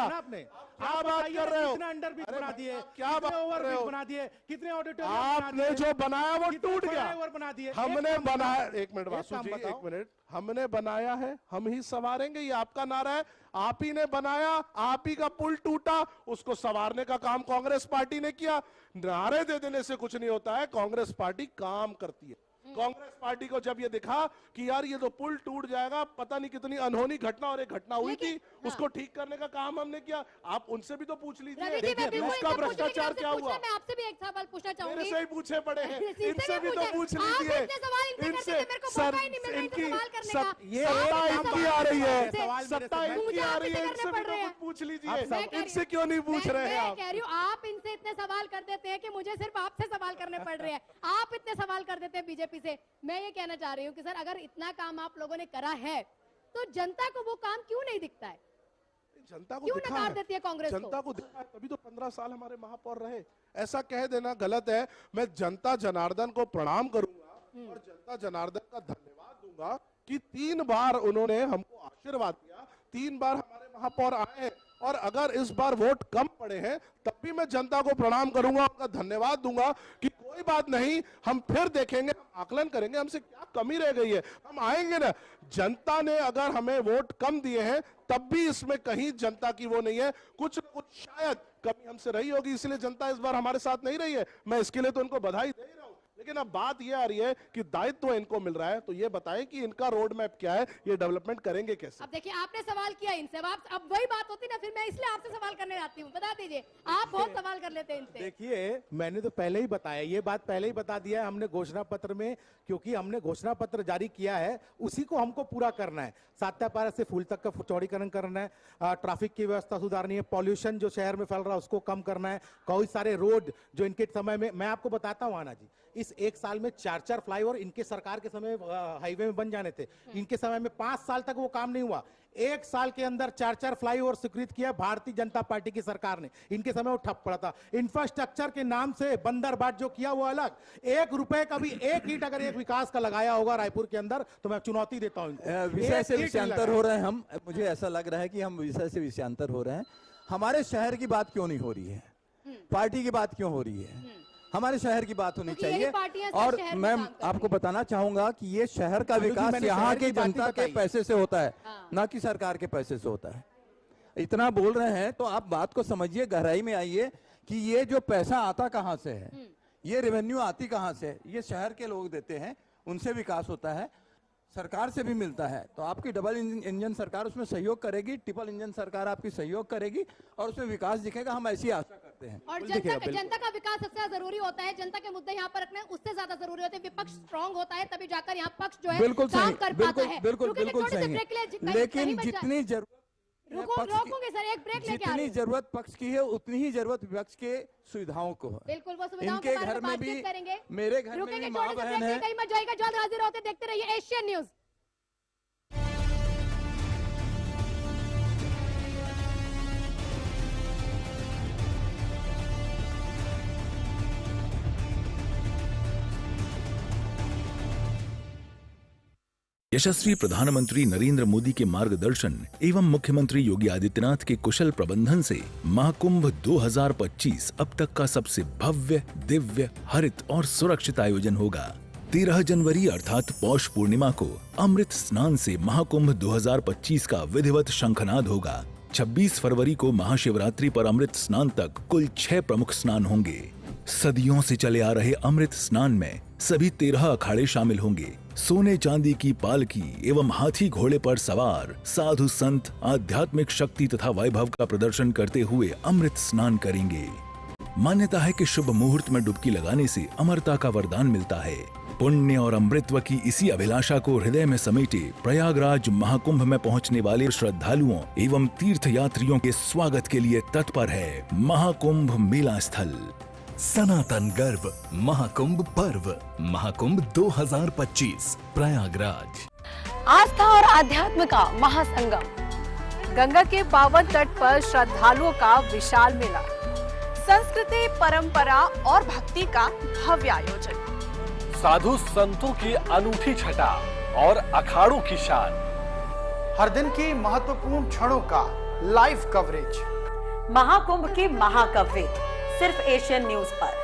Speaker 23: क्या बात कर रहे हो?
Speaker 2: बना दिए,
Speaker 23: क्या बात कर रहे हो?
Speaker 2: बना दिए, कितने ऑडिटोरियम
Speaker 23: आपने जो बनाया वो टूट गया,
Speaker 2: बना दिए।
Speaker 23: हमने बनाया। एक मिनट वासु जी, एक मिनट, हमने बनाया है, हम ही संवारेंगे, ये आपका नारा है। आप ही ने बनाया, आप ही का पुल टूटा, उसको संवारने का काम कांग्रेस पार्टी ने किया। नारे दे देने से कुछ नहीं होता है, कांग्रेस पार्टी काम करती है। कांग्रेस पार्टी को जब ये दिखा कि यार ये तो पुल टूट जाएगा, पता नहीं कितनी अनहोनी घटना और एक घटना हुई थी, उसको ठीक करने का काम हमने किया। आप उनसे भी तो पूछ लीजिए उसका भ्रष्टाचार क्या हुआ।
Speaker 12: मैं आपसे भी एक सवाल पूछना चाहूंगी,
Speaker 23: मेरे से ही पूछे पड़े हैं, इनसे भी तो पूछ लीजिए। इनसे ये सत्ता इनकी आ रही है, सत्ता इनकी आ रही है, इनसे भी तो पूछ लीजिए, इनसे क्यों नहीं पूछ रहे हैं?
Speaker 12: मैं कह रही हूँ, आप इनसे इतने सवाल कर देते हैं कि मुझे सिर्फ आपसे सवाल करने पड़ रहे हैं। आप इतने सवाल कर देते हैं बीजेपी से। मैं ये कहना चाह रही हूँ कि सर अगर इतना काम आप लोगों ने करा है तो जनता को वो काम क्यों नहीं दिखता है?
Speaker 23: जनता को
Speaker 12: क्यों
Speaker 23: दिखा
Speaker 12: नकार
Speaker 23: है,
Speaker 12: देती है कांग्रेस
Speaker 23: जनता को दिखा है, तभी तो 15 साल हमारे महापौर रहे। ऐसा कह देना गलत है। मैं जनता जनार्दन को प्रणाम करूंगा और जनता जनार्दन का धन्यवाद दूंगा कि 3 बार उन्होंने हमको आशीर्वाद दिया, 3 बार हमारे महापौर आए हैं, और अगर इस बार वोट कम पड़े हैं तब भी मैं जनता को प्रणाम करूंगा, उनका धन्यवाद दूंगा कि कोई बात नहीं, हम फिर देखेंगे, हम आकलन करेंगे हमसे क्या कमी रह गई है, हम आएंगे ना। जनता ने अगर हमें वोट कम दिए हैं तब भी इसमें कहीं जनता की वो नहीं है, कुछ न कुछ शायद कमी हमसे रही होगी, इसलिए जनता इस बार हमारे साथ नहीं रही है। मैं इसके लिए तो उनको बधाई दे रहा हूं, लेकिन अब बात ये आ रही है कि दायित्व इनको मिल रहा है, तो ये बताएं कि इनका रोड मैप क्या है, ये डेवलपमेंट करेंगे कैसे।
Speaker 12: अब देखिए, आपने सवाल किया इनसे, अब वही बात होती ना, फिर मैं इसलिए आपसे सवाल करने आती हूँ। बता दीजिए, आप बहुत सवाल कर लेते हैं इनसे।
Speaker 2: देखिए, मैंने तो पहले ही बताया, ये बात पहले ही बता दिया है हमने घोषणा पत्र में, क्योंकि हमने घोषणा पत्र जारी किया है, उसी को हमको पूरा करना है। सात्यापारा से फूल तक का चौड़ीकरण करना है, ट्रैफिक की व्यवस्था सुधारनी है, पॉल्यूशन जो शहर में फैल रहा है उसको कम करना है, कई सारे रोड जो इनके समय में, मैं आपको बताता हूँ आना जी, इस एक साल में 4 फ्लाईओवर इनके सरकार के समय हाईवे में बन जाने थे, इनके समय में 5 साल तक वो काम नहीं हुआ। 1 साल के अंदर 4 फ्लाईओवर स्वीकृत किया भारतीय जनता पार्टी की सरकार ने, इनके समय वो ठप पड़ा था। इंफ्रास्ट्रक्चर के नाम से बंदरबाट जो किया वो अलग, 1 रुपए का भी 1 ईंट अगर एक विकास का लगाया होगा रायपुर के अंदर तो मैं चुनौती देता हूं।
Speaker 19: विषय से विषयांतर हो रहे हैं हम, मुझे ऐसा लग रहा है कि हम विषय से विषयांतर हो रहे हैं। हमारे शहर की बात क्यों नहीं हो रही है, पार्टी की बात क्यों हो रही है? हमारे शहर की बात होनी चाहिए। और मैं आपको बताना चाहूंगा कि ये शहर का विकास यहाँ की जनता के पैसे से होता है, ना कि सरकार के पैसे से होता है। इतना बोल रहे हैं तो आप बात को समझिए, गहराई में आइए कि ये जो पैसा आता कहाँ से है, ये रेवेन्यू आती कहाँ से? ये शहर के लोग देते हैं, उनसे विकास होता है, सरकार से भी मिलता है। तो आपकी डबल इंजन सरकार उसमें सहयोग करेगी, ट्रिपल इंजन सरकार आपकी सहयोग करेगी और उसमें विकास दिखेगा, हम ऐसी आशा करते हैं।
Speaker 12: और जनता का विकास सबसे ज्यादा जरूरी होता है, जनता के मुद्दे यहाँ पर रखने उससे ज्यादा जरूरी होते हैं। विपक्ष स्ट्रांग होता है तभी जाकर यहाँ पक्ष जो है
Speaker 19: बिल्कुल
Speaker 12: काम कर पाता है।
Speaker 19: बिल्कुल सही, लेकिन जितनी जरूरत
Speaker 12: रोकूंगे सर, एक ब्रेक लेके आ रहे हैं।
Speaker 19: जितनी जरूरत पक्ष की है उतनी ही जरूरत विपक्ष के सुविधाओं को है।
Speaker 12: बिल्कुल, वो सुविधाओं
Speaker 19: इनके घर में भी, मेरे घर में भी माँ बहन है।
Speaker 12: कहीं मत जाइएगा, जल्द हाजिर होते देखते रहिए एशियन न्यूज।
Speaker 13: यशस्वी प्रधानमंत्री नरेंद्र मोदी के मार्गदर्शन एवं मुख्यमंत्री योगी आदित्यनाथ के कुशल प्रबंधन से महाकुंभ 2025 अब तक का सबसे भव्य, दिव्य, हरित और सुरक्षित आयोजन होगा। 13 जनवरी अर्थात पौष पूर्णिमा को अमृत स्नान से महाकुंभ 2025 का विधिवत शंखनाद होगा। 26 फरवरी को महाशिवरात्रि पर अमृत स्नान तक कुल 6 प्रमुख स्नान होंगे। सदियों से चले आ रहे अमृत स्नान में सभी 13 अखाड़े शामिल होंगे। सोने चांदी की पालकी एवं हाथी घोड़े पर सवार साधु संत आध्यात्मिक शक्ति तथा वैभव का प्रदर्शन करते हुए अमृत स्नान करेंगे। मान्यता है कि शुभ मुहूर्त में डुबकी लगाने से अमरता का वरदान मिलता है। पुण्य और अमृतत्व की इसी अभिलाषा को हृदय में समेटे प्रयागराज महाकुंभ में पहुंचने वाले श्रद्धालुओं एवं तीर्थ यात्रियों के स्वागत के लिए तत्पर है महाकुंभ मेला स्थल।
Speaker 5: सनातन गर्व महाकुंभ पर्व महाकुंभ 2025 प्रयागराज।
Speaker 4: आस्था और आध्यात्म का महासंगम, गंगा के पावन तट पर श्रद्धालुओं का विशाल मेला, संस्कृति, परंपरा और भक्ति का भव्य आयोजन,
Speaker 16: साधु संतों की अनूठी छटा और अखाड़ों की शान,
Speaker 22: हर दिन की महत्वपूर्ण क्षणों का लाइव कवरेज,
Speaker 4: महाकुंभ की महाकवरेज सिर्फ एशियन न्यूज पर।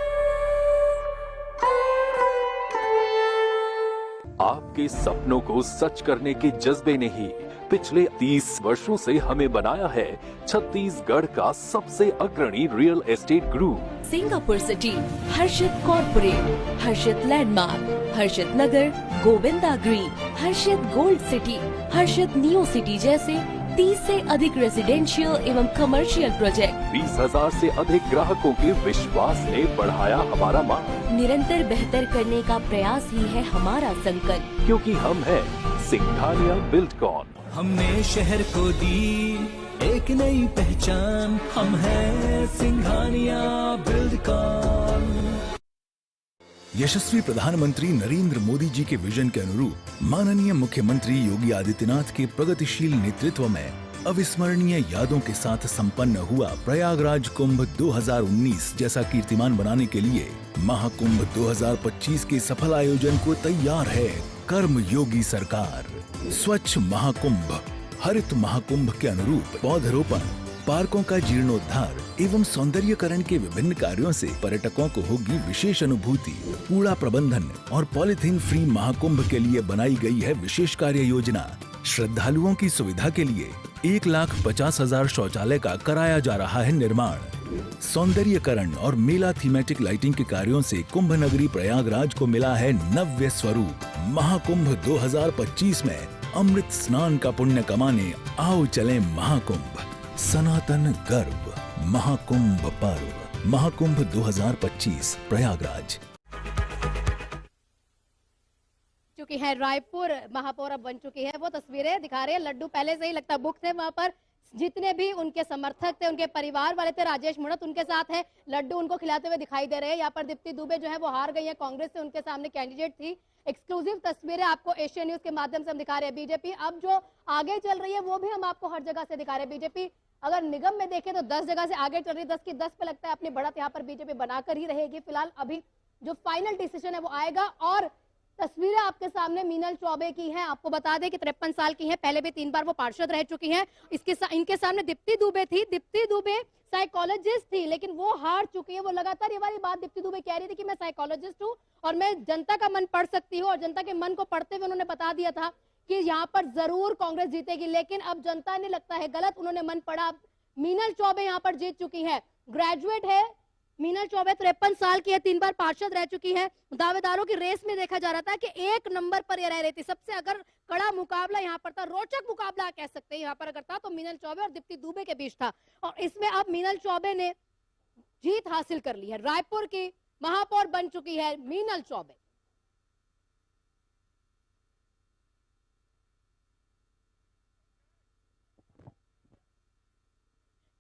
Speaker 7: आपके सपनों को सच करने के जज्बे ने ही पिछले 30 वर्षों से हमें बनाया है छत्तीसगढ़ का सबसे अग्रणी real estate group.
Speaker 8: Singapore city, Harshit corporate, Harshit landmark, Harshit Nagar, Govinda green, Harshit gold city, Harshit neo city जैसे 30 से अधिक रेजिडेंशियल एवं कमर्शियल प्रोजेक्ट।
Speaker 7: 20,000 से अधिक ग्राहकों के विश्वास ने बढ़ाया हमारा मान।
Speaker 8: निरंतर बेहतर करने का प्रयास ही है हमारा संकल्प,
Speaker 7: क्योंकि हम हैं सिंघानिया बिल्डकॉन।
Speaker 3: हमने शहर को दी एक नई पहचान, हम हैं सिंघानिया बिल्डकॉन।
Speaker 13: यशस्वी प्रधानमंत्री नरेंद्र मोदी जी के विजन के अनुरूप माननीय मुख्यमंत्री योगी आदित्यनाथ के प्रगतिशील नेतृत्व में अविस्मरणीय यादों के साथ संपन्न हुआ प्रयागराज कुंभ 2019 जैसा कीर्तिमान बनाने के लिए महाकुंभ 2025 के सफल आयोजन को तैयार है कर्म योगी सरकार। स्वच्छ महाकुंभ, हरित महाकुंभ के अनुरूप पौधरोपण, पार्कों का जीर्णोद्धार एवं सौंदर्यकरण के विभिन्न कार्यों से पर्यटकों को होगी विशेष अनुभूति। कूड़ा प्रबंधन और पॉलीथीन फ्री महाकुंभ के लिए बनाई गई है विशेष कार्य योजना। श्रद्धालुओं की सुविधा के लिए 1,50,000 शौचालय का कराया जा रहा है निर्माण। सौंदर्यकरण और मेला थीमेटिक लाइटिंग के कार्यों से कुंभ नगरी प्रयागराज को मिला है नव्य स्वरूप। महाकुंभ 2025 में अमृत स्नान का पुण्य कमाने आओ चलें महाकुंभ। सनातन गर्व महाकुंभ पर्व। महाकुंभ 2025 प्रयागराज।
Speaker 12: चुकी है रायपुर महापौर अब बन चुकी है, वो तस्वीरें दिखा रहे हैं। लड्डू पहले से ही लगता बुक थे वहां पर, जितने भी उनके समर्थक थे, उनके परिवार वाले थे, राजेश मुणत उनके साथ है, लड्डू उनको खिलाते हुए दिखाई दे रहे हैं। यहाँ पर दीप्ति दुबे जो है वो हार गई है कांग्रेस से, उनके सामने कैंडिडेट थी। एक्सक्लूसिव तस्वीरें आपको एशियन न्यूज के माध्यम से हम दिखा रहे हैं। बीजेपी अब जो आगे चल रही है वो भी हम आपको हर जगह से दिखा रहे हैं। बीजेपी अगर निगम में देखें तो 10 जगह से आगे चल रही है, 10 की 10 पे लगता है अपनी बढ़त यहाँ पर बीजेपी बनाकर ही रहेगी। फिलहाल अभी जो फाइनल डिसीजन है वो आएगा। और तस्वीरें आपके सामने मीनल चौबे की हैं। आपको बता दें कि 53 साल की हैं, पहले भी 3 बार वो पार्षद रह चुकी हैं। इनके सामने दीप्ति दुबे थी। दीप्ति दुबे साइकोलॉजिस्ट थी, लेकिन वो हार चुकी है। वो लगातार ये वाली बात दीप्ति दुबे कह रही थी कि मैं साइकोलॉजिस्ट हूँ और मैं जनता का मन पढ़ सकती हूँ, और जनता के मन को पढ़ते हुए उन्होंने बता दिया था कि यहाँ पर जरूर कांग्रेस जीतेगी। लेकिन अब जनता ने लगता है गलत, उन्होंने मन पढ़ा। मीनल चौबे यहाँ पर जीत चुकी है। ग्रेजुएट है मीनल चौबे, 53 साल की है, 3 बार पार्षद रह चुकी है। दावेदारों की रेस में देखा जा रहा था कि 1 नंबर पर ये रह रही थी। सबसे अगर कड़ा मुकाबला यहाँ पर था, रोचक मुकाबला कह सकते हैं यहाँ पर अगर था, तो मीनल चौबे और दीप्ति दुबे के बीच था। और इसमें अब मीनल चौबे ने जीत हासिल कर ली है। रायपुर की महापौर बन चुकी है मीनल चौबे।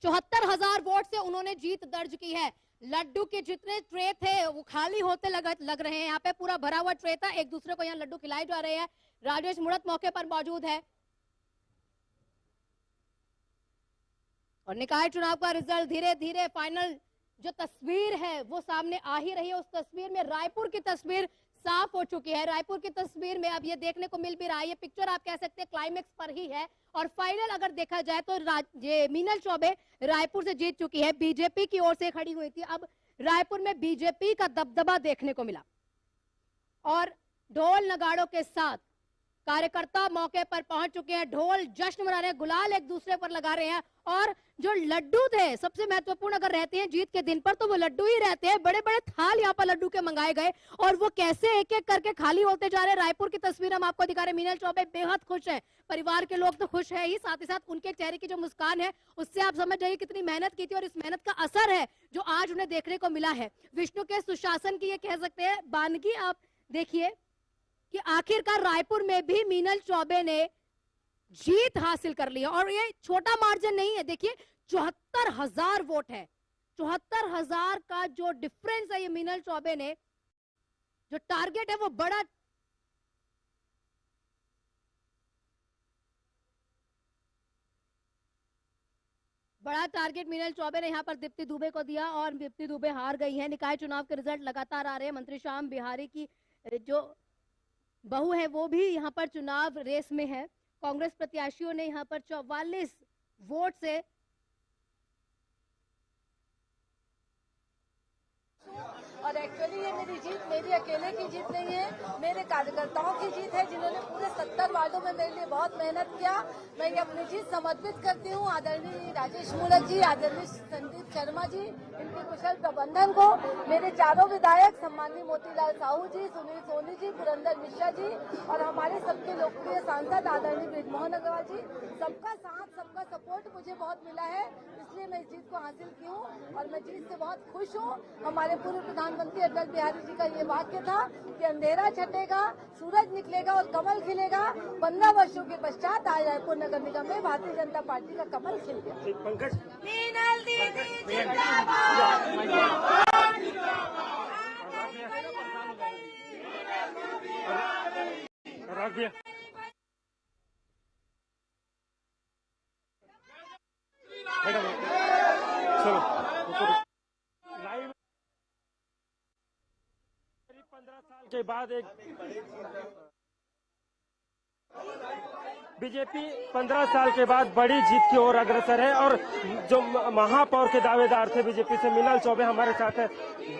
Speaker 12: चौहत्तर 1000 वोट से उन्होंने जीत दर्ज की है। लड्डू के जितने ट्रे थे वो खाली होते लग रहे हैं। यहाँ पे पूरा भरा हुआ ट्रे था, एक दूसरे को यहाँ लड्डू खिलाए जा रहे हैं। राजेश मुणत मौके पर मौजूद है। और निकाय चुनाव का रिजल्ट धीरे धीरे फाइनल जो तस्वीर है वो सामने आ ही रही है। उस तस्वीर में रायपुर की तस्वीर साफ हो चुकी है। रायपुर की तस्वीर में अब ये देखने को मिल भी रहा है, ये पिक्चर आप कह सकते हैं क्लाइमेक्स पर ही है। और फाइनल अगर देखा जाए तो ये मीनल चौबे रायपुर से जीत चुकी है। बीजेपी की ओर से खड़ी हुई थी, अब रायपुर में बीजेपी का दबदबा देखने को मिला। और ढोल नगाड़ों के साथ कार्यकर्ता मौके पर पहुंच चुके हैं। ढोल जश्न मना रहे हैं, गुलाल एक दूसरे पर लगा रहे हैं। और जो लड्डू थे, सबसे महत्वपूर्ण अगर रहते हैं जीत के दिन पर तो वो लड्डू ही रहते हैं। बड़े बड़े थाल यहाँ पर लड्डू के मंगाए गए और वो कैसे एक एक करके खाली होते जा रहे हैं। रायपुर की तस्वीर हम आपको दिखा रहे हैं। मीनल चौबे बेहद खुश है, परिवार के लोग तो खुश है ही, साथ ही साथ उनके चेहरे की जो मुस्कान है उससे आप समझ जाइए कितनी मेहनत की थी और इस मेहनत का असर है जो आज उन्हें देखने को मिला है। विष्णु के सुशासन की ये कह सकते हैं बानगी आप देखिए कि आखिरकार रायपुर में भी मीनल चौबे ने जीत हासिल कर ली है। और ये छोटा मार्जिन नहीं है, देखिए 74,000 वोट है। 74,000 का जो डिफरेंस है, ये मीनल चौबे ने जो टारगेट है वो बड़ा टारगेट मीनल चौबे ने यहाँ पर दीप्ति दुबे को दिया और दीप्ति दुबे हार गई है। निकाय चुनाव के रिजल्ट लगातार आ रहे हैं। मंत्री श्याम बिहारी की जो बहू है वो भी यहाँ पर चुनाव रेस में है। कांग्रेस प्रत्याशियों ने यहाँ पर 44 वोट से
Speaker 1: और एक्चुअली ये मेरी जीत मेरी अकेले की जीत नहीं है, मेरे कार्यकर्ताओं की जीत है जिन्होंने पूरे 70 वार्डों में मेरे लिए बहुत मेहनत किया। मैं ये अपनी जीत समर्पित करती हूँ आदरणीय राजेश मुणत जी, आदरणीय संदीप शर्मा जी, इनके कुशल प्रबंधन को, मेरे चारों विधायक सम्माननीय मोतीलाल साहू जी, सुनील सोनी जी, पुरंदर मिश्रा जी और हमारे सबके लोकप्रिय सांसद आदरणीय बृजमोहन अग्रवाल जी, सबका साथ सबका सपोर्ट मुझे बहुत मिला है, इसलिए मैं इस जीत को हासिल की हूँ और मैं जीत से बहुत खुश हूँ। हमारे पूर्व प्रधानमंत्री अटल बिहारी जी का ये वाक्य था कि अंधेरा छटेगा, सूरज निकलेगा और कमल खिलेगा। 15 वर्षों के पश्चात आज रायपुर नगर निगम में भारतीय जनता पार्टी का कमल खिल गया। मीनल दीदी जिंदाबाद।
Speaker 9: चलो 15 साल के बाद एक बीजेपी 15 साल के बाद बड़ी जीत की ओर अग्रसर है और जो महापौर के दावेदार थे बीजेपी से मीनल चौबे हमारे साथ है।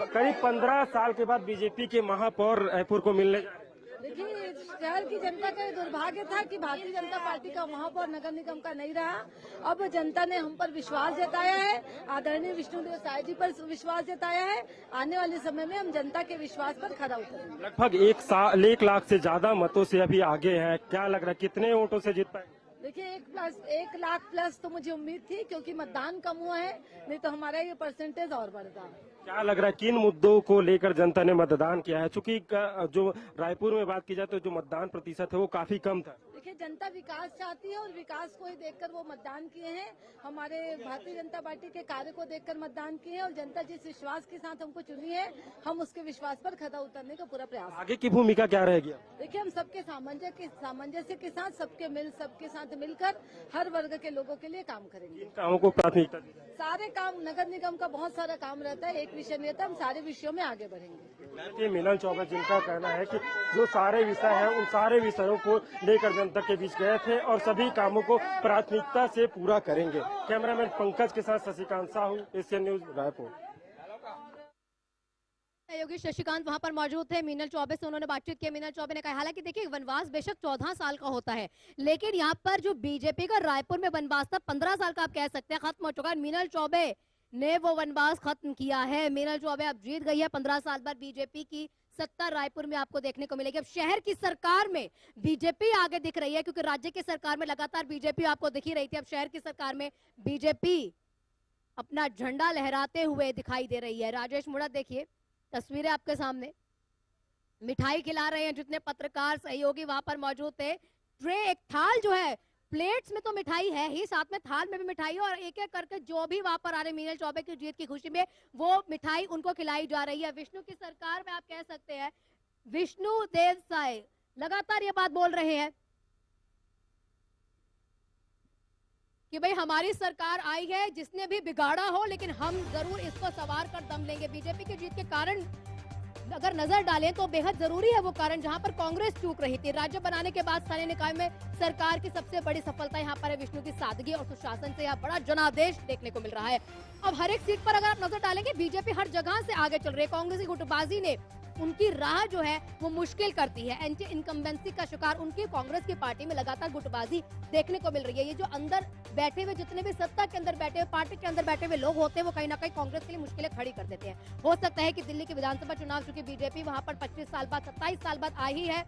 Speaker 9: करीब 15 साल के बाद बीजेपी के महापौर रायपुर को मिलने जा रहे हैं।
Speaker 1: देखिए शहर की जनता का ये दुर्भाग्य था कि भारतीय जनता पार्टी का महापौर नगर निगम का नहीं रहा। अब जनता ने हम पर विश्वास जताया है, आदरणीय विष्णुदेव साय जी पर विश्वास जताया है। आने वाले समय में हम जनता के विश्वास पर खरा उतरेंगे।
Speaker 9: लगभग 1 लाख से ज्यादा मतों से अभी आगे हैं, क्या लग रहा है कितने वोटों से जीत पाएंगे?
Speaker 1: देखिए 1 लाख प्लस तो मुझे उम्मीद थी, क्योंकि मतदान कम हुआ है, नहीं तो हमारा ये परसेंटेज और बढ़ता।
Speaker 9: क्या लग रहा है किन मुद्दों को लेकर जनता ने मतदान किया है? चूंकि जो रायपुर में बात की जाए तो जो मतदान प्रतिशत है वो काफी कम था।
Speaker 1: देखिए जनता विकास चाहती है और विकास को ही देखकर वो मतदान किए हैं। हमारे भारतीय जनता पार्टी के कार्य को देखकर मतदान किए हैं और जनता जिस विश्वास के साथ हमको चुनी है, हम उसके विश्वास पर खरा उतरने का पूरा प्रयास।
Speaker 9: आगे की भूमिका क्या रहेगी?
Speaker 1: देखिए हम सबके सामंजस्य के साथ, सबके साथ मिलकर हर वर्ग के लोगों के लिए काम करेंगे।
Speaker 9: कामों को प्राथमिकता दी जाए।
Speaker 1: सारे काम, नगर निगम का बहुत सारा काम रहता है, एक विषय नहीं रहता, हम सारे विषयों में आगे बढ़ेंगे।
Speaker 9: मिलन चौबे जिनका कहना है कि जो सारे विषय हैं उन सारे विषयों को लेकर जनता के बीच गए थे और सभी कामों को प्राथमिकता से पूरा करेंगे। कैमरामैन पंकज के साथ शशिकांत साहू, एशियन न्यूज, रायपुर।
Speaker 12: योगी शशिकांत वहां पर मौजूद थे। मीनल चौबे से उन्होंने बातचीत की। मीनल चौबे ने कहा हालांकि देखिए वनवास बेशक 14 साल का होता है, लेकिन यहाँ पर जो बीजेपी का रायपुर में वनवास था 15 साल का, आप कह सकते हैं खत्म हो चुका है। मीनल चौबे ने वो वनवास खत्म किया है। मीनल चौबे अब जीत गई है। 15 साल बाद बीजेपी की सत्ता रायपुर में आपको देखने को मिलेगी। अब शहर की सरकार में बीजेपी आगे दिख रही है, क्योंकि राज्य की सरकार में लगातार बीजेपी आपको दिख ही रही थी। अब शहर की सरकार में बीजेपी अपना झंडा लहराते हुए दिखाई दे रही है। राजेश मुड़ा, देखिए तस्वीरें आपके सामने, मिठाई खिला रहे हैं जितने पत्रकार सहयोगी वहां पर मौजूद थे। ट्रे, एक थाल जो है, प्लेट्स में तो मिठाई है ही, साथ में थाल में भी मिठाई है, और एक एक करके जो भी वहां पर आ रहे मीनल चौबे की जीत की खुशी में वो मिठाई उनको खिलाई जा रही है। विष्णु की सरकार में आप कह सकते हैं विष्णु देव साय लगातार ये बात बोल रहे हैं कि भाई हमारी सरकार आई है, जिसने भी बिगाड़ा हो लेकिन हम जरूर इसको सवार कर दम लेंगे। बीजेपी की जीत के कारण अगर नजर डालें तो बेहद जरूरी है वो कारण जहां पर कांग्रेस चूक रही थी। राज्य बनाने के बाद स्थानीय निकाय में सरकार की सबसे बड़ी सफलता यहाँ पर है विष्णु की सादगी और सुशासन से यहाँ बड़ा जनादेश देखने को मिल रहा है। अब हर एक सीट पर अगर आप नजर डालेंगे बीजेपी हर जगह से आगे चल रही है। कांग्रेस की गुटबाजी ने उनकी राह जो है वो मुश्किल करती है। एंटी इनकम्बेंसी का शिकार उनकी कांग्रेस की पार्टी में लगातार गुटबाजी देखने को मिल रही है। ये जो अंदर बैठे हुए, जितने भी सत्ता के अंदर बैठे हुए, पार्टी के अंदर बैठे हुए लोग होते हैं, वो कहीं ना कहीं कांग्रेस के लिए मुश्किलें खड़ी कर देते हैं। हो सकता है कि दिल्ली के विधानसभा चुनाव, चूंकि बीजेपी वहां पर 25 साल बाद 27 साल बाद आई है,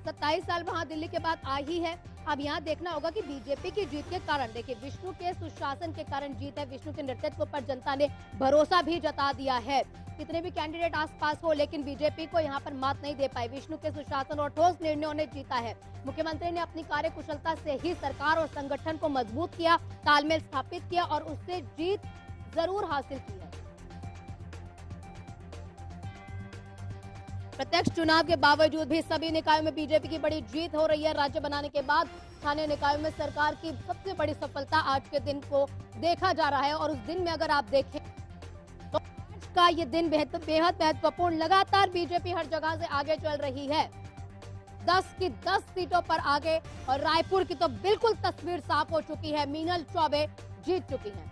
Speaker 12: 27 साल वहां दिल्ली के बाद आई है। अब यहाँ देखना होगा कि बीजेपी की जीत के कारण, देखिए विष्णु के सुशासन के कारण जीत है। विष्णु के नेतृत्व पर जनता ने भरोसा भी जता दिया है। कितने भी कैंडिडेट आसपास हो, लेकिन बीजेपी को यहाँ पर मात नहीं दे पाई। विष्णु के सुशासन और ठोस निर्णयों ने जीता है। मुख्यमंत्री ने अपनी कार्यकुशलता से ही सरकार और संगठन को मजबूत किया, तालमेल स्थापित किया और उससे जीत जरूर हासिल की है। प्रत्यक्ष चुनाव के बावजूद भी सभी निकायों में बीजेपी की बड़ी जीत हो रही है। राज्य बनाने के बाद स्थानीय निकायों में सरकार की सबसे बड़ी सफलता आज के दिन को देखा जा रहा है। और उस दिन में अगर आप देखें तो आज का ये दिन बेहद महत्वपूर्ण, लगातार बीजेपी हर जगह से आगे चल रही है, 10 की 10 सीटों पर आगे। और रायपुर की तो बिल्कुल तस्वीर साफ हो चुकी है, मीनल चौबे जीत चुकी है।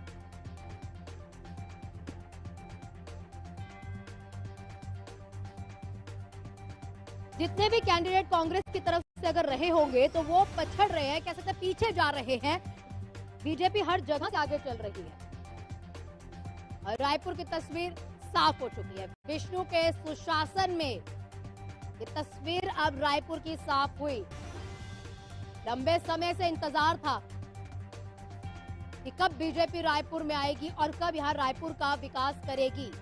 Speaker 12: जितने भी कैंडिडेट कांग्रेस की तरफ से अगर रहे होंगे तो वो पछड़ रहे हैं, कह सकते हैं पीछे जा रहे हैं। बीजेपी हर जगह से आगे चल रही है और रायपुर की तस्वीर साफ हो चुकी है। विष्णु के सुशासन में ये तस्वीर अब रायपुर की साफ हुई। लंबे समय से इंतजार था कि कब बीजेपी रायपुर में आएगी और कब यहाँ रायपुर का विकास करेगी।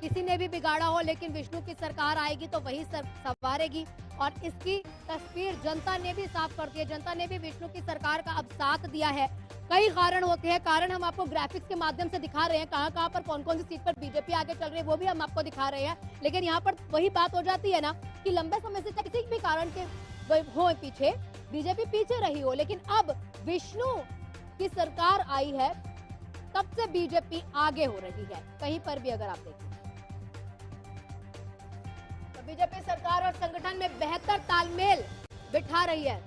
Speaker 12: किसी ने भी बिगाड़ा हो, लेकिन विष्णु की सरकार आएगी तो वही संवारेगी। और इसकी तस्वीर जनता ने भी साफ कर दी है। जनता ने भी विष्णु की सरकार का अब साथ दिया है। कई कारण होते हैं, कारण हम आपको ग्राफिक्स के माध्यम से दिखा रहे हैं, कहां पर कौन कौन सी सीट पर बीजेपी आगे चल रही है वो भी हम आपको दिखा रहे हैं। लेकिन यहाँ पर वही बात हो जाती है ना कि लंबे समय से किसी भी कारण के हो पीछे बीजेपी पीछे रही हो, लेकिन अब विष्णु की सरकार आई है तब से बीजेपी आगे हो रही है। कहीं पर भी अगर आप देखें तो बीजेपी सरकार और संगठन में बेहतर तालमेल बिठा रही है।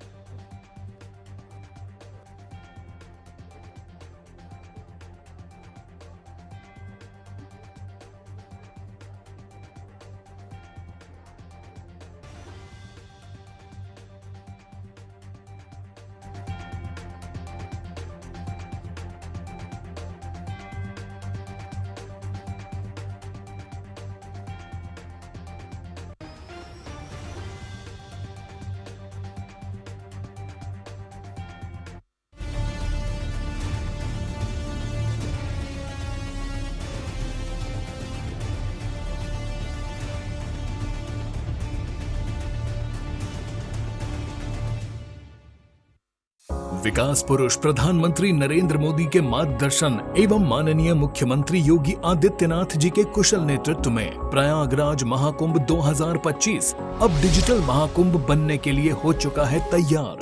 Speaker 5: विकास पुरुष प्रधानमंत्री नरेंद्र मोदी के मार्गदर्शन एवं माननीय मुख्यमंत्री योगी आदित्यनाथ जी के कुशल नेतृत्व में प्रयागराज महाकुंभ 2025 अब डिजिटल महाकुंभ बनने के लिए हो चुका है तैयार।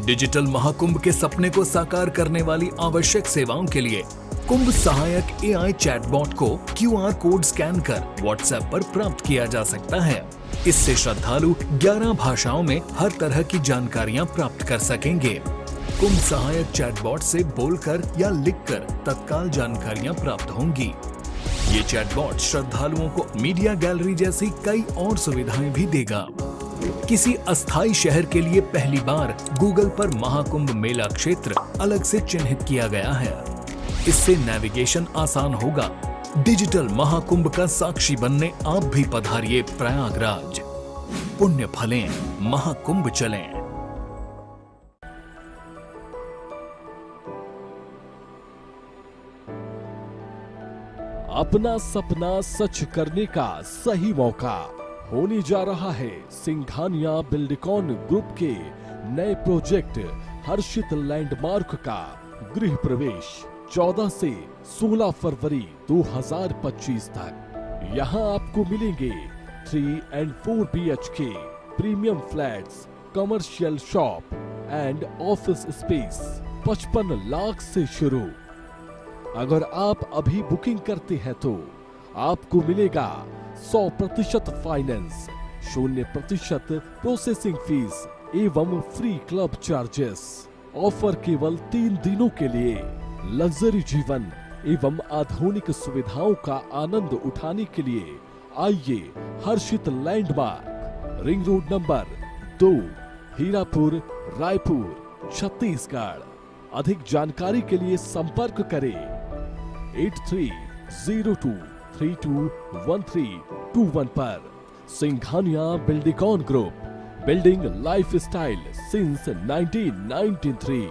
Speaker 5: डिजिटल महाकुंभ के सपने को साकार करने वाली आवश्यक सेवाओं के लिए कुंभ सहायक AI चैटबॉट को QR कोड स्कैन कर WhatsApp पर प्राप्त किया जा सकता है। इससे श्रद्धालु 11 भाषाओं में हर तरह की जानकारियां प्राप्त कर सकेंगे। कुंभ सहायक चैटबॉट से बोलकर या लिखकर तत्काल जानकारियां प्राप्त होंगी। ये चैटबॉट श्रद्धालुओं को मीडिया गैलरी जैसी कई और सुविधाएं भी देगा। किसी अस्थायी शहर के लिए पहली बार गूगल पर महाकुंभ मेला क्षेत्र अलग से चिन्हित किया गया है। इससे नेविगेशन आसान होगा। डिजिटल महाकुंभ का साक्षी बनने आप भी पधारिए प्रयागराज। पुण्य फलें, महाकुंभ चलें।
Speaker 16: अपना सपना सच करने का सही मौका होने जा रहा है सिंघानिया बिल्डकॉन ग्रुप के नए प्रोजेक्ट हर्षित लैंडमार्क का गृह प्रवेश 14 से 16 फरवरी 2025 तक। यहाँ आपको मिलेंगे 3 and 4 BHK premium flats, commercial shop and office space 55 lakh से शुरू। अगर आप अभी बुकिंग करते हैं तो आपको मिलेगा 100% फाइनेंस, 0% प्रोसेसिंग फीस एवं फ्री क्लब चार्जेस। ऑफर केवल 3 दिनों के लिए। लग्जरी जीवन एवं आधुनिक सुविधाओं का आनंद उठाने के लिए आइए Harshit landmark, ring road number 2, Hirapur, Raipur, Chhattisgarh. अधिक जानकारी के लिए संपर्क करें 8302321321 पर। Singhania Buildcon group, building lifestyle since 1993।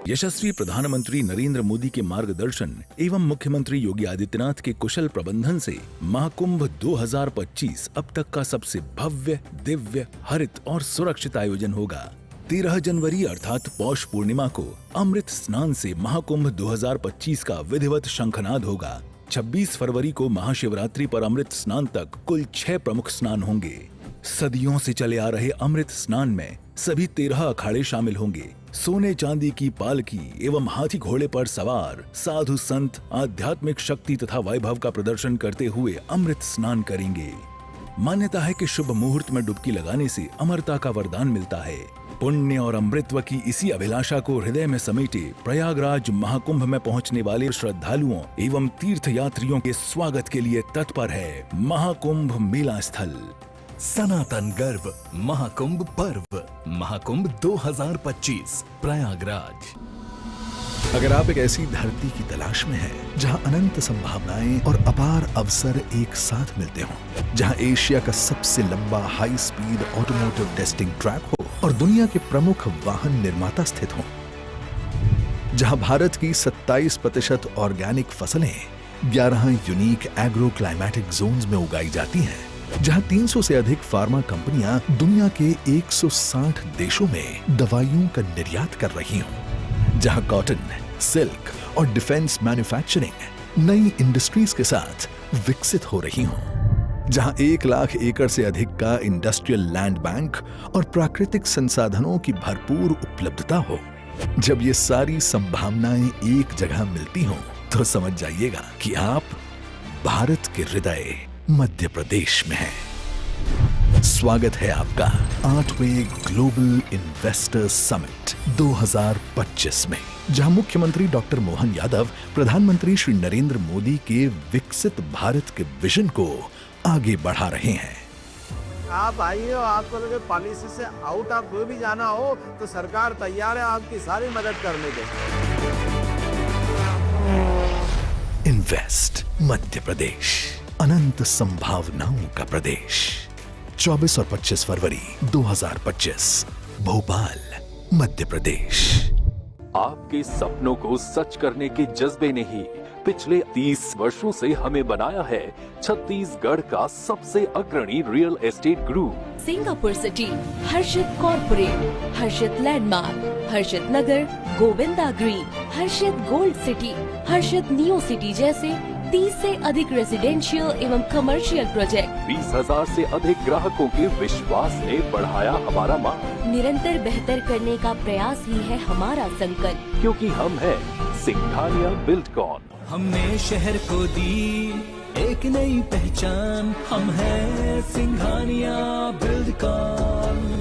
Speaker 13: यशस्वी प्रधानमंत्री नरेंद्र मोदी के मार्गदर्शन एवं मुख्यमंत्री योगी आदित्यनाथ के कुशल प्रबंधन से महाकुंभ 2025 अब तक का सबसे भव्य, दिव्य, हरित और सुरक्षित आयोजन होगा। 13 जनवरी अर्थात पौष पूर्णिमा को अमृत स्नान से महाकुंभ 2025 का विधिवत शंखनाद होगा। 26 फरवरी को महाशिवरात्रि पर अमृत स्नान तक कुल 6 प्रमुख स्नान होंगे। सदियों से चले आ रहे अमृत स्नान में सभी 13 अखाड़े शामिल होंगे। सोने चांदी की पालकी एवं हाथी घोड़े पर सवार साधु संत आध्यात्मिक शक्ति तथा वैभव का प्रदर्शन करते हुए अमृत स्नान करेंगे। मान्यता है कि शुभ मुहूर्त में डुबकी लगाने से अमरता का वरदान मिलता है। पुण्य और अमृतत्व की इसी अभिलाषा को हृदय में समेटे प्रयागराज महाकुंभ में पहुंचने वाले श्रद्धालुओं एवं तीर्थ यात्रियों के स्वागत के लिए तत्पर है महाकुंभ मेला स्थल।
Speaker 5: सनातन गर्व महाकुंभ पर्व, महाकुंभ 2025 प्रयागराज।
Speaker 14: अगर आप एक ऐसी धरती की तलाश में हैं जहां अनंत संभावनाएं और अपार अवसर एक साथ मिलते हों, जहां एशिया का सबसे लंबा high speed automotive testing track हो और दुनिया के प्रमुख वाहन निर्माता स्थित हों, जहां भारत की 27% ऑर्गेनिक फसलें 11 यूनिक एग्रो क्लाइमेटिक जोन्स में उगाई जाती हैं, जहां 300 से अधिक फार्मा कंपनियां दुनिया के 160 देशों में दवाइयों का निर्यात कर रही हों, जहां कॉटन, सिल्क और डिफेंस मैन्युफैक्चरिंग नई इंडस्ट्रीज के साथ विकसित हो रही हों, जहां 1 लाख एकड़ से अधिक का इंडस्ट्रियल लैंड बैंक और प्राकृतिक संसाधनों की भरपूर उपलब्धता हो। जब ये सारी संभावनाएं एक जगह मिलती हों तो समझ जाइएगा कि आप भारत के हृदय मध्य प्रदेश में हैं। स्वागत है आपका 8वें ग्लोबल इन्वेस्टर्स समिट 2025 में, जहां मुख्यमंत्री डॉक्टर मोहन यादव प्रधानमंत्री श्री नरेंद्र मोदी के विकसित भारत के विजन को आगे बढ़ा रहे हैं।
Speaker 6: आप आइए और आपको अगर पॉलिसी से आउट ऑफ कोई भी जाना हो तो सरकार तैयार है आपकी सारी मदद करने के।
Speaker 14: इन्वेस्ट मध्य प्रदेश, अनंत संभावनाओं का प्रदेश। 24 और 25 फरवरी 2025 भोपाल, मध्य प्रदेश।
Speaker 7: आपके सपनों को सच करने के जज्बे ने ही पिछले 30 वर्षों से हमें बनाया है छत्तीसगढ़ का सबसे अग्रणी real estate group.
Speaker 8: Singapore city, Harshit corporate, Harshit landmark, Harshit Nagar, Govinda green, Harshit gold city, Harshit neo city जैसे 30 से अधिक रेजिडेंशियल एवं कमर्शियल प्रोजेक्ट।
Speaker 7: 20,000 से अधिक ग्राहकों के विश्वास ने बढ़ाया हमारा मान।
Speaker 8: निरंतर बेहतर करने का प्रयास ही है हमारा संकल्प,
Speaker 7: क्योंकि हम है सिंघानिया बिल्डकॉन।
Speaker 3: हमने शहर को दी एक नई पहचान, हम हैं सिंघानिया बिल्डकॉन।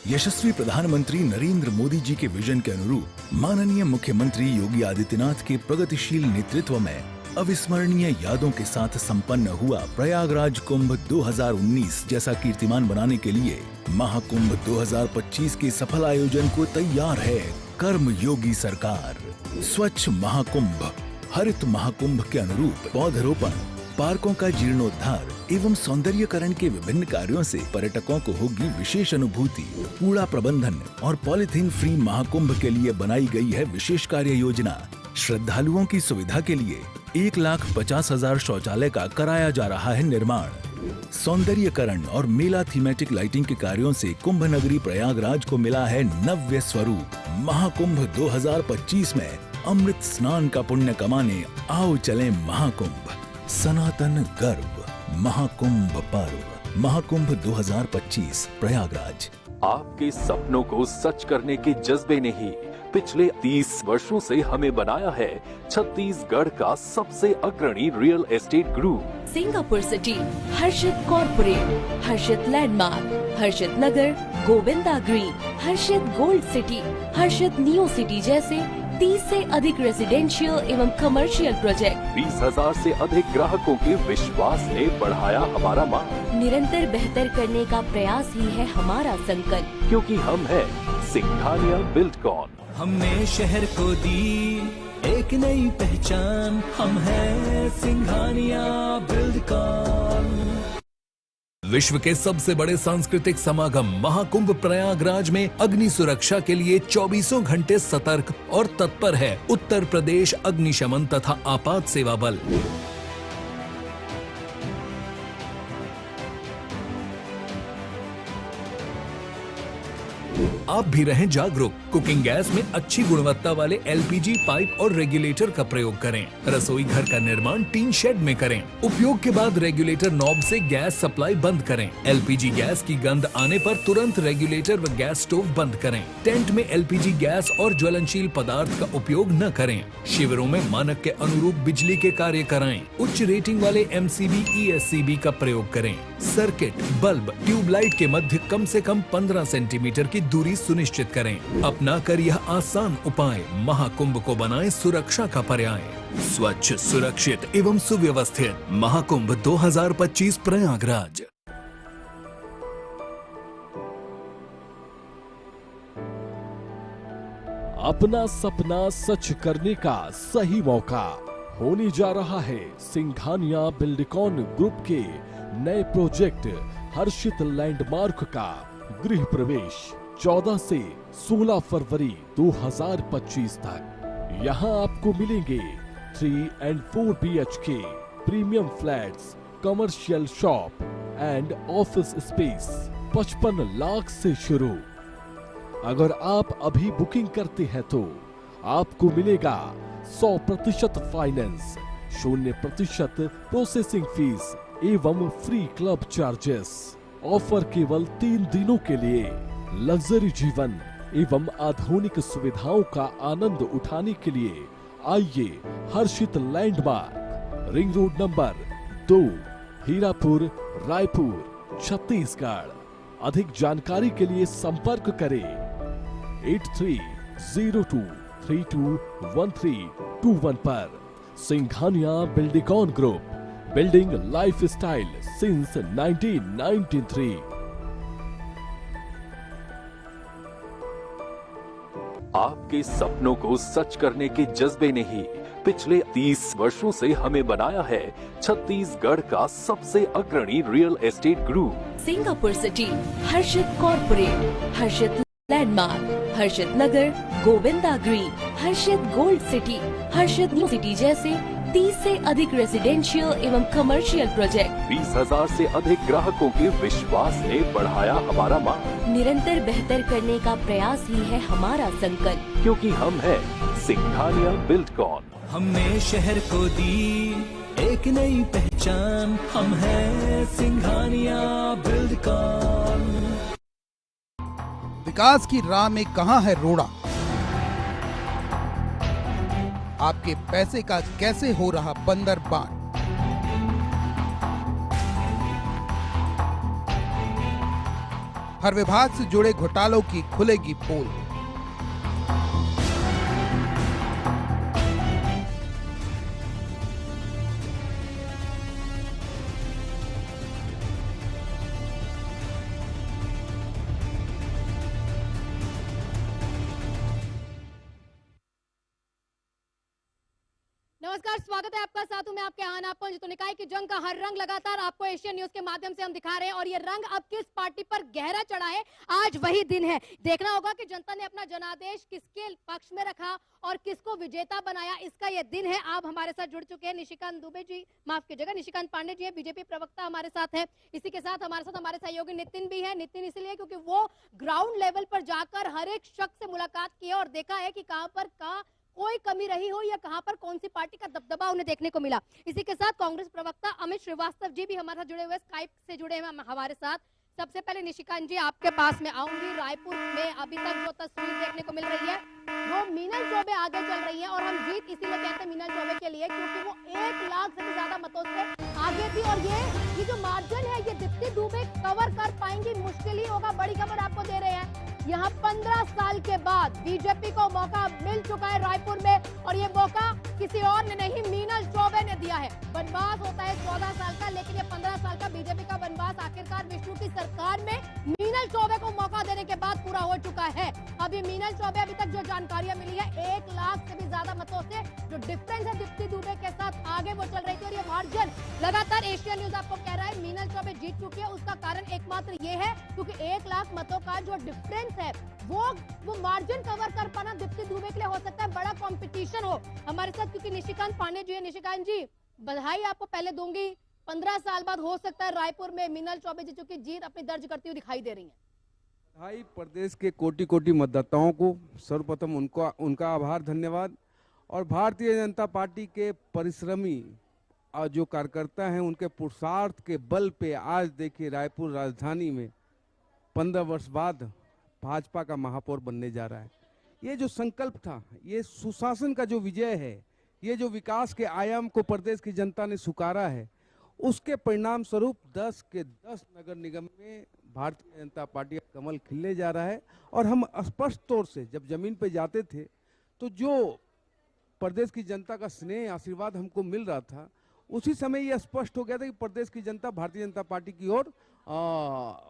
Speaker 13: यशस्वी प्रधानमंत्री नरेंद्र मोदी जी के विजन के अनुरूप माननीय मुख्यमंत्री योगी आदित्यनाथ के प्रगतिशील नेतृत्व में अविस्मरणीय यादों के साथ संपन्न हुआ प्रयागराज कुंभ 2019 जैसा कीर्तिमान बनाने के लिए महाकुंभ 2025 के सफल आयोजन को तैयार है कर्म योगी सरकार। स्वच्छ महाकुंभ, हरित महाकुंभ के अनुरूप पौधरोपण, पार्कों का जीर्णोद्धार एवं सौंदर्यकरण के विभिन्न कार्यों से पर्यटकों को होगी विशेष अनुभूति। कूड़ा प्रबंधन और पॉलिथीन फ्री महाकुंभ के लिए बनाई गई है विशेष कार्य योजना। श्रद्धालुओं की सुविधा के लिए 1,50,000 शौचालय का कराया जा रहा है निर्माण। सौंदर्यकरण और मेला थीमेटिक लाइटिंग के कार्यों से कुंभ नगरी प्रयागराज को मिला है नव्य स्वरूप। महाकुंभ 2025 में अमृत स्नान का पुण्य कमाने आओ चलें महाकुंभ। सनातन गर्व महाकुंभ पर्व। महाकुंभ 2025 प्रयागराज।
Speaker 7: आपके सपनों को सच करने के जज्बे ने ही पिछले 30 वर्षों से हमें बनाया है छत्तीसगढ़ का सबसे अग्रणी real estate group.
Speaker 8: Singapore city, Harshit corporate, Harshit landmark, Harshit Nagar, Govinda green, Harshit gold city, Harshit neo city जैसे 30 से अधिक रेजिडेंशियल एवं कमर्शियल प्रोजेक्ट।
Speaker 7: 20,000 से अधिक ग्राहकों के विश्वास ने बढ़ाया हमारा मान।
Speaker 8: निरंतर बेहतर करने का प्रयास ही है हमारा संकल्प,
Speaker 7: क्योंकि हम है सिंघानिया बिल्डकॉन।
Speaker 3: हमने शहर को दी एक नई पहचान, हम हैं सिंघानिया बिल्डकॉन।
Speaker 5: विश्व के सबसे बड़े सांस्कृतिक समागम महाकुंभ प्रयागराज में अग्नि सुरक्षा के लिए 24 घंटे सतर्क और तत्पर है उत्तर प्रदेश अग्निशमन तथा आपात सेवा बल। आप भी रहें जागरूक। कुकिंग गैस में अच्छी गुणवत्ता वाले एलपीजी पाइप और रेगुलेटर का प्रयोग करें। रसोई घर का निर्माण टीन शेड में करें। उपयोग के बाद रेगुलेटर नॉब से गैस सप्लाई बंद करें। एलपीजी गैस की गंध आने पर तुरंत रेगुलेटर व गैस स्टोव बंद करें। टेंट में एलपीजी गैस और ज्वलनशील पदार्थ का उपयोग न करें। शिविरों में मानक के अनुरूप बिजली के कार्य कराएं। उच्च रेटिंग वाले MCB ESCB का प्रयोग करें। सर्किट, बल्ब, ट्यूबलाइट के मध्य कम से कम 15 सेंटीमीटर की दूरी सुनिश्चित करें। अपना कर यह आसान उपाय महाकुंभ को बनाए सुरक्षा का पर्याय। स्वच्छ, सुरक्षित एवं सुव्यवस्थित महाकुंभ 2025 प्रयागराज।
Speaker 16: अपना सपना सच करने का सही मौका होने जा रहा है सिंघानिया बिल्डकॉन ग्रुप के नए प्रोजेक्ट हर्षित लैंडमार्क का गृह प्रवेश 14 से 16 फरवरी 2025 तक। यहाँ आपको मिलेंगे 3 and 4 BHK premium flats, commercial shop and office space 55 lakh से शुरू। अगर आप अभी बुकिंग करते हैं तो आपको मिलेगा 100% फाइनेंस, 0% प्रोसेसिंग फीस एवं फ्री क्लब चार्जेस। ऑफर केवल 3 दिनों के लिए। लग्जरी जीवन एवं आधुनिक सुविधाओं का आनंद उठाने के लिए आइए Harshit landmark, ring road number 2, Hirapur, Raipur, Chhattisgarh. अधिक जानकारी के लिए संपर्क करें 8302321321 पर। Singhania Buildcon group, building lifestyle since 1993।
Speaker 7: आपके सपनों को सच करने के जज्बे ने ही पिछले 30 वर्षों से हमें बनाया है छत्तीसगढ़ का सबसे अग्रणी real estate group.
Speaker 8: Singapore city, Harshit corporate, Harshit landmark, Harshit Nagar, Govinda green, Harshit gold city, Harshit new city जैसे 30 से अधिक रेजिडेंशियल एवं कमर्शियल प्रोजेक्ट।
Speaker 7: 20,000 से अधिक ग्राहकों के विश्वास ने बढ़ाया हमारा मान।
Speaker 8: निरंतर बेहतर करने का प्रयास ही है हमारा संकल्प,
Speaker 7: क्योंकि हम है सिंघानिया बिल्डकॉन।
Speaker 3: हमने शहर को दी एक नई पहचान, हम हैं सिंघानिया बिल्डकॉन।
Speaker 10: विकास की राह में कहां है रोड़ा? आपके पैसे का कैसे हो रहा बंदरबांट? हर विभाग से जुड़े घोटालों की खुलेगी पोल।
Speaker 12: नमस्कार, स्वागत है आपका। साथ में आपके आना पंच। तो निकाय की जंग का हर रंग लगातार आपको एशियन न्यूज के माध्यम से हम दिखा रहे हैं, और ये रंग अब किस पार्टी पर गहरा चढ़ा है, आज वही दिन है। देखना होगा कि जनता ने अपना जनादेश किसके पक्ष में रखा और किसको विजेता बनाया, इसका ये दिन है। आप हमारे साथ जुड़ चुके हैं निशिकांत दुबे जी, माफ कीजिएगा, निशिकांत पांडे जी है, बीजेपी प्रवक्ता हमारे साथ है। इसी के साथ हमारे सहयोगी नितिन भी है। नितिन इसलिए क्योंकि वो ग्राउंड लेवल पर जाकर हर एक शख्स से मुलाकात की है और देखा है कि कहां पर कोई कमी रही हो या कहां पर कौन सी पार्टी का दबदबा उन्हें देखने को मिला। इसी के साथ कांग्रेस प्रवक्ता अमित श्रीवास्तव जी भी हमारे साथ जुड़े हुए, स्काइप से जुड़े हैं हमारे साथ। सबसे पहले निशिकांत जी आपके पास में आऊंगी। रायपुर में अभी तक जो तस्वीर देखने को मिल रही है, वो मीनल चौबे आगे चल रही है, और हम जीत इसीलिए कहते हैं मीनल चौबे के लिए क्योंकि वो 1 लाख से भी ज्यादा मतों से आगे थी, और ये जो मार्जिन है ये दीप्ति दुबे कवर कर पाएंगी, मुश्किल ही होगा। बड़ी खबर आपको दे रहे हैं, यहाँ 15 साल के बाद बीजेपी को मौका मिल चुका है रायपुर में, और ये मौका किसी और ने नहीं, मीनल चौबे ने दिया है। वनवास होता है 14 साल का, लेकिन ये 15 साल का बीजेपी का वनवास आखिरकार विष्णु की सरकार में मीनल चौबे को मौका देने के बाद पूरा हो चुका है। अभी मीनल चौबे, अभी तक जो जानकारियां मिली है, 1 लाख से भी ज्यादा मतों से जो डिफरेंस है दीप्ति दुबे के साथ आगे वो चल रही थी, और ये मार्जिन लगातार एशियन न्यूज आपको कह रहा है मीनल चौबे जीत चुकी है। उसका कारण एकमात्र ये है क्योंकि 1 लाख मतों का जो डिफरेंस है वो मार्जिन कवर कर पाना दीप्ति दुबे के लिए हो सकता है बड़ा कंपटीशन हो। हमारे साथ क्योंकि निशिकांत पांडे जी है। निशिकांत जी, बधाई आपको पहले दूंगी, 15 साल बाद हो सकता है रायपुर में मीनल चौबे जी चुकी जीत अपनी दर्ज करती हुई दिखाई दे रही है।
Speaker 15: बधाई प्रदेश के कोटि कोटि मतदाताओं को, सर्वप्रथम उनका आभार, धन्यवाद। और भारतीय जनता पार्टी के परिश्रमी जो कार्यकर्ता हैं, उनके पुरुषार्थ के बल पे आज देखिए रायपुर राजधानी में 15 वर्ष बाद भाजपा का महापौर बनने जा रहा है। ये जो संकल्प था, ये सुशासन का जो विजय है, ये जो विकास के आयाम को प्रदेश की जनता ने स्वीकारा है, उसके परिणाम स्वरूप 10 के 10 नगर निगम में भारतीय जनता पार्टी का कमल खिलने जा रहा है। और हम स्पष्ट तौर से जब जमीन पे जाते थे तो जो प्रदेश की जनता का स्नेह आशीर्वाद हमको मिल रहा था, उसी समय ये स्पष्ट हो गया था कि प्रदेश की जनता भारतीय जनता पार्टी की ओर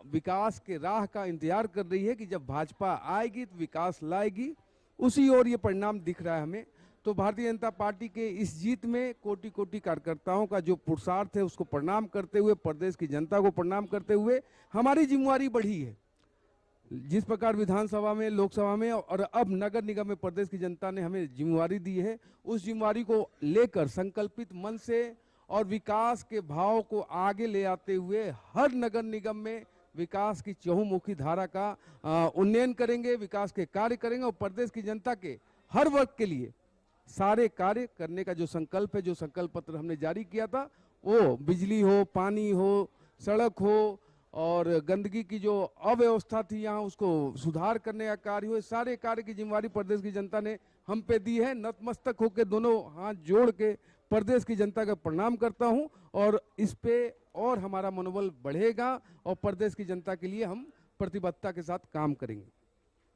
Speaker 15: विकास के राह का इंतजार कर रही है कि जब भाजपा आएगी तो विकास लाएगी। उसी ओर ये परिणाम दिख रहा है हमें। तो भारतीय जनता पार्टी के इस जीत में कोटि कोटि कार्यकर्ताओं का जो पुरुषार्थ है उसको प्रणाम करते हुए, प्रदेश की जनता को प्रणाम करते हुए, हमारी जिम्मेवारी बढ़ी है। जिस प्रकार विधानसभा में, लोकसभा में और अब नगर निगम में प्रदेश की जनता ने हमें जिम्मेवारी दी है, उस जिम्मेवारी को लेकर संकल्पित मन से और विकास के भाव को आगे ले आते हुए हर नगर निगम में विकास की चहुमुखी धारा का उन्नयन करेंगे, विकास के कार्य करेंगे, और प्रदेश की जनता के हर वर्ग के लिए सारे कार्य करने का जो संकल्प है, जो संकल्प पत्र हमने जारी किया था, वो बिजली हो, पानी हो, सड़क हो, और गंदगी की जो अव्यवस्था थी यहाँ उसको सुधार करने का कार्य हो, सारे कार्य की जिम्मेवारी प्रदेश की जनता ने हम पे दी है। नतमस्तक होकर दोनों हाथ जोड़ के प्रदेश की जनता का प्रणाम करता हूं, और इस पे और हमारा मनोबल बढ़ेगा और प्रदेश की जनता के लिए हम प्रतिबद्धता के साथ काम करेंगे।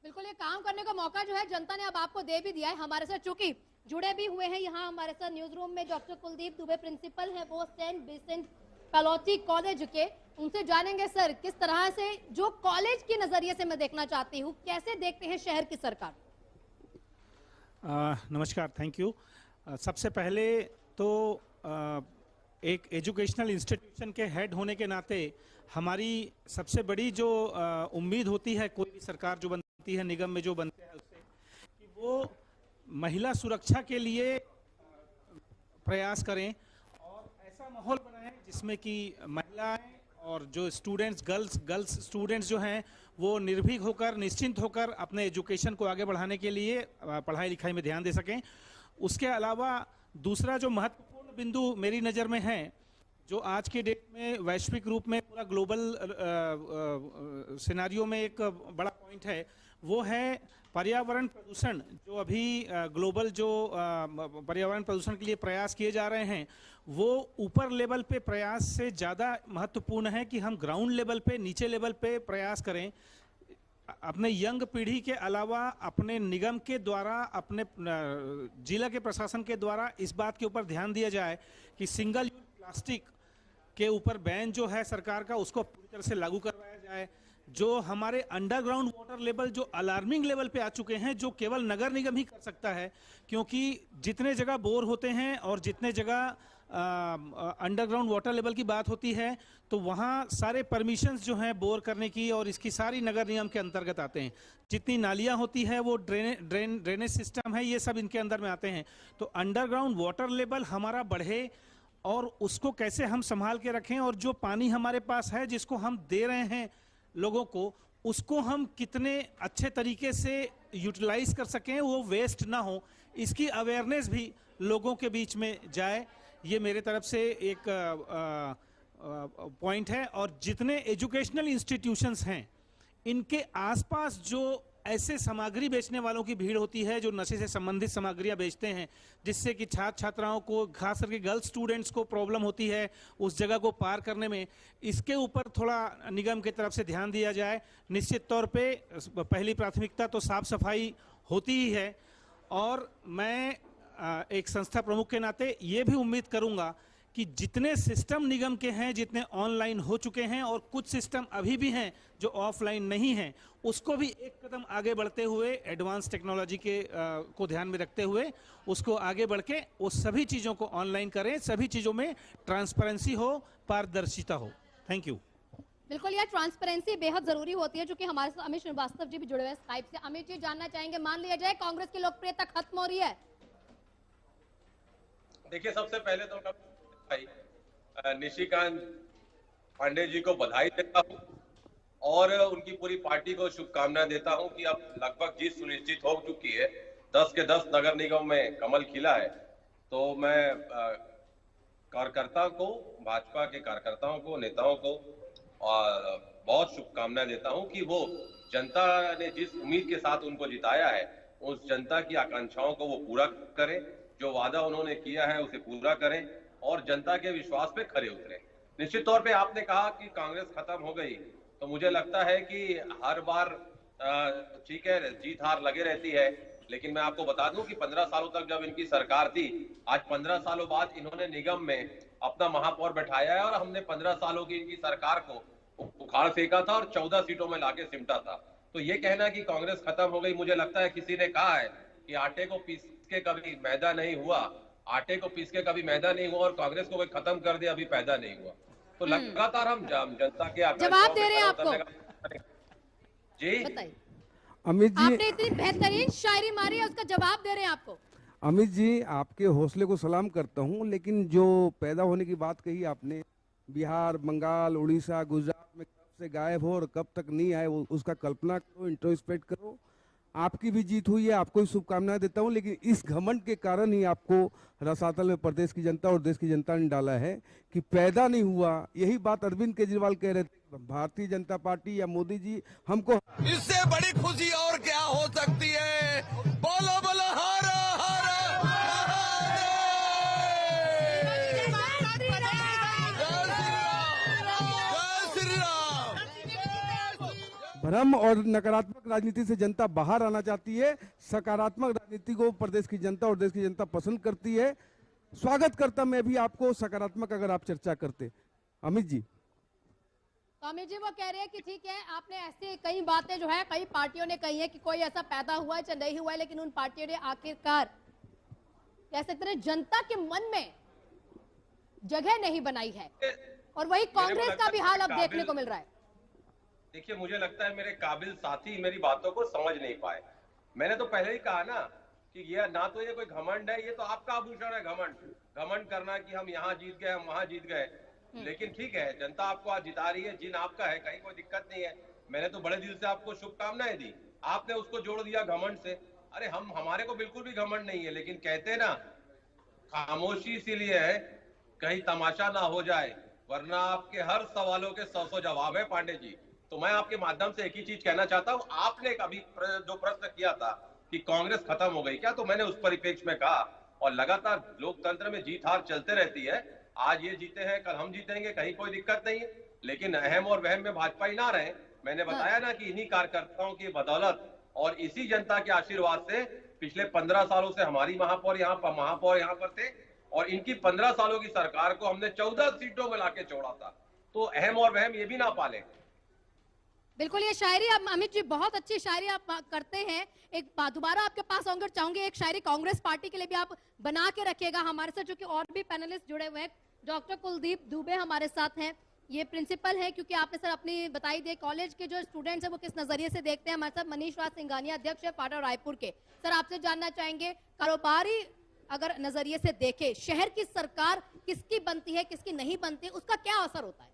Speaker 12: बिल्कुल, ये काम करने का मौका जो है जनता ने अब आपको दे भी दिया है। हमारे साथ चूंकि जुड़े भी हुए हैं यहाँ हमारे साथ न्यूज रूम में डॉक्टर कुलदीप दुबे, प्रिंसिपल है वो सेंट विंसेंट पैलोटी कॉलेज के, उनसे जानेंगे सर किस तरह से जो कॉलेज के नजरिए से मैं देखना चाहती हूँ, कैसे देखते हैं शहर की सरकार।
Speaker 17: नमस्कार, थैंक यू। सबसे पहले तो एक एजुकेशनल इंस्टीट्यूशन के हेड होने के नाते हमारी सबसे बड़ी जो उम्मीद होती है कोई भी सरकार जो बनती है, निगम में जो बनते हैं उससे, कि वो महिला सुरक्षा के लिए प्रयास करें और ऐसा माहौल बनाएं जिसमें कि महिलाएं और जो स्टूडेंट्स गर्ल्स स्टूडेंट्स जो हैं वो निर्भीक होकर निश्चिंत होकर अपने एजुकेशन को आगे बढ़ाने के लिए पढ़ाई लिखाई में ध्यान दे सकें। उसके अलावा दूसरा जो महत्वपूर्ण बिंदु मेरी नज़र में है, जो आज के डेट में वैश्विक रूप में पूरा ग्लोबल सिनेरियो में एक बड़ा पॉइंट है, वो है पर्यावरण प्रदूषण। जो अभी ग्लोबल जो पर्यावरण प्रदूषण के लिए प्रयास किए जा रहे हैं, वो ऊपर लेवल पे प्रयास से ज़्यादा महत्वपूर्ण है कि हम ग्राउंड लेवल पे, नीचे लेवल पे प्रयास करें। अपने यंग पीढ़ी के अलावा अपने निगम के द्वारा, अपने जिला के प्रशासन के द्वारा इस बात के ऊपर ध्यान दिया जाए कि सिंगल यूज प्लास्टिक के ऊपर बैन जो है सरकार का, उसको पूरी तरह से लागू करवाया जाए। जो हमारे अंडरग्राउंड वाटर लेवल जो अलार्मिंग लेवल पे आ चुके हैं, जो केवल नगर निगम ही कर सकता है, क्योंकि जितने जगह बोर होते हैं और जितने जगह अंडरग्राउंड वाटर लेवल की बात होती है, तो वहाँ सारे परमिशंस जो हैं बोर करने की और इसकी सारी नगर निगम के अंतर्गत आते हैं। जितनी नालियाँ होती है वो ड्रेनेज सिस्टम है, ये सब इनके अंदर में आते हैं। तो अंडरग्राउंड वाटर लेवल हमारा बढ़े और उसको कैसे हम संभाल के रखें, और जो पानी हमारे पास है जिसको हम दे रहे हैं लोगों को, उसको हम कितने अच्छे तरीके से यूटिलाइज कर सकें, वो वेस्ट ना हो, इसकी अवेयरनेस भी लोगों के बीच में जाए। ये मेरे तरफ से एक पॉइंट है। और जितने एजुकेशनल इंस्टीट्यूशंस हैं, इनके आसपास जो ऐसे सामग्री बेचने वालों की भीड़ होती है जो नशे से संबंधित सामग्रियां बेचते हैं, जिससे कि छात्र छात्राओं को, खास करके गर्ल्स स्टूडेंट्स को प्रॉब्लम होती है उस जगह को पार करने में, इसके ऊपर थोड़ा निगम की तरफ से ध्यान दिया जाए। निश्चित तौर पे पहली प्राथमिकता तो साफ सफाई होती ही है, और मैं एक संस्था प्रमुख के नाते ये भी उम्मीद करूंगा कि जितने सिस्टम निगम के हैं, जितने ऑनलाइन हो चुके हैं और कुछ सिस्टम अभी भी हैं जो ऑफलाइन नहीं हैं, उसको भी एक कदम आगे बढ़ते हुए, एडवांस टेक्नोलॉजी के को ध्यान में रखते हुए उसको आगे बढ़ के वो सभी चीज़ों को ऑनलाइन करें, सभी चीज़ों में ट्रांसपेरेंसी हो, पारदर्शिता हो। Thank you.
Speaker 12: बिल्कुल, यार ट्रांसपेरेंसी बेहद जरूरी होती है, जो कि हमारे साथ अमित श्रीवास्तव जी भी जुड़े हुए हैं स्काइप से। अमित जी, जानना चाहेंगे, मान लिया जाए कांग्रेस की लोकप्रियता खत्म हो रही है?
Speaker 18: देखिए, सबसे पहले तो निशिकांत पांडे जी को बधाई देता हूं और उनकी पूरी पार्टी को शुभकामनाएं देता हूं कि अब लगभग जीत सुनिश्चित हो चुकी है। 10 के 10 नगर निगम में कमल खिला है। तो मैं कार्यकर्ता को, भाजपा के कार्यकर्ताओं को, नेताओं को बहुत शुभकामनाएं देता हूं कि वो जनता ने जिस उम्मीद के साथ उनको जिताया है, उस जनता की आकांक्षाओं को वो पूरा करें, जो वादा उन्होंने किया है उसे पूरा करें और जनता के विश्वास पे खरे उतरे। निश्चित तौर पे आपने कहा कि कांग्रेस खत्म हो गई, तो मुझे लगता है कि हर बार ठीक है, जीत हार लगे रहती है, लेकिन मैं आपको बता दूं कि 15 सालों तक जब इनकी सरकार थी, आज 15 सालों बाद इन्होंने निगम में अपना महापौर बैठाया है और हमने 15 सालों की इनकी सरकार को उखाड़ फेंका था और 14 सीटों में लाके सिमटा था। तो ये कहना कि कांग्रेस खत्म हो गई, मुझे लगता है किसी ने कहा है कि आटे को पीस के कभी मैदा नहीं हुआ, आटे को पीस के कभी मैदा नहीं हुआ, और कांग्रेस को कोई खत्म कर दिया अभी पैदा नहीं हुआ। तो लगातार हम जनता के
Speaker 12: जवाब दे रहे हैं आपको।
Speaker 18: जी
Speaker 15: अमित जी,
Speaker 12: आपने इतनी बेहतरीन शायरी मारी है, उसका जवाब दे रहे हैं आपको।
Speaker 15: अमित जी, आपके हौसले को सलाम करता हूं, लेकिन जो पैदा होने की बात कही आपने, बिहार, बंगाल, उड़ीसा, गुजरात में कब से गायब हो और कब तक नहीं आए, उसका कल्पना करो, इंट्रोस्पेक्ट करो। आपकी भी जीत हुई है, आपको भी शुभकामनाएं देता हूं, लेकिन इस घमंड के कारण ही आपको रसातल में प्रदेश की जनता और देश की जनता ने डाला है कि पैदा नहीं हुआ। यही बात अरविंद केजरीवाल कह रहे थे, भारतीय जनता पार्टी या मोदी जी हमको,
Speaker 20: इससे बड़ी खुशी और क्या हो सकती है। बोलो बोलो हर हर
Speaker 15: भ्रम और नकारात्मक राजनीति से जनता बाहर आना चाहती है। सकारात्मक राजनीति को प्रदेश की जनता और देश की जनता पसंद करती है। स्वागत करता मैं भी आपको सकारात्मक अगर आप चर्चा करते। अमित जी,
Speaker 12: तो अमित जी वो कह रहे हैं कि ठीक है, आपने ऐसी कई बातें जो है कई पार्टियों ने कही है कि कोई ऐसा पैदा हुआ है चाहे नहीं हुआ है, लेकिन उन पार्टियों ने आखिरकार कह सकते हैं जनता के मन में जगह नहीं बनाई है, और वही कांग्रेस का भी हाल अब देखने को मिल रहा है।
Speaker 18: देखिए, मुझे लगता है मेरे काबिल साथी मेरी बातों को समझ नहीं पाए। मैंने तो पहले ही कहा ना कि ये ना तो ये कोई घमंड है, ये तो आपका आभूषण है घमंड करना कि हम यहाँ जीत गए, हम वहां जीत गए। लेकिन ठीक है, जनता आपको आज जिता रही है, जिन आपका है, कहीं कोई दिक्कत नहीं है। मैंने तो बड़े दिल से आपको शुभकामनाएं दी, आपने उसको जोड़ दिया घमंड से। अरे हमारे को बिल्कुल भी घमंड नहीं है, लेकिन कहते हैं ना, खामोशी इसीलिए है कहीं तमाशा ना हो जाए, वरना आपके हर सवालों के 100 जवाब है पांडे जी। तो मैं आपके माध्यम से एक ही चीज कहना चाहता हूँ, आपने कभी जो प्रश्न किया था कि कांग्रेस खत्म हो गई क्या, तो मैंने उस परिप्रेक्ष्य में कहा, और लगातार लोकतंत्र में जीत हार चलते रहती है। आज ये जीते हैं, कल हम जीतेंगे, कहीं कोई दिक्कत नहीं है। लेकिन अहम और वहम में भाजपा ही ना रहे। मैंने बताया ना कि इन्हीं कार्यकर्ताओं की बदौलत और इसी जनता के आशीर्वाद से पिछले 15 सालों से हमारी महापौर यहाँ पर थे, और इनकी 15 सालों की सरकार को हमने 14 सीटों में लाके छोड़ा था। तो अहम और वहम ये भी ना पाले।
Speaker 12: बिल्कुल, ये शायरी आप अमित जी बहुत अच्छी शायरी आप करते हैं। एक बात दोबारा आपके पास आऊंगा, चाहूंगी एक शायरी कांग्रेस पार्टी के लिए भी आप बना के रखिएगा हमारे साथ, जो कि और भी पैनलिस्ट जुड़े हुए हैं। डॉक्टर कुलदीप दुबे हमारे साथ हैं, ये प्रिंसिपल है, क्योंकि आपने सर अपनी बताई दिए कॉलेज के जो स्टूडेंट्स हैं वो किस नजरिए से देखते हैं। हमारे साथ मनीष राज सिंघानिया, अध्यक्ष है फाटा रायपुर के। सर आपसे जानना चाहेंगे, कारोबारी अगर नजरिए से देखे, शहर की सरकार किसकी बनती है, किसकी नहीं बनती, उसका क्या असर होता है?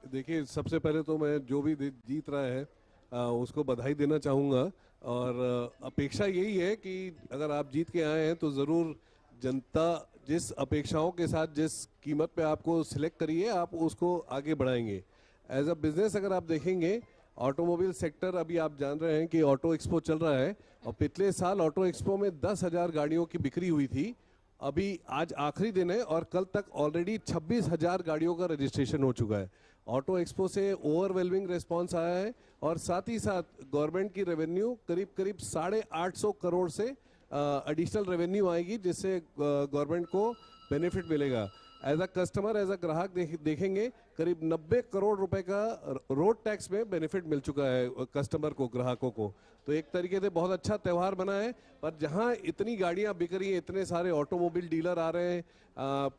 Speaker 11: देखिए, सबसे पहले तो मैं जो भी जीत रहा है उसको बधाई देना चाहूँगा, और अपेक्षा यही है कि अगर आप जीत के आए हैं तो ज़रूर जनता जिस अपेक्षाओं के साथ जिस कीमत पे आपको सिलेक्ट करी है, आप उसको आगे बढ़ाएंगे। एज अ बिजनेस अगर आप देखेंगे, ऑटोमोबाइल सेक्टर, अभी आप जान रहे हैं कि ऑटो एक्सपो चल रहा है, और पिछले साल ऑटो एक्सपो में 10,000 गाड़ियों की बिक्री हुई थी। अभी आज आखिरी दिन है और कल तक ऑलरेडी 26,000 गाड़ियों का रजिस्ट्रेशन हो चुका है। ऑटो एक्सपो से ओवरवेलमिंग रिस्पांस आया है, और साथ ही साथ गवर्नमेंट की रेवेन्यू करीब 850 करोड़ से एडिशनल रेवेन्यू आएगी, जिससे गवर्नमेंट को बेनिफिट मिलेगा। As a customer, as a ग्राहक देखेंगे, करीब 90 करोड़ रुपए का रोड टैक्स में बेनिफिट मिल चुका है कस्टमर को, ग्राहकों को। तो एक तरीके से बहुत अच्छा त्यौहार बना है। पर जहां इतनी गाड़ियां बिक रही हैं, इतने सारे ऑटोमोबाइल डीलर आ रहे हैं,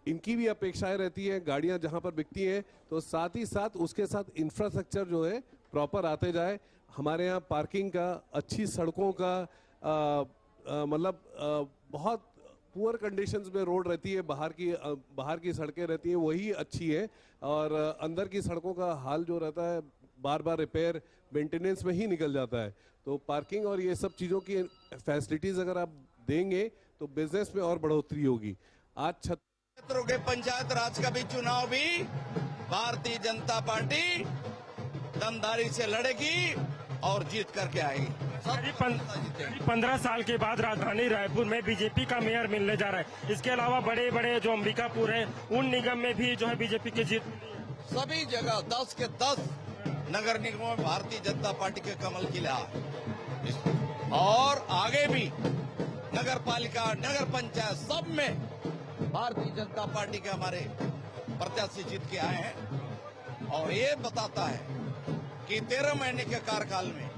Speaker 11: इनकी भी अपेक्षाएं रहती हैं गाड़ियां जहां पर बिकती हैं, तो साथ ही साथ उसके साथ इंफ्रास्ट्रक्चर जो है प्रॉपर आते जाए। हमारे यहाँ पार्किंग का, अच्छी सड़कों का, मतलब बहुत पुअर कंडीशंस में रोड रहती है, बाहर की सड़कें रहती हैं, वही अच्छी है, और अंदर की सड़कों का हाल जो रहता है बार बार रिपेयर मेंटेनेंस में ही निकल जाता है। तो पार्किंग और ये सब चीज़ों की फैसिलिटीज अगर आप देंगे तो बिजनेस में और बढ़ोतरी होगी। आज
Speaker 20: क्षेत्रों के पंचायत राज का भी चुनाव भी भारतीय जनता पार्टी दमदारी से लड़ेगी और जीत करके आएगी।
Speaker 9: 15 साल के बाद राजधानी रायपुर में बीजेपी का मेयर मिलने जा रहा है। इसके अलावा बड़े बड़े जो अंबिकापुर है, उन निगम में भी जो है बीजेपी की जीत।
Speaker 20: सभी जगह 10 के 10 नगर निगमों में भारतीय जनता पार्टी के कमल खिला, और आगे भी नगर पालिका, नगर पंचायत, सब में भारतीय जनता पार्टी के हमारे प्रत्याशी जीत के आए हैं। और ये बताता है कि 13 महीने के कार्यकाल में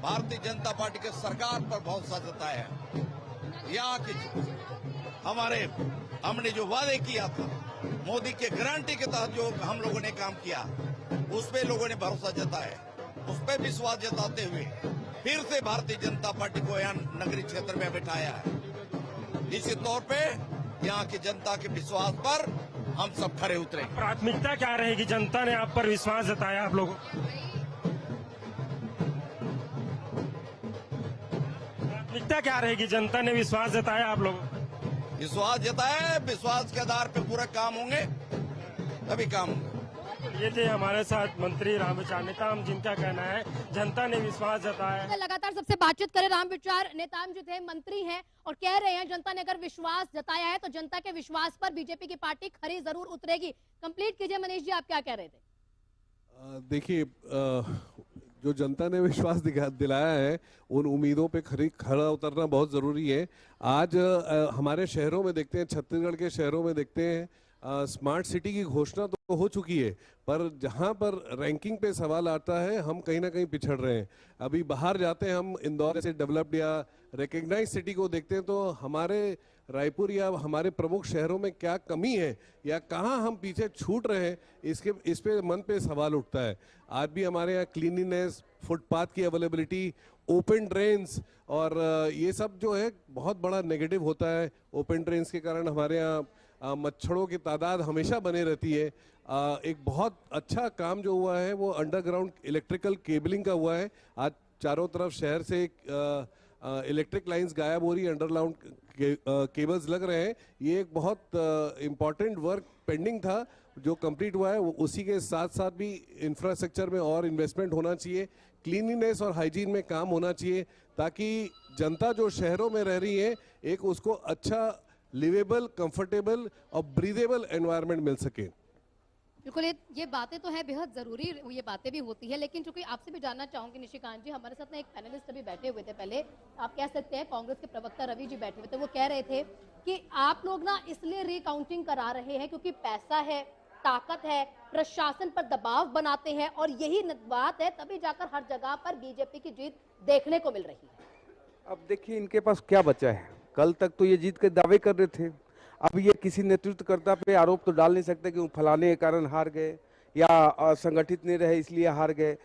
Speaker 20: भारतीय जनता पार्टी के सरकार पर भरोसा जताया है। यहाँ की हमने जो वादे किया था, मोदी के गारंटी के तहत जो हम लोगों ने काम किया, उस पे लोगों ने भरोसा जताया, उस पे विश्वास जताते हुए फिर से भारतीय जनता पार्टी को यहाँ नगरीय क्षेत्र में बिठाया है। इसी तौर पे यहाँ की जनता के विश्वास पर हम सब खड़े उतरे।
Speaker 9: प्राथमिकता क्या रहेगी? जनता ने आप पर विश्वास जताया, आप लोगों प्राथमिकता क्या रहेगी? जनता ने विश्वास जताया, आप लोगों
Speaker 20: विश्वास जताया, विश्वास के आधार पे पूरा काम होंगे, तभी काम होंगे।
Speaker 9: ये थे हमारे साथ मंत्री रामविचार नेताम, जिनका कहना है जनता ने विश्वास जताया।
Speaker 12: लगातार सबसे बातचीत करें, रामविचार नेताम जो थे मंत्री हैं और कह रहे हैं जनता ने अगर विश्वास जताया है तो जनता के विश्वास पर बीजेपी की पार्टी खरी जरूर उतरेगी। कंप्लीट कीजिए मनीष जी, आप क्या कह रहे थे?
Speaker 11: देखिए, जो जनता ने विश्वास दिलाया है, उन उम्मीदों पे खरा उतरना बहुत ज़रूरी है। आज हमारे शहरों में देखते हैं, छत्तीसगढ़ के शहरों में देखते हैं, स्मार्ट सिटी की घोषणा तो हो चुकी है, पर जहां पर रैंकिंग पे सवाल आता है, हम कहीं ना कहीं पिछड़ रहे हैं। अभी बाहर जाते हैं हम, इंदौर से डेवलप्ड या रिकग्नाइज सिटी को देखते हैं, तो हमारे रायपुर या हमारे प्रमुख शहरों में क्या कमी है या कहाँ हम पीछे छूट रहे हैं, इस पे मन पे सवाल उठता है। आज भी हमारे यहाँ क्लीनिनेस, फुटपाथ की अवेलेबिलिटी, ओपन ड्रेन्स और ये सब जो है बहुत बड़ा नेगेटिव होता है। ओपन ड्रेन्स के कारण हमारे यहाँ मच्छरों की तादाद हमेशा बने रहती है। एक बहुत अच्छा काम जो हुआ है वो अंडरग्राउंड इलेक्ट्रिकल केबलिंग का हुआ है। आज चारों तरफ शहर से इलेक्ट्रिक लाइंस गायब हो रही है, अंडरग्राउंड केबल्स लग रहे हैं। ये एक बहुत इम्पॉर्टेंट वर्क पेंडिंग था जो कंप्लीट हुआ है। उसी के साथ साथ भी इंफ्रास्ट्रक्चर में और इन्वेस्टमेंट होना चाहिए, क्लीनिनेस और हाइजीन में काम होना चाहिए, ताकि जनता जो शहरों में रह रही है एक उसको अच्छा लिवेबल, कंफर्टेबल और ब्रीदेबल एनवायरनमेंट मिल सके।
Speaker 12: बिल्कुल, ये बातें तो है बेहद जरूरी, ये बातें भी होती है, लेकिन चूंकि आपसे भी जानना चाहूंगी निशिकांत जी, हमारे साथ ना एक पैनलिस्ट अभी बैठे हुए थे, पहले आप कह सकते हैं कांग्रेस के प्रवक्ता रवि जी बैठे हुए थे, वो कह रहे थे कि आप लोग ना इसलिए रिकाउंटिंग करा रहे हैं क्योंकि पैसा है, ताकत है, प्रशासन पर दबाव बनाते हैं और यही बात है, तभी जाकर हर जगह पर बीजेपी की जीत देखने को मिल रही है।
Speaker 15: अब देखिए इनके पास क्या बचा है, कल तक तो ये जीत के दावे कर रहे थे, अब ये किसी नेतृत्वकर्ता पे आरोप तो डाल नहीं सकते कि वो फलाने के कारण हार गए या संगठित नहीं रहे इसलिए हार गए।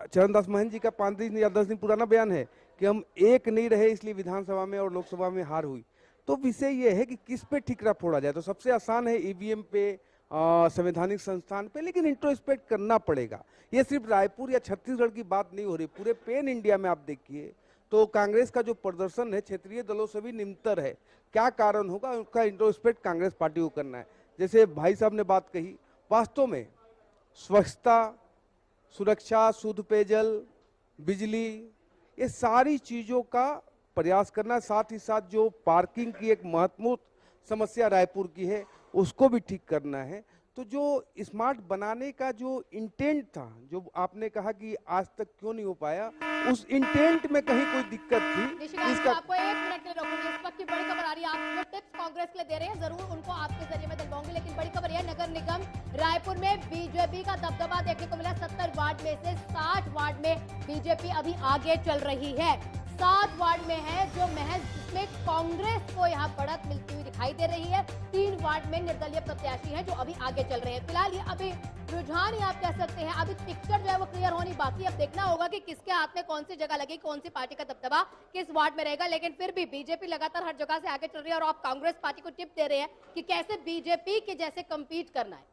Speaker 15: चरणदास महंत जी का 5 दिन या 10 दिन पुराना बयान है कि हम एक नहीं रहे इसलिए विधानसभा में और लोकसभा में हार हुई। तो विषय ये है कि किस पे ठिकरा फोड़ा जाए। तो सबसे आसान है ईवीएम पे, संवैधानिक संस्थान पे, लेकिन इंट्रोस्पेक्ट करना पड़ेगा। ये सिर्फ रायपुर या छत्तीसगढ़ की बात नहीं हो रही, पूरे पैन इंडिया में आप देखिए तो कांग्रेस का जो प्रदर्शन है क्षेत्रीय दलों से भी निम्तर है। क्या कारण होगा, उसका इंट्रोस्पेक्ट कांग्रेस पार्टी को करना है। जैसे भाई साहब ने बात कही, वास्तव में स्वच्छता, सुरक्षा, शुद्ध पेयजल, बिजली, ये सारी चीजों का प्रयास करना, साथ ही साथ जो पार्किंग की एक महत्वपूर्ण समस्या रायपुर की है उसको भी ठीक करना है। तो जो स्मार्ट बनाने का जो इंटेंट था, जो आपने कहा कि आज तक क्यों नहीं हो पाया, उस इंटेंट में कहीं कोई दिक्कत थी।
Speaker 12: इसका आपको 1 मिनट के लिए रोकूंगी, इस वक्त की बड़ी खबर आ रही है, आप जो टिप्स कांग्रेस के लिए दे रहे हैं जरूर उनको आपके जरिए में दिलवाऊंगी, लेकिन बड़ी खबर है नगर निगम रायपुर में बीजेपी का दबदबा देखने को मिला। 70 वार्ड में से 60 वार्ड में बीजेपी अभी आगे चल रही है। 7 वार्ड में है जो महज जिसमें कांग्रेस को यहाँ बढ़त मिलती हुई दिखाई दे रही है। 3 वार्ड में निर्दलीय प्रत्याशी हैं जो अभी आगे चल रहे हैं। फिलहाल ये अभी रुझान ही आप कह सकते हैं, अभी पिक्चर जो है वो क्लियर होनी बाकी। अब देखना होगा कि किसके हाथ में कौन सी जगह लगेगी, कौन सी पार्टी का दबदबा किस वार्ड में रहेगा। लेकिन फिर भी बीजेपी लगातार हर जगह से आगे चल रही है और आप कांग्रेस पार्टी को टिप दे रहे हैं कि कैसे बीजेपी के जैसे कम्पीट करना है।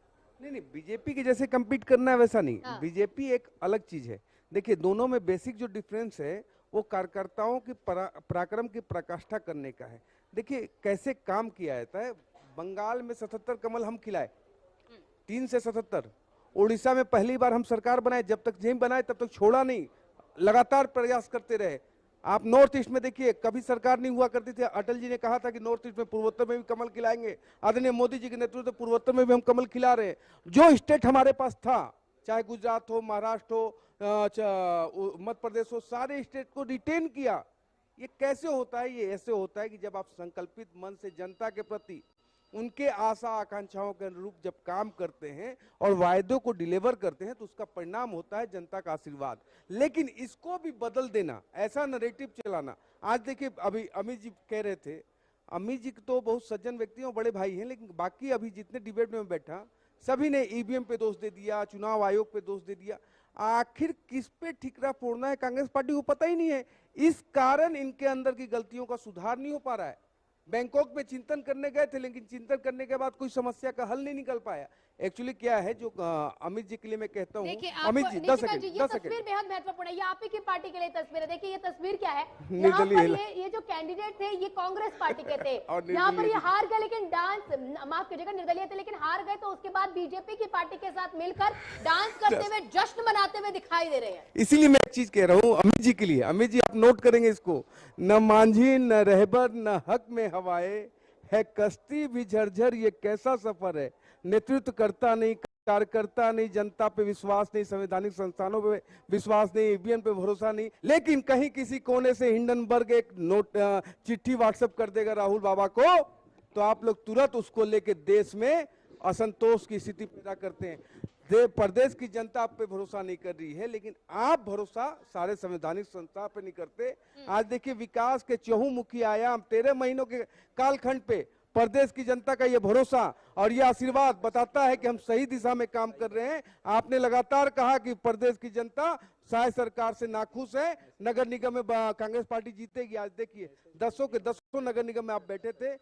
Speaker 15: नहीं, बीजेपी के जैसे कम्पीट करना है वैसा नहीं, बीजेपी एक अलग चीज है। देखिए दोनों में बेसिक जो डिफरेंस है वो कार्यकर्ताओं की पराक्रम की प्रकाष्ठा करने का है। देखिए कैसे काम किया जाता है। बंगाल में 77 कमल हम खिलाए, 3 से 77। उड़ीसा में पहली बार हम सरकार बनाए, जब तक नहीं बनाए तब तक छोड़ा नहीं, लगातार प्रयास करते रहे। आप नॉर्थ ईस्ट में देखिए, कभी सरकार नहीं हुआ करती थी, अटल जी ने कहा था कि नॉर्थ ईस्ट में, पूर्वोत्तर में भी कमल खिलाएंगे। आदरणीय मोदी जी के नेतृत्व में पूर्वोत्तर में भी हम कमल खिला रहे हैं। जो स्टेट हमारे पास था, चाहे गुजरात हो, महाराष्ट्र हो, मध्य प्रदेश हो, सारे स्टेट को रिटेन किया। ये कैसे होता है? ये ऐसे होता है कि जब आप संकल्पित मन से जनता के प्रति उनके आशा आकांक्षाओं के अनुरूप जब काम करते हैं और वायदों को डिलीवर करते हैं तो उसका परिणाम होता है जनता का आशीर्वाद। लेकिन इसको भी बदल देना, ऐसा नैरेटिव चलाना। आज देखिए अभी अमित जी कह रहे थे, अमित जी तो बहुत सज्जन व्यक्ति हैं, बड़े भाई हैं, लेकिन बाकी अभी जितने डिबेट में बैठा सभी ने ईवीएम पे दोष दे दिया, चुनाव आयोग पे दोष दे दिया। आखिर किस पे ठिकरा फोड़ना है कांग्रेस पार्टी को पता ही नहीं है। इस कारण इनके अंदर की गलतियों का सुधार नहीं हो पा रहा है। बैंकॉक में चिंतन करने गए थे, लेकिन चिंतन करने के बाद कोई समस्या का हल नहीं निकल पाया। एक्चुअली क्या है, जो अमित जी के लिए मैं कहता हूँ, अमित जी 10 सेकंड,
Speaker 12: ये तस्वीर बेहद महत्वपूर्ण है। ये आप ही की पार्टी के लिए तस्वीर है। देखिए ये तस्वीर क्या है, यहाँ पर ये जो कैंडिडेट थे ये कांग्रेस पार्टी के थे, यहाँ पर ये हार गए, लेकिन डांस, माफ कीजिएगा, निर्दलीय थे लेकिन हार गए, तो उसके बाद बीजेपी की पार्टी के साथ मिलकर डांस करते हुए, जश्न मनाते हुए दिखाई दे रहे हैं।
Speaker 15: इसीलिए मैं एक चीज कह रहा हूँ अमित जी के लिए। अमित जी आप नोट करेंगे इसको, न मांझी न रहबर न हक में हवाए है कश्ती भी झरझर, ये कैसा सफर है। नेतृत्व करता नहीं, कार्यकर्ता नहीं, जनता पे विश्वास नहीं, संवैधानिक संस्थानों पे विश्वास नहीं, ईवीएम पे भरोसा नहीं, लेकिन कहीं किसी कोने से हिंडनबर्ग एक नोट चिट्ठी व्हाट्सएप कर देगा राहुल बाबा को, तो आप लोग तुरंत उसको लेके देश में असंतोष की स्थिति पैदा करते हैं। प्रदेश की जनता आप पे भरोसा नहीं कर रही है, लेकिन आप भरोसा सारे संवैधानिक संस्था पे नहीं करते। आज देखिए विकास के चहुमुखी आयाम 13 महीनों के कालखंड पे प्रदेश की जनता का ये भरोसा और ये आशीर्वाद बताता है कि हम सही दिशा में काम कर रहे हैं। आपने लगातार कहा कि प्रदेश की जनता शायद सरकार से नाखुश है, नगर निगम में कांग्रेस पार्टी जीतेगी। आज देखिए 10 के 10 नगर निगम में आप बैठे थे,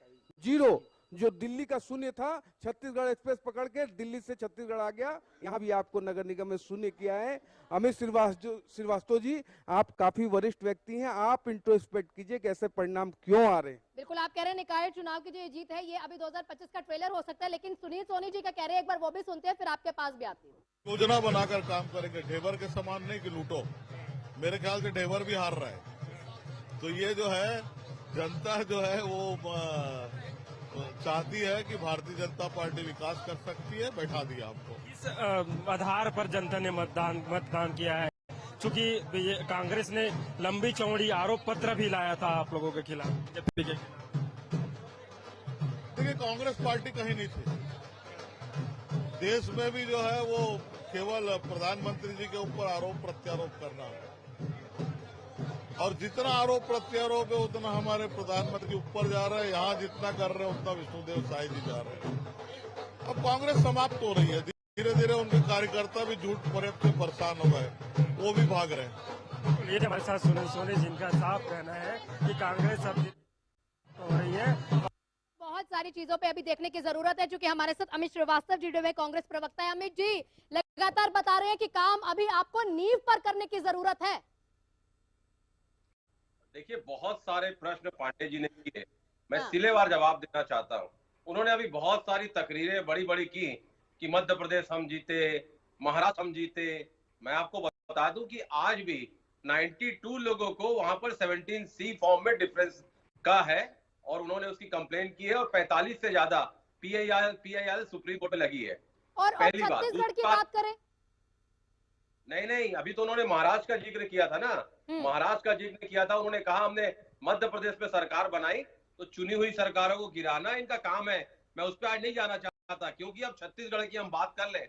Speaker 15: 0 जो दिल्ली का शून्य था, छत्तीसगढ़ एक्सप्रेस पकड़ के दिल्ली से छत्तीसगढ़ आ गया। यहाँ भी आपको नगर निगम में शून्य किया है। अमित श्रीवास्तव जी, आप काफी वरिष्ठ व्यक्ति हैं, आप इंट्रोस्पेक्ट कीजिए कि ऐसे परिणाम क्यों आ रहे हैं।
Speaker 12: बिल्कुल आप कह रहे हैं निकाय चुनाव की जो ये जीत है ये अभी 2025 का ट्रेलर हो सकता है, लेकिन सुनील सोनी जी का कह रहे हैं, एक बार वो भी सुनते हैं फिर आपके पास भी आती है।
Speaker 2: योजना बनाकर काम करेंगे, ढेबर के समान नहीं कि लूटो। मेरे ख्याल से ढेबर भी हार रहा है। तो ये जो है जनता जो है वो चाहती है कि भारतीय जनता पार्टी विकास कर सकती है, बैठा दिया हमको।
Speaker 9: इस आधार पर जनता ने मतदान किया है, चूंकि कांग्रेस ने लंबी चौड़ी आरोप पत्र भी लाया था आप लोगों के खिलाफ। देखिए
Speaker 2: कांग्रेस पार्टी कहीं नहीं थी देश में भी, जो है वो केवल प्रधानमंत्री जी के ऊपर आरोप प्रत्यारोप करना है, और जितना आरोप प्रत्यारोप है उतना हमारे प्रधानमंत्री ऊपर जा रहा है। यहाँ जितना कर रहे हैं उतना विष्णुदेव साई जी जा रहे हैं। अब कांग्रेस समाप्त हो रही है, धीरे धीरे उनके कार्यकर्ता भी झूठ फरेब से परेशान हो गए, वो भी भाग रहे हैं।
Speaker 9: ये हमारे साथ सुनील सोनी जिनका साफ कहना है कि कांग्रेस अब हो रही है।
Speaker 12: बहुत सारी चीजों पे अभी देखने की जरूरत है, क्योंकि हमारे साथ अमित श्रीवास्तव जुड़े हुए कांग्रेस प्रवक्ता है। अमित जी लगातार बता रहे हैं कि काम अभी आपको नींव पर करने की जरूरत है।
Speaker 18: देखिए बहुत सारे प्रश्न पांडे जी ने किए, मैं सिलेवार जवाब देना चाहता हूं। उन्होंने अभी बहुत सारी तकरीरें बड़ी बड़ी की कि मध्य प्रदेश हम जीते, महाराष्ट्र हम जीते। मैं आपको बता दूं कि आज भी 92 लोगों को वहां पर 17C फॉर्म में डिफरेंस का है और उन्होंने उसकी कंप्लेंट की है, और 45 से ज्यादा PIL सुप्रीम कोर्ट में लगी है।
Speaker 12: और छत्तीसगढ़ की बात करें,
Speaker 18: नहीं, अभी तो उन्होंने महाराष्ट्र का जिक्र किया था ना, महाराष्ट्र का जिक्र किया था। उन्होंने कहा हमने मध्य प्रदेश में सरकार बनाई, तो चुनी हुई सरकारों को गिराना इनका काम है। मैं उस पर आज नहीं जाना चाहता, क्योंकि अब छत्तीसगढ़ की हम बात कर ले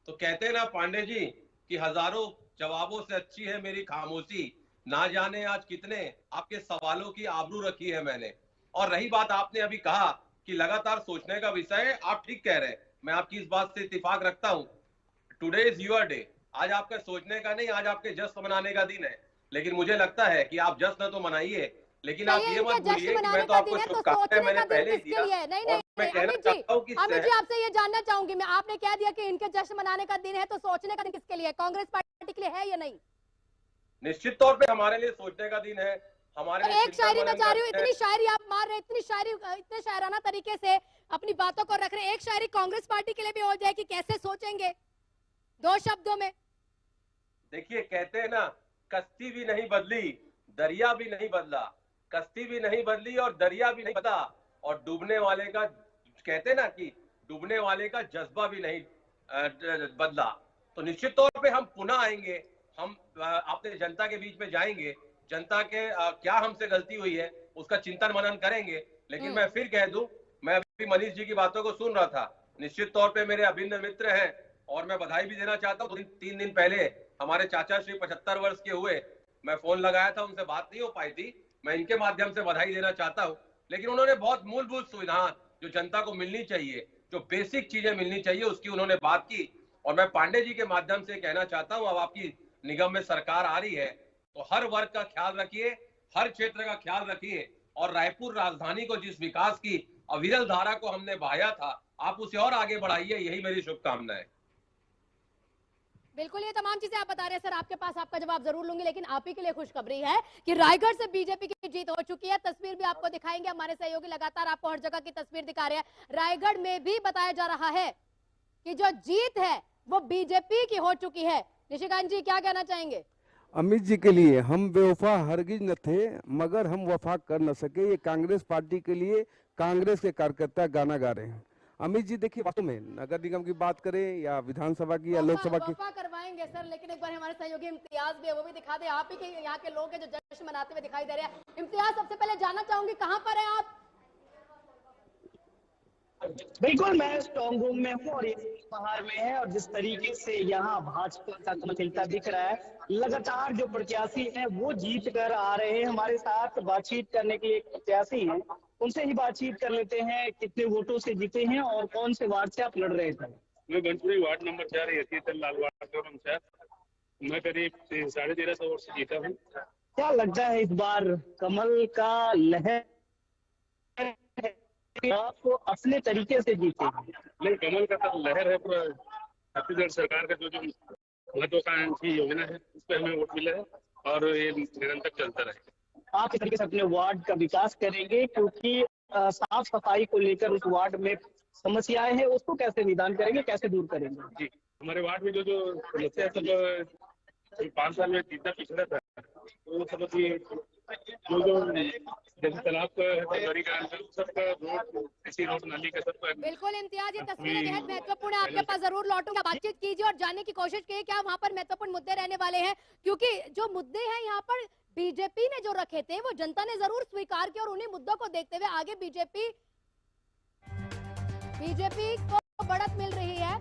Speaker 18: तो कहते हैं ना पांडे जी कि हजारों जवाबों से अच्छी है मेरी खामोशी, ना जाने आज कितने आपके सवालों की आबरू रखी है मैंने। और रही बात आपने अभी कहा कि लगातार सोचने का विषय है, आप ठीक कह रहे हैं, मैं आपकी इस बात से इत्तेफाक रखता हूं। टुडे इज योर डे, आज आपका सोचने का नहीं, आज आपके जश्न मनाने का दिन है। लेकिन मुझे लगता है कि आप जश्न तो मनाइए, लेकिन आप ये मत भूलिए कि मैं तो आपको शुभकामनाएं मैंने पहले दिया।
Speaker 12: नहीं, अमित जी आपसे ये जानना चाहूंगी मैं, आपने कह दिया कि इनके जश्न मनाने का दिन है, तो सोचने का दिन किसके लिए, कांग्रेस पार्टी के लिए है या नहीं?
Speaker 18: निश्चित तौर पे हमारे लिए सोचने का दिन है। हमारे
Speaker 12: तो एक शायरी में जा रही हूँ, इतनी शायरी आप मार रहे, इतनी शायरी, इतने शायराना तरीके से अपनी बातों को रख रहे, एक शायरी कांग्रेस पार्टी के लिए भी हो जाए कि कैसे सोचेंगे 2 शब्दों में।
Speaker 18: देखिए कहते हैं ना, कश्ती भी नहीं बदली, दरिया भी नहीं बदला, कश्ती भी नहीं बदली और दरिया भी नहीं बदला, और डूबने वाले का, कहते हैं ना कि डूबने वाले का जज्बा भी नहीं बदला। तो निश्चित तौर पे हम पुनः आएंगे, हम अपने जनता के बीच में जाएंगे, जनता के क्या हमसे गलती हुई है उसका चिंतन मनन करेंगे। लेकिन मैं फिर कह दूं, मैं अभी मनीष जी की बातों को सुन रहा था, निश्चित तौर पे मेरे अभिन्न मित्र हैं और मैं बधाई भी देना चाहता हूँ। 3 दिन पहले हमारे चाचा श्री 75 वर्ष के हुए, मैं फोन लगाया था, उनसे बात नहीं हो पाई थी, मैं इनके माध्यम से बधाई देना चाहता हूँ। लेकिन उन्होंने बहुत मूलभूत सुविधाएं जो जनता को मिलनी चाहिए, जो बेसिक चीजें मिलनी चाहिए, उसकी उन्होंने बात की। और मैं पांडे जी के माध्यम से कहना चाहता हूँ, अब आपकी निगम में सरकार आ रही है तो हर वर्ग का ख्याल रखिए, हर क्षेत्र का ख्याल रखिए, और रायपुर राजधानी को जिस विकास की अविरल धारा को हमने बहाया था, आप उसे और आगे बढ़ाइए, यही मेरी शुभकामनाएं।
Speaker 12: बिल्कुल, ये तमाम चीजें आप बता रहे हैं सर, आपके पास आपका जवाब जरूर लूंगी, लेकिन आप ही के लिए खुशखबरी है कि रायगढ़ से बीजेपी की जीत हो चुकी है। तस्वीर भी आपको दिखाएंगे, हमारे सहयोगी लगातार आपको हर जगह की तस्वीर दिखा रहे हैं। रायगढ़ में भी बताया जा रहा है कि जो जीत है वो बीजेपी की हो चुकी है। निशिकांत जी क्या कहना चाहेंगे?
Speaker 15: अमित जी के लिए हम बेवफा हरगिज न थे, मगर हम वफा कर न सके, ये कांग्रेस पार्टी के लिए कांग्रेस के कार्यकर्ता गाना गा रहे हैं। अमित जी देखिए, वास्तव में नगर निगम की बात करें या विधानसभा की या लोकसभा की,
Speaker 12: वफा करवाएंगे सर, लेकिन एक बार हमारे सहयोगी इम्तियाज भी है, वो भी दिखा दे। आप ही के यहाँ के लोग हैं जो जश्न मनाते हुए दिखाई दे रहे हैं। इम्तियाज, सबसे पहले जानना चाहूंगी कहाँ पर है आप?
Speaker 19: बिल्कुल, मैं स्ट्रॉन्ग रूम में हूँ और ये बाहर में है, और जिस तरीके से यहाँ भाजपा का कमल खिलता दिख रहा है, लगातार जो प्रत्याशी हैं वो जीत कर आ रहे हैं। हमारे साथ बातचीत करने के लिए एक प्रत्याशी हैं, उनसे ही बातचीत कर लेते हैं। कितने वोटों से जीते हैं और कौन से वार्ड से आप लड़ रहे थे?
Speaker 21: मैं बनपुरी वार्ड नंबर 4 यतीतल लाल वार्ड। मैं करीब 1350 वोट से जीता हूँ।
Speaker 19: क्या लगता है इस बार कमल का लहर आपको अपने तरीके से जीते?
Speaker 21: नहीं, कमल का तो लहर है पूरा छत्तीसगढ़ सरकार का जो महत्वाकांक्षी योजना है उस पर हमें वोट मिला है और ये निरंतर चलता रहे।
Speaker 19: आप इस तरीके से अपने वार्ड का विकास करेंगे, क्योंकि साफ सफाई को लेकर उस वार्ड में समस्याएं हैं, उसको कैसे निदान करेंगे, कैसे दूर करेंगे?
Speaker 21: जी, हमारे वार्ड में जो समस्या है सब 5 साल में जितना पिछड़ा था वो सब जैसे तालाब का सबका रोड, ऐसी रोड नाली का सबका।
Speaker 12: बिल्कुल इम्तियाज, ये तस्वीरें बेहद महत्वपूर्ण है, आपके पास जरूर लौटूंगा। बातचीत कीजिए और जानने की कोशिश कीजिए क्या वहाँ पर महत्वपूर्ण मुद्दे रहने वाले हैं, क्योंकि जो मुद्दे हैं यहाँ पर बीजेपी ने जो रखे थे वो जनता ने जरूर स्वीकार किया, और उन्हीं मुद्दों को देखते हुए आगे बीजेपी को बढ़त मिल रही है।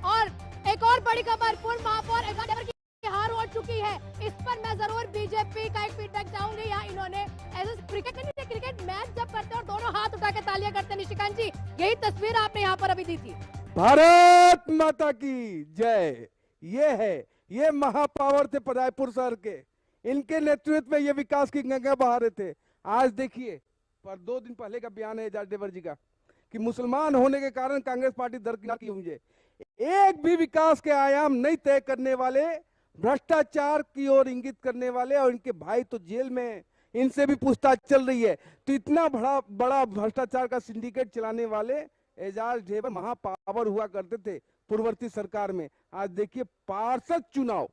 Speaker 12: और एक और बड़ी खबर, पूर्व महापौर एकाडेवर की हार हो चुकी है, इस पर मैं जरूर बीजेपी का एक फीडबैक चाहूंगी। यहाँ इन्होंने ऐसे क्रिकेट मैच जब करते हैं और दोनों हाथ उठा के तालियां करते हैं, निशिकांत जी यही तस्वीर आपने यहाँ पर अभी दी थी।
Speaker 15: भारत माता की जय। ये महापावर थे रायपुर शहर के, इनके नेतृत्व में ये विकास की गंगा बहा रहे थे। आज देखिए, पर 2 दिन पहले का बयान है जाडेवर जी का कि मुसलमान होने के कारण कांग्रेस पार्टी दरकिनार की हुई है। एक भी विकास के आयाम नहीं तय करने वाले, भ्रष्टाचार की ओर इंगित करने वाले, और इनके भाई तो जेल में, इनसे भी पूछताछ चल रही है। तो इतना बड़ा भ्रष्टाचार का सिंडिकेट चलाने वाले एजाज ढेबर महापावर हुआ करते थे पूर्ववर्ती सरकार में। आज देखिए पार्षद चुनाव,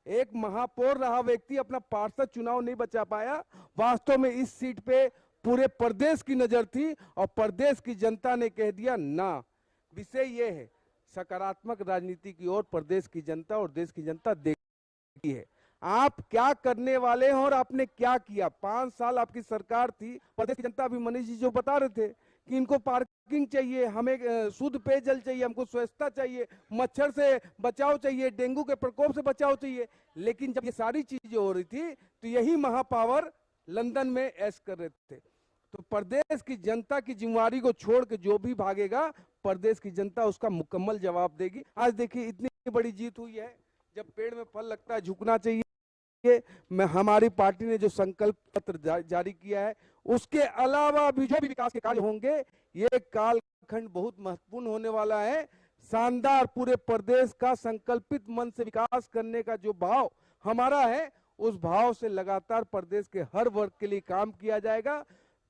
Speaker 15: एक महापौर रहा व्यक्ति अपना पार्षद चुनाव नहीं बचा पाया। वास्तव में इस सीट पे पूरे प्रदेश की नजर थी और प्रदेश की जनता ने कह दिया ना। विषय ये है, सकारात्मक राजनीति की ओर प्रदेश की जनता और देश की जनता देखती है। आप क्या करने वाले हैं और आपने क्या किया। 5 साल आपकी सरकार थी, प्रदेश की जनता, अभी मनीष जी जो बता रहे थे कि इनको पार्किंग चाहिए, हमें शुद्ध पेयजल चाहिए, हमको स्वच्छता चाहिए, मच्छर से बचाव चाहिए, डेंगू के प्रकोप से बचाव चाहिए। लेकिन जब ये सारी चीजें हो रही थी तो यही महापावर लंदन में ऐश कर रहे थे। तो प्रदेश की जनता की जिम्मेवारी को छोड़ के जो भी भागेगा, प्रदेश की जनता उसका मुकम्मल जवाब देगी। आज देखिए इतनी बड़ी जीत हुई है, जब पेड़ में फल लगता है झुकना चाहिए। हमारी पार्टी ने जो संकल्प पत्र जारी किया है, उसके अलावा भी जो भी विकास के कार्य होंगे, ये कालखंड बहुत महत्वपूर्ण होने वाला है। शानदार, पूरे प्रदेश का संकल्पित मन से विकास करने का जो भाव हमारा है, उस भाव से लगातार प्रदेश के हर वर्ग के लिए काम किया जाएगा।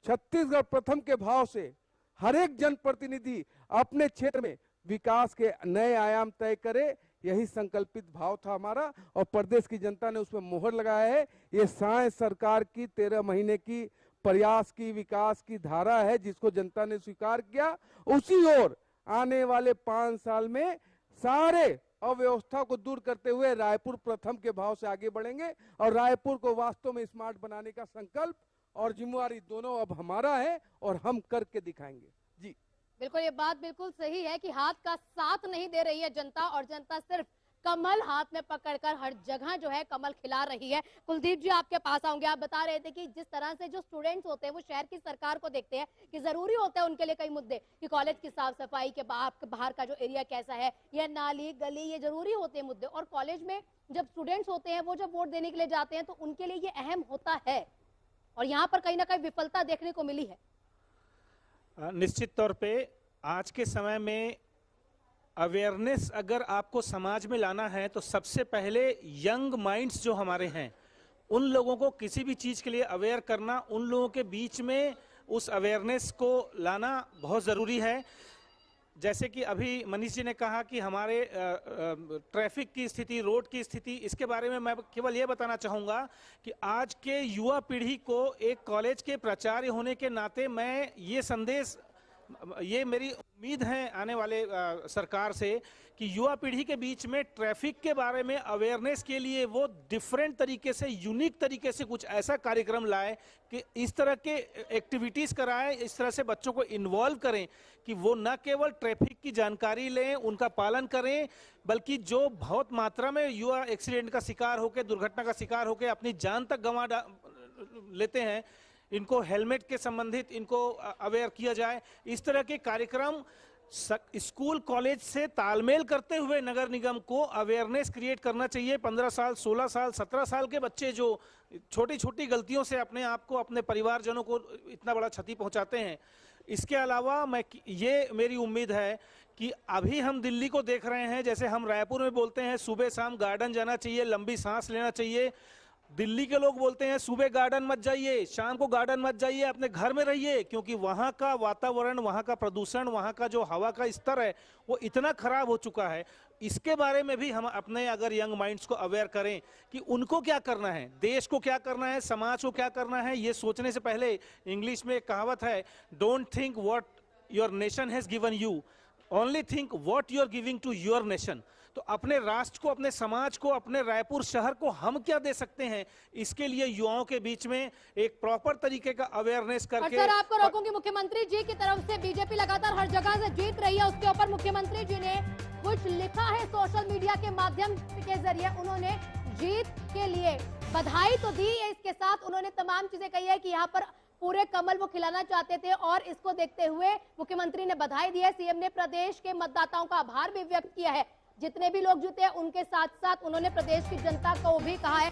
Speaker 15: छत्तीसगढ़ प्रथम के भाव से हर एक जनप्रतिनिधि अपने क्षेत्र में विकास के नए आयाम तय करे, यही संकल्पित भाव था हमारा, और प्रदेश की जनता ने उसमें मोहर लगाया है। ये साइंस सरकार की 13 महीने की प्रयास की विकास की धारा है, जिसको जनता ने स्वीकार किया। उसी ओर आने वाले 5 साल में सारे अव्यवस्था को दूर करते हुए रायपुर प्रथम के भाव से आगे बढ़ेंगे, और रायपुर को वास्तव में स्मार्ट बनाने का संकल्प और जिम्मेवारी दोनों अब हमारा है, और हम करके दिखाएंगे। जी
Speaker 12: बिल्कुल, ये बात बिल्कुल सही है कि हाथ का साथ नहीं दे रही है जनता, और जनता सिर्फ कमल हाथ में पकड़कर हर जगह जो है कमल खिला रही है। कुलदीप जी आपके पास आऊंगे। आप बता रहे थे कि जिस तरह से जो स्टूडेंट्स होते हैं वो शहर की सरकार को देखते हैं कि जरूरी होता है उनके लिए कई मुद्दे, कि कॉलेज की साफ सफाई के बाहर का जो एरिया कैसा है, या नाली गली, ये जरूरी होते हैं मुद्दे। और कॉलेज में जब स्टूडेंट्स होते हैं वो जब वोट देने के लिए जाते हैं तो उनके लिए ये अहम होता है, और यहाँ पर कहीं ना कहीं विफलता देखने को मिली है।
Speaker 17: निश्चित तौर पे आज के समय में अवेयरनेस अगर आपको समाज में लाना है तो सबसे पहले यंग माइंड्स जो हमारे हैं, उन लोगों को किसी भी चीज़ के लिए अवेयर करना, उन लोगों के बीच में उस अवेयरनेस को लाना बहुत ज़रूरी है। जैसे कि अभी मनीष जी ने कहा कि हमारे ट्रैफिक की स्थिति, रोड की स्थिति, इसके बारे में मैं केवल ये बताना चाहूँगा कि आज के युवा पीढ़ी को एक कॉलेज के प्राचार्य होने के नाते मैं ये संदेश ये मेरी उम्मीद है आने वाले सरकार से कि युवा पीढ़ी के बीच में ट्रैफिक के बारे में अवेयरनेस के लिए वो डिफरेंट तरीके से, यूनिक तरीके से कुछ ऐसा कार्यक्रम लाए कि इस तरह के एक्टिविटीज़ कराएं, इस तरह से बच्चों को इन्वॉल्व करें कि वो न केवल ट्रैफिक की जानकारी लें, उनका पालन करें, बल्कि जो बहुत मात्रा में युवा एक्सीडेंट का शिकार होकर, दुर्घटना का शिकार होकर अपनी जान तक गंवा लेते हैं, इनको हेलमेट के संबंधित इनको अवेयर किया जाए। इस तरह के कार्यक्रम स्कूल कॉलेज से तालमेल करते हुए नगर निगम को अवेयरनेस क्रिएट करना चाहिए। 15 साल, 16 साल, 17 साल के बच्चे जो छोटी छोटी गलतियों से अपने आप को, अपने परिवारजनों को इतना बड़ा क्षति पहुंचाते हैं। इसके अलावा ये मेरी उम्मीद है कि अभी हम दिल्ली को देख रहे हैं, जैसे हम रायपुर में बोलते हैं सुबह शाम गार्डन जाना चाहिए, लंबी सांस लेना चाहिए। दिल्ली के लोग बोलते हैं सुबह गार्डन मत जाइए, शाम को गार्डन मत जाइए, अपने घर में रहिए, क्योंकि वहाँ का वातावरण, वहाँ का प्रदूषण, वहाँ का जो हवा का स्तर है वो इतना खराब हो चुका है। इसके बारे में भी हम अपने अगर यंग माइंड्स को अवेयर करें कि उनको क्या करना है, देश को क्या करना है, समाज को क्या करना है, ये सोचने से पहले इंग्लिश में एक कहावत है, don't think what your nation has given you, only think what you are giving to your nation. तो अपने राष्ट्र को, अपने समाज को, अपने रायपुर शहर को हम क्या दे सकते हैं, इसके लिए युवाओं के बीच में एक प्रॉपर तरीके का अवेयरनेस करके।
Speaker 12: सर आपको रोकूंगी, मुख्यमंत्री जी की तरफ से बीजेपी लगातार हर जगह से जीत रही है, उसके ऊपर मुख्यमंत्री जी ने कुछ लिखा है सोशल मीडिया के माध्यम के जरिए। उन्होंने जीत के लिए बधाई तो दी है, इसके साथ उन्होंने तमाम चीजें कही है कि यहाँ पर पूरे कमल वो खिलाना चाहते थे, और इसको देखते हुए मुख्यमंत्री ने बधाई दी है। सीएम ने प्रदेश के मतदाताओं का आभार भी व्यक्त किया है, जितने भी लोग जुटे हैं उनके साथ साथ उन्होंने प्रदेश की जनता को भी कहा है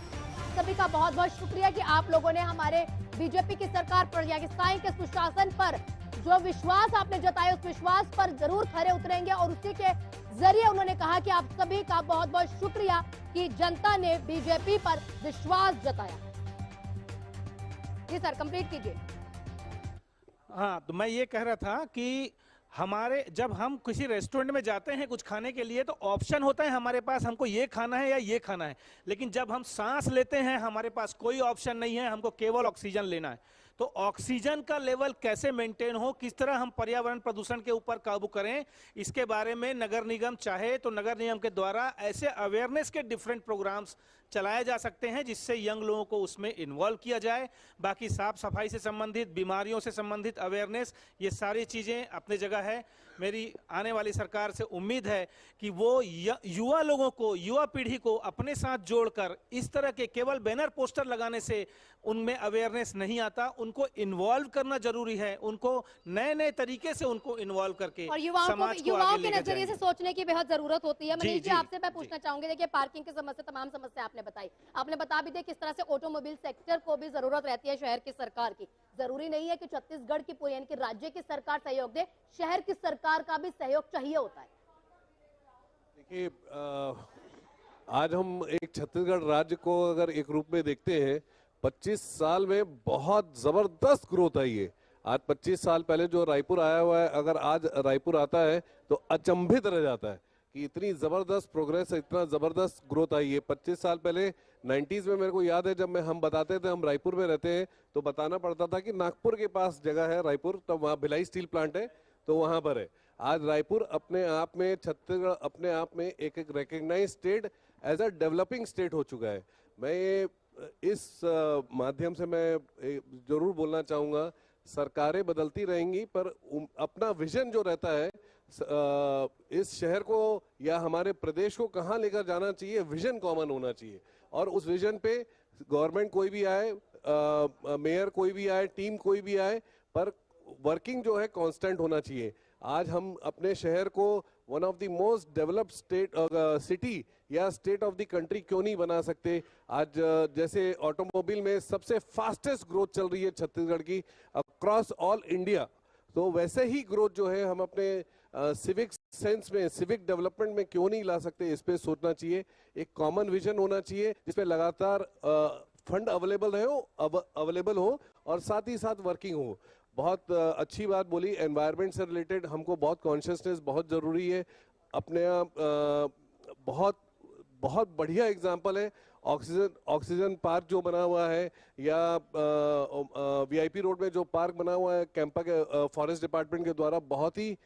Speaker 12: सभी का बहुत बहुत शुक्रिया कि आप लोगों ने हमारे बीजेपी की सरकार पर, या साईं के सुशासन पर जो विश्वास आपने जताया, उस विश्वास पर जरूर खरे उतरेंगे। और उसी के जरिए उन्होंने कहा कि आप सभी का बहुत बहुत शुक्रिया कि जनता ने बीजेपी पर विश्वास जताया। जी सर, कंप्लीट कीजिए।
Speaker 17: हाँ, तो मैं ये कह रहा था कि हमारे, जब हम किसी रेस्टोरेंट में जाते हैं कुछ खाने के लिए, तो ऑप्शन होता है हमारे पास, हमको ये खाना है या ये खाना है। लेकिन जब हम सांस लेते हैं हमारे पास कोई ऑप्शन नहीं है, हमको केवल ऑक्सीजन लेना है। तो ऑक्सीजन का लेवल कैसे मेंटेन हो, किस तरह हम पर्यावरण प्रदूषण के ऊपर काबू करें, इसके बारे में नगर निगम चाहे तो नगर निगम के द्वारा ऐसे अवेयरनेस के डिफरेंट प्रोग्राम्स चलाए जा सकते हैं, जिससे यंग लोगों को उसमें इन्वॉल्व किया जाए। बाकी साफ सफाई से संबंधित, बीमारियों से संबंधित अवेयरनेस, ये सारी चीज़ें अपनी जगह है। मेरी आने वाली सरकार से उम्मीद है कि वो युवा लोगों को, युवा पीढ़ी को अपने साथ जोड़कर, इस तरह के केवल बैनर पोस्टर लगाने से उनमें अवेयरनेस नहीं आता, उनको इन्वॉल्व करना जरूरी है, उनको नए नए तरीके से उनको इन्वॉल्व करके
Speaker 12: और युवाओं के नजरिए से सोचने की बेहद जरूरत होती है। मनीष जी, आपसे मैं पूछना चाहूंगी, देखिए पार्किंग की समस्या, तमाम समस्या आपने बताई, आपने बता भी दिया किस तरह से ऑटोमोबाइल सेक्टर को भी जरूरत रहती है शहर की सरकार की। जरूरी नहीं है कि छत्तीसगढ़ की पूरी, यानी कि राज्य की सरकार सहयोग दे, शहर की सरकार का भी सहयोग चाहिए होता है।
Speaker 11: देखिए, आज हम एक छत्तीसगढ़ राज्य को अगर एक रूप में देखते हैं, 25 साल में बहुत जबरदस्त ग्रोथ आई है। आज 25 साल पहले जो रायपुर आया हुआ है, अगर आज रायपुर आता है तो अचंभित रह जाता है कि इतनी जबरदस्त प्रोग्रेस, इतना जबरदस्त ग्रोथ आई है। 25 साल पहले 90s में मेरे को याद है, जब हम बताते थे हम रायपुर में रहते हैं, तो बताना पड़ता था कि नागपुर के पास जगह है रायपुर, तो वहाँ भिलाई स्टील प्लांट है, तो वहाँ पर है। आज रायपुर अपने आप में, छत्तीसगढ़ अपने आप में एक recognise state as a developing state हो चुका है। मैं ये इस माध्यम से मैं जरूर बोलना चाहूँगा, सरकारें बदलती रहेंगी पर अपना विजन जो रहता है, इस शहर को या हमारे प्रदेश को कहाँ लेकर जाना चाहिए, विजन कॉमन होना चाहिए। और उस विजन पे गवर्नमेंट कोई भी आए, मेयर कोई भी आए, टीम कोई भी आए, पर वर्किंग जो है कांस्टेंट होना चाहिए। आज हम अपने शहर को one of the most developed state city या स्टेट ऑफ द कंट्री क्यों नहीं बना सकते। आज जैसे ऑटोमोबाइल में सबसे फास्टेस्ट ग्रोथ चल रही है छत्तीसगढ़ की अक्रॉस ऑल इंडिया, तो वैसे ही ग्रोथ जो है हम अपने सिविक सेंस में, सिविक डेवलपमेंट में क्यों नहीं ला सकते, इस पे सोचना चाहिए। एक कॉमन विजन होना चाहिए जिसपे लगातार फंड अवेलेबल हो और साथ ही साथ वर्किंग हो। बहुत अच्छी बात बोली, एनवायरनमेंट से रिलेटेड हमको बहुत कॉन्शियसनेस बहुत ज़रूरी है। अपने बहुत बढ़िया एग्जाम्पल है ऑक्सीजन पार्क जो बना हुआ है या वीआईपी रोड में जो पार्क बना हुआ है कैंपा के फॉरेस्ट डिपार्टमेंट के द्वारा, बहुत ही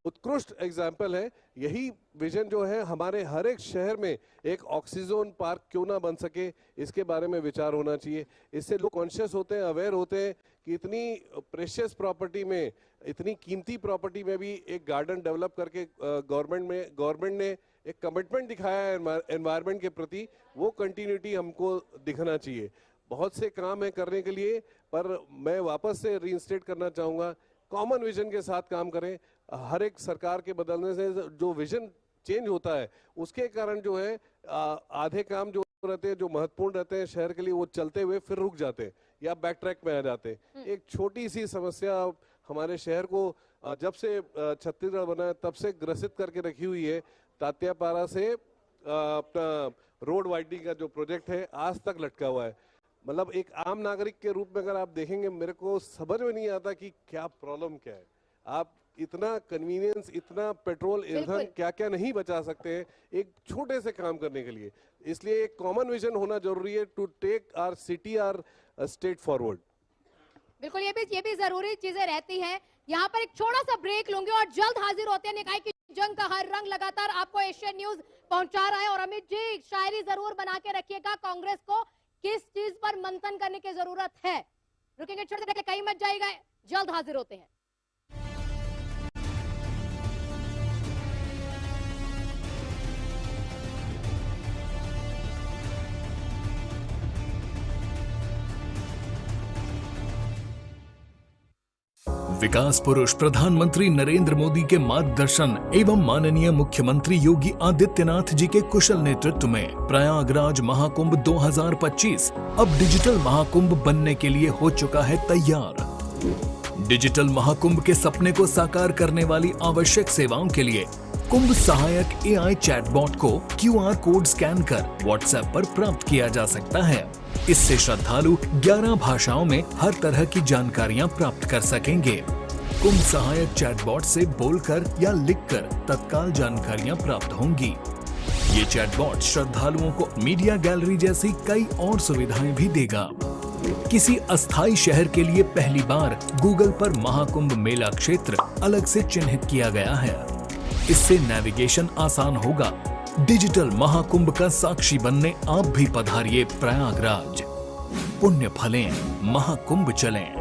Speaker 11: उत्कृष्ट एग्जाम्पल है। यही विजन जो है हमारे हर एक शहर में एक ऑक्सीजन पार्क क्यों ना बन सके, इसके बारे में विचार होना चाहिए। इससे लोग कॉन्शियस होते हैं, अवेयर होते हैं कि इतनी प्रेशियस प्रॉपर्टी में, इतनी कीमती प्रॉपर्टी में भी एक गार्डन डेवलप करके गवर्नमेंट ने एक कमिटमेंट दिखाया है एनवायरनमेंट के प्रति, वो कंटिन्यूटी हमको दिखना चाहिए। बहुत से काम है करने के लिए, पर मैं वापस से रीइंस्टेट करना चाहूँगा, कॉमन विजन के साथ काम करें। हर एक सरकार के बदलने से जो विजन चेंज होता है उसके कारण जो है आधे काम जो रहते हैं, जो महत्वपूर्ण रहते हैं शहर के लिए, वो चलते हुए फिर रुक जाते हैं या बैक ट्रैक में आ जाते हैं। एक छोटी सी समस्या हमारे शहर को जब से छत्तीसगढ़ बना है तब से ग्रसित करके रखी हुई है। तात्यापारा से अपना रोड वाइडनिंग का जो प्रोजेक्ट है आज तक लटका हुआ है। मतलब एक आम नागरिक के रूप में अगर आप देखेंगे, मेरे को समझ में नहीं आता कि क्या प्रॉब्लम क्या है। आप इतना कन्वीनियंस, इतना पेट्रोल, ईंधन क्या क्या नहीं बचा सकते हैं एक छोटे से काम करने के लिए। इसलिए एक कॉमन विजन होना जरूरी है to take our city, our state forward.
Speaker 12: बिल्कुल, ये भी जरूरी चीजें रहती हैं। यहाँ पर एक छोटा सा ब्रेक लूंगे और जल्द हाजिर होते हैं। निकाय की जंग का हर रंग लगातार आपको एशियन न्यूज पहुंचा रहा है। और अमित जी, शायरी जरूर बना के रखिएगा, कांग्रेस को किस चीज पर मंथन करने की जरूरत है। रुकेंगे, छोड़ देंगे, कहीं मत जाएगा, जल्द हाजिर होते हैं।
Speaker 5: विकास पुरुष प्रधानमंत्री नरेंद्र मोदी के मार्गदर्शन एवं माननीय मुख्यमंत्री योगी आदित्यनाथ जी के कुशल नेतृत्व में प्रयागराज महाकुंभ 2025 अब डिजिटल महाकुंभ बनने के लिए हो चुका है तैयार। डिजिटल महाकुंभ के सपने को साकार करने वाली आवश्यक सेवाओं के लिए कुंभ सहायक AI चैटबॉट को QR कोड स्कैन कर WhatsApp पर प्राप्त किया जा सकता है। इससे श्रद्धालु 11 भाषाओं में हर तरह की जानकारियां प्राप्त कर सकेंगे। कुंभ सहायक चैटबॉट से बोलकर या लिखकर तत्काल जानकारियां प्राप्त होंगी। ये चैटबॉट श्रद्धालुओं को मीडिया गैलरी जैसी कई और सुविधाएं भी देगा। किसी अस्थायी शहर के लिए पहली बार गूगल पर महाकुंभ मेला क्षेत्र अलग से चिन्हित किया गया है। इससे नेविगेशन आसान होगा। डिजिटल महाकुंभ का साक्षी बनने आप भी पधारिए प्रयागराज। पुण्य फलें, महाकुंभ चलें।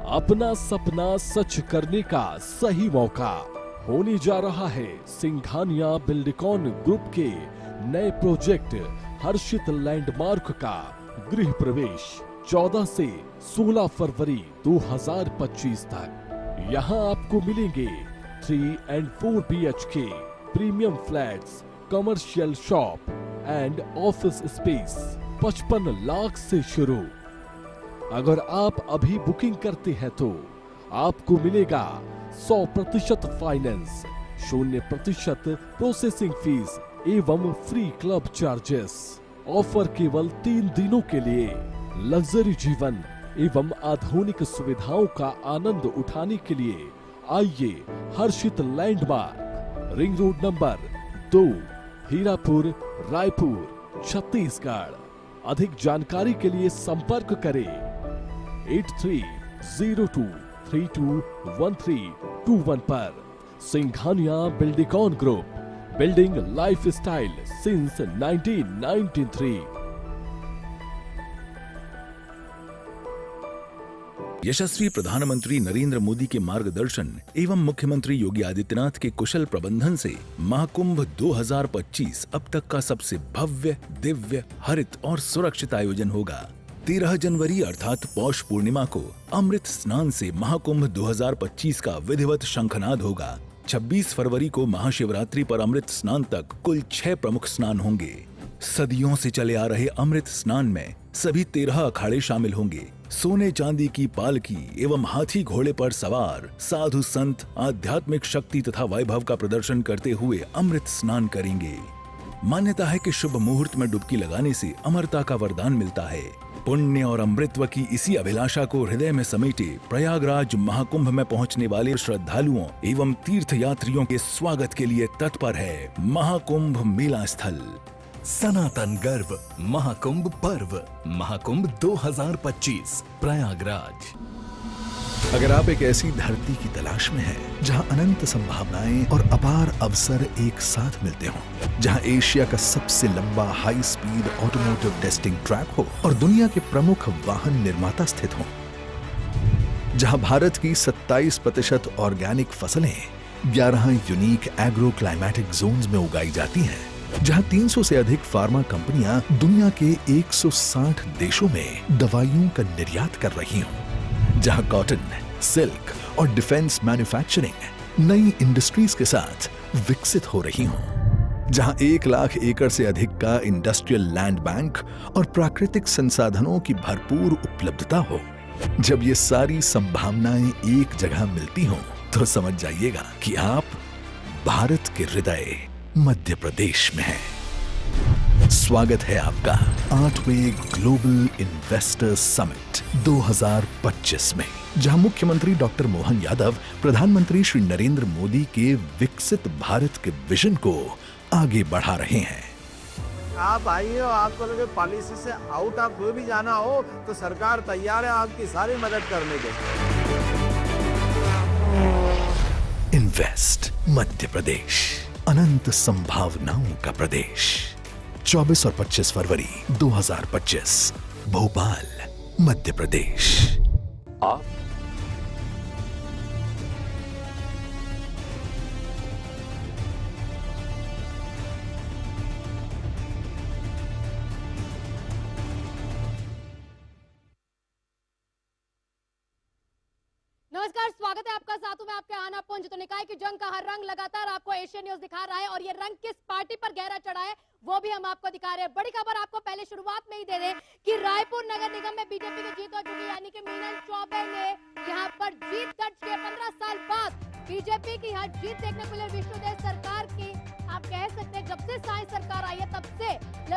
Speaker 16: अपना सपना सच करने का सही मौका होने जा रहा है सिंघानिया बिल्डकॉन ग्रुप के नए प्रोजेक्ट हर्षित लैंडमार्क का गृह प्रवेश 14 से 16 फरवरी 2025 तक। यहाँ आपको मिलेंगे 3 and 4 BHK premium flats, commercial shop and office space 55 lakh से शुरू। अगर आप अभी बुकिंग करते हैं तो आपको मिलेगा 100% फाइनेंस, 0% प्रोसेसिंग फीस एवं फ्री क्लब चार्जेस। ऑफर केवल 3 दिनों के लिए। लग्जरी जीवन एवं आधुनिक सुविधाओं का आनंद उठाने के लिए आइए Harshit landmark, ring road number 2, Hirapur, Raipur, Chhattisgarh. अधिक जानकारी के लिए संपर्क करें 8302321321 पर। Singhania Buildcon group, building lifestyle since 1993।
Speaker 13: यशस्वी प्रधानमंत्री नरेंद्र मोदी के मार्गदर्शन एवं मुख्यमंत्री योगी आदित्यनाथ के कुशल प्रबंधन से महाकुंभ 2025 अब तक का सबसे भव्य, दिव्य, हरित और सुरक्षित आयोजन होगा। 13 जनवरी अर्थात पौष पूर्णिमा को अमृत स्नान से महाकुंभ 2025 का विधिवत शंखनाद होगा। 26 फरवरी को महाशिवरात्रि पर अमृत स्नान तक कुल 6 प्रमुख स्नान होंगे। सदियों से चले आ रहे अमृत स्नान में सभी 13 अखाड़े शामिल होंगे। सोने चांदी की पालकी एवं हाथी घोड़े पर सवार साधु संत आध्यात्मिक शक्ति तथा वैभव का प्रदर्शन करते हुए अमृत स्नान करेंगे। मान्यता है कि शुभ मुहूर्त में डुबकी लगाने से अमरता का वरदान मिलता है। पुण्य और अमृतत्व की इसी अभिलाषा को हृदय में समेटे प्रयागराज महाकुंभ में पहुंचने वाले श्रद्धालुओं एवं तीर्थयात्रियों के स्वागत के लिए तत्पर है महाकुंभ मेला स्थल।
Speaker 3: सनातन गर्व महाकुंभ पर्व महाकुंभ 2025 प्रयागराज।
Speaker 14: अगर आप एक ऐसी धरती की तलाश में हैं जहां अनंत संभावनाएं और अपार अवसर एक साथ मिलते हों, जहां एशिया का सबसे लंबा high speed automotive testing track हो और दुनिया के प्रमुख वाहन निर्माता स्थित हों, जहां भारत की 27% ऑर्गेनिक फसलें 11 यूनिक एग्रो क्लाइमेटिक जोन्स में उगाई जाती हैं, जहां 300 से अधिक फार्मा कंपनियां दुनिया के 160 देशों में दवाइयों का निर्यात कर रही हों, जहां कॉटन, सिल्क और डिफेंस मैन्युफैक्चरिंग नई इंडस्ट्रीज के साथ विकसित हो रही हों, जहां 1 लाख एकड़ से अधिक का इंडस्ट्रियल लैंड बैंक और प्राकृतिक संसाधनों की भरपूर उपलब्धता हो, जब ये सारी संभावनाएं एक जगह मिलती हों, तो समझ जाइएगा कि आप भारत के हृदय मध्य प्रदेश में हैं। स्वागत है आपका 8वें ग्लोबल इन्वेस्टर्स समिट 2025 में, जहां मुख्यमंत्री डॉक्टर मोहन यादव प्रधानमंत्री श्री नरेंद्र मोदी के विकसित भारत के विजन को आगे बढ़ा रहे हैं।
Speaker 6: आप आइए और आपको लगे पॉलिसी से आउट ऑफ कोई भी जाना हो तो सरकार तैयार है आपकी सारी मदद करने के लिए।
Speaker 14: इन्वेस्ट मध्य प्रदेश, अनंत संभावनाओं का प्रदेश। 24 और 25 फरवरी 2025 भोपाल मध्य प्रदेश।
Speaker 7: आप
Speaker 12: नमस्कार, स्वागत है आपका। साथों में आपके आना पुंज। तो निकाय की जंग का हर रंग लगातार आपको एशियन न्यूज दिखा रहा है और ये रंग किस पार्टी पर गहरा चढ़ा है वो भी हम आपको दिखा रहे हैं। बड़ी खबर आपको पहले शुरुआत में ही दे दें कि रायपुर नगर निगम में बीजेपी की जीत हो चुकी है, यानी कि मीनल चौबे ने यहाँ पर जीत दर्ज की। 15 साल बाद बीजेपी की यहाँ जीत देखने को मिली। विष्णुदेव सरकार की आप कह सकते हैं जब से साई सरकार आई है तब से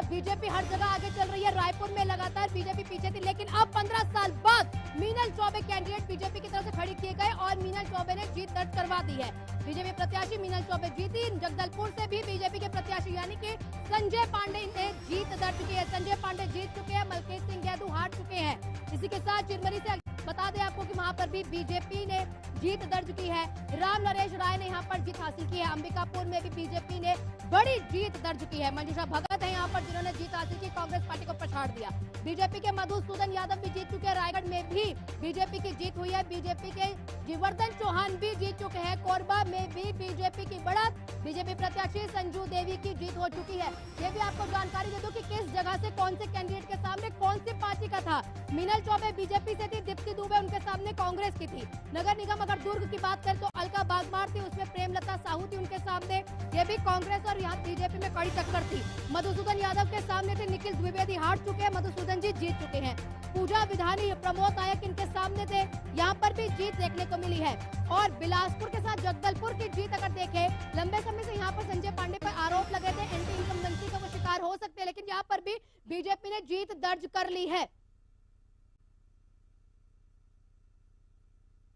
Speaker 12: बीजेपी हर जगह आगे चल रही है। रायपुर में लगातार बीजेपी पीछे थी, लेकिन अब 15 साल बाद मीनल चौबे कैंडिडेट बीजेपी की तरफ से खड़ी किए गए और मीनल चौबे ने जीत दर्ज करवा दी है। बीजेपी प्रत्याशी मीनल चौबे जीती। जगदलपुर से भी बीजेपी के प्रत्याशी यानी कि संजय पांडे ने जीत दर्ज की है। संजय पांडे जीत चुके हैं, मलकेश सिंह गैदू हार चुके हैं। इसी के साथ चिरमरी से बता दें आपको कि वहां पर भी बीजेपी ने जीत दर्ज की है। राम नरेश राय ने यहाँ पर जीत हासिल की है। अंबिकापुर में भी बीजेपी ने बड़ी जीत दर्ज की है। मंजूषा भगत है यहाँ पर जिन्होंने जीत हासिल की, कांग्रेस पार्टी को पछाड़ दिया। बीजेपी के मधुसूदन यादव भी जीत चुके हैं। रायगढ़ में भी बीजेपी की जीत हुई है। बीजेपी के जीवर्धन चौहान भी जीत चुके हैं। कोरबा में भी बीजेपी की बढ़त। बीजेपी प्रत्याशी संजू देवी की जीत हो चुकी है। ये भी आपको जानकारी दे दूं कि किस जगह से कौन से कैंडिडेट के सामने कौन सी पार्टी का था। मीनल चौबे बीजेपी से थी, दीप्ति दुबे उनके सामने कांग्रेस की थी। नगर निगम अगर दुर्ग की बात करें तो अलका बागमार थी, उसमें प्रेमलता साहू थी उनके सामने। ये भी कांग्रेस और यहाँ बीजेपी में कड़ी टक्कर थी। मधुसूदन यादव के सामने थे, निखिल द्विवेदी हार चुके हैं, मधुसूदन जी जीत चुके हैं। पूजा विधानी, प्रमोद नायक इनके सामने थे, यहाँ पर भी जीत देखने को मिली है। और बिलासपुर के साथ जगदलपुर की जीत अगर देखें, लंबे समय से यहाँ पर संजय पांडे पर आरोप लगे थे एंटी इनकम्बेंसी का वो शिकार हो सकते हैं, लेकिन यहाँ पर भी बीजेपी ने जीत दर्ज कर ली है।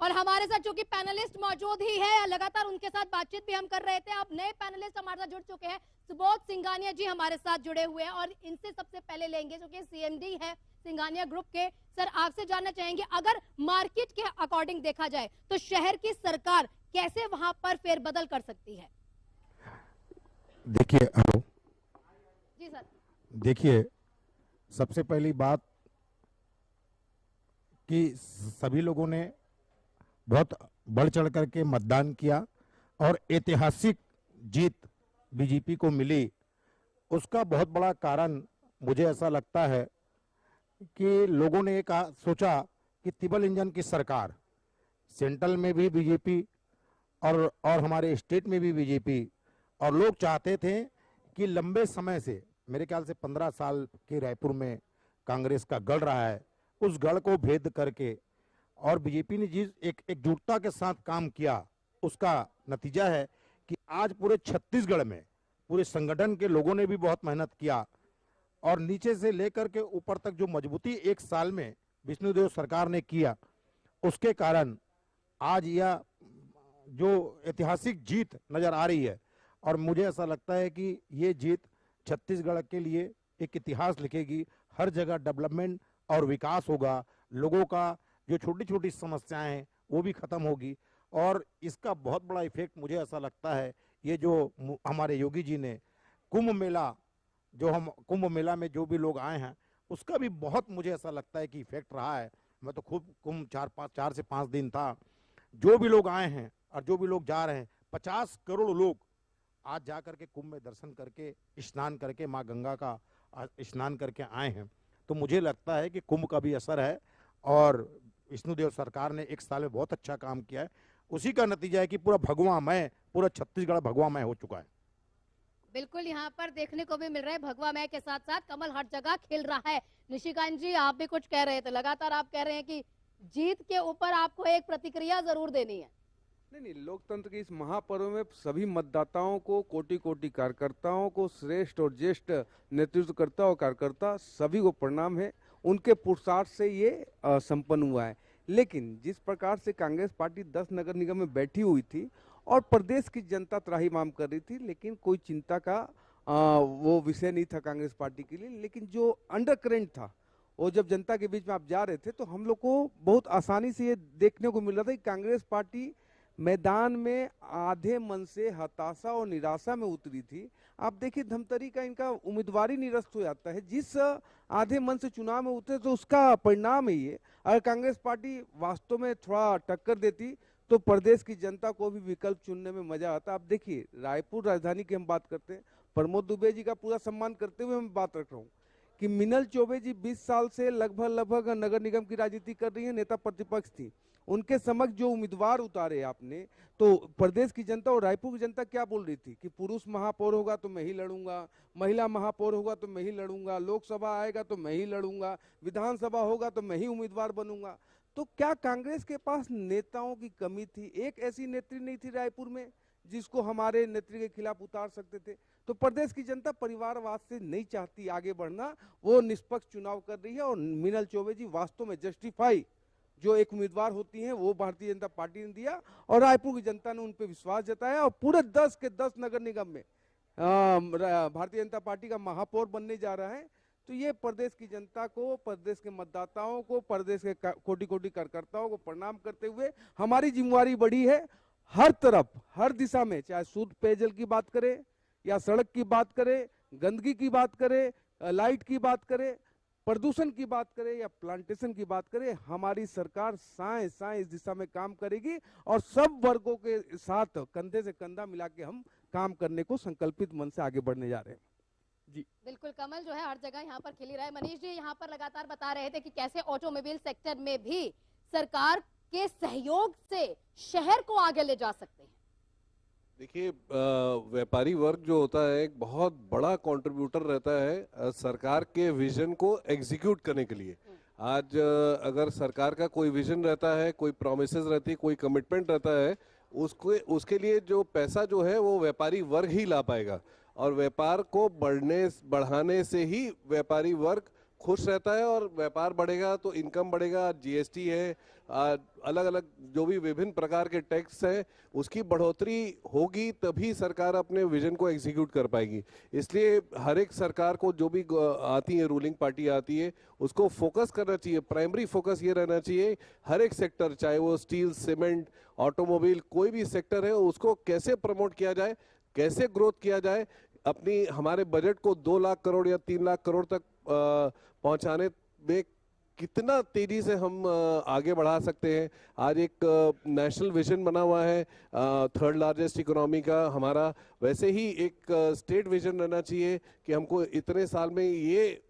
Speaker 12: और हमारे साथ चूंकि पैनलिस्ट मौजूद ही है, लगातार उनके साथ बातचीत भी हम कर रहे थे। अब नए पैनलिस्ट हमारे साथ जुड़ चुके हैं। सुबोध सिंघानिया जी हमारे साथ जुड़े हुए हैं और इनसे सबसे पहले लेंगे जो कि सीएमडी है सिंघानिया ग्रुप के। सर, आपसे जानना चाहेंगे अगर मार्केट के अकॉर्डिंग देखा जाए तो शहर की सरकार कैसे वहां पर फेरबदल कर सकती है?
Speaker 4: देखिए, हेलो
Speaker 12: जी सर।
Speaker 4: देखिए, सबसे पहली बात कि सभी लोगों ने बहुत बढ़ चढ़ करके मतदान किया और ऐतिहासिक जीत बीजेपी को मिली। उसका बहुत बड़ा कारण मुझे ऐसा लगता है कि लोगों ने एक सोचा कि ट्रिपल इंजन की सरकार, सेंट्रल में भी बीजेपी और हमारे स्टेट में भी बीजेपी, और लोग चाहते थे कि लंबे समय से, मेरे ख्याल से 15 साल के रायपुर में कांग्रेस का गढ़ रहा है, उस गढ़ को भेद करके और बीजेपी ने जिस एकजुटता के साथ काम किया, उसका नतीजा है कि आज पूरे छत्तीसगढ़ में पूरे संगठन के लोगों ने भी बहुत मेहनत किया और नीचे से लेकर के ऊपर तक जो मजबूती एक साल में विष्णुदेव सरकार ने किया, उसके कारण आज यह जो ऐतिहासिक जीत नजर आ रही है। और मुझे ऐसा लगता है कि ये जीत छत्तीसगढ़ के लिए एक इतिहास लिखेगी। हर जगह डेवलपमेंट और विकास होगा, लोगों का जो छोटी छोटी समस्याएं हैं वो भी खत्म होगी। और इसका बहुत बड़ा इफेक्ट मुझे ऐसा लगता है, ये जो हमारे योगी जी ने कुंभ मेला में जो भी लोग आए हैं उसका भी बहुत मुझे ऐसा लगता है कि इफेक्ट रहा है। मैं तो खूब कुंभ 4 से 5 दिन था। जो भी लोग आए हैं और जो भी लोग जा रहे हैं, 50 करोड़ लोग आज जा करके कुंभ में दर्शन करके, स्नान करके, माँ गंगा का स्नान करके आए हैं। तो मुझे लगता है कि कुंभ का भी असर है और विष्णुदेव सरकार ने एक साल में बहुत अच्छा काम किया है। उसी का नतीजा है कि पूरा छत्तीसगढ़ भगवामय हो चुका है।
Speaker 12: बिल्कुल, यहाँ पर देखने को भी मिल रहा है भगवा मय के साथ साथ कमल हर जगह खिल रहा है। निशिकांत जी, आप भी कुछ कह रहे थे, लगातार आप कह रहे हैं कि जीत के ऊपर आपको एक प्रतिक्रिया जरूर देनी है।
Speaker 15: नहीं, लोकतंत्र के इस महापर्व में सभी मतदाताओं को, कोटि कोटि कार्यकर्ताओं को, श्रेष्ठ और ज्येष्ठ नेतृत्वकर्ता और कार्यकर्ता सभी को प्रणाम है। उनके पुरुषार्थ से ये संपन्न हुआ है। लेकिन जिस प्रकार से कांग्रेस पार्टी 10 नगर निगम में बैठी हुई थी और प्रदेश की जनता त्राहिमाम कर रही थी, लेकिन कोई चिंता का वो विषय नहीं था कांग्रेस पार्टी के लिए। लेकिन जो अंडर करंट था, वो जब जनता के बीच में आप जा रहे थे तो हम लोग को बहुत आसानी से ये देखने को मिल रहा था कि कांग्रेस पार्टी मैदान में आधे मन से हताशा और निराशा में उतरी थी। आप देखिए, धमतरी का इनका उम्मीदवार ही निरस्त हो जाता है। जिस आधे मन से चुनाव में उतरे तो उसका परिणाम है ये। अगर कांग्रेस पार्टी वास्तव में थोड़ा टक्कर देती तो प्रदेश की जनता को भी विकल्प चुनने में मजा आता। आप देखिए, रायपुर राजधानी की हम बात करते हैं, प्रमोद दुबे जी का पूरा सम्मान करते हुए मैं बात रख रहा हूँ कि मिनल चौबे जी 20 साल से लगभग नगर निगम की राजनीति कर रही है, नेता प्रतिपक्ष थी। उनके समक्ष जो उम्मीदवार उतारे आपने, तो प्रदेश की जनता और रायपुर की जनता क्या बोल रही थी कि पुरुष महापौर होगा तो मैं ही लड़ूंगा, महिला महापौर होगा तो मैं ही लड़ूंगा, लोकसभा आएगा तो मैं ही लड़ूंगा, विधानसभा होगा तो मैं ही उम्मीदवार बनूंगा। तो क्या कांग्रेस के पास नेताओं की कमी थी? एक ऐसी नेत्री नहीं थी रायपुर में जिसको हमारे नेत्री के खिलाफ उतार सकते थे? तो प्रदेश की जनता परिवारवाद से नहीं चाहती आगे बढ़ना, वो निष्पक्ष चुनाव कर रही है। और मिनल चौबे जी वास्तव में जस्टिफाई जो एक उम्मीदवार होती हैं वो भारतीय जनता पार्टी ने दिया और रायपुर की जनता ने उन पर विश्वास जताया। और पूरे 10 के 10 नगर निगम में भारतीय जनता पार्टी का महापौर बनने जा रहा है। तो ये प्रदेश की जनता को, प्रदेश के मतदाताओं को, प्रदेश के कोटि कोटि कार्यकर्ताओं को प्रणाम करते हुए हमारी जिम्मेवारी बढ़ी है हर तरफ, हर दिशा में, चाहे शुद्ध पेयजल की बात करें या सड़क की बात करें, गंदगी की बात करें, लाइट की बात करें, प्रदूषण की बात करें या प्लांटेशन की बात करें, हमारी सरकार साए इस दिशा में काम करेगी और सब वर्गों के साथ कंधे से कंधा मिला के हम काम करने को संकल्पित मन से आगे बढ़ने जा रहे हैं। जी
Speaker 12: बिल्कुल, कमल जो है हर जगह यहाँ पर खिली रहा है। मनीष जी, यहाँ पर लगातार बता रहे थे कि कैसे ऑटोमोबाइल सेक्टर में भी सरकार के सहयोग से शहर को आगे ले जा सकते हैं।
Speaker 11: देखिए, व्यापारी वर्ग जो होता है एक बहुत बड़ा कंट्रीब्यूटर रहता है सरकार के विजन को एग्जीक्यूट करने के लिए। आज अगर सरकार का कोई विजन रहता है, कोई प्रोमिसेस रहती है, कोई कमिटमेंट रहता है, उसके लिए जो पैसा जो है वो व्यापारी वर्ग ही ला पाएगा। और व्यापार को बढ़ाने से ही व्यापारी वर्ग खुश रहता है और व्यापार बढ़ेगा तो इनकम बढ़ेगा। जीएसटी है, अलग अलग जो भी विभिन्न प्रकार के टैक्स हैं, उसकी बढ़ोतरी होगी तभी सरकार अपने विजन को एग्जीक्यूट कर पाएगी। इसलिए हर एक सरकार को जो भी आती है, रूलिंग पार्टी आती है, उसको फोकस करना चाहिए। प्राइमरी फोकस ये रहना चाहिए हर एक सेक्टर, चाहे वो स्टील, सीमेंट, ऑटोमोबाइल, कोई भी सेक्टर है, उसको कैसे प्रमोट किया जाए, कैसे ग्रोथ किया जाए। हमारे बजट को 2 लाख करोड़ या 3 लाख करोड़ तक पहुंचाने में कितना तेजी से हम आगे बढ़ा सकते हैं। आज एक नेशनल विजन बना हुआ है 3rd लार्जेस्ट इकोनॉमी का हमारा, वैसे ही एक स्टेट विजन रहना चाहिए कि हमको इतने साल में ये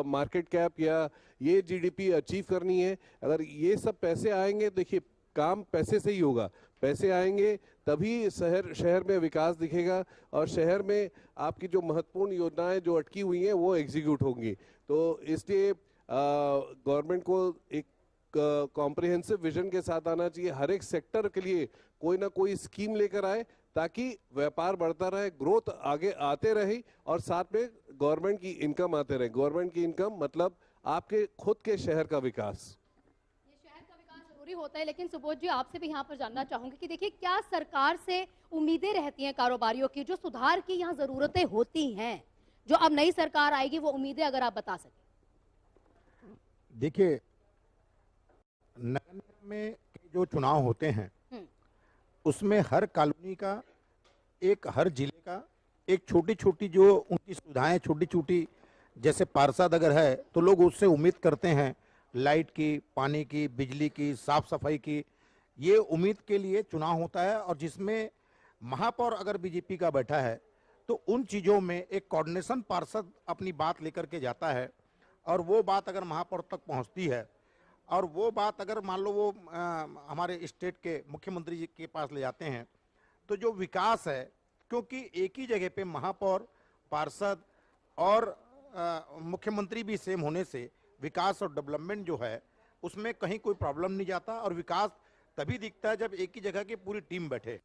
Speaker 11: मार्केट कैप या ये जीडीपी अचीव करनी है। अगर ये सब पैसे आएंगे, देखिए काम पैसे से ही होगा, पैसे आएंगे तभी शहर में विकास दिखेगा और शहर में आपकी जो महत्वपूर्ण योजनाएं जो अटकी हुई हैं वो एग्जीक्यूट होंगी। तो इसलिए गवर्नमेंट को एक कॉम्प्रिहेंसिव विजन के साथ आना चाहिए। हर एक सेक्टर के लिए कोई ना कोई स्कीम लेकर आए ताकि व्यापार बढ़ता रहे, ग्रोथ आगे आते रहे और साथ में गवर्नमेंट की इनकम आते रहे। गवर्नमेंट की इनकम मतलब आपके खुद के शहर का विकास।
Speaker 12: जरूरी होता है, लेकिन सुबोध जी आपसे भी यहाँ पर जानना चाहूंगी कि देखिए क्या सरकार से उम्मीदें रहती हैं कारोबारियों की, जो सुधार की यहाँ जरूरतें होती हैं, जो अब नई सरकार आएगी, वो उम्मीदें अगर आप बता सकें।
Speaker 4: देखिए, नगर निगम में जो चुनाव होते हैं उसमें हर कॉलोनी का हर जिले का एक छोटी छोटी जो उनकी सुविधाएं छोटी छोटी, जैसे पार्षद अगर है तो लोग उससे उम्मीद करते हैं लाइट की, पानी की, बिजली की, साफ सफाई की, ये उम्मीद के लिए चुनाव होता है। और जिसमें महापौर अगर बीजेपी का बैठा है तो उन चीज़ों में एक कोऑर्डिनेशन पार्षद अपनी बात लेकर के जाता है, और वो बात अगर महापौर तक पहुंचती है, और वो बात अगर मान लो वो हमारे स्टेट के मुख्यमंत्री जी के पास ले जाते हैं, तो जो विकास है, क्योंकि एक ही जगह पे महापौर, पार्षद और मुख्यमंत्री भी सेम होने से विकास और डेवलपमेंट जो है उसमें कहीं कोई प्रॉब्लम नहीं जाता, और विकास तभी दिखता है जब एक ही जगह की पूरी टीम बैठे।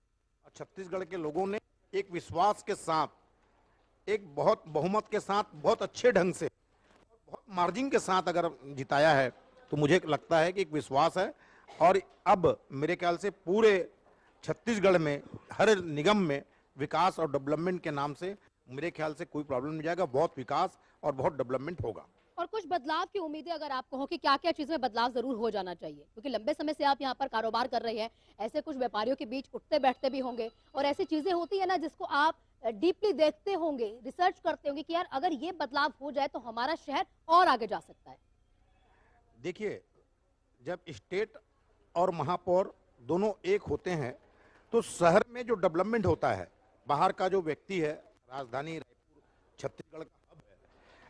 Speaker 4: और छत्तीसगढ़ के लोगों ने एक विश्वास के साथ, एक बहुत बहुमत के साथ, बहुत अच्छे ढंग से, बहुत मार्जिन के साथ अगर जिताया है, तो मुझे लगता है कि एक विश्वास है। और अब मेरे ख्याल से पूरे छत्तीसगढ़ में हर निगम में विकास और डेवलपमेंट के नाम से मेरे ख्याल से कोई प्रॉब्लम नहीं जाएगा, बहुत विकास और बहुत डेवलपमेंट होगा।
Speaker 12: और कुछ बदलाव की उम्मीदें अगर आप कहो कि क्या क्या चीज़ में बदलाव जरूर हो जाना चाहिए, क्योंकि लंबे समय से आप यहाँ पर कारोबार कर रहे हैं, ऐसे कुछ व्यापारियों के बीच उठते बैठते भी होंगे, और ऐसी चीजें होती है ना जिसको आप डीपली देखते होंगे, रिसर्च करते होंगे कि यार अगर ये बदलाव हो जाए तो हमारा शहर और आगे जा सकता है।
Speaker 4: देखिए, जब स्टेट और महापौर दोनों एक होते हैं तो शहर में जो डेवलपमेंट होता है, बाहर का जो व्यक्ति है, राजधानी रायपुर छत्तीसगढ़ का हब है,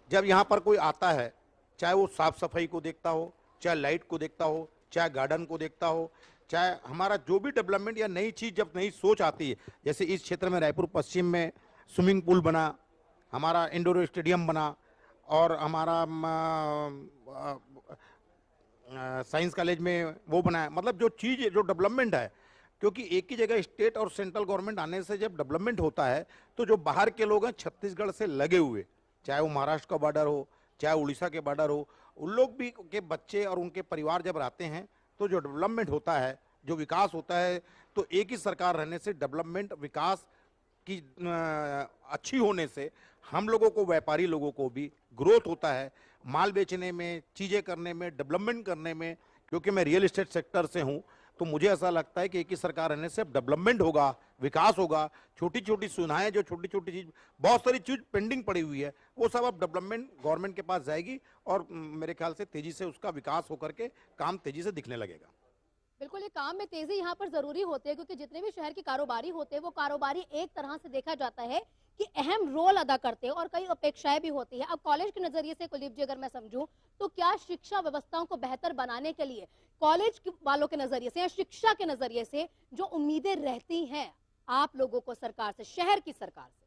Speaker 4: जब यहाँ पर कोई आता है, चाहे वो साफ सफाई को देखता हो, चाहे लाइट को देखता हो, चाहे गार्डन को देखता हो, चाहे हमारा जो भी डेवलपमेंट या नई चीज़, जब नई सोच आती है, जैसे इस क्षेत्र में रायपुर पश्चिम में स्विमिंग पूल बना, हमारा इंडोर स्टेडियम बना, और हमारा साइंस कॉलेज में वो बनाया, मतलब जो चीज़ जो डेवलपमेंट है, क्योंकि एक ही जगह स्टेट और सेंट्रल गवर्नमेंट आने से जब डेवलपमेंट होता है तो जो बाहर के लोग हैं छत्तीसगढ़ से लगे हुए, चाहे वो महाराष्ट्र का बॉर्डर हो, चाहे उड़ीसा के बॉर्डर हो, उन लोग भी के बच्चे और उनके परिवार जब रहते हैं तो जो डेवलपमेंट होता है, जो विकास होता है, तो एक ही सरकार रहने से डेवलपमेंट, विकास की अच्छी होने से हम लोगों को, व्यापारी लोगों को भी ग्रोथ होता है, माल बेचने में, चीज़ें करने में, डेवलपमेंट करने में। क्योंकि मैं रियल एस्टेट सेक्टर से हूँ तो मुझे ऐसा लगता है कि एक ही सरकार रहने से डेवलपमेंट होगा, विकास होगा, छोटी छोटी सुविधाएं, जो छोटी छोटी चीज, बहुत सारी चीज पेंडिंग पड़ी हुई है, वो सब अब डेवलपमेंट गवर्नमेंट के पास जाएगी, और मेरे ख्याल से तेजी से उसका विकास होकर के काम तेजी से दिखने लगेगा।
Speaker 12: बिल्कुल, ये काम में तेजी यहाँ पर जरूरी होती है, क्योंकि जितने भी शहर की कारोबारी होते हैं वो कारोबारी एक तरह से देखा जाता है कि अहम रोल अदा करते हैं, और कई अपेक्षाएं भी होती है। अब कॉलेज के नजरिए से कुलदीप जी अगर मैं समझूं तो क्या शिक्षा व्यवस्थाओं को बेहतर बनाने के लिए कॉलेज वालों के नजरिए से या शिक्षा के नजरिए से जो उम्मीदें रहती हैं आप लोगों को सरकार से, शहर की सरकार से?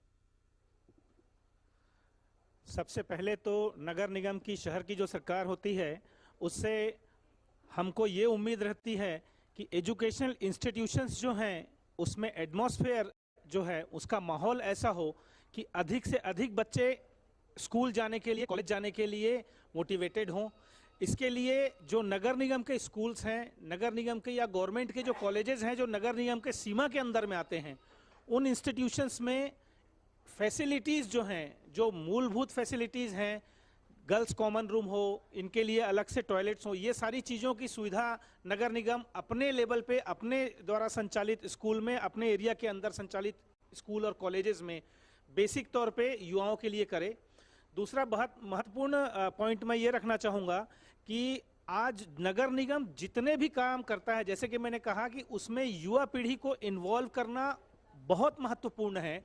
Speaker 17: सबसे पहले तो नगर निगम की, शहर की जो सरकार होती है, उससे हमको ये उम्मीद रहती है कि एजुकेशनल इंस्टीट्यूशंस जो हैं उसमें एटमॉस्फेयर जो है, उसका माहौल ऐसा हो कि अधिक से अधिक बच्चे स्कूल जाने के लिए, कॉलेज जाने के लिए मोटिवेटेड हों। इसके लिए जो नगर निगम के स्कूल्स हैं, नगर निगम के या गवर्नमेंट के जो कॉलेजेस हैं जो नगर निगम के सीमा के अंदर में आते हैं, उन इंस्टीट्यूशंस में फैसिलिटीज़ जो हैं, जो मूलभूत फैसिलिटीज़ हैं, गर्ल्स कॉमन रूम हो, इनके लिए अलग से टॉयलेट्स हो, ये सारी चीज़ों की सुविधा नगर निगम अपने लेवल पे, अपने द्वारा संचालित स्कूल में, अपने एरिया के अंदर संचालित स्कूल और कॉलेजेस में बेसिक तौर पे युवाओं के लिए करे। दूसरा बहुत महत्वपूर्ण पॉइंट मैं ये रखना चाहूँगा कि आज नगर निगम जितने भी काम करता है, जैसे कि मैंने कहा कि उसमें युवा पीढ़ी को इन्वॉल्व करना बहुत महत्वपूर्ण है।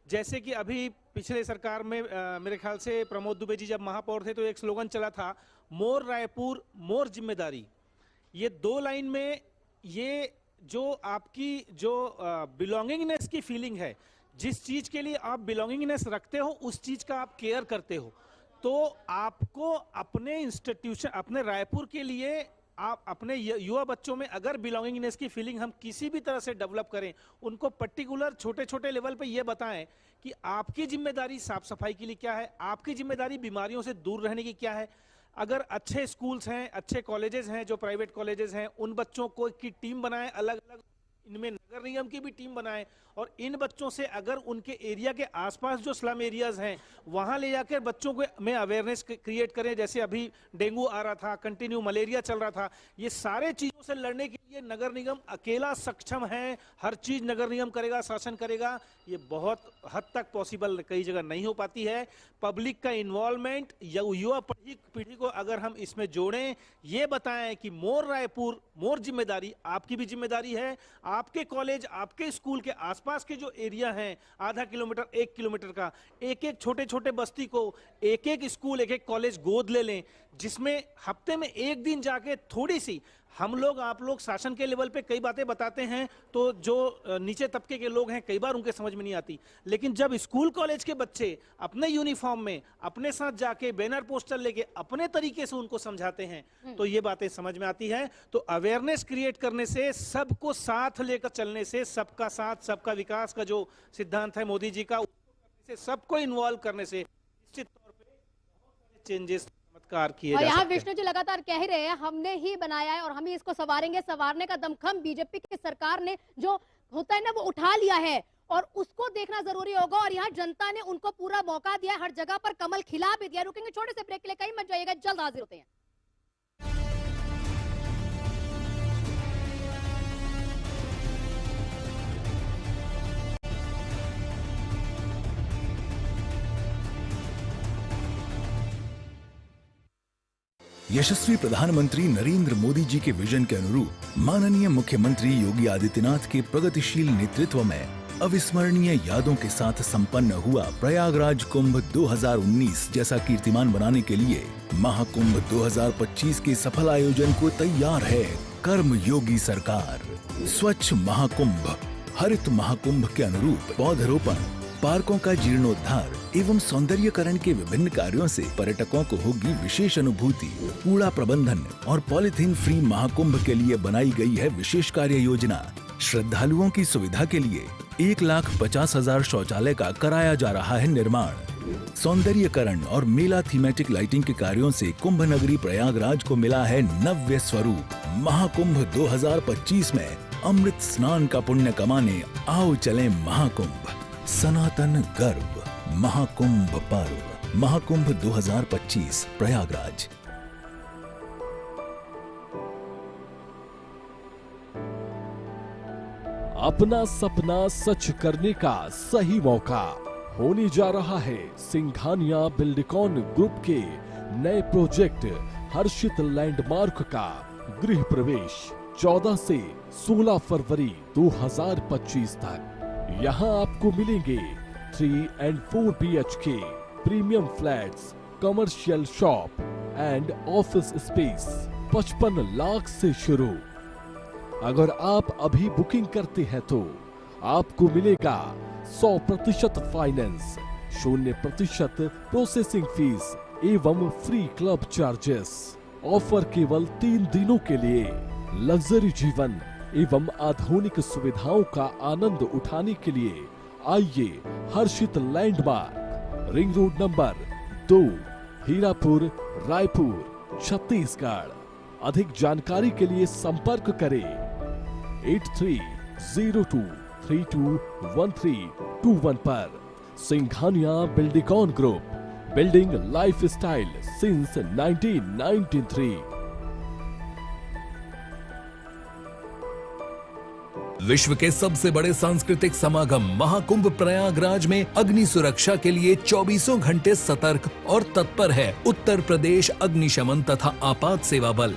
Speaker 17: जैसे कि अभी पिछले सरकार में मेरे ख्याल से प्रमोद दुबे जी जब महापौर थे तो एक स्लोगन चला था, मोर रायपुर मोर जिम्मेदारी। ये दो लाइन में ये जो आपकी जो बिलोंगिंगनेस की फीलिंग है, जिस चीज़ के लिए आप बिलोंगिंगनेस रखते हो उस चीज़ का आप केयर करते हो, तो आपको अपने इंस्टीट्यूशन, अपने रायपुर के लिए आप अपने युवा बच्चों में अगर बिलोंगिंगनेस की फीलिंग हम किसी भी तरह से डेवलप करें, उनको पर्टिकुलर छोटे छोटे लेवल पे ये बताएं कि आपकी जिम्मेदारी साफ सफाई के लिए क्या है, आपकी जिम्मेदारी बीमारियों से दूर रहने की क्या है। अगर अच्छे स्कूल्स हैं, अच्छे कॉलेजेस हैं, जो प्राइवेट कॉलेजेस हैं, उन बच्चों को की टीम बनाएं, अलग अलग इनमें नगर निगम की भी टीम बनाएं, और इन बच्चों से अगर उनके एरिया के आसपास जो स्लम एरियाज हैं वहां ले जाकर बच्चों को में अवेयरनेस क्रिएट करें। जैसे अभी डेंगू आ रहा था, कंटिन्यू मलेरिया चल रहा था, ये सारे चीजों से लड़ने के लिए नगर निगम अकेला सक्षम है। हर चीज नगर निगम करेगा, शासन करेगा, ये बहुत हद तक पॉसिबल कई जगह नहीं हो पाती है। पब्लिक का इन्वॉल्वमेंट, युवा पीढ़ी को अगर हम इसमें जोड़ें, ये बताएं कि मोर रायपुर मोर जिम्मेदारी, आपकी भी जिम्मेदारी है। आपके कॉलेज, आपके स्कूल के आसपास के जो एरिया हैं, आधा किलोमीटर 1 किलोमीटर का, एक एक छोटे छोटे बस्ती को एक एक स्कूल, एक एक कॉलेज गोद ले लें, जिसमें हफ्ते में एक दिन जाके थोड़ी सी हम लोग, आप लोग शासन के लेवल पे कई बातें बताते हैं, तो जो नीचे तबके के लोग हैं कई बार उनके समझ में नहीं आती, लेकिन जब स्कूल कॉलेज के बच्चे अपने यूनिफॉर्म में अपने साथ जाके बैनर पोस्टर लेके अपने तरीके से उनको समझाते हैं तो ये बातें समझ में आती है। तो अवेयरनेस क्रिएट करने से, सबको साथ लेकर चलने से, सबका साथ सबका विकास का जो सिद्धांत है मोदी जी का, से सबको इन्वॉल्व करने से निश्चित तौर पे चेंजेस किए
Speaker 12: और
Speaker 17: जा
Speaker 12: यहाँ
Speaker 17: सकते हैं।
Speaker 12: विष्णु जी लगातार कह ही रहे हैं हमने ही बनाया है और हम ही इसको संवारेंगे। संवारने का दमखम बीजेपी की सरकार ने जो होता है ना वो उठा लिया है, और उसको देखना जरूरी होगा। और यहाँ जनता ने उनको पूरा मौका दिया, हर जगह पर कमल खिला भी दिया। रुकेंगे छोटे से ब्रेक के लिए, कहीं मत जाइएगा, जल्द हाजिर होते हैं।
Speaker 13: यशस्वी प्रधानमंत्री नरेंद्र मोदी जी के विजन के अनुरूप माननीय मुख्यमंत्री योगी आदित्यनाथ के प्रगतिशील नेतृत्व में अविस्मरणीय यादों के साथ संपन्न हुआ प्रयागराज कुंभ 2019 जैसा कीर्तिमान बनाने के लिए महाकुंभ 2025 के सफल आयोजन को तैयार है कर्म योगी सरकार। स्वच्छ महाकुंभ, हरित महाकुंभ के अनुरूप पौधरोपण, पार्कों का जीर्णोद्धार एवं सौंदर्यकरण के विभिन्न कार्यों से पर्यटकों को होगी विशेष अनुभूति। कूड़ा प्रबंधन और पॉलीथीन फ्री महाकुंभ के लिए बनाई गई है विशेष कार्य योजना। श्रद्धालुओं की सुविधा के लिए 1,50,000 शौचालय का कराया जा रहा है निर्माण। सौंदर्यकरण और मेला थीमेटिक लाइटिंग के कार्यों से कुंभ नगरी प्रयागराज को मिला है नव्य स्वरूप। महाकुंभ 2025 में अमृत स्नान का पुण्य कमाने आओ चलें महाकुंभ। सनातन गर्व महाकुंभ पर्व, महाकुंभ 2025 प्रयागराज।
Speaker 16: अपना सपना सच करने का सही मौका होने जा रहा है सिंघानिया बिल्डिकॉन ग्रुप के नए प्रोजेक्ट हर्षित लैंडमार्क का गृह प्रवेश 14 से 16 फरवरी 2025 तक। यहाँ आपको मिलेंगे 3 and 4 BHK premium flats, commercial shop and office space 55 lakh से शुरू। अगर आप अभी बुकिंग करते हैं तो आपको मिलेगा 100% फाइनेंस, 0% प्रोसेसिंग फीस एवं फ्री क्लब चार्जेस। ऑफर केवल 3 दिनों के लिए। लग्जरी जीवन एवं आधुनिक सुविधाओं का आनंद उठाने के लिए आइए Harshit landmark, ring road number 2, Hirapur, Raipur, Chhattisgarh. अधिक जानकारी के लिए संपर्क करें 8302321321 पर। Singhania Buildcon group, building lifestyle since 1993।
Speaker 5: विश्व के सबसे बड़े सांस्कृतिक समागम महाकुंभ प्रयागराज में अग्नि सुरक्षा के लिए 24 घंटे सतर्क और तत्पर है उत्तर प्रदेश अग्निशमन तथा आपात सेवा बल।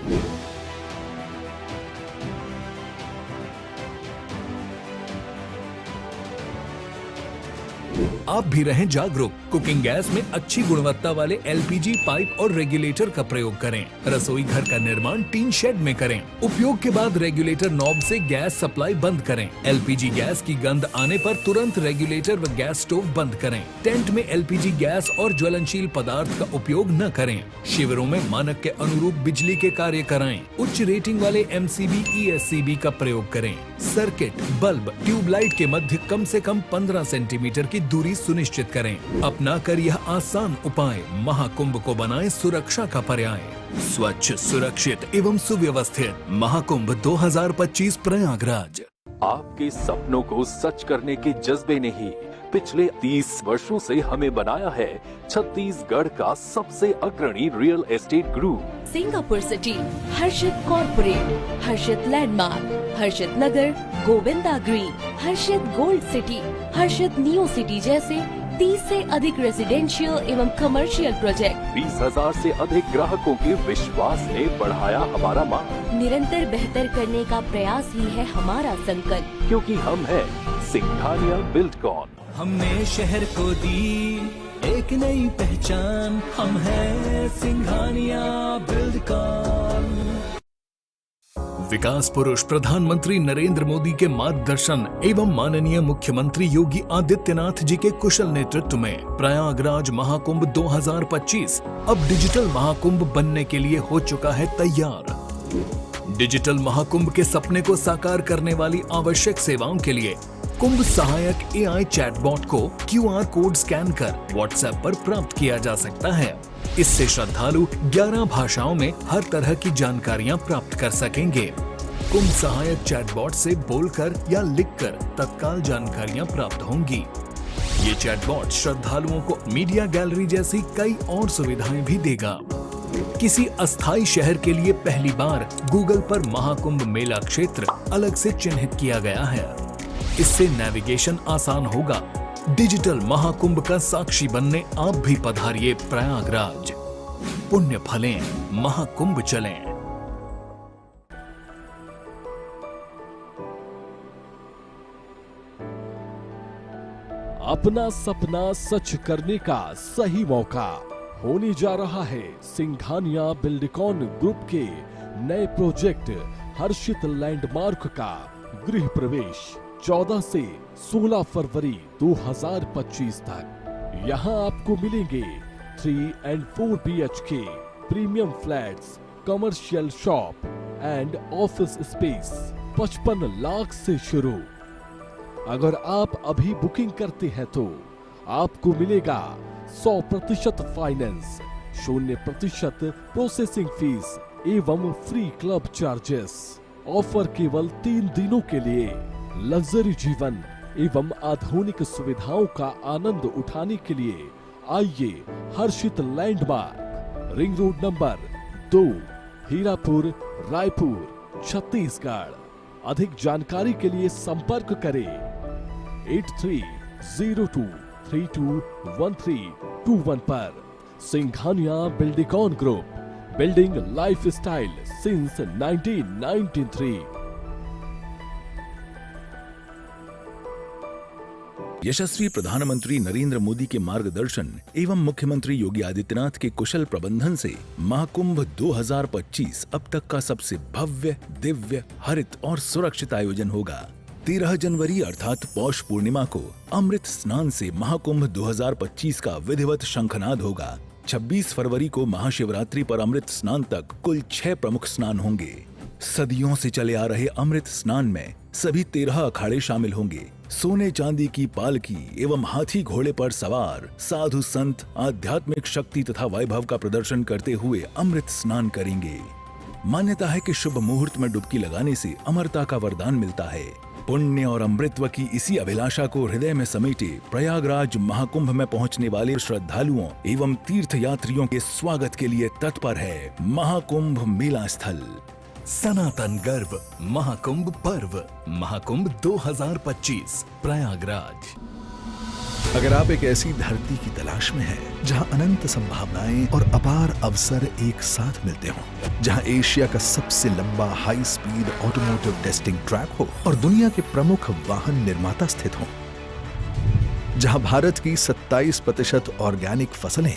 Speaker 5: आप भी रहें जागरूक। कुकिंग गैस में अच्छी गुणवत्ता वाले LPG पाइप और रेगुलेटर का प्रयोग करें। रसोई घर का निर्माण टीन शेड में करें। उपयोग के बाद रेगुलेटर नॉब से गैस सप्लाई बंद करें। LPG गैस की गंध आने पर तुरंत रेगुलेटर व गैस स्टोव बंद करें। टेंट में LPG गैस और ज्वलनशील पदार्थ का उपयोग न करें। शिविरों में मानक के अनुरूप बिजली के कार्य कराएं। उच्च रेटिंग वाले MCB ESCB का प्रयोग करें। सर्किट, बल्ब, ट्यूबलाइट के मध्य कम से कम 15 सेंटीमीटर की दूरी सुनिश्चित करें। अपना कर यह आसान उपाय महाकुंभ को बनाए सुरक्षा का पर्याय। स्वच्छ, सुरक्षित एवं सुव्यवस्थित महाकुंभ 2025 प्रयागराज।
Speaker 7: आपके सपनों को सच करने के जज्बे ने ही पिछले 30 वर्षों से हमें बनाया है छत्तीसगढ़ का सबसे अग्रणी real estate group.
Speaker 8: Singapore city, Harshit corporate, Harshit landmark, Harshit Nagar, Govinda green, Harshit gold city, Harshit neo city जैसे 30 से अधिक रेजिडेंशियल एवं कमर्शियल प्रोजेक्ट।
Speaker 7: 20,000 से अधिक ग्राहकों के विश्वास ने बढ़ाया हमारा मान।
Speaker 8: निरंतर बेहतर करने का प्रयास ही है हमारा संकल्प,
Speaker 7: क्योंकि हम हैं सिंघानिया बिल्डकॉन।
Speaker 1: हमने शहर को दी एक नई पहचान, हम हैं सिंघानिया बिल्डकॉन।
Speaker 5: विकास पुरुष प्रधानमंत्री नरेंद्र मोदी के मार्गदर्शन एवं माननीय मुख्यमंत्री योगी आदित्यनाथ जी के कुशल नेतृत्व में प्रयागराज महाकुंभ 2025 अब डिजिटल महाकुंभ बनने के लिए हो चुका है तैयार। डिजिटल महाकुंभ के सपने को साकार करने वाली आवश्यक सेवाओं के लिए कुंभ सहायक AI चैटबॉट को QR कोड स्कैन कर WhatsApp पर प्राप्त किया जा सकता है। इससे श्रद्धालु 11 भाषाओं में हर तरह की जानकारियां प्राप्त कर सकेंगे। कुंभ सहायक चैटबॉट से बोलकर या लिखकर तत्काल जानकारियां प्राप्त होंगी। ये चैटबॉट श्रद्धालुओं को मीडिया गैलरी जैसी कई और सुविधाएं भी देगा। किसी अस्थायी शहर के लिए पहली बार गूगल पर महाकुंभ मेला क्षेत्र अलग से चिन्हित किया गया है। इससे नेविगेशन आसान होगा। डिजिटल महाकुंभ का साक्षी बनने आप भी पधारिए प्रयागराज। पुण्य फलें, महाकुंभ चलें।
Speaker 16: अपना सपना सच करने का सही मौका होने जा रहा है सिंघानिया बिल्डकॉन ग्रुप के नए प्रोजेक्ट हर्षित लैंडमार्क का गृह प्रवेश 14 से 16 फरवरी 2025 तक। यहाँ आपको मिलेंगे 3 and 4 BHK premium flats, commercial shop and office space 55 lakh से शुरू। अगर आप अभी बुकिंग करते हैं तो आपको मिलेगा 100% फाइनेंस, 0% प्रोसेसिंग फीस एवं फ्री क्लब चार्जेस। ऑफर केवल 3 दिनों के लिए। लग्जरी जीवन एवं आधुनिक सुविधाओं का आनंद उठाने के लिए आइए Harshit landmark, ring road number 2, Hirapur, Raipur, Chhattisgarh. अधिक जानकारी के लिए संपर्क करें 8302321321 पर। Singhania Buildcon group, building lifestyle since 1993।
Speaker 13: यशस्वी प्रधानमंत्री नरेंद्र मोदी के मार्गदर्शन एवं मुख्यमंत्री योगी आदित्यनाथ के कुशल प्रबंधन से महाकुंभ 2025 अब तक का सबसे भव्य, दिव्य, हरित और सुरक्षित आयोजन होगा। 13 जनवरी अर्थात पौष पूर्णिमा को अमृत स्नान से महाकुंभ 2025 का विधिवत शंखनाद होगा। 26 फरवरी को महाशिवरात्रि पर अमृत स्नान तक कुल 6 प्रमुख स्नान होंगे। सदियों से चले आ रहे अमृत स्नान में सभी 13 अखाड़े शामिल होंगे। सोने चांदी की पालकी एवं हाथी घोड़े पर सवार साधु संत आध्यात्मिक शक्ति तथा वैभव का प्रदर्शन करते हुए अमृत स्नान करेंगे। मान्यता है कि शुभ मुहूर्त में डुबकी लगाने से अमरता का वरदान मिलता है। पुण्य और अमृतत्व की इसी अभिलाषा को हृदय में समेटे प्रयागराज महाकुंभ में पहुंचने वाले श्रद्धालुओं एवं तीर्थ यात्रियों के स्वागत के लिए तत्पर है महाकुंभ मेला स्थल।
Speaker 3: सनातन गर्व महाकुंभ पर्व महाकुंभ 2025 प्रयागराज।
Speaker 14: अगर आप एक ऐसी धरती की तलाश में हैं जहां अनंत संभावनाएं और अपार अवसर एक साथ मिलते हों, जहां एशिया का सबसे लंबा high speed automotive testing track हो और दुनिया के प्रमुख वाहन निर्माता स्थित हों, जहां भारत की 27% ऑर्गेनिक फसलें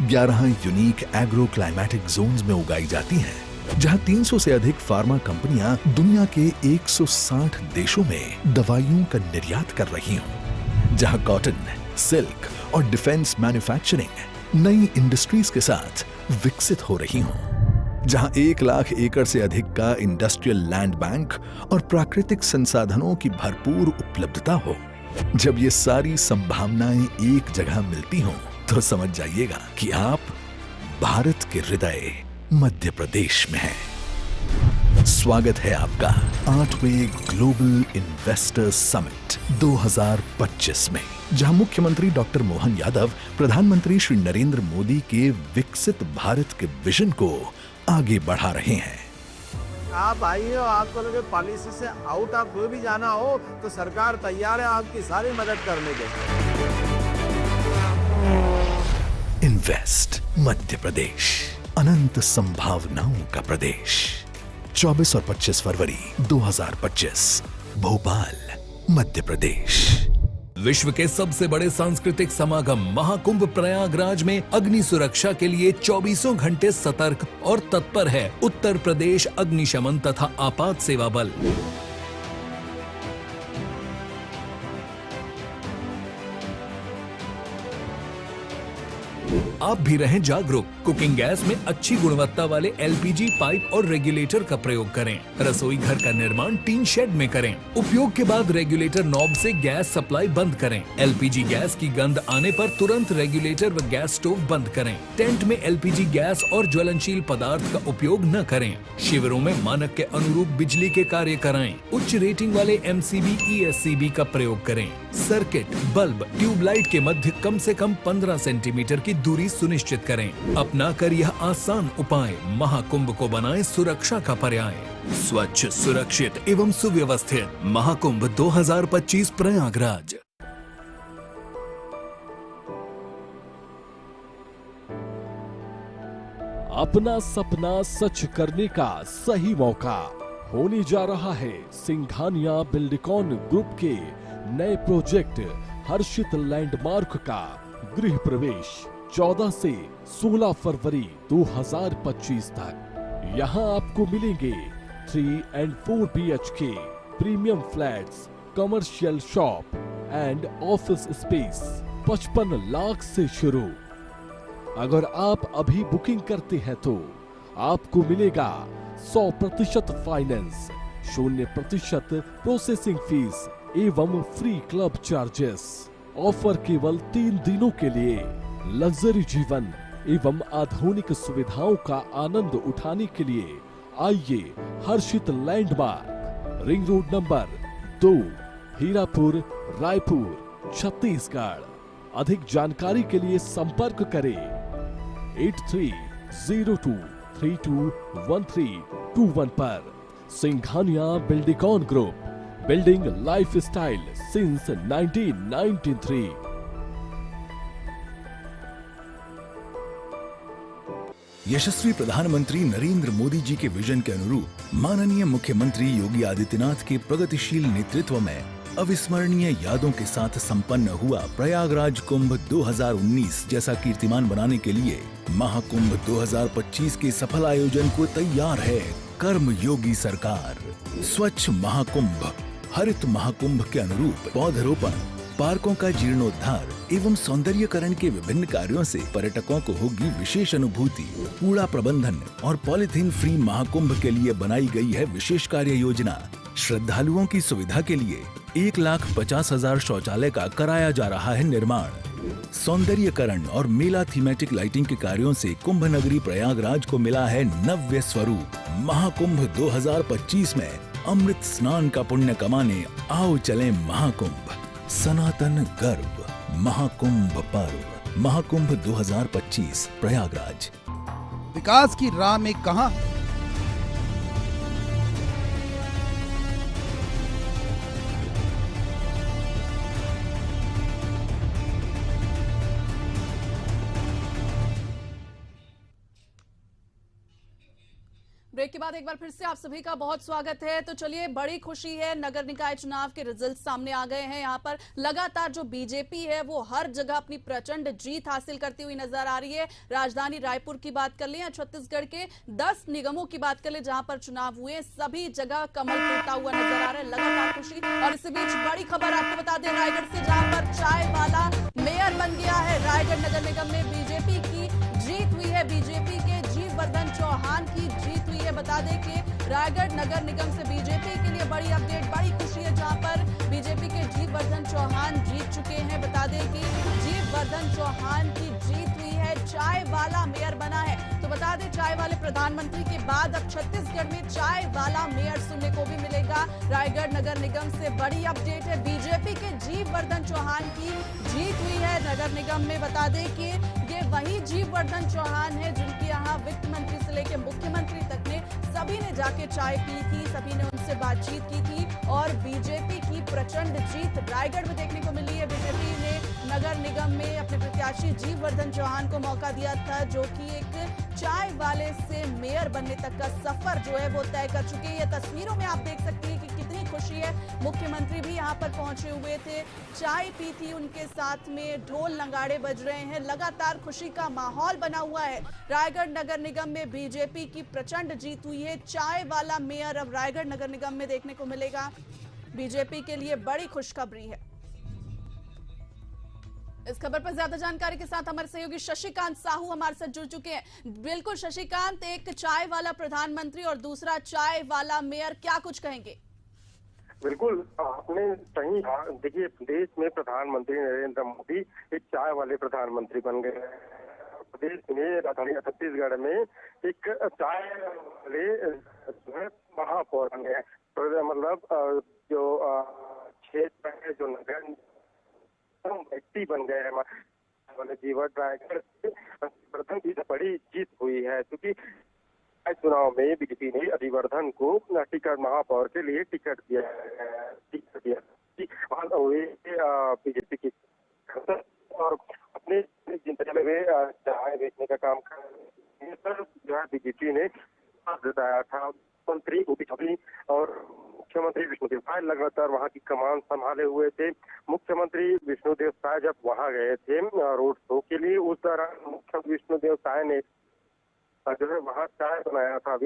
Speaker 14: 11 यूनिक एग्रो क्लाइमेटिक जोन्स में उगाई जाती हैं, जहां 300 से अधिक फार्मा कंपनियां दुनिया के 160 देशों में दवाइयों का निर्यात कर रही हों, जहां कॉटन, सिल्क और डिफेंस मैन्युफैक्चरिंग नई इंडस्ट्रीज के साथ विकसित हो रही हों, जहां 1 लाख एकड़ से अधिक का इंडस्ट्रियल लैंड बैंक और प्राकृतिक संसाधनों की भरपूर उपलब्धता हो। जब ये सारी संभावनाएं एक जगह मिलती हों, तो समझ जाइएगा कि आप भारत के हृदय मध्य प्रदेश में हैं। स्वागत है आपका 8वें ग्लोबल इन्वेस्टर्स समिट 2025 में, जहां मुख्यमंत्री डॉक्टर मोहन यादव प्रधानमंत्री श्री नरेंद्र मोदी के विकसित भारत के विजन को आगे बढ़ा रहे हैं।
Speaker 6: आप आइए और आपको लगे पॉलिसी से आउट आप कोई भी जाना हो तो सरकार तैयार है आपकी सारी मदद करने के।
Speaker 14: इन्वेस्ट मध्य प्रदेश, अनंत संभावनाओं का प्रदेश। 24 और 25 फरवरी 2025, भोपाल, मध्य प्रदेश।
Speaker 5: विश्व के सबसे बड़े सांस्कृतिक समागम महाकुंभ प्रयागराज में अग्नि सुरक्षा के लिए 24 घंटे सतर्क और तत्पर है उत्तर प्रदेश अग्निशमन तथा आपात सेवा बल। आप भी रहें जागरूक। कुकिंग गैस में अच्छी गुणवत्ता वाले एलपीजी पाइप और रेगुलेटर का प्रयोग करें। रसोई घर का निर्माण टीन शेड में करें। उपयोग के बाद रेगुलेटर नॉब से गैस सप्लाई बंद करें। एलपीजी गैस की गंध आने पर तुरंत रेगुलेटर व गैस स्टोव बंद करें। टेंट में एलपीजी गैस और ज्वलनशील पदार्थ का उपयोग न करें। शिविरों में मानक के अनुरूप बिजली के कार्य कराएं। उच्च रेटिंग वाले एमसीबी ESCB का प्रयोग करें। सर्किट, बल्ब, ट्यूबलाइट के मध्य कम से कम 15 सेंटीमीटर की दूरी सुनिश्चित करें। अपना कर यह आसान उपाय महाकुंभ को बनाए सुरक्षा का पर्याय। स्वच्छ, सुरक्षित एवं सुव्यवस्थित महाकुंभ 2025 प्रयागराज।
Speaker 16: अपना सपना सच करने का सही मौका होने जा रहा है सिंघानिया बिल्डिकॉन ग्रुप के नए प्रोजेक्ट हर्षित लैंडमार्क का गृह प्रवेश 14 से 16 फरवरी 2025 तक। यहाँ आपको मिलेंगे 3 और 4 BHK premium flats, commercial shop and office space 55 lakh से शुरू। अगर आप अभी बुकिंग करते हैं तो आपको मिलेगा 100% फाइनेंस, 0% प्रोसेसिंग फीस एवं फ्री क्लब चार्जेस। ऑफर केवल 3 दिनों के लिए। लग्जरी जीवन एवं आधुनिक सुविधाओं का आनंद उठाने के लिए आइए Harshit landmark, ring road number 2, Hirapur, Raipur, Chhattisgarh. अधिक जानकारी के लिए संपर्क करें 8302321321 पर। Singhania Buildcon group, building lifestyle since 1993।
Speaker 13: यशस्वी प्रधानमंत्री नरेंद्र मोदी जी के विजन के अनुरूप माननीय मुख्यमंत्री योगी आदित्यनाथ के प्रगतिशील नेतृत्व में अविस्मरणीय यादों के साथ संपन्न हुआ प्रयागराज कुंभ 2019 जैसा कीर्तिमान बनाने के लिए महाकुंभ 2025 के सफल आयोजन को तैयार है कर्म योगी सरकार। स्वच्छ महाकुंभ, हरित महाकुंभ के अनुरूप पौधरोपण, पार्कों का जीर्णोद्धार एवं सौंदर्यकरण के विभिन्न कार्यों से पर्यटकों को होगी विशेष अनुभूति। कूड़ा प्रबंधन और पॉलीथीन फ्री महाकुंभ के लिए बनाई गई है विशेष कार्य योजना। श्रद्धालुओं की सुविधा के लिए 1,50,000 शौचालय का कराया जा रहा है निर्माण। सौंदर्यकरण और मेला थीमेटिक लाइटिंग के कार्यों से कुंभ नगरी प्रयागराज को मिला है नव्य स्वरूप। महाकुंभ 2025 में अमृत स्नान का पुण्य कमाने आओ चलें महाकुंभ। सनातन गर्व महाकुंभ पर्व। महाकुंभ 2025 प्रयागराज।
Speaker 10: विकास की राह में कहां
Speaker 12: ब्रेक के बाद एक बार फिर से आप सभी का बहुत स्वागत है। तो चलिए, बड़ी खुशी है, नगर निकाय चुनाव के रिजल्ट सामने आ गए हैं। यहाँ पर लगातार जो बीजेपी है वो हर जगह अपनी प्रचंड जीत हासिल करती हुई नजर आ रही है। राजधानी रायपुर की बात कर लें या छत्तीसगढ़ के 10 निगमों की बात कर लें जहां पर चुनाव हुए, सभी जगह कमल खिलता हुआ नजर आ रहा है। लगातार खुशी। और इसी बीच बड़ी खबर आपको बता दें रायगढ़ से, जहां पर चाय वाला मेयर बन गया है। रायगढ़ नगर निगम में बीजेपी की जीत हुई है। बीजेपी के जीव वर्धन चौहान की जीत हुई है। बता दें कि रायगढ़ नगर निगम से बीजेपी के लिए बड़ी अपडेट, बड़ी खुशी है, जहां पर बीजेपी के जीव वर्धन चौहान जीत चुके हैं। बता दें कि जीव वर्धन चौहान की जीत हुई है, चाय वाला मेयर बना है। तो बता दें, चाय वाले प्रधानमंत्री के बाद अब छत्तीसगढ़ में चाय वाला मेयर सुनने को भी मिलेगा। रायगढ़ नगर निगम से बड़ी अपडेट है, बीजेपी के जीव वर्धन चौहान की जीत हुई है नगर निगम में। बता दें कि ये वही जीव वर्धन चौहान है जिनके यहाँ वित्त मंत्री से लेकर मुख्यमंत्री तक ने सभी ने जाके चाय पी थी, सभी ने उनसे बातचीत की थी। और बीजेपी की प्रचंड जीत रायगढ़ में देखने को मिली है। बीजेपी ने नगर निगम में अपने प्रत्याशी जीव वर्धन चौहान को मौका दिया था, जो कि एक चाय वाले से मेयर बनने तक का सफर जो है वो तय कर चुके हैं। ये तस्वीरों में आप देख सकते हैं कि कितनी खुशी है। मुख्यमंत्री भी यहाँ पर पहुंचे हुए थे, चाय पी थी उनके साथ में, ढोल नगाड़े बज रहे हैं, लगातार खुशी का माहौल बना हुआ है। रायगढ़ नगर निगम में बीजेपी की प्रचंड जीत हुई है। चाय वाला मेयर अब रायगढ़ नगर निगम में देखने को मिलेगा। बीजेपी के लिए बड़ी खुशखबरी है। इस खबर पर ज्यादा जानकारी के साथ हमारे सहयोगी शशिकांत साहू हमारे साथ जुड़ चुके हैं। बिल्कुल शशिकांत, एक चाय वाला प्रधानमंत्री और दूसरा चाय वाला मेयर, क्या कुछ कहेंगे?
Speaker 20: बिल्कुल, आपने सही कहा। देखिए, देश में प्रधानमंत्री नरेंद्र मोदी एक चाय वाले प्रधानमंत्री बन गए। प्रदेश में राजधानी छत्तीसगढ़ में एक चाय वाले महापौर बन गए। मतलब जो क्षेत्र है, जो नगर व्यक्ति बन गए हैं। जीवन रायगढ़ प्रथम की बड़ी जीत हुई है, क्योंकि चुनाव में बीजेपी ने अरिवर्धन को टिकट महापौर के लिए टिकट दिया। बीजेपी की और अपने जिंदगी में चाय बेचने का काम करने पर जो है बीजेपी ने जताया था। मंत्री गोपी छपली और मुख्यमंत्री विष्णुदेव साय लगातार वहां की कमान संभाले हुए थे। मुख्यमंत्री विष्णुदेव साय जब वहां गए थे रोड शो के लिए, उस दौरान मुख्यमंत्री विष्णुदेव साय ने जो है वहां चाय बनाया था।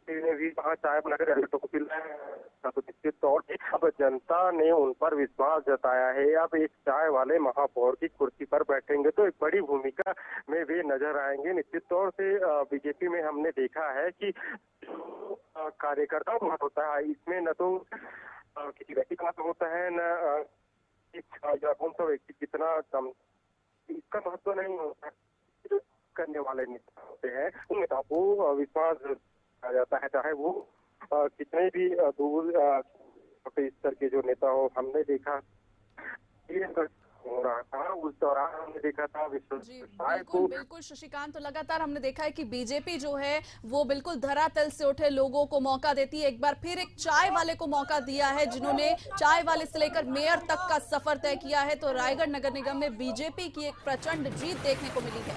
Speaker 20: ने भी वहां चाय बनाकर को पिलाया। तो निश्चित तौर से अब जनता ने उन पर विश्वास जताया है। अब एक चाय वाले महापौर की कुर्सी पर बैठेंगे तो एक बड़ी भूमिका में वे नजर आएंगे। निश्चित तौर से बीजेपी में हमने देखा है कि कार्यकर्ताओं का महत्व होता है, इसमें न तो किसी व्यक्ति का महत्व होता है, न कौन सा व्यक्ति कितना कम, इसका महत्व नहीं होता। करने वाले नेता होते हैं, उन नेताओं को विश्वास आ जाता है, चाहे वो कितने भी दूर स्तर के जो नेता हो। हमने देखा हो रहा था, उस दौरान हमने देखा था
Speaker 12: बिल्कुल शशिकांत, तो लगातार हमने देखा है कि बीजेपी जो है वो बिल्कुल धरातल से उठे लोगों को मौका देती है। एक बार फिर एक चाय वाले को मौका दिया है, जिन्होंने चाय वाले से लेकर मेयर तक का सफर तय किया है। तो रायगढ़ नगर निगम में बीजेपी की एक प्रचंड जीत देखने को मिली है।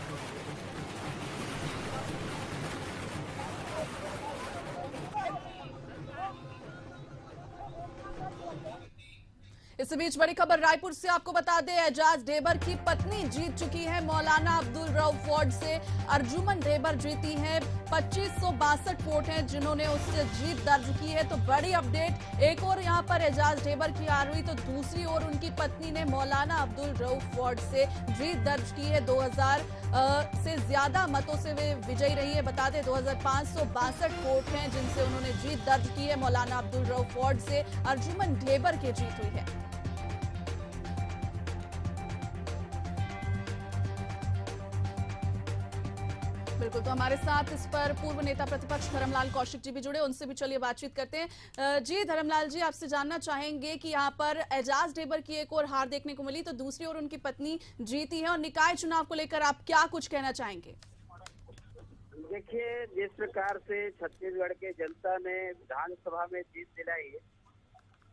Speaker 12: इस बीच बड़ी खबर रायपुर से आपको बता दें, एजाज ढेबर की पत्नी जीत चुकी है। मौलाना अब्दुल रऊफ वार्ड से अर्जुमन ढेबर जीती हैं। 2562 वोट हैं जिन्होंने उससे जीत दर्ज की है। तो बड़ी अपडेट, एक और यहां पर एजाज ढेबर की हार हुई, तो दूसरी ओर उनकी पत्नी ने मौलाना अब्दुल रऊफ वार्ड से जीत दर्ज की है। 2000 से ज्यादा मतों से वे विजयी रही है। बता दें 2562 वोट हैं जिनसे उन्होंने जीत दर्ज की है। मौलाना अब्दुल रऊफ वार्ड से अर्जुमन ढेबर की जीत हुई है। बिल्कुल, तो हमारे साथ इस पर पूर्व नेता प्रतिपक्ष धर्मलाल कौशिक जी भी जुड़े, उनसे भी चलिए बातचीत करते हैं। जी धर्मलाल जी, आपसे जानना चाहेंगे कि यहाँ पर एजाज ढेबर की एक और हार देखने को मिली, तो दूसरी ओर उनकी पत्नी जीती है, और निकाय चुनाव को लेकर आप क्या कुछ कहना चाहेंगे?
Speaker 22: देखिए, जिस प्रकार से छत्तीसगढ़ के जनता ने विधानसभा में जीत दिलाई है,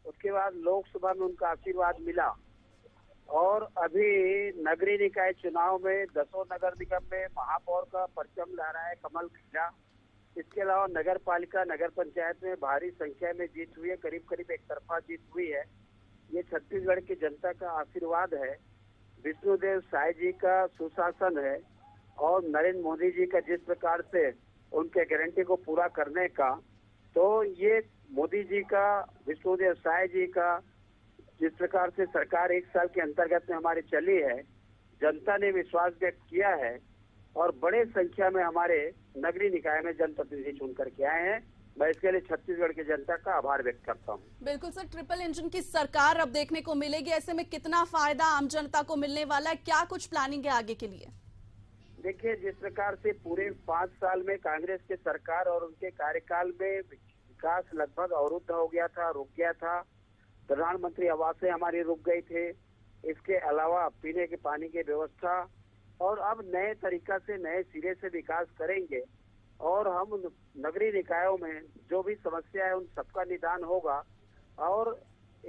Speaker 22: उसके बाद लोकसभा में उनका आशीर्वाद मिला, और अभी नगरीय निकाय चुनाव में 10 नगर निगम में महापौर का परचम लहराए कमल खिला, इसके अलावा नगर पालिका नगर पंचायत में भारी संख्या में जीत हुई है, करीब करीब एक तरफा जीत हुई है। ये छत्तीसगढ़ की जनता का आशीर्वाद है, विष्णुदेव साय जी का सुशासन है और नरेंद्र मोदी जी का जिस प्रकार से उनके गारंटी को पूरा करने का, तो ये मोदी जी का, विष्णुदेव साय जी का जिस प्रकार से सरकार 1 साल के अंतर्गत में हमारी चली है, जनता ने विश्वास व्यक्त किया है और बड़े संख्या में हमारे नगरीय निकाय में जनप्रतिनिधि चुन करके आए हैं। मैं इसके लिए छत्तीसगढ़ की जनता का आभार व्यक्त करता हूँ।
Speaker 2: बिल्कुल सर, ट्रिपल इंजन की सरकार अब देखने को मिलेगी, ऐसे में कितना फायदा आम जनता को मिलने वाला है, क्या कुछ प्लानिंग है आगे के लिए?
Speaker 22: देखिए, जिस प्रकार से पूरे 5 साल में कांग्रेस के सरकार और उनके कार्यकाल में विकास लगभग अवरुद्ध हो गया था, रुक गया था। प्रधानमंत्री आवासें हमारी रुक गई थे, इसके अलावा पीने के पानी की व्यवस्था, और अब नए तरीका से नए सिरे से विकास करेंगे और हम नगरीय निकायों में जो भी समस्या है उन सबका निदान होगा। और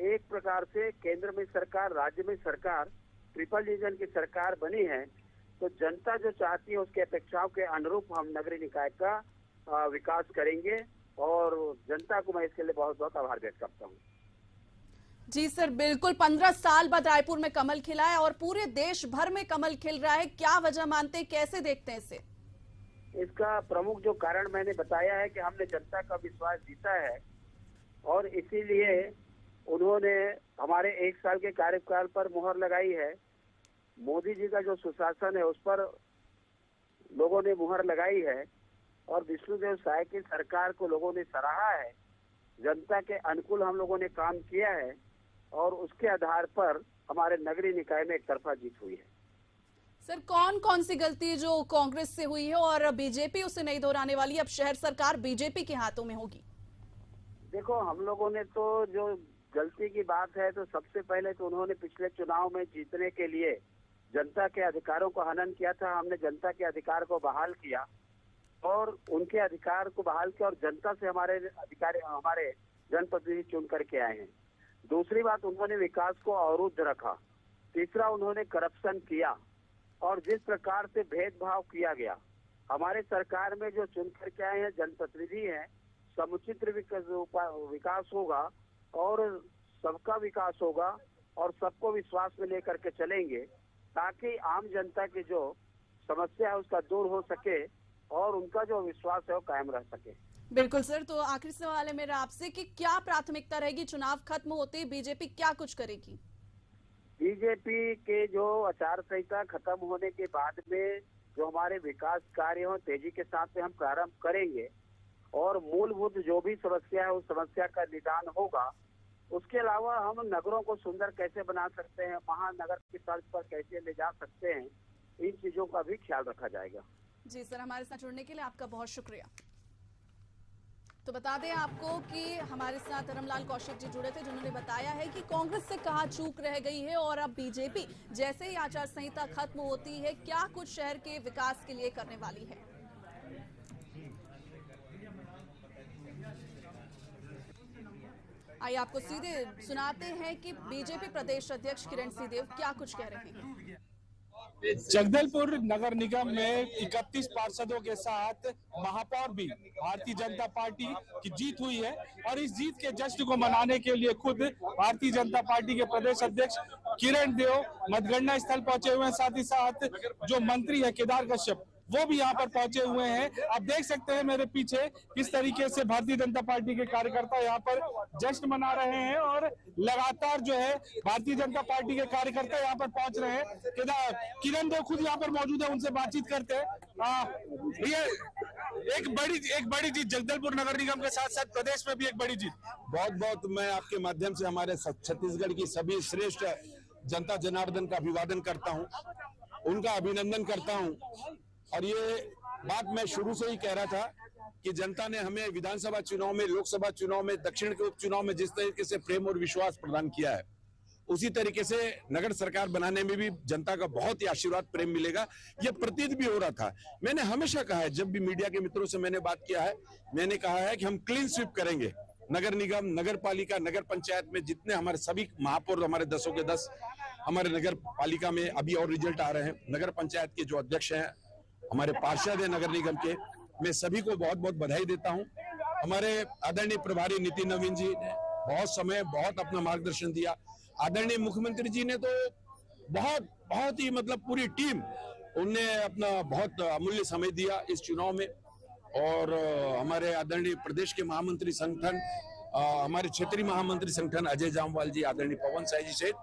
Speaker 22: एक प्रकार से केंद्र में सरकार, राज्य में सरकार, ट्रिपल इंजन की सरकार बनी है, तो जनता जो चाहती है उसके अपेक्षाओं के अनुरूप हम नगरीय निकाय का विकास करेंगे और जनता को मैं इसके लिए बहुत बहुत आभार व्यक्त करता हूँ।
Speaker 2: जी सर, बिल्कुल 15 साल बाद रायपुर में कमल खिला है और पूरे देश भर में कमल खिल रहा है, क्या वजह मानते हैं, कैसे देखते हैं इसे?
Speaker 22: इसका प्रमुख जो कारण मैंने बताया है कि हमने जनता का विश्वास जीता है और इसीलिए उन्होंने हमारे 1 साल के कार्यकाल पर मुहर लगाई है। मोदी जी का जो सुशासन है उस पर लोगों ने मुहर लगाई है और विष्णुदेव साय की सरकार को लोगों ने सराहा है। जनता के अनुकूल हम लोगों ने काम किया है और उसके आधार पर हमारे नगरीय निकाय में एक तरफा जीत हुई है।
Speaker 2: सर, कौन कौन सी गलती जो कांग्रेस से हुई है और बीजेपी उसे नहीं दोहराने वाली, अब शहर सरकार बीजेपी के हाथों में होगी?
Speaker 22: देखो, हम लोगों ने तो जो गलती की बात है, तो सबसे पहले तो उन्होंने पिछले चुनाव में जीतने के लिए जनता के अधिकारों को हनन किया था। हमने जनता के अधिकार को बहाल किया और उनके अधिकार को बहाल किया और जनता से हमारे अधिकारी, हमारे जनप्रतिनिधि चुन करके आए हैं। दूसरी बात, उन्होंने विकास को अवरुद्ध रखा। तीसरा, उन्होंने करप्शन किया और जिस प्रकार से भेदभाव किया गया, हमारे सरकार में जो चुन करके आए हैं जनप्रतिनिधि हैं, समुचित विकास होगा और सबका विकास होगा और सबको विश्वास में लेकर के चलेंगे ताकि आम जनता की जो समस्या है उसका दूर हो सके और उनका जो विश्वास है वो कायम रह सके।
Speaker 2: बिल्कुल सर, तो आखिरी सवाल है मेरा आपसे कि क्या प्राथमिकता रहेगी, चुनाव खत्म होते ही बीजेपी क्या कुछ करेगी?
Speaker 22: बीजेपी के जो आचार संहिता खत्म होने के बाद में जो हमारे विकास कार्य हो तेजी के साथ में हम प्रारंभ करेंगे और मूलभूत जो भी समस्या है उस समस्या का निदान होगा। उसके अलावा हम नगरों को सुंदर कैसे बना सकते हैं, महानगर की तर्ज पर कैसे ले जा सकते हैं, इन चीजों का भी ख्याल रखा जाएगा।
Speaker 2: जी सर, हमारे साथ जुड़ने के लिए आपका बहुत शुक्रिया। तो बता दें आपको कि हमारे साथ धर्मलाल कौशिक जी जुड़े थे, जिन्होंने बताया है कि कांग्रेस से कहाँ चूक रह गई है और अब बीजेपी जैसे ही आचार संहिता खत्म होती है क्या कुछ शहर के विकास के लिए करने वाली है। आइए आपको सीधे सुनाते हैं कि बीजेपी प्रदेश अध्यक्ष किरण सिंहदेव क्या कुछ कह रहे हैं।
Speaker 9: जगदलपुर नगर निगम में 31 पार्षदों के साथ महापौर भी भारतीय जनता पार्टी की जीत हुई है और इस जीत के जश्न को मनाने के लिए खुद भारतीय जनता पार्टी के प्रदेश अध्यक्ष किरण देव मतगणना स्थल पहुंचे हुए हैं। साथ ही साथ जो मंत्री है केदार कश्यप वो भी यहाँ पर पहुंचे हुए हैं। आप देख सकते हैं मेरे पीछे किस तरीके से भारतीय जनता पार्टी के कार्यकर्ता यहाँ पर जश्न मना रहे हैं और लगातार जो है भारतीय जनता पार्टी के कार्यकर्ता यहाँ पर पहुंच रहे हैं। किरण देव खुद यहाँ पर मौजूद है, उनसे बातचीत करते हैं। ये एक बड़ी जीत जगदलपुर नगर निगम के साथ साथ प्रदेश में भी एक बड़ी जीत।
Speaker 23: बहुत मैं आपके माध्यम से हमारे छत्तीसगढ़ की सभी श्रेष्ठ जनता जनार्दन का अभिवादन करता हूँ, उनका अभिनंदन करता हूँ। और ये बात मैं शुरू से ही कह रहा था कि जनता ने हमें विधानसभा चुनाव में, लोकसभा चुनाव में, दक्षिण के उपचुनाव में जिस तरीके से प्रेम और विश्वास प्रदान किया है, उसी तरीके से नगर सरकार बनाने में भी जनता का बहुत ही आशीर्वाद प्रेम मिलेगा, ये प्रतीत भी हो रहा था। मैंने हमेशा कहा है, जब भी मीडिया के मित्रों से मैंने बात किया है, मैंने कहा है कि हम क्लीन स्वीप करेंगे। नगर निगम, नगर पालिका, नगर पंचायत में जितने हमारे सभी महापौर, हमारे 10 के 10 हमारे नगर पालिका में अभी और रिजल्ट आ रहे हैं। नगर पंचायत के जो अध्यक्ष हैं, हमारे पार्षद है नगर निगम के, मैं सभी को बहुत बहुत बधाई देता हूं। हमारे आदरणीय प्रभारी नितिन नवीन जी ने बहुत समय बहुत अपना मार्गदर्शन दिया। आदरणीय मुख्यमंत्री जी ने तो बहुत ही मतलब पूरी टीम उनने अपना बहुत अमूल्य समय दिया इस चुनाव में। और हमारे आदरणीय प्रदेश के महामंत्री संगठन, हमारे क्षेत्रीय महामंत्री संगठन अजय जामवाल जी, आदरणीय पवन साय जी सहित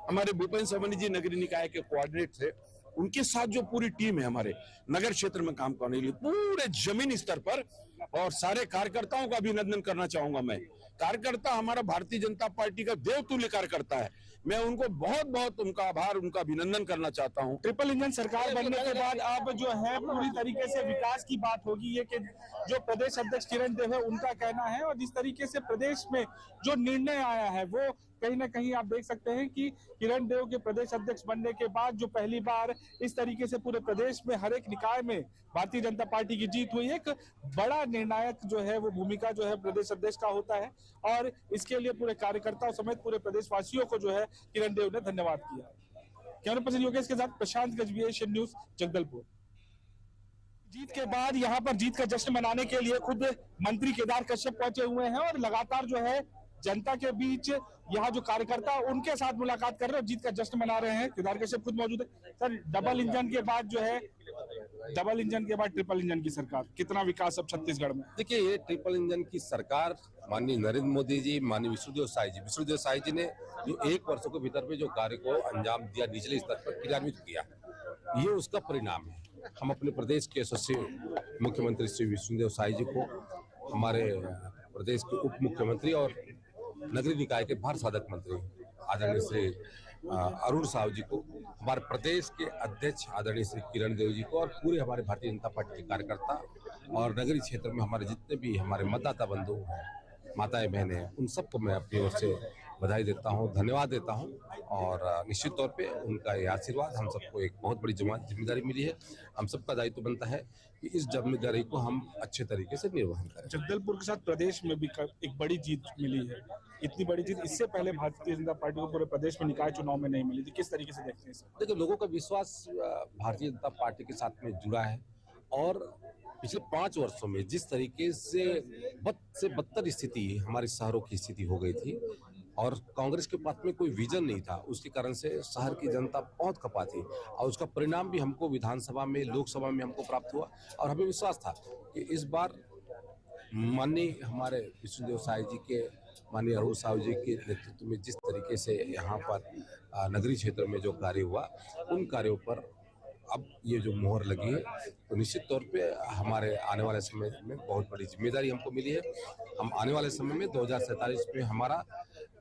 Speaker 23: हमारे भूपेन्द्र सवनी जी नगरीय निकाय के कोऑर्डिनेट थे, उनके साथ जो पूरी टीम है हमारे नगर क्षेत्र में काम करने के लिए पूरे जमीनी स्तर पर, और सारे कार्यकर्ताओं का अभिनंदन करना चाहूंगा मैं। कार्यकर्ता हमारा भारतीय जनता पार्टी का देवतुल्य कार्यकर्ता है, मैं उनको बहुत बहुत उनका आभार, उनका अभिनंदन करना चाहता हूँ।
Speaker 9: ट्रिपल इंजन सरकार बनने के बाद अब जो है पूरी तरीके से विकास की बात होगी, ये कि जो प्रदेश अध्यक्ष किरण देव है उनका कहना है, और जिस तरीके से प्रदेश में जो निर्णय आया है वो कहीं ना कहीं आप देख सकते हैं कि किरण देव के प्रदेश अध्यक्ष बनने के बाद जो पहली बार इस तरीके से पूरे प्रदेश में हर एक निकाय में भारतीय जनता पार्टी की जीत हुई, एक बड़ा निर्णायक जो है वो भूमिका जो है प्रदेश अध्यक्ष का होता है, और इसके लिए पूरे कार्यकर्ताओं समेत पूरे प्रदेशवासियों को जो है किरण देव ने धन्यवाद किया। कैमरा पर्सन योगेश के साथ प्रशांत गजबी, एशियन न्यूज, जगदलपुर। जीत के बाद यहाँ पर जीत का जश्न मनाने के लिए खुद मंत्री केदार कश्यप पहुंचे हुए हैं, और लगातार जो है जनता के बीच यहाँ जो कार्यकर्ता उनके साथ मुलाकात कर रहे हैं, जीत का जश्न मना रहे हैं। केदार कश्यप खुद मौजूद है। सर, डबल इंजन के बाद जो है ट्रिपल इंजन की सरकार, कितना विकास अब छत्तीसगढ़ में?
Speaker 18: देखिए, ये ट्रिपल इंजन की सरकार माननीय नरेंद्र मोदी जी, माननीय विष्णुदेव साय जी ने जो 1 वर्ष के भीतर में जो कार्य को अंजाम दिया, निचले स्तर पर क्रियान्वित किया, ये उसका परिणाम है। हम अपने प्रदेश के यशस्वी मुख्यमंत्री श्री विष्णुदेव साय जी को, हमारे प्रदेश के उप मुख्यमंत्री और नगरीय निकाय के भार साधक मंत्री आदरणीय श्री अरुण साहु जी को, हमारे प्रदेश के अध्यक्ष आदरणीय श्री किरण देव जी को, और पूरे हमारे भारतीय जनता पार्टी के कार्यकर्ता और नगरीय क्षेत्र में हमारे जितने भी हमारे मतदाता बंधु हैं, माताएं बहनें हैं, उन सबको मैं अपनी ओर से बधाई देता हूं, धन्यवाद देता हूं। और निश्चित तौर पे उनका ये आशीर्वाद, हम सबको एक बहुत बड़ी जिम्मेदारी मिली है। हम सबका दायित्व बनता है कि इस जिम्मेदारी को हम अच्छे तरीके से निर्वहन करें।
Speaker 9: जगदलपुर के साथ प्रदेश में भी एक बड़ी जीत मिली है, इतनी बड़ी जीत इससे पहले भारतीय जनता पार्टी को पूरे प्रदेश में निकाय चुनाव में नहीं मिली थी, किस तरीके से देखते हैं सर?
Speaker 18: देखिए, लोगों का विश्वास भारतीय जनता पार्टी के साथ में जुड़ा है, और पिछले 5 वर्षों में जिस तरीके से बद से बदतर स्थिति हमारे शहरों की स्थिति हो गई थी, और कांग्रेस के पास में कोई विजन नहीं था, उसके कारण से शहर की जनता बहुत खपा थी, और उसका परिणाम भी हमको विधानसभा में, लोकसभा में हमको प्राप्त हुआ। और हमें विश्वास था कि इस बार माननीय हमारे विष्णुदेव साय जी के, माननीय अरुण साहु जी के नेतृत्व में जिस तरीके से यहाँ पर नगरीय क्षेत्र में जो कार्य हुआ, उन कार्यों पर अब ये जो मोहर लगी है, तो निश्चित तौर पे हमारे आने वाले समय में बहुत बड़ी जिम्मेदारी हमको मिली है। हम आने वाले समय में 2047 में हमारा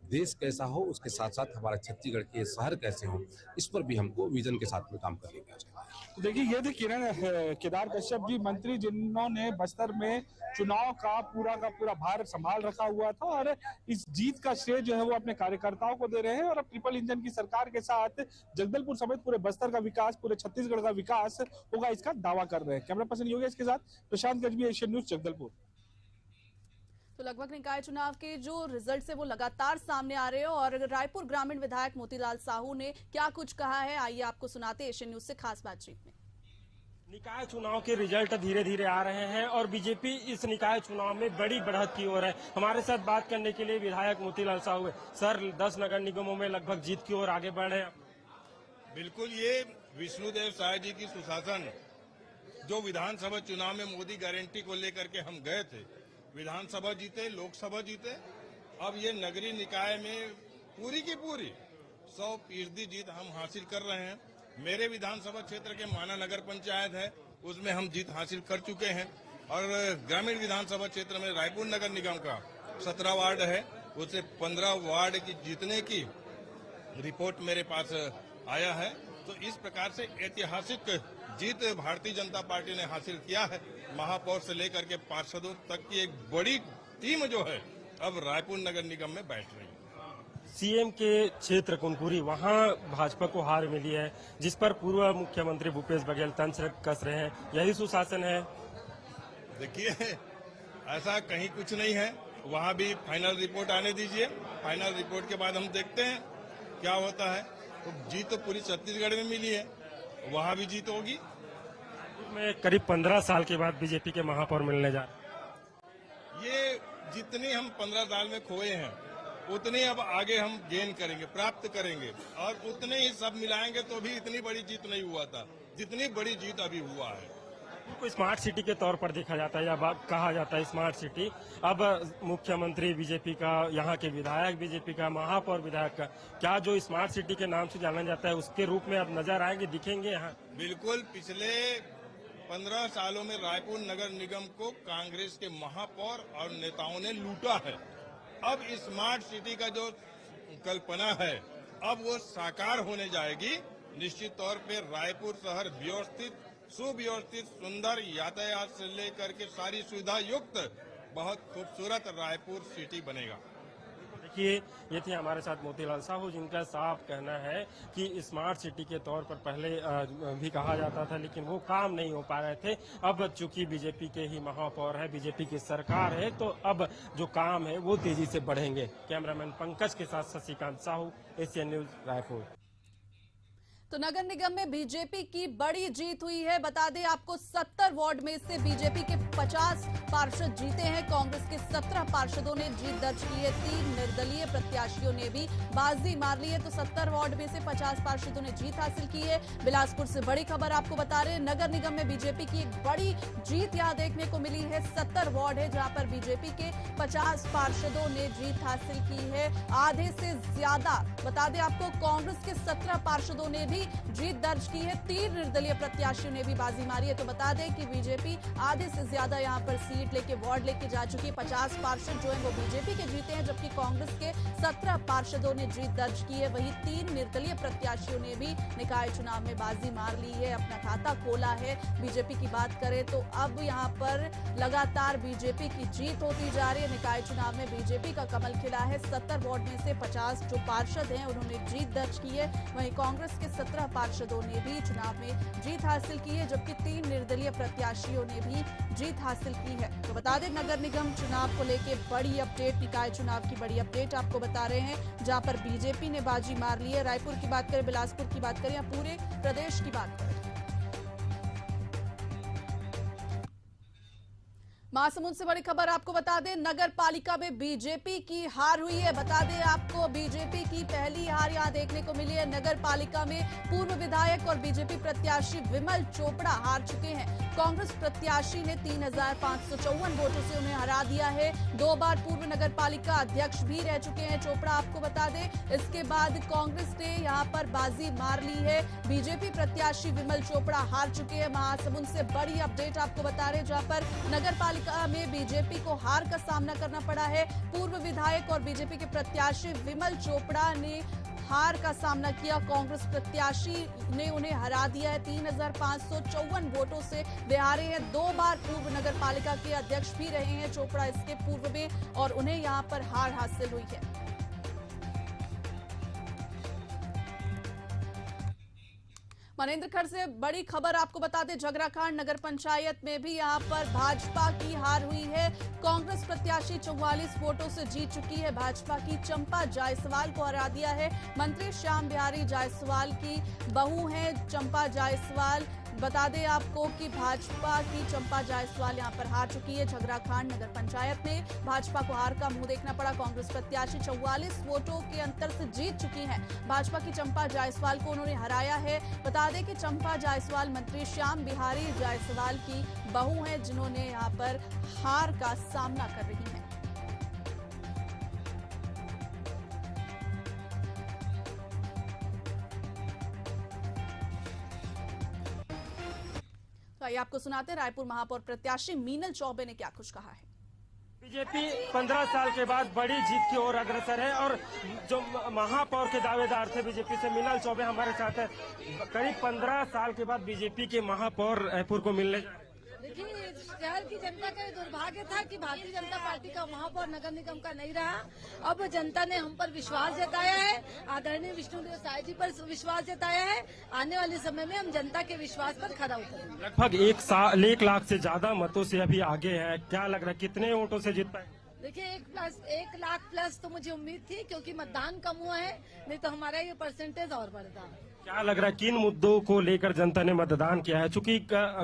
Speaker 18: देश कैसा हो, उसके साथ साथ हमारा छत्तीसगढ़ के शहर कैसे हो, इस पर भी हमको विजन के साथ में काम करने का चाहिए।
Speaker 9: देखिए, ये थे केदार कश्यप जी, मंत्री जिन्होंने बस्तर में चुनाव का पूरा भार संभाल रखा हुआ था, और इस जीत का श्रेय जो है वो अपने कार्यकर्ताओं को दे रहे हैं। और अब ट्रिपल इंजन की सरकार के साथ जगदलपुर समेत पूरे बस्तर का विकास, पूरे छत्तीसगढ़ का विकास होगा, इसका दावा कर रहे हैं। कैमरा पर्सन योगेश के साथ प्रशांत गजबी, एशियन न्यूज, जगदलपुर।
Speaker 2: तो लगभग निकाय चुनाव के जो रिजल्ट है वो लगातार सामने आ रहे हैं, और रायपुर ग्रामीण विधायक मोतीलाल साहू ने क्या कुछ कहा है, आइए आपको सुनाते हैं एशियन न्यूज से खास बातचीत में।
Speaker 19: निकाय चुनाव के रिजल्ट धीरे धीरे आ रहे हैं, और बीजेपी इस निकाय चुनाव में बड़ी बढ़त की ओर है। हमारे साथ बात करने के लिए विधायक मोतीलाल साहू है। सर, 10 नगर निगमों में लगभग जीत की ओर आगे बढ़ रहे हैं।
Speaker 21: बिल्कुल, ये विष्णुदेव साय जी की सुशासन, जो विधानसभा चुनाव में मोदी गारंटी को लेकर के हम गए थे, विधानसभा जीते, लोकसभा जीते, अब ये नगरीय निकाय में पूरी की पूरी 100% जीत हम हासिल कर रहे हैं। मेरे विधानसभा क्षेत्र के माना नगर पंचायत है, उसमें हम जीत हासिल कर चुके हैं, और ग्रामीण विधानसभा क्षेत्र में रायपुर नगर निगम का 17 वार्ड है, उससे 15 वार्ड की जीतने की रिपोर्ट मेरे पास आया है। तो इस प्रकार से ऐतिहासिक जीत भारतीय जनता पार्टी ने हासिल किया है। महापौर से लेकर के पार्षदों तक की एक बड़ी टीम जो है अब रायपुर नगर निगम में बैठ रही है।
Speaker 19: सीएम के क्षेत्र कुनकुरी, वहां भाजपा को हार मिली है, जिस पर पूर्व मुख्यमंत्री भूपेश बघेल तंत्र कस रहे हैं, यही सुशासन है?
Speaker 21: देखिए, ऐसा कहीं कुछ नहीं है, वहां भी फाइनल रिपोर्ट आने दीजिए, फाइनल रिपोर्ट के बाद हम देखते हैं क्या होता है। तो जीत तो पूरी छत्तीसगढ़ में मिली है, वहां भी जीत होगी।
Speaker 19: में करीब 15 साल के बाद बीजेपी के महापौर मिलने जा रहे हैं।
Speaker 21: ये जितनी हम 15 साल में खोए हैं उतनी अब आगे हम गेन करेंगे, प्राप्त करेंगे, और उतने ही सब मिलाएंगे तो भी इतनी बड़ी जीत नहीं हुआ था जितनी बड़ी जीत अभी हुआ है।
Speaker 19: को स्मार्ट सिटी के तौर पर देखा जाता है या कहा जाता है स्मार्ट सिटी। अब मुख्यमंत्री बीजेपी का, यहाँ के विधायक बीजेपी का, महापौर विधायक का, क्या जो स्मार्ट सिटी के नाम से जाना जाता है उसके रूप में अब नजर आएंगे, दिखेंगे यहाँ?
Speaker 21: बिल्कुल। पिछले 15 सालों में रायपुर नगर निगम को कांग्रेस के महापौर और नेताओं ने लूटा है। अब स्मार्ट सिटी का जो कल्पना है अब वो साकार होने जाएगी। निश्चित तौर पे रायपुर शहर व्यवस्थित, सुव्यवस्थित, सुंदर, यातायात से लेकर के सारी सुविधा युक्त बहुत खूबसूरत रायपुर सिटी बनेगा।
Speaker 19: देखिए, ये थे हमारे साथ मोतीलाल साहू, जिनका साफ कहना है कि स्मार्ट सिटी के तौर पर पहले भी कहा जाता था लेकिन वो काम नहीं हो पा रहे थे। अब चूंकि बीजेपी के ही महापौर है, बीजेपी की सरकार है, तो अब जो काम है वो तेजी से बढ़ेंगे। कैमरामैन पंकज के साथ शशिकांत साहू, एशियन न्यूज, रायपुर।
Speaker 2: तो नगर निगम में बीजेपी की बड़ी जीत हुई है। बता दें आपको 70 वार्ड में से बीजेपी के 50 पार्षद जीते हैं। कांग्रेस के 17 पार्षदों ने जीत दर्ज की है। 3 निर्दलीय प्रत्याशियों ने भी बाजी मार ली है। तो 70 वार्ड में से 50 पार्षदों ने जीत हासिल की है। बिलासपुर से बड़ी खबर आपको बता रहे हैं, नगर निगम में बीजेपी की एक बड़ी जीत यहां देखने को मिली है। 70 वार्ड है जहां पर बीजेपी के 50 पार्षदों ने जीत हासिल की है, आधे से ज्यादा। बता दें आपको कांग्रेस के 17 पार्षदों ने जीत दर्ज की है। 3 निर्दलीय प्रत्याशियों ने भी बाजी मारी है। तो बता दें कि बीजेपी आधे से ज्यादा यहां पर सीट लेके, वार्ड लेके जा चुकी है। 50 पार्षद जो है वो बीजेपी के जीते हैं, जबकि कांग्रेस के 17 पार्षदों ने जीत दर्ज की है। वहीं 3 निर्दलीय प्रत्याशियों ने भी निकाय चुनाव में बाजी मार ली है, अपना खाता खोला है। बीजेपी की बात करें तो अब यहां पर लगातार बीजेपी की जीत होती जा रही है। निकाय चुनाव में बीजेपी का कमल खिला है। 70 वार्ड में से 50 जो पार्षद हैं उन्होंने जीत दर्ज की है। वहीं कांग्रेस के 17 पार्षदों ने भी चुनाव में जीत हासिल की है, जबकि 3 निर्दलीय प्रत्याशियों ने भी जीत हासिल की है। तो बता दें नगर निगम चुनाव को लेके बड़ी अपडेट, निकाय चुनाव की बड़ी अपडेट आपको बता रहे हैं, जहां पर बीजेपी ने बाजी मार ली है। रायपुर की बात करें, बिलासपुर की बात करें या पूरे प्रदेश की बात करें, महासमुंद से बड़ी खबर आपको बता दें, नगर पालिका में बीजेपी की हार हुई है। बता दें आपको बीजेपी की पहली हार यहां देखने को मिली है। नगर पालिका में पूर्व विधायक और बीजेपी प्रत्याशी विमल चोपड़ा हार चुके हैं। कांग्रेस प्रत्याशी ने 3554 वोटों से उन्हें हरा दिया है। 2 बार पूर्व नगर पालिका अध्यक्ष भी रह चुके हैं चोपड़ा, आपको बता दें। इसके बाद कांग्रेस ने यहां पर बाजी मार ली है। बीजेपी प्रत्याशी विमल चोपड़ा हार चुके हैं। महासमुंद से बड़ी अपडेट आपको बता रहे हैं, जहां पर नगर पालिका में बीजेपी को हार का सामना करना पड़ा है। पूर्व विधायक और बीजेपी के प्रत्याशी विमल चोपड़ा ने हार का सामना किया। कांग्रेस प्रत्याशी ने उन्हें हरा दिया है। 3554 वोटों से वे हारे हैं। 2 बार पूर्व नगर पालिका के अध्यक्ष भी रहे हैं चोपड़ा इसके पूर्व में, और उन्हें यहां पर हार हासिल हुई है। मनेंद्रगढ़ से बड़ी खबर आपको बता दें, झगराखांड नगर पंचायत में भी यहां पर भाजपा की हार हुई है। कांग्रेस प्रत्याशी 44 वोटों से जीत चुकी है। भाजपा की चंपा जायसवाल को हरा दिया है। मंत्री श्याम बिहारी जायसवाल की बहू हैं चंपा जायसवाल। बता दें आपको कि भाजपा की चंपा जायसवाल यहां पर हार चुकी है। झगराखांड नगर पंचायत में भाजपा को हार का मुंह देखना पड़ा। कांग्रेस प्रत्याशी 44 वोटों के अंतर से जीत चुकी हैं। भाजपा की चंपा जायसवाल को उन्होंने हराया है। बता दें कि चंपा जायसवाल मंत्री श्याम बिहारी जायसवाल की बहू हैं, जिन्होंने यहां पर हार का सामना कर रही हैं। आइए आपको सुनाते हैं रायपुर महापौर प्रत्याशी मीनल चौबे ने क्या कुछ कहा है।
Speaker 19: बीजेपी 15 साल के बाद बड़ी जीत की ओर अग्रसर है और जो महापौर के दावेदार थे बीजेपी से, मीनल चौबे हमारे साथ है। करीब 15 साल के बाद बीजेपी के महापौर रायपुर को मिलने।
Speaker 4: देखिए, शहर की जनता का दुर्भाग्य था कि भारतीय जनता पार्टी का महापौर नगर निगम का नहीं रहा। अब जनता ने हम पर विश्वास जताया है, आदरणीय विष्णुदेव साय जी पर विश्वास जताया है। आने वाले समय में हम जनता के विश्वास पर खरा उतरेंगे।
Speaker 19: लगभग 1 लाख से ज्यादा मतों से अभी आगे है, क्या लग रहा है कितने वोटों से जीत पाए?
Speaker 4: देखिए, 1 लाख प्लस तो मुझे उम्मीद थी, क्योंकि मतदान कम हुआ है, नहीं तो हमारा ये परसेंटेज और बढ़ता।
Speaker 19: क्या लग रहा है किन मुद्दों को लेकर जनता ने मतदान किया है? चूंकि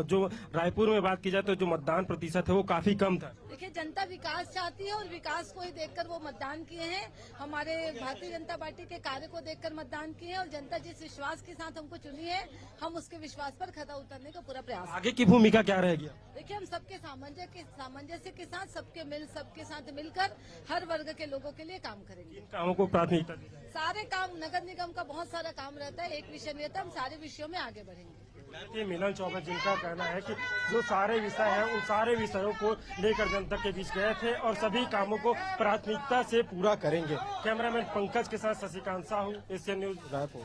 Speaker 19: जो रायपुर में बात की जाए तो जो मतदान प्रतिशत है वो काफी कम था।
Speaker 4: देखिए, जनता विकास चाहती है और विकास को ही देखकर वो मतदान किए हैं। हमारे भारतीय जनता पार्टी के कार्य को देखकर मतदान किए हैं और जनता जिस विश्वास के साथ हमको चुनी है, हम उसके विश्वास पर खरा उतरने का पूरा प्रयास।
Speaker 19: आगे की भूमिका क्या रहेगी?
Speaker 4: देखिए, हम सबके सामंजस्य के साथ सबके साथ मिलकर हर वर्ग के लोगों के लिए काम करेंगे।
Speaker 19: कामों को प्राथमिकता दी जाएगी।
Speaker 4: सारे काम, नगर निगम का बहुत सारा काम रहता है, एक विषय नहीं रहता, हम सारे विषयों में आगे बढ़ेंगे।
Speaker 19: मिलन चौबे जिनका कहना है कि जो सारे विषय हैं उन सारे विषयों को लेकर जनता के बीच गए थे और सभी कामों को प्राथमिकता से पूरा करेंगे। कैमरामैन पंकज के साथ शशिकांत साहू, एशियन न्यूज, रायपुर।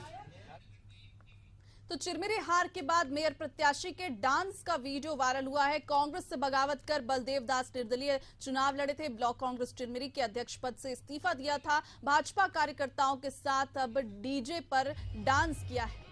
Speaker 2: तो चिरमिरी हार के बाद मेयर प्रत्याशी के डांस का वीडियो वायरल हुआ है। कांग्रेस से बगावत कर बलदेव दास निर्दलीय चुनाव लड़े थे। ब्लॉक कांग्रेस चिरमिरी के अध्यक्ष पद से इस्तीफा दिया था। भाजपा कार्यकर्ताओं के साथ अब डीजे पर डांस किया है।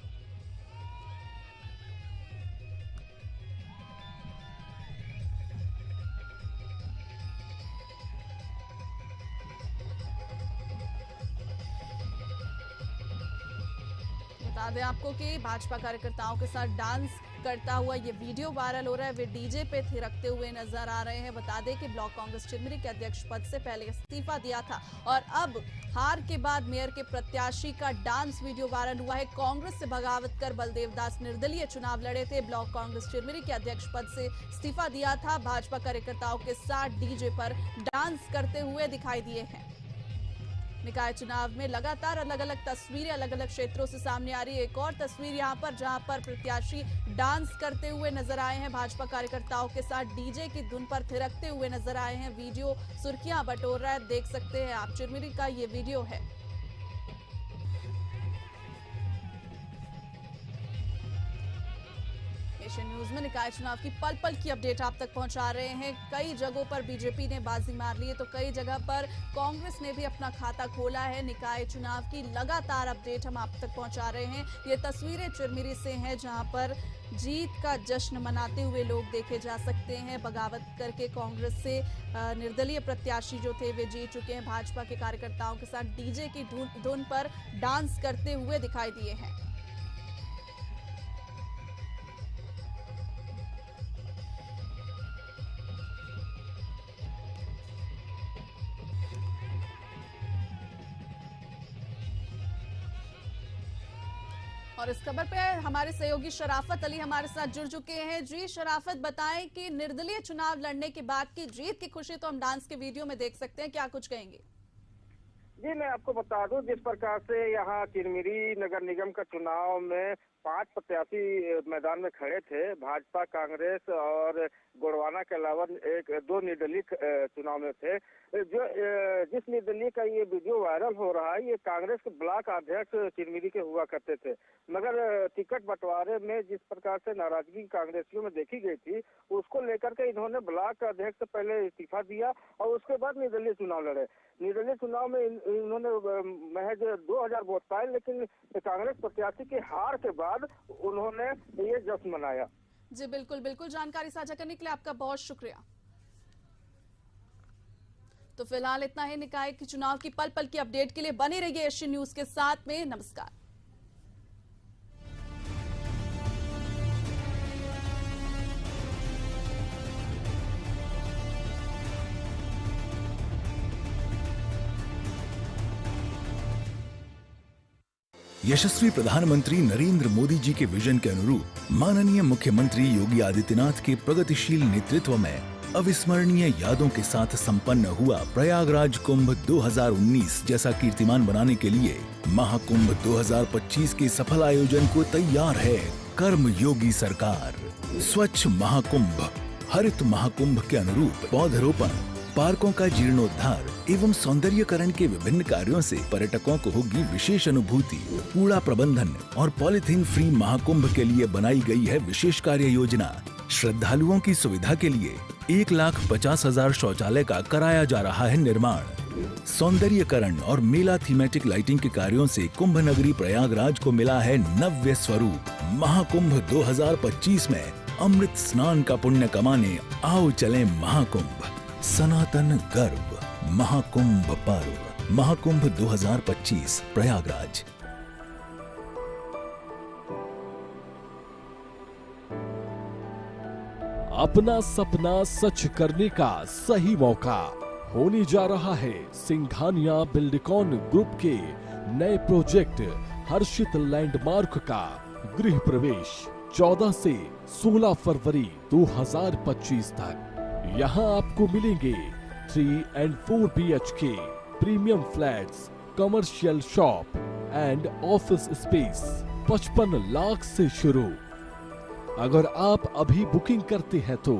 Speaker 2: बता दें आपको कि भाजपा कार्यकर्ताओं के साथ डांस करता हुआ ये वीडियो वायरल हो रहा है। वे डीजे पे थिरकते हुए नजर आ रहे हैं। बता दें कि ब्लॉक कांग्रेस चिरमिरी के अध्यक्ष पद से पहले इस्तीफा दिया था और अब हार के बाद मेयर के प्रत्याशी का डांस वीडियो वायरल हुआ है। कांग्रेस से बगावत कर बलदेव दास निर्दलीय चुनाव लड़े थे। ब्लॉक कांग्रेस चिरमिरी के अध्यक्ष पद से इस्तीफा दिया था। भाजपा कार्यकर्ताओं के साथ डीजे पर डांस करते हुए दिखाई दिए हैं। निकाय चुनाव में लगातार अलग अलग तस्वीरें अलग अलग क्षेत्रों से सामने आ रही है। एक और तस्वीर यहां पर जहां पर प्रत्याशी डांस करते हुए नजर आए हैं। भाजपा कार्यकर्ताओं के साथ डीजे की धुन पर थिरकते हुए नजर आए हैं। वीडियो सुर्खियां बटोर रहा है, देख सकते हैं आप। चिरमिरी का ये वीडियो है। एशियन न्यूज में निकाय चुनाव की पल पल की अपडेट आप तक पहुंचा रहे हैं। कई जगहों पर बीजेपी ने बाजी मार ली है तो कई जगह पर कांग्रेस ने भी अपना खाता खोला है। निकाय चुनाव की लगातार अपडेट हम आप तक पहुंचा रहे हैं। ये तस्वीरें चिरमिरी से हैं जहां पर जीत का जश्न मनाते हुए लोग देखे जा सकते हैं। बगावत करके कांग्रेस से निर्दलीय प्रत्याशी जो थे वे जीत चुके हैं। भाजपा के कार्यकर्ताओं के साथ डीजे की धुन पर डांस करते हुए दिखाई दिए हैं। और इस खबर पे हमारे सहयोगी शराफत अली हमारे साथ जुड़ चुके हैं। जी शराफत, बताएं कि निर्दलीय चुनाव लड़ने के बाद की जीत की खुशी तो हम डांस के वीडियो में देख सकते हैं, क्या कुछ कहेंगे?
Speaker 20: जी मैं आपको बता दूं, जिस प्रकार से यहाँ चिरमिरी नगर निगम का चुनाव में 5 प्रत्याशी मैदान में खड़े थे, भाजपा, कांग्रेस और गोड़वाना के अलावा 2 निर्दलीय चुनाव में थे। जिस निर्दलीय का ये वीडियो वायरल हो रहा है, ये कांग्रेस के ब्लॉक अध्यक्ष चिरमिरी के हुआ करते थे, मगर टिकट बंटवारे में जिस प्रकार से नाराजगी कांग्रेसियों में देखी गई थी, उसको लेकर के इन्होंने ब्लॉक अध्यक्ष से पहले इस्तीफा दिया और उसके बाद निर्दलीय चुनाव लड़े। निर्दलीय चुनाव में इन्होंने महज 2000 वोट पाए, लेकिन कांग्रेस प्रत्याशी के हार के बाद उन्होंने ये जश्न मनाया।
Speaker 2: जी बिल्कुल बिल्कुल, जानकारी साझा करने के लिए आपका बहुत शुक्रिया। तो फिलहाल इतना ही। निकाय के चुनाव की पल पल की अपडेट के लिए बने रहिए एशियन न्यूज के साथ में। नमस्कार।
Speaker 13: यशस्वी प्रधानमंत्री नरेंद्र मोदी जी के विजन के अनुरूप माननीय मुख्यमंत्री योगी आदित्यनाथ के प्रगतिशील नेतृत्व में अविस्मरणीय यादों के साथ संपन्न हुआ प्रयागराज कुंभ 2019 जैसा कीर्तिमान बनाने के लिए महाकुंभ 2025 के सफल आयोजन को तैयार है कर्म योगी सरकार। स्वच्छ महाकुंभ, हरित महाकुंभ के अनुरूप पौधरोपण, पार्कों का जीर्णोद्धार एवं सौंदर्यकरण के विभिन्न कार्यों से पर्यटकों को होगी विशेष अनुभूति। कूड़ा प्रबंधन और पॉलिथीन फ्री महाकुंभ के लिए बनाई गई है विशेष कार्य योजना। श्रद्धालुओं की सुविधा के लिए 1,50,000 शौचालय का कराया जा रहा है निर्माण। सौंदर्यकरण और मेला थीमेटिक लाइटिंग के कार्यों से कुंभ नगरी प्रयागराज को मिला है नव्य स्वरूप। महाकुंभ 2025 में अमृत स्नान का पुण्य कमाने आओ चलें महाकुंभ। सनातन गर्व महाकुंभ पर्व। महाकुंभ 2025 प्रयागराज।
Speaker 16: अपना सपना सच करने का सही मौका होने जा रहा है सिंघानिया बिल्डकॉन ग्रुप के नए प्रोजेक्ट हर्षित लैंडमार्क का गृह प्रवेश 14 से 16 फरवरी 2025 तक। यहाँ आपको मिलेंगे 3 and 4 BHK premium flats, commercial shop and office space 55 lakh से शुरू। अगर आप अभी बुकिंग करते हैं तो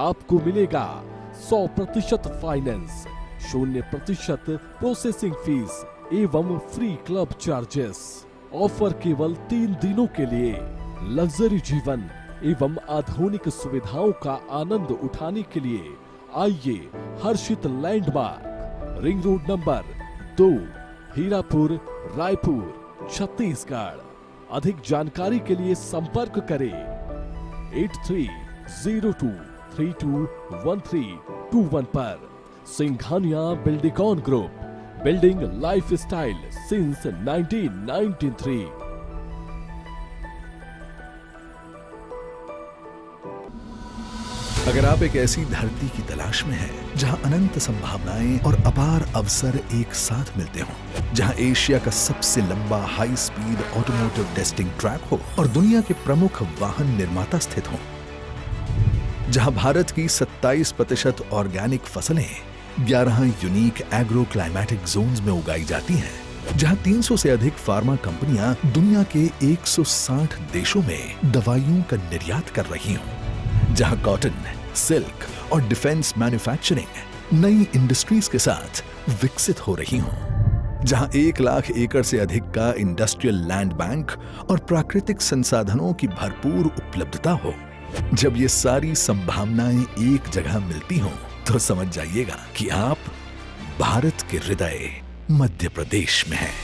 Speaker 16: आपको मिलेगा 100% फाइनेंस, 0% प्रोसेसिंग फीस एवं फ्री क्लब चार्जेस। ऑफर केवल 3 दिनों के लिए। लग्जरी जीवन एवं आधुनिक सुविधाओं का आनंद उठाने के लिए आइए Harshit landmark, ring road number 2, Hirapur, Raipur, Chhattisgarh. अधिक जानकारी के लिए संपर्क करें 8302321321 पर। Singhania Buildcon group, building lifestyle since 1993।
Speaker 14: अगर आप एक ऐसी धरती की तलाश में हैं जहां अनंत संभावनाएं और अपार अवसर एक साथ मिलते हों, जहां एशिया का सबसे लंबा high speed automotive testing track हो और दुनिया के प्रमुख वाहन निर्माता स्थित हों, जहां भारत की 27% ऑर्गेनिक फसलें 11 यूनिक एग्रो क्लाइमेटिक जोन्स में उगाई जाती हैं, जहां 300 से अधिक फार्मा कंपनियां दुनिया के 160 देशों में दवाइयों का निर्यात कर रही हों, जहां कॉटन, सिल्क और डिफेंस मैन्युफैक्चरिंग नई इंडस्ट्रीज के साथ विकसित हो रही हों, जहां 1 लाख एकड़ से अधिक का इंडस्ट्रियल लैंड बैंक और प्राकृतिक संसाधनों की भरपूर उपलब्धता हो। जब ये सारी संभावनाएं एक जगह मिलती हों, तो समझ जाइएगा कि आप भारत के हृदय मध्य प्रदेश में हैं।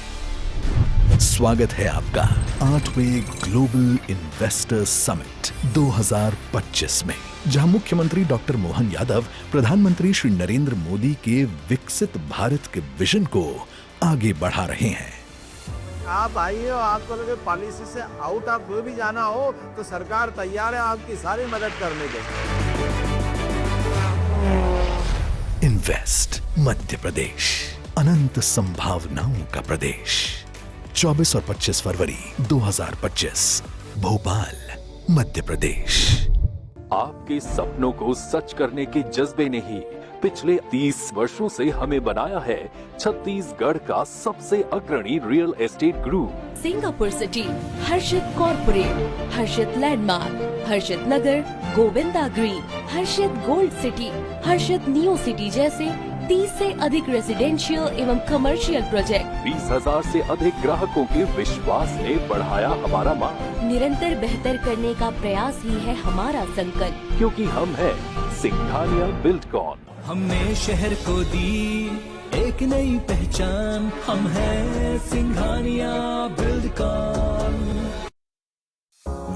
Speaker 14: स्वागत है आपका 8वें ग्लोबल इन्वेस्टर समिट 2025 में, जहां मुख्यमंत्री डॉक्टर मोहन यादव प्रधानमंत्री श्री नरेंद्र मोदी के विकसित भारत के विजन को आगे बढ़ा रहे हैं।
Speaker 6: आप आइए और आपको लगे पॉलिसी से आउट ऑफ कोई भी जाना हो तो सरकार तैयार है आपकी सारी मदद करने के लिए।
Speaker 14: इन्वेस्ट मध्य प्रदेश, अनंत संभावनाओं का प्रदेश। 24 और 25 फरवरी 2025, भोपाल, मध्य प्रदेश।
Speaker 7: आपके सपनों को सच करने के जज्बे ने ही पिछले 30 वर्षों से हमें बनाया है छत्तीसगढ़ का सबसे अग्रणी real estate group.
Speaker 8: Singapore city, Harshit corporate, Harshit landmark, Harshit Nagar, Govinda green, Harshit gold city, Harshit neo city जैसे 30 से अधिक रेजिडेंशियल एवं कमर्शियल प्रोजेक्ट।
Speaker 7: 20,000 से अधिक ग्राहकों के विश्वास ने बढ़ाया हमारा मान।
Speaker 8: निरंतर बेहतर करने का प्रयास ही है हमारा संकल्प,
Speaker 7: क्योंकि हम हैं सिंघानिया बिल्डकॉन।
Speaker 1: हमने शहर को दी एक नई पहचान, हम हैं सिंघानिया बिल्डकॉन।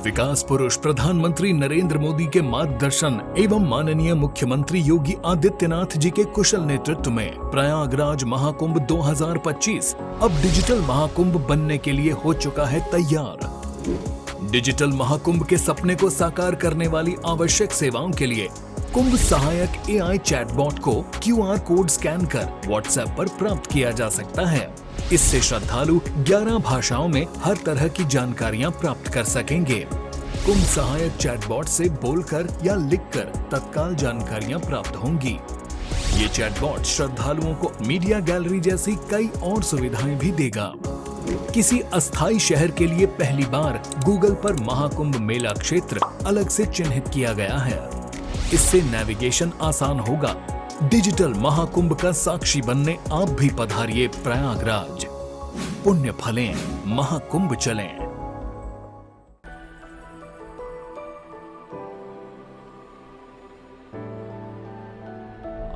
Speaker 5: विकास पुरुष प्रधानमंत्री नरेंद्र मोदी के मार्गदर्शन एवं माननीय मुख्यमंत्री योगी आदित्यनाथ जी के कुशल नेतृत्व में प्रयागराज महाकुंभ 2025 अब डिजिटल महाकुंभ बनने के लिए हो चुका है तैयार। डिजिटल महाकुंभ के सपने को साकार करने वाली आवश्यक सेवाओं के लिए कुंभ सहायक AI चैटबॉट को QR कोड स्कैन कर WhatsApp पर प्राप्त किया जा सकता है। इससे श्रद्धालु 11 भाषाओं में हर तरह की जानकारियां प्राप्त कर सकेंगे। कुंभ सहायक चैटबॉट से बोलकर या लिखकर तत्काल जानकारियां प्राप्त होंगी। ये चैटबॉट श्रद्धालुओं को मीडिया गैलरी जैसी कई और सुविधाएं भी देगा। किसी अस्थायी शहर के लिए पहली बार गूगल पर महाकुंभ मेला क्षेत्र अलग से चिन्हित किया गया है। इससे नेविगेशन आसान होगा। डिजिटल महाकुंभ का साक्षी बनने आप भी पधारिए प्रयागराज। पुण्य फलें, महाकुंभ चलें।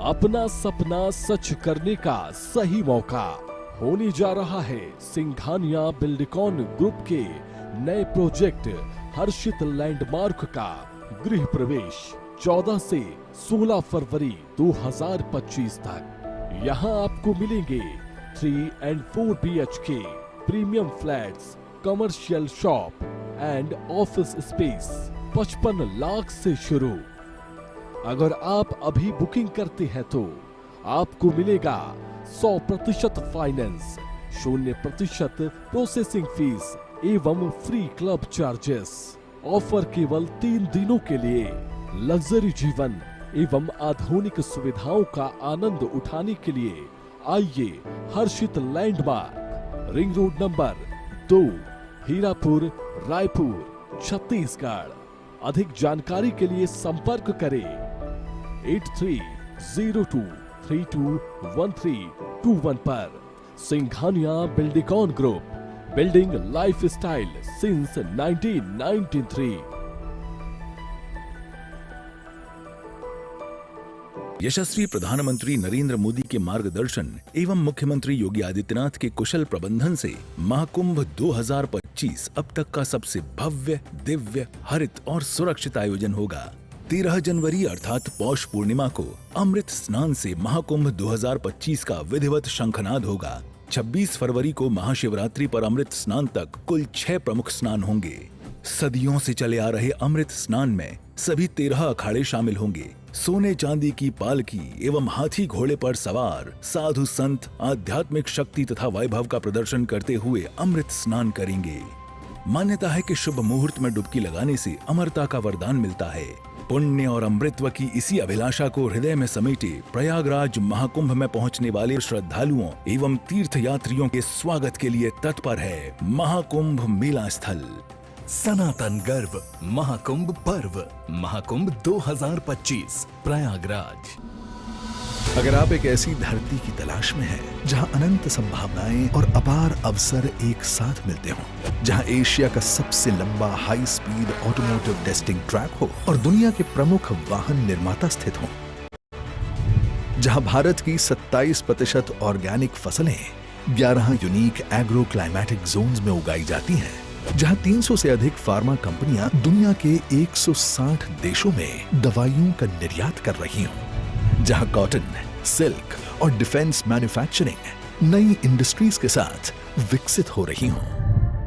Speaker 16: अपना सपना सच करने का सही मौका होने जा रहा है सिंघानिया बिल्डकॉन ग्रुप के नए प्रोजेक्ट हर्षित लैंडमार्क का गृह प्रवेश 14 से 16 फरवरी 2025 तक। यहाँ आपको मिलेंगे 3 and 4 BHK premium flats, commercial shop and office space 55 lakh से शुरू। अगर आप अभी बुकिंग करते हैं तो आपको मिलेगा 100% फाइनेंस, 0% प्रोसेसिंग फीस एवं फ्री क्लब चार्जेस। ऑफर केवल 3 दिनों के लिए। लग्जरी जीवन एवं आधुनिक सुविधाओं का आनंद उठाने के लिए आइए Harshit landmark, ring road number 2, Hirapur, Raipur, Chhattisgarh. अधिक जानकारी के लिए संपर्क करें 8302321321 पर। Singhania Buildcon group, building lifestyle since 1993।
Speaker 13: यशस्वी प्रधानमंत्री नरेंद्र मोदी के मार्गदर्शन एवं मुख्यमंत्री योगी आदित्यनाथ के कुशल प्रबंधन से महाकुंभ 2025 अब तक का सबसे भव्य, दिव्य, हरित और सुरक्षित आयोजन होगा। 13 जनवरी अर्थात पौष पूर्णिमा को अमृत स्नान से महाकुंभ 2025 का विधिवत शंखनाद होगा। 26 फरवरी को महाशिवरात्रि पर अमृत स्नान तक कुल 6 प्रमुख स्नान होंगे। सदियों से चले आ रहे अमृत स्नान में सभी 13 अखाड़े शामिल होंगे। सोने चांदी की पालकी एवं हाथी घोड़े पर सवार साधु संत आध्यात्मिक शक्ति तथा वैभव का प्रदर्शन करते हुए अमृत स्नान करेंगे। मान्यता है कि शुभ मुहूर्त में डुबकी लगाने से अमरता का वरदान मिलता है। पुण्य और अमृतत्व की इसी अभिलाषा को हृदय में समेटे प्रयागराज महाकुंभ में पहुंचने वाले श्रद्धालुओं एवं तीर्थ यात्रियों के स्वागत के लिए तत्पर है महाकुंभ मेला स्थल।
Speaker 3: सनातन गर्व महाकुंभ पर्व महाकुंभ 2025 प्रयागराज।
Speaker 14: अगर आप एक ऐसी धरती की तलाश में हैं जहां अनंत संभावनाएं और अपार अवसर एक साथ मिलते हों, जहां एशिया का सबसे लंबा high speed automotive testing track हो और दुनिया के प्रमुख वाहन निर्माता स्थित हों, जहां भारत की 27% ऑर्गेनिक फसलें 11 यूनिक एग्रो क्लाइमेटिक जोन्स में उगाई जाती हैं, जहां 300 से अधिक फार्मा कंपनियां दुनिया के 160 देशों में दवाइयों का निर्यात कर रही हों, जहां कॉटन, सिल्क और डिफेंस मैन्युफैक्चरिंग नई इंडस्ट्रीज के साथ विकसित हो रही हों,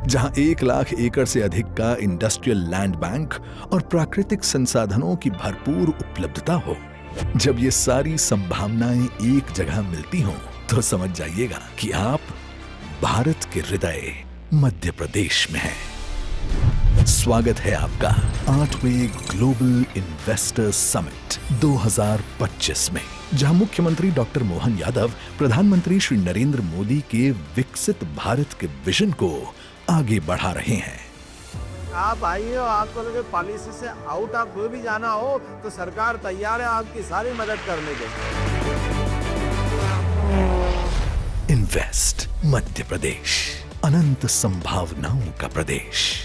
Speaker 14: जहां 1 लाख एकड़ से अधिक का इंडस्ट्रियल लैंड बैंक और प्राकृतिक संसाधनों की भरपूर उपलब्धता हो। जब ये सारी संभावनाएं एक जगह मिलती हों, तो समझ जाइएगा कि आप भारत के हृदय मध्य प्रदेश में हैं। स्वागत है आपका 8वें ग्लोबल इन्वेस्टर्स समिट 2025 में, जहां मुख्यमंत्री डॉक्टर मोहन यादव प्रधानमंत्री श्री नरेंद्र मोदी के विकसित भारत के विजन को आगे बढ़ा रहे हैं।
Speaker 6: आप आइए और आपको लगे पॉलिसी से आउट आप कोई भी जाना हो तो सरकार तैयार है आपकी सारी मदद करने के।
Speaker 14: इन्वेस्ट मध्य प्रदेश, अनंत संभावनाओं का प्रदेश।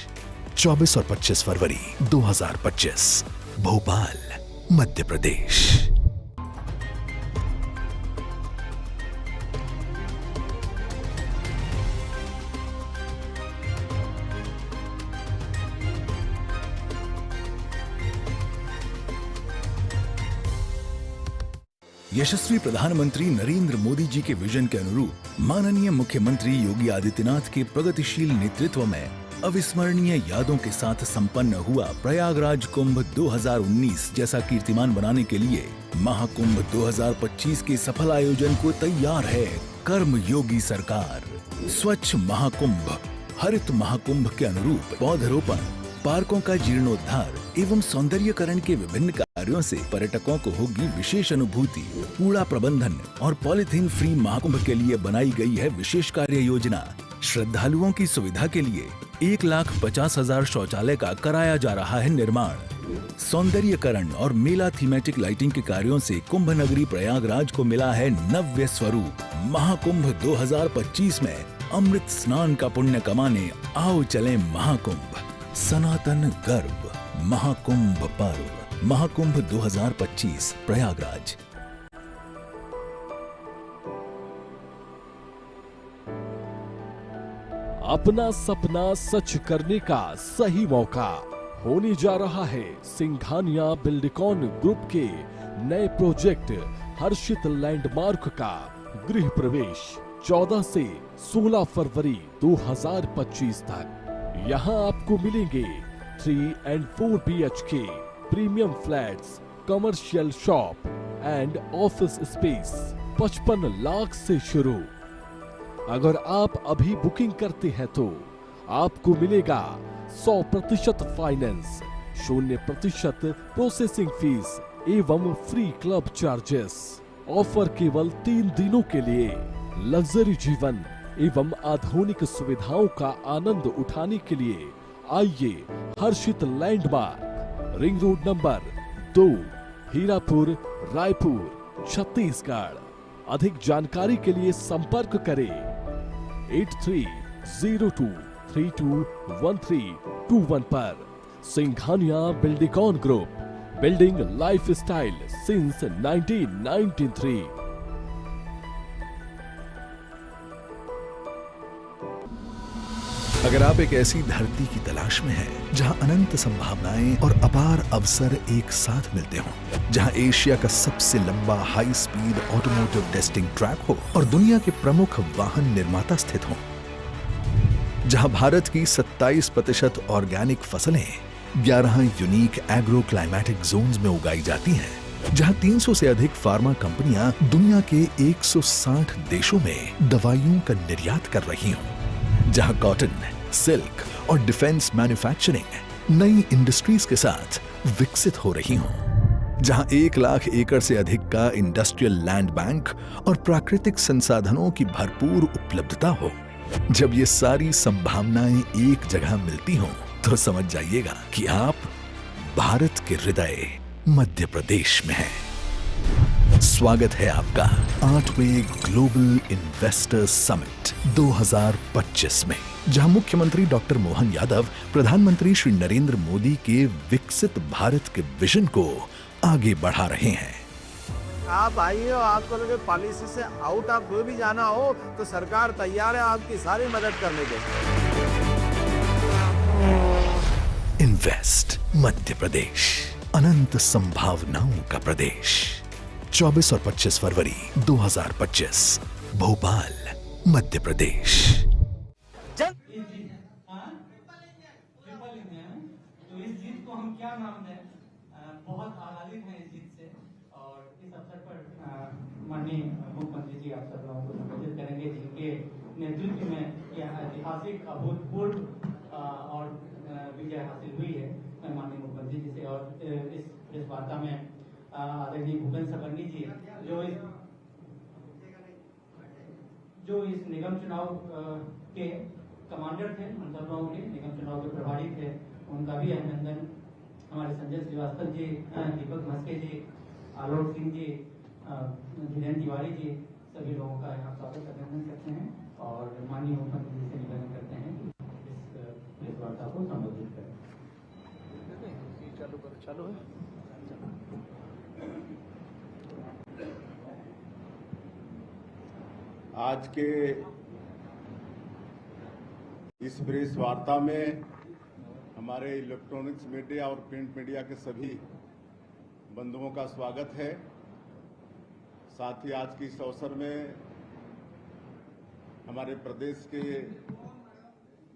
Speaker 14: 24 और 25 फरवरी 2025 भोपाल, मध्य प्रदेश।
Speaker 13: यशस्वी प्रधानमंत्री नरेंद्र मोदी जी के विजन के अनुरूप माननीय मुख्यमंत्री योगी आदित्यनाथ के प्रगतिशील नेतृत्व में अविस्मरणीय यादों के साथ संपन्न हुआ प्रयागराज कुंभ 2019 जैसा कीर्तिमान बनाने के लिए महाकुंभ 2025 के सफल आयोजन को तैयार है कर्मयोगी सरकार। स्वच्छ महाकुंभ, हरित महाकुंभ के अनुरूप पौधरोपण, पार्कों का जीर्णोद्धार एवं सौंदर्यकरण के विभिन्न कार्यों से पर्यटकों को होगी विशेष अनुभूति। कूड़ा प्रबंधन और पॉलीथीन फ्री महाकुंभ के लिए बनाई गई है विशेष कार्य योजना। श्रद्धालुओं की सुविधा के लिए 1,50,000 शौचालय का कराया जा रहा है निर्माण। सौंदर्यकरण और मेला थीमेटिक लाइटिंग के कार्यों से कुंभ नगरी प्रयागराज को मिला है नव्य स्वरूप। महाकुंभ 2025 में अमृत स्नान का पुण्य कमाने आओ चले महाकुंभ। सनातन गर्व महाकुंभ पर्व महाकुंभ 2025 प्रयागराज।
Speaker 16: अपना सपना सच करने का सही मौका होने जा रहा है सिंघानिया बिल्डिकॉन ग्रुप के नए प्रोजेक्ट हर्षित लैंडमार्क का गृह प्रवेश 14 से 16 फरवरी 2025 तक। यहाँ आपको मिलेंगे 3 and 4 BHK premium flats commercial shop and office space 55 lakh से शुरू। अगर आप अभी बुकिंग करते हैं तो आपको मिलेगा 100% फाइनेंस, 0% प्रोसेसिंग फीस एवं फ्री क्लब चार्जेस। ऑफर केवल 3 दिनों के लिए। लग्जरी जीवन एवं आधुनिक सुविधाओं का आनंद उठाने के लिए आइए Harshit landmark, ring road number 2, Hirapur, Raipur, Chhattisgarh. अधिक जानकारी के लिए संपर्क करें 8302321321 पर। Singhania Buildcon group, building lifestyle since 1993।
Speaker 14: अगर आप एक ऐसी धरती की तलाश में हैं जहां अनंत संभावनाएं और अपार अवसर एक साथ मिलते हों, जहां एशिया का सबसे लंबा high speed automotive testing track हो और दुनिया के प्रमुख वाहन निर्माता स्थित हों, जहां भारत की 27% ऑर्गेनिक फसलें 11 यूनिक एग्रो क्लाइमेटिक जोन्स में उगाई जाती हैं, जहां 300 से अधिक फार्मा कंपनियां दुनिया के 160 देशों में दवाइयों का निर्यात कर रही हों, जहां कॉटन, सिल्क और डिफेंस मैन्युफैक्चरिंग नई इंडस्ट्रीज के साथ विकसित हो रही हों, जहां 1 लाख एकड़ से अधिक का इंडस्ट्रियल लैंड बैंक और प्राकृतिक संसाधनों की भरपूर उपलब्धता हो। जब ये सारी संभावनाएं एक जगह मिलती हों, तो समझ जाइएगा कि आप भारत के हृदय मध्य प्रदेश में हैं। स्वागत है आपका 8वें ग्लोबल इन्वेस्टर्स समिट 2025 में, जहां मुख्यमंत्री डॉक्टर मोहन यादव प्रधानमंत्री श्री नरेंद्र मोदी के विकसित भारत के विजन को आगे बढ़ा रहे हैं।
Speaker 6: आप आइए और आपको लगे पॉलिसी से आउट आप कोई भी जाना हो तो सरकार तैयार है आपकी सारी मदद करने के लिए।
Speaker 14: इन्वेस्ट मध्य प्रदेश, अनंत संभावनाओं का प्रदेश। 24 और 25 फरवरी 2025, भोपाल, मध्य प्रदेश।
Speaker 11: तो इस जीत को हम क्या नाम दें? बहुत आनंदित हैं इस जीत से, और इस अवसर पर माननीय मुख्यमंत्री जी आप सब लोगों को संबोधित करेंगे, जिनके नेतृत्व में यह ऐतिहासिक अभूतपूर्व और विजय हासिल हुई है माननीय मुख्यमंत्री जी से। और इस वार्ता में आदरणीय भूपेंद्र सबन्नी जी जो इस निगम चुनाव के कमांडर थे, हम सब लोगों के निगम चुनाव के प्रभारी थे, उनका भी अभिनंदन। हमारे संजय श्रीवास्तव जी, दीपक मस्के जी, आलोक सिंह जी, धीरेन्द्र तिवारी जी, सभी लोगों का यहाँ स्वागत अभिनंदन करते हैं और माननीय मुख्यमंत्री जी से निवेदन करते हैं कि इस प्रेस वार्ता को संबोधित करें।
Speaker 10: चालू है।
Speaker 15: आज के इस प्रेस वार्ता में हमारे इलेक्ट्रॉनिक्स मीडिया और प्रिंट मीडिया के सभी बंधुओं का स्वागत है। साथ ही आज के इस अवसर में हमारे प्रदेश के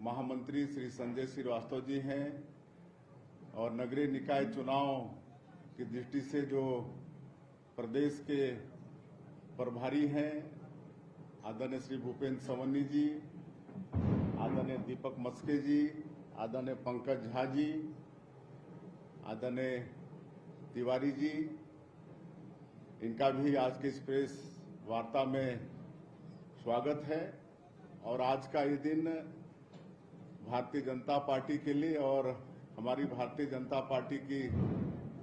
Speaker 15: महामंत्री श्री संजय श्रीवास्तव जी हैं और नगरीय निकाय चुनाव की दृष्टि से जो प्रदेश के प्रभारी हैं आदरणीय श्री भूपेंद्र सबन्नी जी, आदरणीय दीपक मस्के जी, आदरणीय पंकज झा जी, आदरणीय तिवारी जी, इनका भी आज के इस प्रेस वार्ता में स्वागत है। और आज का ये दिन भारतीय जनता पार्टी के लिए और हमारी भारतीय जनता पार्टी की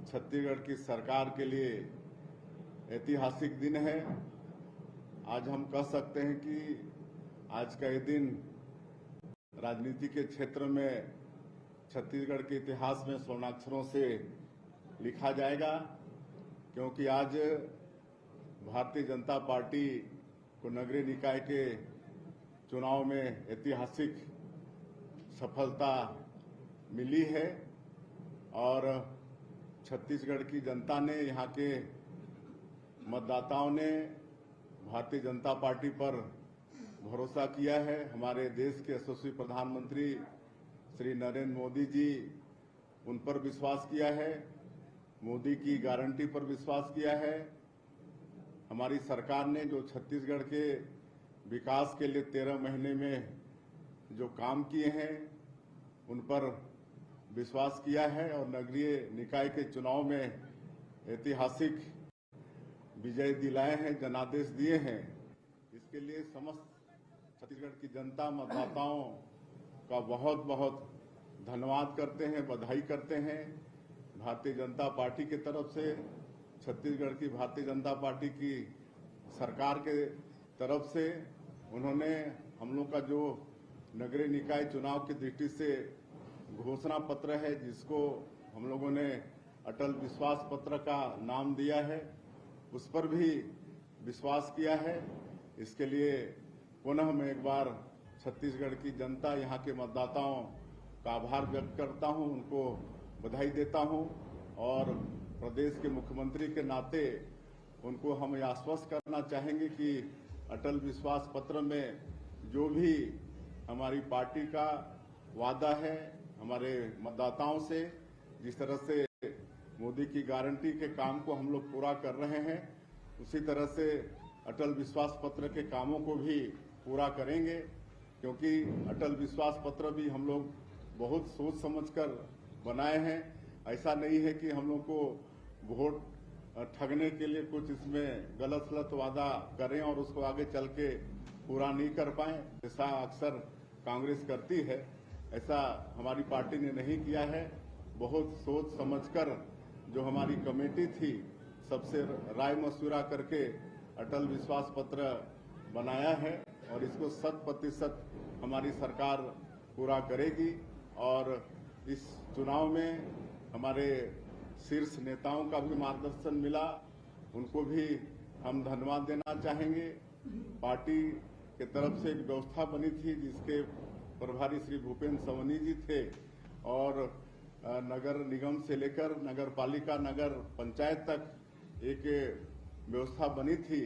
Speaker 15: छत्तीसगढ़ की सरकार के लिए ऐतिहासिक दिन है। आज हम कह सकते हैं कि आज का ये दिन राजनीति के क्षेत्र में छत्तीसगढ़ के इतिहास में स्वर्णाक्षरों से लिखा जाएगा, क्योंकि आज भारतीय जनता पार्टी को नगरीय निकाय के चुनाव में ऐतिहासिक सफलता मिली है और छत्तीसगढ़ की जनता ने, यहाँ के मतदाताओं ने भारतीय जनता पार्टी पर भरोसा किया है। हमारे देश के यशस्वी प्रधानमंत्री श्री नरेंद्र मोदी जी उन पर विश्वास किया है मोदी की गारंटी पर विश्वास किया है। हमारी सरकार ने जो छत्तीसगढ़ के विकास के लिए 13 महीने में जो काम किए हैं उन पर विश्वास किया है और नगरीय निकाय के चुनाव में ऐतिहासिक विजय दिलाए हैं, जनादेश दिए हैं। इसके लिए समस्त छत्तीसगढ़ की जनता, मतदाताओं का बहुत बहुत धन्यवाद करते हैं, बधाई करते हैं। भारतीय जनता पार्टी की तरफ से, छत्तीसगढ़ की भारतीय जनता पार्टी की सरकार के तरफ से उन्होंने हम लोग का जो नगरीय निकाय चुनाव की दृष्टि से घोषणा पत्र है, जिसको हम लोगों ने अटल विश्वास पत्र का नाम दिया है, उस पर भी विश्वास किया है। इसके लिए पुनः मैं एक बार छत्तीसगढ़ की जनता, यहाँ के मतदाताओं का आभार व्यक्त करता हूँ, उनको बधाई देता हूँ और प्रदेश के मुख्यमंत्री के नाते उनको हम यह आश्वस्त करना चाहेंगे कि अटल विश्वास पत्र में जो भी हमारी पार्टी का वादा है हमारे मतदाताओं से, जिस तरह से मोदी की गारंटी के काम को हम लोग पूरा कर रहे हैं, उसी तरह से अटल विश्वास पत्र के कामों को भी पूरा करेंगे। क्योंकि अटल विश्वास पत्र भी हम लोग बहुत सोच समझकर बनाए हैं। ऐसा नहीं है कि हम लोग को वोट ठगने के लिए कुछ इसमें गलत सलत वादा करें और उसको आगे चल के पूरा नहीं कर पाए, ऐसा अक्सर कांग्रेस करती है। ऐसा हमारी पार्टी ने नहीं किया है। बहुत सोच समझकर जो हमारी कमेटी थी, सबसे राय मशविरा करके अटल विश्वास पत्र बनाया है और इसको 100% हमारी सरकार पूरा करेगी। और इस चुनाव में हमारे शीर्ष नेताओं का भी मार्गदर्शन मिला, उनको भी हम धन्यवाद देना चाहेंगे। पार्टी के तरफ से एक व्यवस्था बनी थी जिसके प्रभारी श्री भूपेन्द्र सवनी जी थे और नगर निगम से लेकर नगर पालिका, नगर पंचायत तक एक व्यवस्था बनी थी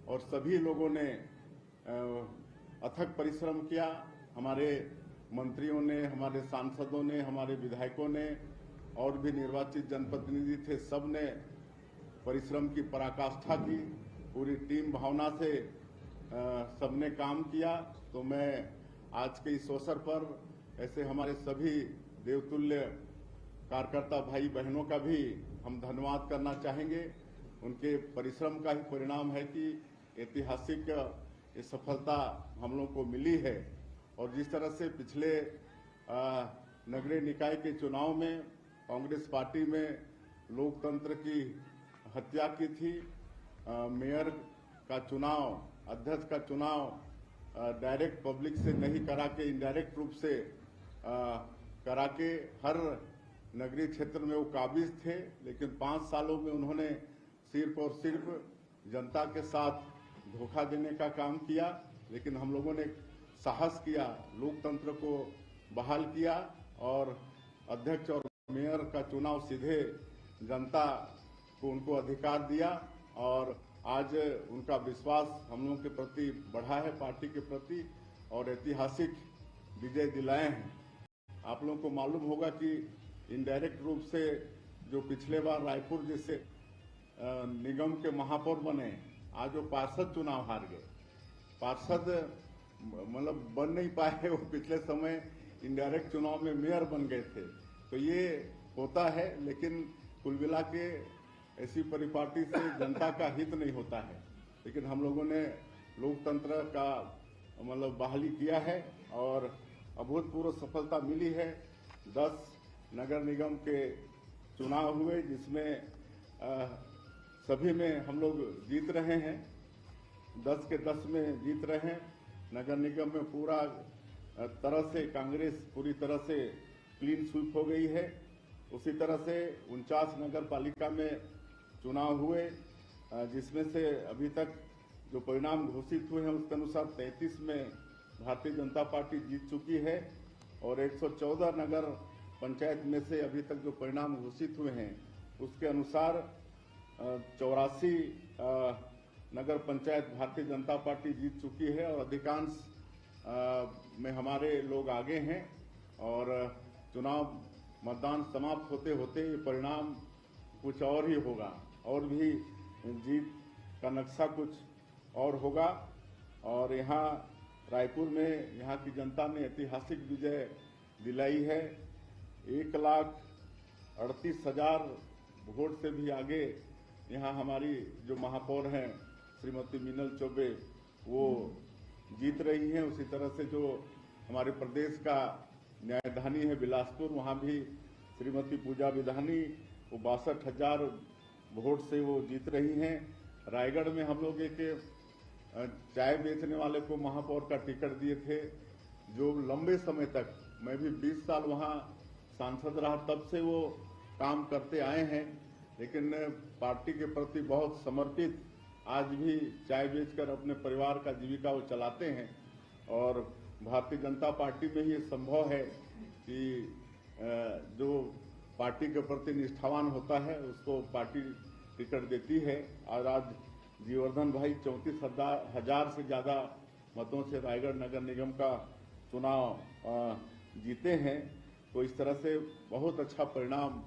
Speaker 15: और सभी लोगों ने अथक परिश्रम किया। हमारे मंत्रियों ने, हमारे सांसदों ने, हमारे विधायकों ने और भी निर्वाचित जनप्रतिनिधि थे, सब ने परिश्रम की पराकाष्ठा की। पूरी टीम भावना से सबने काम किया। तो मैं आज के इस अवसर पर ऐसे हमारे सभी देवतुल्य कार्यकर्ता भाई बहनों का भी हम धन्यवाद करना चाहेंगे। उनके परिश्रम का ही परिणाम है कि ऐतिहासिक ये सफलता हम लोग को मिली है। और जिस तरह से पिछले नगरीय निकाय के चुनाव में कांग्रेस पार्टी में लोकतंत्र की हत्या की थी, मेयर का चुनाव, अध्यक्ष का चुनाव डायरेक्ट पब्लिक से नहीं करा के इनडायरेक्ट रूप से करा के हर नगरीय क्षेत्र में वो काबिज थे, लेकिन 5 सालों में उन्होंने सिर्फ और सिर्फ जनता के साथ धोखा देने का काम किया। लेकिन हम लोगों ने साहस किया, लोकतंत्र को बहाल किया और अध्यक्ष और मेयर का चुनाव सीधे जनता को उनको अधिकार दिया और आज उनका विश्वास हम लोगों के प्रति बढ़ा है, पार्टी के प्रति, और ऐतिहासिक विजय दिलाए हैं। आप लोगों को मालूम होगा कि इनडायरेक्ट रूप से जो पिछले बार रायपुर जैसे निगम के महापौर बने, आज वो पार्षद चुनाव हार गए। पार्षद मतलब बन नहीं पाए, वो पिछले समय इनडायरेक्ट चुनाव में मेयर बन गए थे। तो ये होता है, लेकिन कुल मिला के ऐसी परिपाटी से जनता का हित नहीं होता है। लेकिन हम लोगों ने लोकतंत्र का मतलब बहाली किया है और अभूतपूर्व सफलता मिली है। 10 नगर निगम के चुनाव हुए जिसमें सभी में हम लोग जीत रहे हैं, 10 के 10 में जीत रहे हैं। नगर निगम में पूरा तरह से कांग्रेस पूरी तरह से क्लीन स्वीप हो गई है। उसी तरह से 49 नगर पालिका में चुनाव हुए जिसमें से अभी तक जो परिणाम घोषित हुए हैं उसके अनुसार 33 में भारतीय जनता पार्टी जीत चुकी है और 114 नगर पंचायत में से अभी तक जो परिणाम घोषित हुए हैं उसके अनुसार 84 नगर पंचायत भारतीय जनता पार्टी जीत चुकी है और अधिकांश में हमारे लोग आगे हैं। और चुनाव मतदान समाप्त होते होते ये परिणाम कुछ और ही होगा, और भी जीत का नक्शा कुछ और होगा। और यहाँ रायपुर में यहाँ की जनता ने ऐतिहासिक विजय दिलाई है। 1,38,000 वोट से भी आगे यहाँ हमारी जो महापौर हैं श्रीमती मीनल चौबे वो जीत रही हैं। उसी तरह से जो हमारे प्रदेश का न्यायधानी है बिलासपुर, वहाँ भी श्रीमती पूजा विधानी वो 62,000 वोट से वो जीत रही हैं। रायगढ़ में हम लोग एक चाय बेचने वाले को महापौर का टिकट दिए थे, जो लंबे समय तक, मैं भी 20 साल वहाँ सांसद रहा, तब से वो काम करते आए हैं, लेकिन पार्टी के प्रति बहुत समर्पित, आज भी चाय बेचकर अपने परिवार का जीविका वो चलाते हैं। और भारतीय जनता पार्टी में ये संभव है कि जो पार्टी के प्रति निष्ठावान होता है उसको पार्टी टिकट देती है। और आज जीवर्धन भाई 34,000 से ज़्यादा मतों से रायगढ़ नगर निगम का चुनाव जीते हैं। तो इस तरह से बहुत अच्छा परिणाम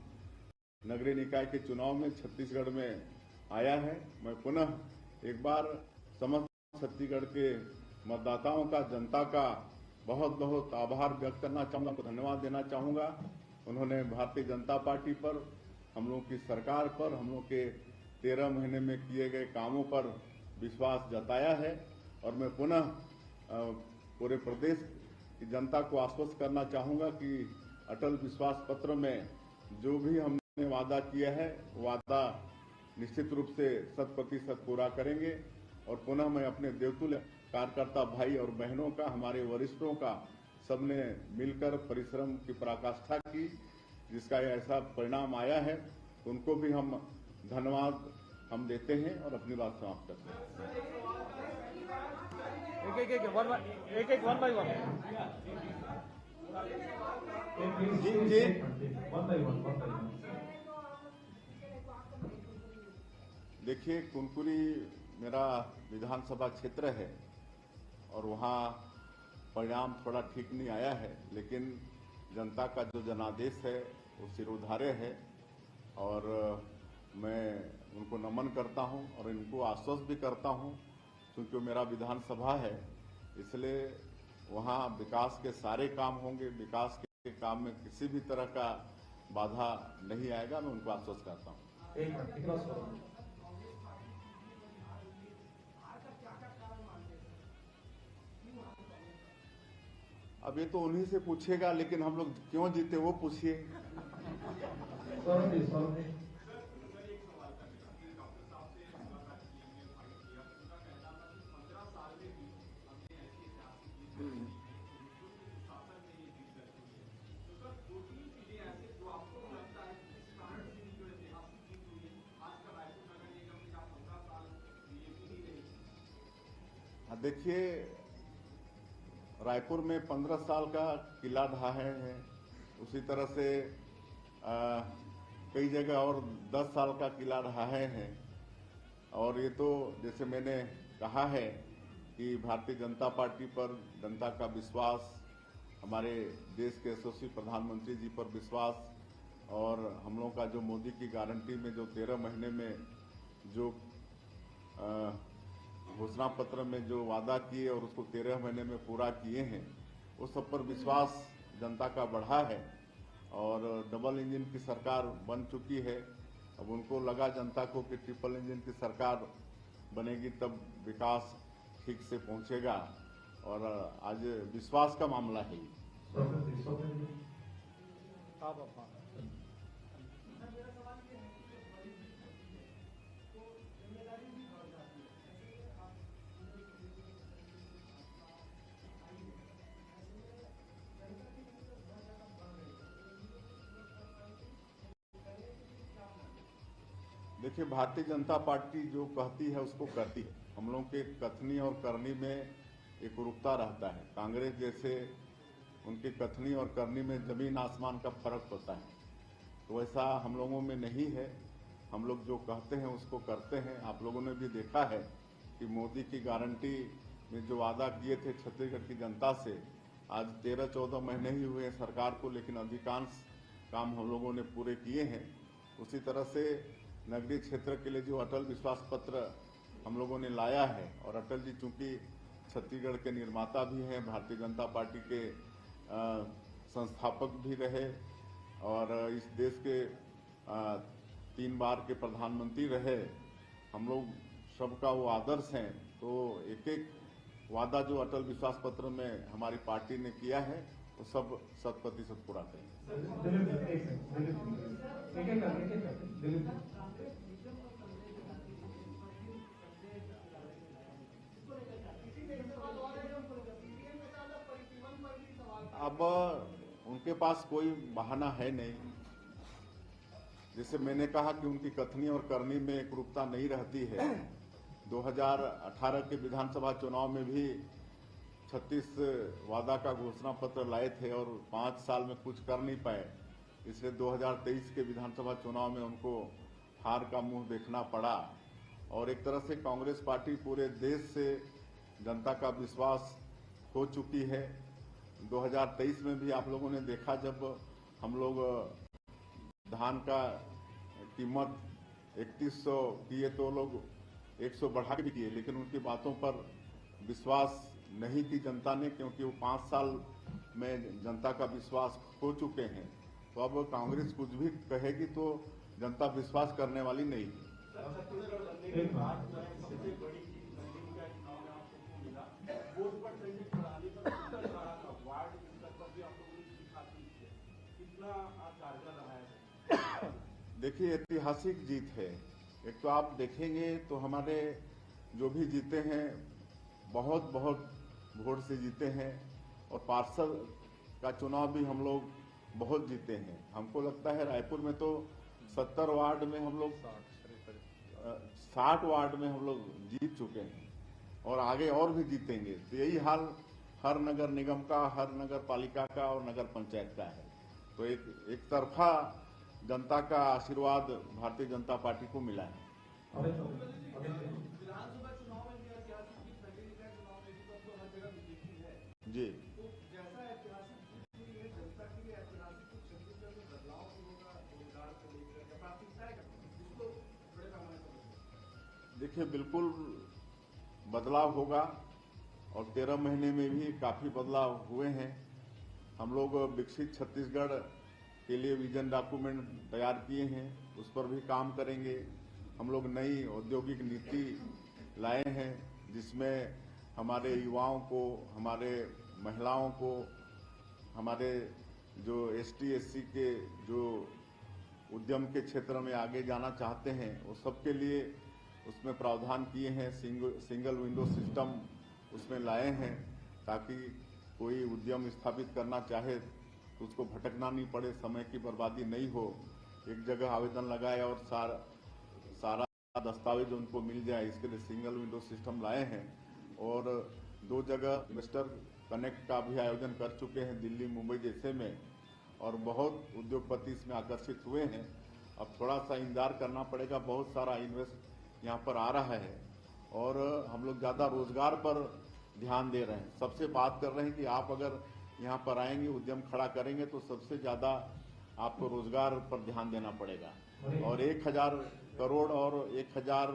Speaker 15: नगरीय निकाय के चुनाव में छत्तीसगढ़ में आया है। मैं पुनः एक बार समस्त छत्तीसगढ़ के मतदाताओं का, जनता का बहुत बहुत आभार व्यक्त करना चाहूँगा, धन्यवाद देना चाहूँगा। उन्होंने भारतीय जनता पार्टी पर, हम लोग की सरकार पर, हम लोग के 13 महीने में किए गए कामों पर विश्वास जताया है। और मैं पुनः पूरे प्रदेश की जनता को आश्वस्त करना चाहूँगा कि अटल विश्वास पत्र में जो भी हमने वादा किया है, वादा निश्चित रूप से 100% पूरा करेंगे। और पुनः मैं अपने देवतुल्य कार्यकर्ता भाई और बहनों का, हमारे वरिष्ठों का, सबने मिलकर परिश्रम की पराकाष्ठा की, जिसका ऐसा परिणाम आया है, उनको भी हम धन्यवाद हम देते हैं और अपनी बात समाप्त करते हैं।
Speaker 12: एक वन बाय वन।
Speaker 15: जी देखिए, कुनकुरी मेरा विधानसभा क्षेत्र है और वहाँ परिणाम थोड़ा ठीक नहीं आया है, लेकिन जनता का जो जनादेश है वो सिरोधार्य है। और मैं उनको नमन करता हूं और इनको आश्वस्त भी करता हूं, क्योंकि मेरा विधानसभा है, इसलिए वहां विकास के सारे काम होंगे। विकास के काम में किसी भी तरह का बाधा नहीं आएगा, मैं उनको आश्वस्त करता हूं। अब ये तो उन्हीं से पूछेगा, लेकिन हम लोग क्यों जीते वो पूछिए। देखिए, रायपुर में 15 साल का किला ढहा है, उसी तरह से कई जगह और 10 साल का किला ढहा है। और ये तो जैसे मैंने कहा है कि भारतीय जनता पार्टी पर जनता का विश्वास, हमारे देश के यशस्वी प्रधानमंत्री जी पर विश्वास, और हम लोगों का जो मोदी की गारंटी में जो 13 महीने में जो घोषणा पत्र में जो वादा किए और उसको 13 महीने में पूरा किए हैं, उस सब पर विश्वास जनता का बढ़ा है। और डबल इंजन की सरकार बन चुकी है। अब उनको लगा जनता को कि ट्रिपल इंजन की सरकार बनेगी तब विकास ठीक से पहुंचेगा, और आज विश्वास का मामला है। देखिए, भारतीय जनता पार्टी जो कहती है उसको करती है। हम लोगों के कथनी और करनी में एक रुकता रहता है। कांग्रेस जैसे उनकी कथनी और करनी में जमीन आसमान का फर्क होता है, तो वैसा हम लोगों में नहीं है। हम लोग जो कहते हैं उसको करते हैं। आप लोगों ने भी देखा है कि मोदी की गारंटी में जो वादा किए थे छत्तीसगढ़ की जनता से, आज 13-14 महीने ही हुए हैं सरकार को, लेकिन अधिकांश काम हम लोगों ने पूरे किए हैं। उसी तरह से नगरीय क्षेत्र के लिए जो अटल विश्वास पत्र हम लोगों ने लाया है, और अटल जी चूंकि छत्तीसगढ़ के निर्माता भी हैं, भारतीय जनता पार्टी के संस्थापक भी रहे और इस देश के 3 बार के प्रधानमंत्री रहे, हम लोग सबका वो आदर्श हैं। तो एक एक वादा जो अटल विश्वास पत्र में हमारी पार्टी ने किया है वो सब 100% पूरा करेंगे। अब उनके पास कोई बहाना है नहीं। जैसे मैंने कहा कि उनकी कथनी और करनी में एकरूपता नहीं रहती है। 2018 के विधानसभा चुनाव में भी 36 वादा का घोषणा पत्र लाए थे और 5 साल में कुछ कर नहीं पाए, इसलिए 2023 के विधानसभा चुनाव में उनको हार का मुंह देखना पड़ा। और एक तरह से कांग्रेस पार्टी पूरे देश से जनता का विश्वास खो चुकी है। 2023 में भी आप लोगों ने देखा, जब हम लोग धान का कीमत 3100 किए तो लोग 100 बढ़ा के भी किए, लेकिन उनकी बातों पर विश्वास नहीं की जनता ने, क्योंकि वो 5 साल में जनता का विश्वास खो चुके हैं। तो अब कांग्रेस कुछ भी कहेगी तो जनता विश्वास करने वाली नहीं है। देखिए, ऐतिहासिक जीत है। एक तो आप देखेंगे तो हमारे जो भी जीते हैं बहुत वोट से जीते हैं, और पार्षद का चुनाव भी हम लोग बहुत जीते हैं। हमको लगता है रायपुर में तो 70 वार्ड में हम लोग 60 वार्ड में हम लोग जीत चुके हैं और आगे और भी जीतेंगे। तो यही हाल हर नगर निगम का, हर नगर पालिका का और नगर पंचायत का है। तो एक तरफा जनता का आशीर्वाद भारतीय जनता पार्टी को मिला है। जी, देखिए बिल्कुल बदलाव होगा और 13 महीने में भी काफी बदलाव हुए हैं। हम लोग विकसित छत्तीसगढ़ के लिए विजन डॉक्यूमेंट तैयार किए हैं, उस पर भी काम करेंगे। हम लोग नई औद्योगिक नीति लाए हैं जिसमें हमारे युवाओं को, हमारे महिलाओं को, हमारे जो ST SC के जो उद्यम के क्षेत्र में आगे जाना चाहते हैं वो सबके लिए उसमें प्रावधान किए हैं। सिंगल विंडो सिस्टम उसमें लाए हैं ताकि कोई उद्यम स्थापित करना चाहे तो उसको भटकना नहीं पड़े, समय की बर्बादी नहीं हो, एक जगह आवेदन लगाए और सारा दस्तावेज उनको मिल जाए, इसके लिए सिंगल विंडो सिस्टम लाए हैं। और 2 जगह इन्वेस्टर कनेक्ट का भी आयोजन कर चुके हैं, दिल्ली मुंबई जैसे में, और बहुत उद्योगपति इसमें आकर्षित हुए हैं। अब थोड़ा सा इंतजार करना पड़ेगा, बहुत सारा इन्वेस्ट यहाँ पर आ रहा है और हम लोग ज़्यादा रोजगार पर ध्यान दे रहे हैं। सबसे बात कर रहे हैं कि आप अगर यहाँ पर आएंगे, उद्यम खड़ा करेंगे तो सबसे ज़्यादा आपको रोजगार पर ध्यान देना पड़ेगा। और 1000 करोड़ और 1000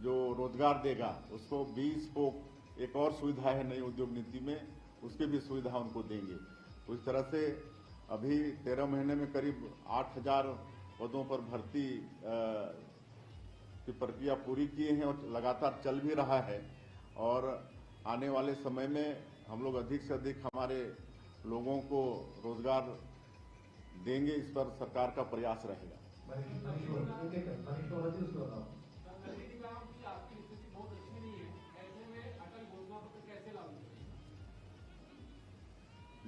Speaker 15: जो रोजगार देगा उसको 20 को एक और सुविधा है नई उद्योग नीति में, उसकी भी सुविधा उनको देंगे। तो इस तरह से अभी 13 महीने में करीब 8000 पदों पर भर्ती की प्रक्रिया पूरी किए हैं और लगातार चल भी रहा है। और आने वाले समय में हम लोग अधिक से अधिक हमारे लोगों को रोजगार देंगे, इस पर सरकार का प्रयास रहेगा।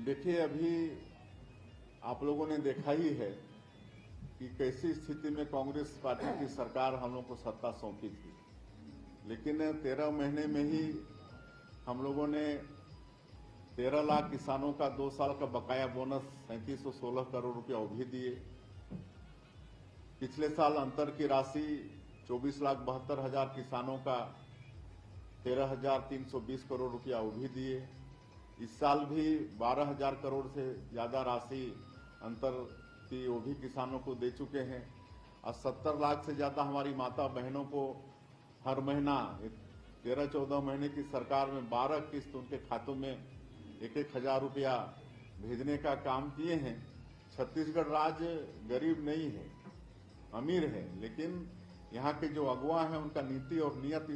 Speaker 15: देखिए, अभी आप लोगों ने देखा ही है कि कैसी स्थिति में कांग्रेस पार्टी की सरकार हम लोग को सत्ता सौंपी थी, लेकिन 13 महीने में ही हम लोगों ने 13 लाख किसानों का 2 साल का बकाया बोनस 3716 करोड़ रुपया वो भी दिए। पिछले साल अंतर की राशि 24,72,000 किसानों का 13,320 करोड़ रुपया वो भी दिए। इस साल भी 12,000 करोड़ से ज़्यादा राशि अंतर क्षति वो भी किसानों को दे चुके हैं और 70 लाख से ज़्यादा हमारी माता बहनों को हर महीना 13-14 महीने की सरकार में 12 किस्त उनके खातों में 1-1 हज़ार रुपया भेजने का काम किए हैं। छत्तीसगढ़ राज्य गरीब नहीं है, अमीर है, लेकिन यहाँ के जो अगुवा हैं उनका नीति और नियत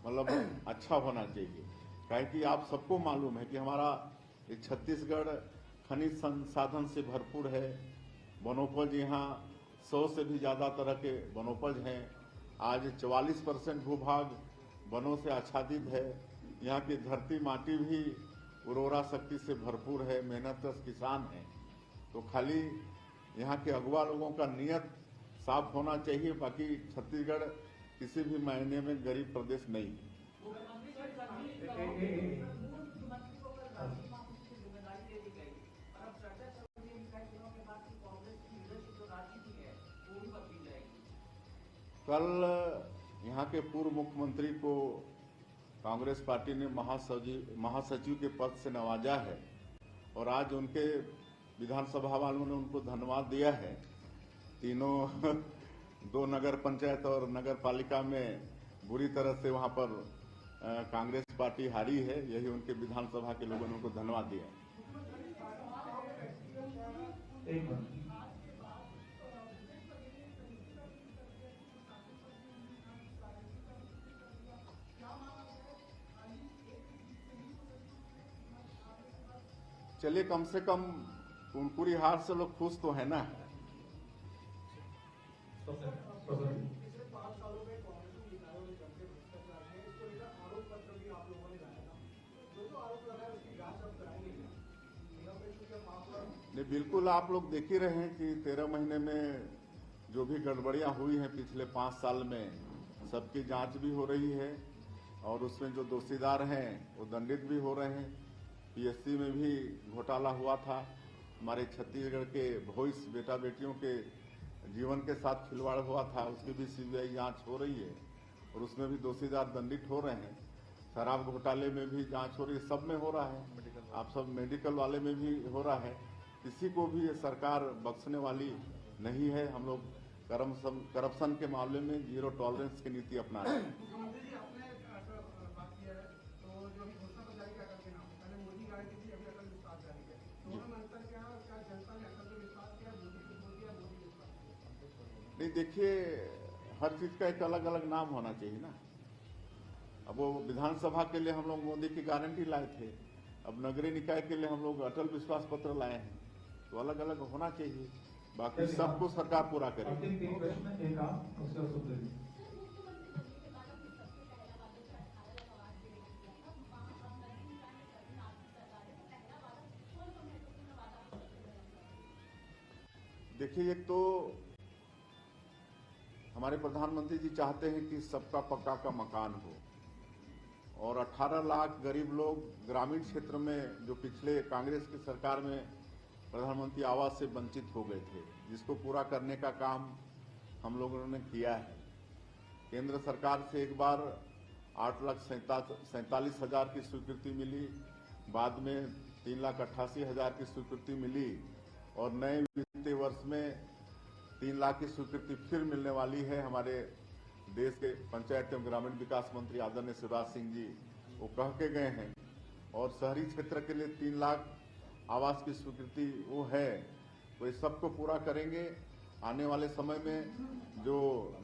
Speaker 15: मतलब अच्छा होना चाहिए। काहे कि आप सबको मालूम है कि हमारा ये छत्तीसगढ़ खनिज संसाधन से भरपूर है। वनोपज यहाँ 100 से भी ज़्यादा तरह के वनोपज हैं। आज 44% भूभाग वनों से आच्छादित है। यहाँ की धरती माटी भी उर्वरा शक्ति से भरपूर है, मेहनतकश किसान हैं। तो खाली यहाँ के अगुवा लोगों का नियत साफ होना चाहिए, बाकी छत्तीसगढ़ किसी भी मायने में गरीब प्रदेश नहीं है। कल यहाँ के पूर्व मुख्यमंत्री को कांग्रेस पार्टी ने महासचिव के पद से नवाजा है और आज उनके विधानसभा वालों ने उनको धन्यवाद दिया है। तीनों 2 नगर पंचायत और नगर पालिका में बुरी तरह से वहाँ पर कांग्रेस पार्टी हारी है। यही उनके विधानसभा के लोगों ने उनको धन्यवाद दिया है। चलिए, कम से कम पूरी हार से लोग खुश तो है ना। नहीं, बिल्कुल आप लोग देख ही रहे हैं कि 13 महीने में जो भी गड़बड़ियां हुई हैं पिछले 5 साल में, सबकी जांच भी हो रही है और उसमें जो दोषीदार हैं वो दंडित भी हो रहे हैं। पीएससी में भी घोटाला हुआ था, हमारे छत्तीसगढ़ के भोइस बेटा बेटियों के जीवन के साथ खिलवाड़ हुआ था, उसकी भी सीबीआई जांच हो रही है और उसमें भी दोषीदार दंडित हो रहे हैं। शराब घोटाले में भी जांच हो रही है, सब में हो रहा है। आप सब मेडिकल वाले में भी हो रहा है। किसी को भी ये सरकार बख्शने वाली नहीं है। हम लोग करप्शन के मामले में 0 टॉलरेंस की नीति अपना रहे हैं। नहीं, देखिए, हर चीज का एक अलग अलग नाम होना चाहिए ना। अब वो विधानसभा के लिए हम लोग मोदी की गारंटी लाए थे, अब नगरीय निकाय के लिए हम लोग अटल विश्वास पत्र लाए हैं, तो अलग अलग होना चाहिए। बाकी सबको सरकार पूरा करे। देखिए, एक तो हमारे प्रधानमंत्री जी चाहते हैं कि सबका पक्का का मकान हो और 18 लाख गरीब लोग ग्रामीण क्षेत्र में जो पिछले कांग्रेस की सरकार में प्रधानमंत्री आवास से वंचित हो गए थे, जिसको पूरा करने का काम हम लोगों ने किया है। केंद्र सरकार से एक बार 8,47,000 की स्वीकृति मिली, बाद में 3,88,000 की स्वीकृति मिली और नए वित्तीय वर्ष में 3 लाख की स्वीकृति फिर मिलने वाली है। हमारे देश के पंचायत एवं ग्रामीण विकास मंत्री आदरणीय शिवराज सिंह जी वो कह के गए हैं और शहरी क्षेत्र के लिए 3 लाख आवास की स्वीकृति वो है, तो इस सबको पूरा करेंगे। आने वाले समय में जो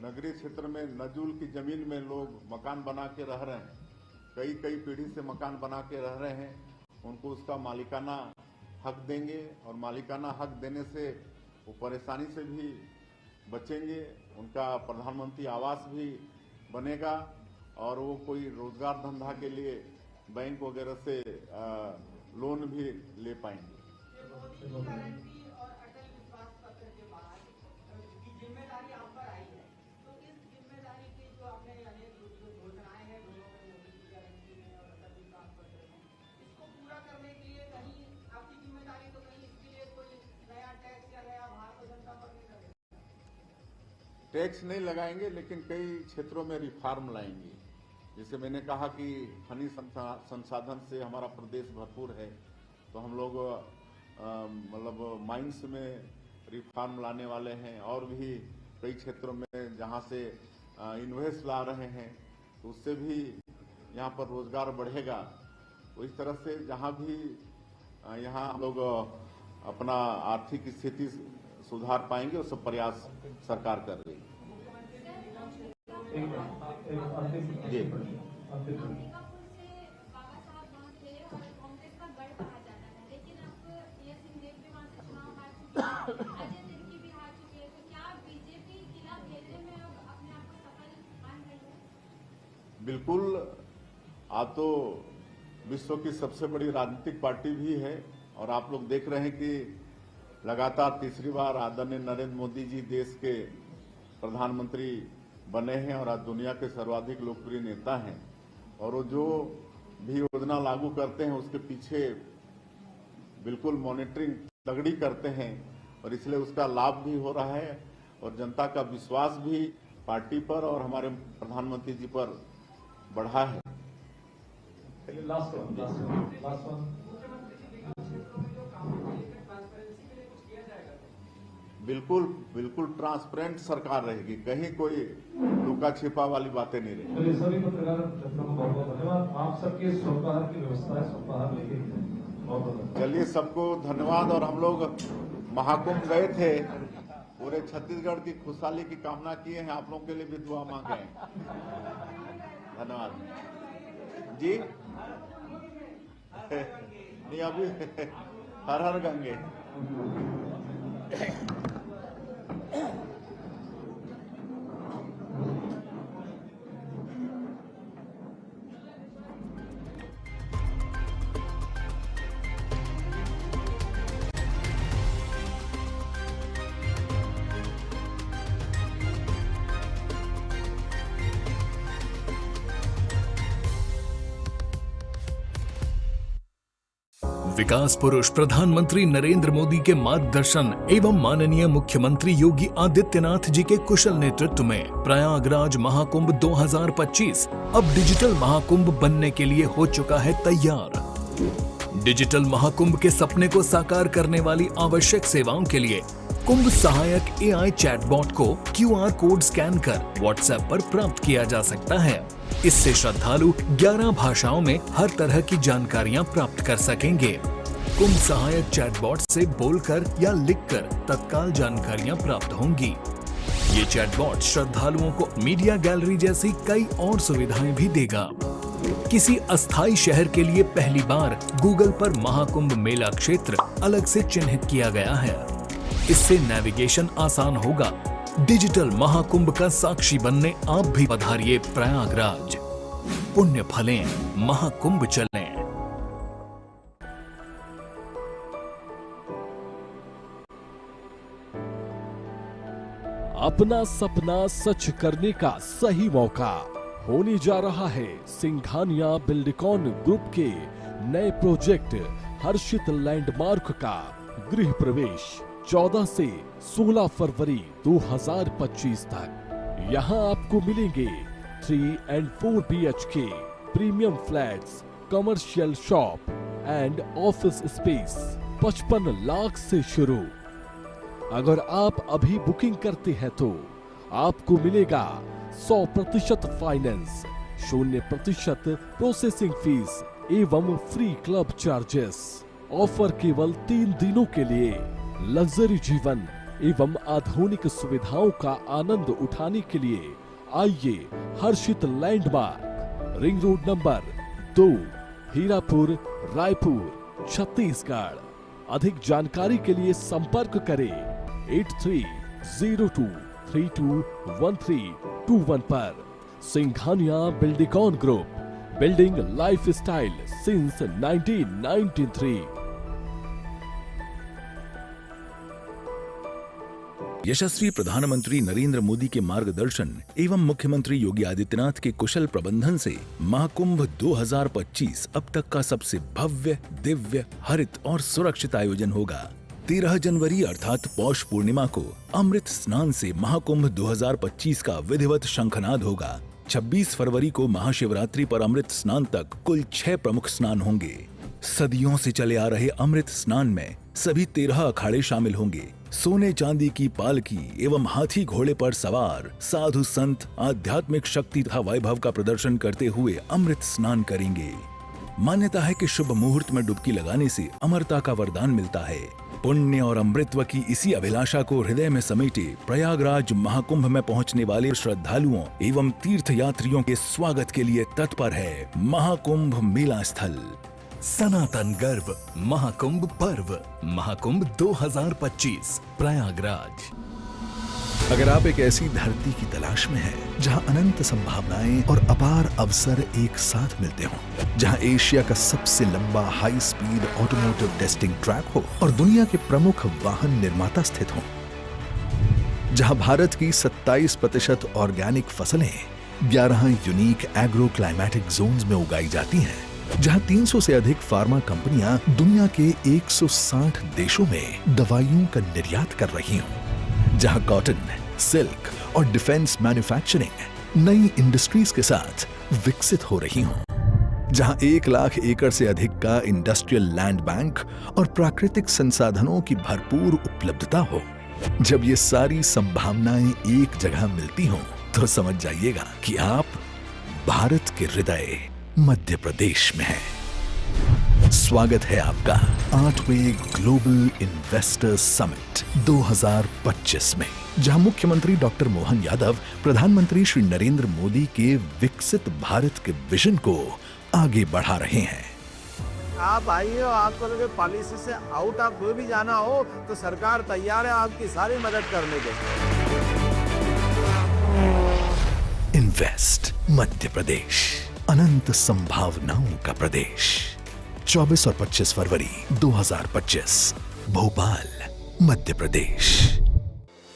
Speaker 15: नगरीय क्षेत्र में नजूल की जमीन में लोग मकान बना के रह रहे हैं, कई पीढ़ी से मकान बना के रह रहे हैं, उनको उसका मालिकाना हक देंगे और मालिकाना हक देने से वो परेशानी से भी बचेंगे। उनका प्रधानमंत्री आवास भी बनेगा और वो कोई रोजगार धंधा के लिए बैंक वगैरह से लोन भी ले पाएंगे। टैक्स नहीं लगाएंगे, लेकिन कई क्षेत्रों में रिफॉर्म लाएंगे। जैसे मैंने कहा कि खनिज संसाधन से हमारा प्रदेश भरपूर है, तो हम लोग मतलब माइंस में रिफॉर्म लाने वाले हैं और भी कई क्षेत्रों में जहां से इन्वेस्ट ला रहे हैं, तो उससे भी यहाँ पर रोजगार बढ़ेगा। तो इस तरह से जहाँ भी यहाँ हम लोग अपना आर्थिक स्थिति सुधार पाएंगे, वो सब प्रयास सरकार कर रही है। जी बिल्कुल, आज तो विश्व की सबसे बड़ी राजनीतिक पार्टी भी है और आप लोग देख रहे हैं कि लगातार तीसरी बार आदरणीय नरेंद्र मोदी जी देश के प्रधानमंत्री बने हैं और आज दुनिया के सर्वाधिक लोकप्रिय नेता हैं। और वो जो भी योजना लागू करते हैं उसके पीछे बिल्कुल मॉनिटरिंग तगड़ी करते हैं और इसलिए उसका लाभ भी हो रहा है और जनता का विश्वास भी पार्टी पर और हमारे प्रधानमंत्री जी पर बढ़ा है।
Speaker 12: Last one.
Speaker 15: बिल्कुल बिल्कुल ट्रांसपेरेंट सरकार रहेगी, कहीं कोई लुका छिपा वाली बातें नहीं रहेगी।
Speaker 12: सभी पत्रकार मित्रों को बहुत बहुत धन्यवाद। आप सबके स्वल्पाहार की व्यवस्था है, स्वल्पाहार लेके बहुत बहुत
Speaker 15: चलिए, सबको धन्यवाद। और हम लोग महाकुंभ गए थे, पूरे छत्तीसगढ़ की खुशहाली की कामना किए हैं, आप लोगों के लिए भी दुआ मांगे हैं। धन्यवाद जी। नहीं अभी हर हर गंगे।
Speaker 5: विकास पुरुष प्रधानमंत्री नरेंद्र मोदी के मार्गदर्शन एवं माननीय मुख्यमंत्री योगी आदित्यनाथ जी के कुशल नेतृत्व में प्रयागराज महाकुंभ 2025 अब डिजिटल महाकुंभ बनने के लिए हो चुका है तैयार। डिजिटल महाकुंभ के सपने को साकार करने वाली आवश्यक सेवाओं के लिए कुंभ सहायक AI चैटबॉट को QR कोड स्कैन कर WhatsApp पर प्राप्त किया जा सकता है। इससे श्रद्धालु 11 भाषाओं में हर तरह की जानकारियां प्राप्त कर सकेंगे। कुंभ सहायक चैटबॉट से बोलकर या लिखकर तत्काल जानकारियां प्राप्त होंगी। ये चैटबॉट श्रद्धालुओं को मीडिया गैलरी जैसी कई और सुविधाएं भी देगा। किसी अस्थायी शहर के लिए पहली बार गूगल पर महाकुंभ मेला क्षेत्र अलग से चिन्हित किया गया है। इससे नेविगेशन आसान होगा। डिजिटल महाकुंभ का साक्षी बनने आप भी पधारिए प्रयागराज। पुण्य फलें, महाकुंभ चलें।
Speaker 16: अपना सपना सच करने का सही मौका होने जा रहा है सिंघानिया बिल्डकॉन ग्रुप के नए प्रोजेक्ट हर्षित लैंडमार्क का गृह प्रवेश 14 से 16 फरवरी 2025 तक। यहाँ आपको मिलेंगे 3 and 4 BHK premium flats, commercial shop and office space 55 lakh से शुरू। अगर आप अभी बुकिंग करते हैं तो आपको मिलेगा 100% फाइनेंस, 0% प्रोसेसिंग फीस एवं फ्री क्लब चार्जेस। ऑफर केवल 3 दिनों के लिए। लग्जरी जीवन एवं आधुनिक सुविधाओं का आनंद उठाने के लिए आइए Harshit landmark, ring road number 2, Hirapur, Raipur, Chhattisgarh. अधिक जानकारी के लिए संपर्क करें 8302321321 पर। Singhania Buildcon group, building lifestyle since 1993।
Speaker 13: यशस्वी प्रधानमंत्री नरेंद्र मोदी के मार्गदर्शन एवं मुख्यमंत्री योगी आदित्यनाथ के कुशल प्रबंधन से महाकुंभ 2025 अब तक का सबसे भव्य, दिव्य, हरित और सुरक्षित आयोजन होगा। 13 जनवरी अर्थात पौष पूर्णिमा को अमृत स्नान से महाकुंभ 2025 का विधिवत शंखनाद होगा। 26 फरवरी को महाशिवरात्रि पर अमृत स्नान तक कुल 6 प्रमुख स्नान होंगे। सदियों से चले आ रहे अमृत स्नान में सभी 13 अखाड़े शामिल होंगे। सोने चांदी की पालकी एवं हाथी घोड़े पर सवार साधु संत आध्यात्मिक शक्ति तथा वैभव का प्रदर्शन करते हुए अमृत स्नान करेंगे। मान्यता है कि शुभ मुहूर्त में डुबकी लगाने से अमरता का वरदान मिलता है। पुण्य और अमृतत्व की इसी अभिलाषा को हृदय में समेटे प्रयागराज महाकुंभ में पहुंचने वाले श्रद्धालुओं एवं तीर्थ यात्रियों के स्वागत के लिए तत्पर है महाकुंभ मेला स्थल।
Speaker 3: सनातन गर्व महाकुंभ पर्व महाकुंभ 2025 प्रयागराज।
Speaker 14: अगर आप एक ऐसी धरती की तलाश में हैं जहां अनंत संभावनाएं और अपार अवसर एक साथ मिलते हों, जहां एशिया का सबसे लंबा high speed automotive testing track हो और दुनिया के प्रमुख वाहन निर्माता स्थित हों, जहां भारत की 27% ऑर्गेनिक फसलें 11 यूनिक एग्रो क्लाइमेटिक जोन्स में उगाई जाती हैं, जहां 300 से अधिक फार्मा कंपनियां दुनिया के 160 देशों में दवाइयों का निर्यात कर रही हों, जहां कॉटन, सिल्क और डिफेंस मैन्युफैक्चरिंग नई इंडस्ट्रीज के साथ विकसित हो रही हों, जहां 1 लाख एकड़ से अधिक का इंडस्ट्रियल लैंड बैंक और प्राकृतिक संसाधनों की भरपूर उपलब्धता हो। जब ये सारी संभावनाएं एक जगह मिलती हों, तो समझ जाइएगा कि आप भारत के हृदय मध्य प्रदेश में हैं। स्वागत है आपका 8वें ग्लोबल इन्वेस्टर समिट 2025 में, जहां मुख्यमंत्री डॉक्टर मोहन यादव प्रधानमंत्री श्री नरेंद्र मोदी के विकसित भारत के विजन को आगे बढ़ा रहे हैं।
Speaker 6: आप आइए और आपको लगे पॉलिसी से आउट आप कोई भी जाना हो तो सरकार तैयार है आपकी सारी मदद करने के।
Speaker 14: इन्वेस्ट मध्य प्रदेश, अनंत संभावनाओं का प्रदेश। 24 और 25 फरवरी 2025 भोपाल मध्य प्रदेश।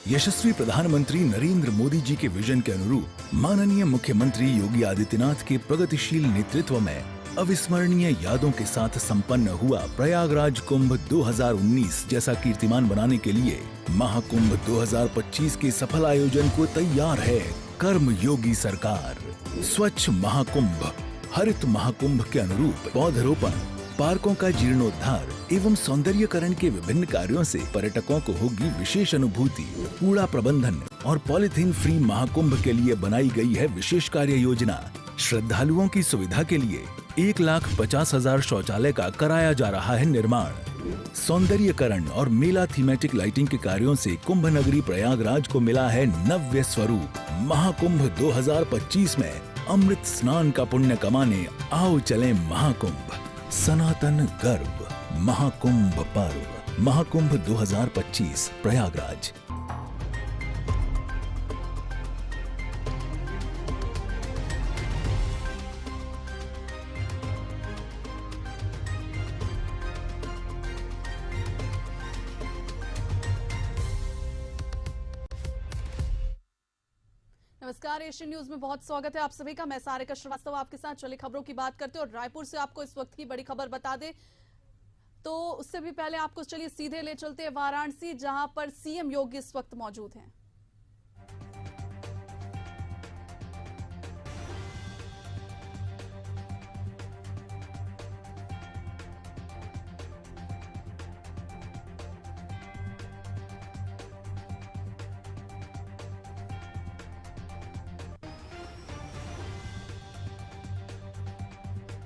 Speaker 13: यशस्वी प्रधानमंत्री नरेंद्र मोदी जी के विजन के अनुरूप माननीय मुख्यमंत्री योगी आदित्यनाथ के प्रगतिशील नेतृत्व में अविस्मरणीय यादों के साथ संपन्न हुआ प्रयागराज कुंभ 2019 जैसा कीर्तिमान बनाने के लिए महाकुंभ 2025 के सफल आयोजन को तैयार है कर्म योगी सरकार। स्वच्छ महाकुंभ, हरित महाकुंभ के अनुरूप पौधरोपण, पार्कों का जीर्णोद्धार एवं सौंदर्यकरण के विभिन्न कार्यों से पर्यटकों को होगी विशेष अनुभूति। कूड़ा प्रबंधन और पॉलीथीन फ्री महाकुंभ के लिए बनाई गई है विशेष कार्य योजना। श्रद्धालुओं की सुविधा के लिए 1,50,000 शौचालय का कराया जा रहा है निर्माण। सौंदर्यकरण और मेला थीमेटिक लाइटिंग के कार्यों से कुंभ नगरी प्रयागराज को मिला है नव्य स्वरूप। महाकुंभ 2025 में अमृत स्नान का पुण्य कमाने आओ चलें महाकुंभ। सनातन गर्व महाकुंभ पर्व महाकुंभ 2025 प्रयागराज।
Speaker 2: नमस्कार, एशियन न्यूज में बहुत स्वागत है आप सभी का। मैं सारिका श्रीवास्तव आपके साथ चले खबरों की बात करते हैं और रायपुर से आपको इस वक्त की बड़ी खबर बता दे तो उससे भी पहले आपको चलिए सीधे ले चलते हैं वाराणसी, जहां पर सीएम योगी इस वक्त मौजूद हैं।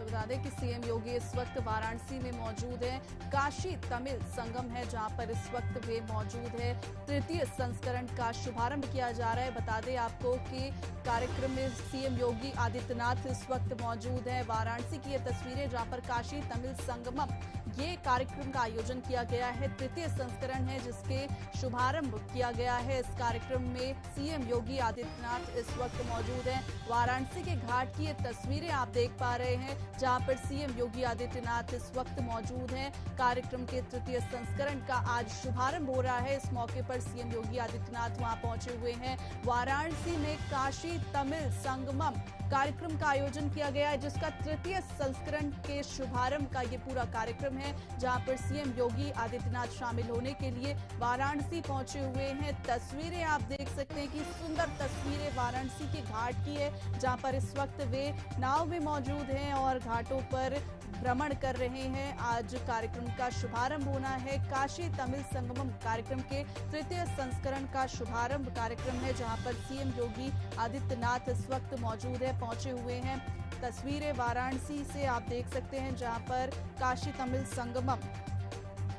Speaker 2: बता दें कि सीएम योगी इस वक्त वाराणसी में मौजूद है। काशी तमिल संगम है जहां पर इस वक्त वे मौजूद है। तृतीय संस्करण का शुभारंभ किया जा रहा है। बता दें आपको कि कार्यक्रम में सीएम योगी आदित्यनाथ इस वक्त मौजूद है। वाराणसी की ये तस्वीरें जहां पर काशी तमिल संगमम ये कार्यक्रम का आयोजन किया गया है। तृतीय संस्करण है जिसके शुभारंभ किया गया है। इस कार्यक्रम में सीएम योगी आदित्यनाथ इस वक्त मौजूद हैं। वाराणसी के घाट की ये तस्वीरें आप देख पा रहे हैं जहां पर सीएम योगी आदित्यनाथ इस वक्त मौजूद हैं। कार्यक्रम के तृतीय संस्करण का आज शुभारंभ हो रहा है। इस मौके पर सीएम योगी आदित्यनाथ वहां पहुंचे हुए हैं। वाराणसी में काशी तमिल संगमम कार्यक्रम का आयोजन किया गया है जिसका तृतीय संस्करण के शुभारंभ का ये पूरा कार्यक्रम है जहां पर सीएम योगी आदित्यनाथ शामिल होने के लिए वाराणसी पहुंचे हुए हैं। तस्वीरें आप देख सकते हैं कि सुंदर तस्वीरें वाराणसी के घाट की है जहां पर इस वक्त वे नाव में मौजूद हैं और घाटों पर भ्रमण कर रहे हैं। आज कार्यक्रम का शुभारंभ होना है। काशी तमिल संगमम कार्यक्रम के तृतीय संस्करण का शुभारंभ कार्यक्रम है, जहां पर सीएम योगी आदित्यनाथ इस वक्त मौजूद है, पहुंचे हुए हैं। तस्वीरें वाराणसी से आप देख सकते हैं, जहां पर काशी तमिल संगमम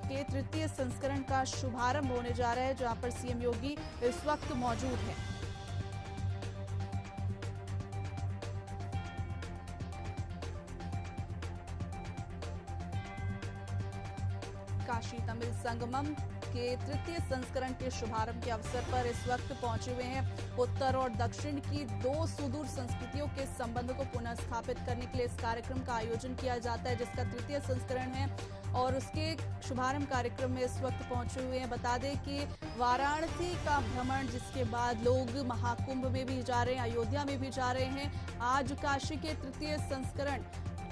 Speaker 2: के तृतीय संस्करण का शुभारंभ होने जा रहा है, जहां पर सीएम योगी इस वक्त मौजूद है। काशी तमिल संगमम के तृतीय संस्करण के शुभारंभ के अवसर पर इस वक्त पहुंचे हुए हैं। उत्तर और दक्षिण की दो सुदूर संस्कृतियों के संबंध को पुनः स्थापित करने के लिए इस कार्यक्रम का आयोजन किया जाता है, जिसका तृतीय संस्करण है और उसके शुभारंभ कार्यक्रम में इस वक्त पहुंचे हुए हैं। बता दें कि वाराणसी का भ्रमण, जिसके बाद लोग महाकुंभ में भी जा रहे हैं, अयोध्या में भी जा रहे हैं। आज काशी के तृतीय संस्करण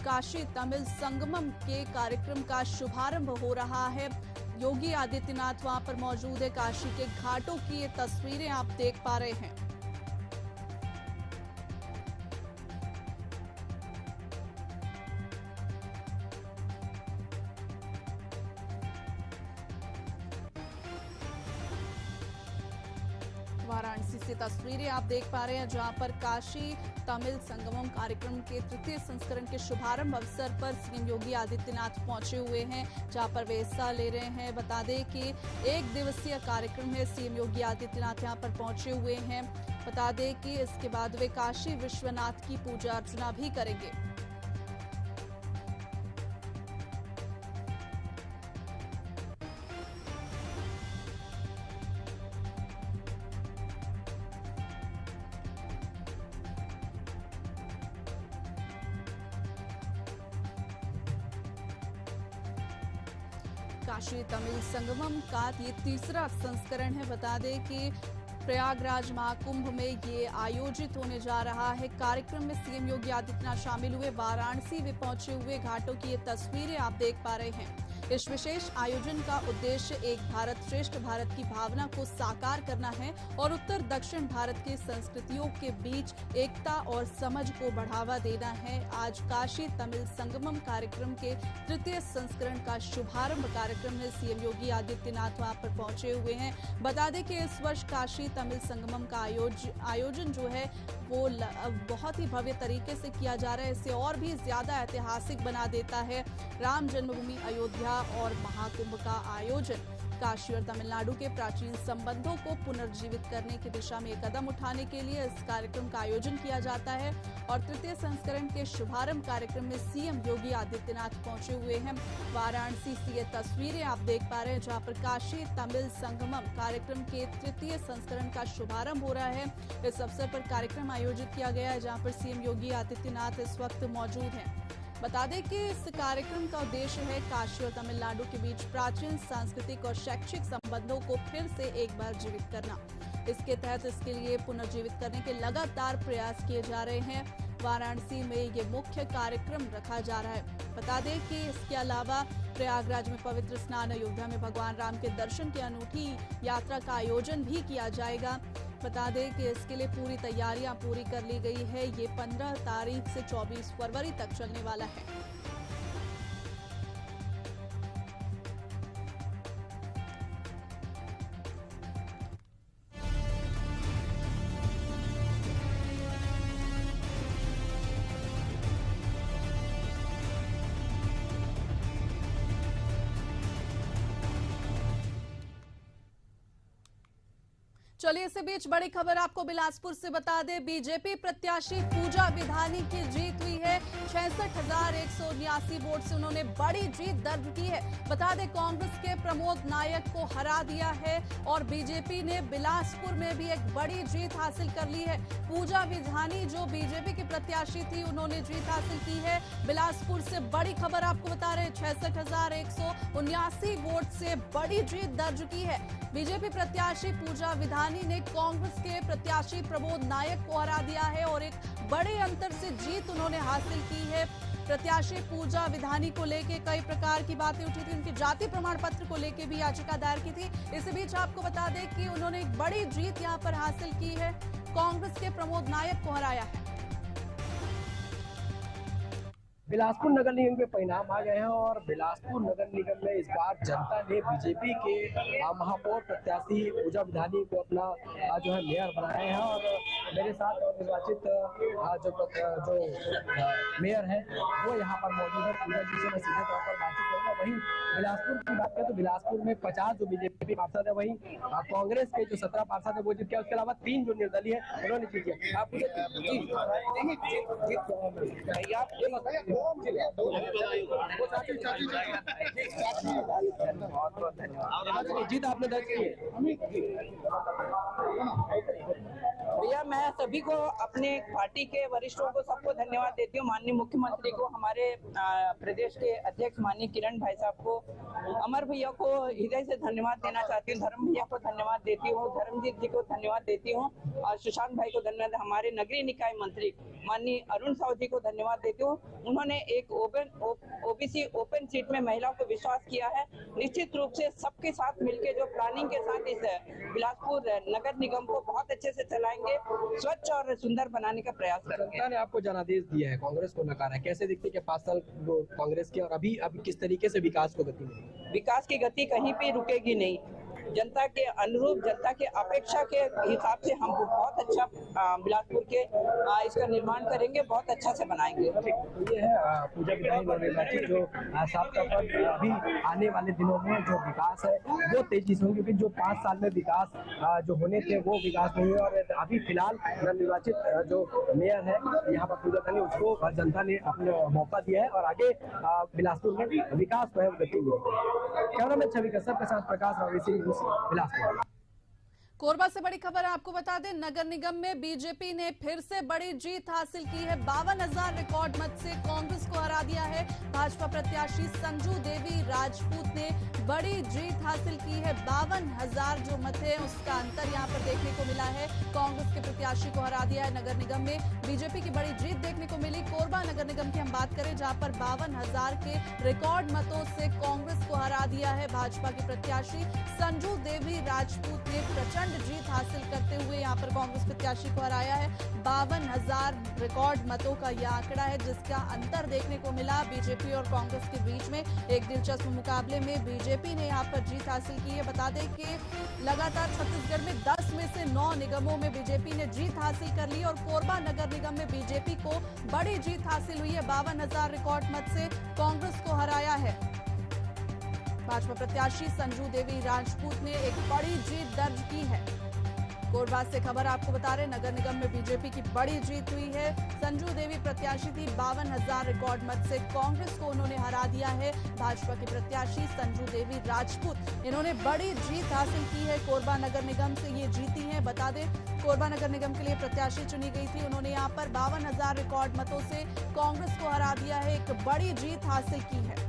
Speaker 2: काशी तमिल संगमम के कार्यक्रम का शुभारंभ हो रहा है। योगी आदित्यनाथ वहां पर मौजूद है। काशी के घाटों की ये तस्वीरें आप देख पा रहे हैं। वाराणसी से तस्वीरें आप देख पा रहे हैं, जहां पर काशी तमिल संगमम कार्यक्रम के तृतीय संस्करण के शुभारंभ अवसर पर सीएम योगी आदित्यनाथ पहुंचे हुए हैं, जहां पर वे हिस्सा ले रहे हैं। बता दें कि 1 दिवसीय कार्यक्रम है। सीएम योगी आदित्यनाथ यहां पर पहुंचे हुए हैं। बता दें कि इसके बाद वे काशी विश्वनाथ की पूजा अर्चना भी करेंगे। काशी तमिल संगमम का ये तीसरा संस्करण है। बता दें कि प्रयागराज महाकुंभ में ये आयोजित होने जा रहा है। कार्यक्रम में सीएम योगी आदित्यनाथ शामिल हुए। वाराणसी में पहुंचे हुए घाटों की ये तस्वीरें आप देख पा रहे हैं। इस विशेष आयोजन का उद्देश्य एक भारत श्रेष्ठ भारत की भावना को साकार करना है और उत्तर दक्षिण भारत की संस्कृतियों के बीच एकता और समझ को बढ़ावा देना है। आज काशी तमिल संगमम कार्यक्रम के तृतीय संस्करण का शुभारंभ कार्यक्रम में सीएम योगी आदित्यनाथ वहां पर पहुंचे हुए हैं। बता दें कि इस वर्ष काशी तमिल संगमम का आयोजन जो है वो बहुत ही भव्य तरीके से किया जा रहा है। इसे और भी ज्यादा ऐतिहासिक बना देता है। राम जन्मभूमि अयोध्या और महाकुंभ का आयोजन काशी और तमिलनाडु के प्राचीन संबंधों को पुनर्जीवित करने की दिशा में एक कदम उठाने के लिए इस कार्यक्रम का आयोजन किया जाता है। और तृतीय संस्करण के शुभारंभ कार्यक्रम में सीएम योगी आदित्यनाथ पहुंचे हुए हैं। वाराणसी से ये तस्वीरें आप देख पा रहे हैं, जहां पर काशी तमिल संगमम कार्यक्रम के तृतीय संस्करण का शुभारंभ हो रहा है। इस अवसर पर कार्यक्रम आयोजित किया गया है, जहां पर सीएम योगी आदित्यनाथ इस वक्त मौजूद हैं। बता दें कि इस कार्यक्रम का उद्देश्य है काशी और तमिलनाडु के बीच प्राचीन सांस्कृतिक और शैक्षिक संबंधों को फिर से एक बार जीवित करना। इसके तहत इसके लिए पुनर्जीवित करने के लगातार प्रयास किए जा रहे हैं। वाराणसी में ये मुख्य कार्यक्रम रखा जा रहा है। बता दें कि इसके अलावा प्रयागराज में पवित्र स्नान, अयोध्या में भगवान राम के दर्शन की अनूठी यात्रा का आयोजन भी किया जाएगा। बता दें कि इसके लिए पूरी तैयारियां पूरी कर ली गई है। ये 15 तारीख से 24 फरवरी तक चलने वाला है। चलिए इसी बीच बड़ी खबर आपको बिलासपुर से बता दें। बीजेपी प्रत्याशी पूजा विधानी की जीत हुई है। 66,179 वोट से उन्होंने बड़ी जीत दर्ज की है। बता दें कांग्रेस के प्रमोद नायक को हरा दिया है और बीजेपी ने बिलासपुर में भी एक बड़ी जीत हासिल कर ली है। पूजा विधानी जो बीजेपी की प्रत्याशी थी, उन्होंने जीत हासिल की है। बिलासपुर से बड़ी खबर आपको बता रहे हैं, 66,179 वोट से बड़ी जीत दर्ज की है। बीजेपी प्रत्याशी पूजा विधानी ने कांग्रेस के प्रत्याशी प्रमोद नायक को हरा दिया है और एक बड़े अंतर से जीत उन्होंने हासिल की है। प्रत्याशी पूजा विधानी को लेकर कई प्रकार की बातें उठी थी। उनकी जाति प्रमाण पत्र को लेकर भी याचिका दायर की थी। इसी बीच आपको बता दें कि उन्होंने एक बड़ी जीत यहां पर हासिल की है। कांग्रेस के प्रमोद नायक को हराया है।
Speaker 17: बिलासपुर नगर निगम के परिणाम आ गए हैं और बिलासपुर नगर निगम में इस बार जनता ने बीजेपी के महापौर प्रत्याशी पूजा विधानी को अपना जो है मेयर बनाए हैं। और मेरे साथ निर्वाचित जो मेयर है वो यहाँ पर मौजूद है। पूजा जी से मैं सीधे तौर पर बातचीत करूँगा। वहीं बिलासपुर की बात करें तो बिलासपुर में 50 जो बीजेपी पार्षद है, वहीं कांग्रेस के जो 17 पार्षद है वो जीत गया। उसके अलावा 3 जो निर्दलीय है उन्होंने जीत गया। आप जीत आपने दर्ज की है।
Speaker 22: भैया मैं सभी को, अपने पार्टी के वरिष्ठों को, सबको धन्यवाद देती हूँ। माननीय मुख्यमंत्री को, हमारे प्रदेश के अध्यक्ष माननीय किरण भाई साहब को, अमर भैया को हृदय से धन्यवाद देना चाहती हूँ। धर्म भैया को धन्यवाद देती हूँ, धर्मजीत जी को धन्यवाद देती हूँ और सुशांत भाई को धन्यवाद। हमारे नगरीय निकाय मंत्री माननीय अरुण साहू जी को धन्यवाद देती हूँ। उन्होंने एक ओबीसी ओपन सीट में महिलाओं को विश्वास किया है। निश्चित रूप से सबके साथ मिलकर जो प्लानिंग के साथ इस बिलासपुर नगर निगम को बहुत अच्छे से चलाएंगे, स्वच्छ और सुंदर बनाने का प्रयास करेंगे।
Speaker 17: जनता ने आपको जनादेश दिया है, कांग्रेस को नकारा है, कैसे दिखती है 5 साल कांग्रेस के, और अभी किस तरीके से विकास को गति मिलेगी?
Speaker 22: विकास की गति कहीं पे रुकेगी नहीं। जनता के अनुरूप, जनता के अपेक्षा के हिसाब से हम बहुत अच्छा बिलासपुर के इसका निर्माण करेंगे, बहुत अच्छा से बनाएंगे।
Speaker 17: तो ये है पूजा विधानी जो साफ तौर पर अभी आने वाले दिनों में जो विकास है वो तेजी से होंगे, क्योंकि जो 5 साल में विकास जो होने थे वो विकास नहीं हुए। और अभी फिलहाल निर्वाचित जो मेयर है यहाँ पर पूजा विधानी, उसको जनता ने अपना मौका दिया है और आगे बिलासपुर में विकास को है गति मिलेगी। कैमरामैन छवि कश्यप के साथ प्रकाश रावेसी, बिलासपुर।
Speaker 2: कोरबा से बड़ी खबर आपको बता दें, नगर निगम में बीजेपी ने फिर से बड़ी जीत हासिल की है। 52,000 रिकॉर्ड मत से कांग्रेस को हरा दिया है। भाजपा प्रत्याशी संजू देवी राजपूत ने बड़ी जीत हासिल की है। 52,000 जो मत है उसका अंतर यहां पर देखने को मिला है। कांग्रेस के प्रत्याशी को हरा दिया है। नगर निगम में बीजेपी की बड़ी जीत देखने को मिली। कोरबा नगर निगम की हम बात करें, जहां पर 52,000 के रिकॉर्ड मतों से कांग्रेस को हरा दिया है। भाजपा के प्रत्याशी संजू देवी राजपूत ने प्रचंड जीत हासिल करते हुए यहां पर कांग्रेस प्रत्याशी को हराया है। 52,000 रिकॉर्ड मतों का यह आंकड़ा है, जिसका अंतर देखने को मिला बीजेपी और कांग्रेस के बीच में। एक दिलचस्प मुकाबले में बीजेपी ने यहां पर जीत हासिल की है। बता दें कि लगातार छत्तीसगढ़ में 10 में से 9 निगमों में बीजेपी ने जीत हासिल कर ली और कोरबा नगर निगम में बीजेपी को बड़ी जीत हासिल हुई है। 52,000 रिकॉर्ड मत से कांग्रेस को हराया है। भाजपा प्रत्याशी संजू देवी राजपूत ने एक बड़ी जीत दर्ज की है। कोरबा से खबर आपको बता रहे, नगर निगम में बीजेपी की बड़ी जीत हुई है। संजू देवी प्रत्याशी थी, 52,000 रिकॉर्ड मत से कांग्रेस को उन्होंने हरा दिया है। भाजपा के प्रत्याशी संजू देवी राजपूत, इन्होंने बड़ी जीत हासिल की है। कोरबा नगर निगम से ये जीती हैं। बता दें, कोरबा नगर निगम के लिए प्रत्याशी चुनी गई थी। उन्होंने यहाँ पर 52,000 रिकॉर्ड मतों से कांग्रेस को हरा दिया है। एक बड़ी जीत हासिल की है।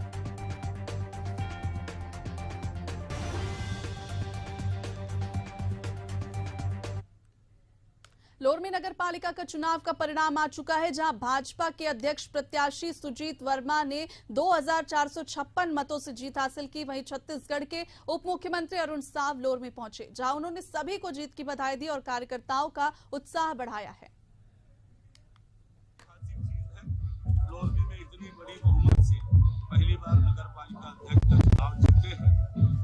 Speaker 2: लोरमी नगर पालिका का चुनाव का परिणाम आ चुका है, जहां भाजपा के अध्यक्ष प्रत्याशी सुजीत वर्मा ने 2,456 मतों से जीत हासिल की। वहीं छत्तीसगढ़ के उप मुख्यमंत्री अरुण साव लोरमी पहुंचे, जहां उन्होंने सभी को जीत की बधाई दी और कार्यकर्ताओं का उत्साह बढ़ाया है।
Speaker 23: लोरमी में इतनी बड़ी बहुमत से पहली बार नगर पालिका अध्यक्ष का चुनाव जीते हैं।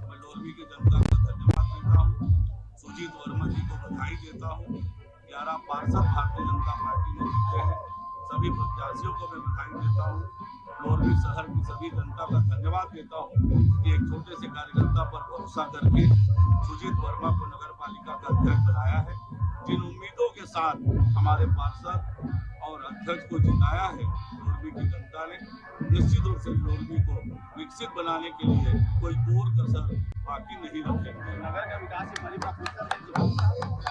Speaker 23: मैं लोरमी की जनता का धन्यवाद देता हूँ, सुजीत वर्मा जी को बधाई देता हूँ। 11 पार्षद भारतीय जनता पार्टी ने जीते हैं। सभी प्रत्याशियों को मैं बधाई देता हूँ। लोरमी शहर की सभी जनता का धन्यवाद देता हूँ कि एक छोटे से कार्यकर्ता पर भरोसा करके सुजीत वर्मा को नगर पालिका का अध्यक्ष बनाया है। जिन उम्मीदों के साथ हमारे पार्षद और अध्यक्ष को जिताया है लोरमी की जनता ने, निश्चित रूप से लोरमी को विकसित बनाने के लिए कोई कोर कसर बाकी नहीं रखेंगे।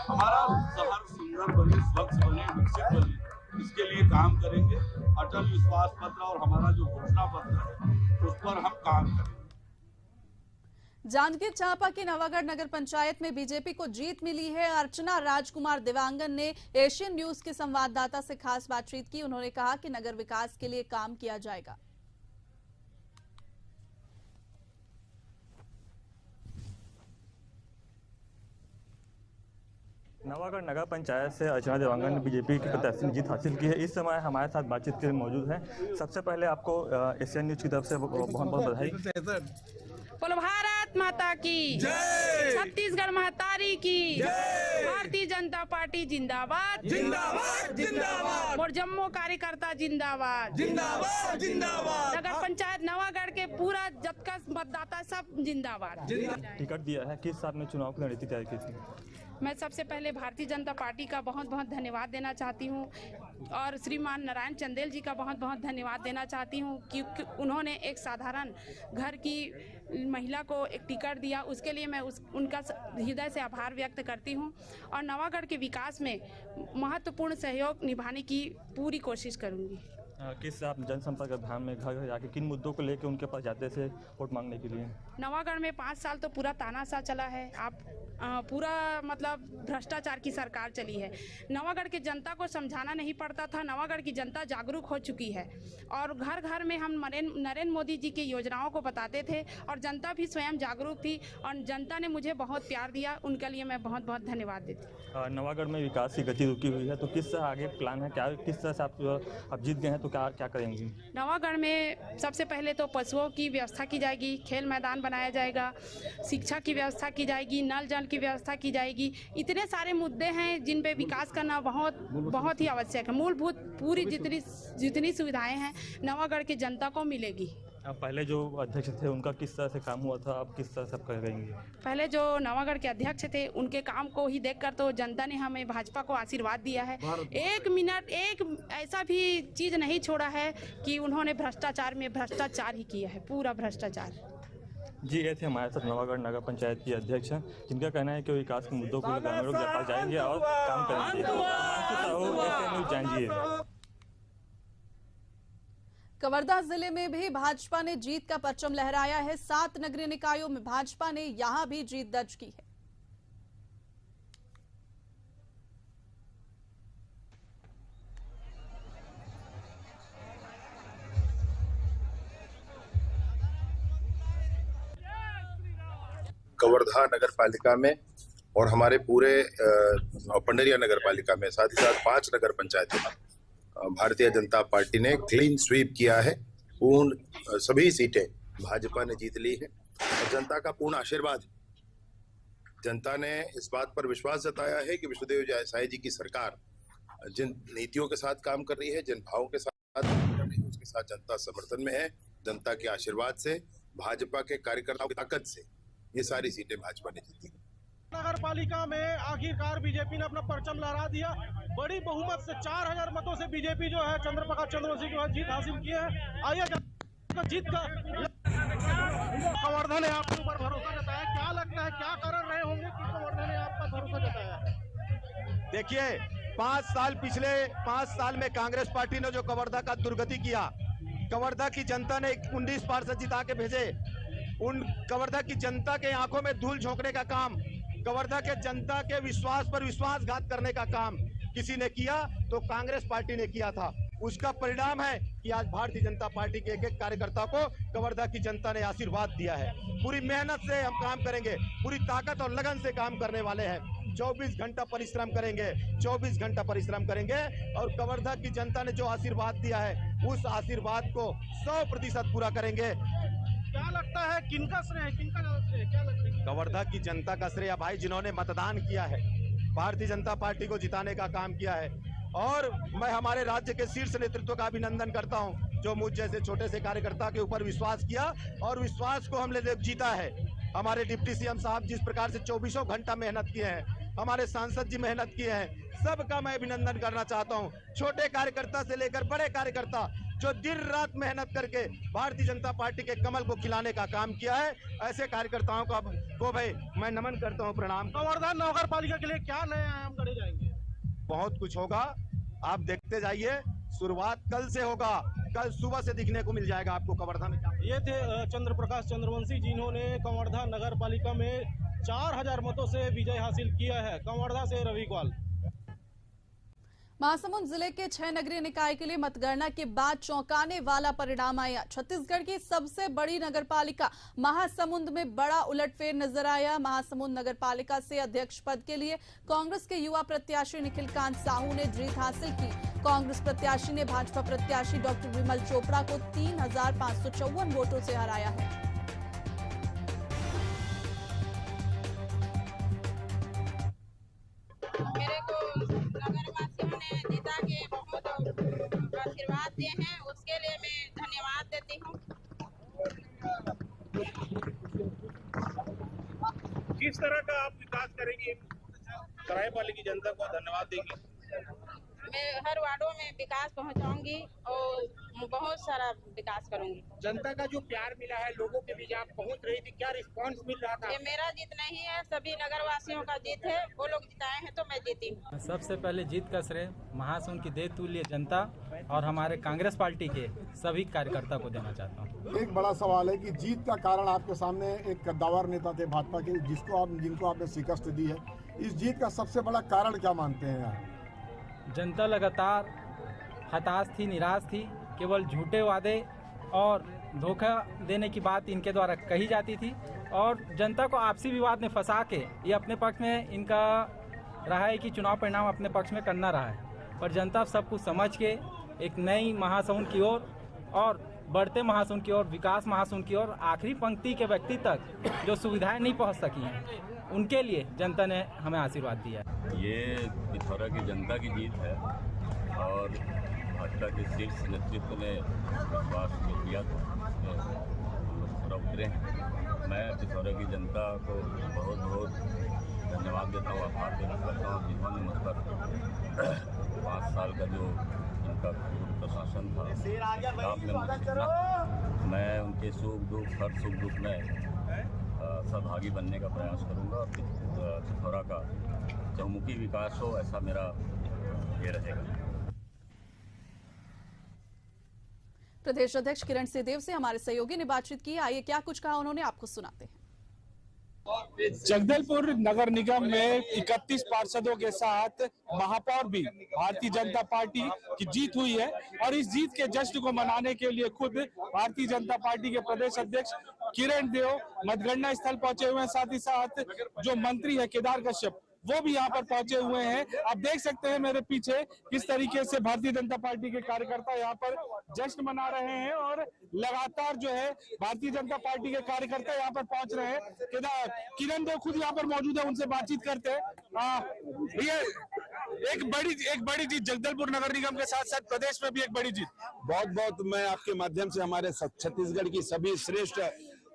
Speaker 23: हमारा शहर सुंदर बने, स्वच्छ बने, विकसित बने, इसके लिए काम करेंगे। अटल विश्वास पत्र और हमारा जो घोषणा पत्र है उस पर हम काम करेंगे।
Speaker 2: जांजगीर चांपा के नवागढ़ नगर पंचायत में बीजेपी को जीत मिली है। अर्चना राजकुमार दिवांगन ने एशियन न्यूज के संवाददाता से खास बातचीत की। उन्होंने कहा कि नगर विकास के लिए काम किया जाएगा।
Speaker 9: नवागढ़ नगर पंचायत से अर्चना देवांगन ने बीजेपी की प्रत्याशी ने जीत हासिल की है। इस समय हमारे साथ बातचीत के लिए मौजूद है। सबसे पहले आपको एशियन न्यूज की तरफ से बहुत बहुत बधाई।
Speaker 18: बोलो भारत माता की जय, छत्तीसगढ़ महतारी की जय, भारतीय जनता पार्टी जिंदाबाद जिंदाबाद जिंदाबाद, और जम्मू कार्यकर्ता जिंदाबाद जिंदाबाद जिंदाबाद, नगर पंचायत नवागढ़ के पूरा जबका मतदाता सब जिंदाबाद।
Speaker 9: टिकट दिया है, किस साथ में चुनाव की रणनीति तैयार की थी?
Speaker 18: मैं सबसे पहले भारतीय जनता पार्टी का बहुत बहुत धन्यवाद देना चाहती हूँ और श्रीमान नारायण चंदेल जी का बहुत बहुत धन्यवाद देना चाहती हूँ क्योंकि उन्होंने एक साधारण घर की महिला को एक टिकट दिया। उसके लिए मैं उनका हृदय से आभार व्यक्त करती हूँ और नवागढ़ के विकास में महत्वपूर्ण सहयोग निभाने की पूरी कोशिश करूँगी।
Speaker 9: किस आप जनसंपर्क अभियान में घर घर जाके किन मुद्दों को लेकर उनके पास जाते थे वोट मांगने के लिए?
Speaker 18: नवागढ़ में 5 साल तो पूरा तानाशाह चला है। आप पूरा मतलब भ्रष्टाचार की सरकार चली है। नवागढ़ की जनता को समझाना नहीं पड़ता था। नवागढ़ की जनता जागरूक हो चुकी है और घर घर में हम नरेंद्र मोदी जी की योजनाओं को बताते थे और जनता भी स्वयं जागरूक थी और जनता ने मुझे बहुत प्यार दिया। उनके लिए मैं बहुत बहुत धन्यवाद देती हूँ।
Speaker 9: नवागढ़ में विकास की गति रुकी हुई है तो किस तरह आगे प्लान है, क्या किस तरह से आप जीत गए हैं तो क्या करेंगी?
Speaker 18: नवागढ़ में सबसे पहले तो पशुओं की व्यवस्था की जाएगी, खेल मैदान बनाया जाएगा, शिक्षा की व्यवस्था की जाएगी, नल जल की व्यवस्था की जाएगी। इतने सारे मुद्दे हैं जिन पे विकास करना बहुत ही आवश्यक है। मूलभूत पूरी जितनी सुविधाएं हैं नवागढ़ की जनता को मिलेगी।
Speaker 9: अब पहले जो अध्यक्ष थे उनका किस तरह से काम हुआ था, अब किस तरह से आप करेंगे?
Speaker 18: पहले जो नवागढ़ के अध्यक्ष थे उनके काम को ही देखकर तो जनता ने हमें भाजपा को आशीर्वाद दिया है। एक मिनट एक ऐसा भी चीज़ नहीं छोड़ा है कि उन्होंने भ्रष्टाचार में भ्रष्टाचार ही किया है, पूरा भ्रष्टाचार।
Speaker 9: जी, ये थे हमारे साथ नवागढ़ नगर पंचायत की अध्यक्ष हैं जिनका कहना है कि विकास के मुद्दों को लेकर लोग जापाल जाएंगे और काम करेंगे।
Speaker 2: कवर्धा जिले में भी भाजपा ने जीत का परचम लहराया है। 7 नगरीय निकायों में भाजपा ने यहां भी जीत दर्ज की है।
Speaker 21: कवर्धा नगर पालिका में और हमारे पूरे पंडरिया नगर पालिका में साथ ही साथ 5 नगर पंचायतों में भारतीय जनता पार्टी ने क्लीन स्वीप किया है। पूर्ण सभी सीटें भाजपा ने जीत ली है और जनता का पूर्ण आशीर्वाद है। जनता ने इस बात पर विश्वास जताया है कि विष्णुदेव साई जी की सरकार जिन नीतियों के साथ काम कर रही है, जिन भावों के साथ उसके साथ जनता समर्थन में है। जनता के आशीर्वाद से, भाजपा के कार्यकर्ताओं की ताकत से ये सारी सीटें भाजपा ने जीती।
Speaker 24: नगर पालिका में आखिरकार बीजेपी ने अपना परचम लहरा दिया। बड़ी बहुमत से 4000 मतों से बीजेपी जो है चंद्रप्रकाश चंद्रवंशी के बाद जीत हासिल की है। आइए जीत का कवर्धा ने आपके ऊपर भरोसा जताया, क्या लगता है क्या कारण रहे होंगे कि कवर्धा ने आपका भरोसा जताया?
Speaker 25: देखिए, पिछले 5 साल में कांग्रेस पार्टी ने जो कवर्धा का दुर्गति किया, कवर्धा की जनता ने 19 पार्षद जिता के भेजे। उन कवर्धा की जनता के आंखों में धूल झोंकने का काम, कवर्धा के जनता के विश्वास पर विश्वासघात करने का काम किसी ने किया तो कांग्रेस पार्टी ने किया था। उसका परिणाम है कि आज भारतीय जनता पार्टी के एक कार्यकर्ता को कवर्धा की जनता ने आशीर्वाद दिया है। पूरी मेहनत से हम काम करेंगे, पूरी ताकत और लगन से काम करने वाले हैं। 24 घंटा परिश्रम करेंगे, 24 घंटा परिश्रम करेंगे और कवर्धा की जनता ने जो आशीर्वाद दिया है उस आशीर्वाद को 100% पूरा करेंगे।
Speaker 24: क्या लगता है किनका श्रेय है, किनका श्रेय, क्या लगता है?
Speaker 25: कवर्धा की जनता का श्रेय भाई, जिन्होंने मतदान किया है, भारतीय जनता पार्टी को जिताने का काम किया है। और मैं हमारे राज्य के शीर्ष नेतृत्व का अभिनंदन करता हूं जो मुझ जैसे छोटे से कार्यकर्ता के ऊपर विश्वास किया और विश्वास को हमने जीता है। हमारे डिप्टी सीएम साहब जिस प्रकार से 24 घंटा मेहनत किए हैं, हमारे सांसद जी मेहनत किए हैं, सबका मैं अभिनंदन करना चाहता हूं। छोटे कार्यकर्ता से लेकर बड़े कार्यकर्ता जो दिन रात मेहनत करके भारतीय जनता पार्टी के कमल को खिलाने का काम किया है, ऐसे कार्यकर्ताओं को भाई मैं नमन करता हूं, प्रणाम।
Speaker 24: कवर्धा नगर पालिका के लिए क्या नए आयाम गढ़े जाएंगे?
Speaker 25: बहुत कुछ होगा, आप देखते जाइए। शुरुआत कल से होगा, कल सुबह से दिखने को मिल जाएगा आपको कवर्धा में।
Speaker 24: ये थे चंद्रप्रकाश चंद्रवंशी जिन्होंने कवर्धा नगर पालिका में 4000 मतों से विजय हासिल किया है। कवर्धा से रवि ग्वाल।
Speaker 2: महासमुंद जिले के 6 नगरीय निकाय के लिए मतगणना के बाद चौंकाने वाला परिणाम आया। छत्तीसगढ़ की सबसे बड़ी नगरपालिका महासमुंद में बड़ा उलटफेर नजर आया। महासमुंद नगरपालिका से अध्यक्ष पद के लिए कांग्रेस के युवा प्रत्याशी निखिल कांत साहू ने जीत हासिल की। कांग्रेस प्रत्याशी ने भाजपा प्रत्याशी डॉक्टर विमल चोपड़ा को 3,554 वोटों से हराया है।
Speaker 18: मेरे को नगरवासियों ने जीता के बहुत आशीर्वाद दिए हैं, उसके लिए मैं धन्यवाद देती हूँ।
Speaker 24: किस तरह का आप विकास करेंगे? सरायपाली की जनता को धन्यवाद देंगे।
Speaker 18: मैं हर वार्डों में विकास पहुंचाऊंगी और बहुत सारा विकास करूंगी।
Speaker 24: जनता का जो प्यार मिला है, लोगों के बीच आप पहुंच रही थी, क्या रिस्पांस मिल रहा था?
Speaker 18: ये मेरा जीत नहीं है, सभी नगरवासियों का जीत है। वो लोग जिताए हैं तो मैं जीती हूँ।
Speaker 4: सबसे पहले जीत का श्रेय महासमुंद की देवतुल्य जनता और हमारे कांग्रेस पार्टी के सभी कार्यकर्ता को देना चाहता हूँ।
Speaker 7: एक बड़ा सवाल है कि जीत का कारण आपके सामने एक कद्दावर नेता थे भाजपा के, जिनको आपने शिकस्त दी है। इस जीत का सबसे बड़ा कारण क्या मानते हैं आप?
Speaker 4: जनता लगातार हताश थी, निराश थी। केवल झूठे वादे और धोखा देने की बात इनके द्वारा कही जाती थी और जनता को आपसी विवाद में फंसा के ये अपने पक्ष में इनका रहा है कि चुनाव परिणाम अपने पक्ष में करना रहा है। पर जनता सब कुछ समझ के एक नई महासमुंद की ओर और बढ़ते महासमुंद की ओर, विकास महासमुंद की ओर, आखिरी पंक्ति के व्यक्ति तक जो सुविधाएं नहीं पहुंच सकी हैं, उनके लिए जनता ने हमें आशीर्वाद दिया है।
Speaker 8: ये पिथौरा की जनता की जीत है और भाजपा के शीर्ष नेतृत्व ने विश्वास जो किया था पूरा उतरे हैं। मैं पिथौरा की जनता को बहुत बहुत धन्यवाद देता हूँ, आभार देना चाहता हूँ जिन्होंने मुझ पर 5 साल का जो उनका प्रशासन था, मैं उनके सुख दुख, हर सुख दुख में सहभागी बनने का प्रयास करूंगा। पिथौरा का चहुमुखी विकास हो, ऐसा मेरा ये रहेगा।
Speaker 2: प्रदेश अध्यक्ष किरण सिंहदेव से हमारे सहयोगी ने बातचीत की। आइए क्या कुछ कहा उन्होंने, आपको सुनाते हैं।
Speaker 24: जगदलपुर नगर निगम में 31 पार्षदों के साथ महापौर भी भारतीय जनता पार्टी की जीत हुई है और इस जीत के जश्न को मनाने के लिए खुद भारतीय जनता पार्टी के प्रदेश अध्यक्ष किरण देव मतगणना स्थल पहुंचे हुए हैं। साथ ही साथ जो मंत्री है केदार कश्यप, वो भी यहाँ पर पहुंचे हुए हैं। आप देख सकते हैं मेरे पीछे किस तरीके से भारतीय जनता पार्टी के कार्यकर्ता यहाँ पर जश्न मना रहे हैं और लगातार जो है भारतीय जनता पार्टी के कार्यकर्ता यहाँ पर पहुंच रहे हैं। किरण देव खुद यहाँ पर मौजूद है, उनसे बातचीत करते हैं। ये एक बड़ी जीत जगदलपुर नगर निगम के साथ साथ प्रदेश में भी एक बड़ी जीत।
Speaker 25: बहुत बहुत मैं आपके माध्यम से हमारे छत्तीसगढ़ की सभी श्रेष्ठ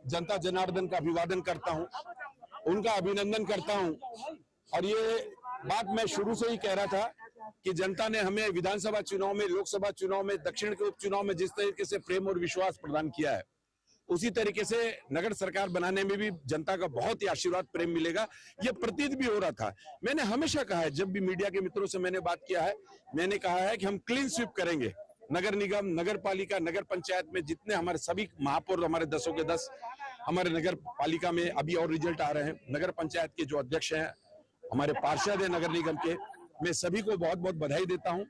Speaker 25: जनता जनार्दन का अभिवादन करता हूँ, उनका अभिनंदन करता हूँ। और ये बात मैं शुरू से ही कह रहा था कि जनता ने हमें विधानसभा चुनाव में, लोकसभा चुनाव में, दक्षिण के उपचुनाव में जिस तरीके से प्रेम और विश्वास प्रदान किया है, उसी तरीके से नगर सरकार बनाने में भी जनता का बहुत ही आशीर्वाद प्रेम मिलेगा, ये प्रतीत भी हो रहा था। मैंने हमेशा कहा है, जब भी मीडिया के मित्रों से मैंने बात किया है, मैंने कहा है कि हम क्लीन स्वीप करेंगे। नगर निगम, नगर पालिका, नगर पंचायत में जितने हमारे सभी महापौर, हमारे 10 के 10 हमारे नगर पालिका में अभी और रिजल्ट आ रहे हैं। नगर पंचायत के जो अध्यक्ष हैं, हमारे पार्षद है नगर निगम के, मैं सभी को बहुत बहुत बधाई देता हूं।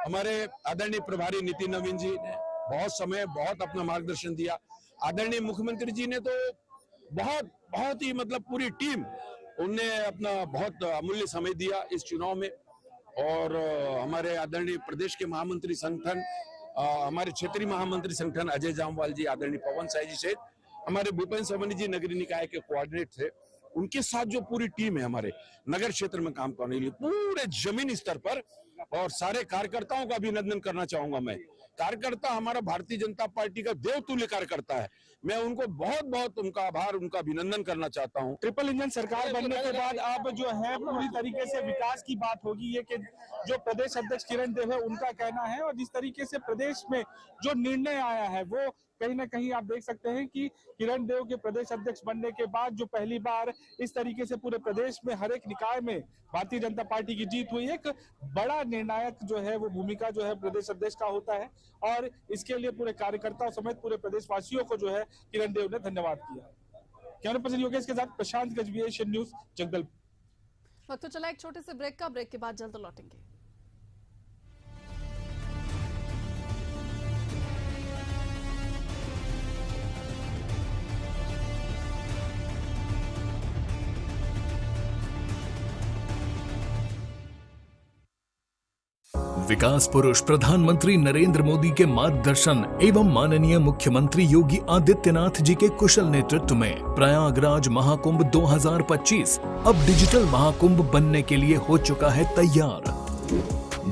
Speaker 25: हमारे आदरणीय प्रभारी नितिन नवीन जी ने बहुत समय, बहुत अपना मार्गदर्शन दिया। आदरणीय मुख्यमंत्री जी ने तो बहुत ही मतलब पूरी टीम, उनने अपना बहुत अमूल्य समय दिया इस चुनाव में। और हमारे आदरणीय प्रदेश के महामंत्री संगठन, हमारे क्षेत्रीय महामंत्री संगठन अजय जामवाल जी, आदरणीय पवन साय जी से हमारे भूपेन्द्र सवनी जी नगरीय निकाय के कोऑर्डिनेट थे, उनके साथ जो पूरी टीम है हमारे नगर क्षेत्र में काम करने के लिए पूरे जमीनी स्तर पर, और सारे कार्यकर्ताओं का अभिनंदन करना चाहूंगा मैं। कार्यकर्ता हमारा भारतीय जनता पार्टी का देवतुल्य कार्यकर्ता है, मैं उनको बहुत बहुत उनका आभार, उनका अभिनंदन करना चाहता हूं।
Speaker 24: ट्रिपल इंजन सरकार बनने के बाद अब जो है पूरी तरीके से विकास की बात होगी, ये कि जो प्रदेश अध्यक्ष किरण देव है उनका कहना है। और जिस तरीके से प्रदेश में जो निर्णय आया है वो कहीं ना कहीं आप देख सकते हैं कि किरण देव के प्रदेश अध्यक्ष बनने के बाद जो पहली बार इस तरीके से पूरे प्रदेश में हर एक निकाय में भारतीय जनता पार्टी की जीत हुई। एक बड़ा निर्णायक जो है वो भूमिका जो है प्रदेश अध्यक्ष का होता है और इसके लिए पूरे कार्यकर्ताओं समेत पूरे प्रदेशवासियों को जो है किरण देव ने धन्यवाद किया। कैमरा पर्सन योगेश के साथ प्रशांत गजबी, एशियन न्यूज, जगदलपुर।
Speaker 2: वक्त तो चला एक छोटे से ब्रेक का, ब्रेक के बाद जल्द लौटेंगे।
Speaker 5: विकास पुरुष प्रधानमंत्री नरेंद्र मोदी के मार्गदर्शन एवं माननीय मुख्यमंत्री योगी आदित्यनाथ जी के कुशल नेतृत्व में प्रयागराज महाकुंभ 2025 अब डिजिटल महाकुंभ बनने के लिए हो चुका है तैयार।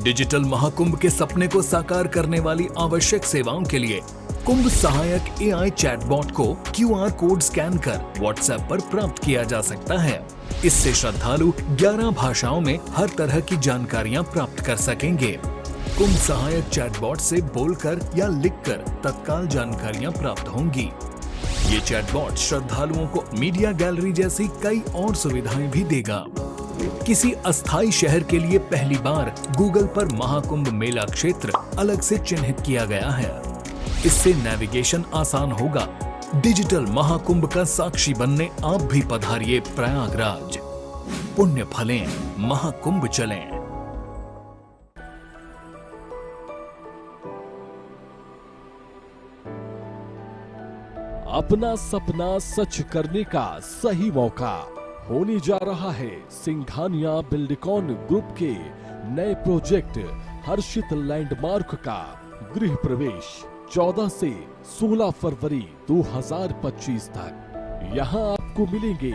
Speaker 5: डिजिटल महाकुंभ के सपने को साकार करने वाली आवश्यक सेवाओं के लिए कुंभ सहायक AI चैटबॉट को QR कोड स्कैन कर WhatsApp पर प्राप्त किया जा सकता है। इससे श्रद्धालु 11 भाषाओं में हर तरह की जानकारियां प्राप्त कर सकेंगे। कुंभ सहायक चैटबॉट से बोलकर या लिखकर तत्काल जानकारियां प्राप्त होंगी। ये चैटबॉट श्रद्धालुओं को मीडिया गैलरी जैसी कई और सुविधाएं भी देगा। किसी अस्थायी शहर के लिए पहली बार गूगल पर महाकुंभ मेला क्षेत्र अलग से चिन्हित किया गया है। इससे नेविगेशन आसान होगा। डिजिटल महाकुंभ का साक्षी बनने आप भी पधारिए प्रयागराज। पुण्य फलें, महाकुंभ चलें।
Speaker 16: अपना सपना सच करने का सही मौका होने जा रहा है सिंघानिया बिल्डिकॉन ग्रुप के नए प्रोजेक्ट हर्षित लैंडमार्क का गृह प्रवेश 14 से 16 फरवरी 2025 तक। यहाँ आपको मिलेंगे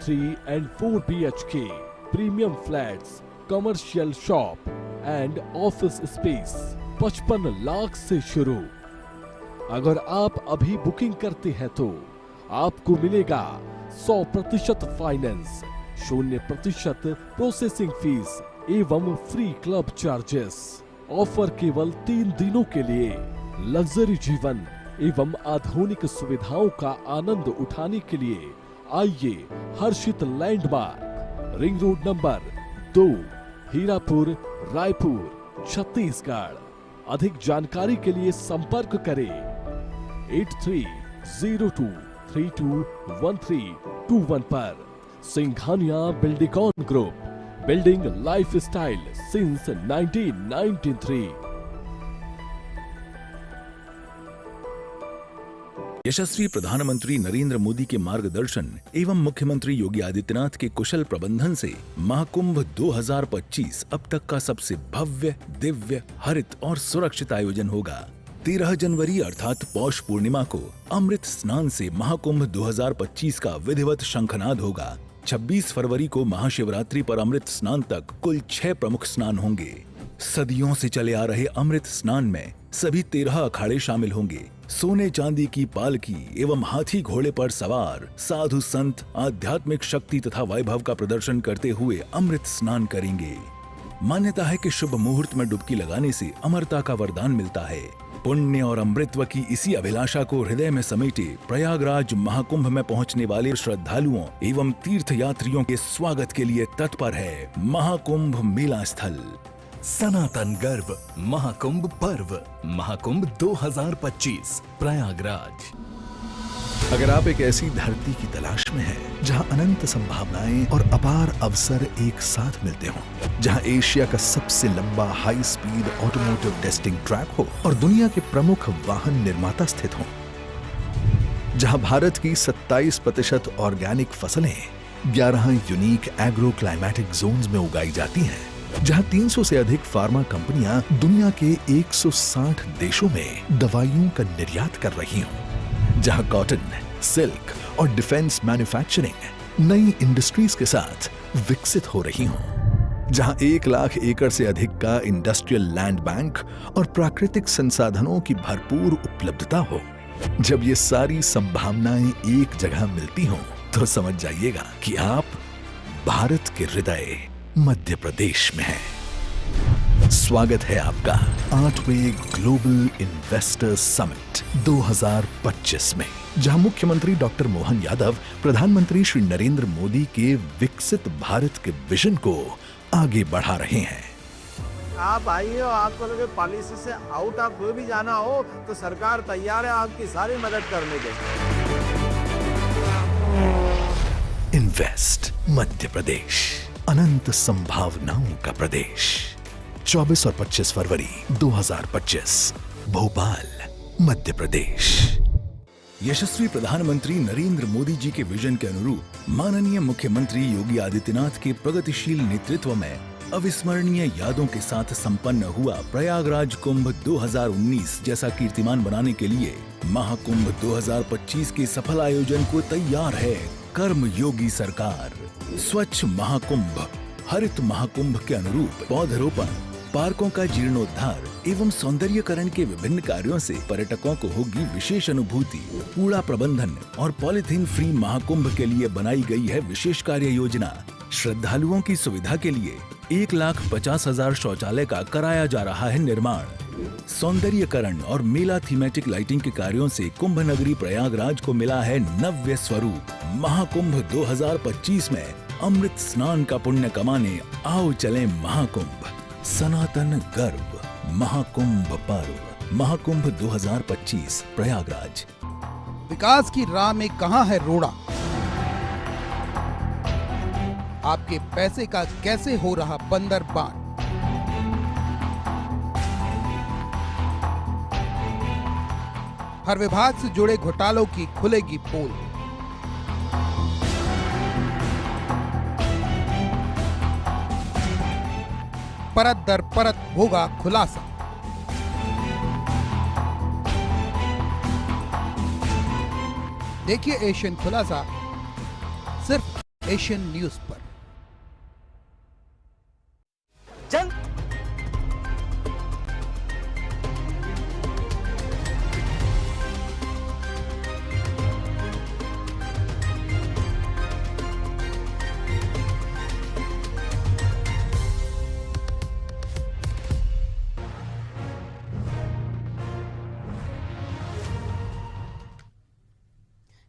Speaker 16: 3 and 4 BHK premium flats, commercial shop and office space 55 lakh से शुरू। अगर आप अभी बुकिंग करते हैं तो आपको मिलेगा 100% फाइनेंस, 0% प्रोसेसिंग फीस एवं फ्री क्लब चार्जेस। ऑफर केवल 3 दिनों के लिए। लग्जरी जीवन एवं आधुनिक सुविधाओं का आनंद उठाने के लिए आइए Harshit landmark, ring road number 2, Hirapur, Raipur, Chhattisgarh. अधिक जानकारी के लिए संपर्क करें 8302321321 पर। Singhania Buildcon group, building lifestyle since 1993।
Speaker 13: यशस्वी प्रधानमंत्री नरेंद्र मोदी के मार्गदर्शन एवं मुख्यमंत्री योगी आदित्यनाथ के कुशल प्रबंधन से महाकुंभ 2025 अब तक का सबसे भव्य, दिव्य, हरित और सुरक्षित आयोजन होगा। 13 जनवरी अर्थात पौष पूर्णिमा को अमृत स्नान से महाकुंभ 2025 का विधिवत शंखनाद होगा। 26 फरवरी को महाशिवरात्रि पर अमृत स्नान तक कुल 6 प्रमुख स्नान होंगे। सदियों से चले आ रहे अमृत स्नान में सभी 13 अखाड़े शामिल होंगे। सोने चांदी की पालकी एवं हाथी घोड़े पर सवार साधु संत आध्यात्मिक शक्ति तथा वैभव का प्रदर्शन करते हुए अमृत स्नान करेंगे। मान्यता है कि शुभ मुहूर्त में डुबकी लगाने से अमरता का वरदान मिलता है। पुण्य और अमृतत्व की इसी अभिलाषा को हृदय में समेटे प्रयागराज महाकुंभ में पहुंचने वाले श्रद्धालुओं एवं तीर्थ यात्रियों के स्वागत के लिए तत्पर है महाकुंभ मेला स्थल।
Speaker 3: सनातन गर्व महाकुंभ पर्व महाकुंभ 2025 प्रयागराज।
Speaker 14: अगर आप एक ऐसी धरती की तलाश में हैं जहां अनंत संभावनाएं और अपार अवसर एक साथ मिलते हों, जहां एशिया का सबसे लंबा high speed automotive testing track हो और दुनिया के प्रमुख वाहन निर्माता स्थित हों, जहां भारत की 27% ऑर्गेनिक फसलें 11 यूनिक एग्रो क्लाइमेटिक जोन्स में उगाई जाती हैं, जहां 300 से अधिक फार्मा कंपनियां दुनिया के 160 देशों में दवाइयों का निर्यात कर रही हों, जहां कॉटन, सिल्क और डिफेंस मैन्युफैक्चरिंग नई इंडस्ट्रीज के साथ विकसित हो रही हों, जहां 1 लाख एकड़ से अधिक का इंडस्ट्रियल लैंड बैंक और प्राकृतिक संसाधनों की भरपूर उपलब्धता हो। जब ये सारी संभावनाएं एक जगह मिलती हों, तो समझ जाइएगा कि आप भारत के हृदय मध्य प्रदेश में है। स्वागत है आपका 8वें ग्लोबल इन्वेस्टर्स समिट 2025 में, जहां मुख्यमंत्री डॉक्टर मोहन यादव प्रधानमंत्री श्री नरेंद्र मोदी के विकसित भारत के विजन को आगे बढ़ा रहे हैं।
Speaker 6: आप आइए और आपको लगे पॉलिसी से आउट आप कोई भी जाना हो तो सरकार तैयार है आपकी सारी मदद करने के।
Speaker 14: इन्वेस्ट मध्य प्रदेश, अनंत संभावनाओं का प्रदेश। 24 और 25 फरवरी 2025 भोपाल, मध्य प्रदेश।
Speaker 13: यशस्वी प्रधानमंत्री नरेंद्र मोदी जी के विजन के अनुरूप माननीय मुख्यमंत्री योगी आदित्यनाथ के प्रगतिशील नेतृत्व में अविस्मरणीय यादों के साथ संपन्न हुआ प्रयागराज कुंभ 2019 जैसा कीर्तिमान बनाने के लिए महाकुंभ 2025 के सफल आयोजन को तैयार है कर्मयोगी सरकार। स्वच्छ महाकुंभ, हरित महाकुंभ के अनुरूप पौधरोपण, पार्कों का जीर्णोद्धार एवं सौंदर्यकरण के विभिन्न कार्यों से पर्यटकों को होगी विशेष अनुभूति। कूड़ा प्रबंधन और पॉलीथीन फ्री महाकुंभ के लिए बनाई गई है विशेष कार्य योजना। श्रद्धालुओं की सुविधा के लिए 1,50,000 शौचालय का कराया जा रहा है निर्माण। सौंदर्यकरण और मेला थीमेटिक लाइटिंग के कार्यों से कुंभ नगरी प्रयागराज को मिला है नव्य स्वरूप। महाकुंभ 2025 में अमृत स्नान का पुण्य कमाने आओ चलें महाकुंभ। सनातन गर्व महाकुंभ पर्व। महाकुंभ 2025 प्रयागराज।
Speaker 1: विकास की राह में कहां है रोड़ा? आपके पैसे का कैसे हो रहा बंदरबांट? हर विभाग से जुड़े घोटालों की खुलेगी पोल। परत दर परत होगा खुलासा। देखिए एशियन खुलासा सिर्फ एशियन न्यूज पर।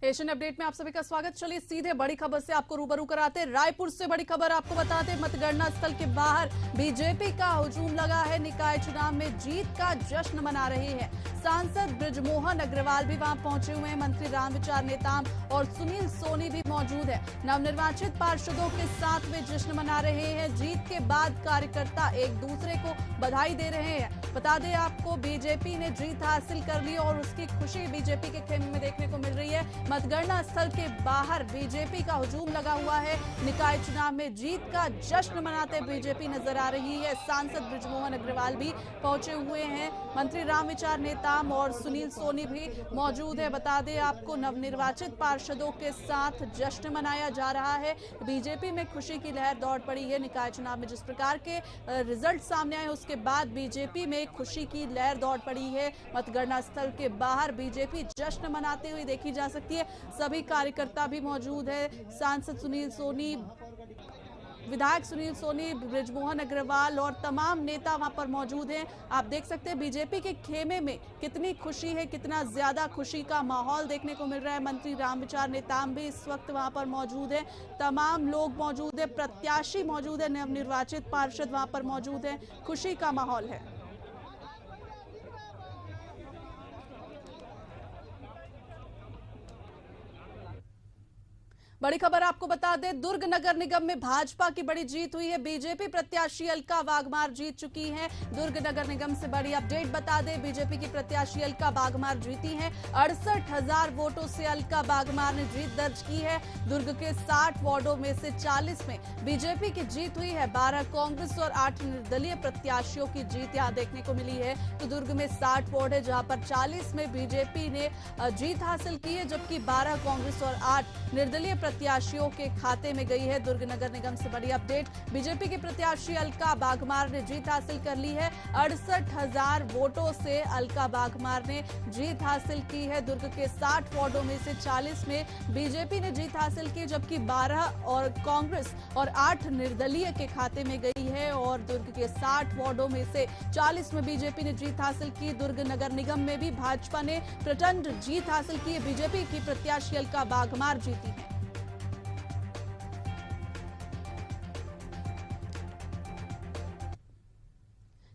Speaker 2: एशियन अपडेट में आप सभी का स्वागत। चलिए सीधे बड़ी खबर से आपको रूबरू कराते हैं। रायपुर से बड़ी खबर आपको बताते हैं, मतगणना स्थल के बाहर बीजेपी का हुजूम लगा है। निकाय चुनाव में जीत का जश्न मना रहे हैं। सांसद बृजमोहन अग्रवाल भी वहां पहुंचे हुए हैं। मंत्री रामविचार नेताम और सुनील सोनी भी मौजूद है। नवनिर्वाचित पार्षदों के साथ वे जश्न मना रहे हैं। जीत के बाद कार्यकर्ता एक दूसरे को बधाई दे रहे हैं। बता दें आपको, बीजेपी ने जीत हासिल कर ली और उसकी खुशी बीजेपी के खेमे में देखने को मिल रही है। मतगणना स्थल के बाहर बीजेपी का हुजूम लगा हुआ है। निकाय चुनाव में जीत का जश्न मनाते बीजेपी नजर आ रही है। सांसद बृजमोहन अग्रवाल भी पहुंचे हुए हैं। मंत्री रामविचार नेताम और सुनील सोनी भी मौजूद है। बता दें आपको, नवनिर्वाचित पार्षदों के साथ जश्न मनाया जा रहा है। बीजेपी में खुशी की लहर दौड़ पड़ी है। निकाय चुनाव में जिस प्रकार के रिजल्ट सामने आए उसके बाद बीजेपी में खुशी की लहर दौड़ पड़ी है। मतगणना स्थल के बाहर बीजेपी जश्न मनाते हुए देखी जा सकती है। सभी कार्यकर्ता भी मौजूद है। सांसद सुनील सोनी, विधायक सुनील सोनी, बृजमोहन अग्रवाल और तमाम नेता वहां पर मौजूद हैं। आप देख सकते हैं बीजेपी के खेमे में कितनी खुशी है, कितना ज्यादा खुशी का माहौल देखने को मिल रहा है। मंत्री रामविचार नेताम भी इस वक्त वहां पर मौजूद है। तमाम लोग मौजूद है, प्रत्याशी मौजूद है, नवनिर्वाचित पार्षद वहां पर मौजूद है। खुशी का माहौल है। बड़ी खबर आपको बता दें, दुर्ग नगर निगम में भाजपा की बड़ी जीत हुई है। बीजेपी प्रत्याशी अलका वाघमार जीत चुकी हैं। दुर्ग नगर निगम से बड़ी अपडेट बता दें, बीजेपी की प्रत्याशी अलका वाघमार जीती हैं। 68,000 वोटों से अलका वाघमार ने जीत दर्ज की है। दुर्ग के 60 वार्डों में से 40 में बीजेपी की जीत हुई है। 12 कांग्रेस और 8 निर्दलीय प्रत्याशियों की जीत यहां देखने को मिली है। तो दुर्ग में 60 वार्ड है जहां पर 40 में बीजेपी ने जीत हासिल की है, जबकि 12 कांग्रेस और 8 निर्दलीय प्रत्याशियों के खाते में गई है। दुर्ग नगर निगम से बड़ी अपडेट, बीजेपी के प्रत्याशी अलका वाघमार ने जीत हासिल कर ली है। 68,000 वोटों से अलका वाघमार ने जीत हासिल की है। दुर्ग के 60 वार्डों में से 40 में बीजेपी ने जीत हासिल की, जबकि 12 और कांग्रेस और 8 निर्दलीय के खाते में गई है। और दुर्ग के 60 वार्डों में से 40 में बीजेपी ने जीत हासिल की। दुर्ग नगर निगम में भी भाजपा ने प्रचंड जीत हासिल की है। बीजेपी की प्रत्याशी अलका वाघमार जीती है।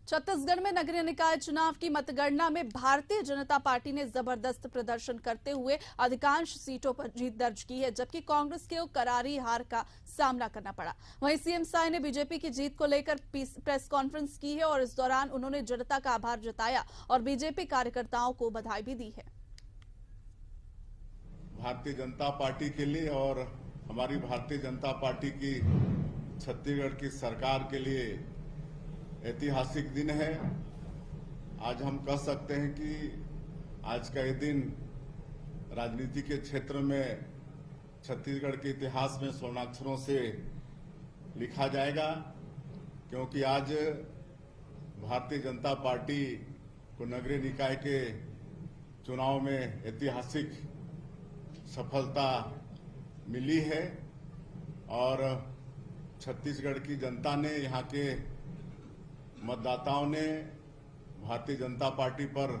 Speaker 2: छत्तीसगढ़ में नगरीय निकाय चुनाव की मतगणना में भारतीय जनता पार्टी ने जबरदस्त प्रदर्शन करते हुए अधिकांश सीटों पर जीत दर्ज की है, जबकि कांग्रेस को करारी हार का सामना करना पड़ा। वहीं सीएम साय ने बीजेपी की जीत को लेकर प्रेस कॉन्फ्रेंस की है और इस दौरान उन्होंने जनता का आभार जताया और बीजेपी कार्यकर्ताओं को बधाई भी दी है।
Speaker 15: भारतीय जनता पार्टी के लिए और हमारी भारतीय जनता पार्टी की छत्तीसगढ़ की सरकार के लिए ऐतिहासिक दिन है। आज हम कह सकते हैं कि आज का ये दिन राजनीति के क्षेत्र में छत्तीसगढ़ के इतिहास में स्वर्णाक्षरों से लिखा जाएगा, क्योंकि आज भारतीय जनता पार्टी को नगरीय निकाय के चुनाव में ऐतिहासिक सफलता मिली है और छत्तीसगढ़ की जनता ने, यहाँ के मतदाताओं ने भारतीय जनता पार्टी पर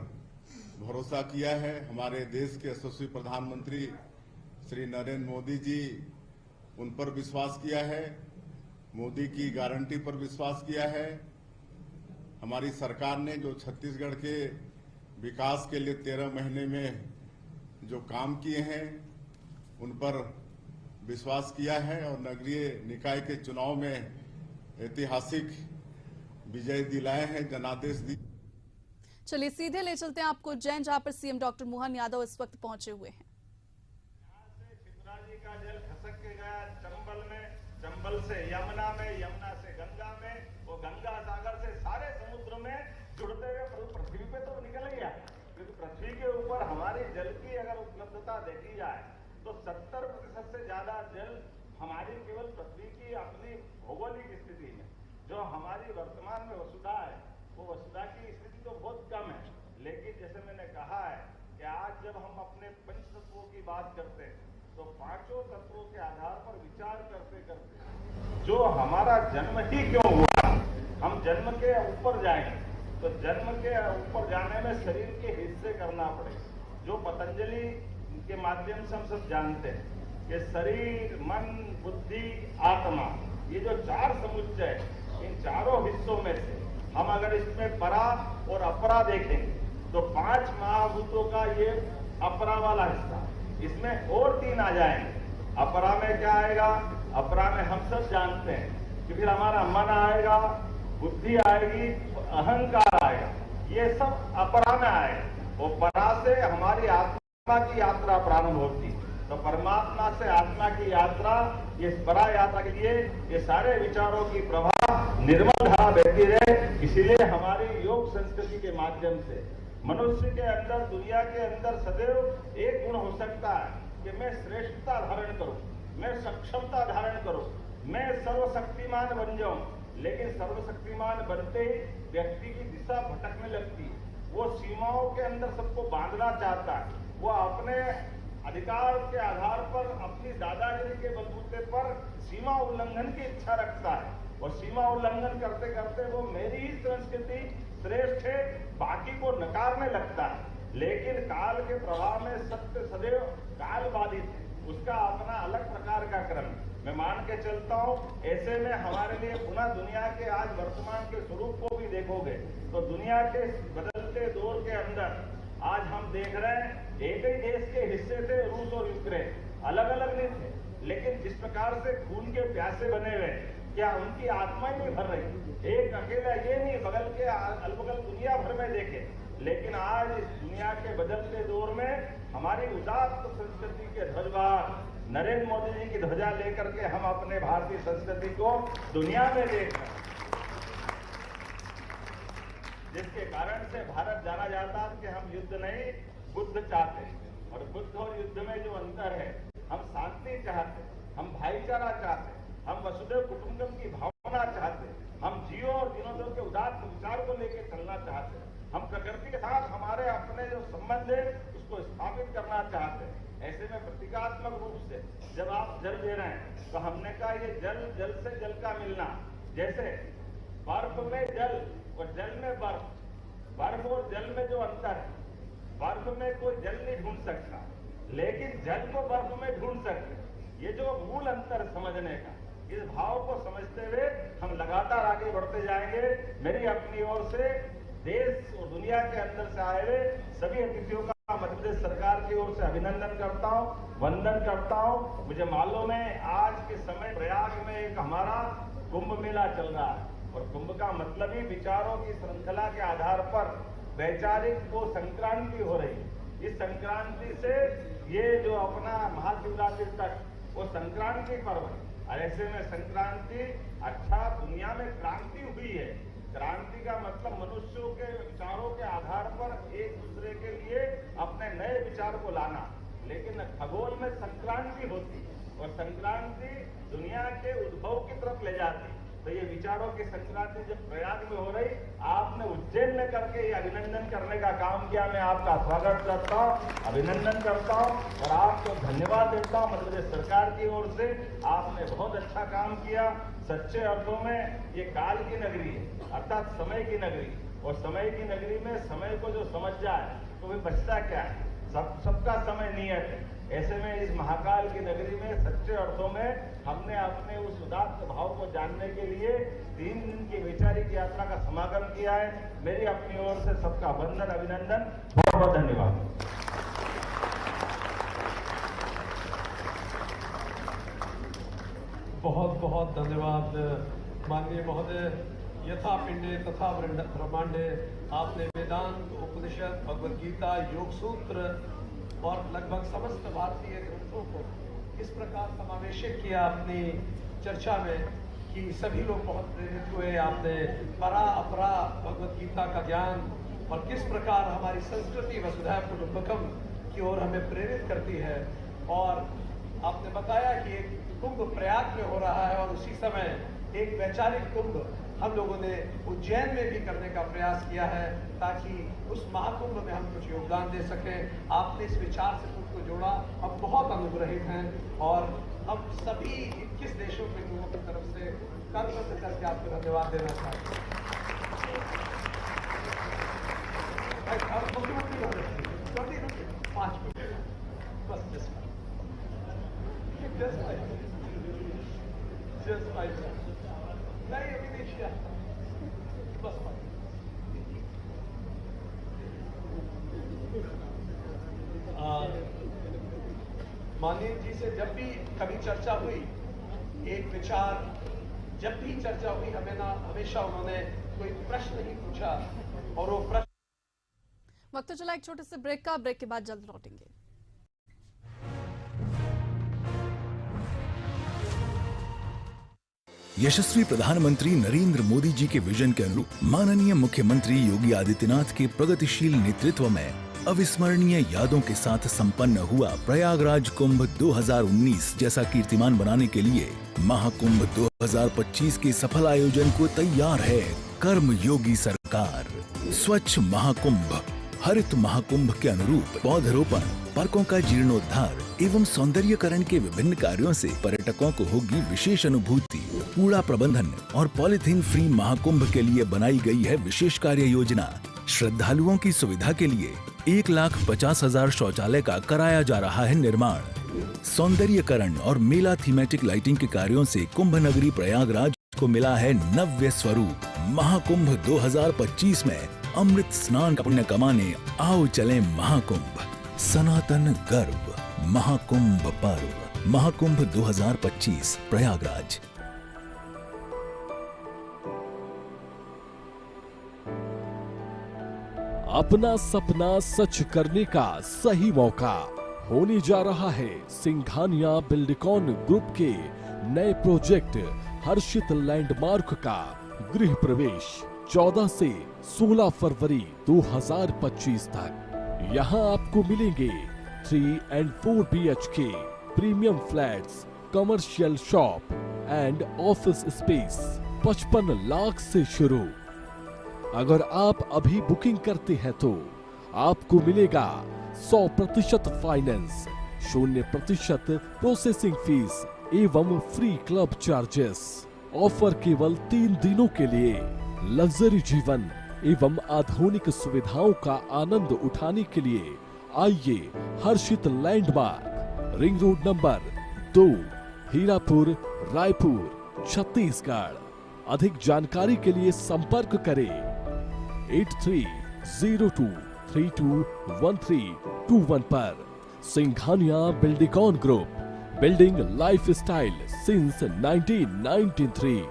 Speaker 15: भरोसा किया है। हमारे देश के यशस्वी प्रधानमंत्री श्री नरेंद्र मोदी जी, उन पर विश्वास किया है, मोदी की गारंटी पर विश्वास किया है। हमारी सरकार ने जो छत्तीसगढ़ के विकास के लिए 13 महीने में जो काम किए हैं उन पर विश्वास किया है और नगरीय निकाय के चुनाव में ऐतिहासिक विजय दिलाए हैं, जनादेश दी।
Speaker 2: चलिए सीधे ले चलते हैं आपको उज्जैन, जहां पर सीएम डॉक्टर मोहन यादव इस वक्त पहुंचे हुए हैं।
Speaker 10: का जल खसक के गया चंबल में, चंबल से यमुना में, यमुना से गंगा में, वो गंगा सागर से सारे समुद्र में जुड़ते हुए पृथ्वी पे तो निकल गया। क्योंकि पृथ्वी के ऊपर हमारी जल की अगर उपलब्धता देखी जाए तो 70% से ज्यादा जल हमारी केवल पृथ्वी की अपनी भौगोलिक स्थिति में, जो हमारी वर्तमान में वसुधा है, वो वसुधा की स्थिति तो बहुत कम है। लेकिन जैसे मैंने कहा है कि आज जब हम अपने पंच तत्वों की बात करते हैं तो पांचों तत्वों के आधार पर विचार करते करते जो हमारा जन्म ही क्यों हुआ, हम जन्म के ऊपर जाएंगे तो जन्म के ऊपर जाने में शरीर के हिस्से करना पड़ेगा, जो पतंजलि के माध्यम से हम सब जानते हैं कि शरीर, मन, बुद्धि, आत्मा, ये जो 4 समुच्चय, इन चारों हिस्सों में से हम अगर इसमें परा और अपरा देखेंगे तो 5 महाभूतों का ये अपरा वाला हिस्सा, इसमें और 3 आ जाएंगे। अपरा में क्या आएगा? अपरा में हम सब जानते हैं कि फिर हमारा मन आएगा, बुद्धि आएगी, अहंकार आएगा, ये सब अपरा में आएगा। वो परा से हमारी आत्मा की यात्रा प्रारंभ होती, तो परमात्मा से आत्मा की यात्रा, ये परा यात्रा के लिए ये सारे विचारों की प्रवाह निर्मल धारा बहती रहे। इसीलिए हमारी योग संस्कृति के माध्यम से मनुष्य के अंदर, दुनिया के अंदर सदैव एक गुण हो सकता है कि मैं श्रेष्ठता धारण करूं, मैं सक्षमता धारण करूं, मैं सर्वशक्तिमान बन जाऊं। लेकिन सर्वशक्तिमान बनते ही व्यक्ति की दिशा भटकने लगती है, वो सीमाओं के अंदर सबको बांधना चाहता है, वो अपने अधिकार के आधार पर, अपनी दादागिरी के बलबूते पर सीमा उल्लंघन की इच्छा रखता है और सीमा उल्लंघन करते करते वो मेरी ही संस्कृति श्रेष्ठ है, बाकी को नकारने लगता है। लेकिन काल के प्रभाव में सत्य सदैव काल बाधित है, उसका अपना अलग प्रकार का क्रम मैं मान के चलता हूँ। ऐसे में हमारे लिए पुनः दुनिया के आज वर्तमान के स्वरूप को भी देखोगे तो दुनिया के बदलते दौर के अंदर आज हम देख रहे हैं एक ही देश के हिस्से थे रूस और यूक्रेन, अलग अलग नहीं थे, लेकिन जिस प्रकार से खून के प्यासे बने हुए, क्या उनकी आत्मा ही नहीं भर रही? एक अकेला ये नहीं, बगल के अलबगल दुनिया भर में देखे। लेकिन आज इस दुनिया के बदलते दौर में हमारी उदात्त संस्कृति के ध्वजवाहक नरेंद्र मोदी जी की ध्वजा लेकर के हम अपने भारतीय संस्कृति को दुनिया में देख रहे हैं, जिसके कारण से भारत जाना जाता है कि हम युद्ध नहीं बुद्ध चाहते हैं। और बुद्ध और युद्ध में जो अंतर है, हम शांति चाहते, हम भाईचारा चाहते, हम वसुधैव कुटुंबकम की भावना चाहते, हम जीवों और दिनों के उदात्त विचार को लेकर चलना चाहते, हम प्रकृति के साथ हमारे अपने जो संबंध है उसको स्थापित करना चाहते हैं। ऐसे में प्रतीकात्मक रूप से जब आप जल दे रहे हैं तो हमने कहा ये जल, जल से जल का मिलना, जैसे बर्फ में जल और जल में बर्फ, बर्फ और जल में जो अंतर है, बर्फ में कोई जल नहीं ढूंढ सकता, लेकिन जल को बर्फ में ढूंढ सकते। ये जो मूल अंतर समझने का, इस भाव को समझते हुए हम लगातार आगे बढ़ते जाएंगे। मेरी अपनी ओर से देश और दुनिया के अंदर से आए हुए सभी अतिथियों का मध्य प्रदेश सरकार की ओर से अभिनंदन करता हूं, वंदन करता हूं। मुझे मालूम है आज के समय प्रयाग में एक हमारा कुंभ मेला चल रहा है और कुंभ का मतलब ही विचारों की श्रृंखला के आधार पर वैचारिक वो संक्रांति हो रही है। इस संक्रांति से ये जो अपना महाशिवरात्रि तक वो संक्रांति पर्व है। ऐसे में संक्रांति अर्थात दुनिया में क्रांति हुई है। क्रांति का मतलब मनुष्यों के विचारों के आधार पर एक दूसरे के लिए अपने नए विचार को लाना। लेकिन खगोल में संक्रांति होती और संक्रांति दुनिया के उद्भव की तरफ ले जाती। तो ये विचारों की संक्रांति जब प्रयाग में हो रही, आपने उज्जैन में करके ये अभिनंदन करने का काम किया। मैं आपका स्वागत करता हूँ, अभिनंदन करता हूँ और आपको धन्यवाद देता हूँ। मध्य प्रदेश सरकार की ओर से आपने बहुत अच्छा काम किया। सच्चे अर्थों में ये काल की नगरी है, अर्थात समय की नगरी। और समय की नगरी में समय को जो समझ जाए तो वे बचता क्या है। सबका समय नियत है। ऐसे में इस महाकाल की नगरी में सच्चे अर्थों में हमने अपने उस उदात्त भाव को जानने के लिए 3 दिन की वैचारिक यात्रा का समागम किया है। मेरी अपनी ओर से सबका वंदन, अभिनंदन, बहुत बहुत धन्यवाद।
Speaker 11: बहुत बहुत धन्यवाद माननीय महोदय। यथा पिंडे तथा ब्रह्मांडे, आपने वेदांत, उपनिषद, भगवद गीता, योग सूत्र और लगभग समस्त भारतीय ग्रंथों को इस प्रकार समावेशित किया अपनी चर्चा में कि सभी लोग बहुत प्रेरित हुए। आपने परा अपरा भगवद गीता का ज्ञान और किस प्रकार हमारी संस्कृति वसुधैव कुटुंबकम की ओर हमें प्रेरित करती है। और आपने बताया कि एक कुंभ प्रयाग में हो रहा है और उसी समय एक वैचारिक कुंभ हम लोगों ने उज्जैन में भी करने का प्रयास किया है ताकि उस महाकुंभ में हम कुछ योगदान दे सकें। आपने इस विचार से खुद को जोड़ा, हम बहुत अनुग्रहित हैं और हम सभी 21 देशों के लोगों की तरफ से करबद्ध करके आपको धन्यवाद देना चाहते हैं। नहीं अभी नहीं किया, बस माननीय जी से जब भी कभी चर्चा हुई, एक विचार जब भी चर्चा हुई, हमेशा उन्होंने कोई प्रश्न नहीं पूछा और वो प्रश्न।
Speaker 2: वक्त चला एक छोटे से ब्रेक का, ब्रेक के बाद जल्द लौटेंगे।
Speaker 13: यशस्वी प्रधानमंत्री नरेंद्र मोदी जी के विजन के अनुरूप माननीय मुख्यमंत्री योगी आदित्यनाथ के प्रगतिशील नेतृत्व में अविस्मरणीय यादों के साथ संपन्न हुआ प्रयागराज कुंभ 2019 जैसा कीर्तिमान बनाने के लिए महाकुंभ 2025 के सफल आयोजन को तैयार है कर्म योगी सरकार। स्वच्छ महाकुंभ, हरित महाकुंभ के अनुरूप पौधरोपण, पार्कों का जीर्णोद्धार एवं सौंदर्यकरण के विभिन्न कार्यों से पर्यटकों को होगी विशेष अनुभूति। कूड़ा प्रबंधन और पॉलीथीन फ्री महाकुंभ के लिए बनाई गई है विशेष कार्य योजना। श्रद्धालुओं की सुविधा के लिए 1,50,000 शौचालय का कराया जा रहा है निर्माण। सौंदर्यकरण और मेला थीमेटिक लाइटिंग के कार्यों से कुंभ नगरी प्रयागराज को मिला है नव्य स्वरूप। महाकुंभ 2025 में अमृत स्नान का पुण्य कमाने आओ चले महाकुंभ। सनातन गर्व महाकुंभ पर्व, महाकुंभ 2025 प्रयागराज।
Speaker 16: अपना सपना सच करने का सही मौका होने जा रहा है सिंघानिया बिल्डकॉन ग्रुप के नए प्रोजेक्ट हर्षित लैंडमार्क का गृह प्रवेश 14 से 16 फरवरी 2025 तक। यहाँ आपको मिलेंगे 3 and 4 BHK premium flats, commercial shop and office space 55 lakh से शुरू। अगर आप अभी बुकिंग करते हैं तो आपको मिलेगा 100% फाइनेंस, 0% प्रोसेसिंग फीस एवं फ्री क्लब चार्जेस। ऑफर केवल 3 दिनों के लिए। लग्जरी जीवन एवं आधुनिक सुविधाओं का आनंद उठाने के लिए आइए Harshit landmark, ring road number 2, Hirapur, Raipur, Chhattisgarh. अधिक जानकारी के लिए संपर्क करें 8302321321 पर। Singhania Buildcon group, building lifestyle since 1993।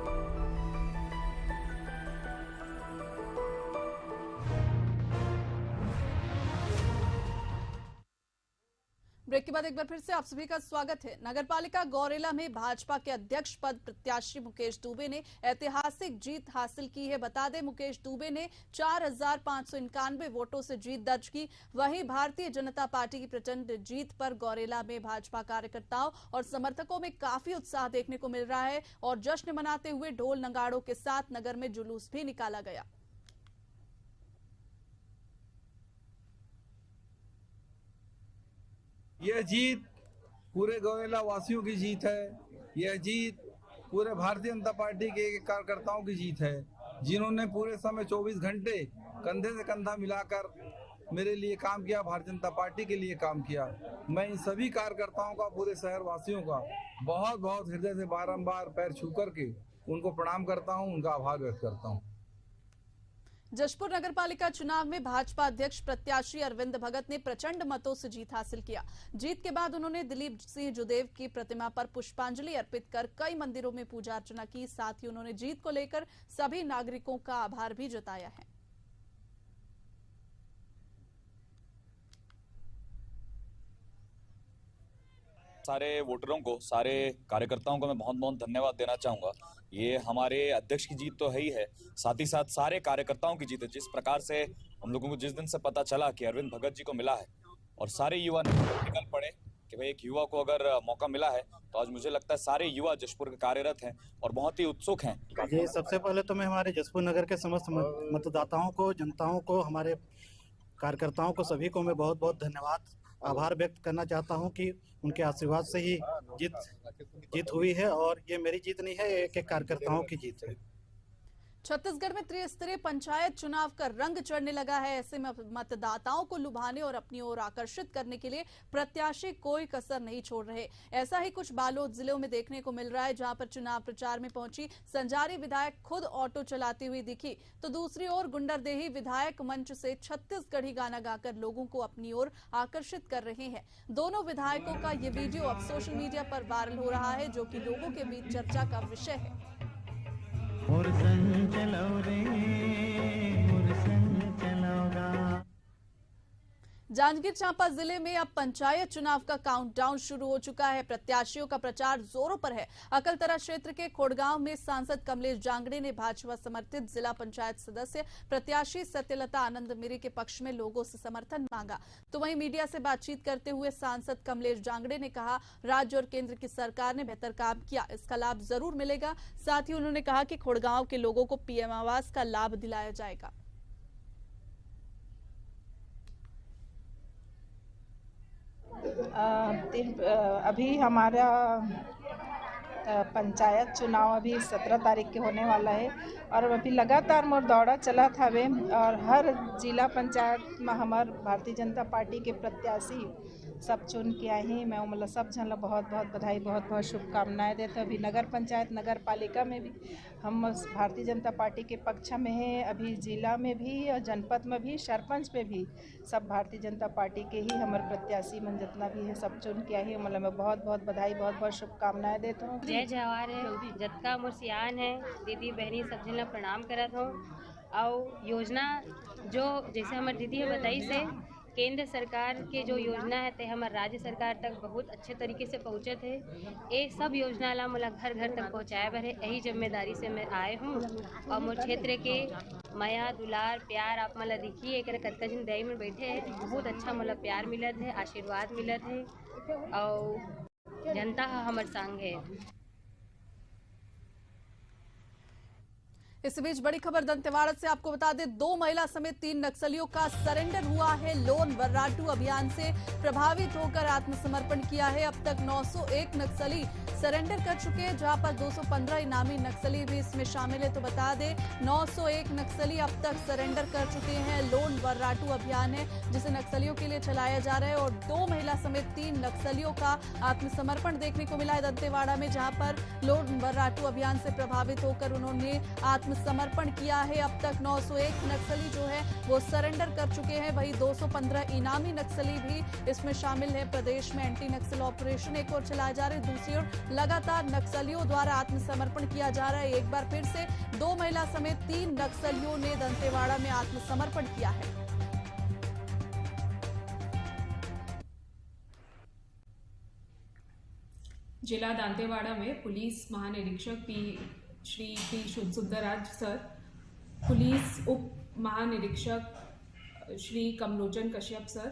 Speaker 2: Break के बाद बाद एक बार फिर से आप सभी का स्वागत है। नगरपालिका गौरेला में भाजपा के अध्यक्ष पद प्रत्याशी मुकेश दुबे ने ऐतिहासिक जीत हासिल की है। बता दें, मुकेश दुबे ने 4,591 वोटों से जीत दर्ज की। वहीं भारतीय जनता पार्टी की प्रचंड जीत पर गौरेला में भाजपा कार्यकर्ताओं और समर्थकों में काफी उत्साह देखने को मिल रहा है और जश्न मनाते हुए ढोल नगाड़ों के साथ नगर में जुलूस भी निकाला गया।
Speaker 12: यह जीत पूरे गौरेला वासियों की जीत है। यह जीत पूरे भारतीय जनता पार्टी के कार्यकर्ताओं की जीत है, जिन्होंने पूरे समय 24 घंटे कंधे से कंधा मिलाकर मेरे लिए काम किया, भारतीय जनता पार्टी के लिए काम किया। मैं इन सभी कार्यकर्ताओं का, पूरे शहर वासियों का बहुत बहुत हृदय से बारंबार पैर छू करके उनको प्रणाम करता हूं, उनका आभार व्यक्त करता हूं।
Speaker 2: जशपुर नगरपालिका चुनाव में भाजपा अध्यक्ष प्रत्याशी अरविंद भगत ने प्रचंड मतों से जीत हासिल किया। जीत के बाद उन्होंने दिलीप सिंह जुदेव की प्रतिमा पर पुष्पांजलि अर्पित कर कई मंदिरों में पूजा अर्चना की। साथ ही उन्होंने जीत को लेकर सभी नागरिकों का आभार भी जताया है।
Speaker 17: सारे वोटरों को, सारे कार्यकर्ताओं को मैं बहुत बहुत धन्यवाद देना चाहूँगा। ये हमारे अध्यक्ष की जीत तो है ही है, साथ ही साथ सारे कार्यकर्ताओं की जीत है। जिस प्रकार से हम लोगों को जिस दिन से पता चला कि अरविंद भगत जी को मिला है और सारे युवा निकल पड़े कि भाई एक युवा को अगर मौका मिला है, तो आज मुझे लगता है सारे युवा जशपुर के कार्यरत हैं और बहुत ही उत्सुक हैं।
Speaker 19: ये सबसे पहले तो मैं हमारे जशपुर नगर के समस्त मतदाताओं को, जनताओं को, हमारे कार्यकर्ताओं को, सभी को मैं बहुत बहुत धन्यवाद, आभार व्यक्त करना चाहता हूं कि उनके आशीर्वाद से ही जीत हुई है और ये मेरी जीत नहीं है, एक एक कार्यकर्ताओं की जीत है।
Speaker 2: छत्तीसगढ़ में त्रिस्तरीय पंचायत चुनाव का रंग चढ़ने लगा है। ऐसे में मतदाताओं को लुभाने और अपनी ओर आकर्षित करने के लिए प्रत्याशी कोई कसर नहीं छोड़ रहे। ऐसा ही कुछ बालोद जिले में देखने को मिल रहा है, जहां पर चुनाव प्रचार में पहुंची संजारी विधायक खुद ऑटो चलाती हुई दिखी, तो दूसरी ओर गुंडरदेही विधायक मंच से छत्तीसगढ़ी गाना गाकर लोगों को अपनी ओर आकर्षित कर रहे हैं। दोनों विधायकों का ये वीडियो अब सोशल मीडिया पर वायरल हो रहा है, जो कि लोगों के बीच चर्चा का विषय है। जांजगीर चांपा जिले में अब पंचायत चुनाव का काउंटडाउन शुरू हो चुका है। प्रत्याशियों का प्रचार जोरों पर है। अकलतरा क्षेत्र के खोड़गांव में सांसद कमलेश जांगड़े ने भाजपा समर्थित जिला पंचायत सदस्य प्रत्याशी सत्यलता आनंद मिरी के पक्ष में लोगों से समर्थन मांगा। तो वहीं मीडिया से बातचीत करते हुए सांसद कमलेश जांगड़े ने कहा, राज्य और केंद्र की सरकार ने बेहतर काम किया, इसका लाभ जरूर मिलेगा। साथ ही उन्होंने कहा कि खोड़गांव के लोगों को पीएम आवास का लाभ दिलाया जाएगा।
Speaker 20: अभी हमारा पंचायत चुनाव अभी 17 तारीख के होने वाला है और अभी लगातार मोर दौड़ा चला था वे और हर जिला पंचायत में हमार भारतीय जनता पार्टी के प्रत्याशी सब चुन के आए हैं। मैं मतलब सब जन बहुत बहुत बधाई, बहुत बहुत शुभकामनाएं देते। अभी नगर पंचायत, नगर पालिका में भी हम भारतीय जनता पार्टी के पक्ष में हैं। अभी जिला में भी और जनपद में भी, सरपंच पे भी सब भारतीय जनता पार्टी के ही हमारे प्रत्याशी मन जितना भी है सब चुन के आए। मतलब मैं बहुत बहुत बधाई, बहुत बहुत शुभकामनाएं देता हूँ।
Speaker 22: जय जवाहर है, जतका मोर सियान है, दीदी बहनी सब जन प्रणाम करत हूँ। और योजना जो जैसे हमारे दीदी है बताई से केंद्र सरकार के जो योजना है ते हमारे राज्य सरकार तक बहुत अच्छे तरीके से पहुँचे थे। ये सब योजना ला मतलब घर घर तक पहुँचाए बर है, यही जिम्मेदारी से मैं आए हूँ। और मोर क्षेत्र के माया दुलार प्यार आप मतलब देखिए, एक कत्ता जन दही में बैठे हैं, बहुत अच्छा मतलब प्यार मिलत है, आशीर्वाद मिलत है और जनता हमारे संग है।
Speaker 2: इस बीच बड़ी खबर दंतेवाड़ा से आपको बता दें, 2 महिला समेत 3 नक्सलियों का सरेंडर हुआ है। लोन वर्राटू अभियान से प्रभावित होकर आत्मसमर्पण किया है। अब तक 901 नक्सली सरेंडर कर चुके हैं, जहां पर 215 इनामी नक्सली भी इसमें शामिल है। तो बता दें 901 नक्सली अब तक सरेंडर कर चुके हैं। लोन वर्राटू अभियान है जिसे नक्सलियों के लिए चलाया जा रहा है और 2 महिला समेत 3 नक्सलियों का आत्मसमर्पण देखने को मिला है दंतेवाड़ा में, जहां पर लोन वर्राटू अभियान से प्रभावित होकर उन्होंने आत्मसमर्पण किया है। अब तक 901 नक्सली जो है वो सरेंडर कर चुके हैं। वहीं 215 इनामी नक्सली भी इसमें शामिल है। प्रदेश में एंटी नक्सल ऑपरेशन एक और चलाया जा रहा है, दूसरी ओर लगातार नक्सलियों द्वारा आत्मसमर्पण किया जा रहा है। एक बार फिर से 2 महिला समेत 3 नक्सलियों ने दंतेवाड़ा में आत्मसमर्पण किया है।
Speaker 7: जिला दांतेवाड़ा में पुलिस महानिरीक्षक Shri P Sundarraj sir, police उप महानिरीक्षक श्री कमलोचन कश्यप सर,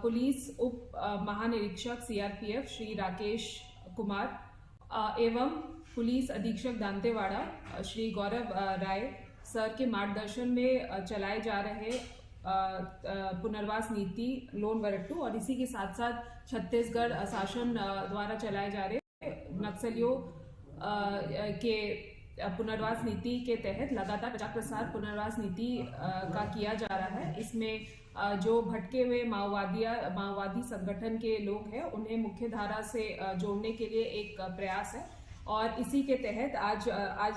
Speaker 7: पुलिस उप महानिरीक्षक CRPF श्री राकेश कुमार एवं पुलिस अधीक्षक दांतेवाड़ा श्री गौरव राय सर के मार्गदर्शन में चलाए जा रहे पुनर्वास नीति लोन वर्ग 2 और इसी के साथ साथ छत्तीसगढ़ शासन द्वारा चलाए जा रहे नक्सलियों के पुनर्वास नीति के तहत लगातार प्रचार प्रसार पुनर्वास नीति का किया जा रहा है। इसमें जो भटके हुए माओवादी संगठन के लोग हैं उन्हें मुख्य धारा से जोड़ने के लिए एक प्रयास है और इसी के तहत आज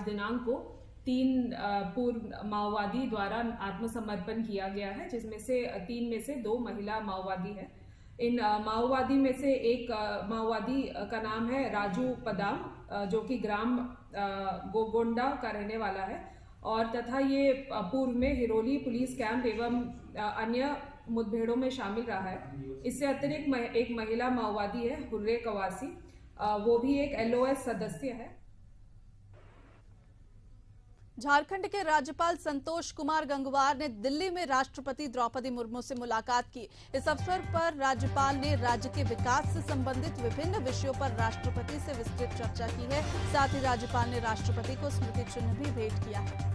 Speaker 7: दिनांक को 3 पूर्व माओवादी द्वारा आत्मसमर्पण किया गया है, जिसमें से 3 में से 2 महिला माओवादी हैं। इन माओवादी में से एक माओवादी का नाम है राजू पदाम, जो कि ग्राम गोगोंडा का रहने वाला है और तथा ये पूर्व में हिरोली पुलिस कैंप एवं अन्य मुठभेड़ों में शामिल रहा है। इससे अतिरिक्त एक महिला माओवादी है हुर्रे कवासी, वो भी एक LOS सदस्य है।
Speaker 2: झारखंड के राज्यपाल संतोष कुमार गंगवार ने दिल्ली में राष्ट्रपति द्रौपदी मुर्मू से मुलाकात की। इस अवसर पर राज्यपाल ने राज्य के विकास से संबंधित विभिन्न विषयों पर राष्ट्रपति से विस्तृत चर्चा की है। साथ ही राज्यपाल ने राष्ट्रपति को स्मृति चिन्ह भी भेंट किया है।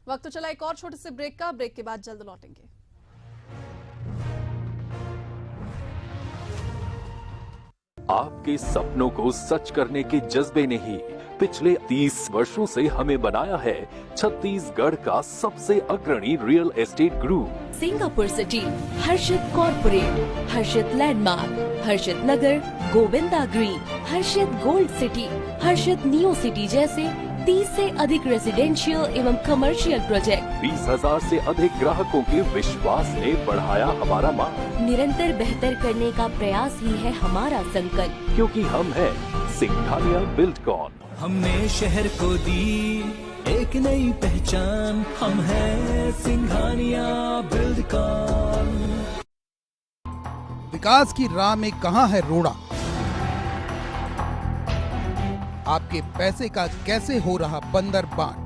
Speaker 2: वक्त तो चला एक और छोटे से ब्रेक का। ब्रेक के बाद जल्द लौटेंगे।
Speaker 9: आपके सपनों को सच करने के जज्बे ने ही पिछले 30 वर्षों से हमें बनाया है छत्तीसगढ़ का सबसे अग्रणी real estate group.
Speaker 18: Singapore city, Harshit corporate, Harshit landmark, Harshit Nagar, Govinda green, Harshit gold city, Harshit neo city जैसे 30 से अधिक रेजिडेंशियल एवं कमर्शियल प्रोजेक्ट।
Speaker 9: 20,000 से अधिक ग्राहकों के विश्वास ने बढ़ाया हमारा मान।
Speaker 18: निरंतर बेहतर करने का प्रयास ही है हमारा संकल्प,
Speaker 9: क्योंकि हम हैं सिंघानिया बिल्डकॉन।
Speaker 3: हमने शहर को दी एक नई पहचान, हम हैं सिंघानिया बिल्डकॉन।
Speaker 1: विकास की राह में कहां है रोड़ा? आपके पैसे का कैसे हो रहा बंदर बांट?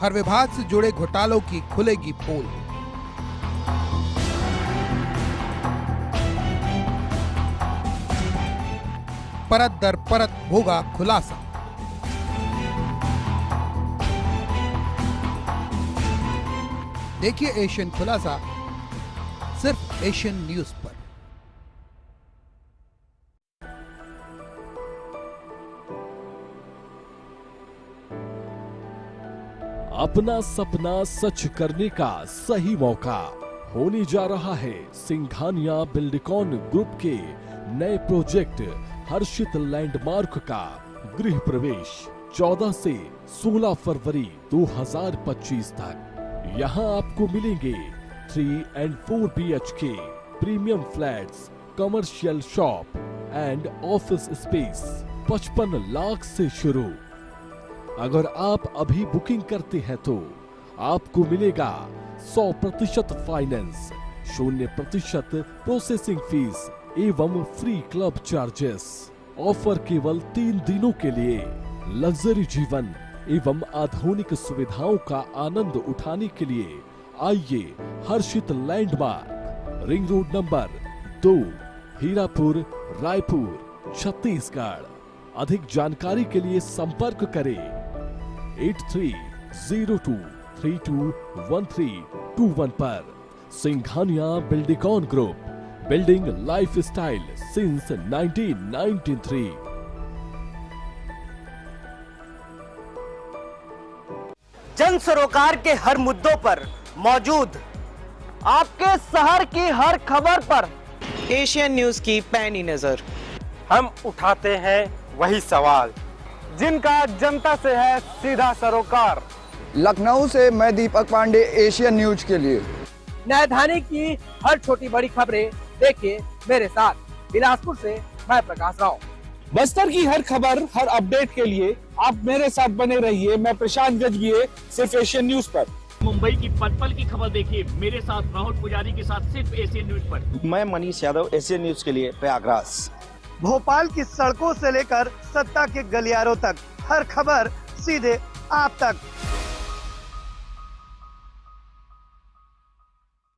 Speaker 1: हर विभाग से जुड़े घोटालों की खुलेगी पोल। परत दर परत होगा खुलासा। देखिए एशियन खुलासा सिर्फ एशियन न्यूज पर।
Speaker 16: अपना सपना सच करने का सही मौका होने जा रहा है सिंघानिया बिल्डकॉन ग्रुप के नए प्रोजेक्ट हर्षित लैंडमार्क का गृह प्रवेश 14 से 16 फरवरी 2025 तक। यहाँ आपको मिलेंगे 3 and 4 BHK premium flats, commercial shop and office space 55 lakh से शुरू। अगर आप अभी बुकिंग करते हैं तो आपको मिलेगा 100% फाइनेंस, 0% प्रोसेसिंग फीस एवं फ्री क्लब चार्जेस। ऑफर केवल 3 दिनों के लिए। लग्जरी जीवन एवं आधुनिक सुविधाओं का आनंद उठाने के लिए आइए Harshit landmark, ring road number 2, Hirapur, Raipur, Chhattisgarh. अधिक जानकारी के लिए संपर्क करें 8302321321 पर। Singhania Buildcon group, building lifestyle since 1993।
Speaker 21: जन सरोकार के हर मुद्दों पर मौजूद, आपके शहर की हर खबर पर एशियन न्यूज की पैनी नजर।
Speaker 25: हम उठाते हैं वही सवाल जिनका जनता से है सीधा सरोकार।
Speaker 4: लखनऊ से मैं दीपक पांडे, एशियन न्यूज के लिए।
Speaker 5: न्यायधानी की हर छोटी बड़ी खबरें देखिए मेरे साथ। बिलासपुर से मैं प्रकाश राव।
Speaker 8: बस्तर की हर खबर, हर अपडेट के लिए आप मेरे साथ बने रहिए। मैं प्रशांत गजभिये, सिर्फ एशियन न्यूज पर।
Speaker 23: मुंबई की पल पल की खबर देखिए मेरे साथ राहुल पुजारी के साथ, सिर्फ एशियन न्यूज पर।
Speaker 24: मैं मनीष यादव, एशियन न्यूज के लिए प्रयागराज।
Speaker 21: भोपाल की सड़कों से लेकर सत्ता के गलियारों तक हर खबर सीधे आप तक।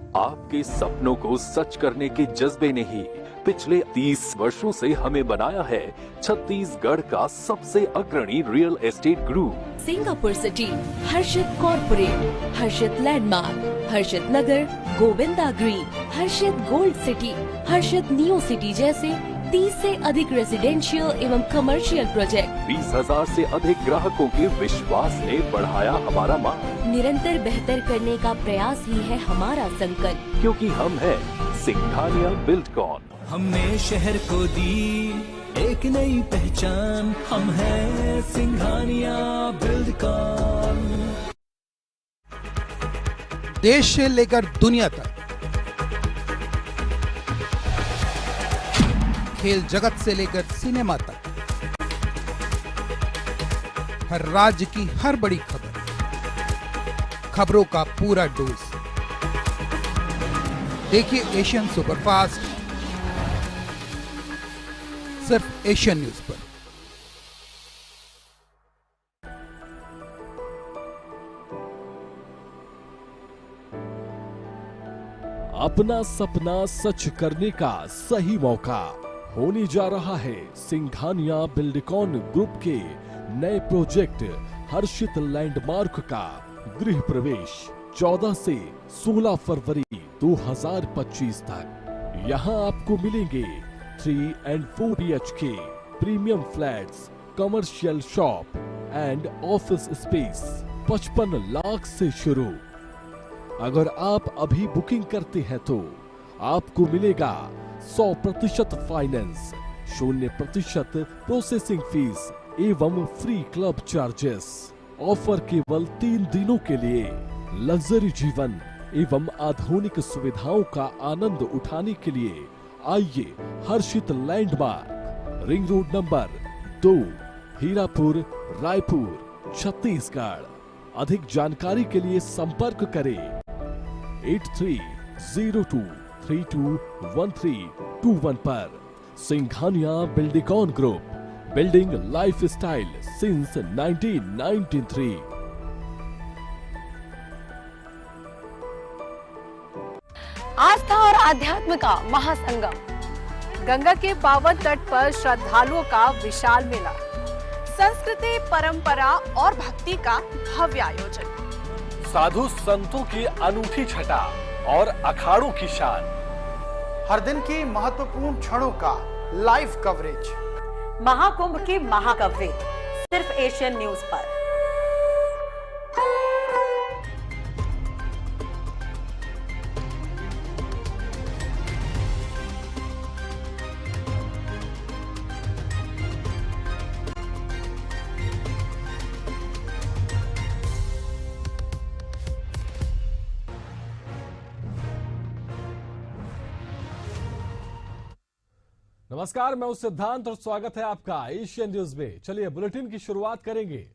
Speaker 9: आपके सपनों को सच करने के जज्बे ने ही पिछले 30 वर्षों से हमें बनाया है छत्तीसगढ़ का सबसे अग्रणी real estate group.
Speaker 18: Singapore city, Harshit corporate, Harshit landmark, Harshit Nagar, Govinda green, Harshit gold city, Harshit neo city जैसे 30 से अधिक रेजिडेंशियल एवं कमर्शियल प्रोजेक्ट।
Speaker 9: 20,000 से अधिक ग्राहकों के विश्वास ने बढ़ाया हमारा मान।
Speaker 18: निरंतर बेहतर करने का प्रयास ही है हमारा संकल्प,
Speaker 9: क्योंकि हम है सिंघानिया बिल्डकॉन।
Speaker 3: हमने शहर को दी एक नई पहचान, हम हैं सिंघानिया बिल्डकॉन।
Speaker 1: देश से लेकर दुनिया तक, खेल जगत से लेकर सिनेमा तक, हर राज्य की हर बड़ी खबर, खबरों का पूरा डोज। देखिए एशियन सुपरफास्ट, सिर्फ एशियन न्यूज पर।
Speaker 16: अपना सपना सच करने का सही मौका होने जा रहा है सिंघानिया बिल्डकॉन ग्रुप के नए प्रोजेक्ट हर्षित लैंडमार्क का गृह प्रवेश 14 से 16 फरवरी 2025 तक। यहाँ आपको मिलेंगे 3 and 4 BHK premium flats, commercial shop and office space 55 lakh से शुरू। अगर आप अभी बुकिंग करते हैं तो आपको मिलेगा 100% फाइनेंस, 0% प्रोसेसिंग फीस एवं फ्री क्लब चार्जेस। ऑफर केवल 3 दिनों के लिए। लग्जरी जीवन एवं आधुनिक सुविधाओं का आनंद उठाने के लिए आइए Harshit landmark, ring road number 2, Hirapur, Raipur, Chhattisgarh. अधिक जानकारी के लिए संपर्क करें 8302321321 पर। Singhania Buildcon group, building lifestyle since 1993।
Speaker 26: आस्था और आध्यात्म का महासंगम,
Speaker 2: गंगा के पावन तट पर श्रद्धालुओं का विशाल मेला, संस्कृति, परंपरा और भक्ति का भव्य आयोजन,
Speaker 27: साधु संतों की अनूठी छटा और अखाड़ों की शान,
Speaker 21: हर दिन की महत्वपूर्ण क्षणों का लाइव कवरेज,
Speaker 26: महाकुंभ की महाकवरेज सिर्फ एशियन न्यूज पर।
Speaker 16: नमस्कार, मैं हूं सिद्धांत और स्वागत है आपका एशियन न्यूज में। चलिए बुलेटिन की शुरुआत करेंगे।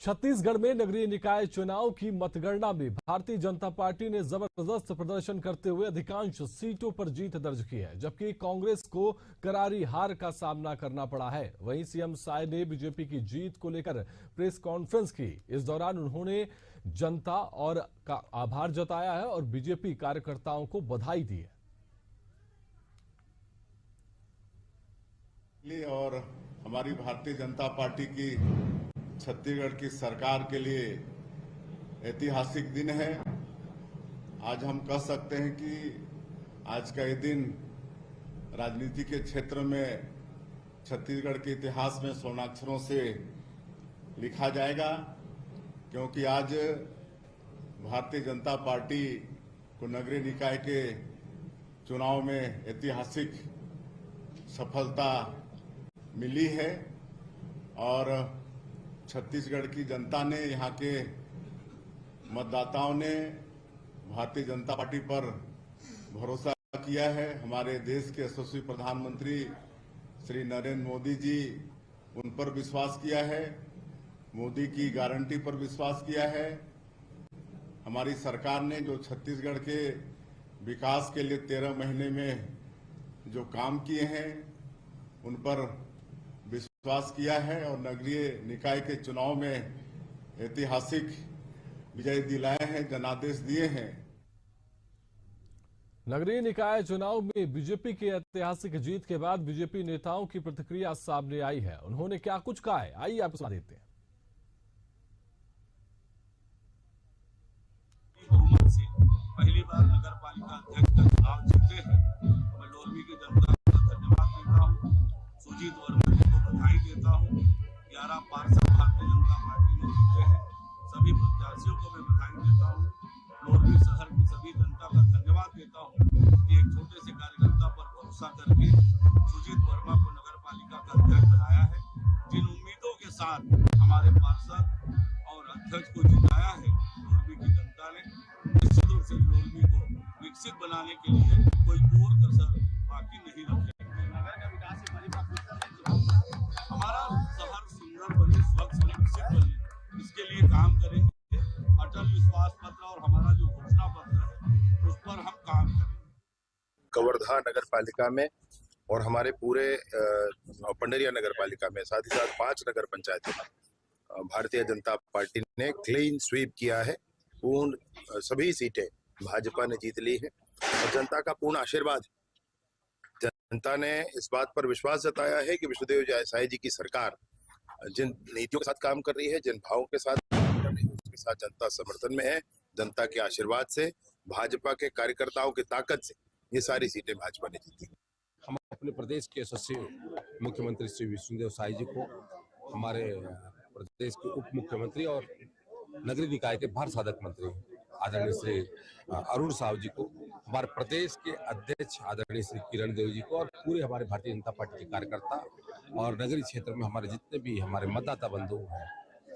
Speaker 16: छत्तीसगढ़ में नगरीय निकाय चुनाव की मतगणना में भारतीय जनता पार्टी ने जबरदस्त प्रदर्शन करते हुए अधिकांश सीटों पर जीत दर्ज की है, जबकि कांग्रेस को करारी हार का सामना करना पड़ा है। वहीं सीएम साय ने बीजेपी की जीत को लेकर प्रेस कॉन्फ्रेंस की। इस दौरान उन्होंने जनता और का आभार जताया है और बीजेपी कार्यकर्ताओं को बधाई दी है।
Speaker 15: और हमारी भारतीय जनता पार्टी की छत्तीसगढ़ की सरकार के लिए ऐतिहासिक दिन है। आज हम कह सकते हैं कि आज का ये दिन राजनीति के क्षेत्र में छत्तीसगढ़ के इतिहास में स्वर्णाक्षरों से लिखा जाएगा, क्योंकि आज भारतीय जनता पार्टी को नगरीय निकाय के चुनाव में ऐतिहासिक सफलता मिली है और छत्तीसगढ़ की जनता ने यहाँ के मतदाताओं ने भारतीय जनता पार्टी पर भरोसा किया है। हमारे देश के यशस्वी प्रधानमंत्री श्री नरेंद्र मोदी जी उन पर विश्वास किया है, मोदी की गारंटी पर विश्वास किया है। हमारी सरकार ने जो छत्तीसगढ़ के विकास के लिए 13 महीने में जो काम किए हैं उन पर विश्वास किया है और नगरीय निकाय के चुनाव में ऐतिहासिक विजय दिलाए हैं, जनादेश दिए हैं।
Speaker 16: नगरीय निकाय चुनाव में बीजेपी की ऐतिहासिक जीत के बाद बीजेपी नेताओं की प्रतिक्रिया सामने आई है। उन्होंने क्या कुछ कहा है, आइए आपको सुना देते हैं।
Speaker 6: पहली बार नगर पालिका अध्यक्ष का चुनाव जीते हैं। मैं लोरमी की जनता को धन्यवाद देता हूँ, सुजीत वर्मा जी को बधाई देता हूँ। 11 पार्षद भारतीय जनता पार्टी ने जीते हैं, सभी प्रत्याशियों को मैं बधाई देता हूँ। लोरमी शहर की सभी जनता का धन्यवाद देता हूँ कि एक छोटे से कार्यकर्ता पर भरोसा करके सुजीत वर्मा को नगर पालिका का अध्यक्ष बनाया है। जिन उम्मीदों के साथ हमारे पार्षद और अध्यक्ष को जिताया है लोरमी की जनता ने, निश्चित रूप से लोरमी को विकसित बनाने के लिए कोई कोर कसर बाकी नहीं रखेंगे। हमारा शहर सुंदर बने, स्वच्छ बने, विकसित बने, इसके लिए काम करेंगे। अटल विश्वास पत्र और हमारा जो घोषणा पत्र है उस पर हम काम करेंगे।
Speaker 10: कवर्धा नगर पालिका में और हमारे पूरे पंडरिया नगर पालिका में, साथ ही साथ 5 नगर पंचायतों में भारतीय जनता पार्टी ने क्लीन स्वीप किया है। पूर्ण सभी सीटें भाजपा ने जीत ली है और जनता का पूर्ण आशीर्वाद है। जनता ने इस बात पर विश्वास जताया है कि विष्णुदेव साय जी की सरकार जिन नीतियों के साथ काम कर रही है, जिन भावों के साथ काम कर रही है, उसके साथ जनता समर्थन में है। जनता के आशीर्वाद से, भाजपा के कार्यकर्ताओं की ताकत से ये सारी सीटें भाजपा ने जीती।
Speaker 11: हम अपने प्रदेश के यशस्वी मुख्यमंत्री श्री विष्णुदेव साय जी को, हमारे प्रदेश के उप मुख्यमंत्री और नगरीय निकाय के भार साधक मंत्री आदरणीय श्री अरुण साहु जी को, हमारे प्रदेश के अध्यक्ष आदरणीय श्री किरण देव जी को और पूरे हमारे भारतीय जनता पार्टी के कार्यकर्ता और नगरीय क्षेत्र में हमारे जितने भी हमारे मतदाता बंधु हैं,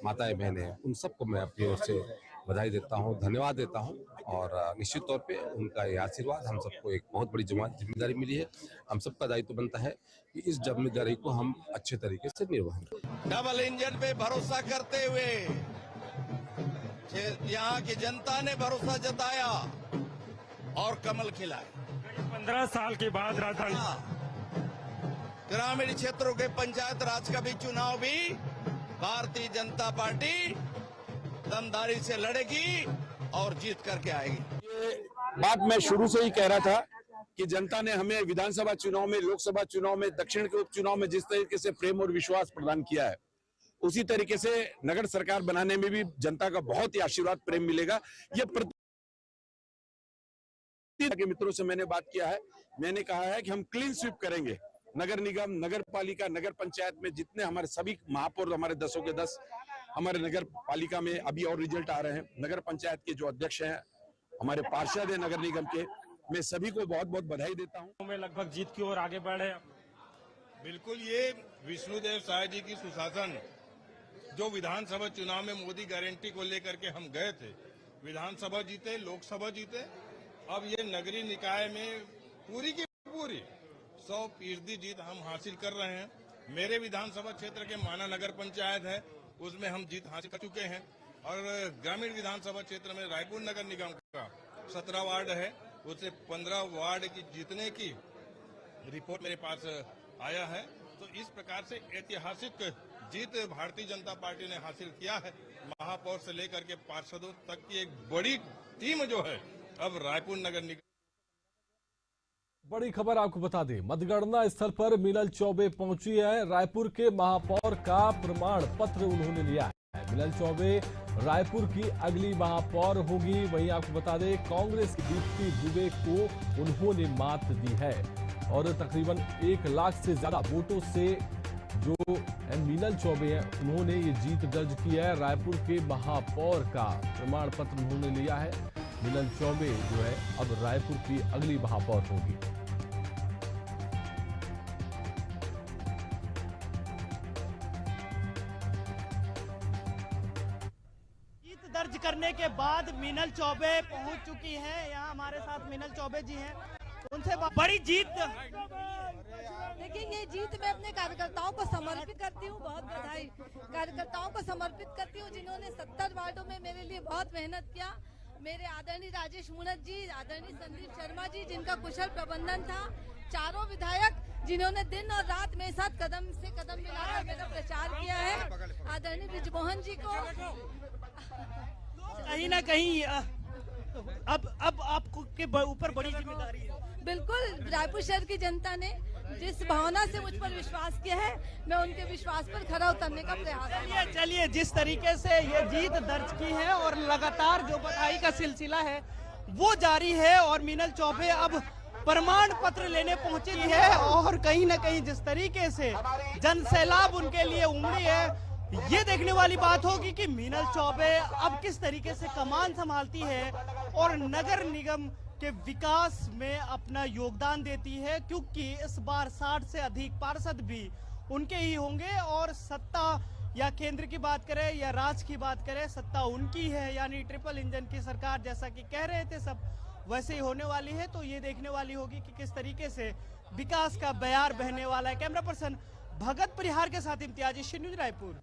Speaker 11: माताएं बहनें हैं, उन सबको मैं अपनी ओर से बधाई देता हूं, धन्यवाद देता हूं। और निश्चित तौर पे उनका ये आशीर्वाद, हम सबको एक बहुत बड़ी जिम्मेदारी मिली है। हम सबका दायित्व बनता है कि इस जिम्मेदारी को हम अच्छे तरीके से निर्वहन करें।
Speaker 25: डबल इंजन पे भरोसा करते हुए यहाँ की जनता ने भरोसा जताया और कमल खिलाए।
Speaker 12: 15 साल के बाद राजधानी
Speaker 25: ग्रामीण क्षेत्रों के पंचायत राज का भी चुनाव भी भारतीय जनता पार्टी दमदारी से लड़ेगी और जीत करके आएगी।
Speaker 8: ये बात मैं शुरू से ही कह रहा था कि जनता ने हमें विधानसभा चुनाव में, लोकसभा चुनाव में, दक्षिण के उपचुनाव में जिस तरीके से प्रेम और विश्वास प्रदान किया है, उसी तरीके से नगर सरकार बनाने में भी जनता का बहुत ही आशीर्वाद, प्रेम मिलेगा। ये के मित्रों से मैंने बात किया है, मैंने कहा है कि हम क्लीन स्वीप करेंगे। नगर निगम, नगर पालिका, नगर पंचायत में जितने हमारे सभी महापौर, हमारे 10 के 10 हमारे नगर पालिका में अभी और रिजल्ट आ रहे हैं। नगर पंचायत के जो अध्यक्ष हैं, हमारे पार्षद हैं नगर निगम के, मैं सभी को बहुत बहुत बधाई देता हूं।
Speaker 12: में लगभग जीत की ओर आगे बढ़े।
Speaker 25: बिल्कुल, ये विष्णुदेव साय जी की सुशासन, जो विधानसभा चुनाव में मोदी गारंटी को लेकर के हम गए थे, विधानसभा जीते, लोकसभा जीते, अब ये नगरीय निकाय में पूरी की पूरी 100% जीत हम हासिल कर रहे हैं। मेरे विधानसभा क्षेत्र के माना नगर पंचायत है, उसमें हम जीत हासिल कर चुके हैं और ग्रामीण विधानसभा क्षेत्र में रायपुर नगर निगम का 17 वार्ड है, उससे 15 वार्ड की जीतने की रिपोर्ट मेरे पास आया है। तो इस प्रकार से ऐतिहासिक जीत भारतीय जनता पार्टी ने हासिल किया है। महापौर से लेकर के पार्षदों तक की एक बड़ी टीम जो है अब रायपुर नगर निगम।
Speaker 16: बड़ी खबर आपको बता दें, मतगणना स्थल पर मिनल चौबे पहुंची है। रायपुर के महापौर का प्रमाण पत्र उन्होंने लिया है। मिनल चौबे रायपुर की अगली महापौर होगी। वहीं आपको बता दें, कांग्रेस की दीप्ति दुबे को उन्होंने मात दी है और तकरीबन 1 लाख से ज्यादा वोटों से जो मिनल चौबे हैं, उन्होंने ये जीत दर्ज की है। रायपुर के महापौर का प्रमाण पत्र उन्होंने लिया है। मिनल चौबे जो है अब रायपुर की अगली महापौर होगी।
Speaker 21: दर्ज करने के बाद
Speaker 7: मीनल चौबे पहुंच चुकी हैं। यहाँ हमारे साथ मीनल चौबे जी हैं, उनसे बड़ी जीत।
Speaker 13: देखिए, ये जीत मैं अपने कार्यकर्ताओं को समर्पित करती हूँ। बहुत बधाई कार्यकर्ताओं को समर्पित करती हूँ जिन्होंने 70 वार्डों में मेरे लिए बहुत मेहनत किया। मेरे आदरणीय राजेश मुनत जी, आदरणीय संदीप शर्मा जी जिनका कुशल प्रबंधन था, चारों विधायक जिन्होंने दिन और रात मेरे साथ कदम से कदम मिलाकर मेरा प्रचार किया है, आदरणीय बृजमोहन जी को।
Speaker 7: कहीं ना कहीं अब आपको के ऊपर बड़ी जिम्मेदारी है।
Speaker 13: बिल्कुल, रायपुर शहर की जनता ने जिस भावना से मुझ पर विश्वास किया है, मैं उनके विश्वास पर खरा उतरने का प्रयास।
Speaker 7: चलिए, जिस तरीके से ये जीत दर्ज की है और लगातार जो बधाई का सिलसिला है वो जारी है, और मीनल चौबे अब प्रमाण पत्र लेने पहुंची है, और कहीं ना कहीं जिस तरीके से जन सैलाब उनके लिए उमड़ी है, ये देखने वाली बात होगी कि मीनल चौबे अब किस तरीके से कमान संभालती है और नगर निगम के विकास में अपना योगदान देती है, क्योंकि इस बार 60 से अधिक पार्षद भी उनके ही होंगे, और सत्ता या केंद्र की बात करें या राज्य की बात करें, सत्ता उनकी है, यानी ट्रिपल इंजन की सरकार जैसा कि कह रहे थे सब वैसे ही होने वाली है। तो ये देखने वाली होगी कि किस तरीके से विकास का बयार बहने वाला है। कैमरा पर्सन भगत परिहार के साथ इम्तियाज, एशियन न्यूज रायपुर।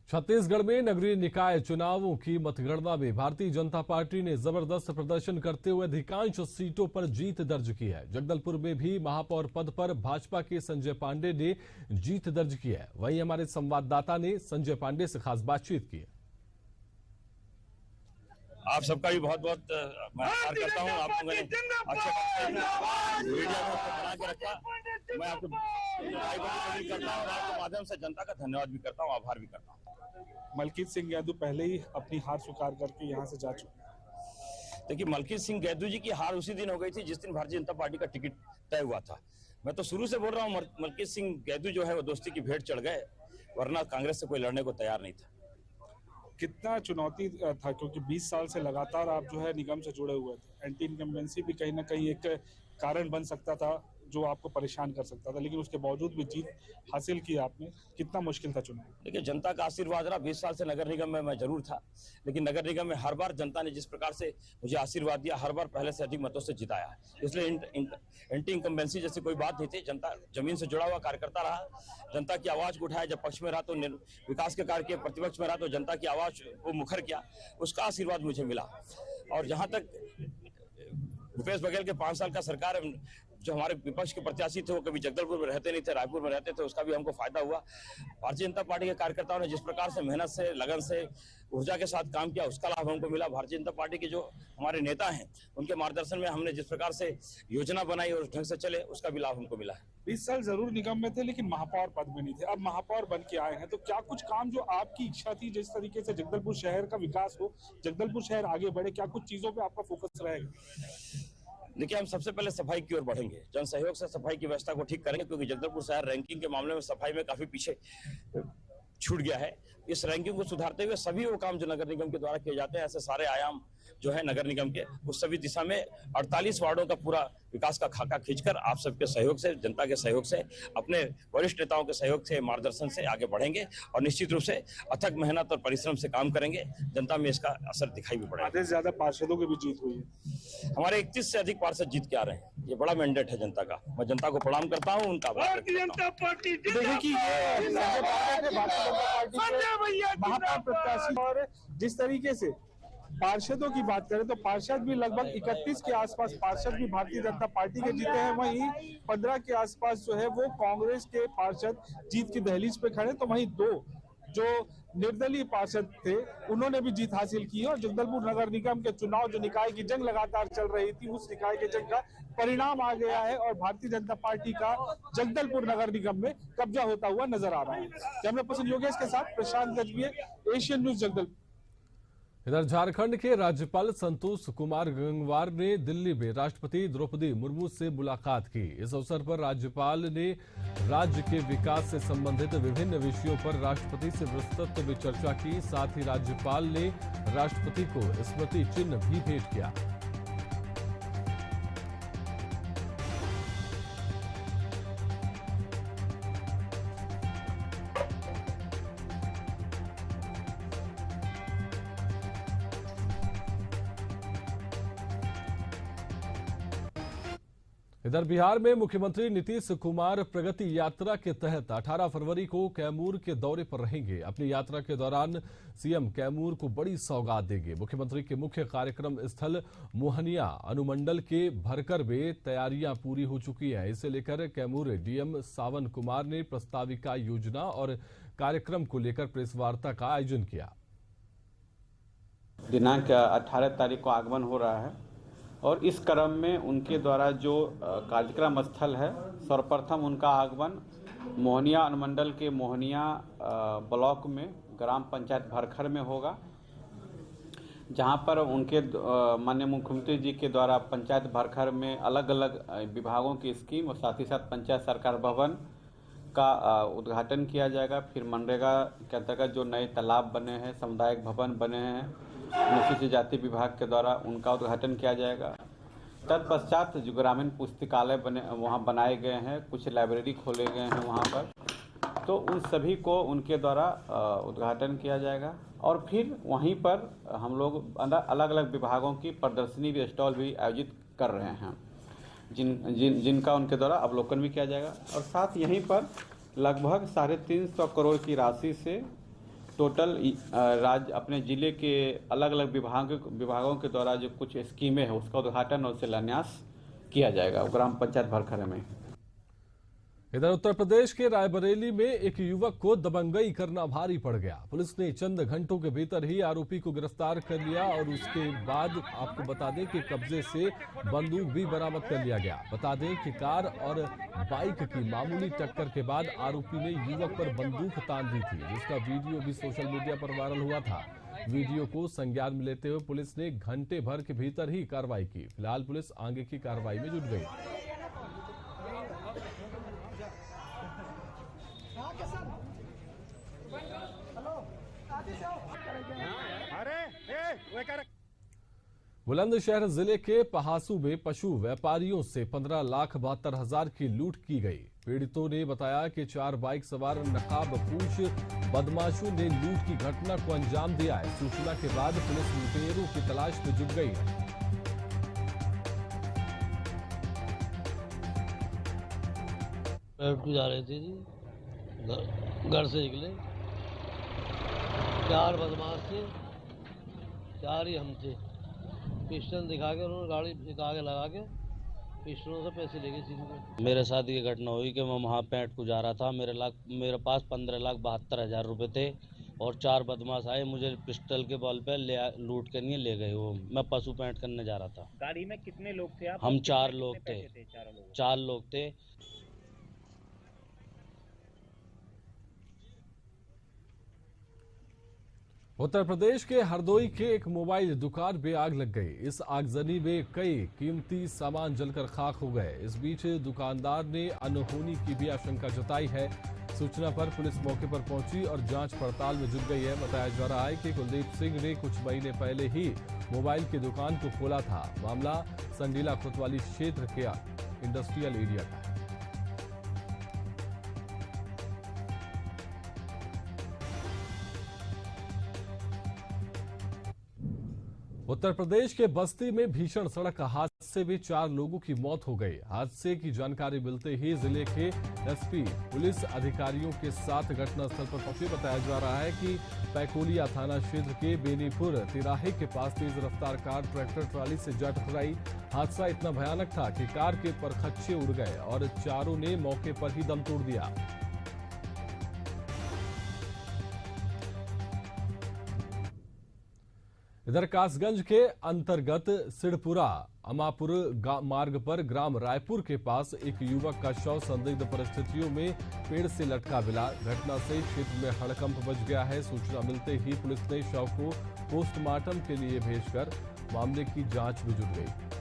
Speaker 16: छत्तीसगढ़ में नगरीय निकाय चुनावों की मतगणना में भारतीय जनता पार्टी ने जबरदस्त प्रदर्शन करते हुए अधिकांश सीटों पर जीत दर्ज की है। जगदलपुर में भी महापौर पद पर भाजपा के संजय पांडे ने जीत दर्ज की है। वहीं हमारे संवाददाता ने संजय पांडे से खास बातचीत की है।
Speaker 14: आप सबका भी बहुत बहुत मैं आभार करता हूँ। आप लोगों ने अच्छा मीडिया को बना के रखा, मैं आपको करता हूँ और आपके माध्यम से जनता का धन्यवाद भी करता हूँ, आभार भी करता हूँ।
Speaker 17: मलकीत सिंह गैदू पहले ही अपनी हार स्वीकार करके यहाँ से जा चुके।
Speaker 14: देखिए, मलकीत सिंह गैदू जी की हार उसी दिन हो गई थी जिस दिन भारतीय जनता पार्टी का टिकट तय हुआ था। मैं तो शुरू से बोल रहा हूँ, मलकीत सिंह गैदू जो है वो दोस्ती की भेंट चढ़ गए, वरना कांग्रेस से कोई लड़ने को तैयार नहीं था।
Speaker 17: कितना चुनौती था, क्योंकि 20 साल से लगातार आप जो है निगम से जुड़े हुए थे। एंटी इनकम्बेंसी भी कहीं ना कहीं एक कारण बन सकता था जो आपको परेशान कर सकता था, लेकिन उसके बावजूद भी जीत हासिल की आपने। कितना मुश्किल था चुनाव?
Speaker 14: देखिए, जनता का आशीर्वाद रहा। 20 साल से नगर निगम में मैं जरूर था, लेकिन नगर निगम में हर बार जनता ने जिस प्रकार से मुझे आशीर्वाद दिया, हर बार पहले से अधिक मतों से जिताया है। इसलिए एंटी इनकम्बेंसी जैसी कोई बात नहीं थी। जनता जमीन से जुड़ा हुआ कार्यकर्ता रहा, जनता की आवाज को उठाया। जब पक्ष में रहा तो विकास के कार्य किए, प्रतिपक्ष में रहा तो जनता की आवाज को मुखर किया, उसका आशीर्वाद मुझे मिला। और जहां तक भूपेश बघेल के 5 साल का सरकार, जो हमारे विपक्ष के प्रत्याशी थे वो कभी जगदलपुर में रहते नहीं थे, रायपुर में रहते थे, उसका भी हमको फायदा हुआ। भारतीय जनता पार्टी के कार्यकर्ताओं ने जिस प्रकार से मेहनत से, लगन से, ऊर्जा के साथ काम किया, उसका लाभ हमको मिला। भारतीय जनता पार्टी के जो हमारे नेता हैं उनके मार्गदर्शन में हमने जिस प्रकार से योजना बनाई और उस ढंग से चले, उसका भी लाभ हमको मिला है।
Speaker 17: 20 साल जरूर निगम में थे, लेकिन महापौर पद में नहीं थे। अब महापौर बन के आए हैं, तो क्या कुछ काम जो आपकी इच्छा थी, जिस तरीके से जगदलपुर शहर का विकास हो, जगदलपुर शहर आगे बढ़े, क्या कुछ चीजों पर आपका फोकस रहेगा?
Speaker 14: देखिए, हम सबसे पहले सफाई की ओर बढ़ेंगे। जन सहयोग से सफाई की व्यवस्था को ठीक करेंगे, क्योंकि जगदलपुर शहर रैंकिंग के मामले में सफाई में काफी पीछे छूट गया है। इस रैंकिंग को सुधारते हुए सभी वो काम जो नगर निगम के द्वारा किए जाते हैं, ऐसे सारे आयाम जो है नगर निगम के, उस सभी दिशा में 48 वार्डों का पूरा विकास का खाका खींचकर आप सबके सहयोग से, जनता के सहयोग से, अपने वरिष्ठ नेताओं के सहयोग से, मार्गदर्शन से आगे बढ़ेंगे और निश्चित रूप से अथक मेहनत और परिश्रम से काम करेंगे। जनता में इसका असर दिखाई भी पड़ेगा।
Speaker 17: आधे से ज्यादा पार्षदों की भी जीत हुई है।
Speaker 14: हमारे 31 से अधिक पार्षद जीत के आ रहे हैं। ये बड़ा मैंडेट है जनता का। मैं जनता को प्रणाम करता हूँ, उनका
Speaker 17: भारतीय जनता पार्टी महापौर प्रत्याशी। और जिस तरीके से पार्षदों की बात करें तो पार्षद भी लगभग 31 के आसपास पार्षद भी भारतीय जनता पार्टी के जीते हैं। वहीं 15 के आसपास जो है वो कांग्रेस के पार्षद जीत की दहलीज पे खड़े। तो वहीं 2 जो निर्दलीय पार्षद थे उन्होंने भी जीत हासिल की है। और जगदलपुर नगर निगम के चुनाव, जो निकाय की जंग लगातार चल रही थी, उस निकाय के जंग का परिणाम आ गया है और भारतीय जनता पार्टी का जगदलपुर नगर निगम में कब्जा होता हुआ नजर आ रहा है। कैमरा पर्सन योगेश के साथ प्रशांत गजबिये, एशियन न्यूज जगदलपुर।
Speaker 16: इधर झारखंड के राज्यपाल संतोष कुमार गंगवार ने दिल्ली में राष्ट्रपति द्रौपदी मुर्मू से मुलाकात की। इस अवसर पर राज्यपाल ने राज्य के विकास से संबंधित विभिन्न विषयों पर राष्ट्रपति से विस्तृत में चर्चा की। साथ ही राज्यपाल ने राष्ट्रपति को स्मृति चिन्ह भी भेंट किया। इधर बिहार में मुख्यमंत्री नीतीश कुमार प्रगति यात्रा के तहत 18 फरवरी को कैमूर के दौरे पर रहेंगे। अपनी यात्रा के दौरान सीएम कैमूर को बड़ी सौगात देंगे। मुख्यमंत्री के मुख्य कार्यक्रम स्थल मोहनिया अनुमंडल के भरकर में तैयारियां पूरी हो चुकी हैं। इसे लेकर कैमूर डीएम सावन कुमार ने प्रस्ताविका योजना और कार्यक्रम को लेकर प्रेस वार्ता का आयोजन किया।
Speaker 4: दिनांक 18 तारीख को आगमन हो रहा है और इस क्रम में उनके द्वारा जो कार्यक्रम स्थल है, सर्वप्रथम उनका आगमन मोहनिया अनुमंडल के मोहनिया ब्लॉक में ग्राम पंचायत भरखर में होगा, जहां पर उनके माननीय मुख्यमंत्री जी के द्वारा पंचायत भरखर में अलग अलग विभागों की स्कीम और साथ ही साथ पंचायत सरकार भवन का उद्घाटन किया जाएगा। फिर मनरेगा के अंतर्गत जो नए तालाब बने हैं, सामुदायिक भवन बने हैं, अनुसूचित जाति विभाग के द्वारा उनका उद्घाटन किया जाएगा। तत्पश्चात जो ग्रामीण पुस्तकालय बने वहाँ बनाए गए हैं, कुछ लाइब्रेरी खोले गए हैं वहाँ पर, तो उन सभी को उनके द्वारा उद्घाटन किया जाएगा। और फिर वहीं पर हम लोग अलग अलग विभागों की प्रदर्शनी भी, स्टॉल भी आयोजित कर रहे हैं, जिनका उनके द्वारा अवलोकन भी किया जाएगा। और साथ यहीं पर लगभग 350 करोड़ की राशि से टोटल राज्य अपने जिले के अलग अलग विभागों के द्वारा जो कुछ स्कीमें हैं उसका उद्घाटन और शिलान्यास किया जाएगा ग्राम पंचायत भरखर में।
Speaker 16: इधर उत्तर प्रदेश के रायबरेली में एक युवक को दबंगई करना भारी पड़ गया। पुलिस ने चंद घंटों के भीतर ही आरोपी को गिरफ्तार कर लिया और उसके बाद आपको बता दें कि कब्जे से बंदूक भी बरामद कर लिया गया। बता दें कि कार और बाइक की मामूली टक्कर के बाद आरोपी ने युवक पर बंदूक तान दी थी, जिसका वीडियो भी सोशल मीडिया पर वायरल हुआ था। वीडियो को संज्ञान में लेते हुए पुलिस ने घंटे भर के भीतर ही कार्रवाई की। फिलहाल पुलिस आगे की कार्रवाई में जुट गई। बुलंदशहर जिले के पहासू में पशु व्यापारियों से 15,72,000 की लूट की गई। पीड़ितों ने बताया कि 4 बाइक सवार नकाबपोश बदमाशों ने लूट की घटना को अंजाम दिया है। सूचना के बाद पुलिस लुटेरों की तलाश में जुट गई है।
Speaker 5: जा रहे थे जी, घर से निकले, 4 बदमाश थे, 4 ही हम थे। पिस्टल दिखा के उन्होंने गाड़ी आगे लगा के पिस्टलों से पैसे लेके सीधे गए। मेरे साथ ये घटना हुई कि मैं वहाँ पैंट को जा रहा था, मेरे पास 15,72,000 रुपये थे और 4 बदमाश आए, मुझे पिस्टल के बल पे लूट के नहीं ले गए। वो मैं पशु पैंट करने जा रहा था।
Speaker 19: गाड़ी में कितने लोग थे आप?
Speaker 5: हम 4 लोग थे। 4 लोग थे।
Speaker 16: उत्तर प्रदेश के हरदोई के एक मोबाइल दुकान में आग लग गई। इस आगजनी में कई कीमती सामान जलकर खाक हो गए। इस बीच दुकानदार ने अनहोनी की भी आशंका जताई है। सूचना पर पुलिस मौके पर पहुंची और जांच पड़ताल में जुट गई है। बताया जा रहा है कि कुलदीप सिंह ने कुछ महीने पहले ही मोबाइल की दुकान को खोला था। मामला संडीला कोतवाली क्षेत्र के इंडस्ट्रियल एरिया का है। उत्तर प्रदेश के बस्ती में भीषण सड़क हादसे में 4 लोगों की मौत हो गई। हादसे की जानकारी मिलते ही जिले के एसपी पुलिस अधिकारियों के साथ घटनास्थल पर पहुंचे। बताया जा रहा है कि पैकोलिया थाना क्षेत्र के बेनीपुर तिराहे के पास तेज रफ्तार कार ट्रैक्टर ट्राली से जा टकराई। हादसा इतना भयानक था कि कार के परखच्चे उड़ गए और चारों ने मौके पर ही दम तोड़ दिया। इधर कासगंज के अंतर्गत सिड़पुरा अमापुर मार्ग पर ग्राम रायपुर के पास एक युवक का शव संदिग्ध परिस्थितियों में पेड़ से लटका मिला। घटना से क्षेत्र में हड़कंप मच गया है। सूचना मिलते ही पुलिस ने शव को पोस्टमार्टम के लिए भेजकर मामले की जांच में जुट गई।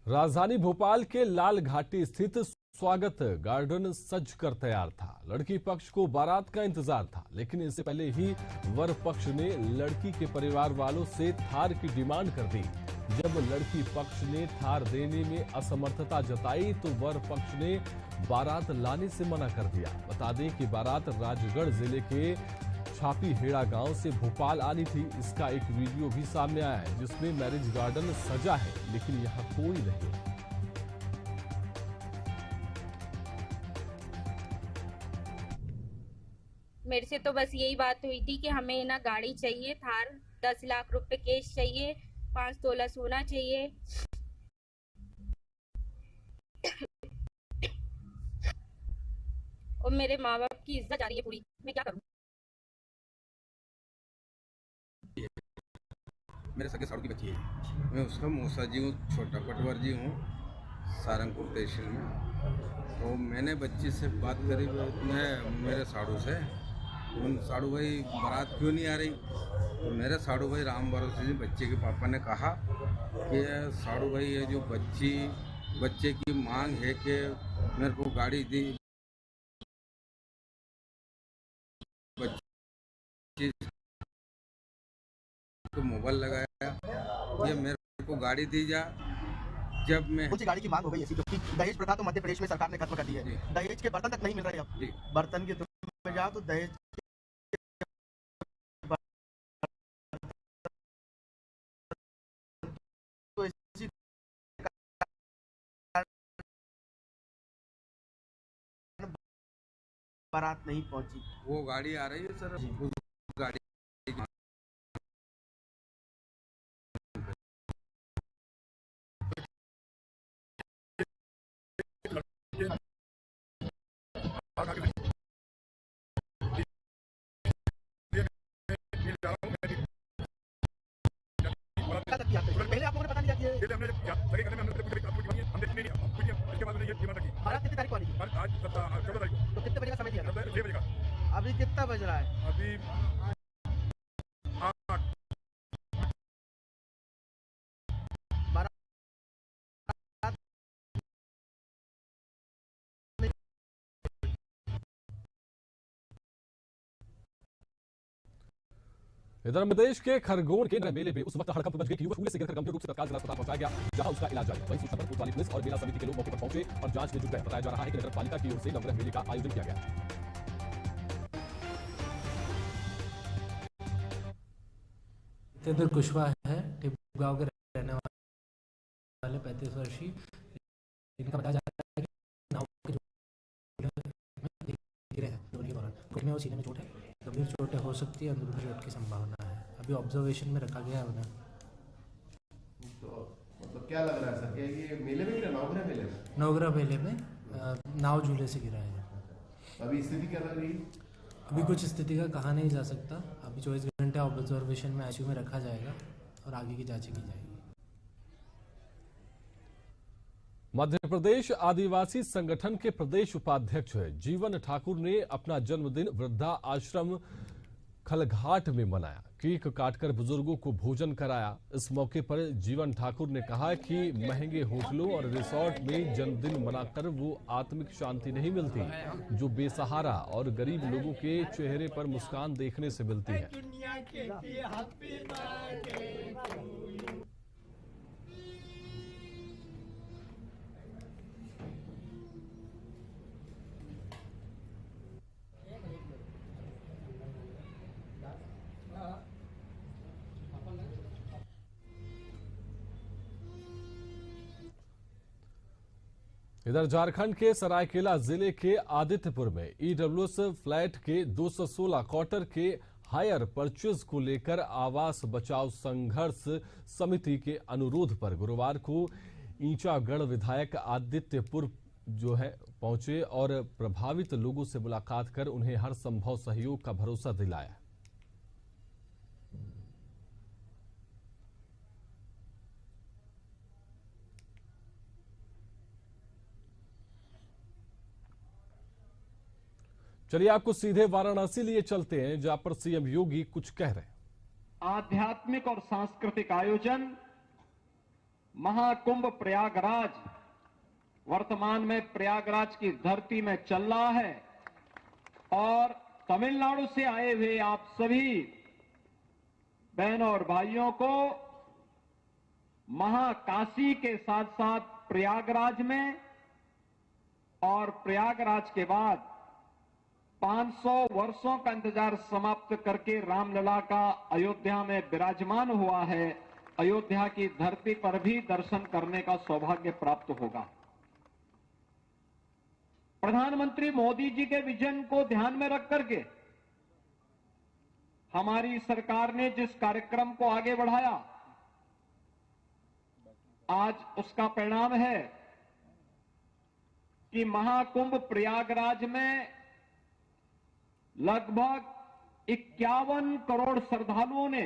Speaker 16: राजधानी भोपाल के लाल घाटी स्थित स्वागत गार्डन सज कर तैयार था। लड़की पक्ष को बारात का इंतजार था, लेकिन इससे पहले ही वर पक्ष ने लड़की के परिवार वालों से थार की डिमांड कर दी। जब लड़की पक्ष ने थार देने में असमर्थता जताई तो वर पक्ष ने बारात लाने से मना कर दिया। बता दें कि बारात राजगढ़ जिले के छापी हेड़ा गांव से भोपाल आनी थी। इसका एक वीडियो भी सामने आया है जिसमें मैरिज गार्डन सजा है, लेकिन यहाँ कोई नहीं है।
Speaker 9: मेरे से तो बस यही बात हुई थी कि हमें ना गाड़ी चाहिए, थार 10 लाख रुपए कैश चाहिए, 5 तोला सोना चाहिए। और मेरे माँ बाप की इज्जत जा रही है पूरी, मैं क्या करूँ?
Speaker 18: मेरे सगे साड़ू की बच्ची है, मैं उसका मूसा जी हूँ, छोटा पटवर जी हूँ, सारंगपुर तहसील में। तो मैंने बच्ची से बात करी, मैं मेरे साड़ू से, उन साड़ू भाई बारात क्यों नहीं आ रही? तो मेरे साड़ू भाई राम भरोसे जी बच्चे के पापा ने कहा कि साड़ू भाई ये जो बच्चे की मांग है कि मेरे को गाड़ी दी, बच्ची को मोबाइल लगाया, ये मेरे को गाड़ी दी जा। जब मैं
Speaker 19: उनसे गाड़ी की मांग हो गई ऐसी, क्योंकि दहेज प्रथा तो मध्य प्रदेश में सरकार ने खत्म कर दी है। दहेज के बर्तन तक नहीं मिल रहे अब। बर्तन की दुकान में जाओ तो दहेज तो इसी बारात नहीं पहुंची।
Speaker 18: वो गाड़ी आ रही है सर, उस गाड़ी
Speaker 19: पहले आप लोगों ने पता नहीं किया, बारात कितनी तारीख को आनी थी? आज 14 तारीख को। तो कितने बजे का समय दिया? 6 बजे का। अभी कितना बज रहा है? अभी 8।
Speaker 16: इधर मध्य प्रदेश के खरगोन के मेले में उस वक्त हड़कंप मच गई कि युवक कुएं से गिरकर गंभीर रूप से तत्काल जिला अस्पताल पहुंचाया गया, जहां उसका इलाज जारी। वहीं सूचना पर कोतवाली पुलिस और मेला समिति के लोग मौके पर पहुंचे और जांच में जुट गए। बताया जा रहा है कि नगर पालिका की ओर से नवग्रह मेले का आयोजन किया गया।
Speaker 20: जितेंद्र कुशवाहा है, टिपगांव के रहने वाले 35 वर्षीय, इनका बताया जा रहा है कि नाव के गिरे हैं के दौरान, घुटने और सीने में चोट है, गंभीर चोटें हो सकती है, अंदरूनी चोट की संभावना है। अभी ऑब्जर्वेशन में रखा गया है उन्हें।
Speaker 19: तो मतलब क्या लग रहा है सर कि ये मेले में गिरा, नवग्रह मेले में?
Speaker 20: नवग्रह मेले में नाव झूले से गिरा है।
Speaker 19: अभी स्थिति क्या लग रही है?
Speaker 20: अभी कुछ स्थिति का कहा नहीं जा सकता। अभी 24 घंटे ऑब्जर्वेशन में आईसीयू में रखा जाएगा और आगे की जांच की जाएगी।
Speaker 16: मध्य प्रदेश आदिवासी संगठन के प्रदेश उपाध्यक्ष जीवन ठाकुर ने अपना जन्मदिन वृद्धा आश्रम खलघाट में मनाया। केक काटकर बुजुर्गों को भोजन कराया। इस मौके पर जीवन ठाकुर ने कहा कि महंगे होटलों और रिसोर्ट में जन्मदिन मनाकर वो आत्मिक शांति नहीं मिलती जो बेसहारा और गरीब लोगों के चेहरे पर मुस्कान देखने से मिलती है। इधर झारखंड के सरायकेला जिले के आदित्यपुर में ईडब्ल्यूएस फ्लैट के 216 क्वार्टर के हायर परचेज को लेकर आवास बचाओ संघर्ष समिति के अनुरोध पर गुरुवार को ईंचागढ़ विधायक आदित्यपुर पहुंचे और प्रभावित लोगों से मुलाकात कर उन्हें हर संभव सहयोग का भरोसा दिलाया। चलिए आपको सीधे वाराणसी लिए चलते हैं, जहां पर सीएम योगी कुछ कह रहे हैं।
Speaker 22: आध्यात्मिक और सांस्कृतिक आयोजन महाकुंभ प्रयागराज वर्तमान में प्रयागराज की धरती में चल रहा है और तमिलनाडु से आए हुए आप सभी बहनों और भाइयों को महाकाशी के साथ साथ प्रयागराज में और प्रयागराज के बाद 500 वर्षों का इंतजार समाप्त करके रामलला का अयोध्या में विराजमान हुआ है। अयोध्या की धरती पर भी दर्शन करने का सौभाग्य प्राप्त होगा। प्रधानमंत्री मोदी जी के विजन को ध्यान में रख करके हमारी सरकार ने जिस कार्यक्रम को आगे बढ़ाया, आज उसका परिणाम है कि महाकुंभ प्रयागराज में लगभग 51 करोड़ श्रद्धालुओं ने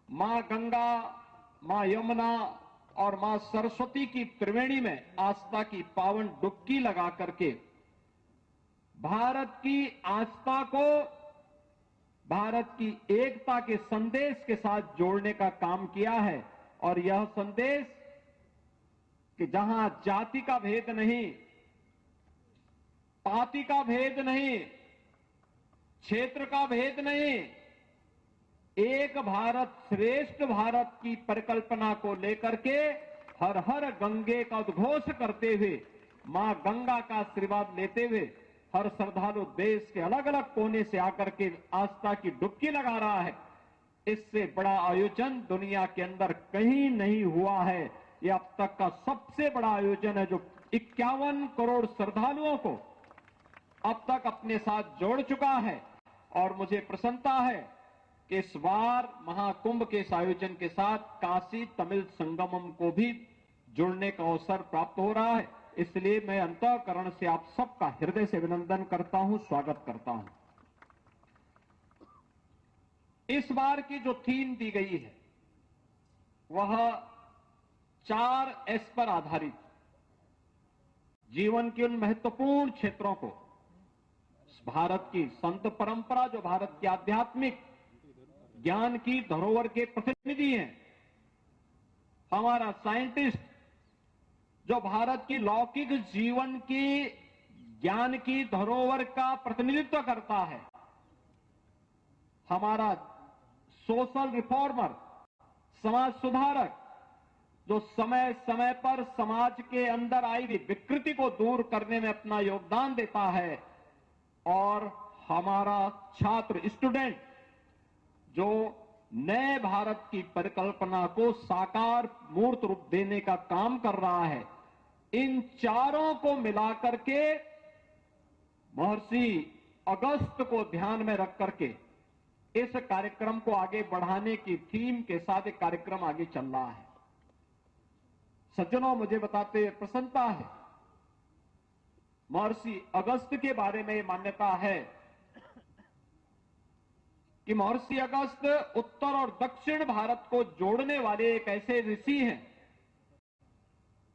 Speaker 22: मां गंगा, मां यमुना और मां सरस्वती की त्रिवेणी में आस्था की पावन डुबकी लगा करके भारत की आस्था को भारत की एकता के संदेश के साथ जोड़ने का काम किया है। और यह संदेश कि जहां जाति का भेद नहीं, पाति का भेद नहीं, क्षेत्र का भेद नहीं, एक भारत श्रेष्ठ भारत की परिकल्पना को लेकर के हर हर गंगे का उद्घोष करते हुए, मां गंगा का आशीर्वाद लेते हुए हर श्रद्धालु देश के अलग अलग कोने से आकर के आस्था की डुबकी लगा रहा है। इससे बड़ा आयोजन दुनिया के अंदर कहीं नहीं हुआ है। यह अब तक का सबसे बड़ा आयोजन है जो 51 करोड़ श्रद्धालुओं को अब तक अपने साथ जोड़ चुका है। और मुझे प्रसन्नता है कि इस बार महाकुंभ के इस आयोजन के साथ काशी तमिल संगमम को भी जुड़ने का अवसर प्राप्त हो रहा है। इसलिए मैं अंतःकरण से आप सबका हृदय से अभिनंदन करता हूं, स्वागत करता हूं। इस बार की जो थीम दी गई है वह 4 एस पर आधारित, जीवन के उन महत्वपूर्ण क्षेत्रों को, भारत की संत परंपरा जो भारत की आध्यात्मिक ज्ञान की धरोहर के प्रतिनिधि हैं, हमारा साइंटिस्ट जो भारत की लौकिक जीवन की ज्ञान की धरोहर का प्रतिनिधित्व करता है, हमारा सोशल रिफॉर्मर, समाज सुधारक जो समय समय पर समाज के अंदर आई हुई विकृति को दूर करने में अपना योगदान देता है, और हमारा छात्र स्टूडेंट जो नए भारत की परिकल्पना को साकार मूर्त रूप देने का काम कर रहा है। इन चारों को मिलाकर के महर्षि अगस्त को ध्यान में रख करके इस कार्यक्रम को आगे बढ़ाने की थीम के साथ एक कार्यक्रम आगे चल रहा है। सज्जनों, मुझे बताते हुए प्रसन्नता है, महर्षि अगस्त के बारे में मान्यता है कि महर्षि अगस्त उत्तर और दक्षिण भारत को जोड़ने वाले एक ऐसे ऋषि हैं।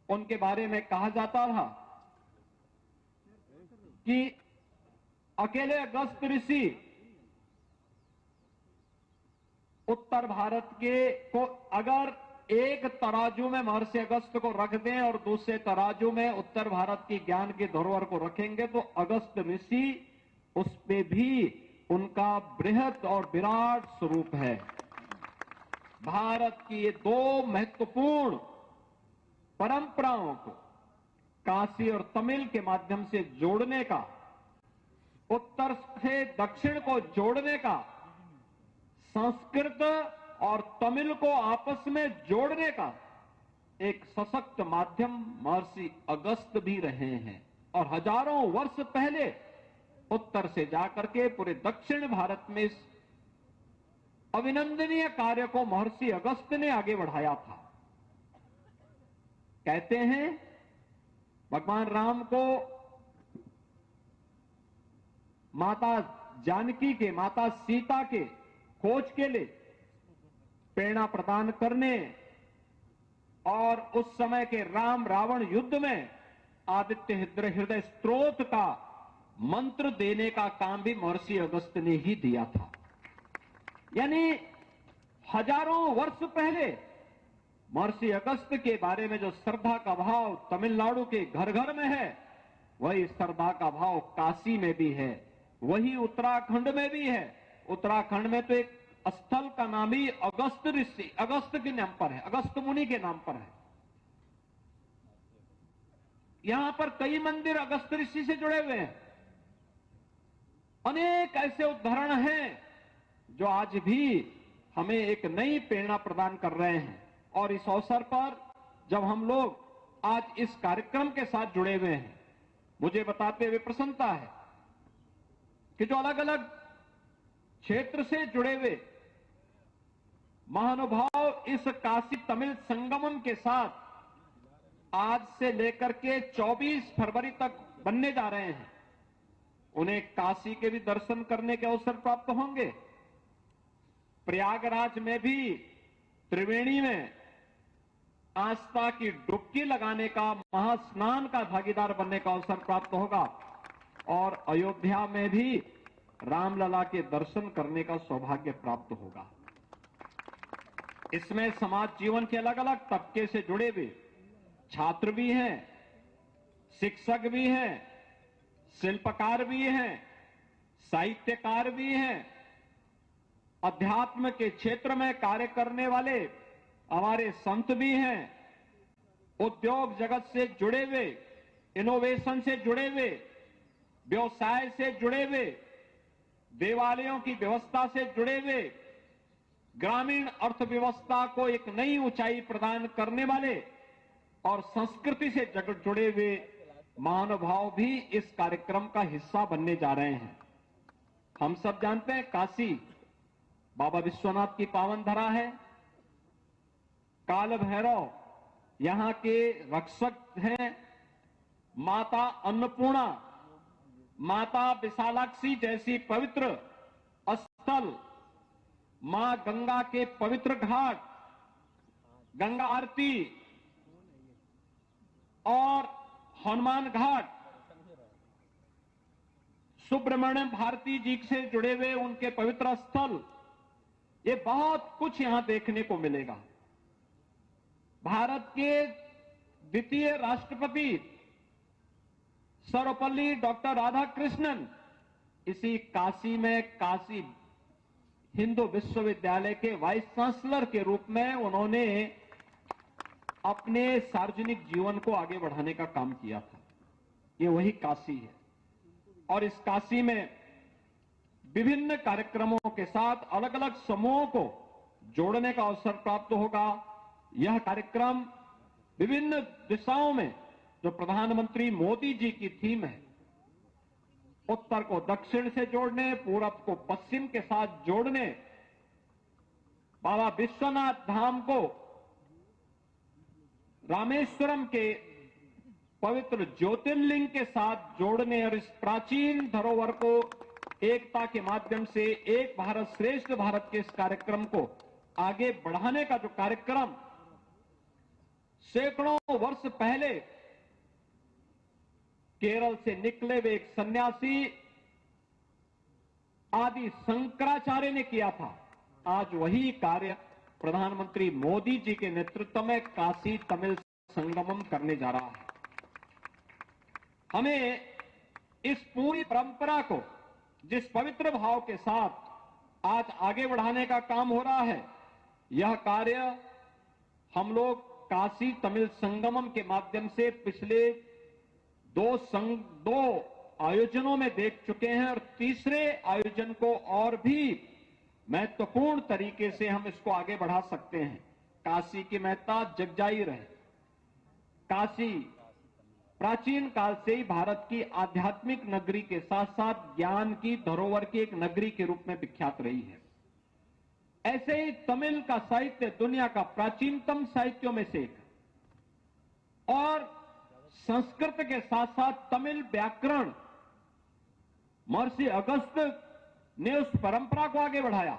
Speaker 22: उनके बारे में कहा जाता था कि अकेले अगस्त ऋषि उत्तर भारत के को अगर एक तराजू में महर्षि अगस्त को रख दें और दूसरे तराजू में उत्तर भारत की ज्ञान की धरोहर को रखेंगे तो अगस्त ऋषि उस पे भी उनका बृहद और विराट स्वरूप है। भारत की ये 2 महत्वपूर्ण परंपराओं को काशी और तमिल के माध्यम से जोड़ने का, उत्तर से दक्षिण को जोड़ने का, संस्कृत और तमिल को आपस में जोड़ने का एक सशक्त माध्यम महर्षि अगस्त भी रहे हैं। और हजारों वर्ष पहले उत्तर से जाकर के पूरे दक्षिण भारत में इस अभिनंदनीय कार्य को महर्षि अगस्त ने आगे बढ़ाया था। कहते हैं भगवान राम को माता जानकी के, माता सीता के खोज के लिए प्रेरणा प्रदान करने और उस समय के राम रावण युद्ध में आदित्य हृदय स्त्रोत का मंत्र देने का काम भी महर्षि अगस्त ने ही दिया था। यानी हजारों वर्ष पहले महर्षि अगस्त के बारे में जो श्रद्धा का भाव तमिलनाडु के घर घर में है, वही श्रद्धा का भाव काशी में भी है, वही उत्तराखंड में भी है। उत्तराखंड में तो एक स्थल का नाम ही अगस्त ऋषि, अगस्त के नाम पर है, अगस्त मुनि के नाम पर है। यहां पर कई मंदिर अगस्त ऋषि से जुड़े हुए हैं। अनेक ऐसे उदाहरण हैं जो आज भी हमें एक नई प्रेरणा प्रदान कर रहे हैं। और इस अवसर पर जब हम लोग आज इस कार्यक्रम के साथ जुड़े हुए हैं, मुझे बताते हुए प्रसन्नता है कि जो अलग अलग क्षेत्र से जुड़े हुए महानुभाव इस काशी तमिल संगमम के साथ आज से लेकर के 24 फरवरी तक बनने जा रहे हैं, उन्हें काशी के भी दर्शन करने के अवसर प्राप्त होंगे। प्रयागराज में भी त्रिवेणी में आस्था की डुबकी लगाने का, महास्नान का भागीदार बनने का अवसर प्राप्त होगा और अयोध्या में भी रामलला के दर्शन करने का सौभाग्य प्राप्त होगा। इसमें समाज जीवन के अलग अलग तबके से जुड़े हुए छात्र भी हैं, शिक्षक भी हैं, शिल्पकार भी हैं, साहित्यकार भी हैं, अध्यात्म के क्षेत्र में कार्य करने वाले हमारे संत भी हैं, उद्योग जगत से जुड़े हुए, इनोवेशन से जुड़े हुए, व्यवसाय से जुड़े हुए, देवालयों की व्यवस्था से जुड़े हुए, ग्रामीण अर्थव्यवस्था को एक नई ऊंचाई प्रदान करने वाले और संस्कृति से जुड़े हुए महानुभाव भी इस कार्यक्रम का हिस्सा बनने जा रहे हैं। हम सब जानते हैं काशी बाबा विश्वनाथ की पावन धरा है। काल भैरव यहां के रक्षक हैं। माता अन्नपूर्णा, माता विशालाक्षी जैसी पवित्र स्थल, मां गंगा के पवित्र घाट, गंगा आरती और हनुमान घाट, सुब्रमण्य भारती जी से जुड़े हुए उनके पवित्र स्थल, ये बहुत कुछ यहां देखने को मिलेगा। भारत के द्वितीय राष्ट्रपति सर्वपल्ली डॉक्टर राधाकृष्णन इसी काशी में काशी हिंदू विश्वविद्यालय के वाइस चांसलर के रूप में उन्होंने अपने सार्वजनिक जीवन को आगे बढ़ाने का काम किया था। ये वही काशी है और इस काशी में विभिन्न कार्यक्रमों के साथ अलग अलग समूहों को जोड़ने का अवसर प्राप्त होगा। यह कार्यक्रम विभिन्न दिशाओं में जो प्रधानमंत्री मोदी जी की थीम है, उत्तर को दक्षिण से जोड़ने, पूरब को पश्चिम के साथ जोड़ने, बाबा विश्वनाथ धाम को रामेश्वरम के पवित्र ज्योतिर्लिंग के साथ जोड़ने और इस प्राचीन धरोहर को एकता के माध्यम से एक भारत श्रेष्ठ भारत के इस कार्यक्रम को आगे बढ़ाने का जो कार्यक्रम सैकड़ों वर्ष पहले केरल से निकले हुए एक सन्यासी आदि शंकराचार्य ने किया था, आज वही कार्य प्रधानमंत्री मोदी जी के नेतृत्व में काशी तमिल संगमम करने जा रहा है। हमें इस पूरी परंपरा को जिस पवित्र भाव के साथ आज आगे बढ़ाने का काम हो रहा है, यह कार्य हम लोग काशी तमिल संगमम के माध्यम से पिछले दो आयोजनों में देख चुके हैं और तीसरे आयोजन को और भी महत्वपूर्ण तरीके से हम इसको आगे बढ़ा सकते हैं। काशी की महत्ता जगजाहिर है। काशी प्राचीन काल से ही भारत की आध्यात्मिक नगरी के साथ साथ ज्ञान की धरोहर की एक नगरी के रूप में विख्यात रही है। ऐसे ही तमिल का साहित्य दुनिया का प्राचीनतम साहित्यों में से एक है और संस्कृत के साथ साथ तमिल व्याकरण महर्षि अगस्त ने उस परंपरा को आगे बढ़ाया।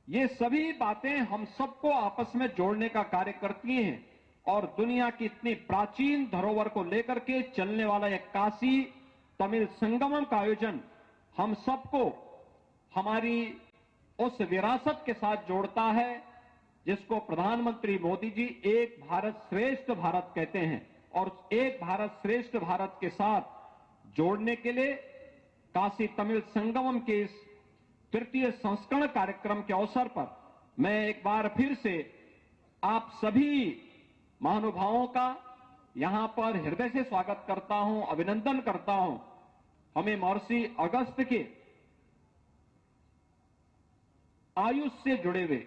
Speaker 22: ये सभी बातें हम सबको आपस में जोड़ने का कार्य करती हैं और दुनिया की इतनी प्राचीन धरोहर को लेकर के चलने वाला यह काशी तमिल संगमम का आयोजन हम सबको हमारी उस विरासत के साथ जोड़ता है जिसको प्रधानमंत्री मोदी जी एक भारत श्रेष्ठ भारत कहते हैं और एक भारत श्रेष्ठ भारत के साथ जोड़ने के लिए काशी तमिल संगमम के इस तृतीय संस्करण कार्यक्रम के अवसर पर मैं एक बार फिर से आप सभी महानुभावों का यहां पर हृदय से स्वागत करता हूं, अभिनंदन करता हूं। हमें महर्षि अगस्त के आयुष से जुड़े हुए,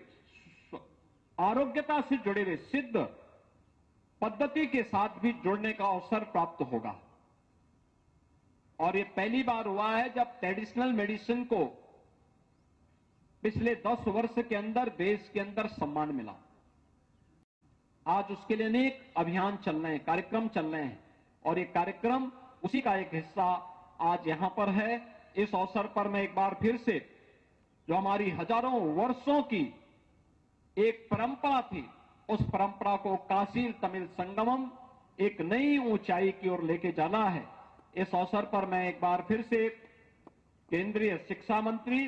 Speaker 22: आरोग्यता से जुड़े हुए सिद्ध पद्धति के साथ भी जुड़ने का अवसर प्राप्त होगा। और ये पहली बार हुआ है जब ट्रेडिशनल मेडिसिन को पिछले 10 वर्ष के अंदर देश के अंदर सम्मान मिला। आज उसके लिए अनेक अभियान चल रहे हैं, कार्यक्रम चल रहे हैं, और ये कार्यक्रम उसी का एक हिस्सा आज यहां पर है। इस अवसर पर मैं एक बार फिर से जो हमारी हजारों वर्षों की एक परंपरा थी, उस परंपरा को काशी तमिल संगमम एक नई ऊंचाई की ओर लेके जाना है। इस अवसर पर मैं एक बार फिर से केंद्रीय शिक्षा मंत्री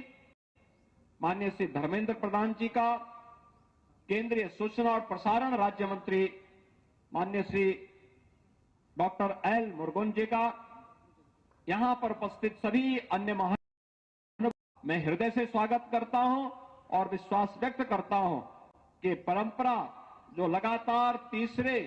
Speaker 22: माननीय श्री धर्मेंद्र प्रधान जी का, केंद्रीय सूचना और प्रसारण राज्य मंत्री माननीय श्री डॉक्टर एल मुरुगन जी का, यहां पर उपस्थित सभी अन्य महानुभावों मैं हृदय से स्वागत करता हूं और विश्वास व्यक्त करता हूं कि परंपरा जो लगातार तीसरे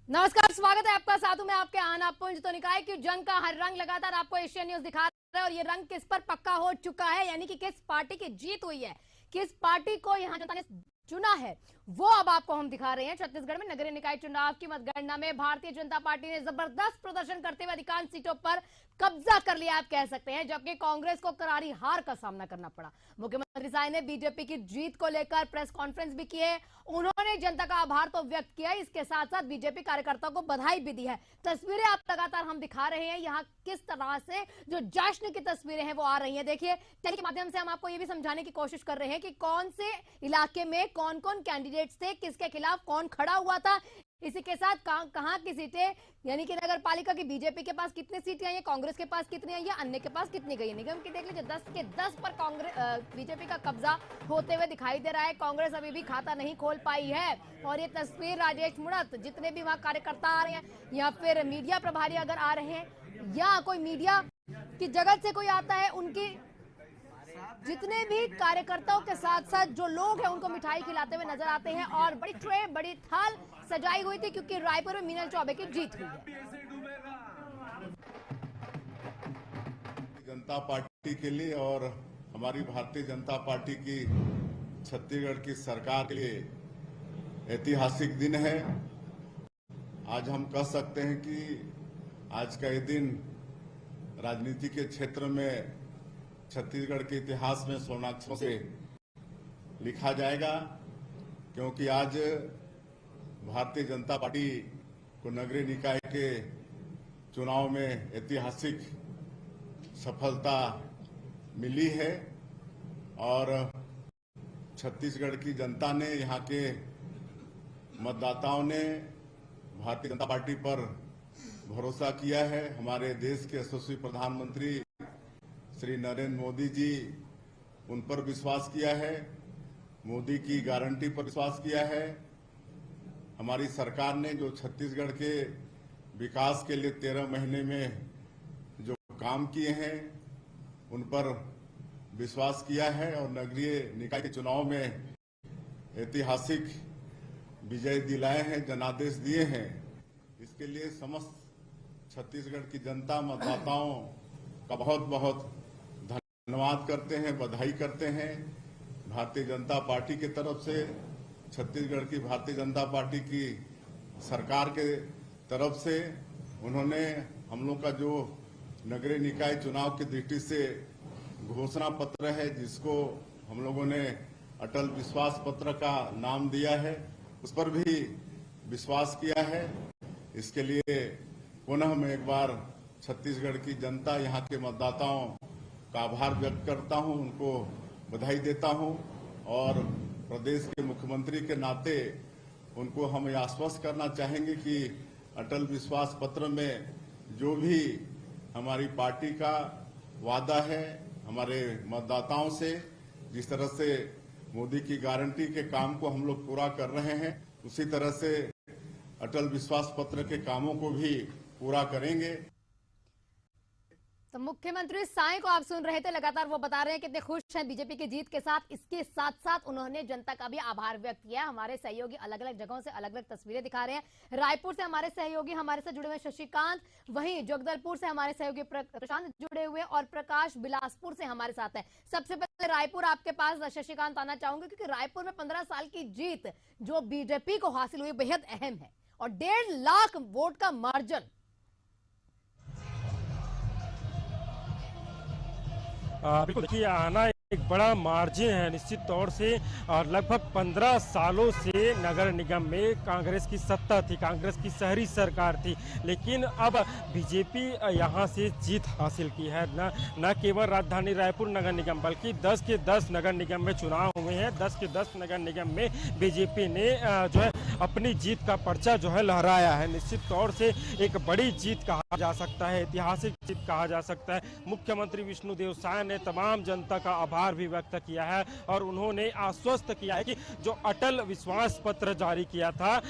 Speaker 1: नमस्कार, स्वागत है आपका। साथ में आपके आना पुंज तो निकाय की जंग का हर रंग लगातार आपको एशियन न्यूज दिखा रहा है, और ये रंग किस पर पक्का हो चुका है, यानी कि किस पार्टी की जीत हुई है, किस पार्टी को यहां जनता ने चुना है, वो अब आपको हम दिखा रहे हैं। छत्तीसगढ़ में नगरीय निकाय चुनाव की मतगणना में भारतीय जनता पार्टी ने जबरदस्त प्रदर्शन करते हुए अधिकांश सीटों पर कब्जा कर लिया, आप कह सकते हैं, जबकि कांग्रेस को करारी हार का सामना करना पड़ा। मुख्यमंत्री साय ने बीजेपी की जीत को लेकर प्रेस कॉन्फ्रेंस भी की है। उन्होंने जनता का आभार तो व्यक्त किया, इसके साथ साथ बीजेपी कार्यकर्ताओं को बधाई भी दी है। तस्वीरें आप लगातार हम दिखा रहे हैं, यहाँ किस तरह से जो जश्न की तस्वीरें हैं वो आ रही हैं। देखिए, टेली के माध्यम से हम आपको ये भी समझाने की कोशिश कर रहे हैं कि कौन से इलाके में कौन कौन कैंडिडेट्स थे, किसके खिलाफ कौन खड़ा हुआ था। इसी के साथ कहां की सीटें, यानी कि नगर पालिका की बीजेपी के पास कितनी सीटें आई है, कांग्रेस के पास कितनी आई है, अन्य के पास कितनी गई है। निगम की देख लीजिए, 10 के 10 पर कांग्रेस बीजेपी का कब्जा होते हुए दिखाई दे रहा है। कांग्रेस अभी भी खाता नहीं खोल पाई है। और ये तस्वीर राजेश मुणत, जितने भी वहां कार्यकर्ता आ रहे हैं या फिर मीडिया प्रभारी अगर आ रहे हैं या कोई मीडिया की जगत से कोई आता है, उनकी जितने भी कार्यकर्ताओं के साथ साथ जो लोग हैं उनको मिठाई खिलाते हुए नजर आते हैं। और बड़ी ट्रे, बड़ी थाल सजाई हुई थी, क्योंकि रायपुर में मीनल चौबे की जीत हुई है।
Speaker 15: जनता पार्टी के लिए और हमारी भारतीय जनता पार्टी की छत्तीसगढ़ की सरकार के लिए ऐतिहासिक दिन है। आज हम कह सकते हैं कि आज का ये दिन राजनीति के क्षेत्र में छत्तीसगढ़ के इतिहास में स्वर्णाक्षरों से लिखा जाएगा, क्योंकि आज भारतीय जनता पार्टी को नगरीय निकाय के चुनाव में ऐतिहासिक सफलता मिली है। और छत्तीसगढ़ की जनता ने, यहाँ के मतदाताओं ने भारतीय जनता पार्टी पर भरोसा किया है। हमारे देश के यशस्वी प्रधानमंत्री श्री नरेंद्र मोदी जी, उन पर विश्वास किया है, मोदी की गारंटी पर विश्वास किया है। हमारी सरकार ने जो छत्तीसगढ़ के विकास के लिए 13 महीने में जो काम किए हैं, उन पर विश्वास किया है और नगरीय निकाय के चुनाव में ऐतिहासिक विजय दिलाए हैं, जनादेश दिए हैं। इसके लिए समस्त छत्तीसगढ़ की जनता, मतदाताओं का बहुत बहुत धन्यवाद करते हैं, बधाई करते हैं। भारतीय जनता पार्टी की तरफ से, छत्तीसगढ़ की भारतीय जनता पार्टी की सरकार के तरफ से उन्होंने हम लोग का जो नगरीय निकाय चुनाव की दृष्टि से घोषणा पत्र है, जिसको हम लोगों ने अटल विश्वास पत्र का नाम दिया है, उस पर भी विश्वास किया है। इसके लिए पुनः मैं एक बार छत्तीसगढ़ की जनता, यहाँ के मतदाताओं का आभार व्यक्त करता हूँ, उनको बधाई देता हूँ। और प्रदेश के मुख्यमंत्री के नाते उनको हम आश्वस्त करना चाहेंगे कि अटल विश्वास पत्र में जो भी हमारी पार्टी का वादा है हमारे मतदाताओं से, जिस तरह से मोदी की गारंटी के काम को हम लोग पूरा कर रहे हैं, उसी तरह से अटल विश्वास पत्र के कामों को भी पूरा करेंगे।
Speaker 1: तो मुख्यमंत्री साईं को आप सुन रहे थे, लगातार वो बता रहे हैं कितने खुश हैं बीजेपी की जीत के साथ। इसके साथ साथ उन्होंने जनता का भी आभार व्यक्त किया। हमारे सहयोगी अलग अलग जगहों से अलग अलग तस्वीरें दिखा रहे हैं। रायपुर से हमारे सहयोगी हमारे साथ जुड़े हुए शशिकांत, वहीं जगदलपुर से हमारे सहयोगी प्रशांत जुड़े हुए और प्रकाश बिलासपुर से हमारे साथ है। सबसे पहले रायपुर आपके पास शशिकांत आना चाहूंगे, क्योंकि रायपुर में 15 साल की जीत जो बीजेपी को हासिल हुई बेहद अहम है और 1.5 लाख वोट का मार्जिन।
Speaker 12: बिल्कुल, देखिए आना एक बड़ा मार्जिन है निश्चित तौर से। और लगभग 15 सालों से नगर निगम में कांग्रेस की सत्ता थी, कांग्रेस की शहरी सरकार थी, लेकिन अब बीजेपी यहां से जीत हासिल की है। न केवल राजधानी रायपुर नगर निगम बल्कि 10 के 10 नगर निगम में चुनाव हुए हैं। 10 के 10 नगर निगम में बीजेपी ने जो है अपनी जीत का पर्चा जो है लहराया है। निश्चित तौर से एक बड़ी जीत कहा जा सकता है, ऐतिहासिक जीत कहा जा सकता है। मुख्यमंत्री विष्णुदेव साय ने तमाम जनता का आभार भी व्यक्त किया है और उन्होंने आश्वस्त किया है कि जो अटल विश्वास पत्र जारी किया था,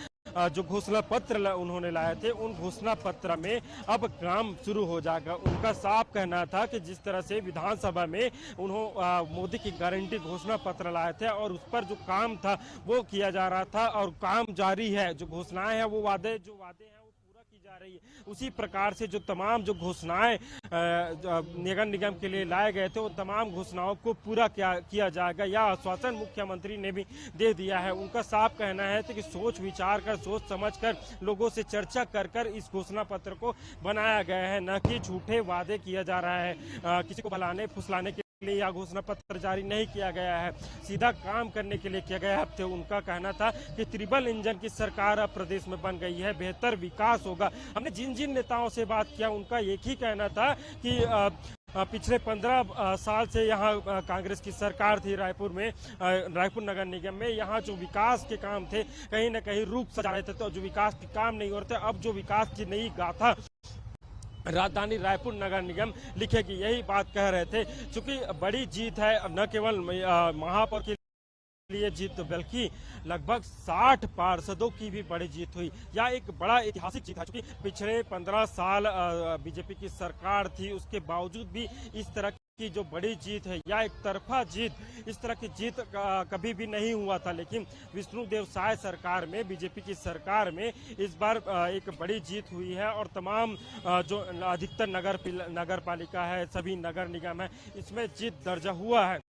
Speaker 12: जो घोषणा पत्र उन्होंने लाए थे, उन घोषणा पत्र में अब काम शुरू हो जाएगा। उनका साफ कहना था कि जिस तरह से विधानसभा में उन्होंने मोदी की गारंटी घोषणा पत्र लाए थे और उस पर जो काम था वो किया जा रहा था और काम जारी है। जो घोषणाएं हैं वो वादे हैं वो पूरा की जा रही है। उसी प्रकार से जो तमाम जो घोषणाएं नगर निगम के लिए लाए गए थे, वो तमाम घोषणाओं को पूरा किया जाएगा, यह आश्वासन मुख्यमंत्री ने भी दे दिया है। उनका साफ कहना है कि सोच विचार कर, सोच समझ कर, लोगों से चर्चा कर इस घोषणा पत्र को बनाया गया है, न कि झूठे वादे किया जा रहा है। किसी को भलाने फुसलाने के लिए यह घोषणा पत्र जारी नहीं किया गया है, सीधा काम करने के लिए किया गया है। तो उनका कहना था कि ट्रिपल इंजन की सरकार अब प्रदेश में बन गई है, बेहतर विकास होगा। हमने जिन जिन नेताओं से बात किया, उनका एक ही कहना था कि पिछले 15 साल से यहाँ कांग्रेस की सरकार थी रायपुर में, रायपुर नगर निगम में। यहाँ जो विकास के काम थे कहीं न कहीं रूप सजा रहे थे, तो जो विकास के काम नहीं हो रहे थे, अब जो विकास की नई गाथा राजधानी रायपुर नगर निगम लिखेगी, यही बात कह रहे थे। चूंकि बड़ी जीत है, न केवल महापौर के लिए जीत बल्कि लगभग 60 पार्षदों की भी बड़ी जीत हुई। यह एक बड़ा ऐतिहासिक जीत है, क्योंकि पिछले 15 साल बीजेपी की सरकार थी, उसके बावजूद भी इस तरह की जो बड़ी जीत है, या एक तरफा जीत, इस तरह की जीत कभी भी नहीं हुआ था। लेकिन विष्णुदेव साय सरकार में, बीजेपी की सरकार में इस बार एक बड़ी जीत हुई है और तमाम जो अधिकतर नगर पालिका है, सभी नगर निगम है, इसमें जीत दर्ज हुआ है।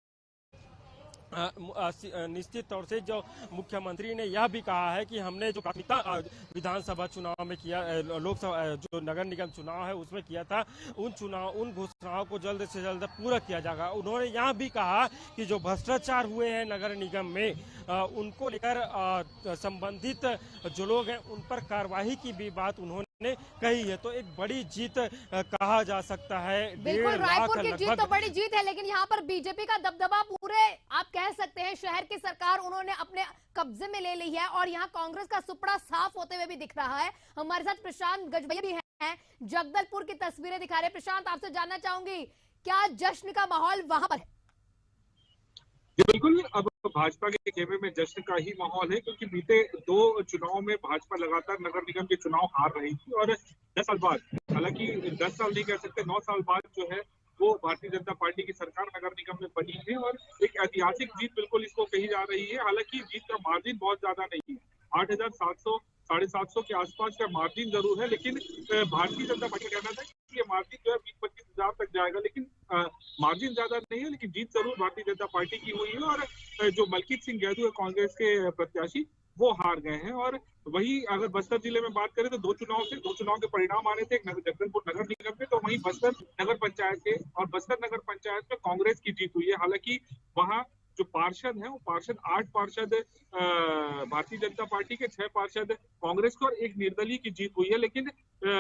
Speaker 12: निश्चित तौर से जो मुख्यमंत्री ने यह भी कहा है कि हमने जो प्राथमिकता विधानसभा चुनाव में किया, लोकसभा जो नगर निगम चुनाव है उसमें किया था, उन घोषणाओं को जल्द से जल्द पूरा किया जाएगा। उन्होंने यह भी कहा कि जो भ्रष्टाचार हुए हैं नगर निगम में, उनको लेकर संबंधित जो लोग हैं उन पर कार्रवाई की भी बात उन्होंने कही है। तो एक बड़ी जीत कहा जा सकता है।
Speaker 1: बिल्कुल, रायपुर की जीत तो बड़ी जीत है, लेकिन यहाँ पर बीजेपी का दबदबा पूरे आप कह सकते हैं शहर की सरकार उन्होंने अपने कब्जे में ले ली है और यहाँ कांग्रेस का सुपड़ा साफ होते हुए भी दिख रहा है। हमारे साथ प्रशांत गजभैया भी हैं, जगदलपुर की तस्वीरें दिखा रहे। प्रशांत, आपसे जानना चाहूंगी, क्या जश्न का माहौल वहां पर है?
Speaker 17: बिल्कुल, अब भाजपा के खेमे में जश्न का ही माहौल है, क्योंकि बीते 2 चुनाव में भाजपा लगातार नगर निगम के चुनाव हार रही थी और 10 साल बाद, हालांकि 10 साल नहीं कह सकते, 9 साल बाद जो है वो भारतीय जनता पार्टी की सरकार नगर निगम में बनी है और एक ऐतिहासिक जीत बिल्कुल इसको कही जा रही है। हालांकि जीत का मार्जिन बहुत ज्यादा नहीं है, 8,700 750 के आसपास का मार्जिन जरूर है, लेकिन भारतीय जनता पार्टी का कहना था कि ये मार्जिन जो है 20-25 हजार तक जाएगा, लेकिन मार्जिन ज्यादा नहीं है, लेकिन जीत जरूर भारतीय जनता पार्टी की हुई है। और जो मलकीत सिंह गैदू है कांग्रेस के प्रत्याशी, वो हार गए हैं। और वही अगर बस्तर जिले में बात करें तो 2 चुनाव के परिणाम आ रहे थे, एक जगदलपुर नगर निगम में, तो वहीं बस्तर नगर पंचायत के और बस्तर नगर पंचायत में कांग्रेस की जीत हुई है। हालांकि वहां जो पार्षद हैं, वो पार्षद 8 पार्षद भारतीय जनता पार्टी के, 6 पार्षद कांग्रेस के और 1 निर्दलीय की जीत हुई है। लेकिन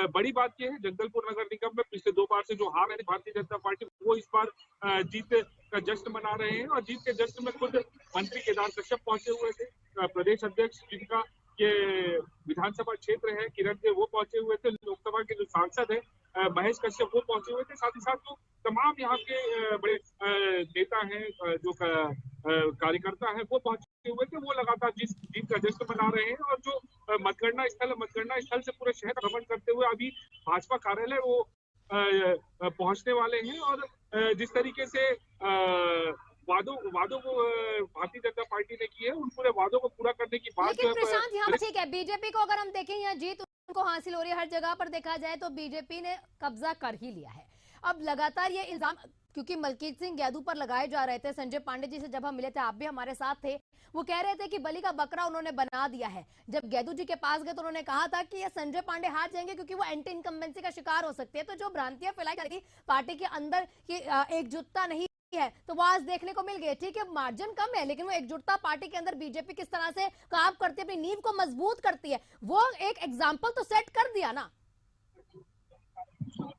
Speaker 17: बड़ी बात यह है, जगदलपुर नगर निगम में पिछले 2 बार से जो हार है भारतीय जनता पार्टी, वो इस बार जीत का जश्न मना रहे हैं। और जीत के जश्न में खुद मंत्री केदार कश्यप पहुंचे हुए थे, प्रदेश अध्यक्ष जिनका ये विधानसभा क्षेत्र है किरण के, वो पहुंचे हुए थे। लोकसभा के जो सांसद है महेश कश्यप, वो पहुंचे हुए थे। साथ ही साथ जो तमाम यहाँ के बड़े नेता हैं, जो कार्यकर्ता हैं, वो पहुंचे हुए थे। वो लगातार जीत का जश्न मना रहे हैं और जो मतगणना स्थल से पूरे शहर भ्रमण करते हुए अभी भाजपा कार्यालय वो पहुंचने वाले हैं। और जिस तरीके से वादों को भारतीय जनता पार्टी ने की है, उन पूरे वादों को पूरा करने की बात
Speaker 1: लेकिन प्रशांत यहाँ ठीक है, बीजेपी को अगर हम देखें यहाँ जीत उनको हासिल हो रही है हर जगह पर देखा जाए तो बीजेपी ने कब्जा कर ही लिया है। अब लगातार ये इल्जाम क्योंकि मलकीत सिंह गैदू पर लगाए जा रहे थे, संजय पांडे जी से जब हम मिले थे, आप भी हमारे साथ थे, वो कह रहे थे कि बलि का बकरा उन्होंने बना दिया है। जब गैदू जी के पास गए तो उन्होंने कहा था कि ये संजय पांडे हार जाएंगे क्योंकि वो एंटी इनकम्बेंसी का शिकार हो सकते हैं। तो जो भ्रांतियां फैलाई जा रही पार्टी के अंदर की एकजुटता नहीं है, तो वो आज देखने को मिल गई। ठीक है, मार्जिन कम है, लेकिन वो एकजुटता पार्टी के अंदर बीजेपी किस तरह से काम करती है, अपनी नींव को मजबूत करती है, वो एक एग्जाम्पल तो सेट कर दिया ना।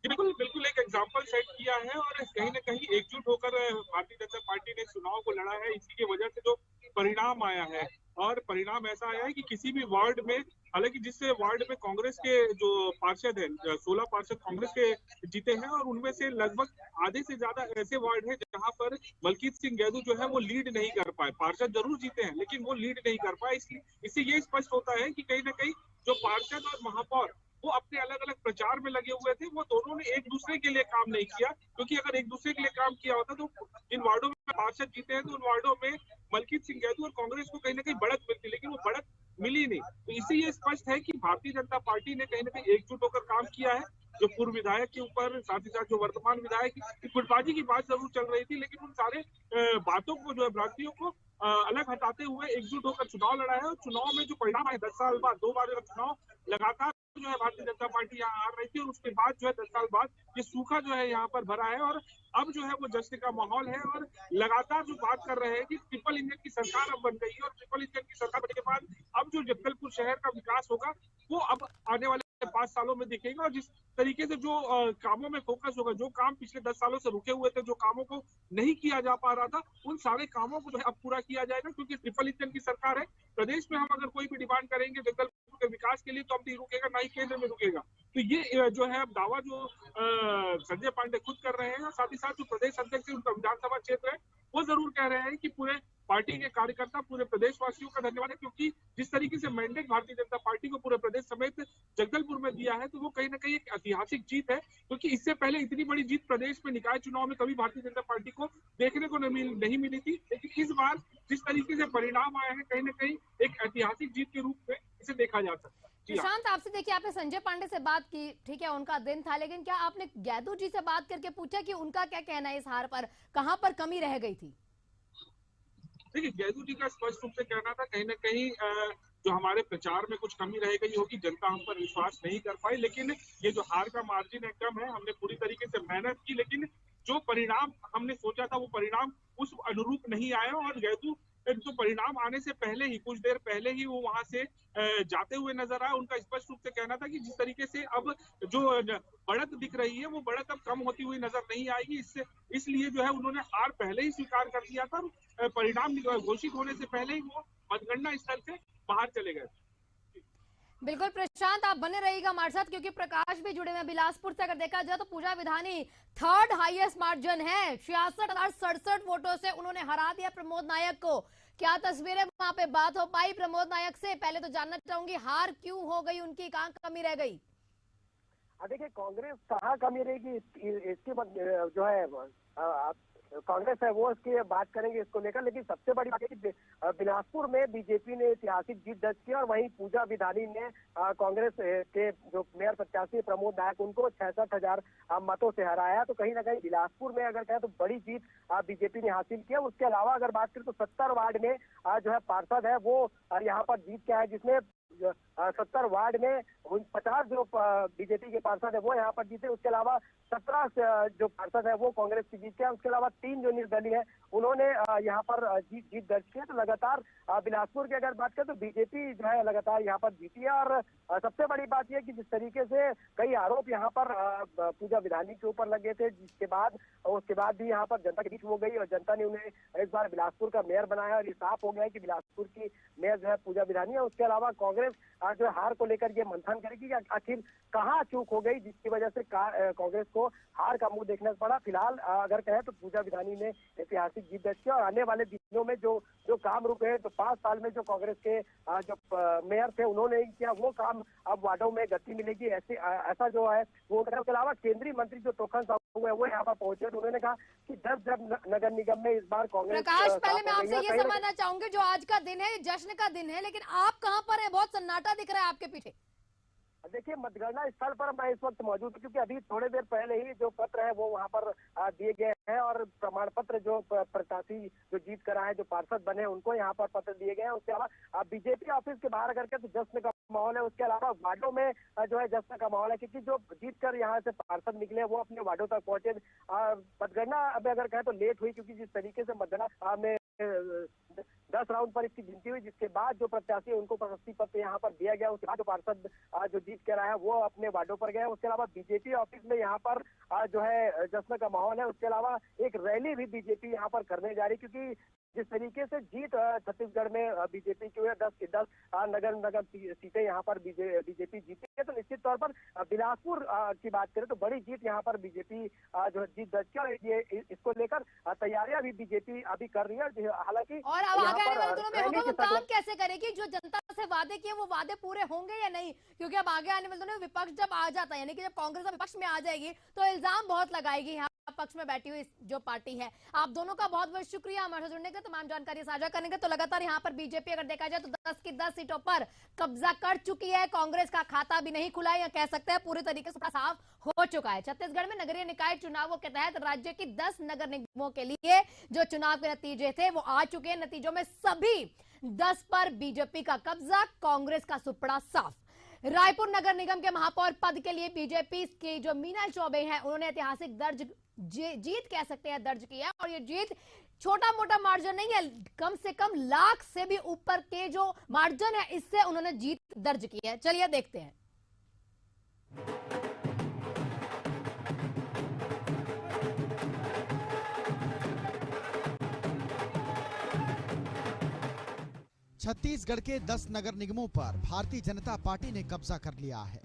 Speaker 17: बिल्कुल एक एग्जाम्पल सेट किया है और कहीं ना कहीं एकजुट होकर भारतीय जनता पार्टी ने चुनाव को लड़ा है। इसी की वजह से जो परिणाम आया है, और परिणाम ऐसा आया है कि किसी भी वार्ड में, हालांकि जिससे वार्ड में कांग्रेस के जो पार्षद हैं, 16 पार्षद कांग्रेस के जीते हैं, और उनमें से लगभग आधे से ज्यादा ऐसे वार्ड हैं जहां पर मलकीत सिंह गैदू जो है वो लीड नहीं कर पाए। पार्षद जरूर जीते हैं लेकिन वो लीड नहीं कर पाए। इससे ये स्पष्ट होता है कि कहीं ना कहीं जो पार्षद और महापौर वो अपने अलग अलग प्रचार में लगे हुए थे, वो दोनों ने एक दूसरे के लिए काम नहीं किया। क्योंकि अगर एक दूसरे के लिए काम किया होता तो इन वार्डों में पार्षद जीते हैं तो उन वार्डों में मलकीत सिंह गैदू और कांग्रेस को कहीं ना कहीं बढ़त मिलती, लेकिन वो बढ़त मिली नहीं। तो इससे ये स्पष्ट है कि भारतीय जनता पार्टी ने कहीं ना कहीं एकजुट होकर काम किया है। जो पूर्व विधायक के ऊपर, साथ ही साथ जो वर्तमान विधायक की गुटबाजी की बात जरूर चल रही थी, लेकिन उन सारे बातों को, जो है भ्रांतियों को अलग हटाते हुए एकजुट होकर चुनाव लड़ा है। और चुनाव में जो परिणाम आए, 10 साल बाद 2 बार चुनाव लगातार जो है भारतीय जनता पार्टी यहाँ हार रही थी, और उसके बाद जो है 10 साल बाद ये सूखा जो है यहाँ पर भरा है, और अब जो है वो जश्न का माहौल है। और लगातार जो बात कर रहे हैं कि ट्रिपल इंजन की सरकार अब बन गई है, और ट्रिपल इंजन की सरकार बनने के बाद अब जो जगदलपुर शहर का विकास होगा वो अब आने वाले 5 सालों में दिखेगा। और जिस तरीके से जो कामों में फोकस होगा, जो काम पिछले 10 सालों से रुके हुए थे, जो कामों को नहीं किया जा पा रहा था, उन सारे कामों को जो है अब पूरा किया जाएगा। क्योंकि ट्रिपल इंजन की सरकार है, प्रदेश में हम अगर कोई भी डिमांड करेंगे जगदलपुर के विकास के लिए तो अब नहीं रुकेगा, ना ही केंद्र में रुकेगा। तो ये जो है अब दावा जो संजय पांडे खुद कर रहे हैं, साथ ही साथ जो प्रदेश अध्यक्ष उनका विधानसभा क्षेत्र है, वो जरूर कह रहे हैं कि पूरे पार्टी के कार्यकर्ता, पूरे प्रदेशवासियों का धन्यवाद है। क्योंकि जिस तरीके से मैंडेट भारतीय जनता पार्टी को पूरे प्रदेश समेत जगदलपुर में दिया है, तो वो कहीं ना कहीं एक ऐतिहासिक जीत है। क्योंकि इससे पहले इतनी बड़ी जीत प्रदेश में निकाय चुनाव में कभी भारतीय जनता पार्टी को देखने को नहीं मिली थी। लेकिन इस बार जिस तरीके से परिणाम आए हैं, कहीं ना कहीं एक ऐतिहासिक जीत के रूप में इसे देखा जा सकता है।
Speaker 1: प्रशांत, आपसे देखिए, आपने संजय पांडे से बात की, ठीक है, उनका दिन था, लेकिन क्या आपने गैदू जी से बात करके पूछा कि उनका क्या कहना है इस हार पर, कहां पर कमी रह गई थी?
Speaker 17: देखिए, गैदू जी का स्पष्ट रूप से कहना था कहीं ना कहीं जो हमारे प्रचार में कुछ कमी रह गई होगी, जनता हम पर विश्वास नहीं कर पाई। लेकिन ये जो हार का मार्जिन है कम है, हमने पूरी तरीके से मेहनत की, लेकिन जो परिणाम हमने सोचा था वो परिणाम उस अनुरूप नहीं आया। और गैदू जो परिणाम आने से पहले ही, कुछ देर पहले ही वो वहां से जाते हुए नजर आया। उनका स्पष्ट रूप से कहना था कि जिस तरीके से अब जो बढ़त दिख रही है, वो बढ़त अब कम होती हुई नजर नहीं आएगी। इसलिए जो है उन्होंने हार पहले ही स्वीकार कर दिया था। परिणाम घोषित होने से पहले ही वो मतगणना स्थल से बाहर चले गए।
Speaker 1: बिल्कुल प्रशांत, आप बने रहिएगा हमारे साथ, क्योंकि प्रकाश भी जुड़े हुए हैं बिलासपुर से। अगर देखा जाए तो पूजा विधानी थर्ड हाईएस्ट मार्जिन है, 66,067 वोटों से उन्होंने हरा दिया प्रमोद नायक को। क्या तस्वीरें वहां पे बात हो पाई प्रमोद नायक से? पहले तो जानना चाहूंगी हार क्यों हो गई उनकी, कहां कमी रह गई?
Speaker 2: देखिए, कांग्रेस कहाँ कमी रहेगी इसकी जो है कांग्रेस है वो इसकी बात करेंगे इसको लेकर। लेकिन सबसे बड़ी बात है कि बिलासपुर में बीजेपी ने ऐतिहासिक जीत दर्ज की, और वहीं पूजा विधानी ने कांग्रेस के जो मेयर प्रत्याशी प्रमोद नायक उनको 66,000 मतों से हराया। तो कहीं ना कहीं बिलासपुर में अगर कहें तो बड़ी जीत बीजेपी ने हासिल किया। उसके अलावा अगर बात करें तो 70 वार्ड में जो है पार्षद है वो यहाँ पर जीत के आए, जिसमें 70 वार्ड में 50 जो बीजेपी के पार्षद है वो यहाँ पर जीते। उसके अलावा 17 जो पार्षद है वो कांग्रेस की जीत के हैं। उसके अलावा 3 जो निर्दलीय है उन्होंने यहाँ पर जीत दर्ज की है। तो लगातार बिलासपुर की अगर बात करें तो बीजेपी जो है लगातार यहाँ पर जीती है। और सबसे बड़ी बात यह कि जिस तरीके से कई आरोप यहाँ पर पूजा विधानी के ऊपर लगे थे, उसके बाद भी यहाँ पर जनता के बीच हो गई और जनता ने उन्हें इस बार बिलासपुर का मेयर बनाया, और ये साफ हो गया है कि बिलासपुर की मेयर जो है पूजा विधानी है। उसके अलावा कांग्रेस कांग्रेस जो हार को लेकर ये मंथन करेगी कि आखिर कहाँ चूक हो गई जिसकी वजह से कांग्रेस को हार का मुंह देखना पड़ा। फिलहाल अगर कहें तो पूजा विधानी ने ऐतिहासिक जीत दर्ज की और आने वाले दिनों में जो काम रुके तो 5 साल में जो कांग्रेस के जो मेयर थे उन्होंने किया वो काम अब वार्डों में गति मिलेगी। ऐसा जो है वो उसके अलावा केंद्रीय मंत्री जो तोखन साहब हुए वो यहाँ पर पहुंचे, उन्होंने कहा कि 10 नगर निगम में इस बार कांग्रेस।
Speaker 1: प्रकाश, पहले मैं आपसे ये समझना चाहूंगी, जो आज का दिन है जश्न का दिन है, लेकिन आप कहाँ पर है? बहुत सन्नाटा दिख रहा है आपके पीछे।
Speaker 2: देखिए, मतगणना स्थल पर मैं इस वक्त मौजूद हूँ क्योंकि अभी थोड़ी देर पहले ही जो पत्र है वो वहाँ पर दिए गए हैं और प्रमाण पत्र जो प्रत्याशी जो जीत कर आए, जो पार्षद बने, उनको यहाँ पर पत्र दिए गए हैं। उसके अलावा बीजेपी ऑफिस के बाहर करके तो जश्न का माहौल है। उसके अलावा वार्डों में जो है जश्न का माहौल है क्योंकि जो जीत कर यहाँ से पार्षद निकले वो अपने वार्डों तक पहुंचे। मतगणना अब अगर कहें तो लेट हुई क्योंकि जिस तरीके से मतगणना में 10 राउंड पर इसकी गिनती हुई, जिसके बाद जो प्रत्याशी उनको प्रशस्ति पत्र यहाँ पर दिया गया, उसके बाद जो पार्षद जो जीत कर आया वो अपने वार्डों पर गए। उसके अलावा बीजेपी ऑफिस में यहाँ पर जो है जश्न का माहौल है। उसके अलावा एक रैली भी बीजेपी यहाँ पर करने जा रही क्योंकि जिस तरीके से जीत छत्तीसगढ़ में बीजेपी की हुई है, 10 की 10 नगर सीटें यहाँ पर बीजेपी जीती है, तो निश्चित तौर पर बिलासपुर की बात करें तो बड़ी जीत यहाँ पर बीजेपी जो जीत दर्ज की और ये इसको लेकर तैयारियां भी बीजेपी अभी कर रही है। हालांकि
Speaker 1: और अब आगे आने वाले दिनों में होगा वो काम कैसे करेगी? जो जनता से वादे किए वो वादे पूरे होंगे या नहीं? क्योंकि अब आगे आने वाले दिनों में विपक्ष जब आ जाता है, यानी कि जब कांग्रेस विपक्ष में आ जाएगी तो इल्जाम बहुत लगाएगी यहाँ पक्ष में बैठी हुई जो पार्टी है। आप दोनों का बहुत बहुत शुक्रिया हमारे साथ जुड़ने का, तमाम जानकारी साझा करने का। तो लगातार यहाँ पर बीजेपी अगर देखा जाए तो 10 की 10 सीटों पर कब्जा कर चुकी है। कांग्रेस का खाता भी नहीं खुला है या कह सकते हैं पूरी तरीके से साफ हो चुका है। छत्तीसगढ़ में नगरीय निकाय चुनावों के तहत राज्य की 10 नगर निगमों के लिए जो चुनाव के नतीजे थे वो आ चुके हैं। नतीजों में सभी 10 पर बीजेपी का कब्जा, कांग्रेस का सुपड़ा साफ। रायपुर नगर निगम के महापौर पद के लिए बीजेपी की जो मीनल चौबे हैं उन्होंने ऐतिहासिक जीत कह सकते हैं दर्ज की है। और ये जीत छोटा मोटा मार्जिन नहीं है, कम से कम लाख से भी ऊपर के जो मार्जिन है इससे उन्होंने जीत दर्ज की है। चलिए देखते हैं।
Speaker 3: छत्तीसगढ़ के 10 नगर निगमों पर भारतीय जनता पार्टी ने कब्जा कर लिया है।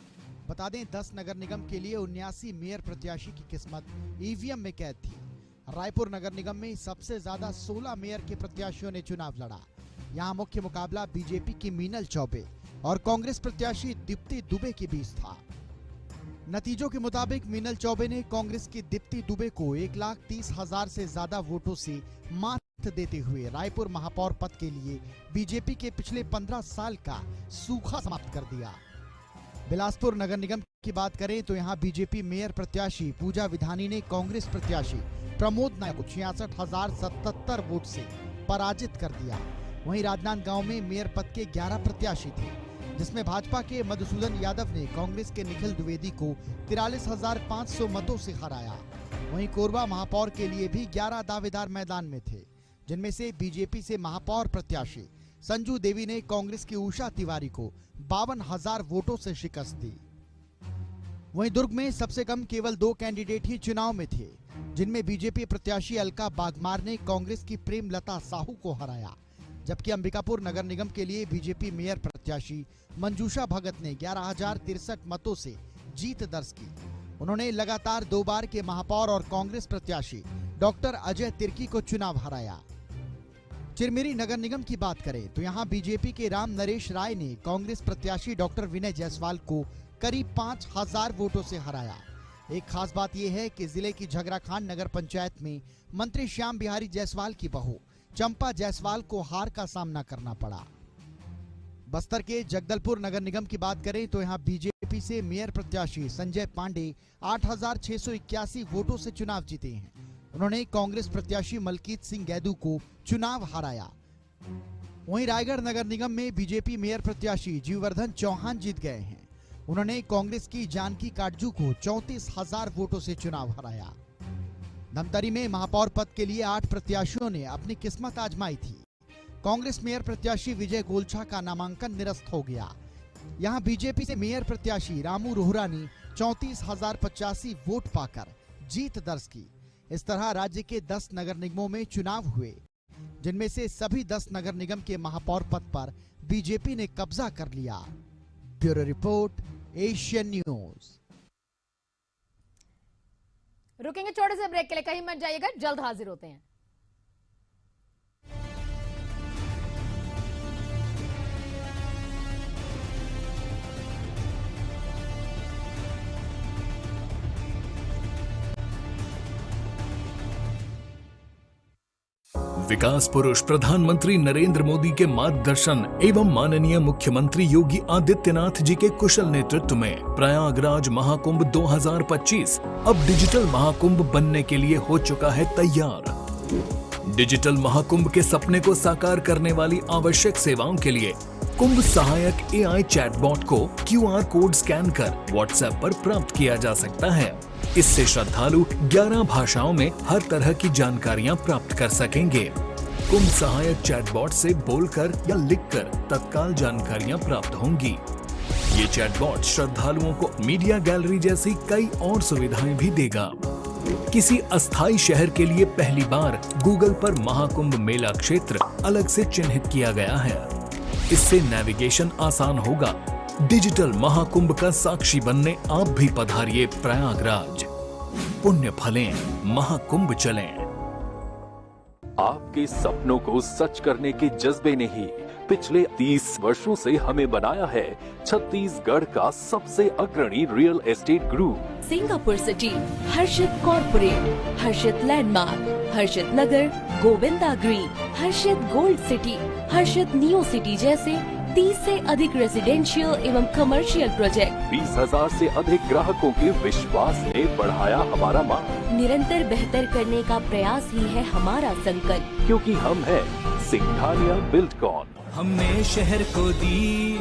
Speaker 3: बता दें 10 नगर निगम के लिए 79 मेयर प्रत्याशी की किस्मत ईवीएम में कैद थी। रायपुर नगर निगम में सबसे ज्यादा 16 मेयर के प्रत्याशियों ने चुनाव लड़ा। यहां मुख्य मुकाबला बीजेपी की मीनल चौबे और कांग्रेस प्रत्याशी दीप्ति दुबे के बीच था। नतीजों के मुताबिक मीनल चौबे ने कांग्रेस की दीप्ति दुबे को 1,30,000 से ज्यादा वोटों से मात देते हुए रायपुर महापौर पद के लिए बीजेपी के पिछले 15 साल का सूखा समाप्त कर दिया। बिलासपुर नगर निगम की बात करें तो यहां बीजेपी मेयर प्रत्याशी पूजा विधानी ने कांग्रेस प्रत्याशी प्रमोद नायक को 66,077 वोट से पराजित कर दिया। वहीं राजनांदगांव में मेयर पद के 11 प्रत्याशी थे, जिसमें भाजपा के मधुसूदन यादव ने कांग्रेस के निखिल द्विवेदी को 43,500 मतों से हराया। वहीं कोरबा महापौर के लिए भी 11 दावेदार मैदान में थे, जिनमें से बीजेपी से महापौर प्रत्याशी संजू देवी ने कांग्रेस की उषा तिवारी को 52,000 वोटों से शिकस्त दी। वहीं दुर्ग में सबसे कम केवल 2 कैंडिडेट ही चुनाव में थे, जिनमें बीजेपी प्रत्याशी अलका बागमार ने कांग्रेस की प्रेमलता साहू को हराया, जबकि अंबिकापुर नगर निगम के लिए बीजेपी मेयर प्रत्याशी मंजूषा भगत ने 11,063 मतों से जीत दर्ज की। उन्होंने लगातार 2 बार के महापौर और कांग्रेस प्रत्याशी डॉक्टर अजय तिर्की को चुनाव हराया। चिरमिरी नगर निगम की बात करें तो यहां बीजेपी के राम नरेश राय ने कांग्रेस प्रत्याशी डॉक्टर विनय जायसवाल को करीब 5,000 वोटों से हराया। एक खास बात यह है कि जिले की झगराखांड नगर पंचायत में मंत्री श्याम बिहारी जायसवाल की बहू चंपा जायसवाल को हार का सामना करना पड़ा। बस्तर के जगदलपुर नगर निगम की बात करें तो यहां बीजेपी से मेयर प्रत्याशी संजय पांडे 8,681 वोटों से चुनाव जीते हैं। उन्होंने कांग्रेस प्रत्याशी मलकीत सिंह गैदू को चुनाव हराया। वहीं रायगढ़ नगर निगम में बीजेपी मेयर प्रत्याशी जीववर्धन चौहान जीत गए हैं। उन्होंने कांग्रेस की जानकी काटजू को 34,000 वोटों से चुनाव हराया। धमतरी में महापौर पद के लिए 8 प्रत्याशियों ने अपनी किस्मत आजमाई थी। कांग्रेस मेयर प्रत्याशी विजय गोलछा का नामांकन निरस्त हो गया। यहां बीजेपी से मेयर प्रत्याशी रामू रोहरा ने 34,085 वोट पाकर जीत दर्ज की। इस तरह राज्य के 10 नगर निगमों में चुनाव हुए। जिनमें से सभी 10 नगर निगम के महापौर पद पर बीजेपी ने कब्जा कर लिया। Bureau report, Asian news.
Speaker 1: रुकेंगे छोटे से ब्रेक के लिए, कहीं मत जाइएगा, जल्द हाजिर होते हैं।
Speaker 6: विकास पुरुष प्रधानमंत्री नरेंद्र मोदी के मार्गदर्शन एवं माननीय मुख्यमंत्री योगी आदित्यनाथ जी के कुशल नेतृत्व में प्रयागराज महाकुंभ 2025 अब डिजिटल महाकुंभ बनने के लिए हो चुका है तैयार। डिजिटल महाकुंभ के सपने को साकार करने वाली आवश्यक सेवाओं के लिए कुंभ सहायक AI चैटबॉट को QR कोड स्कैन कर WhatsApp पर प्राप्त किया जा सकता है। इससे श्रद्धालु 11 भाषाओं में हर तरह की जानकारियां प्राप्त कर सकेंगे। कुंभ सहायक चैटबॉट से बोलकर या लिखकर तत्काल जानकारियां प्राप्त होंगी। ये चैटबॉट श्रद्धालुओं को मीडिया गैलरी जैसी कई और सुविधाएं भी देगा। किसी अस्थायी शहर के लिए पहली बार गूगल पर महाकुंभ मेला क्षेत्र अलग से चिन्हित किया गया है। इससे नेविगेशन आसान होगा। डिजिटल महाकुंभ का साक्षी बनने आप भी पधारिए प्रयागराज। पुण्य फलें, महाकुंभ चलें।
Speaker 16: आपके सपनों को सच करने के जज्बे ने ही पिछले 30 वर्षों से हमें बनाया है छत्तीसगढ़ का सबसे अग्रणी real estate group.
Speaker 10: Singapore city, Harshit corporate, Harshit landmark, Harshit Nagar, Govinda green, Harshit gold city, Harshit neo city जैसे 30 से अधिक रेजिडेंशियल एवं कमर्शियल प्रोजेक्ट
Speaker 16: 20,000 से अधिक ग्राहकों के विश्वास ने बढ़ाया हमारा मान।
Speaker 10: निरंतर बेहतर करने का प्रयास ही है हमारा संकल्प,
Speaker 16: क्योंकि हम हैं सिंघानिया बिल्डकॉन।
Speaker 11: हमने शहर को दी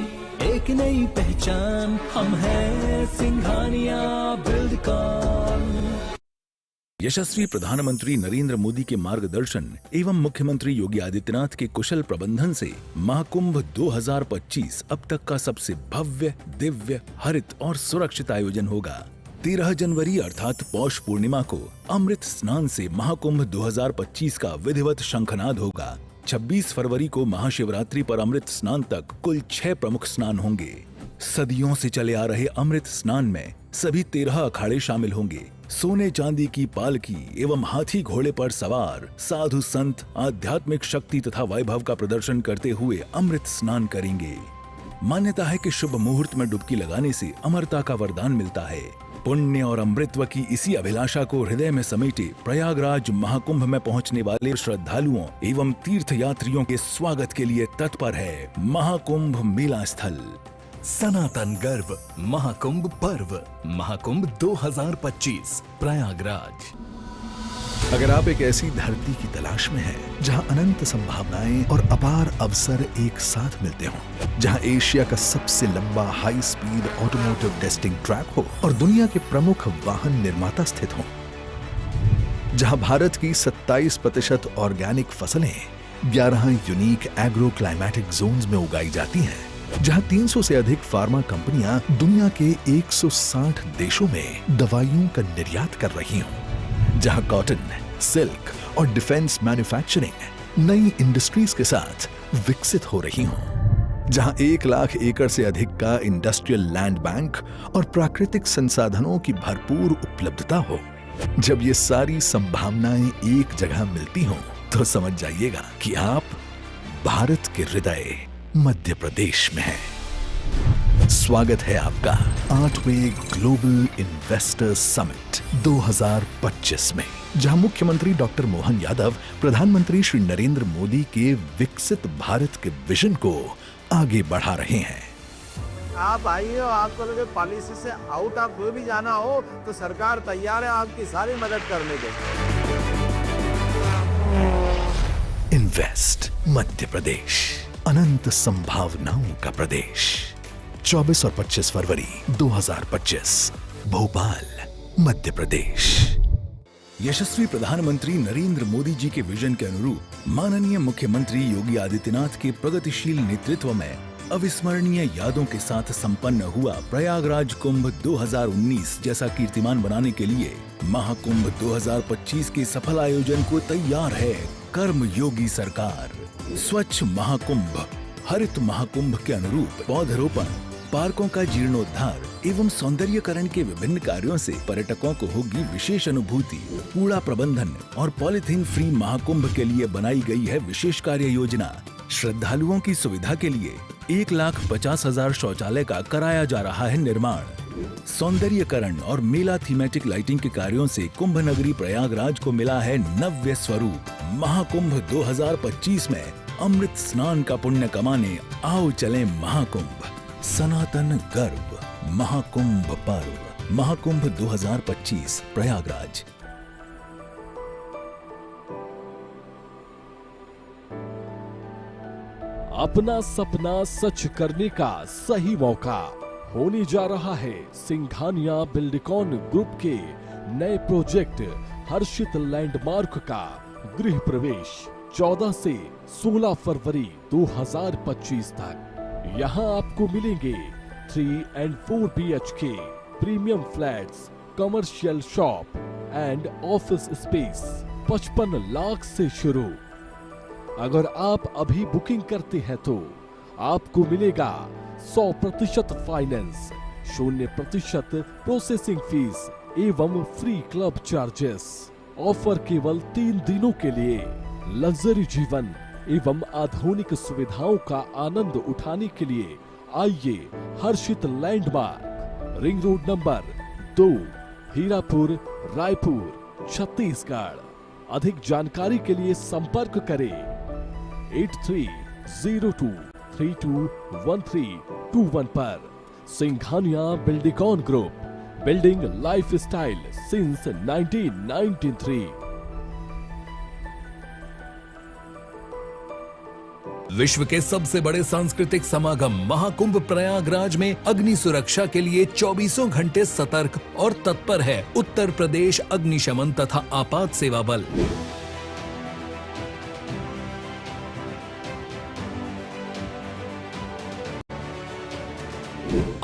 Speaker 11: एक नई पहचान, हम हैं सिंघानिया बिल्डकॉन।
Speaker 23: यशस्वी प्रधानमंत्री नरेंद्र मोदी के मार्गदर्शन एवं मुख्यमंत्री योगी आदित्यनाथ के कुशल प्रबंधन से महाकुंभ 2025 अब तक का सबसे भव्य, दिव्य, हरित और सुरक्षित आयोजन होगा। 13 जनवरी अर्थात पौष पूर्णिमा को अमृत स्नान से महाकुंभ 2025 का विधिवत शंखनाद होगा। 26 फरवरी को महाशिवरात्रि पर अमृत स्नान तक कुल 6 प्रमुख स्नान होंगे। सदियों से चले आ रहे अमृत स्नान में सभी 13 अखाड़े शामिल होंगे। सोने चांदी की पालकी एवं हाथी घोड़े पर सवार साधु संत आध्यात्मिक शक्ति तथा वैभव का प्रदर्शन करते हुए अमृत स्नान करेंगे। मान्यता है कि शुभ मुहूर्त में डुबकी लगाने से अमरता का वरदान मिलता है। पुण्य और अमृतत्व की इसी अभिलाषा को हृदय में समेटे प्रयागराज महाकुंभ में पहुंचने वाले श्रद्धालुओं एवं तीर्थ यात्रियों के स्वागत के लिए तत्पर है महाकुंभ मेला स्थल।
Speaker 6: सनातन गर्व महाकुंभ पर्व, महाकुंभ 2025 प्रयागराज।
Speaker 24: अगर आप एक ऐसी धरती की तलाश में हैं जहां अनंत संभावनाएं और अपार अवसर एक साथ मिलते हों, जहां एशिया का सबसे लंबा high speed automotive testing track हो और दुनिया के प्रमुख वाहन निर्माता स्थित हों, जहां भारत की 27% ऑर्गेनिक फसलें 11 यूनिक एग्रो क्लाइमेटिक जोन्स में उगाई जाती हैं, जहां 300 से अधिक फार्मा कंपनियां दुनिया के 160 देशों में दवाइयों का निर्यात कर रही हों, जहां कॉटन, सिल्क और डिफेंस मैन्युफैक्चरिंग नई इंडस्ट्रीज के साथ विकसित हो रही हों, जहां 1 लाख एकड़ से अधिक का इंडस्ट्रियल लैंड बैंक और प्राकृतिक संसाधनों की भरपूर उपलब्धता हो। जब ये सारी संभावनाएं एक जगह मिलती हों, तो समझ जाइएगा कि आप भारत के हृदय मध्य प्रदेश में है। स्वागत है आपका 8वें ग्लोबल इन्वेस्टर्स समिट 2025 में, जहां मुख्यमंत्री डॉक्टर मोहन यादव प्रधानमंत्री श्री नरेंद्र मोदी के विकसित भारत के विजन को आगे बढ़ा रहे हैं।
Speaker 19: आप आइए और आपको लगे पॉलिसी से आउट ऑफ कोई भी जाना हो तो सरकार तैयार है आपकी सारी मदद करने के।
Speaker 24: इन्वेस्ट मध्य प्रदेश, अनंत संभावनाओं का प्रदेश। 24 और 25 फरवरी 2025, भोपाल, मध्य प्रदेश।
Speaker 23: यशस्वी प्रधानमंत्री नरेंद्र मोदी जी के विजन के अनुरूप माननीय मुख्यमंत्री योगी आदित्यनाथ के प्रगतिशील नेतृत्व में अविस्मरणीय यादों के साथ संपन्न हुआ प्रयागराज कुंभ 2019 जैसा कीर्तिमान बनाने के लिए महाकुंभ 2025 के सफल आयोजन को तैयार है कर्म योगी सरकार। स्वच्छ महाकुंभ, हरित महाकुंभ के अनुरूप पौधरोपण, पार्कों का जीर्णोद्धार एवं सौंदर्यकरण के विभिन्न कार्यों से पर्यटकों को होगी विशेष अनुभूति। कूड़ा प्रबंधन और पॉलीथीन फ्री महाकुंभ के लिए बनाई गई है विशेष कार्य योजना। श्रद्धालुओं की सुविधा के लिए 1,50,000 शौचालय का कराया जा रहा है निर्माण। सौंदर्यकरण और मेला थीमेटिक लाइटिंग के कार्यों से कुंभ नगरी प्रयागराज को मिला है नव्य स्वरूप। महाकुंभ 2025 में अमृत स्नान का पुण्य कमाने आओ चलें महाकुंभ। सनातन गर्व महाकुंभ पर्व। महाकुंभ 2025 प्रयागराज।
Speaker 16: अपना सपना सच करने का सही मौका होने जा रहा है सिंघानिया बिल्डकॉन ग्रुप के नए प्रोजेक्ट हर्षित लैंडमार्क का गृह प्रवेश 14 से 16 फरवरी 2025 तक। यहाँ आपको मिलेंगे 3 and 4 BHK premium flats, commercial shop and office space 55 lakh से शुरू। अगर आप अभी बुकिंग करते हैं तो आपको मिलेगा 100% फाइनेंस, 0% प्रोसेसिंग फीस एवं फ्री क्लब चार्जेस। ऑफर केवल 3 दिनों के लिए। लग्जरी जीवन एवं आधुनिक सुविधाओं का आनंद उठाने के लिए आइए Harshit landmark, ring road number 2, Hirapur, Raipur, Chhattisgarh. अधिक जानकारी के लिए संपर्क करें 8302321321 पर। Singhania Buildcon group, building lifestyle since 1993।
Speaker 6: विश्व के सबसे बड़े सांस्कृतिक समागम महाकुंभ प्रयागराज में अग्नि सुरक्षा के लिए 24 घंटे सतर्क और तत्पर है उत्तर प्रदेश अग्निशमन तथा आपात सेवा बल।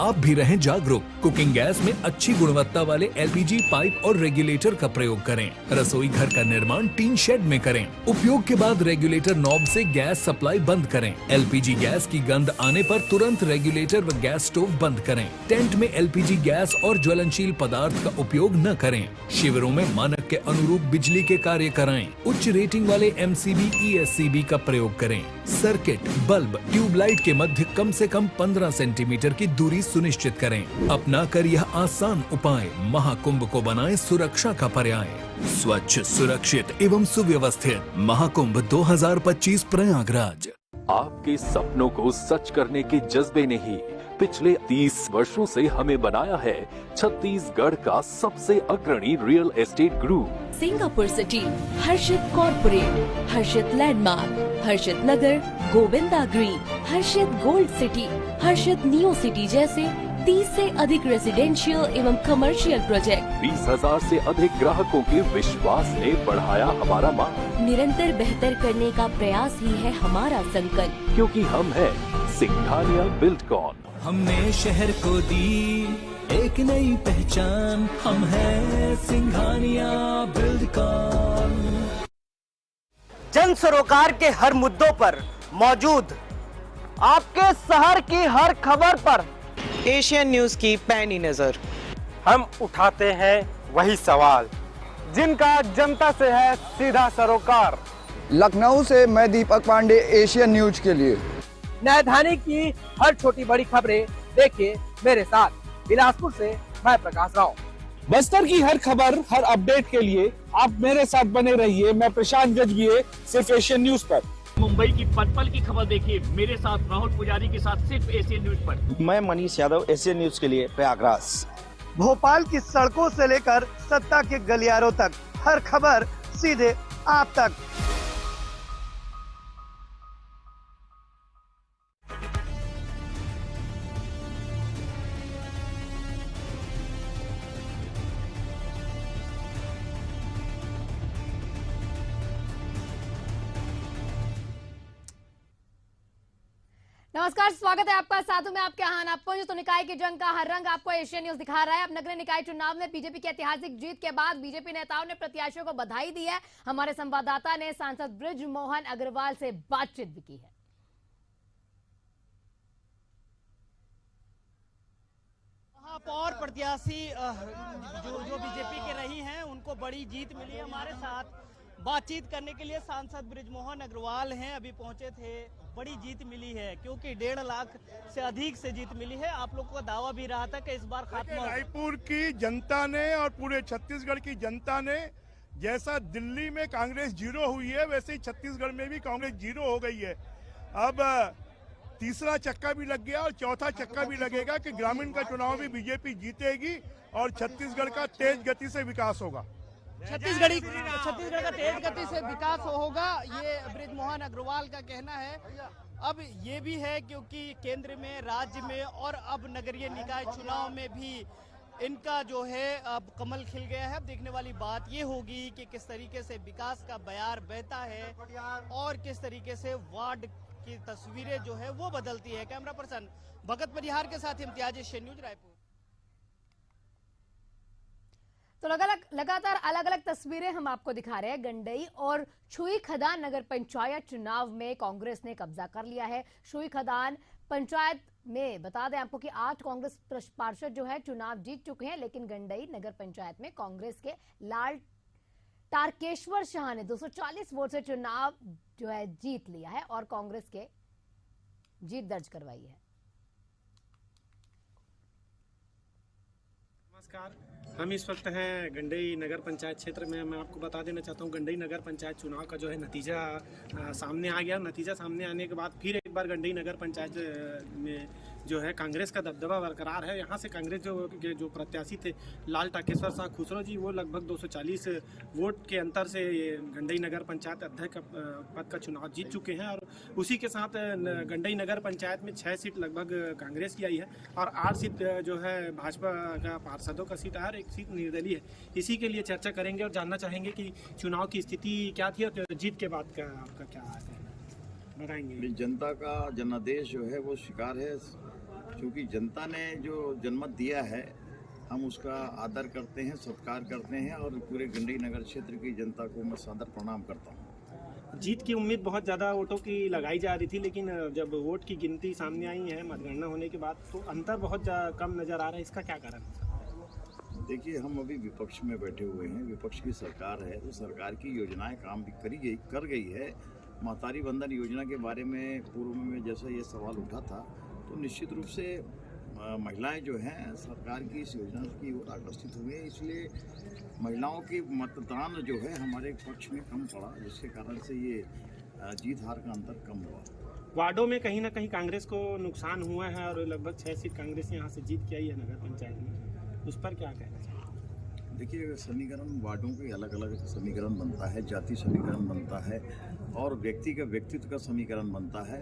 Speaker 6: आप भी रहें जागरूक। कुकिंग गैस में अच्छी गुणवत्ता वाले LPG पाइप और रेगुलेटर का प्रयोग करें। रसोई घर का निर्माण टीन शेड में करें। उपयोग के बाद रेगुलेटर नॉब से गैस सप्लाई बंद करें। LPG गैस की गंध आने पर तुरंत रेगुलेटर व गैस स्टोव बंद करें। टेंट में LPG गैस और ज्वलनशील पदार्थ का उपयोग न करें। शिविरों में मानक के अनुरूप बिजली के कार्य कराएं। उच्च रेटिंग वाले MCB ESCB का प्रयोग करें। सर्किट, बल्ब, ट्यूबलाइट के मध्य कम से कम 15 सेंटीमीटर की दूरी सुनिश्चित करें। अपना कर यह आसान उपाय महाकुंभ को बनाए सुरक्षा का पर्याय। स्वच्छ, सुरक्षित एवं सुव्यवस्थित महाकुंभ 2025 प्रयागराज।
Speaker 24: आपके सपनों को सच करने के जज्बे ने ही पिछले 30 वर्षों से हमें बनाया है छत्तीसगढ़ का सबसे अग्रणी real estate group.
Speaker 10: Singapore city, Harshit corporate, Harshit landmark, Harshit Nagar, Govinda green, Harshit gold city, Harshit neo city जैसे 30 से अधिक रेजिडेंशियल एवं कमर्शियल प्रोजेक्ट।
Speaker 24: 20,000 से अधिक ग्राहकों के विश्वास ने बढ़ाया हमारा मान।
Speaker 10: निरंतर बेहतर करने का प्रयास ही है हमारा संकल्प,
Speaker 24: क्योंकि हम है सिंघानिया बिल्डकॉन।
Speaker 11: हमने शहर को दी एक नई पहचान, हम है सिंघानिया बिल्डकॉन।
Speaker 2: जन सरोकार के हर मुद्दों पर मौजूद, आपके शहर की हर खबर पर
Speaker 7: एशियन न्यूज की पैनी नजर।
Speaker 2: हम उठाते हैं वही सवाल जिनका जनता से है सीधा सरोकार।
Speaker 8: लखनऊ से मैं दीपक पांडे, एशियन न्यूज के लिए।
Speaker 2: राजधानी की हर छोटी बड़ी खबरें देखिए मेरे साथ। बिलासपुर से मैं प्रकाश राव।
Speaker 17: बस्तर की हर खबर, हर अपडेट के लिए आप मेरे साथ बने रहिए। मैं प्रशांत गजभिये, सिर्फ एशियन न्यूज पर।
Speaker 13: मुंबई की पल की खबर देखिए मेरे साथ राहुल पुजारी के साथ, सिर्फ एशियन न्यूज पर।
Speaker 21: मैं मनीष यादव, एशियन न्यूज के लिए प्रयागराज।
Speaker 2: भोपाल की सड़कों से लेकर सत्ता के गलियारों तक हर खबर सीधे आप तक।
Speaker 1: नमस्कार, स्वागत है आपका। साथ में आपके यहाँ नागपुर तो निकाय की जंग का हर रंग आपको एशियन न्यूज दिखा रहा है। अब नगरीय निकाय चुनाव में बीजेपी की ऐतिहासिक जीत के बाद बीजेपी नेताओं ने प्रत्याशियों को बधाई दी है। हमारे संवाददाता ने सांसद ब्रिज मोहन अग्रवाल से बातचीत भी की है।
Speaker 4: महापौर प्रत्याशी जो बीजेपी के रही हैं उनको बड़ी जीत मिली है। हमारे साथ बातचीत करने के लिए सांसद बृजमोहन अग्रवाल हैं, अभी पहुंचे थे। बड़ी जीत मिली है क्योंकि 1.5 लाख से अधिक से जीत मिली है। आप लोगों का दावा भी रहा था कि इस बार खात्मा।
Speaker 19: रायपुर की जनता ने और पूरे छत्तीसगढ़ की जनता ने, जैसा दिल्ली में कांग्रेस 0 हुई है वैसे ही छत्तीसगढ़ में भी कांग्रेस 0 हो गई है। अब तीसरा चक्का भी लग गया और चौथा चक्का भी लगेगा कि ग्रामीण का चुनाव भी बीजेपी जीतेगी और छत्तीसगढ़ का तेज गति से विकास होगा।
Speaker 4: छत्तीसगढ़ का तेज गति से विकास होगा, ये बृजमोहन अग्रवाल का कहना है। अब ये भी है क्योंकि केंद्र में, राज्य में और अब नगरीय निकाय चुनाव में भी इनका जो है अब कमल खिल गया है। अब देखने वाली बात ये होगी कि किस तरीके से विकास का बयार बहता है और किस तरीके से वार्ड की तस्वीरें जो है वो बदलती है। कैमरा पर्सन भगत परिहार के साथ इम्तियाज, एशियन न्यूज, रायपुर।
Speaker 1: तो लगातार अलग अलग तस्वीरें हम आपको दिखा रहे हैं। गंडई और छुईखदान नगर पंचायत चुनाव में कांग्रेस ने कब्जा कर लिया है। छुईखदान पंचायत में बता दें आपको कि 8 कांग्रेस पार्षद जो है चुनाव जीत चुके हैं, लेकिन गंडई नगर पंचायत में कांग्रेस के लाल तारकेश्वर शाह ने 240 वोट से चुनाव जो है जीत लिया है और कांग्रेस के जीत दर्ज करवाई है।
Speaker 12: नमस्कार, हम इस वक्त हैं गंडई नगर पंचायत क्षेत्र में। मैं आपको बता देना चाहता हूं गंडई नगर पंचायत चुनाव का जो है नतीजा सामने आ गया। नतीजा सामने आने के बाद फिर एक बार गंडई नगर पंचायत में जो है कांग्रेस का दबदबा बरकरार है। यहाँ से कांग्रेस जो प्रत्याशी थे लाल टाकेश्वर शाह खुसरो जी, वो लगभग 240 वोट के अंतर से गंडई नगर पंचायत अध्यक्ष पद का चुनाव जीत चुके हैं। और उसी के साथ गंडई नगर पंचायत में 6 सीट लगभग कांग्रेस की आई है और 8 सीट जो है भाजपा का पार्षदों का सीट है और 1 सीट निर्दलीय है। इसी के लिए चर्चा करेंगे और जानना चाहेंगे कि चुनाव की स्थिति क्या थी और जीत के बाद का आपका क्या बताएंगे।
Speaker 5: जनता का जनादेश जो है वो स्वीकार है, क्योंकि जनता ने जो जनमत दिया है हम उसका आदर करते हैं, सत्कार करते हैं और पूरे गंडई नगर क्षेत्र की जनता को मैं सादर प्रणाम करता हूं।
Speaker 12: जीत की उम्मीद बहुत ज़्यादा वोटों की लगाई जा रही थी, लेकिन जब वोट की गिनती सामने आई है मतगणना होने के बाद तो अंतर बहुत कम नज़र आ रहा है। इसका क्या कारण है?
Speaker 5: देखिए, हम अभी विपक्ष में बैठे हुए हैं, विपक्ष की सरकार है, तो सरकार की योजनाएं काम भी कर गई है। महतारी बंधन योजना के बारे में पूर्व में जैसा ये सवाल उठा था तो निश्चित रूप से महिलाएं जो हैं सरकार की इस योजना की ओर आकर्षित हुए, इसलिए महिलाओं की मतदान जो है हमारे पक्ष में कम पड़ा, जिसके कारण से ये जीत हार का अंतर कम हुआ।
Speaker 12: वार्डों में कहीं ना कहीं कांग्रेस को नुकसान हुआ है और लगभग 6 सीट कांग्रेस यहाँ से जीत के आई है नगर पंचायत में, उस पर क्या कहना चाहिए?
Speaker 5: देखिए, समीकरण वार्डों के अलग अलग समीकरण बनता है, जाति समीकरण बनता है और व्यक्ति का व्यक्तित्व का समीकरण बनता है।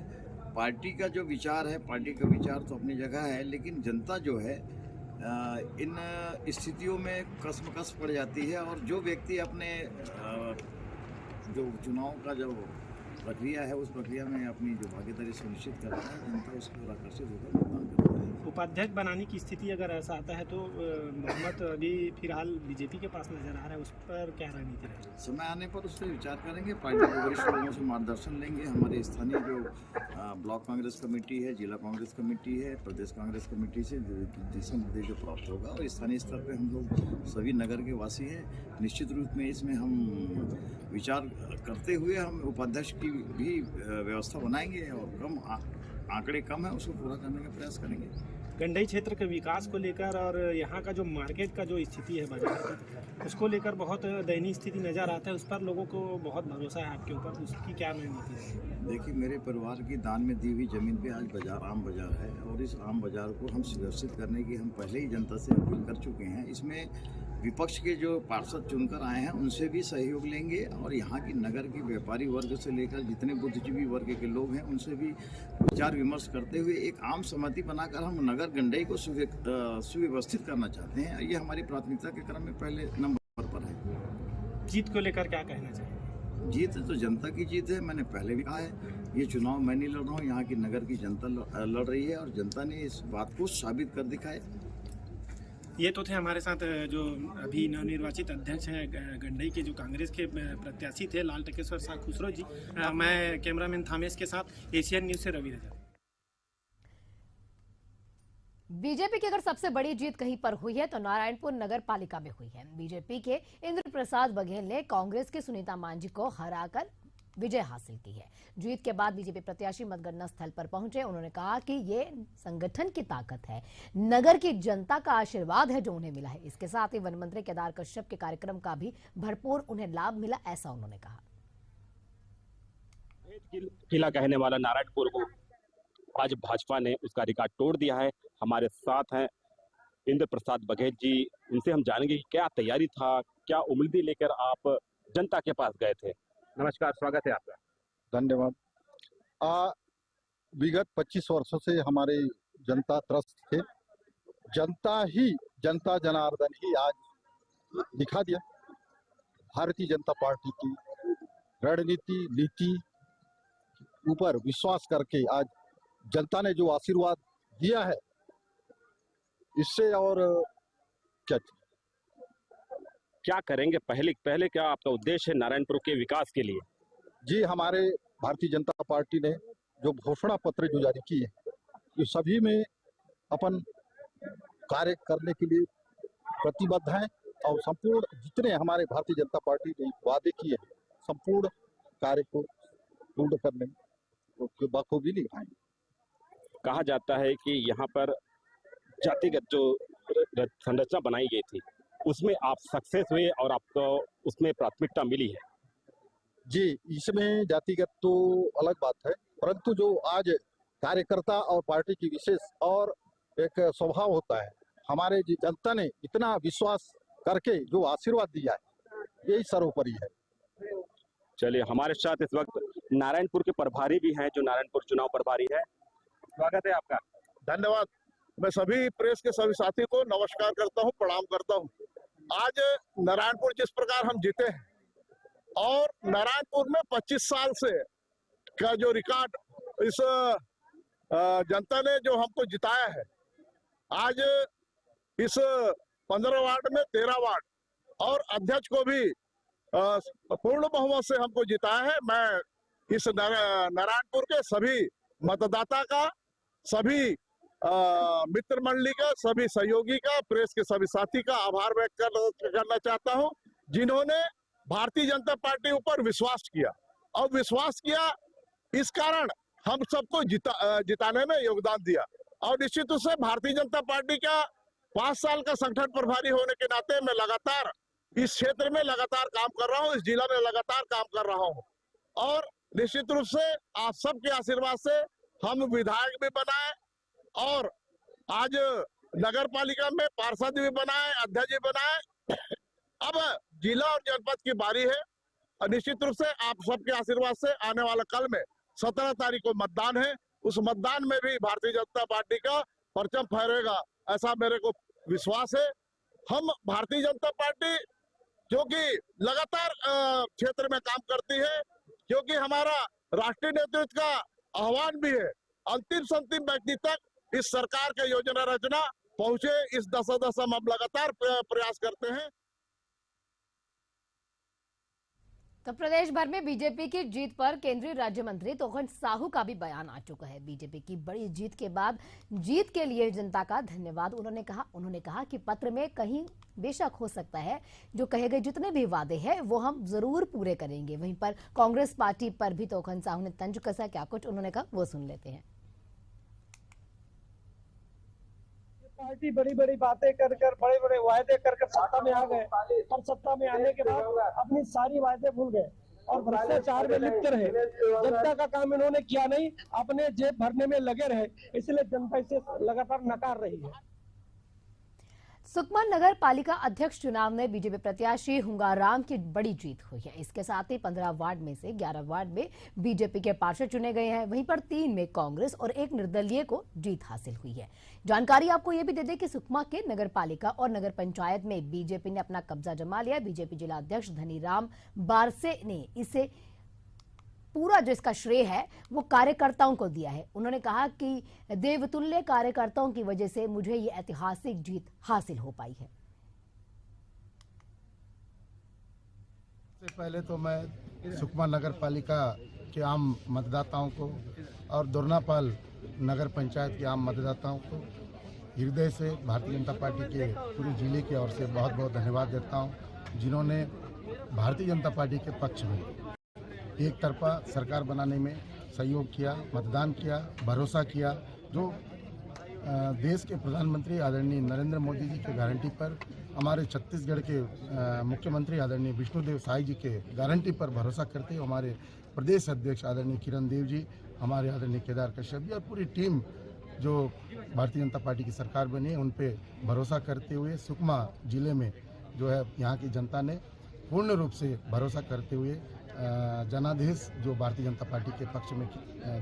Speaker 5: पार्टी का जो विचार है, पार्टी का विचार तो अपनी जगह है, लेकिन जनता जो है इन स्थितियों में कसमकस पड़ जाती है और जो व्यक्ति अपने जो चुनाव का जो प्रक्रिया है उस प्रक्रिया में अपनी जो भागीदारी सुनिश्चित करता है, जनता उसकी ओर आकर्षित होकर मतदान करता है।
Speaker 12: उपाध्यक्ष बनाने की स्थिति अगर ऐसा आता है तो बहुमत अभी फिलहाल बीजेपी के पास नजर आ रहा है, उस पर क्या रणनीति रहेगी?
Speaker 5: समय आने पर उस पर विचार करेंगे, पार्टी के वरिष्ठ लोगों से मार्गदर्शन लेंगे। हमारे स्थानीय जो ब्लॉक कांग्रेस कमेटी है, जिला कांग्रेस कमेटी है, प्रदेश कांग्रेस कमेटी से दिशा निर्देश जो प्राप्त होगा और स्थानीय स्तर पर हम लोग सभी नगर के वासी हैं, निश्चित रूप में इसमें हम विचार करते हुए हम उपाध्यक्ष की भी व्यवस्था बनाएंगे और कम आंकड़े कम है उसको पूरा करने का प्रयास करेंगे।
Speaker 12: गंडई क्षेत्र के विकास को लेकर और यहाँ का जो मार्केट का जो स्थिति है बाजार का, उसको लेकर बहुत दयनीय स्थिति नज़र आता है, उस पर लोगों को बहुत भरोसा है आपके ऊपर, उसकी क्या रणनीति है?
Speaker 5: देखिए, मेरे परिवार की दान में दी हुई ज़मीन पे आज बाजार आम बाजार है और इस आम बाजार को हम सुव्यवस्थित करने की हम पहले ही जनता से अपील कर चुके हैं। इसमें विपक्ष के जो पार्षद चुनकर आए हैं उनसे भी सहयोग लेंगे और यहाँ की नगर की व्यापारी वर्ग से लेकर जितने बुद्धिजीवी वर्ग के लोग हैं उनसे भी विचार विमर्श करते हुए एक आम सहमति बनाकर हम नगर गंडई को सुव्यवस्थित करना चाहते हैं। ये हमारी प्राथमिकता के क्रम में पहले नंबर पर है।
Speaker 12: जीत को लेकर क्या कहना चाहिए?
Speaker 5: जीत तो जनता की जीत है। मैंने पहले भी कहा है, ये चुनाव मैं नहीं लड़ रहा हूँ, यहाँ की नगर की जनता लड़ रही है और जनता ने इस बात को साबित कर दिखाया।
Speaker 9: ये तो थे हमारे साथ जो अभी नवनिर्वाचित अध्यक्ष हैं गंडई के, जो कांग्रेस के प्रत्याशी थे लाल टकेश्वर शाह खुसरो जी। मैं कैमरामैन थामेश के साथ एशियन न्यूज से रवि रजक।
Speaker 1: बीजेपी की अगर सबसे बड़ी जीत कहीं पर हुई है तो नारायणपुर नगर पालिका में हुई है। बीजेपी के इंद्र प्रसाद बघेल ने कांग्रेस के सुनीता मांझी को हराकर विजय हासिल की है। जीत के बाद बीजेपी प्रत्याशी मतगणना स्थल पर पहुंचे। उन्होंने कहा कि ये संगठन की ताकत है, नगर की जनता का आशीर्वाद है जो उन्हें मिला है। इसके साथ ही वन मंत्री केदार कश्यप के कार्यक्रम का भी भरपूर उन्हें लाभ मिला, ऐसा उन्होंने कहा।
Speaker 14: किला कहने वाला नारायणपुर को आज भाजपा ने उसका रिकॉर्ड तोड़ दिया है। हमारे साथ हैं इंद्र प्रसाद बघेल जी, उनसे हम जानेंगे कि क्या तैयारी था, क्या उम्मीदें लेकर आप जनता के पास गए थे। नमस्कार, स्वागत है आपका।
Speaker 18: धन्यवाद। विगत 25 वर्षों से हमारे जनता त्रस्त थे। जनता जनार्दन ही आज दिखा दिया। भारतीय जनता पार्टी की रणनीति नीति ऊपर विश्वास करके आज जनता ने जो आशीर्वाद दिया है, इससे और
Speaker 14: क्या करेंगे? पहले क्या आपका उद्देश्य है नारायणपुर के विकास के लिए?
Speaker 18: जी, हमारे भारतीय जनता पार्टी ने जो घोषणा पत्र जो जारी किए, ये सभी में अपन कार्य करने के लिए प्रतिबद्ध हैं और संपूर्ण जितने हमारे भारतीय जनता पार्टी ने वादे किए हैं, संपूर्ण कार्य को पूर्ण करने में बखूबी निभाएंगे।
Speaker 14: कहा जाता है कि यहाँ पर जातिगत जो संरचना बनाई गई थी उसमें आप सक्सेस हुए और आपको उसमें प्राथमिकता मिली है।
Speaker 18: जी, इसमें जातिगत तो अलग बात है, परंतु जो आज कार्यकर्ता और पार्टी की विशेष और एक स्वभाव होता है, हमारे जनता ने इतना विश्वास करके जो आशीर्वाद दिया है, यही सर्वोपरि है।
Speaker 14: चलिए, हमारे साथ इस वक्त नारायणपुर के प्रभारी भी हैं, जो नारायणपुर चुनाव प्रभारी है। स्वागत है आपका।
Speaker 20: धन्यवाद। मैं सभी प्रेस के सभी साथी को नमस्कार करता हूं, प्रणाम करता हूं। आज नारायणपुर जिस प्रकार हम जीते हैं और नारायणपुर में 25 साल से का जो रिकॉर्ड इस जनता ने जो हमको जिताया है, आज इस 15 वार्ड में 13 वार्ड और अध्यक्ष को भी पूर्ण बहुमत से हमको जिताया है। मैं इस नारायणपुर के सभी मतदाता का, सभी मित्र मंडली का, सभी सहयोगी का, प्रेस के सभी साथी का आभार व्यक्त करना चाहता हूं, जिन्होंने भारतीय जनता पार्टी ऊपर विश्वास किया और विश्वास किया इस कारण हम सबको जिताने में योगदान दिया। और निश्चित रूप से भारतीय जनता पार्टी का 5 साल का संगठन प्रभारी होने के नाते मैं लगातार इस क्षेत्र में लगातार काम कर रहा हूं, इस जिला में लगातार काम कर रहा हूं और निश्चित रूप से आप सबके आशीर्वाद से हम विधायक भी बनाए और आज नगर पालिका में पार्षद भी बनाए, अध्यक्ष भी बनाए। अब जिला और जनपद की बारी है और निश्चित रूप से आप सबके आशीर्वाद से आने वाला कल में 17 तारीख को मतदान है। उस मतदान में भी भारतीय जनता पार्टी का परचम फहरेगा, ऐसा मेरे को विश्वास है। हम भारतीय जनता पार्टी जो कि लगातार क्षेत्र में काम करती है, क्योंकि हमारा राष्ट्रीय नेतृत्व का आह्वान भी है, अंतिम से अंतिम व्यक्ति तक इस सरकार के योजना रचना पहुंचे, इस दशा हम लगातार प्रयास करते हैं।
Speaker 1: तो प्रदेश भर में बीजेपी की जीत पर केंद्रीय राज्य मंत्री तोखन साहू का भी बयान आ चुका है। बीजेपी की बड़ी जीत के बाद जीत के लिए जनता का धन्यवाद उन्होंने कहा कि पत्र में कहीं बेशक हो सकता है जो कहे गए जितने भी वादे हैं वो हम जरूर पूरे करेंगे। वहीं पर कांग्रेस पार्टी पर भी तोखन साहू ने तंज कसा। क्या कुछ उन्होंने कहा वो सुन लेते हैं।
Speaker 25: पार्टी बड़ी बड़ी बातें कर बड़े बड़े वायदे कर सत्ता में आ गए और सत्ता में आने के बाद अपनी सारी वायदे भूल गए और भ्रष्टाचार में लिप्त रहे। जनता का काम इन्होंने किया नहीं, अपने जेब भरने में लगे रहे, इसलिए जनता इसे लगातार नकार रही है।
Speaker 1: सुकमा नगर पालिका अध्यक्ष चुनाव में बीजेपी प्रत्याशी हुंगाराम की बड़ी जीत हुई है। इसके साथ ही 15 वार्ड में से 11 वार्ड में बीजेपी के पार्षद चुने गए हैं, वहीं पर 3 में कांग्रेस और 1 निर्दलीय को जीत हासिल हुई है। जानकारी आपको ये भी दे दें कि सुकमा के नगर पालिका और नगर पंचायत में बीजेपी ने अपना कब्जा जमा लिया। बीजेपी जिला अध्यक्ष धनीराम बारसे ने इसे पूरा जो इसका श्रेय है वो कार्यकर्ताओं को दिया है। उन्होंने कहा कि देवतुल्य कार्यकर्ताओं की वजह से मुझे ये ऐतिहासिक जीत हासिल हो पाई है।
Speaker 3: सबसे पहले तो मैं सुकमा नगर पालिका के आम मतदाताओं को और दोरनापाल नगर पंचायत के आम मतदाताओं को हृदय से भारतीय जनता पार्टी के पूरे जिले की ओर से बहुत बहुत धन्यवाद देता हूं, जिन्होंने भारतीय जनता पार्टी के पक्ष में एक तरफा सरकार बनाने में सहयोग किया, मतदान किया, भरोसा किया। जो देश के प्रधानमंत्री आदरणीय नरेंद्र मोदी जी के गारंटी पर, हमारे छत्तीसगढ़ के मुख्यमंत्री आदरणीय विष्णुदेव साई जी के गारंटी पर भरोसा करते हुए हमारे प्रदेश अध्यक्ष आदरणीय किरण देव जी, हमारे आदरणीय केदार कश्यप जी और पूरी टीम जो भारतीय जनता पार्टी की सरकार बनी है उन पे भरोसा करते हुए सुकमा जिले में जो है यहाँ की जनता ने पूर्ण रूप से भरोसा करते हुए जनादेश जो भारतीय जनता पार्टी के पक्ष में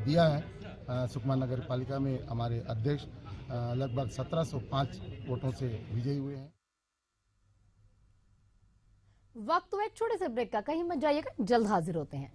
Speaker 3: दिया है। सुकमा नगर पालिका में हमारे अध्यक्ष लगभग 1705 वोटों से विजयी हुए हैं।
Speaker 1: वक्त तो एक छोटे से ब्रेक का, कहीं मत जाइएगा, जल्द हाजिर होते हैं।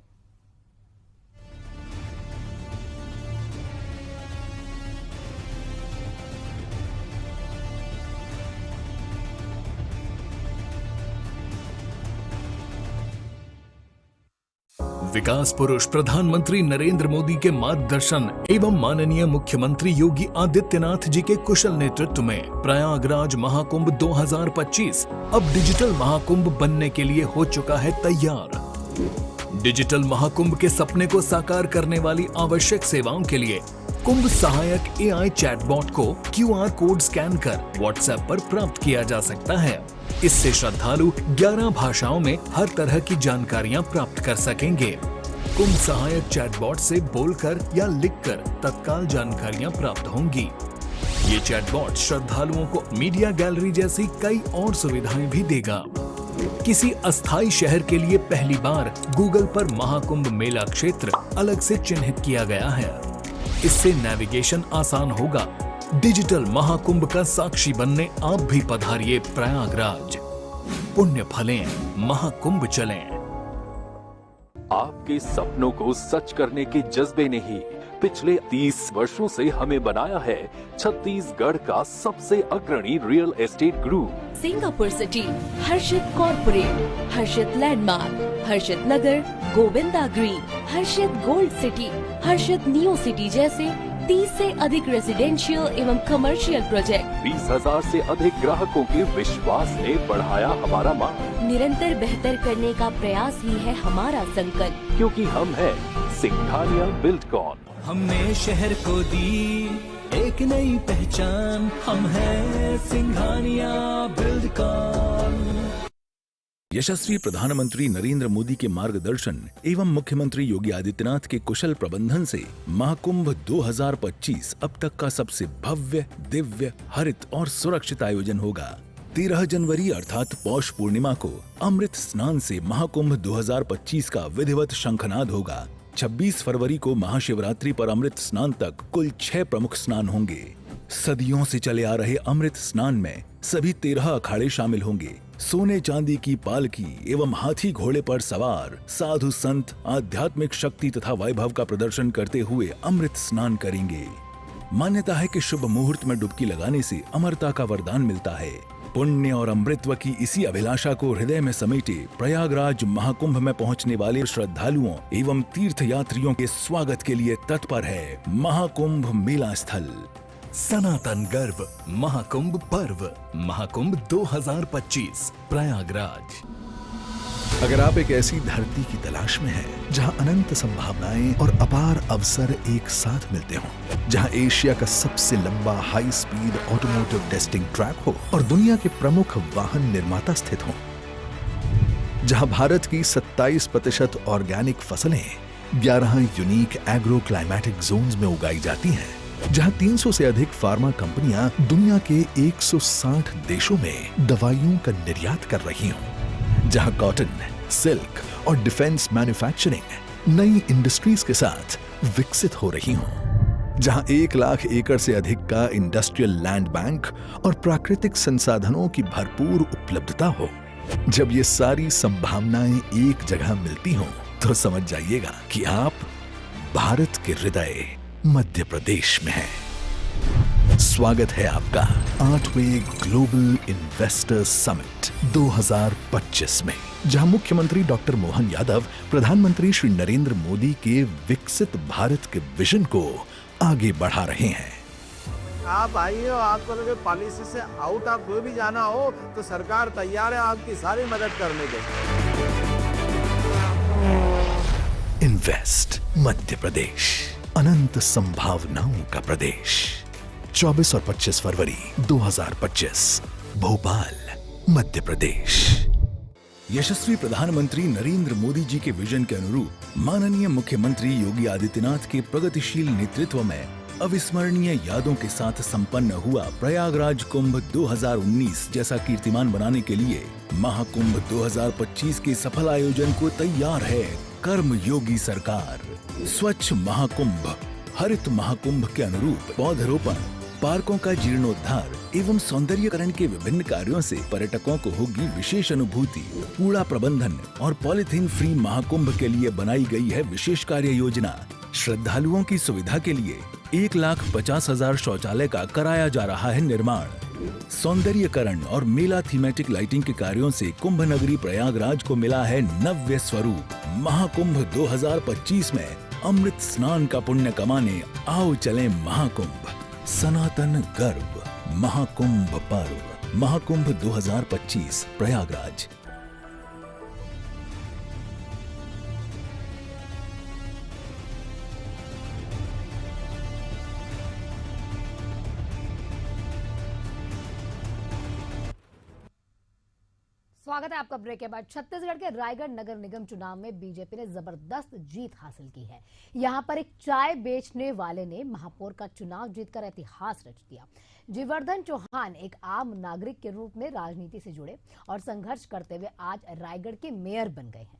Speaker 6: विकास पुरुष प्रधानमंत्री नरेंद्र मोदी के मार्गदर्शन एवं माननीय मुख्यमंत्री योगी आदित्यनाथ जी के कुशल नेतृत्व में प्रयागराज महाकुंभ 2025 अब डिजिटल महाकुंभ बनने के लिए हो चुका है तैयार। डिजिटल महाकुंभ के सपने को साकार करने वाली आवश्यक सेवाओं के लिए कुंभ सहायक AI चैटबॉट को QR कोड स्कैन कर WhatsApp पर प्राप्त किया जा सकता है। इससे श्रद्धालु 11 भाषाओं में हर तरह की जानकारियां प्राप्त कर सकेंगे। कुंभ सहायक चैटबॉट से बोलकर या लिखकर तत्काल जानकारियां प्राप्त होंगी। ये चैटबॉट श्रद्धालुओं को मीडिया गैलरी जैसी कई और सुविधाएं भी देगा। किसी अस्थायी शहर के लिए पहली बार गूगल पर महाकुंभ मेला क्षेत्र अलग से चिन्हित किया गया है। इससे नेविगेशन आसान होगा। डिजिटल महाकुंभ का साक्षी बनने आप भी पधारिए प्रयागराज। पुण्य फलें, महाकुंभ चलें।
Speaker 15: आपके सपनों को सच करने के जज्बे ने ही पिछले 30 वर्षों से हमें बनाया है छत्तीसगढ़ का सबसे अग्रणी real estate group.
Speaker 10: Singapore city, Harshit corporate, Harshit landmark, Harshit Nagar, Govinda green, Harshit gold city, Harshit neo city जैसे 30 से अधिक रेजिडेंशियल एवं कमर्शियल प्रोजेक्ट।
Speaker 15: 20,000 से अधिक ग्राहकों के विश्वास ने बढ़ाया हमारा मान।
Speaker 10: निरंतर बेहतर करने का प्रयास ही है हमारा संकल्प,
Speaker 15: क्योंकि हम है सिंघानिया बिल्डकॉन।
Speaker 11: हमने शहर को दी एक नई पहचान, हम हैं सिंघानिया बिल्डकॉन।
Speaker 24: यशस्वी प्रधानमंत्री नरेंद्र मोदी के मार्गदर्शन एवं मुख्यमंत्री योगी आदित्यनाथ के कुशल प्रबंधन से महाकुंभ 2025 अब तक का सबसे भव्य, दिव्य, हरित और सुरक्षित आयोजन होगा। 13 जनवरी अर्थात पौष पूर्णिमा को अमृत स्नान से महाकुंभ 2025 का विधिवत शंखनाद होगा। 26 फरवरी को महाशिवरात्रि पर अमृत स्नान तक कुल 6 प्रमुख स्नान होंगे। सदियों से चले आ रहे अमृत स्नान में सभी 13 अखाड़े शामिल होंगे। सोने चांदी की पालकी एवं हाथी घोड़े पर सवार साधु संत आध्यात्मिक शक्ति तथा वैभव का प्रदर्शन करते हुए अमृत स्नान करेंगे। मान्यता है कि शुभ मुहूर्त में डुबकी लगाने से अमरता का वरदान मिलता है। पुण्य और अमृतत्व की इसी अभिलाषा को हृदय में समेटे प्रयागराज महाकुंभ में पहुंचने वाले श्रद्धालुओं एवं तीर्थ यात्रियों के स्वागत के लिए तत्पर है महाकुंभ मेला स्थल।
Speaker 6: सनातन गर्व महाकुंभ पर्व, महाकुंभ 2025 प्रयागराज।
Speaker 24: अगर आप एक ऐसी धरती की तलाश में हैं जहां अनंत संभावनाएं और अपार अवसर एक साथ मिलते हों, जहां एशिया का सबसे लंबा high speed automotive testing track हो और दुनिया के प्रमुख वाहन निर्माता स्थित हों, जहां भारत की 27% ऑर्गेनिक फसलें 11 यूनिक एग्रो क्लाइमेटिक जोन्स में उगाई जाती हैं, जहां 300 से अधिक फार्मा कंपनियां दुनिया के 160 देशों में दवाइयों का निर्यात कर रही हों, जहां कॉटन, सिल्क और डिफेंस मैन्युफैक्चरिंग नई इंडस्ट्रीज के साथ विकसित हो रही हों, जहां 1 लाख एकड़ से अधिक का इंडस्ट्रियल लैंड बैंक और प्राकृतिक संसाधनों की भरपूर उपलब्धता हो। जब ये सारी संभावनाएं एक जगह मिलती हों, तो समझ जाइएगा कि आप भारत के हृदय मध्य प्रदेश में हैं। स्वागत है आपका 8वें ग्लोबल इन्वेस्टर्स समिट 2025 में, जहां मुख्यमंत्री डॉक्टर मोहन यादव प्रधानमंत्री श्री नरेंद्र मोदी के विकसित भारत के विजन को आगे बढ़ा रहे हैं।
Speaker 7: आप आइए और आपको लगे पॉलिसी से आउट आप कोई भी जाना हो तो सरकार तैयार है आपकी सारी मदद करने के।
Speaker 24: इन्वेस्ट मध्य प्रदेश, अनंत संभावनाओं का प्रदेश। 24 और 25 फरवरी 2025, भोपाल, मध्य प्रदेश।
Speaker 6: यशस्वी प्रधानमंत्री नरेंद्र मोदी जी के विजन के अनुरूप माननीय मुख्यमंत्री योगी आदित्यनाथ के प्रगतिशील नेतृत्व में अविस्मरणीय यादों के साथ संपन्न हुआ प्रयागराज कुंभ 2019 जैसा कीर्तिमान बनाने के लिए महाकुंभ 2025 के सफल आयोजन को तैयार है कर्मयोगी सरकार। स्वच्छ महाकुंभ, हरित महाकुंभ के अनुरूप पौधरोपण, पार्कों का जीर्णोद्धार एवं सौंदर्यकरण के विभिन्न कार्यों से पर्यटकों को होगी विशेष अनुभूति। कूड़ा प्रबंधन और पॉलिथीन फ्री महाकुंभ के लिए बनाई गई है विशेष कार्य योजना। श्रद्धालुओं की सुविधा के लिए 1,50,000 शौचालय का कराया जा रहा है निर्माण। सौंदर्यकरण और मेला थीमेटिक लाइटिंग के कार्यों से कुंभ नगरी प्रयागराज को मिला है नव्य स्वरूप। महाकुंभ 2025 में अमृत स्नान का पुण्य कमाने आओ चलें महाकुंभ। सनातन गर्व महाकुंभ पर्व। महाकुंभ 2025 प्रयागराज।
Speaker 1: स्वागत है आपका ब्रेक के बाद। छत्तीसगढ़ के रायगढ़ नगर निगम चुनाव में बीजेपी ने जबरदस्त जीत हासिल की है। यहां पर एक चाय बेचने वाले ने महापौर का चुनाव जीतकर इतिहास रच दिया। जीवर्धन चौहान एक आम नागरिक के रूप में राजनीति से जुड़े और संघर्ष करते हुए आज रायगढ़ के मेयर बन गए हैं।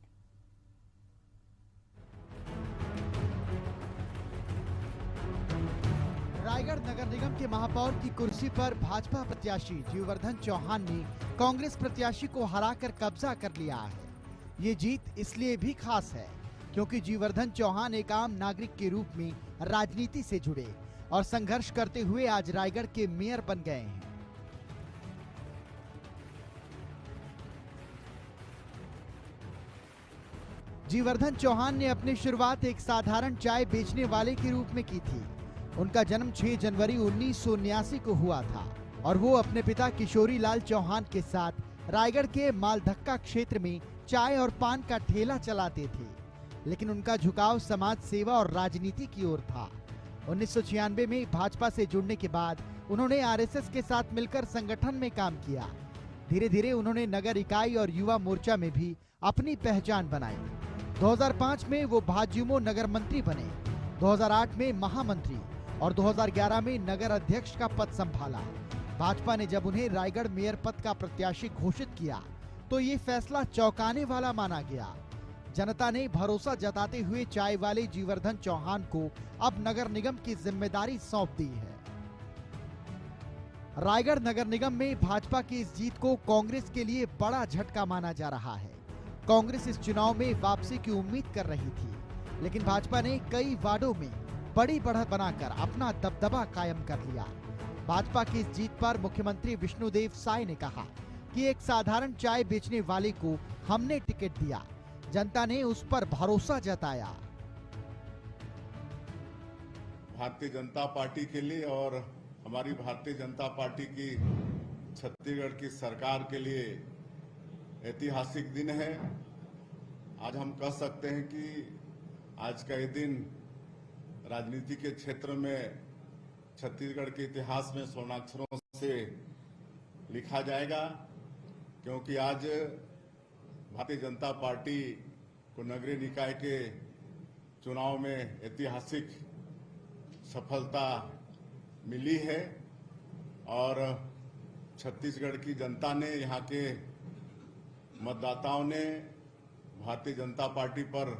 Speaker 4: रायगढ़ नगर निगम के महापौर की कुर्सी पर भाजपा प्रत्याशी जीवर्धन चौहान ने कांग्रेस प्रत्याशी को हराकर कब्जा कर लिया है। ये जीत इसलिए भी खास है क्योंकि जीवर्धन चौहान एक आम नागरिक के रूप में राजनीति से जुड़े और संघर्ष करते हुए आज रायगढ़ के मेयर बन गए हैं। जीवर्धन चौहान ने अपनी शुरुआत एक साधारण चाय बेचने वाले के रूप में की थी। उनका जन्म 6 जनवरी 1979 को हुआ था और वो अपने पिता किशोरी लाल चौहान के साथ रायगढ़ के मालधक्का क्षेत्र में चाय और पान का ठेला चलाते थे, लेकिन उनका झुकाव समाज सेवा और राजनीति की ओर था। 1996 में भाजपा से जुड़ने के बाद उन्होंने आरएसएस के साथ मिलकर संगठन में काम किया। धीरे धीरे उन्होंने नगर इकाई और युवा मोर्चा में भी अपनी पहचान बनाई। 2005 में वो भाजयुमो नगर मंत्री बने, 2008 में महामंत्री और 2011 में नगर अध्यक्ष का पद संभाला। भाजपा ने जब उन्हें रायगढ़ मेयर पद का प्रत्याशी घोषित किया तो ये फैसला चौंकाने वाला माना गया। जनता ने भरोसा जताते हुए चाय वाले जीवर्धन चौहान को अब नगर निगम की जिम्मेदारी सौंप दी है। रायगढ़ नगर निगम में भाजपा की इस जीत को कांग्रेस के लिए बड़ा झटका माना जा रहा है। कांग्रेस इस चुनाव में वापसी की उम्मीद कर रही थी, लेकिन भाजपा ने कई वार्डों में बड़ी बढ़त बनाकर अपना दबदबा कायम कर लिया। भाजपा की इस जीत पर मुख्यमंत्री विष्णुदेव साय ने कहा कि एक साधारण चाय बेचने वाले को हमने टिकट दिया, जनता ने उस पर भरोसा जताया।
Speaker 8: भारतीय जनता पार्टी के लिए और हमारी भारतीय जनता पार्टी की छत्तीसगढ़ की सरकार के लिए ऐतिहासिक दिन है। आज हम कह सकते हैं कि आज का ये दिन राजनीति के क्षेत्र में छत्तीसगढ़ के इतिहास में स्वर्णाक्षरों से लिखा जाएगा, क्योंकि आज भारतीय जनता पार्टी को नगरीय निकाय के चुनाव में ऐतिहासिक सफलता मिली है और छत्तीसगढ़ की जनता ने, यहाँ के मतदाताओं ने भारतीय जनता पार्टी पर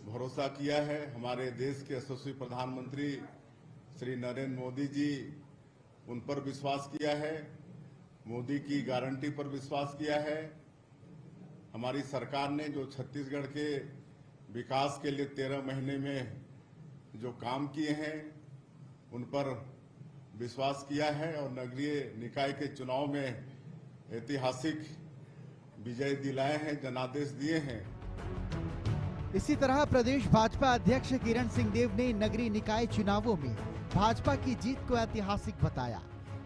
Speaker 8: भरोसा किया है। हमारे देश के यशस्वी प्रधानमंत्री श्री नरेंद्र मोदी जी, उन पर विश्वास किया है, मोदी की गारंटी पर विश्वास किया है। हमारी सरकार ने जो छत्तीसगढ़ के विकास के लिए 13 महीने में जो काम किए हैं उन पर विश्वास किया है और नगरीय निकाय के चुनाव में ऐतिहासिक विजय दिलाए हैं, जनादेश दिए हैं।
Speaker 13: इसी तरह प्रदेश भाजपा अध्यक्ष किरण सिंह देव ने नगरीय निकाय चुनावों में भाजपा की जीत को ऐतिहासिक बताया।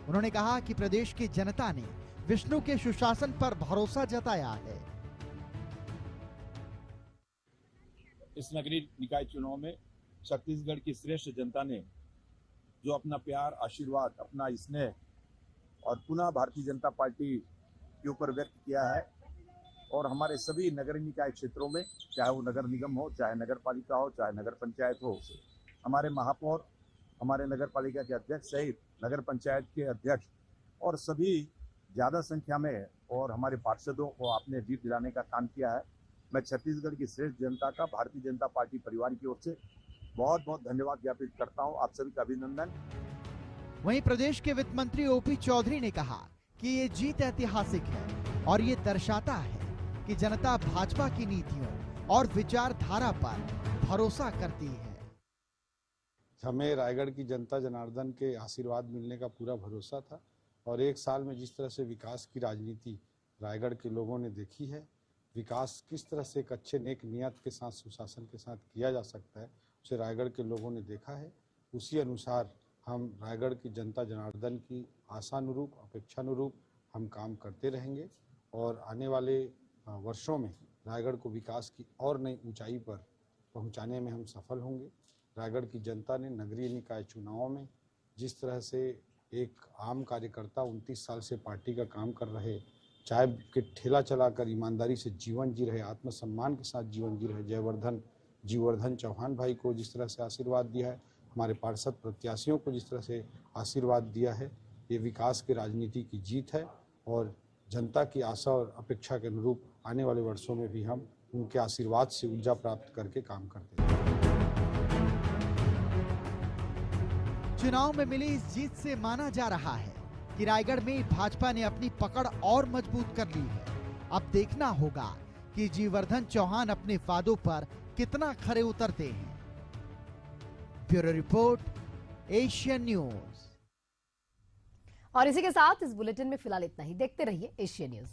Speaker 13: उन्होंने कहा कि प्रदेश की जनता ने विष्णु के सुशासन पर भरोसा जताया है।
Speaker 16: इस नगरीय निकाय चुनाव में छत्तीसगढ़ की श्रेष्ठ जनता ने जो अपना प्यार, आशीर्वाद, अपना स्नेह और पुनः भारतीय जनता पार्टी के ऊपर व्यक्त किया है और हमारे सभी नगर निकाय क्षेत्रों में, चाहे वो नगर निगम हो, चाहे नगर पालिका हो, चाहे नगर पंचायत हो, हमारे महापौर, हमारे नगर पालिका के अध्यक्ष सहित नगर पंचायत के अध्यक्ष और सभी ज़्यादा संख्या में और हमारे पार्षदों को आपने जीत दिलाने का काम किया है। मैं छत्तीसगढ़ की श्रेष्ठ जनता का भारतीय जनता पार्टी परिवार की ओर से बहुत बहुत धन्यवाद ज्ञापित करता हूं। आप सभी का अभिनंदन।
Speaker 13: वहीं प्रदेश के वित्त मंत्री ओपी चौधरी ने कहा कि ये जीत ऐतिहासिक है और ये दर्शाता है कि जनता भाजपा की नीतियों और विचारधारा पर भरोसा करती है।
Speaker 17: हमें रायगढ़ की जनता जनार्दन के आशीर्वाद मिलने का पूरा भरोसा था और एक साल में जिस तरह से विकास की राजनीति रायगढ़ के लोगों ने देखी है, विकास किस तरह से एक अच्छे नेक नियत के साथ, सुशासन के साथ किया जा सकता है, उसे रायगढ़ के लोगों ने देखा है। उसी अनुसार हम रायगढ़ की जनता जनार्दन की आशानुरूप, अपेक्षानुरूप हम काम करते रहेंगे और आने वाले वर्षों में रायगढ़ को विकास की और नई ऊंचाई पर पहुंचाने में हम सफल होंगे। रायगढ़ की जनता ने नगरीय निकाय चुनावों में जिस तरह से एक आम कार्यकर्ता 29 साल से पार्टी का काम कर रहे, चाय के ठेला चलाकर ईमानदारी से जीवन जी रहे, आत्मसम्मान के साथ जीवन जी रहे जीवर्धन चौहान भाई को जिस तरह से आशीर्वाद दिया है, हमारे पार्षद प्रत्याशियों को जिस तरह से आशीर्वाद दिया है, ये विकास की राजनीति की जीत है और जनता की आशा और अपेक्षा के अनुरूप आने वाले वर्षों में भी हम उनके आशीर्वाद से ऊर्जा प्राप्त करके काम करते हैं।
Speaker 13: चुनाव में मिली इस जीत से माना जा रहा है कि रायगढ़ में भाजपा ने अपनी पकड़ और मजबूत कर ली है। अब देखना होगा कि जीवर्धन चौहान अपने वादों पर कितना खरे उतरते हैं। Bureau report, Asian news.
Speaker 1: और इसी के साथ इस बुलेटिन में फिलहाल इतना ही। देखते रहिए एशियन न्यूज।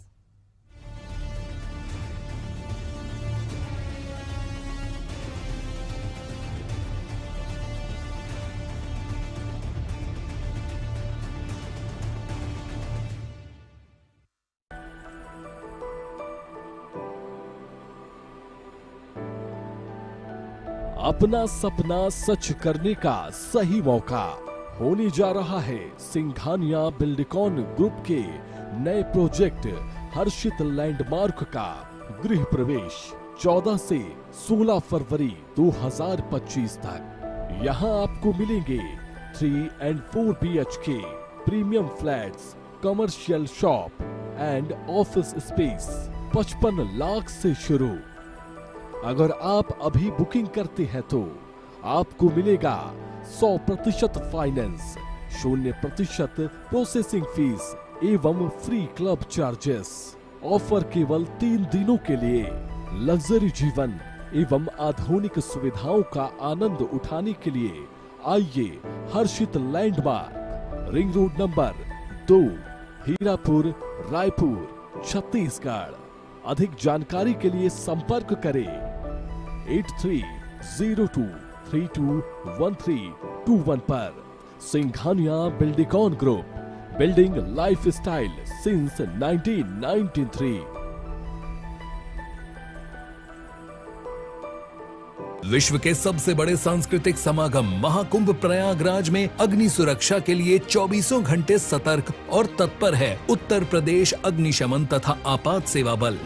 Speaker 6: अपना सपना सच करने का सही मौका होने जा रहा है सिंघानिया बिल्डकॉन ग्रुप के नए प्रोजेक्ट हर्षित लैंडमार्क का गृह प्रवेश 14 से 16 फरवरी 2025 तक। यहां आपको मिलेंगे 3 and 4 BHK premium flats, commercial shop and office space 55 lakh से शुरू। अगर आप अभी बुकिंग करते हैं तो आपको मिलेगा 100% फाइनेंस, 0% प्रोसेसिंग फीस एवं फ्री क्लब चार्जेस। ऑफर केवल 3 दिनों के लिए। लग्जरी जीवन एवं आधुनिक सुविधाओं का आनंद उठाने के लिए आइए Harshit landmark, ring road number 2, Hirapur, Raipur, Chhattisgarh. अधिक जानकारी के लिए संपर्क करें 8302321321 पर। Singhania Buildcon group, building lifestyle since 1993। विश्व के सबसे बड़े सांस्कृतिक समागम महाकुंभ प्रयागराज में अग्नि सुरक्षा के लिए 24 घंटे सतर्क और तत्पर है उत्तर प्रदेश अग्निशमन तथा आपात सेवा बल।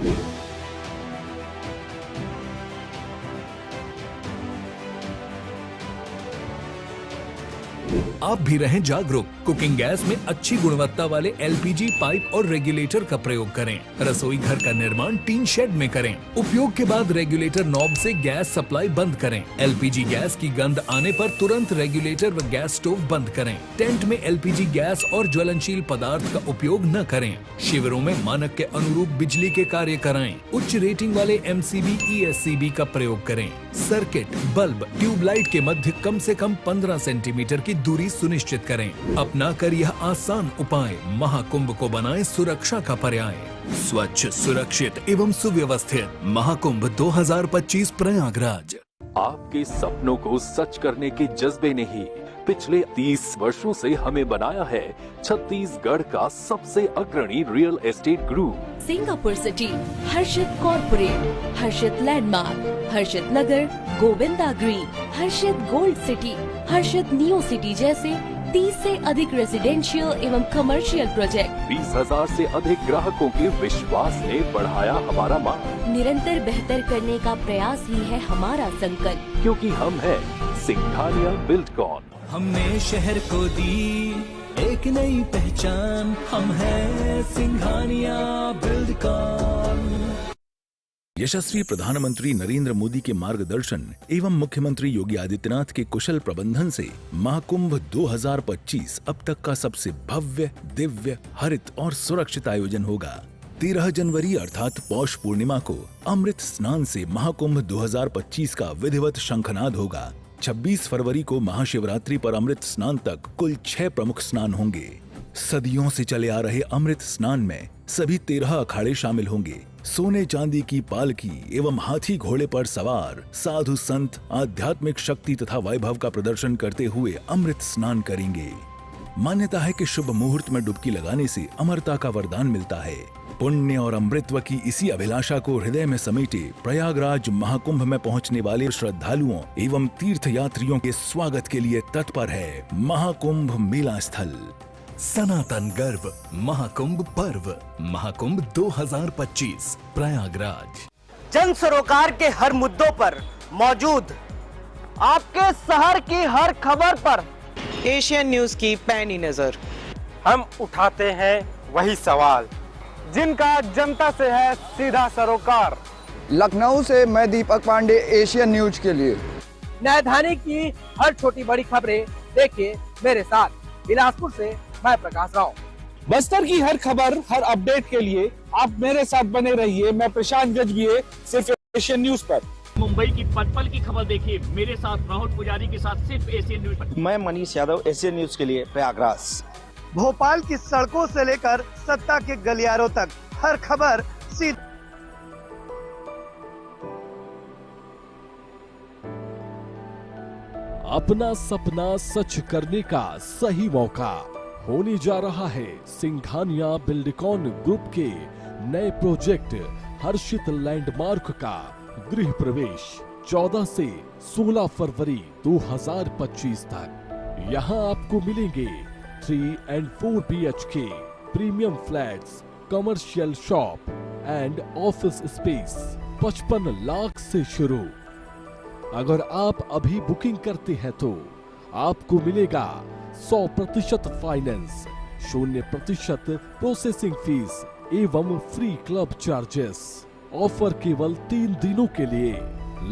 Speaker 6: आप भी रहें जागरूक। कुकिंग गैस में अच्छी गुणवत्ता वाले LPG पाइप और रेगुलेटर का प्रयोग करें। रसोई घर का निर्माण टीन शेड में करें। उपयोग के बाद रेगुलेटर नॉब से गैस सप्लाई बंद करें। LPG गैस की गंध आने पर तुरंत रेगुलेटर व गैस स्टोव बंद करें। टेंट में LPG गैस और ज्वलनशील पदार्थ का उपयोग न करें। शिविरों में मानक के अनुरूप बिजली के कार्य कराएं। उच्च रेटिंग वाले MCB ESCB का प्रयोग करें। सर्किट, बल्ब, ट्यूबलाइट के मध्य कम से कम 15 सेंटीमीटर की दूरी सुनिश्चित करें। अपना कर यह आसान उपाय महाकुंभ को बनाए सुरक्षा का पर्याय। स्वच्छ, सुरक्षित एवं सुव्यवस्थित महाकुंभ 2025 प्रयागराज।
Speaker 15: आपके सपनों को सच करने के जज्बे ने ही पिछले 30 वर्षों से हमें बनाया है छत्तीसगढ़ का सबसे अग्रणी real estate group.
Speaker 10: Singapore city, Harshit corporate, Harshit landmark, Harshit Nagar, Govinda green, Harshit gold city, Harshit neo city जैसे 30 से अधिक रेजिडेंशियल एवं कमर्शियल प्रोजेक्ट।
Speaker 15: 20,000 से अधिक ग्राहकों के विश्वास ने बढ़ाया हमारा मान।
Speaker 10: निरंतर बेहतर करने का प्रयास ही है हमारा संकल्प,
Speaker 15: क्योंकि हम है सिंघानिया बिल्डकॉन।
Speaker 11: हमने शहर को दी एक नई पहचान, हम हैं सिंघानिया बिल्डकॉन।
Speaker 24: यशस्वी प्रधानमंत्री नरेंद्र मोदी के मार्गदर्शन एवं मुख्यमंत्री योगी आदित्यनाथ के कुशल प्रबंधन से महाकुंभ 2025 अब तक का सबसे भव्य, दिव्य, हरित और सुरक्षित आयोजन होगा। 13 जनवरी अर्थात पौष पूर्णिमा को अमृत स्नान से महाकुंभ 2025 का विधिवत शंखनाद होगा। 26 फरवरी को महाशिवरात्रि पर अमृत स्नान तक कुल 6 प्रमुख स्नान होंगे। सदियों से चले आ रहे अमृत स्नान में सभी 13 अखाड़े शामिल होंगे। सोने चांदी की पालकी एवं हाथी घोड़े पर सवार साधु संत आध्यात्मिक शक्ति तथा वैभव का प्रदर्शन करते हुए अमृत स्नान करेंगे। मान्यता है कि शुभ मुहूर्त में डुबकी लगाने से अमरता का वरदान मिलता है। पुण्य और अमृतत्व की इसी अभिलाषा को हृदय में समेटे प्रयागराज महाकुंभ में पहुंचने वाले श्रद्धालुओं एवं तीर्थ यात्रियों के स्वागत के लिए तत्पर है महाकुंभ मेला स्थल।
Speaker 6: सनातन गर्व महाकुंभ पर्व महाकुंभ 2025 प्रयागराज।
Speaker 4: जन सरोकार के हर मुद्दों पर मौजूद, आपके शहर की हर खबर पर
Speaker 2: एशियन न्यूज की पैनी नजर।
Speaker 19: हम उठाते हैं वही सवाल जिनका जनता से है सीधा सरोकार।
Speaker 21: लखनऊ से मैं दीपक पांडे, एशियन न्यूज के लिए।
Speaker 2: राजधानी की हर छोटी बड़ी खबरें देखिए मेरे साथ। बिलासपुर से मैं प्रकाश राव।
Speaker 19: बस्तर की हर खबर, हर अपडेट के लिए आप मेरे साथ बने रहिए। मैं प्रशांत गजभिये, सिर्फ एशियन न्यूज पर।
Speaker 22: मुंबई की पल-पल की खबर देखिए मेरे साथ राहुल पुजारी के साथ, सिर्फ एशियन न्यूज पर।
Speaker 7: मैं मनीष यादव, एशियन न्यूज के लिए प्रयागराज।
Speaker 4: भोपाल की सड़कों से लेकर सत्ता के गलियारों तक हर खबर सीधी।
Speaker 6: अपना सपना सच करने का सही मौका होने जा रहा है सिंघानिया बिल्डकॉन ग्रुप के नए प्रोजेक्ट हर्षित लैंडमार्क का गृह प्रवेश 14 से 16 फरवरी 2025 तक। यहाँ आपको मिलेंगे 3 and 4 BHK premium flats, commercial shop and office space 55 lakh से शुरू। अगर आप अभी बुकिंग करते हैं तो आपको मिलेगा 100% फाइनेंस, 0% प्रोसेसिंग फीस एवं फ्री क्लब चार्जेस। ऑफर केवल 3 दिनों के लिए।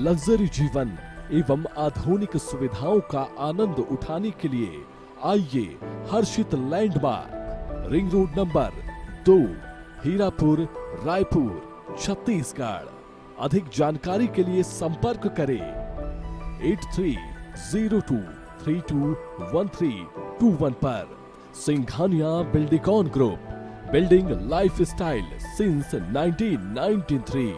Speaker 6: लग्जरी जीवन एवं आधुनिक सुविधाओं का आनंद उठाने के लिए आइए Harshit landmark, ring road number 2, Hirapur, Raipur, Chhattisgarh. अधिक जानकारी के लिए संपर्क करें 8302321321 पर। Singhania Buildcon group, building lifestyle since 1993।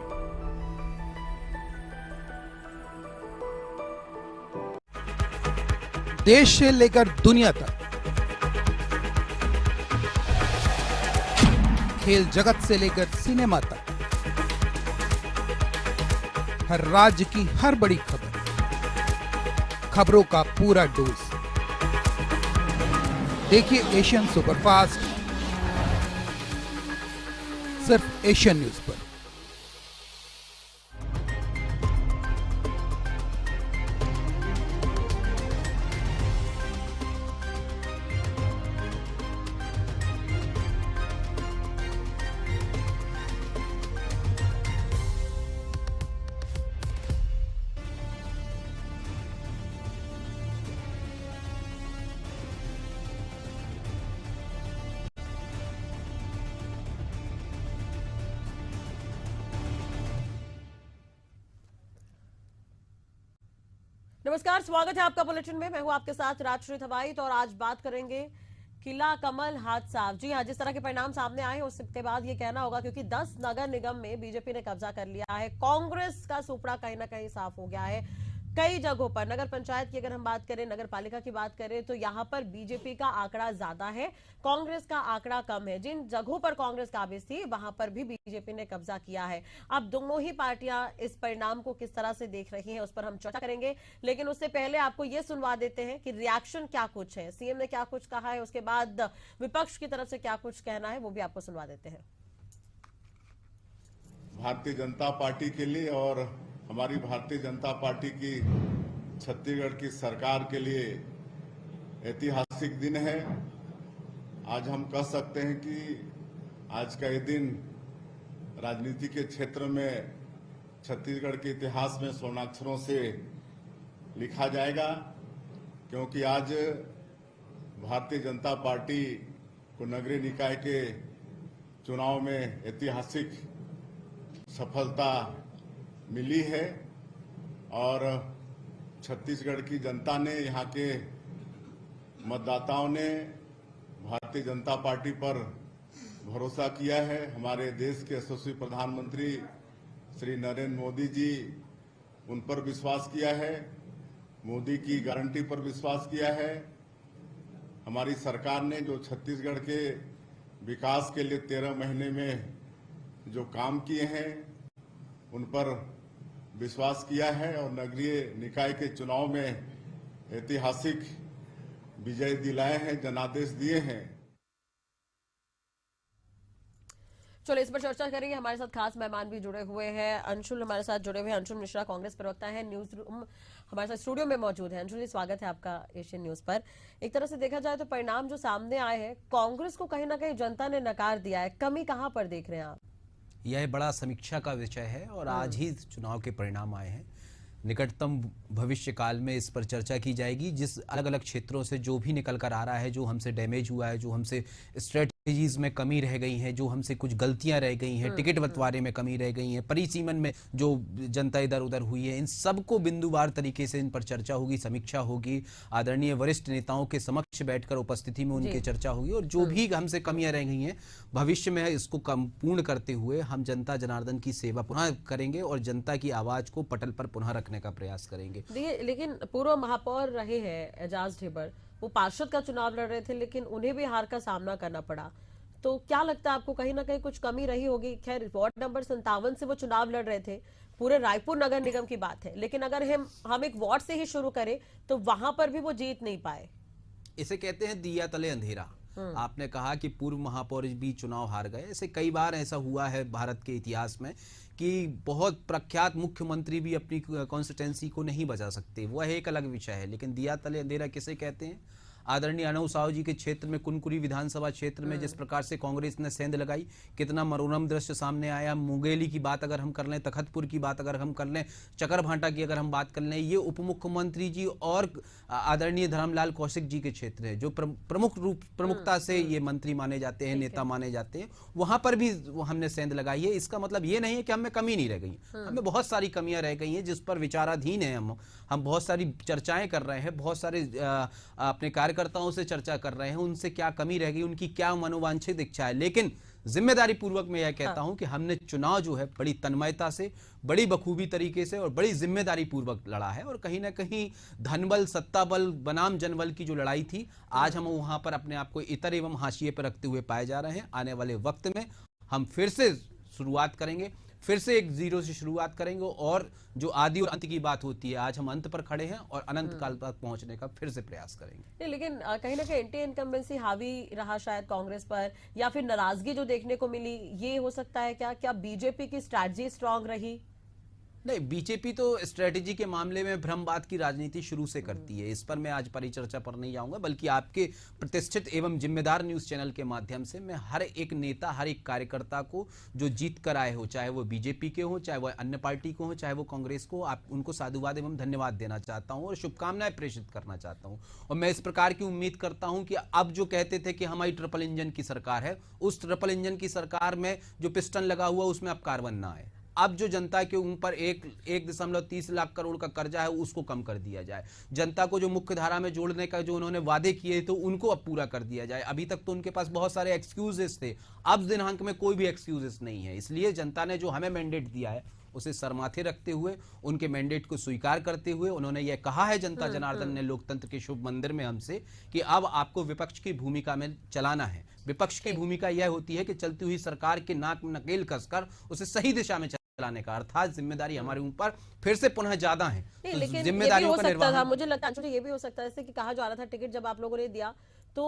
Speaker 13: देश से लेकर दुनिया तक, खेल जगत से लेकर सिनेमा तक, हर राज्य की हर बड़ी खबर, खबरों का पूरा डोज। देखिए एशियन सुपरफास्ट, सिर्फ एशियन न्यूज पर।
Speaker 5: नमस्कार, स्वागत है आपका बुलेटिन में। मैं हूं आपके साथ राजश्री थवाइत और आज बात करेंगे किला कमल हाथ साफ। जी हाँ, जिस तरह के परिणाम सामने आए हैं उसके बाद ये कहना होगा, क्योंकि 10 नगर निगम में बीजेपी ने कब्जा कर लिया है। कांग्रेस का सुपड़ा कहीं ना कहीं साफ हो गया है। कई जगहों पर नगर पंचायत की अगर हम बात करें, नगर पालिका की बात करें, तो यहाँ पर बीजेपी का आंकड़ा ज्यादा है, कांग्रेस का आंकड़ा कम है। जिन जगहों पर कांग्रेस काबिज थी वहां पर भी बीजेपी ने कब्जा किया है। अब दोनों ही पार्टियां इस परिणाम को किस तरह से देख रही हैं उस पर हम चर्चा करेंगे, लेकिन उससे पहले आपको ये सुनवा देते हैं कि रिएक्शन क्या कुछ है, सीएम ने क्या कुछ कहा है, उसके बाद विपक्ष की तरफ से क्या कुछ कहना है, वो भी आपको सुनवा देते हैं।
Speaker 8: भारतीय जनता पार्टी के लिए और हमारी भारतीय जनता पार्टी की छत्तीसगढ़ की सरकार के लिए ऐतिहासिक दिन है। आज हम कह सकते हैं कि आज का ये दिन राजनीति के क्षेत्र में छत्तीसगढ़ के इतिहास में स्वर्णाक्षरों से लिखा जाएगा, क्योंकि आज भारतीय जनता पार्टी को नगरीय निकाय के चुनाव में ऐतिहासिक सफलता मिली है और छत्तीसगढ़ की जनता ने, यहाँ के मतदाताओं ने भारतीय जनता पार्टी पर भरोसा किया है। हमारे देश के यशस्वी प्रधानमंत्री श्री नरेंद्र मोदी जी, उन पर विश्वास किया है, मोदी की गारंटी पर विश्वास किया है। हमारी सरकार ने जो छत्तीसगढ़ के विकास के लिए 13 महीने में जो काम किए हैं उन पर विश्वास किया है और नगरीय निकाय के चुनाव में ऐतिहासिक विजय दिलाए हैं, जनादेश दिए हैं।
Speaker 5: चलो इस पर चर्चा करेंगे। हमारे साथ खास मेहमान भी जुड़े हुए हैं। अंशुल हमारे साथ जुड़े हुए हैं। अंशुल मिश्रा कांग्रेस प्रवक्ता है, न्यूज रूम हमारे साथ स्टूडियो में मौजूद है। अंशुल जी, स्वागत है आपका एशियन न्यूज पर। एक तरह से देखा जाए तो परिणाम जो सामने आए हैं, कांग्रेस को कहीं ना कहीं जनता ने नकार दिया है। कमी कहां पर देख रहे हैं आप?
Speaker 9: यह बड़ा समीक्षा का विषय है और आज ही चुनाव के परिणाम आए हैं। निकटतम भविष्य काल में इस पर चर्चा की जाएगी। जिस अलग अलग क्षेत्रों से जो भी निकल कर आ रहा है, जो हमसे डैमेज हुआ है, जो हमसे स्ट्रेटजीज में कमी रह गई है, जो हमसे कुछ गलतियां रह गई हैं, टिकट बंटवारे में कमी रह गई है, परिसीमन में जो जनता इधर उधर हुई है, इन सबको बिंदुवार तरीके से इन पर चर्चा होगी, समीक्षा होगी। आदरणीय वरिष्ठ नेताओं के समक्ष बैठकर उपस्थिति में उनकी चर्चा होगी और जो भी हमसे कमियां रह गई हैं भविष्य में इसको पूर्ण करते हुए हम जनता जनार्दन की सेवा पुनः करेंगे और जनता की आवाज को पटल पर पुनः रखने का प्रयास करेंगे।
Speaker 5: देखिए, लेकिन पूर्व महापौर रहे हैं एजाज ढेबर, वो पार्षद का चुनाव लड़ रहे थे लेकिन उन्हें भी हार का सामना करना पड़ा। तो क्या लगता है आपको, कहीं ना कहीं कुछ कमी रही होगी? खैर, वार्ड नंबर 57 से वो चुनाव लड़ रहे थे, पूरे रायपुर नगर निगम की बात है, लेकिन अगर हम एक वार्ड से ही शुरू करें तो वहां पर भी वो जीत नहीं पाए।
Speaker 9: इसे कहते हैं दिया तले अंधेरा। आपने कहा कि पूर्व महापौर भी चुनाव हार गए। ऐसे कई बार ऐसा हुआ है भारत के इतिहास में कि बहुत प्रख्यात मुख्यमंत्री भी अपनी कॉन्स्टिट्यूंसी को नहीं बचा सकते। वह एक अलग विषय है, लेकिन दिया तले अंधेरा किसे कहते हैं? आदरणीय अनंत साहू जी के क्षेत्र में, कुनकुरी विधानसभा क्षेत्र में जिस प्रकार से कांग्रेस ने सेंध लगाई, कितना मनोरम दृश्य सामने आया। मुंगेली की बात अगर हम कर लें, तखतपुर की बात अगर हम कर लें, चकरभाटा की अगर हम बात कर लें, ये उप मुख्यमंत्री जी और आदरणीय धर्मलाल कौशिक जी के क्षेत्र है, जो प्रमुखता से ये मंत्री माने जाते हैं, नेता माने जाते हैं। वहां पर भी हमने सेंध लगाई है। इसका मतलब ये नहीं है कि हमें कमी नहीं रह गई, हमें बहुत सारी कमियां रह गई हैं जिस पर विचाराधीन है। हम बहुत सारी चर्चाएं कर रहे हैं, बहुत सारे अपने कार्यकर्ताओं से चर्चा कर रहे हैं, उनसे क्या कमी रह गई, उनकी क्या मनोवांछित इच्छा है। लेकिन जिम्मेदारी पूर्वक मैं यह कहता हूं कि हमने चुनाव जो है बड़ी तन्मयता से, बड़ी बखूबी तरीके से और बड़ी जिम्मेदारी पूर्वक लड़ा है। और कहीं ना कहीं धनबल, सत्ताबल बनाम जनबल की जो लड़ाई थी, आज हम वहां पर अपने आप को इतर एवं हाशिए पर रखते हुए पाए जा रहे हैं। आने वाले वक्त में हम फिर से शुरुआत करेंगे, फिर से एक जीरो से शुरुआत करेंगे और जो आदि और अंत की बात होती है, आज हम अंत पर खड़े हैं और अनंत काल तक पहुंचने का फिर से प्रयास करेंगे।
Speaker 5: लेकिन कहीं ना कहीं एंटी इनकम्बेंसी हावी रहा शायद कांग्रेस पर, या फिर नाराजगी जो देखने को मिली, ये हो सकता है क्या बीजेपी की स्ट्रैटेजी स्ट्रांग रही?
Speaker 9: नहीं, बीजेपी तो स्ट्रेटेजी के मामले में भ्रमवाद की राजनीति शुरू से करती है। इस पर मैं आज परिचर्चा पर नहीं जाऊंगा, बल्कि आपके प्रतिष्ठित एवं जिम्मेदार न्यूज चैनल के माध्यम से मैं हर एक नेता, हर एक कार्यकर्ता को जो जीत कर आए हो, चाहे वो बीजेपी के हो, चाहे वो अन्य पार्टी को हो, चाहे वो कांग्रेस को, आप उनको साधुवाद एवं धन्यवाद देना चाहता हूं और शुभकामनाएं प्रेषित करना चाहता हूं। और मैं इस प्रकार की उम्मीद करता हूं कि अब जो कहते थे कि हमारी ट्रिपल इंजन की सरकार है, उस ट्रिपल इंजन की सरकार में जो पिस्टन लगा हुआ उसमें अब कार्बन ना आए। अब जो जनता के ऊपर 1.30 लाख करोड़ का कर्जा है उसको कम कर दिया जाए, जनता को जो मुख्य धारा में जोड़ने का जो उन्होंने वादे किए तो उनको अब पूरा कर दिया जाए। अभी तक तो उनके पास बहुत सारे एक्सक्यूजेस थे, अब दिनांक में कोई भी एक्सक्यूजेस नहीं है। इसलिए जनता ने जो हमें मैंडेट दिया है उसे सरमाथे रखते हुए, उनके मैंडेट को स्वीकार करते हुए उन्होंने ये कहा है जनता जनार्दन ने लोकतंत्र के शुभ मंदिर में हमसे कि अब आपको विपक्ष की भूमिका में चलाना है। विपक्ष की भूमिका यह होती है कि चलती हुई सरकार के नाक में नकेल कसकर उसे सही दिशा में चलाने का, अर्थात जिम्मेदारी हमारे ऊपर फिर से पुनः ज्यादा है।
Speaker 5: नहीं, लेकिन
Speaker 9: जिम्मेदारियों का निर्वहन,
Speaker 5: मुझे लगता है ये भी हो सकता है जैसे कि कहा जा रहा था टिकट जब आप लोगों ने दिया तो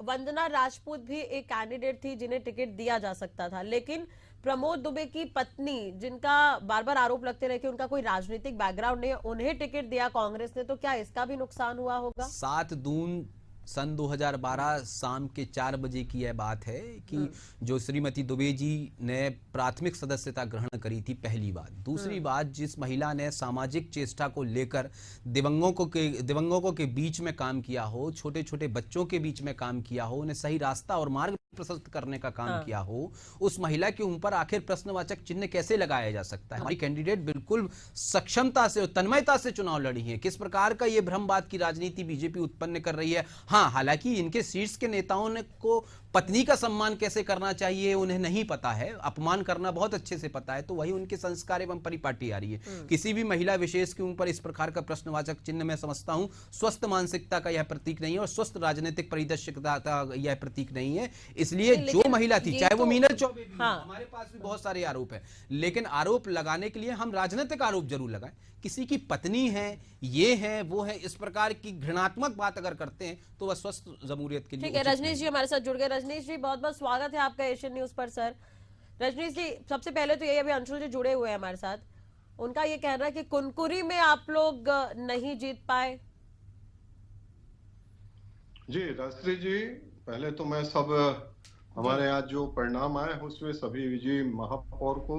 Speaker 5: वंदना राजपूत भी एक कैंडिडेट थी जिन्हें टिकट दिया जा सकता था, लेकिन प्रमोद दुबे की पत्नी जिनका बार बार आरोप लगते रहे कि उनका कोई राजनीतिक बैकग्राउंड नहीं है, उन्हें टिकट दिया कांग्रेस ने, तो क्या इसका भी नुकसान हुआ होगा?
Speaker 9: 7 जून सन 2012 शाम के 4 बजे की यह बात है कि जो श्रीमती दुबे जी ने प्राथमिक सदस्यता ग्रहण करी थी, पहली बात। दूसरी बात, जिस महिला ने सामाजिक चेष्टा को लेकर दिवंगतों के बीच में काम किया हो, छोटे छोटे बच्चों के बीच में काम किया हो, उन्हें सही रास्ता और मार्ग प्रशस्त करने का काम किया हो, उस महिला के ऊपर आखिर प्रश्नवाचक चिन्ह कैसे लगाया जा सकता है? हमारी कैंडिडेट बिल्कुल सक्षमता से और तन्मयता से चुनाव लड़ी है। किस प्रकार का ये भ्रमवाद की राजनीति बीजेपी उत्पन्न कर रही है? हाँ, हालांकि इनके शीर्ष के नेताओं को पत्नी का सम्मान कैसे करना चाहिए उन्हें नहीं पता है, अपमान करना बहुत अच्छे से पता है, तो वही उनके संस्कार एवं परिपाटी आ रही है। किसी भी महिला विशेष के ऊपर इस प्रकार का प्रश्नवाचक चिन्ह मैं समझता हूं स्वस्थ मानसिकता का यह प्रतीक नहीं है और स्वस्थ राजनीतिक परिदृश्य का यह प्रतीक नहीं है। इसलिए जो महिला थी, चाहे वो मीनल चौबे भी, हमारे पास भी बहुत सारे आरोप है, लेकिन आरोप लगाने के लिए हम राजनीतिक आरोप जरूर लगाएं। किसी की पत्नी है, ये है, वो है, इस प्रकार की घृणात्मक बात अगर करते हैं तो वह स्वस्थ जमहूरियत के लिए
Speaker 5: ठीक है। रजनीश जी हमारे साथ जुड़ गए। रजनीश जी बहुत बहुत स्वागत है आपका एशियन न्यूज पर। सर रजनीश जी, सबसे पहले तो यही, अभी अंशुल जी जुड़े हुए हैं हमारे साथ, उनका ये कहना है कि कुनकुरी में आप लोग नहीं जीत पाए।
Speaker 12: जी राष्ट्री जी, पहले तो मैं सब हमारे आज जो परिणाम आए उसमें सभी विजयी महापौर को,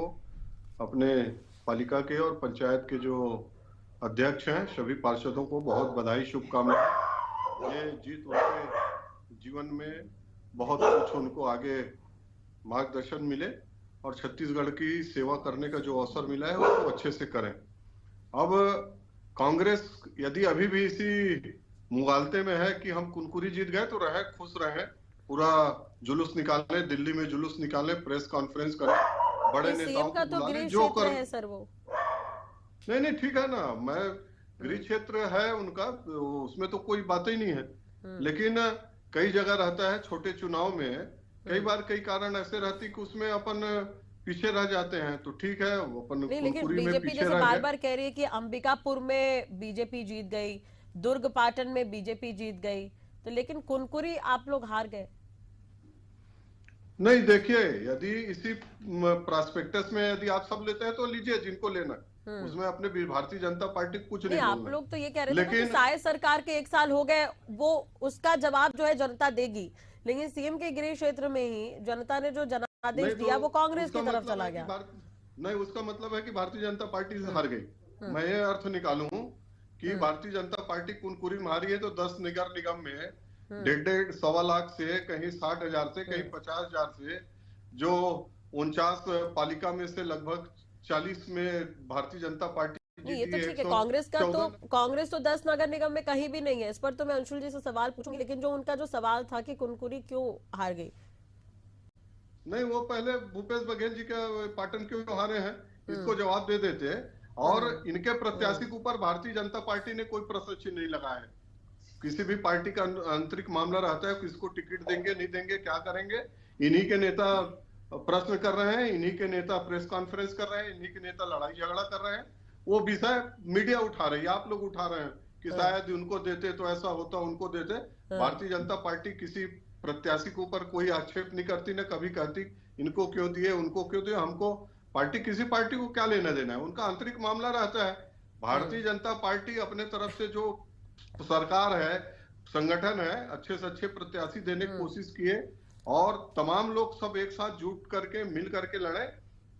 Speaker 12: अपने पालिका के और पंचायत के जो अध्यक्ष हैं, सभी पार्षदों को बहुत बधाई, शुभकामनाएं। ये जीत उनके जीवन में बहुत कुछ उनको आगे मार्गदर्शन मिले और छत्तीसगढ़ की सेवा करने का जो अवसर मिला है उसको अच्छे से करें। अब कांग्रेस यदि अभी भी इसी मुगालते में है कि हम कुनकुरी जीत गए तो रहे, खुश रहे, पूरा जुलूस निकाले, दिल्ली में जुलूस निकाले, प्रेस कॉन्फ्रेंस करें, बड़े नेताओं को बुलाने, जो कर
Speaker 5: है सर वो
Speaker 12: नहीं ठीक है ना, मैं गृह क्षेत्र है उनका, उसमें तो कोई बात ही नहीं है, लेकिन कई जगह रहता है छोटे चुनाव में, कई बार कई कारण ऐसे रहती कि उसमें अपन पीछे रह जाते हैं, तो ठीक है अपन
Speaker 5: नहीं, लेकिन
Speaker 12: कुनकुरी में
Speaker 5: बीजेपी
Speaker 12: पीछे
Speaker 5: जैसे
Speaker 12: रह
Speaker 5: बार
Speaker 12: गए।
Speaker 5: बार कह रही है कि अंबिकापुर में बीजेपी जीत गई, दुर्ग पाटन में बीजेपी जीत गई, तो लेकिन कुनकुरी आप लोग हार गए।
Speaker 12: नहीं देखिए, यदि इसी प्रॉस्पेक्टस में यदि आप सब लेते हैं तो लीजिए जिनको लेना, उसमें अपने भारतीय जनता पार्टी को कुछ नहीं
Speaker 5: आप
Speaker 12: बोलना।
Speaker 5: लोग तो ये कह रहे थे ना कि
Speaker 12: लेकिन
Speaker 5: शायद सरकार के 1 साल हो गए, वो उसका जवाब जो है जनता देगी, लेकिन सीएम के गृह क्षेत्र में ही जनता ने जो जनादेश
Speaker 12: नहीं तो
Speaker 5: दिया वो कांग्रेस की
Speaker 12: उसका
Speaker 5: तरफ
Speaker 12: मतलब
Speaker 5: चला
Speaker 12: है कि
Speaker 5: गया।
Speaker 12: नहीं, उसका मतलब है कि भारतीय जनता पार्टी से हार गई। मैं ये अर्थ निकालूं कि भारतीय जनता पार्टी कुनकुरी में हारी है तो 10 नगर निगम में 1.5 सवा लाख से, कहीं 60,000 से, कहीं 50,000 से, जो 49 पालिका में से लगभग 40 में भारतीय जनता पार्टी
Speaker 5: नहीं, ये तो ठीक है, कांग्रेस तो 10 नगर निगम में कहीं भी नहीं है। इस पर तो मैं अंशुल जी से सवाल पूछूंगी, लेकिन जो उनका जो सवाल था कि कुनकुरी क्यों हार गई,
Speaker 12: नहीं वो पहले भूपेश बघेल जी के पाटन क्यों हारे हैं इसको जवाब दे देते, और इनके प्रत्याशी के ऊपर भारतीय जनता पार्टी ने कोई प्रश्न चिन्ह नहीं लगाया है। किसी भी पार्टी का आंतरिक मामला रहता है, किसको टिकट देंगे नहीं देंगे, क्या करेंगे, इन्हीं के नेता प्रश्न कर रहे हैं, इन्हीं के नेता प्रेस कॉन्फ्रेंस कर रहे हैं, इन्हीं के नेता लड़ाई झगड़ा कर रहे हैं। वो विषय मीडिया उठा रही है, आप लोग उठा रहे हैं कि शायद उनको देते तो ऐसा होता, उनको देते। भारतीय जनता पार्टी किसी प्रत्याशी के ऊपर कोई आक्षेप नहीं करती, न कभी कहती इनको क्यों दिए, उनको क्यों दिए। हमको पार्टी, किसी पार्टी को क्या लेना देना है, उनका आंतरिक मामला रहता है। भारतीय जनता पार्टी अपने तरफ से जो सरकार है, संगठन है, अच्छे से अच्छे प्रत्याशी देने की कोशिश किए और तमाम लोग सब एक साथ जुट करके मिल करके लड़े,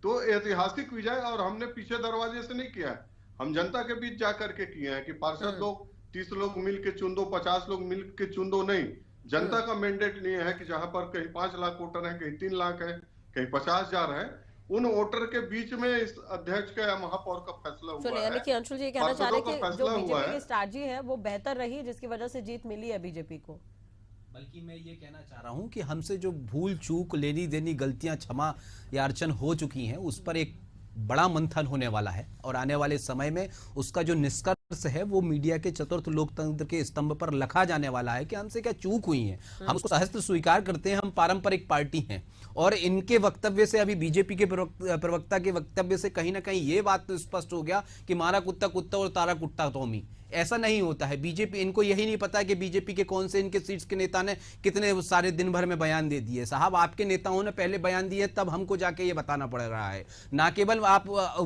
Speaker 12: तो ऐतिहासिक विजय। और हमने पीछे दरवाजे से नहीं किया है, हम जनता के बीच जा करके किए हैं कि पार्षद लोग 30 लोग मिल के चुन दो, 50 लोग मिल के चुन दो, नहीं। जनता का मैंडेट नहीं है कि जहां पर कहीं 5 लाख वोटर है, कहीं 3 लाख है, कहीं 50,000 है, उन वोटर के बीच में इस अध्यक्ष का या महापौर का फैसला हुआ
Speaker 5: यानी
Speaker 12: है।
Speaker 5: कि अंशुल जी ये कहना चाह रहे हैं कि जो
Speaker 12: हुआ
Speaker 5: बीजेपी की स्ट्रैटेजी है वो बेहतर रही, जिसकी वजह से जीत मिली है बीजेपी को।
Speaker 9: बल्कि मैं ये कहना चाह रहा हूं कि हमसे जो भूल चूक, लेनी देनी, गलतियां क्षमा या अर्चन हो चुकी हैं, उस पर एक बड़ा मंथन होने वाला है और आने वाले समय में उसका जो निष्कर्ष है वो मीडिया के चतुर्थ लोकतंत्र के स्तंभ पर लिखा जाने वाला है कि हमसे क्या चूक हुई है। हम उसको सहस्त्र स्वीकार करते हैं, हम पारंपरिक पार्टी हैं और इनके वक्तव्य से, अभी बीजेपी के प्रवक्ता के वक्तव्य से कहीं ना कहीं ये बात तो स्पष्ट हो गया कि मारा कुत्ता कुत्ता और तारा कुत्ता टॉमी। ऐसा नहीं होता है। बीजेपी, इनको यही नहीं पता कि बीजेपी के कौन से इनके सीट्स के नेता ने कितने सारे दिन भर में बयान दे दिए। साहब आपके नेताओं ने पहले बयान दिए, तब हमको जाके ये बताना पड़ रहा है। ना केवल आप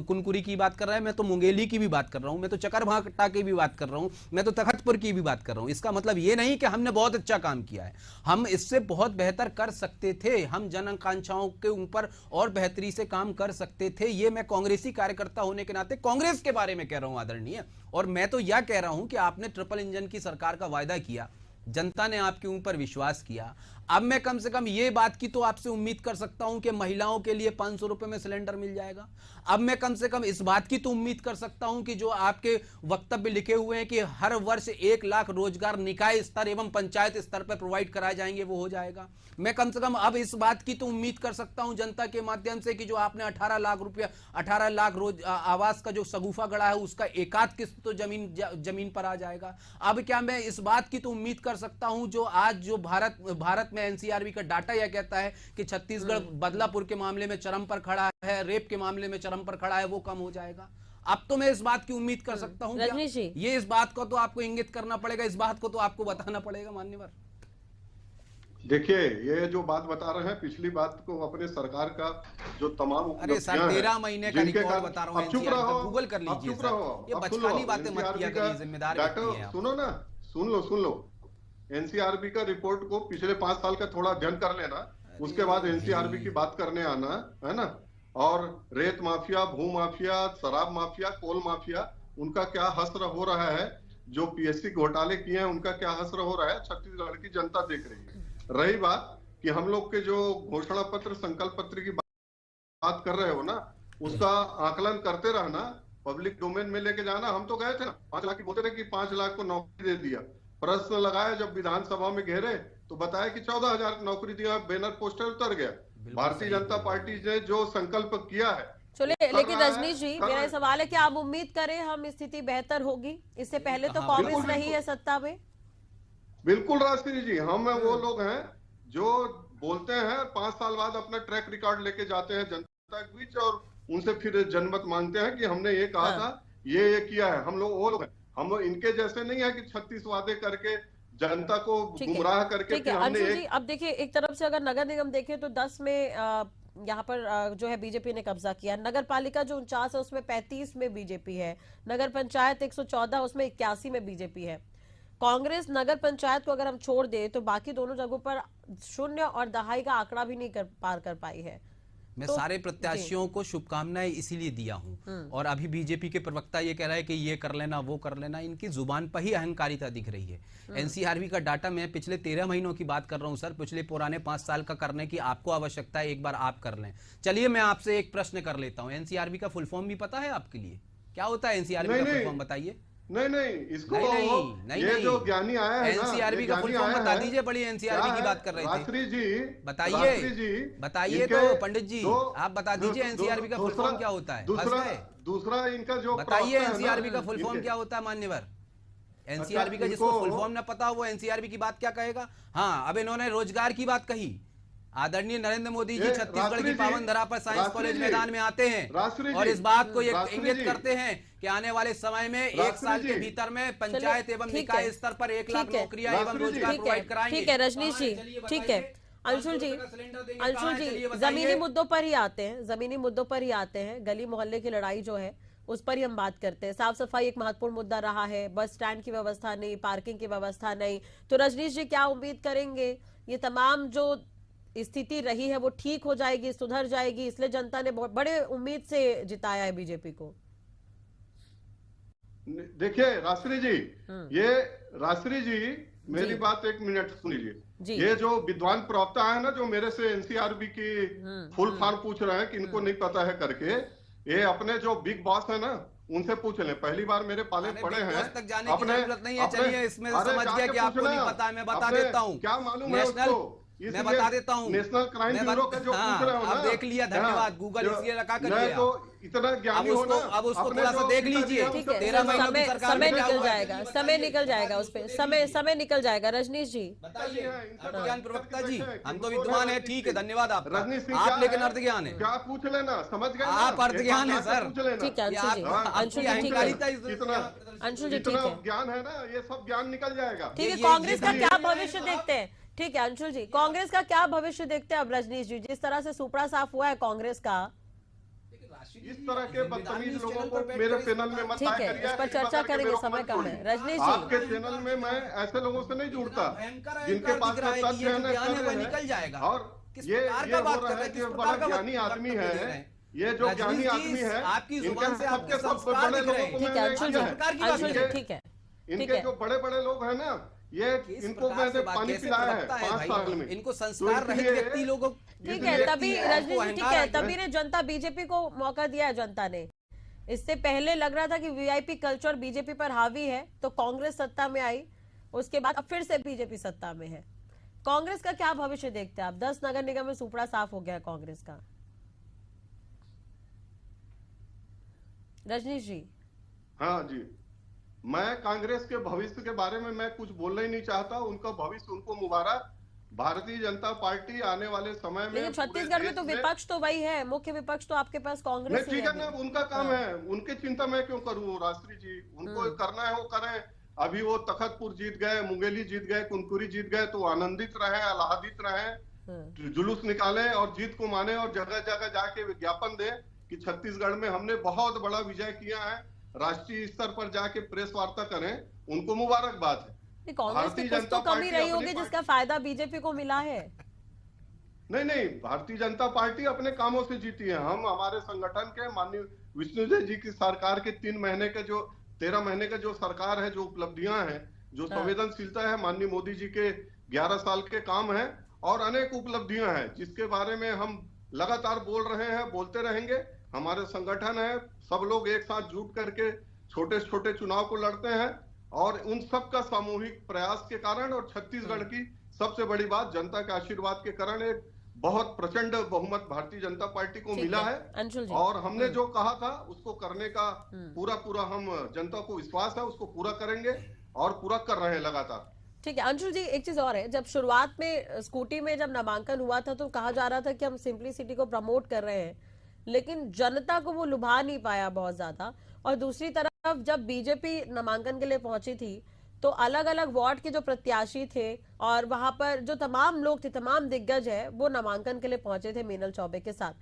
Speaker 9: कुनकुरी की बात कर रहे हैं, मैं तो मुंगेली की भी बात कर रहा हूं, मैं तो चकरभाटा की भी बात कर रहा हूं, मैं तो तखतपुर की भी बात कर रहा हूं। इसका मतलब ये नहीं कि हमने बहुत अच्छा काम किया है, हम इससे बहुत बेहतर कर सकते थे, हम जन आकांक्षाओं के ऊपर और बेहतरी से काम कर सकते थे। ये मैं कांग्रेसी कार्यकर्ता होने के नाते कांग्रेस के बारे में कह रहा हूं आदरणीय। और मैं तो यह कह रहा हूं कि आपने ट्रिपल इंजन की सरकार का वायदा किया, जनता ने आपके ऊपर विश्वास किया। अब मैं कम से कम ये बात की तो आपसे उम्मीद कर सकता हूं कि महिलाओं के लिए 500 रुपए में सिलेंडर मिल जाएगा। अब मैं कम से कम इस बात की तो उम्मीद कर सकता हूं कि जो आपके वक्तव्य लिखे हुए हैं कि हर वर्ष 1 लाख रोजगार निकाय स्तर एवं पंचायत स्तर पर प्रोवाइड कराए जाएंगे, वो हो जाएगा। मैं कम से कम अब इस बात की तो उम्मीद कर सकता हूं जनता के माध्यम से कि जो आपने 18 लाख रुपया, 18 लाख रोज आवास का जो सगुफा गड़ा है उसका एकाध किस्त तो जमीन पर आ जाएगा। अब क्या मैं इस बात की तो उम्मीद कर सकता हूं जो आज जो भारत में एनसीआरबी का डाटा यह कहता है कि छत्तीसगढ़ बदलापुर के मामले में चरम पर खड़ा है, रेप के मामले में चरम पर खड़ा है, वो कम हो जाएगा। अब तो मैं इस बात की उम्मीद कर सकता हूं। ये इस बात को तो आपको इंगित करना पड़ेगा, इस बात को तो आपको बताना पड़ेगा मान्यवर।
Speaker 12: देखिए, ये जो बात बता रहे हैं, पिछली बात को अपने सरकार का जो तमाम,
Speaker 9: अरे सर 13 महीने का रिकॉर्ड बता रहा हूं,
Speaker 12: चुप रहो,
Speaker 9: गूगल कर लीजिए सर, ये बचकानी बातें मत किया करिए, जिम्मेदार व्यक्ति हैं आप।
Speaker 12: सुनो ना, सुन लो एनसीआरबी का रिपोर्ट को पिछले 5 साल का थोड़ा अध्ययन कर लेना, उसके बाद एनसीआरबी की बात करने आना, है ना। और रेत माफिया, भू माफिया, शराब माफिया, कोल माफिया, उनका क्या हश्र हो रहा है, जो पीएससी घोटाले किए हैं उनका क्या हश्र हो रहा है, छत्तीसगढ़ की जनता देख रही है। रही बात कि हम लोग के जो घोषणा पत्र, संकल्प पत्र की बात कर रहे हो ना, उसका आकलन करते रहना, पब्लिक डोमेन में लेके जाना। हम तो गए थे ना, 5 लाख की बोलते थे कि 5 लाख को नौकरी दे दिया। प्रश्न लगाया जब विधानसभा में घेरे तो बताया कि 14,000 नौकरी दिया, बैनर पोस्टर उतर गया। भारतीय जनता पार्टी ने जो संकल्प किया है।
Speaker 5: चलिए, लेकिन रजनीश जी, मेरा सवाल है कि आप उम्मीद करें हम स्थिति बेहतर होगी? इससे पहले तो कांग्रेस रही है सत्ता में।
Speaker 12: बिल्कुल राष्ट्रीय जी, हम वो लोग हैं जो बोलते हैं, 5 साल बाद अपना ट्रैक रिकॉर्ड लेके जाते हैं जनता के बीच और उनसे फिर जनमत मांगते हैं कि हमने ये कहा था, ये किया है। हम लोग वो लोग हैं, हम इनके जैसे नहीं है कि 36 वादे करके जनता को गुमराह करके
Speaker 5: ठीक है। अंशुल जी, अब देखिए, एक तरफ से अगर नगर निगम देखें तो 10 में यहाँ पर जो है बीजेपी ने कब्जा किया। नगर पालिका जो 49 है उसमें 35 में बीजेपी है। नगर पंचायत 114, उसमें 81 में बीजेपी है। कांग्रेस नगर पंचायत को अगर हम छोड़ दे तो बाकी दोनों जगहों पर 0 और दहाई का आंकड़ा भी नहीं पार कर पाई है।
Speaker 9: मैं सारे प्रत्याशियों को शुभकामनाएं इसीलिए दिया हूं। और अभी बीजेपी के प्रवक्ता ये कह रहा है कि ये कर लेना, वो कर लेना, इनकी जुबान पर ही अहंकारिता दिख रही है। एनसीआरबी का डाटा, मैं पिछले 13 महीनों की बात कर रहा हूं सर, पिछले पुराने 5 साल का करने की आपको आवश्यकता है, एक बार आप कर लें। चलिए मैं आपसे एक प्रश्न कर लेता हूं, एनसीआरबी का फुल फॉर्म भी पता है आपके लिए? क्या होता है एनसीआरबी का फुल फॉर्म, बताइए।
Speaker 12: नहीं, इसको ये जो ज्ञानी आया है ना,
Speaker 9: एनसीआरबी का फुल फॉर्म बता दीजिए। बड़ी एनसीआरबी की बात कर रहे थे,
Speaker 12: रात्रि जी
Speaker 9: बताइए तो पंडित जी, आप बता दीजिए एनसीआरबी का फुल फॉर्म क्या होता है।
Speaker 12: दूसरा इनका जो
Speaker 9: बताइए एनसीआरबी का फुल फॉर्म क्या होता है मान्यवर। एनसीआरबी का जिसको फुल फॉर्म न पता वो एनसीआरबी की बात क्या कहेगा। हाँ, अब इन्होंने रोजगार की बात कही। आदरणीय नरेंद्र मोदी जी छत्तीसगढ़ की पावन धरा पर साइंस कॉलेज मैदान में आते हैं और इस बात को इंगित करते हैं कि आने वाले समय में 1 साल के भीतर में पंचायत एवं निकाय स्तर पर 1 लाख नौकरियां एवं रोजगार प्रोवाइड कराएंगे।
Speaker 5: ठीक है रजनीश जी, ठीक है। अंशुल जी, जमीनी मुद्दों पर ही आते हैं। गली मोहल्ले की लड़ाई जो है उस पर ही हम बात करते हैं। साफ सफाई एक महत्वपूर्ण मुद्दा रहा है, बस स्टैंड की व्यवस्था नहीं, पार्किंग की व्यवस्था नहीं। तो रजनीश जी, क्या उम्मीद करेंगे ये तमाम जो स्थिति रही है वो ठीक हो जाएगी, सुधर जाएगी? इसलिए जनता ने बहुत बड़े उम्मीद से जिताया है बीजेपी को।
Speaker 12: देखिए राष्ट्री जी, ये राष्ट्री जी मेरी बात एक मिनट सुन
Speaker 5: जी।
Speaker 12: लीजिए। ये जो विद्वान प्रवक्ता है ना, जो मेरे से एनसीआरबी की फुल फॉर्म पूछ रहे हैं कि इनको नहीं पता है करके, ये अपने जो बिग बॉस है ना उनसे पूछ लें। पहली बार मेरे पाले पड़े हैं,
Speaker 9: तक जाने की जरूरत नहीं है। चलिए इसमें समझ गया कि आपको नहीं पता है, मैं बता देता हूँ।
Speaker 12: क्या मालूम है उसको?
Speaker 9: मैं बता देता हूँ,
Speaker 12: नेशनल क्राइम ब्यूरो का जो पूछ रहे हो ना,
Speaker 9: आप देख लिया, धन्यवाद। गूगल इसलिए रखा कर लिया।
Speaker 12: तो इतना ज्ञानी हो ना,
Speaker 9: अब उसको थोड़ा सा देख लीजिए।
Speaker 5: ठीक है,
Speaker 9: 13 महीनों की सरकार
Speaker 5: समय
Speaker 9: में क्या
Speaker 5: निकल
Speaker 9: हुआ है?
Speaker 5: जाएगा, समय निकल जाएगा उस पे, समय निकल जाएगा। रजनीश जी
Speaker 9: बताइए, अर्धज्ञान प्रवक्ता जी, हम तो विद्वान है, ठीक है, धन्यवाद आपका।
Speaker 12: रजनीश सिंह
Speaker 9: आप लेकिन अर्धज्ञान है,
Speaker 12: क्या पूछ लेना, समझ गए?
Speaker 9: आप अर्धज्ञान है सर।
Speaker 5: ठीक है अंशुल जी, अंशुल जी ठीक है, अंशुल जी ठीक है,
Speaker 12: ज्ञान है ना, ये सब ज्ञान निकल जाएगा।
Speaker 5: ठीक है। कांग्रेस का क्या भविष्य देखते हैं? ठीक है अंशुल जी, कांग्रेस का क्या भविष्य देखते हैं अब रजनीश जी, जिस तरह से सुपड़ा साफ हुआ है कांग्रेस का?
Speaker 12: इस तरह के बदतमीज लोगों को मेरे पैनल में मत
Speaker 5: ठीक है, इस पर चर्चा करेंगे, समय कम है। रजनीश जी,
Speaker 12: आपके चैनल में मैं ऐसे लोगों से नहीं जुड़ता जिनके पास तथ्य है ना,
Speaker 9: निकल जाएगा।
Speaker 12: और ये हो रहा है कि बड़ा ज्ञानी आदमी है, ये जो ज्ञानी आदमी है,
Speaker 9: आपकी जुबान से आपके
Speaker 12: सब बड़े लोगों को
Speaker 5: ठीक है अंशुल जी, ठीक है,
Speaker 12: इनके जो बड़े बड़े लोग हैं ना, ये इनको मैंने पानी पिलाया है 5 साल में।
Speaker 9: इनको संस्कार रहित व्यक्ति लोगों,
Speaker 5: ठीक है, तभी रजनीश जी ठीक है, तभी ने जनता बीजेपी को मौका दिया है जनता ने। इससे पहले लग रहा था कि वीआईपी कल्चर बीजेपी पर हावी है, तो कांग्रेस सत्ता में आई, उसके बाद अब फिर से बीजेपी सत्ता में है। कांग्रेस का क्या भविष्य देखते हैं आप? 10 नगर निगम में सुपड़ा साफ हो गया है कांग्रेस का। रजनीश जी।
Speaker 12: हाँ जी, मैं कांग्रेस के भविष्य के बारे में मैं कुछ बोलना ही नहीं चाहता। उनका भविष्य उनको मुबारक। भारतीय जनता पार्टी आने वाले समय में,
Speaker 5: लेकिन छत्तीसगढ़ में तो विपक्ष तो वही है, मुख्य विपक्ष तो आपके पास कांग्रेस ही
Speaker 12: ठीक है ना,
Speaker 5: है।
Speaker 12: उनका काम है, उनकी चिंता मैं क्यों करूं राष्ट्रीय जी, उनको करना है वो करें। अभी वो तखतपुर जीत गए, मुंगेली जीत गए, कुनकुरी जीत गए, तो आनंदित रहे, आह्लादित रहे, जुलूस निकाले और जीत को माने और जगह जगह जाके विज्ञापन दे कि छत्तीसगढ़ में हमने बहुत बड़ा विजय किया है। राष्ट्रीय स्तर पर जाके प्रेस वार्ता करें, उनको मुबारकबाद है।
Speaker 5: कांग्रेस की कुछ तो कमी रही होगी जिसका फायदा बीजेपी को मिला है।
Speaker 12: नहीं, भारतीय जनता पार्टी अपने कामों से जीती है। हम हमारे संगठन के माननीय विष्णुदेव जी की सरकार के 13 महीने के जो सरकार है, जो उपलब्धियां हैं, जो संवेदनशीलता है, माननीय मोदी जी के 11 साल के काम है और अनेक उपलब्धियां हैं जिसके बारे में हम लगातार बोल रहे हैं, बोलते रहेंगे। हमारे संगठन है, सब लोग एक साथ जुट करके छोटे छोटे चुनाव को लड़ते हैं और उन सब का सामूहिक प्रयास के कारण और छत्तीसगढ़ की सबसे बड़ी बात, जनता के आशीर्वाद के कारण एक बहुत प्रचंड बहुमत भारतीय जनता पार्टी को मिला है और हमने जो कहा था उसको करने का पूरा हम जनता को विश्वास है, उसको पूरा करेंगे और पूरा कर रहे हैं लगातार।
Speaker 5: ठीक है अंशुल जी, एक चीज और है, जब शुरुआत में स्कूटी में जब नामांकन हुआ था तो कहा जा रहा था कि हम सिंपलिसिटी को प्रमोट कर रहे हैं, लेकिन जनता को वो लुभा नहीं पाया बहुत ज्यादा। और दूसरी तरफ जब बीजेपी नामांकन के लिए पहुंची थी तो अलग अलग वार्ड के जो प्रत्याशी थे और वहां पर जो तमाम लोग थे, तमाम दिग्गज है, वो नामांकन के लिए पहुंचे थे मीनल चौबे के साथ।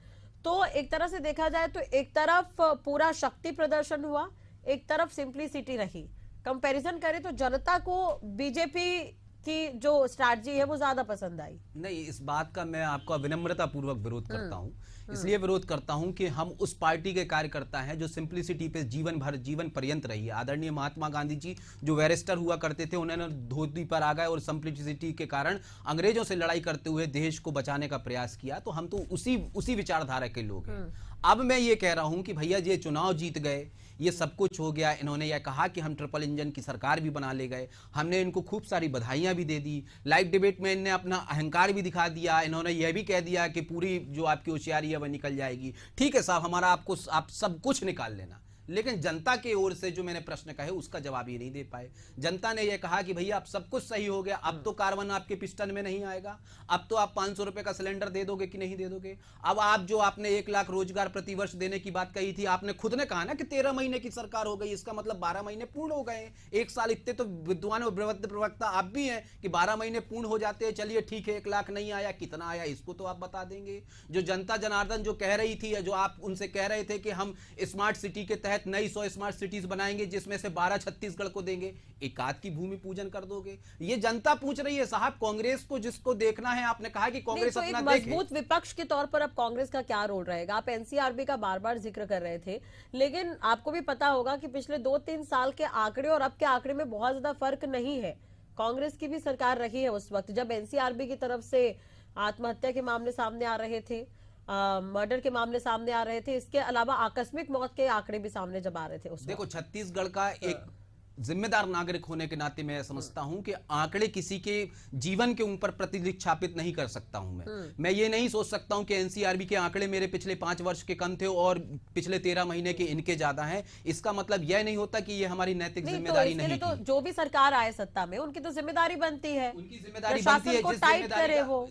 Speaker 5: तो एक तरह से देखा जाए तो एक तरफ पूरा शक्ति प्रदर्शन हुआ, एक तरफ सिंपलिसिटी रही। कंपैरिजन करें तो जनता को बीजेपी की जो स्ट्रैटेजी है वो ज्यादा पसंद आई।
Speaker 9: नहीं, इस बात का मैं आपका विनम्रता पूर्वक विरोध करता हूं। इसलिए विरोध करता हूं कि हम उस पार्टी के कार्यकर्ता हैं जो सिंपलिसिटी पे जीवन पर्यंत रही है। आदरणीय महात्मा गांधी जी जो बैरिस्टर हुआ करते थे, उन्होंने धोती पर आ गए और सिंपलिसिटी के कारण अंग्रेजों से लड़ाई करते हुए देश को बचाने का प्रयास किया। तो हम तो उसी विचारधारा के लोग हैं। अब मैं ये कह रहा हूं कि भैया ये चुनाव जीत गए, ये सब कुछ हो गया। इन्होंने यह कहा कि हम ट्रिपल इंजन की सरकार भी बना ले गए, हमने इनको खूब सारी बधाइयां भी दे दी। लाइव डिबेट में इन्होंने अपना अहंकार भी दिखा दिया। इन्होंने यह भी कह दिया कि पूरी जो आपकी होशियारी है वह निकल जाएगी। ठीक है साहब, आप सब कुछ निकाल लेना, लेकिन जनता की ओर से जो मैंने प्रश्न कहे उसका जवाब ये नहीं दे पाए। जनता ने यह कहा कि भैया अब सब कुछ सही हो गया, अब तो कार्बन आपके पिस्टन में नहीं आएगा, अब तो आप 500 रुपए का सिलेंडर दे दोगे कि नहीं दे दोगे। अब आप जो आपने 1 लाख रोजगार प्रतिवर्ष देने की बात कही थी, आपने खुद ने कहा ना कि 13 महीने की सरकार हो गई, इसका मतलब 12 महीने पूर्ण हो गए। 1 साल, इतने तो विद्वान और प्रवक्ता आप भी हैं कि 12 महीने पूर्ण हो जाते हैं। चलिए ठीक है, 1 लाख नहीं आया, कितना आया इसको तो आप बता देंगे। जो जनता जनार्दन जो कह रही थी, जो आप उनसे कह रहे थे कि हम स्मार्ट सिटी के तहत नई 100 स्मार्ट सिटीज बनाएंगे जिसमें से 12 छत्तीसगढ़ को देंगे, एकाध की भूमि पूजन कर दोगे। ये जनता पूछ रही है साहब। कांग्रेस को जिसको देखना है, आपने कहा कि कांग्रेस
Speaker 5: तो
Speaker 9: अपना
Speaker 5: एक मजबूत विपक्ष के तौर पर अब कांग्रेस का क्या रोल रहेगा? आप एनसीआरबी का बार बार जिक्र कर रहे थे, लेकिन आपको भी पता होगा कि पिछले 2-3 साल के आंकड़े और अब के आंकड़े में बहुत ज्यादा फर्क नहीं है। कांग्रेस की भी सरकार रही है उस वक्त जब एनसीआरबी की तरफ से आत्महत्या के मामले सामने आ रहे थे, मर्डर के मामले सामने आ रहे थे, इसके अलावा आकस्मिक मौत के आंकड़े भी सामने जब आ रहे थे उस
Speaker 9: देखो छत्तीसगढ़ का एक जिम्मेदार नागरिक होने के नाते मैं समझता हूं कि आंकड़े किसी के जीवन के ऊपर प्रतिच्छापित नहीं कर सकता हूं मैं ये नहीं सोच सकता हूं कि एनसीआरबी के आंकड़े मेरे पिछले 5 वर्ष के कम थे और पिछले 13 महीने के इनके ज्यादा हैं। इसका मतलब यह नहीं होता कि ये हमारी नैतिक जिम्मेदारी नहीं
Speaker 5: तो जो भी सरकार आए सत्ता में उनकी तो जिम्मेदारी बनती है,
Speaker 9: उनकी जिम्मेदारी बनती है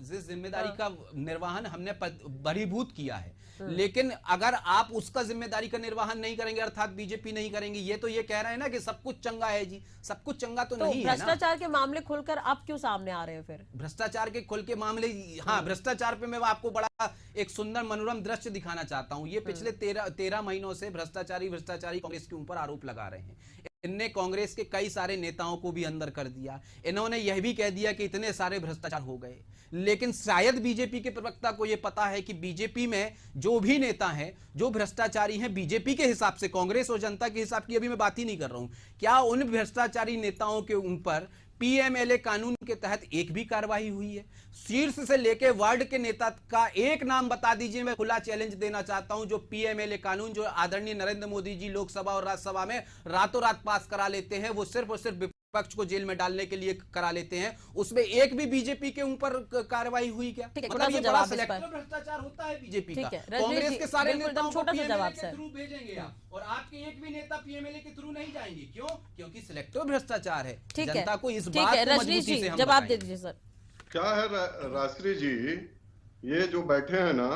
Speaker 9: जिस जिम्मेदारी का निर्वहन हमने बरीभूत किया है। लेकिन अगर आप उसका जिम्मेदारी का निर्वहन नहीं करेंगे अर्थात बीजेपी नहीं करेंगे, ये तो ये कह रहे हैं ना कि सब कुछ चंगा है जी, सब कुछ चंगा तो नहीं है ना।
Speaker 5: भ्रष्टाचार के मामले खुलकर अब क्यों सामने आ रहे हैं फिर?
Speaker 9: भ्रष्टाचार के खुल के मामले, हाँ भ्रष्टाचार पे मैं आपको बड़ा एक सुंदर मनोरम दृश्य दिखाना चाहता हूँ। ये पिछले 13 महीनों से भ्रष्टाचारी कांग्रेस के ऊपर आरोप लगा रहे हैं। इनने कांग्रेस के कई सारे नेताओं को भी अंदर कर दिया। इन्होंने यह भी कह दिया कि इतने सारे भ्रष्टाचार हो गए, लेकिन शायद बीजेपी के प्रवक्ता को यह पता है कि बीजेपी में जो भी नेता हैं जो भ्रष्टाचारी हैं बीजेपी के हिसाब से, कांग्रेस और जनता के हिसाब की अभी मैं बात ही नहीं कर रहा हूं, क्या उन भ्रष्टाचारी नेताओं के ऊपर पीएमएलए कानून के तहत एक भी कार्रवाई हुई है? शीर्ष से लेके वार्ड के नेता का एक नाम बता दीजिए, मैं खुला चैलेंज देना चाहता हूं, जो पीएमएलए कानून जो आदरणीय नरेंद्र मोदी जी लोकसभा और राज्यसभा में रातों रात पास करा लेते हैं, वो सिर्फ और सिर्फ विपक्ष को जेल में डालने के लिए करा लेते हैं, उसमें एक भी बीजेपी के ऊपर कार्रवाई हुई क्या? मतलब ये बड़ा सिलेक्टिव भ्रष्टाचार होता है बीजेपी का। कांग्रेस के सारे नेताओं को पीएमएलए के थ्रू भेजेंगे आप, और आपके एक भी नेता पीएमएलए के थ्रू नहीं जाएंगे। क्यों? क्योंकि सिलेक्टिव भ्रष्टाचार है। जनता को इस बात को मजबूती से हम
Speaker 5: जवाब दे दीजिए सर।
Speaker 12: क्या है राष्ट्रीय जी, ये जो बैठे हैं ना,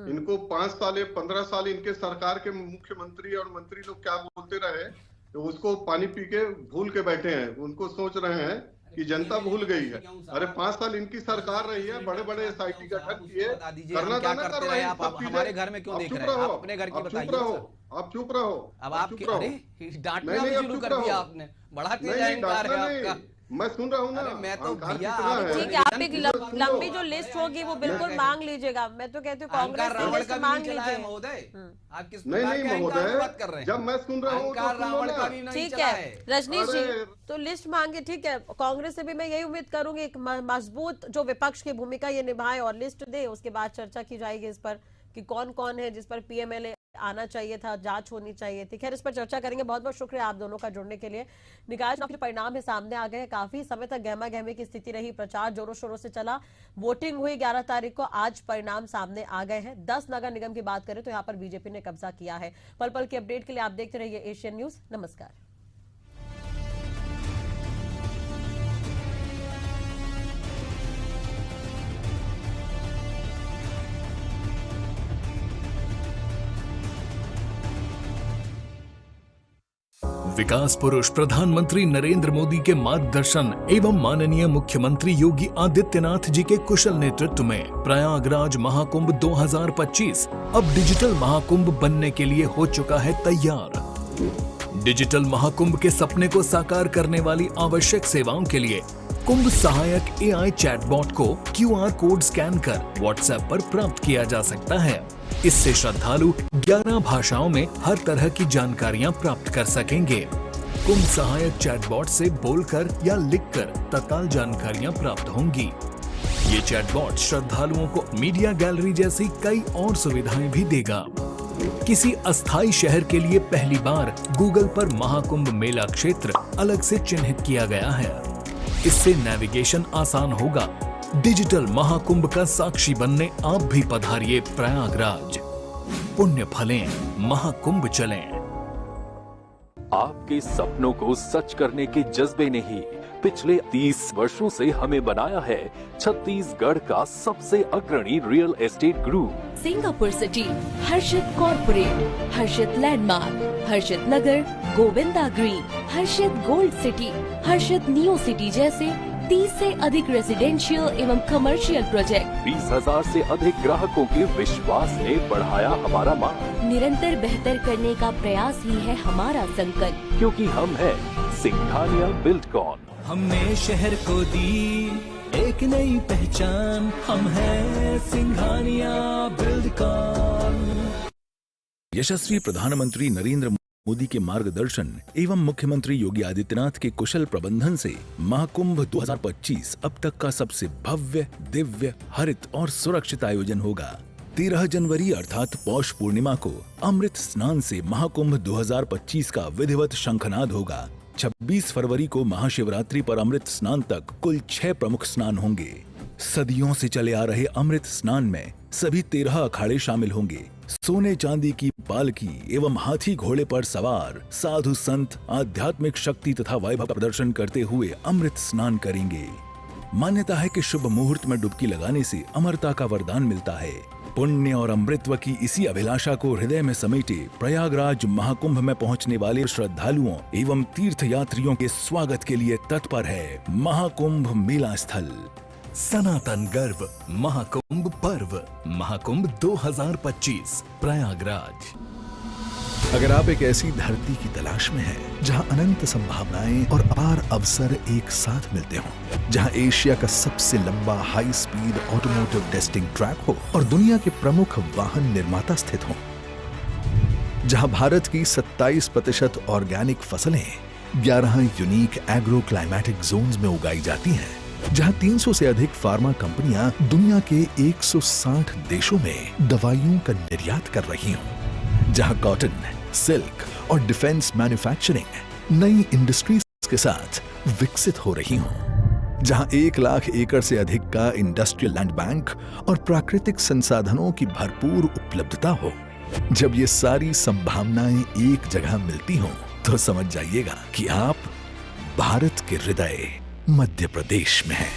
Speaker 12: इनको 5 साल या 15 साल इनके सरकार के मुख्यमंत्री और मंत्री लोग क्या बोलते रहे, तो उसको पानी पी के भूल के बैठे हैं। उनको सोच रहे हैं कि जनता भूल गई है। अरे 5 साल इनकी सरकार रही है, बड़े बड़े एसआईटी गठन किए, करना था ना कर रहे हैं।
Speaker 9: हमारे घर में क्यों देख रहे हैं? आप अपने घर की बताइए।
Speaker 12: आप चुप रहो।
Speaker 9: अब आप डांटना भी शुरू कर दिया आपने, बड़ा तेज अहंकार है आपका।
Speaker 12: मैं सुन रहा हूँ ना।
Speaker 9: मैं तो भैया
Speaker 5: ठीक है, आप एक लंबी जो लिस्ट होगी वो बिल्कुल मांग लीजिएगा। मैं तो कहती हूँ कांग्रेस से लिस्ट मांग लीजिए
Speaker 9: महोदय। आप किस
Speaker 12: नहीं महोदय, जब मैं सुन रहा हूँ
Speaker 5: ठीक है रजनीश जी, तो लिस्ट मांगे। ठीक है, कांग्रेस से भी मैं यही उम्मीद करूंगी एक मजबूत जो विपक्ष की भूमिका ये निभाए और लिस्ट दे, उसके बाद चर्चा की जाएगी इस पर कि कौन कौन है जिस पर पीएमएलए आना चाहिए था, जांच होनी चाहिए थी। खैर इस पर चर्चा करेंगे। बहुत बहुत शुक्रिया आप दोनों का जुड़ने के लिए। निकाय चुनाव के परिणाम है सामने आ गए। काफी समय तक गहमा गहमी की स्थिति रही, प्रचार जोरों शोरों से चला, वोटिंग हुई 11 तारीख को, आज परिणाम सामने आ गए हैं। 10 नगर निगम की बात करें तो यहाँ पर बीजेपी ने कब्जा किया है। पल पल की अपडेट के लिए आप देखते रहिए एशियन न्यूज। नमस्कार।
Speaker 6: विकास पुरुष प्रधानमंत्री नरेंद्र मोदी के मार्गदर्शन एवं माननीय मुख्यमंत्री योगी आदित्यनाथ जी के कुशल नेतृत्व में प्रयागराज महाकुंभ 2025 अब डिजिटल महाकुंभ बनने के लिए हो चुका है तैयार। डिजिटल महाकुंभ के सपने को साकार करने वाली आवश्यक सेवाओं के लिए कुंभ सहायक AI चैटबॉट को QR कोड स्कैन कर व्हाट्सएप पर प्राप्त किया जा सकता है। इससे श्रद्धालु 11 भाषाओं में हर तरह की जानकारियां प्राप्त कर सकेंगे। कुंभ सहायक चैटबॉट से बोलकर या लिखकर तत्काल जानकारियां प्राप्त होंगी। ये चैटबॉट श्रद्धालुओं को मीडिया गैलरी जैसी कई और सुविधाएं भी देगा। किसी अस्थायी शहर के लिए पहली बार गूगल पर महाकुंभ मेला क्षेत्र अलग से चिन्हित किया गया है। इससे नेविगेशन आसान होगा। डिजिटल महाकुंभ का साक्षी बनने आप भी पधारिए प्रयागराज। पुण्य फलें, महाकुंभ चलें।
Speaker 15: आपके सपनों को सच करने के जज्बे ने ही पिछले 30 वर्षों से हमें बनाया है छत्तीसगढ़ का सबसे अग्रणी real estate group.
Speaker 10: Singapore city, Harshit corporate, Harshit landmark, Harshit Nagar, Govinda green, Harshit gold city, Harshit neo city जैसे 30 से अधिक रेजिडेंशियल एवं कमर्शियल प्रोजेक्ट।
Speaker 15: 20,000 से अधिक ग्राहकों के विश्वास ने बढ़ाया हमारा मान।
Speaker 10: निरंतर बेहतर करने का प्रयास ही है हमारा संकल्प,
Speaker 15: क्योंकि हम है सिंघानिया बिल्डकॉन।
Speaker 11: हमने शहर को दी एक नई पहचान, हम है सिंघानिया बिल्डकॉन।
Speaker 24: यशस्वी प्रधानमंत्री नरेंद्र मोदी के मार्गदर्शन एवं मुख्यमंत्री योगी आदित्यनाथ के कुशल प्रबंधन से महाकुंभ 2025 अब तक का सबसे भव्य, दिव्य, हरित और सुरक्षित आयोजन होगा। 13 जनवरी अर्थात पौष पूर्णिमा को अमृत स्नान से महाकुंभ 2025 का विधिवत शंखनाद होगा। 26 फरवरी को महाशिवरात्रि पर अमृत स्नान तक कुल 6 प्रमुख स्नान होंगे। सदियों से चले आ रहे अमृत स्नान में सभी 13 अखाड़े शामिल होंगे। सोने चांदी की पालकी एवं हाथी घोड़े पर सवार साधु संत आध्यात्मिक शक्ति तथा वैभव प्रदर्शन करते हुए अमृत स्नान करेंगे। मान्यता है कि शुभ मुहूर्त में डुबकी लगाने से अमरता का वरदान मिलता है। पुण्य और अमृतत्व की इसी अभिलाषा को हृदय में समेटे प्रयागराज महाकुंभ में पहुंचने वाले श्रद्धालुओं एवं तीर्थ यात्रियों के स्वागत के लिए तत्पर है महाकुंभ मेला स्थल।
Speaker 6: सनातन गर्व महाकुंभ पर्व महाकुंभ 2025 प्रयागराज।
Speaker 24: अगर आप एक ऐसी धरती की तलाश में हैं, जहां अनंत संभावनाएं और अपार अवसर एक साथ मिलते हों, जहां एशिया का सबसे लंबा high speed automotive testing track हो और दुनिया के प्रमुख वाहन निर्माता स्थित हों, जहां भारत की 27% ऑर्गेनिक फसलें 11 यूनिक एग्रो क्लाइमेटिक जोन्स में उगाई जाती हैं, जहां 300 से अधिक फार्मा कंपनियां दुनिया के 160 देशों में दवाइयों का निर्यात कर रही हों, जहां कॉटन, सिल्क और डिफेंस मैन्युफैक्चरिंग नई इंडस्ट्रीज के साथ विकसित हो रही हों, जहां 1 लाख एकड़ से अधिक का इंडस्ट्रियल लैंड बैंक और प्राकृतिक संसाधनों की भरपूर उपलब्धता हो। जब ये सारी संभावनाएं एक जगह मिलती हों, तो समझ जाइएगा कि आप भारत के हृदय मध्य प्रदेश में है।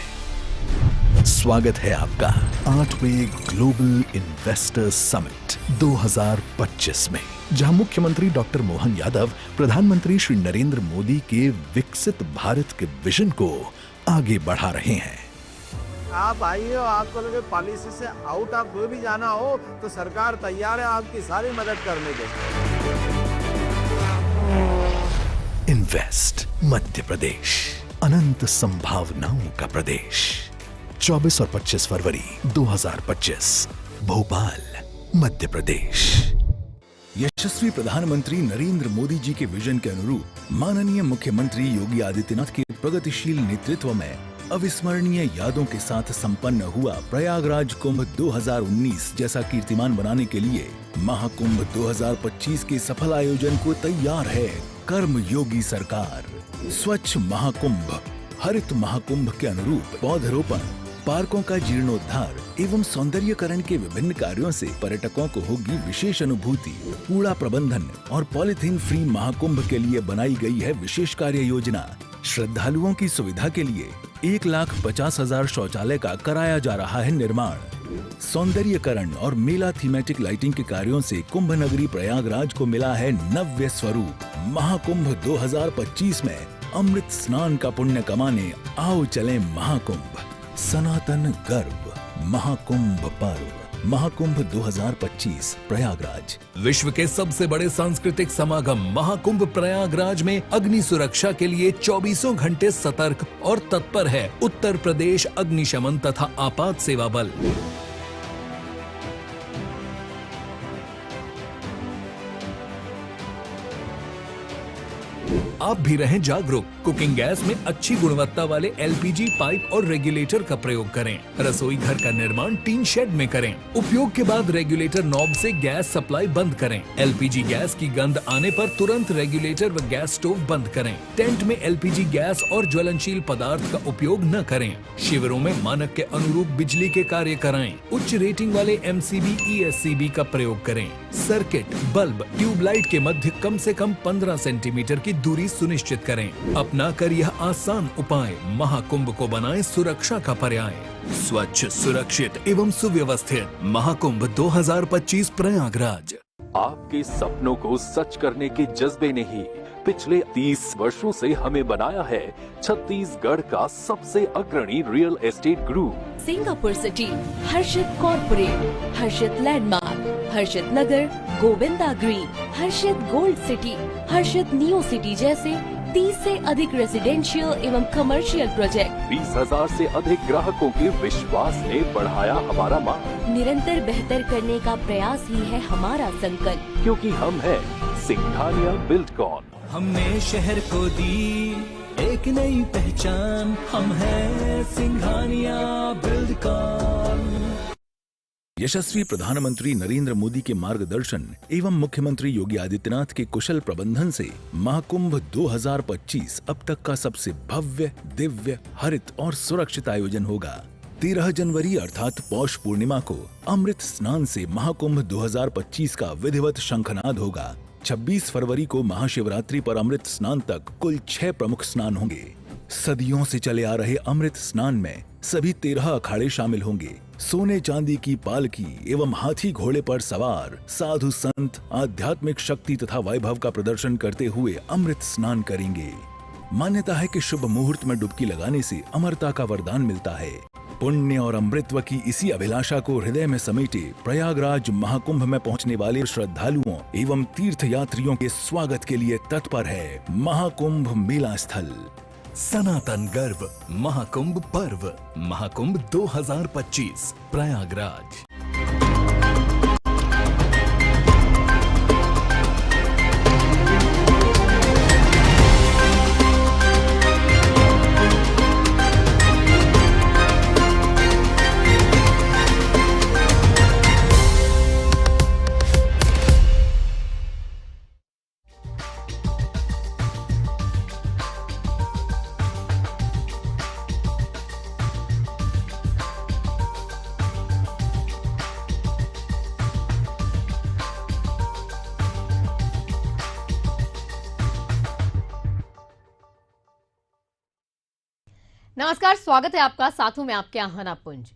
Speaker 24: स्वागत है आपका 8वें ग्लोबल इन्वेस्टर्स समिट 2025 में, जहां मुख्यमंत्री डॉक्टर मोहन यादव प्रधानमंत्री श्री नरेंद्र मोदी के विकसित भारत के विजन को आगे बढ़ा रहे हैं।
Speaker 7: आप आइए और आपको लगे पॉलिसी से आउट आप कोई भी जाना हो तो सरकार तैयार है आपकी सारी मदद करने के लिए।
Speaker 24: इन्वेस्ट मध्य प्रदेश, अनंत संभावनाओं का प्रदेश। 24 और 25 फरवरी 2025 भोपाल मध्य प्रदेश। यशस्वी प्रधानमंत्री नरेंद्र मोदी जी के विजन के अनुरूप माननीय मुख्यमंत्री योगी आदित्यनाथ के प्रगतिशील नेतृत्व में अविस्मरणीय यादों के साथ संपन्न हुआ प्रयागराज कुंभ 2019 जैसा कीर्तिमान बनाने के लिए महाकुंभ 2025 के सफल आयोजन को तैयार है कर्म योगी सरकार। स्वच्छ महाकुंभ, हरित महाकुंभ के अनुरूप पौधरोपण, पार्कों का जीर्णोद्धार एवं सौंदर्यीकरण के विभिन्न कार्यों से पर्यटकों को होगी विशेष अनुभूति। कूड़ा प्रबंधन और पॉलिथीन फ्री महाकुंभ के लिए बनाई गई है विशेष कार्य योजना। श्रद्धालुओं की सुविधा के लिए 1,50,000 शौचालय का कराया जा रहा है निर्माण। सौंदर्यीकरण और मेला थीमेटिक लाइटिंग के कार्यों से कुंभ नगरी प्रयागराज को मिला है नव्य स्वरूप। महाकुंभ 2025 में अमृत स्नान का पुण्य कमाने आओ चलें महाकुंभ। सनातन गर्व महाकुंभ पर्व महाकुंभ 2025 प्रयागराज।
Speaker 6: विश्व के सबसे बड़े सांस्कृतिक समागम महाकुंभ प्रयागराज में अग्नि सुरक्षा के लिए 24 घंटे सतर्क और तत्पर है उत्तर प्रदेश अग्निशमन तथा आपात सेवा बल। आप भी रहें जागरूक। कुकिंग गैस में अच्छी गुणवत्ता वाले एलपीजी पाइप और रेगुलेटर का प्रयोग करें। रसोई घर का निर्माण टीन शेड में करें। उपयोग के बाद रेगुलेटर नॉब से गैस सप्लाई बंद करें। एलपीजी गैस की गंध आने पर तुरंत रेगुलेटर व गैस स्टोव बंद करें। टेंट में एलपीजी गैस और ज्वलनशील पदार्थ का उपयोग न करें। शिविरों में मानक के अनुरूप बिजली के कार्य कराएं। उच्च रेटिंग वाले MCB ESCB का प्रयोग करें। सर्किट, बल्ब, ट्यूबलाइट के मध्य कम से कम 15 सेंटीमीटर की दूरी सुनिश्चित करें। अपना कर यह आसान उपाय महाकुंभ को बनाएं सुरक्षा का पर्याय। स्वच्छ, सुरक्षित एवं सुव्यवस्थित महाकुंभ 2025 प्रयागराज।
Speaker 15: आपके सपनों को सच करने के जज्बे ने ही पिछले 30 वर्षों से हमें बनाया है छत्तीसगढ़ का सबसे अग्रणी real estate group.
Speaker 10: Singapore city, Harshit corporate, Harshit landmark, Harshit Nagar, Govinda green, Harshit gold city, Harshit neo city जैसे 30 से अधिक रेजिडेंशियल एवं कमर्शियल प्रोजेक्ट,
Speaker 15: 20,000 से अधिक ग्राहकों के विश्वास ने बढ़ाया हमारा मान।
Speaker 10: निरंतर बेहतर करने का प्रयास ही है हमारा संकल्प,
Speaker 15: क्योंकि हम हैं सिंघानिया बिल्डकॉन।
Speaker 11: हमने शहर को दी एक नई पहचान, हम हैं सिंघानिया बिल्डकॉन।
Speaker 24: यशस्वी प्रधानमंत्री नरेंद्र मोदी के मार्गदर्शन एवं मुख्यमंत्री योगी आदित्यनाथ के कुशल प्रबंधन से महाकुंभ 2025 अब तक का सबसे भव्य, दिव्य, हरित और सुरक्षित आयोजन होगा। 13 जनवरी अर्थात पौष पूर्णिमा को अमृत स्नान से महाकुंभ 2025 का विधिवत शंखनाद होगा। 26 फरवरी को महाशिवरात्रि पर अमृत स्नान तक कुल 6 प्रमुख स्नान होंगे। सदियों से चले आ रहे अमृत स्नान में सभी 13 अखाड़े शामिल होंगे। सोने चांदी की पालकी एवं हाथी घोड़े पर सवार साधु संत आध्यात्मिक शक्ति तथा वैभव का प्रदर्शन करते हुए अमृत स्नान करेंगे। मान्यता है कि शुभ मुहूर्त में डुबकी लगाने से अमरता का वरदान मिलता है। पुण्य और अमृतत्व की इसी अभिलाषा को हृदय में समेटे प्रयागराज महाकुंभ में पहुंचने वाले श्रद्धालुओं एवं तीर्थ यात्रियों के स्वागत के लिए तत्पर है महाकुंभ मेला स्थल।
Speaker 6: सनातन गर्व महाकुंभ पर्व महाकुंभ 2025 प्रयागराज।
Speaker 1: नमस्कार, स्वागत है आपका। साथ हूं मैं आपके आहना पुंज।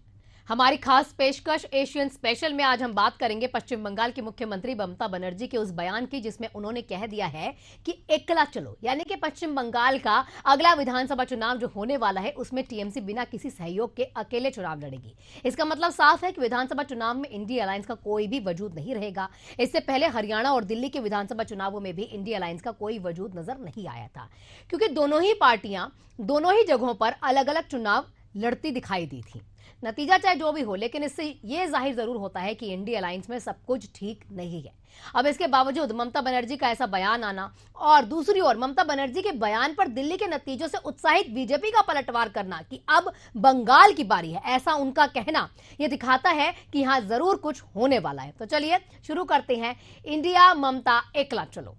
Speaker 1: हमारी खास पेशकश एशियन स्पेशल में आज हम बात करेंगे पश्चिम बंगाल की मुख्यमंत्री ममता बनर्जी के उस बयान की जिसमें उन्होंने कह दिया है कि एकला चलो, यानी कि पश्चिम बंगाल का अगला विधानसभा चुनाव जो होने वाला है उसमें टीएमसी बिना किसी सहयोग के अकेले चुनाव लड़ेगी। इसका मतलब साफ है कि विधानसभा चुनाव में इंडिया अलायंस का कोई भी वजूद नहीं रहेगा। इससे पहले हरियाणा और दिल्ली के विधानसभा चुनावों में भी इंडिया अलायंस का कोई वजूद नजर नहीं आया था, क्योंकि दोनों ही पार्टियां दोनों ही जगहों पर अलग अलग चुनाव लड़ती दिखाई दी थी। नतीजा चाहे जो भी हो, लेकिन इससे यह जाहिर जरूर होता है कि इंडिया अलायंस में सब कुछ ठीक नहीं है। अब इसके बावजूद ममता बनर्जी का ऐसा बयान आना और दूसरी ओर ममता बनर्जी के बयान पर दिल्ली के नतीजों से उत्साहित बीजेपी का पलटवार करना कि अब बंगाल की बारी है, ऐसा उनका कहना, यह दिखाता है कि यहां जरूर कुछ होने वाला है। तो चलिए शुरू करते हैं इंडिया ममता एकला चलो।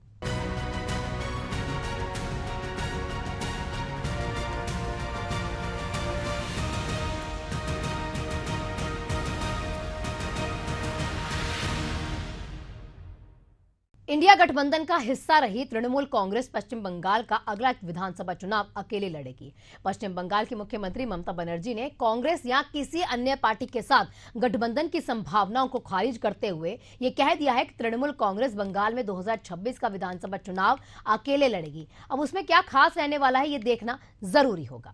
Speaker 1: इंडिया गठबंधन का हिस्सा रही तृणमूल कांग्रेस पश्चिम बंगाल का अगला विधानसभा चुनाव अकेले लड़ेगी। पश्चिम बंगाल की मुख्यमंत्री ममता बनर्जी ने कांग्रेस या किसी अन्य पार्टी के साथ गठबंधन की संभावनाओं को खारिज करते हुए यह कह दिया है कि तृणमूल कांग्रेस बंगाल में 2026 का विधानसभा चुनाव अकेले लड़ेगी। अब उसमें क्या खास रहने वाला है, यह देखना जरूरी होगा।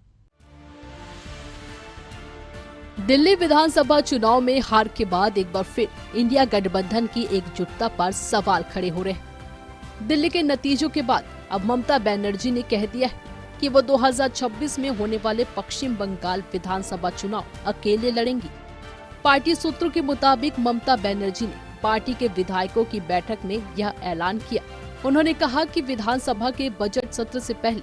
Speaker 14: दिल्ली विधानसभा चुनाव में हार के बाद एक बार फिर इंडिया गठबंधन की एकजुटता पर सवाल खड़े हो रहे हैं। दिल्ली के नतीजों के बाद अब ममता बनर्जी ने कह दिया है कि वो 2026 में होने वाले पश्चिम बंगाल विधानसभा चुनाव अकेले लड़ेंगी। पार्टी सूत्रों के मुताबिक ममता बनर्जी ने पार्टी के विधायकों की बैठक में यह ऐलान किया। उन्होंने कहा कि विधानसभा के बजट सत्र से पहले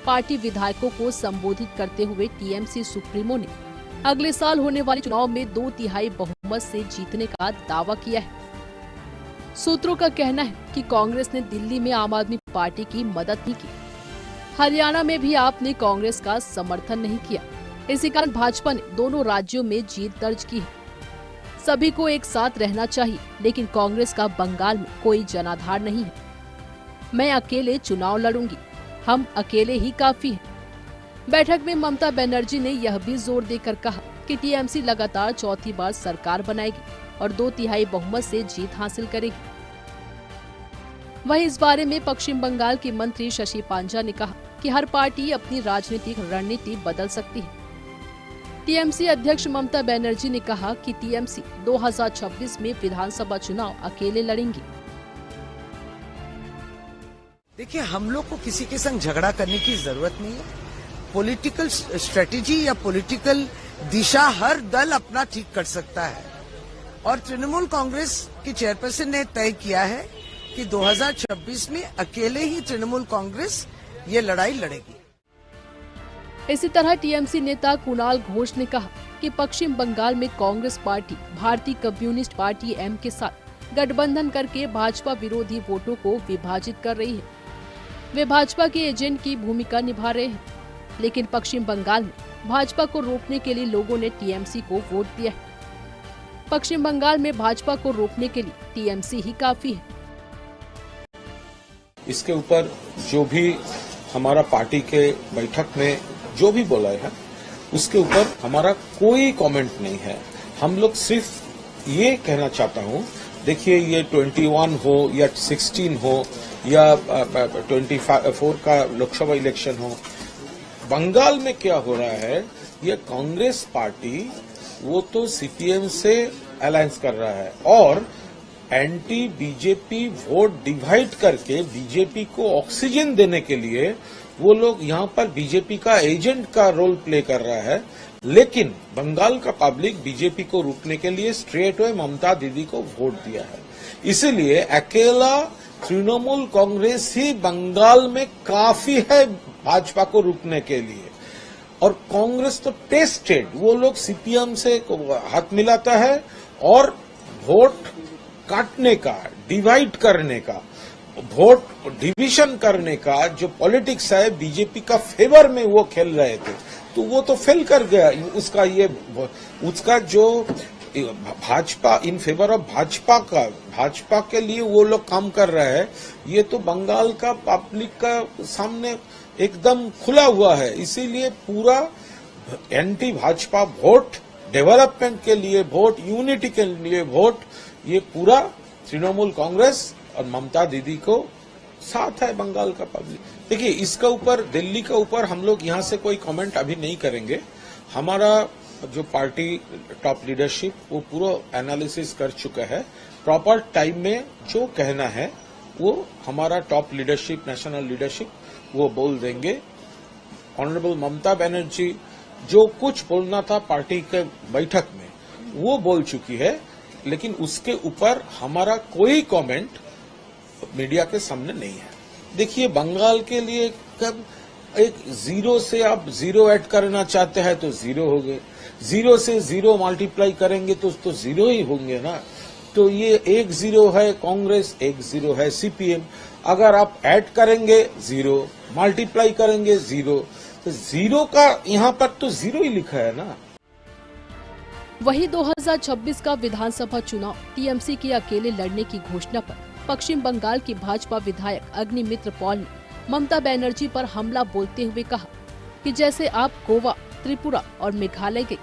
Speaker 14: पार्टी विधायकों को संबोधित करते हुए टीएमसी सुप्रीमो ने अगले साल होने वाले चुनाव में 2/3 बहुमत से जीतने का दावा किया है। सूत्रों का कहना है कि कांग्रेस ने दिल्ली में आम आदमी पार्टी की मदद नहीं की, हरियाणा में भी आपने कांग्रेस का समर्थन नहीं किया। इसी कारण भाजपा ने दोनों राज्यों में जीत दर्ज की है। सभी को एक साथ रहना चाहिए, लेकिन कांग्रेस का बंगाल में कोई जनाधार नहीं है। मैं अकेले चुनाव लड़ूंगी, हम अकेले ही काफी हैं। बैठक में ममता बनर्जी ने यह भी जोर देकर कहा कि टीएमसी लगातार चौथी बार सरकार बनाएगी और 2/3 बहुमत से जीत हासिल करेगी। वहीं इस बारे में पश्चिम बंगाल के मंत्री शशि पांजा ने कहा कि हर पार्टी अपनी राजनीतिक रणनीति बदल सकती है। टीएमसी अध्यक्ष ममता बनर्जी ने कहा कि टीएमसी 2026 में विधानसभा चुनाव अकेले लड़ेंगी।
Speaker 3: देखिए, हम लोग को किसी के संग झगड़ा करने की जरूरत नहीं है। पॉलिटिकल स्ट्रेटेजी या पॉलिटिकल दिशा हर दल अपना ठीक कर सकता है और तृणमूल कांग्रेस की चेयरपर्सन ने तय किया है कि 2026 में अकेले ही तृणमूल कांग्रेस ये लड़ाई लड़ेगी।
Speaker 14: इसी तरह टीएमसी नेता कुणाल घोष ने कहा कि पश्चिम बंगाल में कांग्रेस पार्टी भारतीय कम्युनिस्ट पार्टी एम के साथ गठबंधन करके भाजपा विरोधी वोटों को विभाजित कर रही है। वे भाजपा के एजेंट की भूमिका निभा रहे हैं, लेकिन पश्चिम बंगाल में भाजपा को रोकने के लिए लोगों ने टीएमसी को वोट दिया है। पश्चिम बंगाल में भाजपा को रोकने के लिए टीएमसी ही काफी है।
Speaker 18: इसके ऊपर जो भी हमारा पार्टी के बैठक में जो भी बोला है उसके ऊपर हमारा कोई कमेंट नहीं है। हम लोग सिर्फ ये कहना चाहता हूँ, देखिए ये 21 हो या 16 हो या 24 का लोकसभा इलेक्शन हो, बंगाल में क्या हो रहा है, ये कांग्रेस पार्टी वो तो सीपीएम से अलायंस कर रहा है और एंटी बीजेपी वोट डिवाइड करके बीजेपी को ऑक्सीजन देने के लिए वो लोग यहाँ पर बीजेपी का एजेंट का रोल प्ले कर रहा है। लेकिन बंगाल का पब्लिक बीजेपी को रोकने के लिए स्ट्रेट वे ममता दीदी को वोट दिया है। इसीलिए अकेला तृणमूल कांग्रेस ही बंगाल में काफी है भाजपा को रोकने के लिए। और कांग्रेस तो टेस्टेड, वो लोग सीपीएम से हाथ मिलाता है और वोट काटने का, डिवाइड करने का, वोट डिवीजन करने का जो पॉलिटिक्स है बीजेपी का फेवर में वो खेल रहे थे, तो वो तो फेल कर गया। उसका जो Bhajpa in favour of Bhajpa के लिए वो लोग काम कर रहे हैं, ये तो बंगाल का पब्लिक का सामने एकदम खुला हुआ है। इसीलिए पूरा एंटी भाजपा वोट, डेवलपमेंट के लिए वोट, यूनिटी के लिए वोट, ये पूरा तृणमूल कांग्रेस और ममता दीदी को साथ है बंगाल का पब्लिक। देखिए, इसका ऊपर दिल्ली का ऊपर हम लोग यहाँ से कोई कमेंट अभी नहीं करेंगे। हमारा जो पार्टी टॉप लीडरशिप वो पूरा एनालिसिस कर चुका है। प्रॉपर टाइम में जो कहना है वो हमारा टॉप लीडरशिप, नेशनल लीडरशिप वो बोल देंगे। ऑनरेबल ममता बनर्जी जो कुछ बोलना था पार्टी के बैठक में वो बोल चुकी है, लेकिन उसके ऊपर हमारा कोई कमेंट मीडिया के सामने नहीं है। देखिए, बंगाल के लिए कब एक जीरो से आप जीरो ऐड करना चाहते हैं तो जीरो हो गए, जीरो से जीरो मल्टीप्लाई करेंगे तो जीरो ही होंगे ना। तो ये एक जीरो है कांग्रेस, एक जीरो है सीपीएम। अगर आप ऐड करेंगे जीरो, मल्टीप्लाई करेंगे जीरो, तो जीरो का यहाँ पर तो जीरो ही लिखा है ना।
Speaker 14: वहीं 2026 का विधानसभा चुनाव टीएमसी के अकेले लड़ने की घोषणा पर पश्चिम बंगाल की भाजपा विधायक अग्निमित्र पॉल ने ममता बनर्जी पर हमला बोलते हुए कहा कि जैसे आप गोवा, त्रिपुरा और मेघालय गए,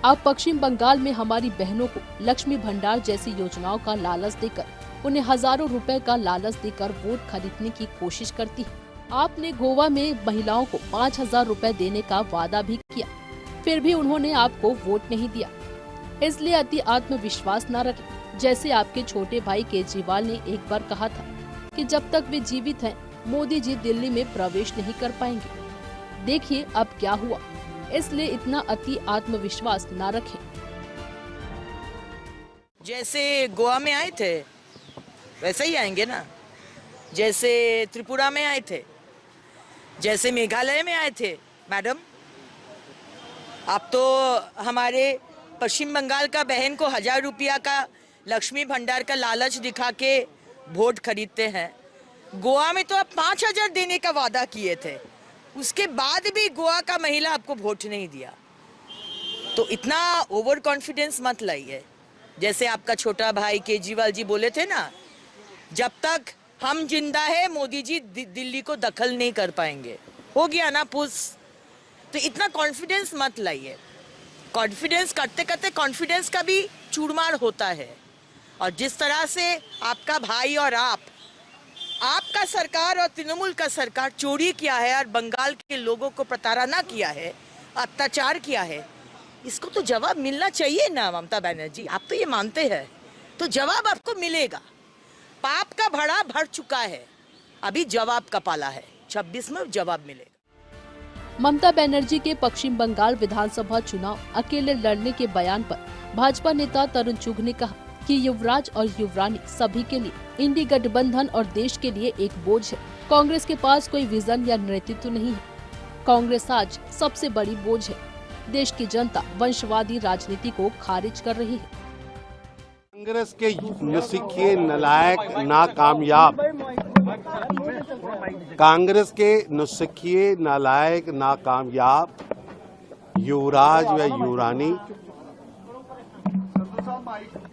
Speaker 14: आप पश्चिम बंगाल में हमारी बहनों को लक्ष्मी भंडार जैसी योजनाओं का लालच देकर, उन्हें हजारों रुपए का लालच देकर वोट खरीदने की कोशिश करती है। आपने गोवा में महिलाओं को 5,000 रुपए देने का वादा भी किया, फिर भी उन्होंने आपको वोट नहीं दिया। इसलिए अति आत्मविश्वास न रखें। जैसे आपके छोटे भाई केजरीवाल ने एक बार कहा था कि जब तक वे जीवित हैं, मोदी जी दिल्ली में प्रवेश नहीं कर पाएंगे। देखिए अब क्या हुआ। इसलिए इतना अति आत्मविश्वास न रखें।
Speaker 20: जैसे गोवा में आए थे वैसे ही आएंगे ना, जैसे त्रिपुरा में आए थे, जैसे मेघालय में आए थे। मैडम, आप तो हमारे पश्चिम बंगाल का बहन को 1,000 रुपया का लक्ष्मी भंडार का लालच दिखा के वोट खरीदते हैं। गोवा में तो आप 5,000 देने का वादा किए थे, उसके बाद भी गोवा का महिला आपको वोट नहीं दिया। तो इतना ओवर कॉन्फिडेंस मत लाइए। जैसे आपका छोटा भाई केजरीवाल जी बोले थे ना, जब तक हम जिंदा है मोदी जी दिल्ली को दखल नहीं कर पाएंगे। हो गया ना पुस। तो इतना कॉन्फिडेंस मत लाइए। कॉन्फिडेंस करते करते कॉन्फिडेंस का भी चूरमार होता है। और जिस तरह से आपका भाई और आपका सरकार और तृणमूल का सरकार चोरी किया है और बंगाल के लोगों को प्रताड़ना किया है, अत्याचार किया है, इसको तो जवाब मिलना चाहिए ना ममता बनर्जी। आप तो ये मानते हैं, तो जवाब आपको मिलेगा। पाप का भाड़ा भर चुका है। अभी जवाब का पाला है, 26 में जवाब मिलेगा।
Speaker 14: ममता बनर्जी के पश्चिम बंगाल विधानसभा चुनाव अकेले लड़ने के बयान पर भाजपा नेता तरुण चुघ ने कहा कि युवराज और युवरानी सभी के लिए, इंडी गठबंधन और देश के लिए एक बोझ है। कांग्रेस के पास कोई विजन या नेतृत्व नहीं है। कांग्रेस आज सबसे बड़ी बोझ है। देश की जनता वंशवादी राजनीति को खारिज कर रही है।
Speaker 16: कांग्रेस के नौसिखिए नालायक नाकामयाब, कांग्रेस के नौसिखिए नालायक नाकामयाब युवराज व युवरानी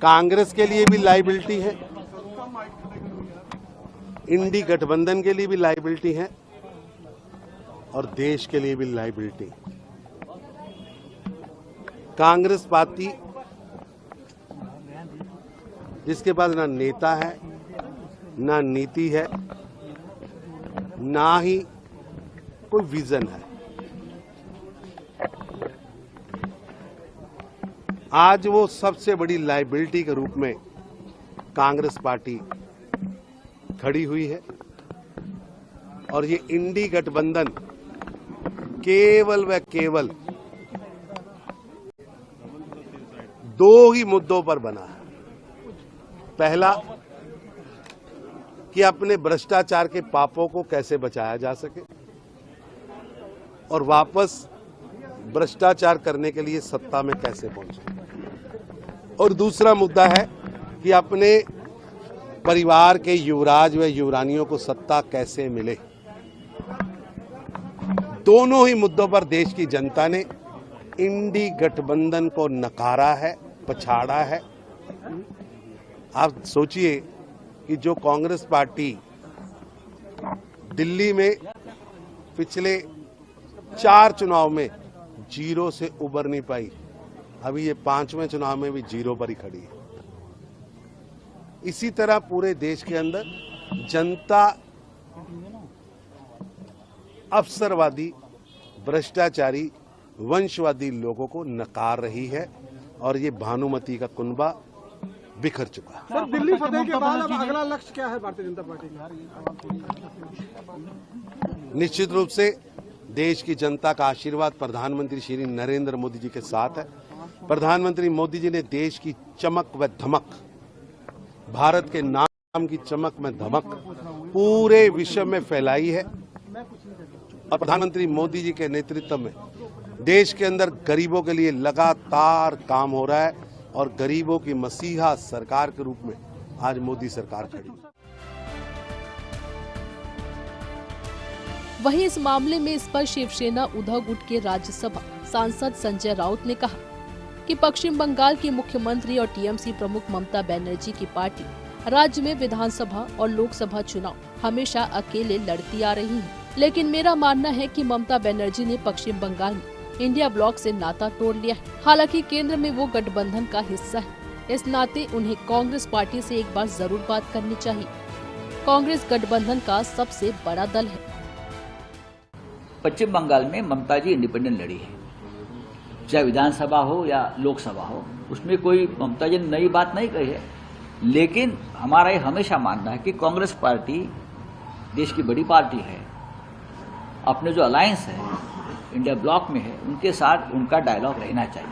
Speaker 16: कांग्रेस के लिए भी लाइबिलिटी है, इंडी गठबंधन के लिए भी लाइबिलिटी है और देश के लिए भी लाइबिलिटी। कांग्रेस पार्टी जिसके पास ना नेता है, ना नीति है, ना ही कोई विजन है। आज वो सबसे बड़ी लाइबिलिटी के रूप में कांग्रेस पार्टी खड़ी हुई है और ये इंडी गठबंधन केवल व केवल दो ही मुद्दों पर बना है। पहला कि अपने भ्रष्टाचार के पापों को कैसे बचाया जा सके और वापस भ्रष्टाचार करने के लिए सत्ता में कैसे पहुंचे, और दूसरा मुद्दा है कि अपने परिवार के युवराज व युवरानियों को सत्ता कैसे मिले। दोनों ही मुद्दों पर देश की जनता ने इंडी गठबंधन को नकारा है, पछाड़ा है। आप सोचिए कि जो कांग्रेस पार्टी दिल्ली में पिछले 4 चुनाव में 0 से उबर नहीं पाई, अभी ये 5वें चुनाव में भी 0 पर ही खड़ी है। इसी तरह पूरे देश के अंदर जनता अवसरवादी, भ्रष्टाचारी, वंशवादी लोगों को नकार रही है और ये भानुमति का कुनबा बिखर चुका।
Speaker 17: सर, दिल्ली फतेह के बाद अब अगला लक्ष्य क्या है भारतीय जनता पार्टी का?
Speaker 16: निश्चित रूप से देश की जनता का आशीर्वाद प्रधानमंत्री श्री नरेंद्र मोदी जी के साथ है। प्रधानमंत्री मोदी जी ने देश की चमक व धमक, भारत के नाम की चमक में धमक पूरे विश्व में फैलाई है और प्रधानमंत्री मोदी जी के नेतृत्व में देश के अंदर गरीबों के लिए लगातार काम हो रहा है और गरीबों की मसीहा सरकार के रूप में आज मोदी सरकार खड़ी है।
Speaker 14: वहीं इस मामले में इस पर शिवसेना उद्धव गुट के राज्यसभा सांसद संजय राउत ने कहा कि पश्चिम बंगाल की मुख्यमंत्री और टीएमसी प्रमुख ममता बनर्जी की पार्टी राज्य में विधानसभा और लोकसभा चुनाव हमेशा अकेले लड़ती आ रही है। लेकिन मेरा मानना है कि ममता बनर्जी ने पश्चिम बंगाल में इंडिया ब्लॉक से नाता तोड़ लिया है। हालांकि केंद्र में वो गठबंधन का हिस्सा है, इस नाते उन्हें कांग्रेस पार्टी से एक बार जरूर बात करनी चाहिए। कांग्रेस गठबंधन का सबसे बड़ा दल है।
Speaker 21: पश्चिम बंगाल में ममता जी इंडिपेंडेंट लड़ी है, चाहे विधानसभा हो या लोकसभा हो, उसमें कोई ममता जी ने नई बात नहीं कही है। लेकिन हमारा ये हमेशा मानना है कि कांग्रेस पार्टी देश की बड़ी पार्टी है, अपने जो अलायंस है इंडिया ब्लॉक में है, उनके साथ उनका डायलॉग रहना चाहिए।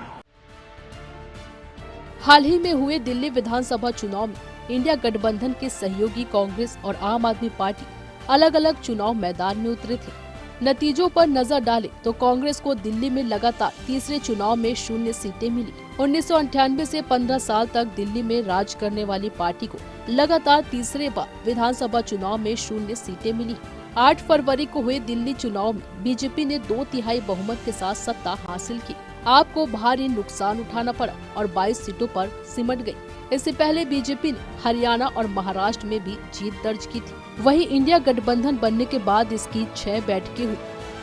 Speaker 14: हाल ही में हुए दिल्ली विधानसभा चुनाव में इंडिया गठबंधन के सहयोगी कांग्रेस और आम आदमी पार्टी अलग अलग चुनाव मैदान में उतरे थे। नतीजों पर नजर डालें तो कांग्रेस को दिल्ली में लगातार तीसरे चुनाव में 0 सीटें मिली। 1998 से 15 साल तक दिल्ली में राज करने वाली पार्टी को लगातार तीसरे बार विधानसभा चुनाव में 0 सीटें मिली। 8 फरवरी को हुए दिल्ली चुनाव में बीजेपी ने 2/3 बहुमत के साथ सत्ता हासिल की। आपको भारी नुकसान उठाना पड़ा और 22 सीटों पर सिमट गई। इससे पहले बीजेपी ने हरियाणा और महाराष्ट्र में भी जीत दर्ज की थी। वहीं इंडिया गठबंधन बनने के बाद इसकी 6 बैठकें हुई।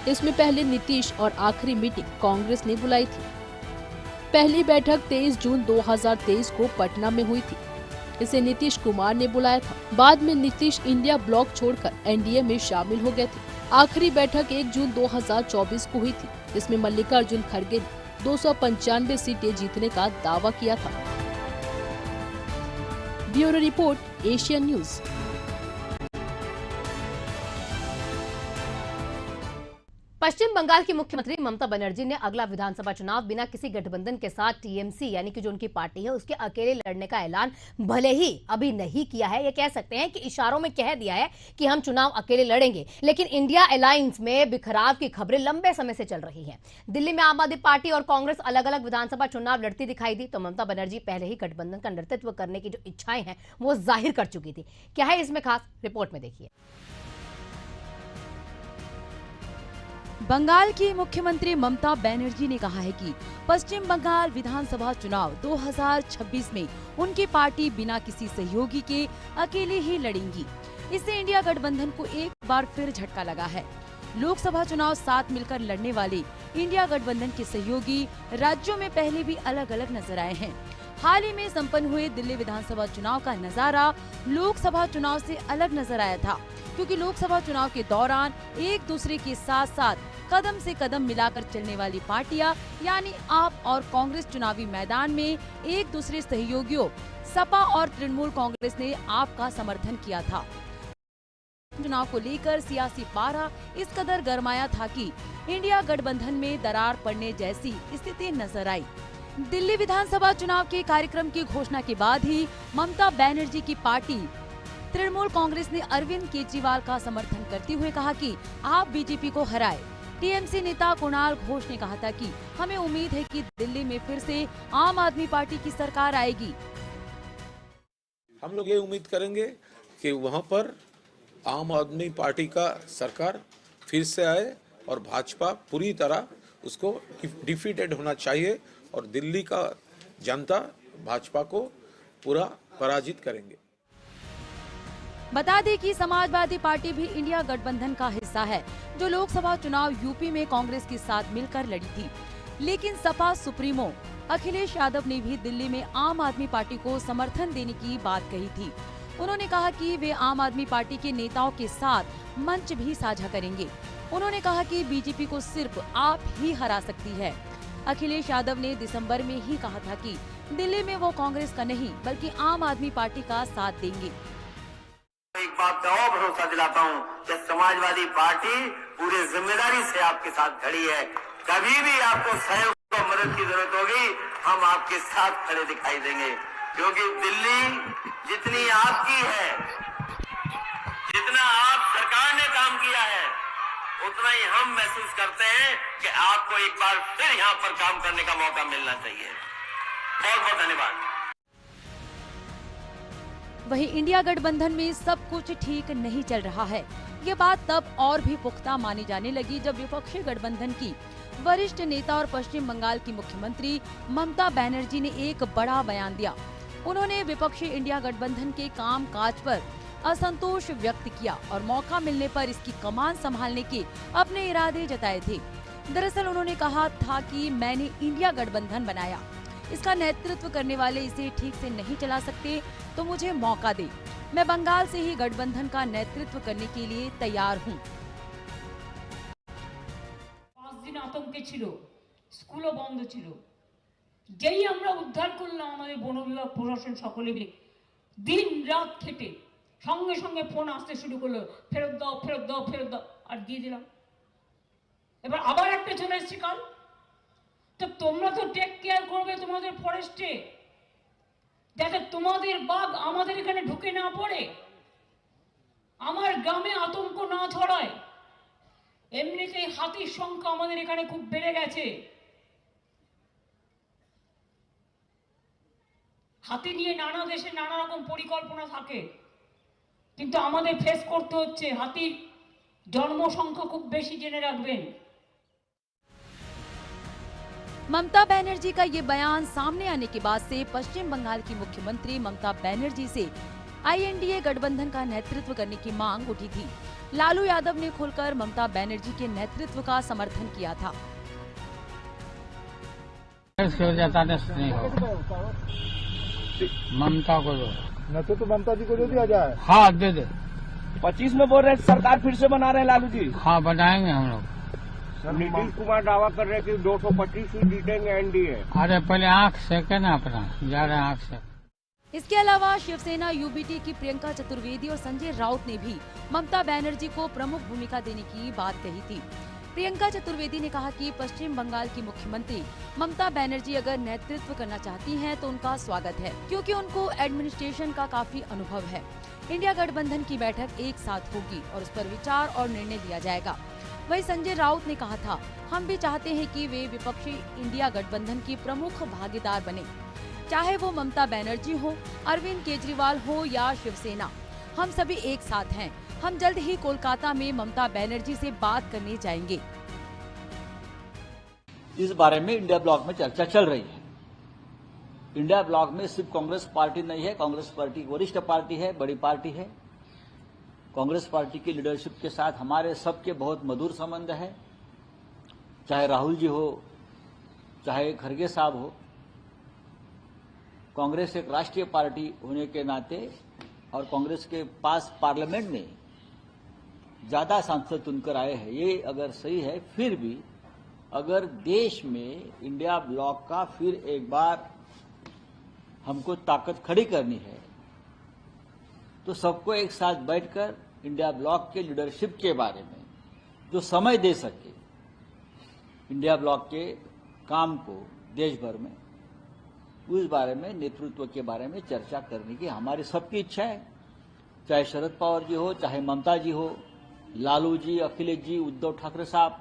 Speaker 14: इसमें पहले नीतीश और आखिरी मीटिंग कांग्रेस ने बुलाई थी। पहली बैठक 23 जून 2023 को पटना में हुई थी। इसे नीतीश कुमार ने बुलाया था। बाद में नीतीश इंडिया ब्लॉक छोड़कर एनडीए में शामिल हो गए थे। आखिरी बैठक 1 जून 2024 को हुई थी, जिसमें मल्लिकार्जुन खड़गे ने 295 सीटें जीतने का दावा किया था। Bureau report, Asian news.
Speaker 1: Paschim Bengal की मुख्यमंत्री ममता बनर्जी ने अगला विधानसभा चुनाव बिना किसी गठबंधन के साथ टीएमसी यानी कि जो उनकी पार्टी है उसके अकेले लड़ने का ऐलान भले ही अभी नहीं किया है, ये कह सकते हैं कि इशारों में कह दिया है कि हम चुनाव अकेले लड़ेंगे, लेकिन इंडिया अलायंस में बिखराव की खबरें लंबे समय से चल रही हैं। दिल्ली में आम आदमी पार्टी और कांग्रेस अलग अलग विधानसभा चुनाव लड़ती दिखाई दी तो ममता बनर्जी पहले ही गठबंधन का नेतृत्व करने की जो इच्छाएं हैं वो जाहिर कर चुकी थी। क्या है इसमें खास, रिपोर्ट में देखिए।
Speaker 2: बंगाल की मुख्यमंत्री ममता बनर्जी ने कहा है कि पश्चिम बंगाल विधानसभा चुनाव 2026 में उनकी पार्टी बिना किसी सहयोगी के अकेले ही लड़ेंगी। इससे इंडिया गठबंधन को एक बार फिर झटका लगा है। लोकसभा चुनाव साथ मिलकर लड़ने वाले इंडिया गठबंधन के सहयोगी राज्यों में पहले भी अलग अलग नजर आए हैं। हाल ही में संपन्न हुए दिल्ली विधानसभा चुनाव का नजारा लोकसभा चुनाव से अलग नजर आया था, क्योंकि लोकसभा चुनाव के दौरान एक दूसरे के साथ साथ कदम से कदम मिलाकर चलने वाली पार्टियां यानी आप और कांग्रेस चुनावी मैदान में एक दूसरे सहयोगियों सपा और तृणमूल कांग्रेस ने आप का समर्थन किया था। चुनाव को लेकर सियासी पारा इस कदर गरमाया था कि इंडिया गठबंधन में दरार पड़ने जैसी स्थिति नजर आई। दिल्ली विधानसभा चुनाव के कार्यक्रम की घोषणा के बाद ही ममता बनर्जी की पार्टी तृणमूल कांग्रेस ने अरविंद केजरीवाल का समर्थन करते हुए कहा कि आप बीजेपी को हराए। टीएमसी नेता कुणाल घोष ने कहा था कि हमें उम्मीद है कि दिल्ली में फिर से आम आदमी पार्टी की सरकार आएगी।
Speaker 18: हम लोग ये उम्मीद करेंगे कि वहाँ पर आम आदमी पार्टी का सरकार फिर से आए और भाजपा पूरी तरह उसको डिफीटेड होना चाहिए और दिल्ली का जनता भाजपा को पूरा पराजित करेंगे।
Speaker 2: बता दें कि समाजवादी पार्टी भी इंडिया गठबंधन का हिस्सा है, जो लोकसभा चुनाव यूपी में कांग्रेस के साथ मिलकर लड़ी थी। लेकिन सपा सुप्रीमो अखिलेश यादव ने भी दिल्ली में आम आदमी पार्टी को समर्थन देने की बात कही थी। उन्होंने कहा कि वे आम आदमी पार्टी के नेताओं के साथ मंच भी साझा करेंगे। उन्होंने कहा कि बीजेपी को सिर्फ आप ही हरा सकती है। अखिलेश यादव ने दिसंबर में ही कहा था कि दिल्ली में वो कांग्रेस का नहीं बल्कि आम आदमी पार्टी का साथ देंगे।
Speaker 19: एक बात का और भरोसा दिलाता हूँ कि समाजवादी पार्टी पूरी जिम्मेदारी से आपके साथ खड़ी है। कभी भी आपको सहयोग और मदद की जरूरत होगी, हम आपके साथ खड़े दिखाई देंगे, क्योंकि दिल्ली जितनी आपकी है, जितना आप सरकार ने काम किया है, उतना ही हम महसूस करते हैं कि आपको एक बार फिर यहाँ पर काम करने का मौका मिलना चाहिए। बहुत बहुत धन्यवाद।
Speaker 2: वहीं इंडिया गठबंधन में सब कुछ ठीक नहीं चल रहा है। ये बात तब और भी पुख्ता मानी जाने लगी जब विपक्षी गठबंधन की वरिष्ठ नेता और पश्चिम बंगाल की मुख्यमंत्री ममता बनर्जी ने एक बड़ा बयान दिया। उन्होंने विपक्षी इंडिया गठबंधन के काम काज पर असंतोष व्यक्त किया और मौका मिलने पर इसकी कमान संभालने के अपने इरादे जताए थे। दरअसल उन्होंने कहा था कि मैंने इंडिया गठबंधन बनाया, इसका नेतृत्व करने वाले इसे ठीक से नहीं चला सकते तो मुझे मौका दे। मैं बंगाल से ही गठबंधन का नेतृत्व करने के लिए तैयार हूँ।
Speaker 22: 5 दिन आतंके छिलो, स्कूलों बंद छिलो, যেই আমরা উদ্ধার করলাম আমাদের বন বিভাগ প্রশাসন সকলে মিলে দিন রাত খেটে সঙ্গে সঙ্গে ফোন আসতে শুরু করলো, ফেরত দাও ফেরত দাও ফেরত দাও, আর দিয়ে দিলাম। এবার আবার একটা চলে এসেছে কাল, তো তোমরা তো টেক কেয়ার করবে তোমাদের ফরেস্টে, যাতে তোমাদের বাঘ আমাদের এখানে ঢুকে না পড়ে, আমার গ্রামে আতঙ্ক না ছড়ায়। এমনিতেই হাতির সংখ্যা আমাদের এখানে খুব বেড়ে গেছে। হাতি নিয়ে নানা দেশে নানা রকম পরিকল্পনা থাকে, কিন্তু আমাদের ফেস করতে হচ্ছে হাতির জন্মসংখ্যা খুব বেশি, জেনে রাখবেন।
Speaker 2: ममता बनर्जी का ये बयान सामने आने के बाद से पश्चिम बंगाल की मुख्यमंत्री ममता बनर्जी से आईएनडीए गठबंधन का नेतृत्व करने की मांग उठी थी। लालू यादव ने खुलकर ममता बनर्जी के नेतृत्व का समर्थन किया था।
Speaker 23: ममता को दो,
Speaker 17: न तो ममता जी को जो दिया जाए।
Speaker 23: हाँ दे दे।
Speaker 17: 25 में बोल रहे सरकार फिर से बना रहे लालू जी।
Speaker 23: हाँ बनाएंगे हम लोग।
Speaker 17: नीतीश कुमार दावा कर रहे कि 225 सीट जीतेंगे एनडीए।
Speaker 23: अरे पहले आंख सेके ना अपना, जा रहे आंख से।
Speaker 2: इसके अलावा शिवसेना यूबीटी की प्रियंका चतुर्वेदी और संजय राउत ने भी ममता बनर्जी को प्रमुख भूमिका देने की बात कही थी। प्रियंका चतुर्वेदी ने कहा कि पश्चिम बंगाल की मुख्यमंत्री ममता बनर्जी अगर नेतृत्व करना चाहती हैं तो उनका स्वागत है, क्योंकि उनको एडमिनिस्ट्रेशन का काफी अनुभव है। इंडिया गठबंधन की बैठक एक साथ होगी और उस पर विचार और निर्णय लिया जाएगा। वहीं संजय राउत ने कहा था, हम भी चाहते हैं कि वे विपक्षी इंडिया गठबंधन की प्रमुख भागीदार बने, चाहे वो ममता बनर्जी हो, अरविंद केजरीवाल हो या शिवसेना। हम सभी एक साथ हैं। हम जल्द ही कोलकाता में ममता बनर्जी से बात करने जाएंगे।
Speaker 21: इस बारे में इंडिया ब्लॉक में चर्चा चल रही है। इंडिया ब्लॉक में सिर्फ कांग्रेस पार्टी नहीं है, कांग्रेस पार्टी वरिष्ठ पार्टी है, बड़ी पार्टी है। कांग्रेस पार्टी की लीडरशिप के साथ हमारे सबके बहुत मधुर संबंध है, चाहे राहुल जी हो, चाहे खड़गे साहब हो। कांग्रेस एक राष्ट्रीय पार्टी होने के नाते और कांग्रेस के पास पार्लियामेंट में ज्यादा सांसद चुनकर आए हैं, ये अगर सही है, फिर भी अगर देश में इंडिया ब्लॉक का फिर एक बार हमको ताकत खड़ी करनी है तो सबको एक साथ बैठकर इंडिया ब्लॉक के लीडरशिप के बारे में जो समय दे सके, इंडिया ब्लॉक के काम को देश भर में, उस बारे में, नेतृत्व के बारे में चर्चा करने की हमारी सबकी इच्छा है। चाहे शरद पवार जी हो, चाहे ममता जी हो, लालू जी, अखिलेश जी, उद्धव ठाकरे साहब,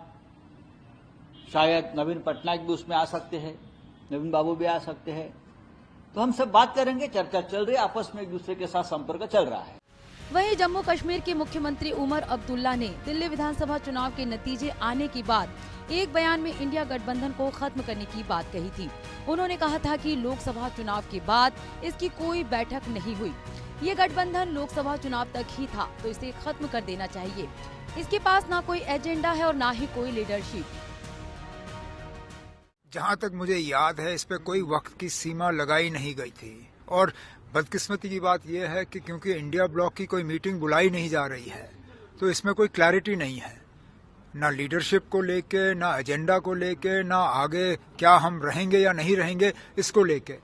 Speaker 21: शायद नवीन पटनायक भी उसमें आ सकते हैं, नवीन बाबू भी आ सकते हैं। तो हम सब बात करेंगे, चर्चा चल रही है, आपस में एक दूसरे के साथ संपर्क चल रहा है।
Speaker 2: वहीं जम्मू कश्मीर के मुख्यमंत्री उमर अब्दुल्ला ने दिल्ली विधानसभा चुनाव के नतीजे आने के बाद एक बयान में इंडिया गठबंधन को खत्म करने की बात कही थी। उन्होंने कहा था कि लोकसभा चुनाव के बाद इसकी कोई बैठक नहीं हुई। ये गठबंधन लोकसभा चुनाव तक ही था, तो इसे खत्म कर देना चाहिए। इसके पास ना कोई एजेंडा है और ना ही कोई लीडरशिप।
Speaker 4: जहाँ तक मुझे याद है, इस पे कोई वक्त की सीमा लगाई नहीं गई थी और बदकिस्मती की बात यह है कि क्योंकि इंडिया ब्लॉक की कोई मीटिंग बुलाई नहीं जा रही है, तो इसमें कोई क्लैरिटी नहीं है, ना लीडरशिप को लेके, ना एजेंडा को लेके, ना आगे क्या हम रहेंगे या नहीं रहेंगे इसको लेके।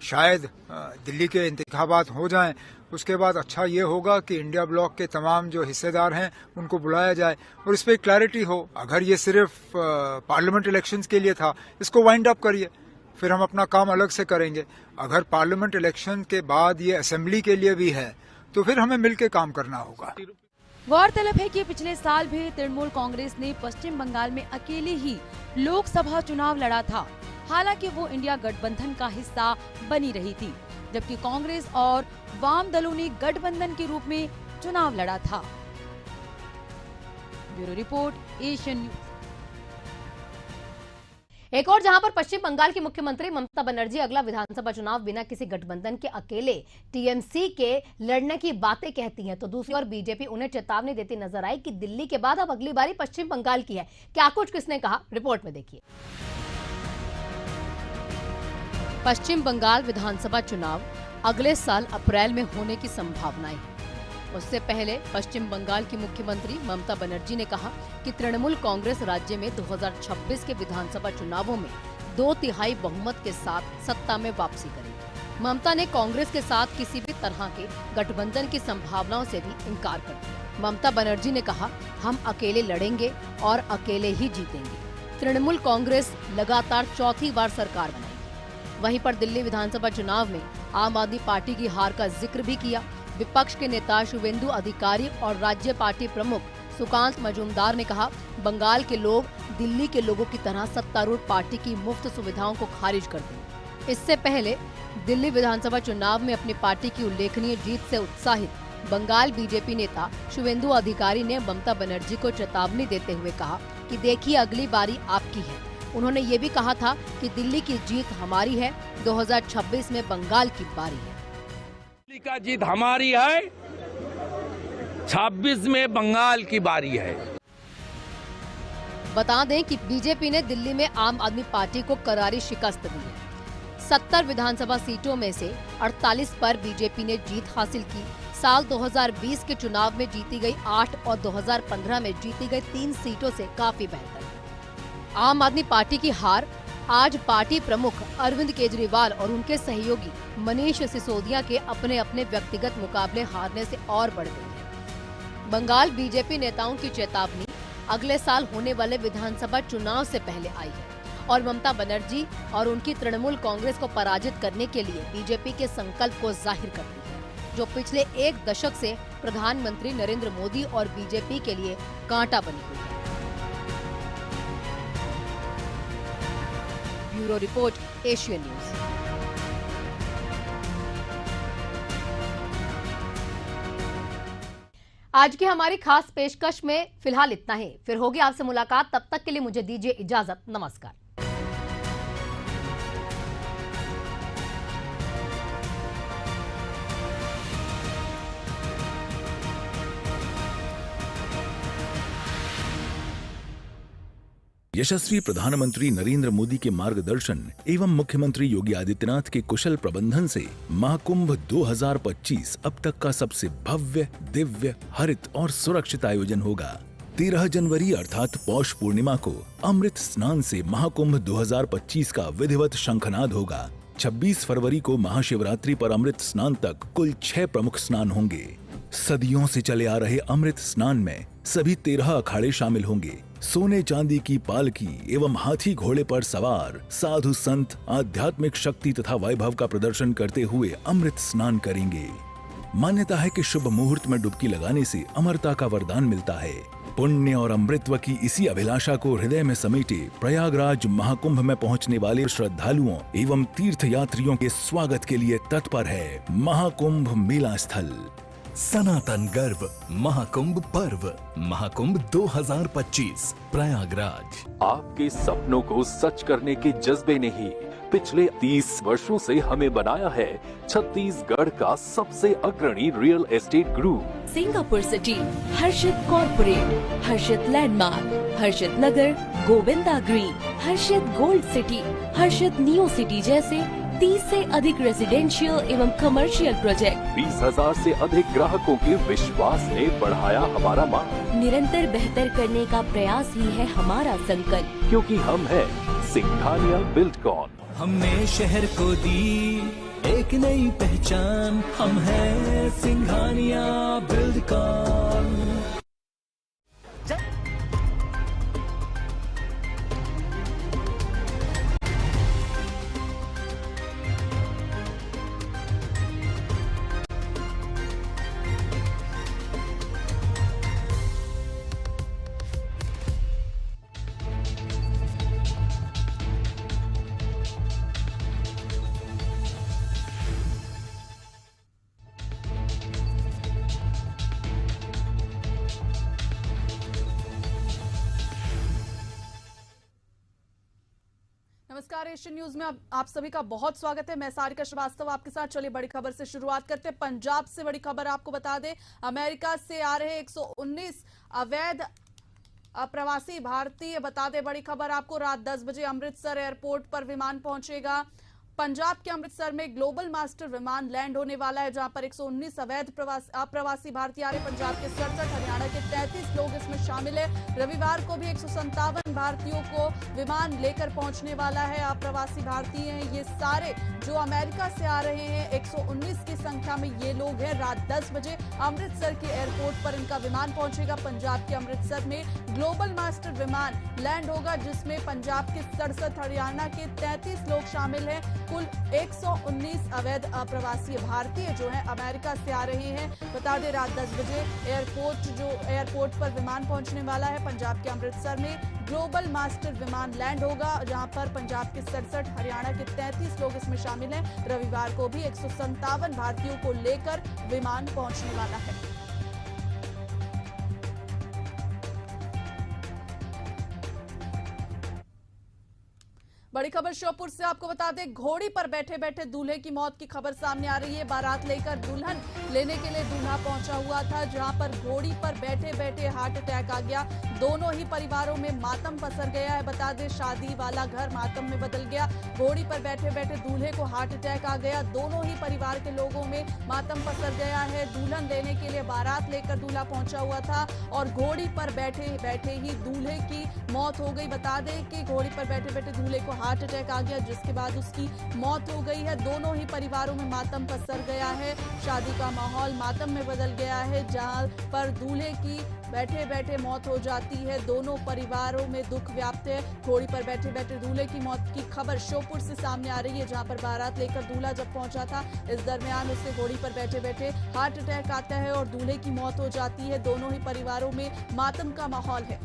Speaker 4: शायद दिल्ली के इंतखाबात हो जाएं, उसके बाद अच्छा ये होगा कि इंडिया ब्लॉक के तमाम जो हिस्सेदार हैं उनको बुलाया जाए और इस पर क्लैरिटी हो। अगर ये सिर्फ पार्लियामेंट इलेक्शंस के लिए था, इसको वाइंड अप करिए, फिर हम अपना काम अलग से करेंगे। अगर पार्लियामेंट इलेक्शन के बाद ये असेंबली के लिए भी है तो फिर हमें मिलकर काम करना होगा।
Speaker 2: गौरतलब है कि पिछले साल भी तृणमूल कांग्रेस ने पश्चिम बंगाल में अकेले ही लोकसभा चुनाव लड़ा था। हालांकि वो इंडिया गठबंधन का हिस्सा बनी रही थी, जबकि कांग्रेस और वाम दलों ने गठबंधन के रूप में चुनाव लड़ा था। Bureau report, Asian news.
Speaker 1: एक और जहां पर पश्चिम बंगाल की मुख्यमंत्री ममता बनर्जी अगला विधानसभा चुनाव बिना किसी गठबंधन के अकेले टीएमसी के लड़ने की बातें कहती हैं, तो दूसरी ओर बीजेपी उन्हें चेतावनी देती नजर आई कि दिल्ली के बाद अब अगली बारी पश्चिम बंगाल की है। क्या कुछ किसने कहा, रिपोर्ट में देखिए। पश्चिम बंगाल विधानसभा चुनाव अगले साल अप्रैल में होने की संभावनाएं हैं। उससे पहले पश्चिम बंगाल की मुख्यमंत्री ममता बनर्जी ने कहा कि तृणमूल कांग्रेस राज्य में 2026 के विधानसभा चुनावों में 2/3 बहुमत के साथ सत्ता में वापसी करेगी। ममता ने कांग्रेस के साथ किसी भी तरह के गठबंधन की संभावनाओं से भी इनकार कर दिया। ममता बनर्जी ने कहा, हम अकेले लड़ेंगे और अकेले ही जीतेंगे। तृणमूल कांग्रेस लगातार चौथी बार सरकार बनाएगी। वहीं पर दिल्ली विधानसभा चुनाव में आम आदमी पार्टी की हार का जिक्र भी किया। विपक्ष के नेता शुवेंदु अधिकारी और राज्य पार्टी प्रमुख सुकांत मजूमदार ने कहा, बंगाल के लोग दिल्ली के लोगों की तरह सत्तारूढ़ पार्टी की मुफ्त सुविधाओं को खारिज कर दें। इससे पहले दिल्ली विधानसभा चुनाव में अपनी पार्टी की उल्लेखनीय जीत से उत्साहित बंगाल बीजेपी नेता शुवेंदु अधिकारी ने ममता बनर्जी को चेतावनी देते हुए कहा कि देखिए, अगली बारी आपकी है। उन्होंने ये भी कहा था कि दिल्ली की जीत हमारी है, 2026 में बंगाल की बारी है।
Speaker 17: दिल्ली का जीत हमारी है, 26 में बंगाल की बारी है।
Speaker 1: बता दें कि बीजेपी ने दिल्ली में आम आदमी पार्टी को करारी शिकस्त दी है। 70 विधानसभा सीटों में से 48 पर बीजेपी ने जीत हासिल की। साल 2020 के चुनाव में जीती गई 8 और 2015 में जीती गई 3 सीटों से काफी बेहतर है। आम आदमी पार्टी की हार आज पार्टी प्रमुख अरविंद केजरीवाल और उनके सहयोगी मनीष सिसोदिया के अपने अपने व्यक्तिगत मुकाबले हारने से और बढ़ गई है। बंगाल बीजेपी नेताओं की चेतावनी, अगले साल होने वाले विधानसभा चुनाव से पहले आई है और ममता बनर्जी और उनकी तृणमूल कांग्रेस को पराजित करने के लिए बीजेपी के संकल्प को जाहिर करती है, जो पिछले एक दशक से प्रधानमंत्री नरेंद्र मोदी और बीजेपी के लिए कांटा बनी हुई है। Bureau report, Asian news. आज की हमारी खास पेशकश में फिलहाल इतना ही। फिर होगी आपसे मुलाकात, तब तक के लिए मुझे दीजिए इजाजत। नमस्कार।
Speaker 24: यशस्वी प्रधानमंत्री नरेंद्र मोदी के मार्गदर्शन एवं मुख्यमंत्री योगी आदित्यनाथ के कुशल प्रबंधन से महाकुंभ 2025 अब तक का सबसे भव्य, दिव्य, हरित और सुरक्षित आयोजन होगा। 13 जनवरी अर्थात पौष पूर्णिमा को अमृत स्नान से महाकुंभ 2025 का विधिवत शंखनाद होगा। 26 फरवरी को महाशिवरात्रि पर अमृत स्नान तक कुल 6 प्रमुख स्नान होंगे। सदियों से चले आ रहे अमृत स्नान में सभी 13 अखाड़े शामिल होंगे। सोने चांदी की पालकी एवं हाथी घोड़े पर सवार साधु संत आध्यात्मिक शक्ति तथा वैभव का प्रदर्शन करते हुए अमृत स्नान करेंगे। मान्यता है कि शुभ मुहूर्त में डुबकी लगाने से अमरता का वरदान मिलता है। पुण्य और अमृतत्व की इसी अभिलाषा को हृदय में समेटे प्रयागराज महाकुंभ में पहुंचने वाले श्रद्धालुओं एवं तीर्थ यात्रियों के स्वागत के लिए तत्पर है महाकुंभ मेला स्थल।
Speaker 6: सनातन गर्व महाकुंभ पर्व महाकुंभ 2025 प्रयागराज।
Speaker 15: आपके सपनों को सच करने के जज्बे ने ही पिछले 30 वर्षों से हमें बनाया है छत्तीसगढ़ का सबसे अग्रणी real estate group.
Speaker 10: Singapore city, Harshit corporate, Harshit landmark, Harshit Nagar, Govinda green, Harshit gold city, Harshit neo city जैसे 30 से अधिक रेजिडेंशियल एवं कमर्शियल प्रोजेक्ट।
Speaker 15: 20,000 से अधिक ग्राहकों के विश्वास ने बढ़ाया हमारा मान।
Speaker 10: निरंतर बेहतर करने का प्रयास ही है हमारा संकल्प,
Speaker 15: क्योंकि हम है सिंघानिया बिल्डकॉन।
Speaker 11: हमने शहर को दी एक नई पहचान, हम है सिंघानिया बिल्डकॉन।
Speaker 8: नमस्कार, एशियन न्यूज में आप सभी का बहुत स्वागत है। मैं सारिका श्रीवास्तव आपके साथ। चलिए बड़ी खबर से शुरुआत करते हैं। पंजाब से बड़ी खबर आपको बता दें, अमेरिका से आ रहे 119 अवैध प्रवासी भारतीय, बता दें बड़ी खबर आपको, रात 10 बजे अमृतसर एयरपोर्ट पर विमान पहुंचेगा। पंजाब के अमृतसर में ग्लोबल मास्टर विमान लैंड होने वाला है, जहां पर 119 अवैध अप्रवासी भारतीय आ रहे। पंजाब के 67, हरियाणा के 33 लोग इसमें शामिल है। रविवार को भी 157 भारतीयों को विमान लेकर पहुंचने वाला है। अप्रवासी भारतीय हैं ये सारे जो अमेरिका से आ रहे हैं। 119 की संख्या में ये लोग हैं। रात 10 बजे अमृतसर के एयरपोर्ट पर इनका विमान पहुंचेगा। पंजाब के अमृतसर में ग्लोबल मास्टर विमान लैंड होगा, जिसमें पंजाब के 67, हरियाणा के 33 लोग शामिल हैं। कुल 119 अवैध अप्रवासी भारतीय जो हैं अमेरिका से आ रहे हैं। बता दें रात 10 बजे एयरपोर्ट पर विमान पहुंचने वाला है। पंजाब के अमृतसर में ग्लोबल मास्टर विमान लैंड होगा, जहां पर पंजाब के 67, हरियाणा के 33 लोग इसमें शामिल हैं। रविवार को भी 157 भारतीयों को लेकर विमान पहुंचने वाला है। बड़ी खबर श्योपुर से आपको बता दें, घोड़ी पर बैठे बैठे दूल्हे की मौत की खबर सामने आ रही है। बारात लेकर दुल्हन लेने के लिए दूल्हा पहुंचा हुआ था, जहां पर घोड़ी पर बैठे बैठे हार्ट अटैक आ गया। दोनों ही परिवारों में मातम पसर गया है। बता दें शादी वाला घर मातम में बदल गया। घोड़ी पर बैठे बैठे दूल्हे को हार्ट अटैक आ गया। दोनों ही परिवार के लोगों में मातम पसर गया है। दुल्हन लेने के लिए बारात लेकर दूल्हा पहुंचा हुआ था और घोड़ी पर बैठे बैठे ही दूल्हे की मौत हो गई। बता दें कि घोड़ी पर बैठे बैठे दूल्हे को हार्ट अटैक आ गया, जिसके बाद उसकी मौत हो गई है। दोनों ही परिवारों में मातम पसर गया है। शादी का माहौल मातम में बदल गया है, जहां पर दूल्हे की बैठे बैठे मौत हो जाती है। दोनों परिवारों में दुख व्याप्त है। घोड़ी पर बैठे बैठे दूल्हे की मौत की खबर श्योपुर से सामने आ रही है, जहां पर बारात लेकर दूल्हा जब पहुंचा था, इस दरमियान उसे घोड़ी पर बैठे बैठे हार्ट अटैक आता है और दूल्हे की मौत हो जाती है। दोनों ही परिवारों में मातम का माहौल है।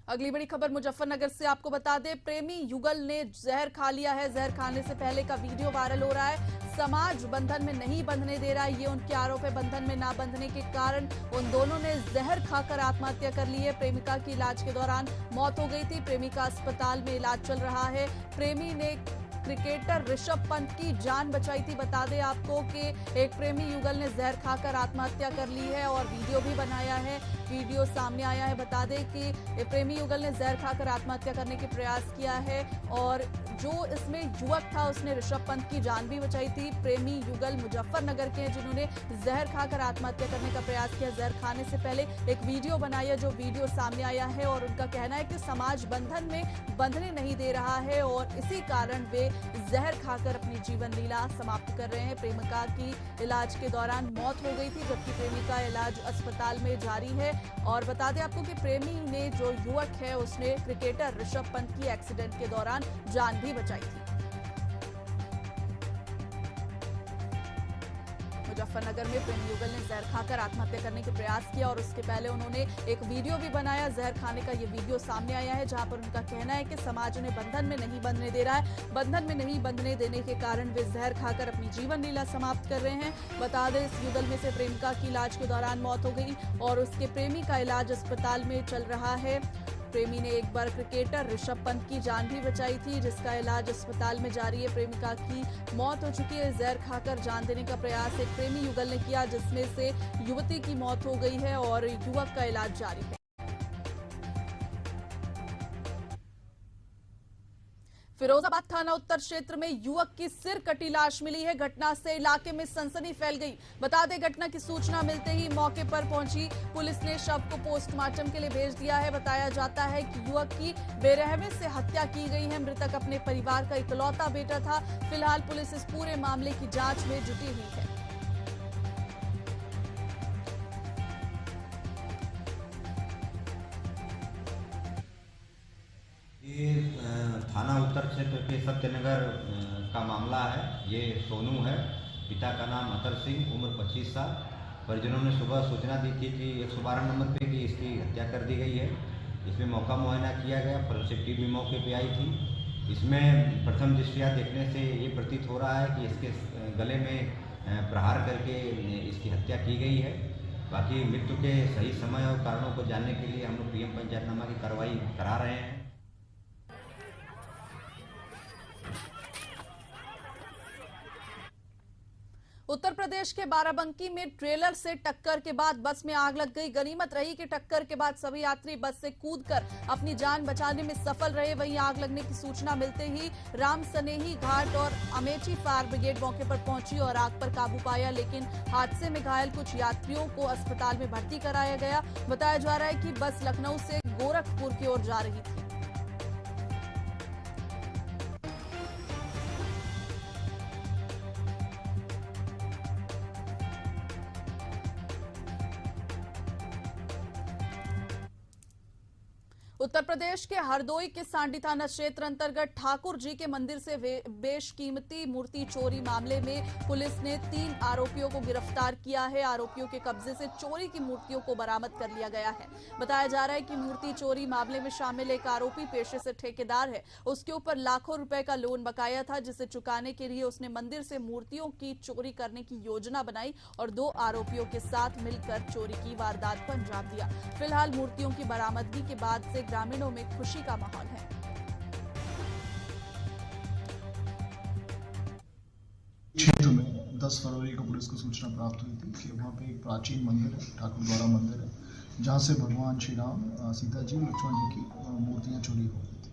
Speaker 8: अगली बड़ी खबर मुजफ्फरनगर से आपको बता दें, प्रेमी युगल ने जहर खा लिया है। जहर खाने से पहले का वीडियो वायरल हो रहा है। समाज बंधन में नहीं बंधने दे रहा है, ये उनके आरोप है। बंधन में ना बंधने के कारण उन दोनों ने जहर खाकर आत्महत्या कर ली है। प्रेमिका की इलाज के दौरान मौत हो गई थी। प्रेमिका अस्पताल में इलाज चल रहा है। प्रेमी ने क्रिकेटर ऋषभ पंत की जान बचाई थी। बता दें आपको कि एक प्रेमी युगल ने जहर खाकर आत्महत्या कर ली है और वीडियो भी बनाया है। वीडियो सामने आया है। बता दें कि प्रेमी युगल ने जहर खाकर आत्महत्या करने के प्रयास किया है और जो इसमें युवक था उसने ऋषभ पंत की जान भी बचाई थी। प्रेमी युगल मुजफ्फरनगर के हैं जिन्होंने जहर खाकर आत्महत्या करने का प्रयास किया। जहर खाने से पहले एक वीडियो बनाई है, जो वीडियो सामने आया है और उनका कहना है कि समाज बंधन में बंधने नहीं दे रहा है और इसी कारण वे जहर खाकर अपनी जीवन लीला समाप्त कर रहे हैं। प्रेमिका की इलाज के दौरान मौत हो गई थी, जबकि प्रेमिका इलाज अस्पताल में जारी है। और बता दें आपको कि प्रेमी ने, जो युवक है, उसने क्रिकेटर ऋषभ पंत की एक्सीडेंट के दौरान जान भी बचाई थी। मुजफ्फरनगर में प्रेमी युगल ने जहर खाकर आत्महत्या करने का प्रयास किया और उसके पहले उन्होंने एक वीडियो भी बनाया। जहर खाने का ये वीडियो सामने आया है, जहां पर उनका कहना है कि समाज उन्हें बंधन में नहीं बंधने दे रहा है। बंधन में नहीं बंधने देने के कारण वे जहर खाकर अपनी जीवन लीला समाप्त कर रहे हैं। बता दें, इस युगल में से प्रेमिका की इलाज के दौरान मौत हो गई और उसके प्रेमी का इलाज अस्पताल में चल रहा है। प्रेमी ने एक बार क्रिकेटर ऋषभ पंत की जान भी बचाई थी, जिसका इलाज अस्पताल में जारी है। प्रेमिका की मौत हो चुकी है। जहर खाकर जान देने का प्रयास एक प्रेमी युगल ने किया, जिसमें से युवती की मौत हो गई है और युवक का इलाज जारी है। फिरोजाबाद थाना उत्तर क्षेत्र में युवक की सिर कटी लाश मिली है। घटना से इलाके में सनसनी फैल गई। बता दें, घटना की सूचना मिलते ही मौके पर पहुंची पुलिस ने शव को पोस्टमार्टम के लिए भेज दिया है। बताया जाता है कि युवक की बेरहमी से हत्या की गई है। मृतक अपने परिवार का इकलौता बेटा था। फिलहाल पुलिस इस पूरे मामले की जांच में जुटी हुई है।
Speaker 5: थाना उत्तर क्षेत्र के सत्यनगर का मामला है। ये सोनू है, पिता का नाम अतर सिंह, उम्र 25 साल। परिजनों ने सुबह सूचना दी थी कि 112 नंबर पे कि इसकी हत्या कर दी गई है। इसमें मौका मुआयना किया गया, फोरेंसिक टीम भी मौके पे आई थी। इसमें प्रथम दृष्टया देखने से ये प्रतीत हो रहा है कि इसके गले में प्रहार करके इसकी हत्या की गई है। बाकी मृत्यु के सही समय और कारणों को जानने के लिए हम लोग पीएम पंचायतनामा की कार्रवाई करा रहे हैं।
Speaker 8: उत्तर प्रदेश के बाराबंकी में ट्रेलर से टक्कर के बाद बस में आग लग गई। गनीमत रही कि टक्कर के बाद सभी यात्री बस से कूदकर अपनी जान बचाने में सफल रहे। वहीं आग लगने की सूचना मिलते ही रामसनेही घाट और अमेठी फायर ब्रिगेड मौके पर पहुंची और आग पर काबू पाया, लेकिन हादसे में घायल कुछ यात्रियों को अस्पताल में भर्ती कराया गया। बताया जा रहा है कि बस लखनऊ से गोरखपुर की ओर जा रही थी। उत्तर प्रदेश के हरदोई के सांडी थाना क्षेत्र अंतर्गत ठाकुर जी के मंदिर से बेशकीमती मूर्ति चोरी मामले में पुलिस ने 3 आरोपियों को गिरफ्तार किया है। आरोपियों के कब्जे से चोरी की मूर्तियों को बरामद कर लिया गया है। बताया जा रहा है कि मूर्ति चोरी मामले में शामिल एक आरोपी पेशे से ठेकेदार है। उसके ऊपर लाखों रुपए का लोन बकाया था, जिसे चुकाने के लिए उसने मंदिर से मूर्तियों की चोरी करने की योजना बनाई और 2 आरोपियों के साथ मिलकर चोरी की वारदात को अंजाम दिया। फिलहाल मूर्तियों की बरामदगी के बाद से ग्रामीणों में खुशी का माहौल है।
Speaker 9: क्षेत्र में 10 फरवरी को पुलिस को सूचना प्राप्त हुई थी कि वहाँ पे एक प्राचीन मंदिर है, ठाकुर द्वारा मंदिर है, जहाँ से भगवान श्री राम, सीता जी, लक्ष्मण जी की मूर्तियाँ चोरी हो गई थी।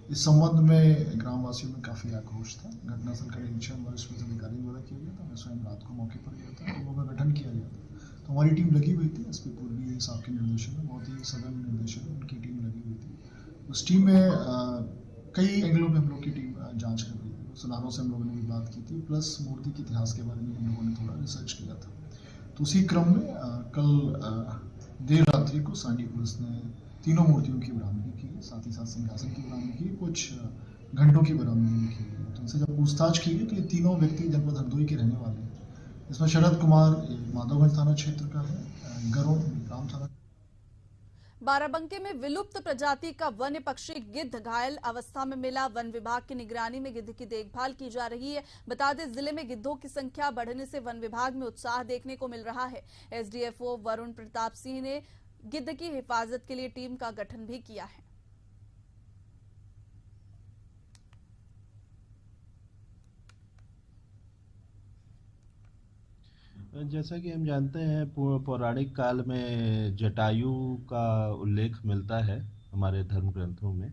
Speaker 9: इस संबंध में ग्रामवासियों में काफ़ी आक्रोश था। घटनास्थल का निरीक्षण वरिष्ठ पुलिस अधिकारियों द्वारा किया गया था। मैं स्वयं रात को मौके पर गया था। टीमों का गठन किया गया था, तो हमारी टीम लगी हुई थी। एसपी पूर्वी साहब के निर्देशन में, बहुत ही सघन निर्देशन में उनकी टीम लगी हुई थी। उस टीम में कई एंगलों में हम लोग की टीम जांच कर रही थी। सुनारों से हम लोगों ने भी बात की थी, प्लस मूर्ति के इतिहास के बारे में हम लोगों ने थोड़ा रिसर्च किया था। तो उसी क्रम में कल देर रात्रि को सांडी पुलिस ने तीनों मूर्तियों की बरामदगी की, साथ ही साथ सिंहासन की बरामदगी की, कुछ घंटों की बरामदगी भी की गई। तो उनसे जब पूछताछ की गई तो ये तीनों व्यक्ति जनपद हरदोई के रहने वाले हैं। इसमें शरद कुमार माधवगंज थाना क्षेत्र का है, गरुण राम थाना।
Speaker 8: बाराबंकी में विलुप्त प्रजाति का वन्य पक्षी गिद्ध घायल अवस्था में मिला। वन विभाग की निगरानी में गिद्ध की देखभाल की जा रही है। बता दें, जिले में गिद्धों की संख्या बढ़ने से वन विभाग में उत्साह देखने को मिल रहा है। एसडीएफओ वरुण प्रताप सिंह ने गिद्ध की हिफाजत के लिए टीम का गठन भी किया है।
Speaker 3: जैसा कि हम जानते हैं, पौराणिक काल में जटायु का उल्लेख मिलता है हमारे धर्म ग्रंथों में,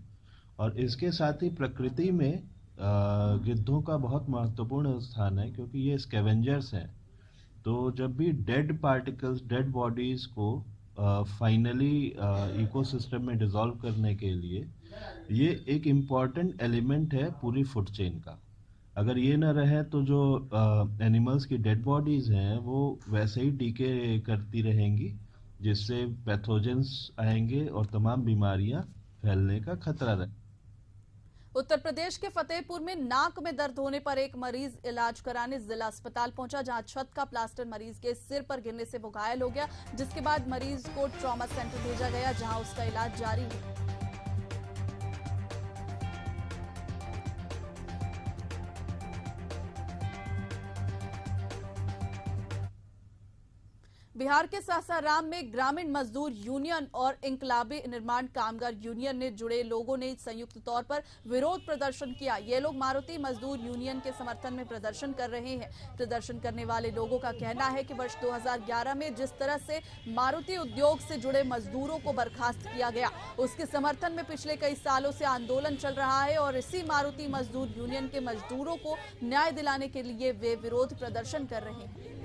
Speaker 3: और इसके साथ ही प्रकृति में गिद्धों का बहुत महत्वपूर्ण स्थान है, क्योंकि ये स्कैवेंजर्स हैं। तो जब भी डेड पार्टिकल्स, डेड बॉडीज़ को फाइनली इकोसिस्टम में डिसॉल्व करने के लिए ये एक इम्पॉर्टेंट एलिमेंट है पूरी फूड चेन का। अगर ये ना रहे तो जो एनिमल्स की डेड बॉडीज़ हैं वो वैसे ही डीके करती रहेंगी, जिससे पैथोजेंस आएंगे और तमाम बीमारियां फैलने का खतरा रहे।
Speaker 8: उत्तर प्रदेश के फतेहपुर में नाक में दर्द होने पर एक मरीज इलाज कराने जिला अस्पताल पहुंचा, जहां छत का प्लास्टर मरीज के सिर पर गिरने से वो घायल हो गया, जिसके बाद मरीज को ट्रॉमा सेंटर भेजा गया, जहां उसका इलाज जारी है। बिहार के सासाराम में ग्रामीण मजदूर यूनियन और इंकलाबी निर्माण कामगार यूनियन ने जुड़े लोगों ने संयुक्त तौर पर विरोध प्रदर्शन किया। ये लोग मारुति मजदूर यूनियन के समर्थन में प्रदर्शन कर रहे हैं। प्रदर्शन करने वाले लोगों का कहना है कि वर्ष 2011 में जिस तरह से मारुति उद्योग से जुड़े मजदूरों को बर्खास्त किया गया, उसके समर्थन में पिछले कई सालों से आंदोलन चल रहा है और इसी मारुति मजदूर यूनियन के मजदूरों को न्याय दिलाने के लिए वे विरोध प्रदर्शन कर रहे हैं।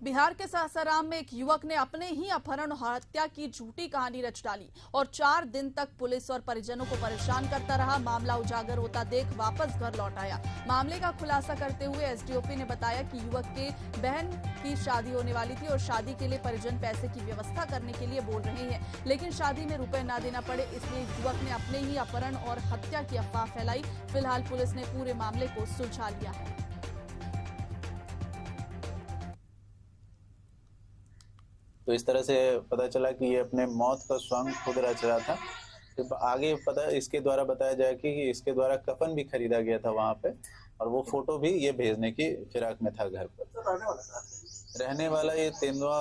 Speaker 8: बिहार के सासाराम में एक युवक ने अपने ही अपहरण और हत्या की झूठी कहानी रच डाली और 4 दिन तक पुलिस और परिजनों को परेशान करता रहा। मामला उजागर होता देख वापस घर लौट आया। मामले का खुलासा करते हुए एसडीओपी ने बताया कि युवक के बहन की शादी होने वाली थी और शादी के लिए परिजन पैसे की व्यवस्था करने के लिए बोल रहे हैं, लेकिन शादी में रुपए ना देना पड़े, इसलिए युवक ने अपने ही अपहरण और हत्या की अफवाह फैलाई। फिलहाल पुलिस ने पूरे मामले को सुलझा लिया है।
Speaker 7: तो इस तरह से पता चला कि ये अपने मौत का स्वयं खुद रच रहा था। तो आगे पता इसके द्वारा बताया जाए कि इसके द्वारा कफन भी खरीदा गया था वहां पे, और वो फोटो भी ये भेजने की फिराक में था घर पर। रहने वाला ये तेंदुआ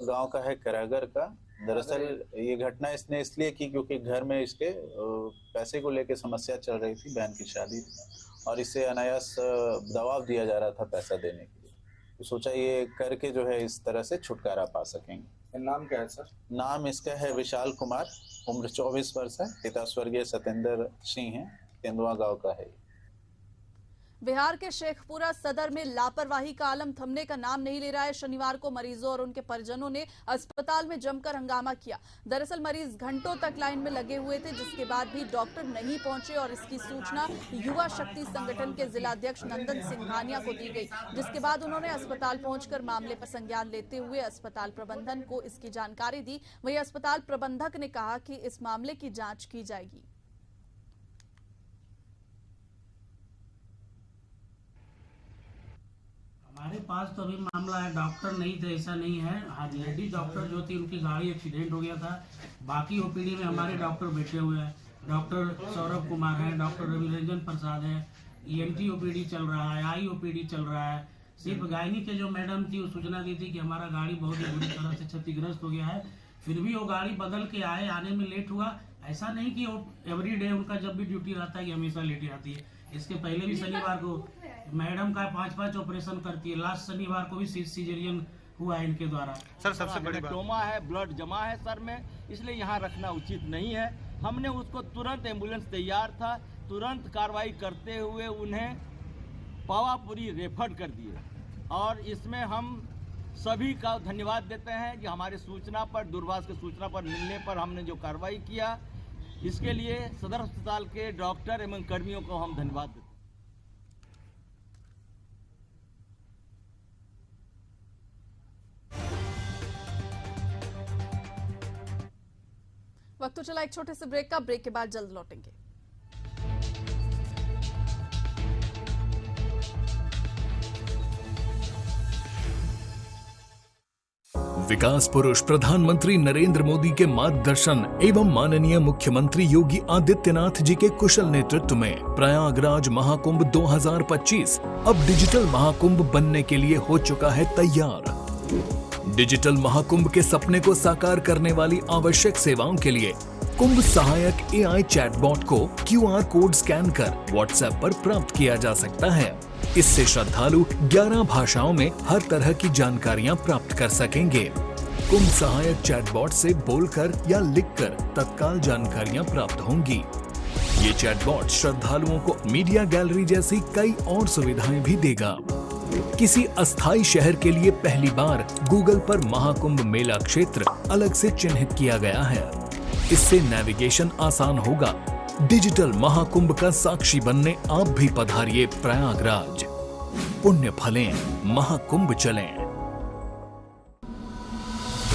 Speaker 7: गांव का है, करागर का। दरअसल ये घटना इसने इसलिए की क्योंकि घर में इसके पैसे को लेकर समस्या चल रही थी, बहन की शादी, और इसे अनायास दबाव दिया जा रहा था पैसा देने के लिए। तो सोचा ये करके जो है इस तरह से छुटकारा पा सकेंगे।
Speaker 18: नाम क्या है सर?
Speaker 7: नाम इसका है विशाल कुमार, उम्र 24 वर्ष है, पिता स्वर्गीय सत्येंद्र सिंह है, तेंदुआ गांव का है।
Speaker 8: बिहार के शेखपुरा सदर में लापरवाही का आलम थमने का नाम नहीं ले रहा है। शनिवार को मरीजों और उनके परिजनों ने अस्पताल में जमकर हंगामा किया। दरअसल मरीज घंटों तक लाइन में लगे हुए थे, जिसके बाद भी डॉक्टर नहीं पहुंचे और इसकी सूचना युवा शक्ति संगठन के जिलाध्यक्ष नंदन सिंघानिया को दी गई, जिसके बाद उन्होंने अस्पताल पहुंचकर मामले पर संज्ञान लेते हुए अस्पताल प्रबंधन को इसकी जानकारी दी। वहीं अस्पताल प्रबंधक ने कहा कि इस मामले की जाँच की जाएगी।
Speaker 12: हमारे पास तो अभी मामला है, डॉक्टर नहीं थे ऐसा नहीं है। आज लेडीज डॉक्टर जो थी उनकी गाड़ी एक्सीडेंट हो गया था। बाकी ओपीडी में हमारे डॉक्टर बैठे हुए हैं। डॉक्टर सौरभ कुमार हैं, डॉक्टर रविरंजन प्रसाद हैं, ईएनटी ओपीडी चल रहा है, आई ओपीडी चल रहा है, सिर्फ गायनी के जो मैडम थी वो सूचना दी थी कि हमारा गाड़ी बहुत ही बुरी तरह से क्षतिग्रस्त हो गया है, फिर भी वो गाड़ी बदल के आए, आने में लेट हुआ। ऐसा नहीं कि वो एवरी डे उनका जब भी ड्यूटी रहता है कि हमेशा लेट ही आती है। इसके पहले भी शनिवार को मैडम का 5-5 ऑपरेशन करती है, लास्ट शनिवार को भी सीजरियन हुआ है इनके द्वारा।
Speaker 13: सर सबसे बड़ी टोमा है, ब्लड जमा है सर में, इसलिए यहाँ रखना उचित नहीं है। हमने उसको तुरंत, एम्बुलेंस तैयार था, तुरंत कार्रवाई करते हुए उन्हें पावापुरी रेफर कर दिए। और इसमें हम सभी का धन्यवाद देते हैं कि हमारे सूचना पर, दूरभाष की सूचना पर मिलने पर हमने जो कार्रवाई किया, इसके लिए सदर अस्पताल के डॉक्टर एवं कर्मियों को हम धन्यवाद देते हैं।
Speaker 8: वक्त तो चला एक छोटे से ब्रेक का, ब्रेक के बाद जल्द लौटेंगे।
Speaker 6: विकास पुरुष प्रधानमंत्री नरेंद्र मोदी के मार्गदर्शन एवं माननीय मुख्यमंत्री योगी आदित्यनाथ जी के कुशल नेतृत्व में प्रयागराज महाकुंभ 2025 अब डिजिटल महाकुंभ बनने के लिए हो चुका है तैयार। डिजिटल महाकुंभ के सपने को साकार करने वाली आवश्यक सेवाओं के लिए कुंभ सहायक AI चैटबॉट को QR कोड स्कैन कर WhatsApp पर प्राप्त किया जा सकता है। इससे श्रद्धालु 11 भाषाओं में हर तरह की जानकारियां प्राप्त कर सकेंगे। कुंभ सहायक चैटबॉट से बोलकर या लिखकर तत्काल जानकारियां प्राप्त होंगी। ये चैटबॉट श्रद्धालुओं को मीडिया गैलरी जैसी कई और सुविधाएं भी देगा। किसी अस्थायी शहर के लिए पहली बार गूगल पर महाकुंभ मेला क्षेत्र अलग से चिन्हित किया गया है। इससे नेविगेशन आसान होगा। डिजिटल महाकुंभ का साक्षी बनने आप भी पधारिए प्रयागराज। पुण्य फलें, महाकुंभ चलें।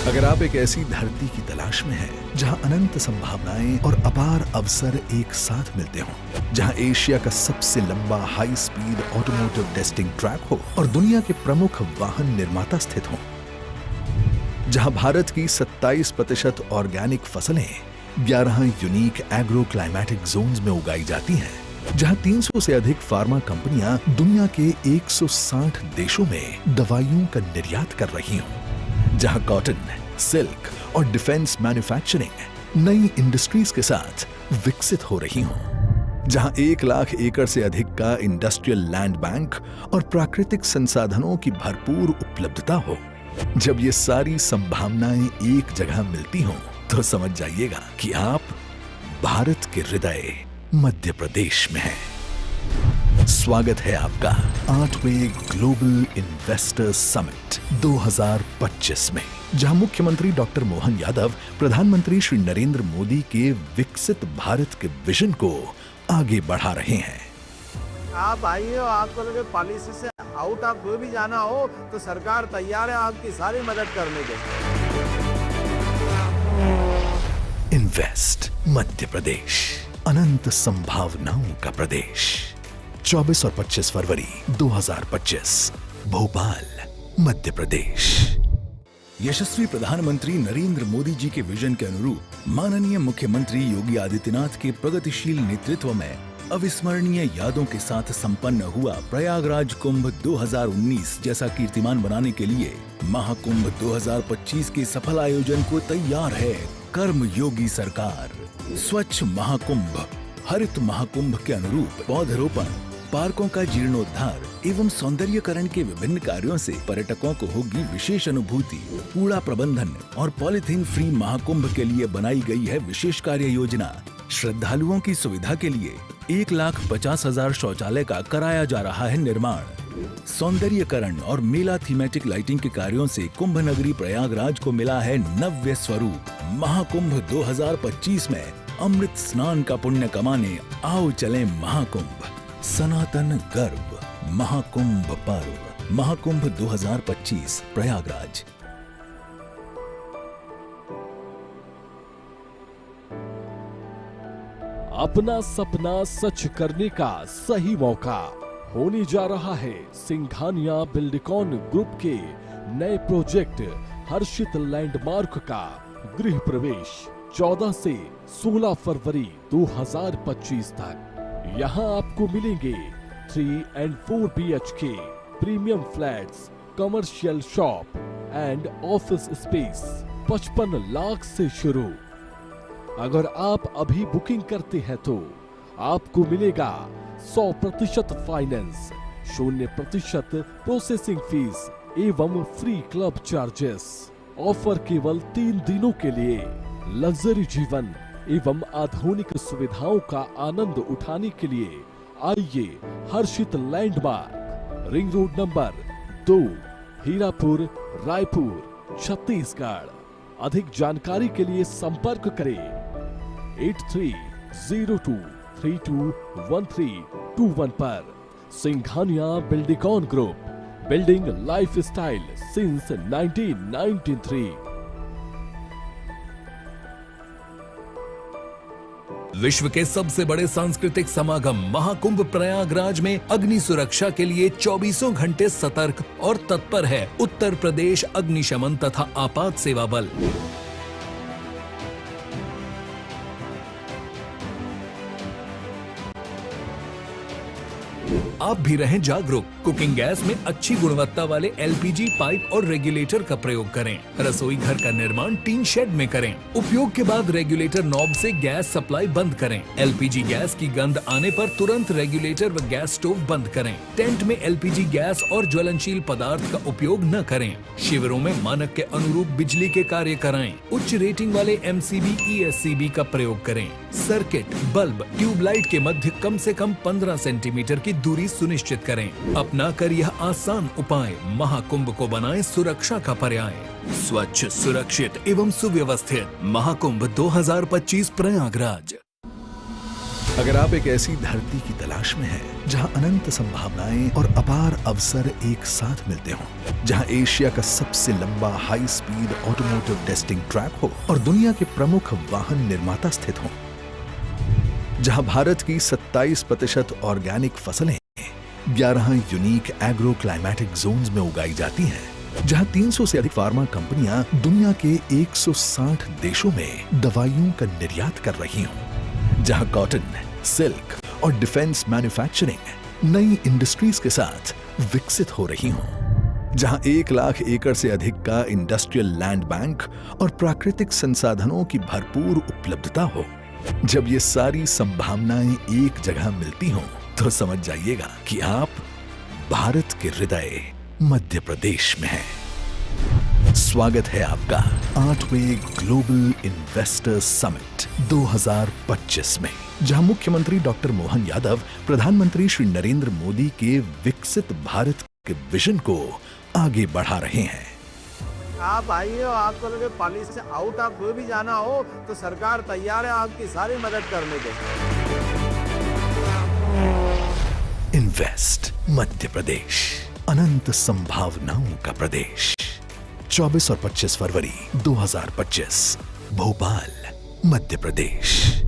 Speaker 24: अगर आप एक ऐसी धरती की तलाश में हैं जहां अनंत संभावनाएं और अपार अवसर एक साथ मिलते हों, जहां एशिया का सबसे लंबा high speed automotive testing track हो और दुनिया के प्रमुख वाहन निर्माता स्थित हों, जहां भारत की 27% ऑर्गेनिक फसलें 11 यूनिक एग्रो क्लाइमेटिक जोन्स में उगाई जाती हैं, जहां 300 से अधिक फार्मा कंपनियां दुनिया के 160 देशों में दवाइयों का निर्यात कर रही हों, जहां कॉटन, सिल्क और डिफेंस मैन्युफैक्चरिंग नई इंडस्ट्रीज के साथ विकसित हो रही हों, जहां 1 लाख एकड़ से अधिक का इंडस्ट्रियल लैंड बैंक और प्राकृतिक संसाधनों की भरपूर उपलब्धता हो, जब ये सारी संभावनाएं एक जगह मिलती हों, तो समझ जाइएगा कि आप भारत के हृदय मध्य प्रदेश में हैं। स्वागत है आपका 8वें ग्लोबल इन्वेस्टर समिट 2025 में, जहां मुख्यमंत्री डॉक्टर मोहन यादव प्रधानमंत्री श्री नरेंद्र मोदी के विकसित भारत के विजन को आगे बढ़ा रहे हैं।
Speaker 14: आप आइए और आपको लगे पॉलिसी से आउट ऑफ कोई भी जाना हो तो सरकार तैयार है आपकी सारी मदद करने के।
Speaker 24: इन्वेस्ट मध्य प्रदेश, अनंत संभावनाओं का प्रदेश। 24 और 25 फरवरी 2025, भोपाल, मध्य प्रदेश।
Speaker 6: यशस्वी प्रधानमंत्री नरेंद्र मोदी जी के विजन के अनुरूप माननीय मुख्यमंत्री योगी आदित्यनाथ के प्रगतिशील नेतृत्व में अविस्मरणीय यादों के साथ संपन्न हुआ प्रयागराज कुंभ 2019 जैसा कीर्तिमान बनाने के लिए महाकुंभ 2025 के सफल आयोजन को तैयार है कर्म योगी सरकार। स्वच्छ महाकुंभ, हरित महाकुंभ के अनुरूप पौधरोपण, पार्कों का जीर्णोद्धार एवं सौंदर्यकरण के विभिन्न कार्यों से पर्यटकों को होगी विशेष अनुभूति। कूड़ा प्रबंधन और पॉलिथीन फ्री महाकुंभ के लिए बनाई गई है विशेष कार्य योजना। श्रद्धालुओं की सुविधा के लिए 1,50,000 शौचालय का कराया जा रहा है निर्माण। सौंदर्यकरण और मेला थीमेटिक लाइटिंग के कार्यों से कुंभ नगरी प्रयागराज को मिला है नव्य स्वरूप। महाकुंभ 2025 में अमृत स्नान का पुण्य कमाने आओ चलें महाकुंभ। सनातन गर्व, महाकुंभ पर्व। महाकुंभ 2025 प्रयागराज।
Speaker 16: अपना सपना सच करने का सही मौका होने जा रहा है सिंघानिया बिल्डकॉन ग्रुप के नए प्रोजेक्ट हर्षित लैंडमार्क का गृह प्रवेश 14 से 16 फरवरी 2025 तक। यहाँ आपको मिलेंगे 3 and 4 BHK premium flats, commercial shop and office space 55 lakh से शुरू। अगर आप अभी बुकिंग करते हैं तो आपको मिलेगा 100% फाइनेंस, 0% प्रोसेसिंग फीस एवं फ्री क्लब चार्जेस। ऑफर केवल 3 दिनों के लिए। लग्जरी जीवन एवं आधुनिक सुविधाओं का आनंद उठाने के लिए आइए Harshit landmark, ring road number 2, Hirapur, Raipur, Chhattisgarh. अधिक जानकारी के लिए संपर्क करें 8302321321 पर। Singhania Buildcon group, building lifestyle since 1993।
Speaker 6: विश्व के सबसे बड़े सांस्कृतिक समागम महाकुंभ प्रयागराज में अग्नि सुरक्षा के लिए 24 घंटे सतर्क और तत्पर है उत्तर प्रदेश अग्निशमन तथा आपात सेवा बल। आप भी रहें जागरूक। कुकिंग गैस में अच्छी गुणवत्ता वाले एलपीजी पाइप और रेगुलेटर का प्रयोग करें। रसोई घर का निर्माण टीन शेड में करें। उपयोग के बाद रेगुलेटर नॉब से गैस सप्लाई बंद करें। एलपीजी गैस की गंध आने पर तुरंत रेगुलेटर व गैस स्टोव बंद करें। टेंट में एलपीजी गैस और ज्वलनशील पदार्थ का उपयोग न करें। शिविरों में मानक के अनुरूप बिजली के कार्य कराएं। उच्च रेटिंग वाले MCB ESCB का प्रयोग करें। सर्किट, बल्ब, ट्यूबलाइट के मध्य कम से कम 15 सेंटीमीटर की दूरी सुनिश्चित करें। अपना कर यह आसान उपाय महाकुंभ को बनाए सुरक्षा का पर्याय। स्वच्छ, सुरक्षित एवं सुव्यवस्थित महाकुंभ 2025 प्रयागराज।
Speaker 24: अगर आप एक ऐसी धरती की तलाश में हैं जहां अनंत संभावनाएं और अपार अवसर एक साथ मिलते हों, जहां एशिया का सबसे लंबा high speed automotive testing track हो और दुनिया के प्रमुख वाहन निर्माता स्थित हों, जहां भारत की 27% ऑर्गेनिक फसलें 11 यूनिक एग्रो क्लाइमेटिक जोन्स में उगाई जाती हैं, जहां 300 से अधिक फार्मा कंपनियां दुनिया के 160 देशों में दवाइयों का निर्यात कर रही हों, जहां कॉटन, सिल्क और डिफेंस मैन्युफैक्चरिंग नई इंडस्ट्रीज के साथ विकसित हो रही हों, जहां 1 लाख एकड़ से अधिक का इंडस्ट्रियल लैंड बैंक और प्राकृतिक संसाधनों की भरपूर उपलब्धता हो। जब ये सारी संभावनाएं एक जगह मिलती हों, तो समझ जाइएगा कि आप भारत के हृदय मध्य प्रदेश में हैं। स्वागत है आपका 8वें ग्लोबल इन्वेस्टर्स समिट 2025 में, जहां मुख्यमंत्री डॉक्टर मोहन यादव प्रधानमंत्री श्री नरेंद्र मोदी के विकसित भारत के विजन को आगे बढ़ा रहे हैं।
Speaker 14: आप आइए और आपको लगे पॉलिसी से आउट ऑफ कोई भी जाना हो तो सरकार तैयार है आपकी सारी मदद करने के।
Speaker 24: इन्वेस्ट मध्य प्रदेश, अनंत संभावनाओं का प्रदेश। 24 और 25 फरवरी 2025, भोपाल, मध्य प्रदेश।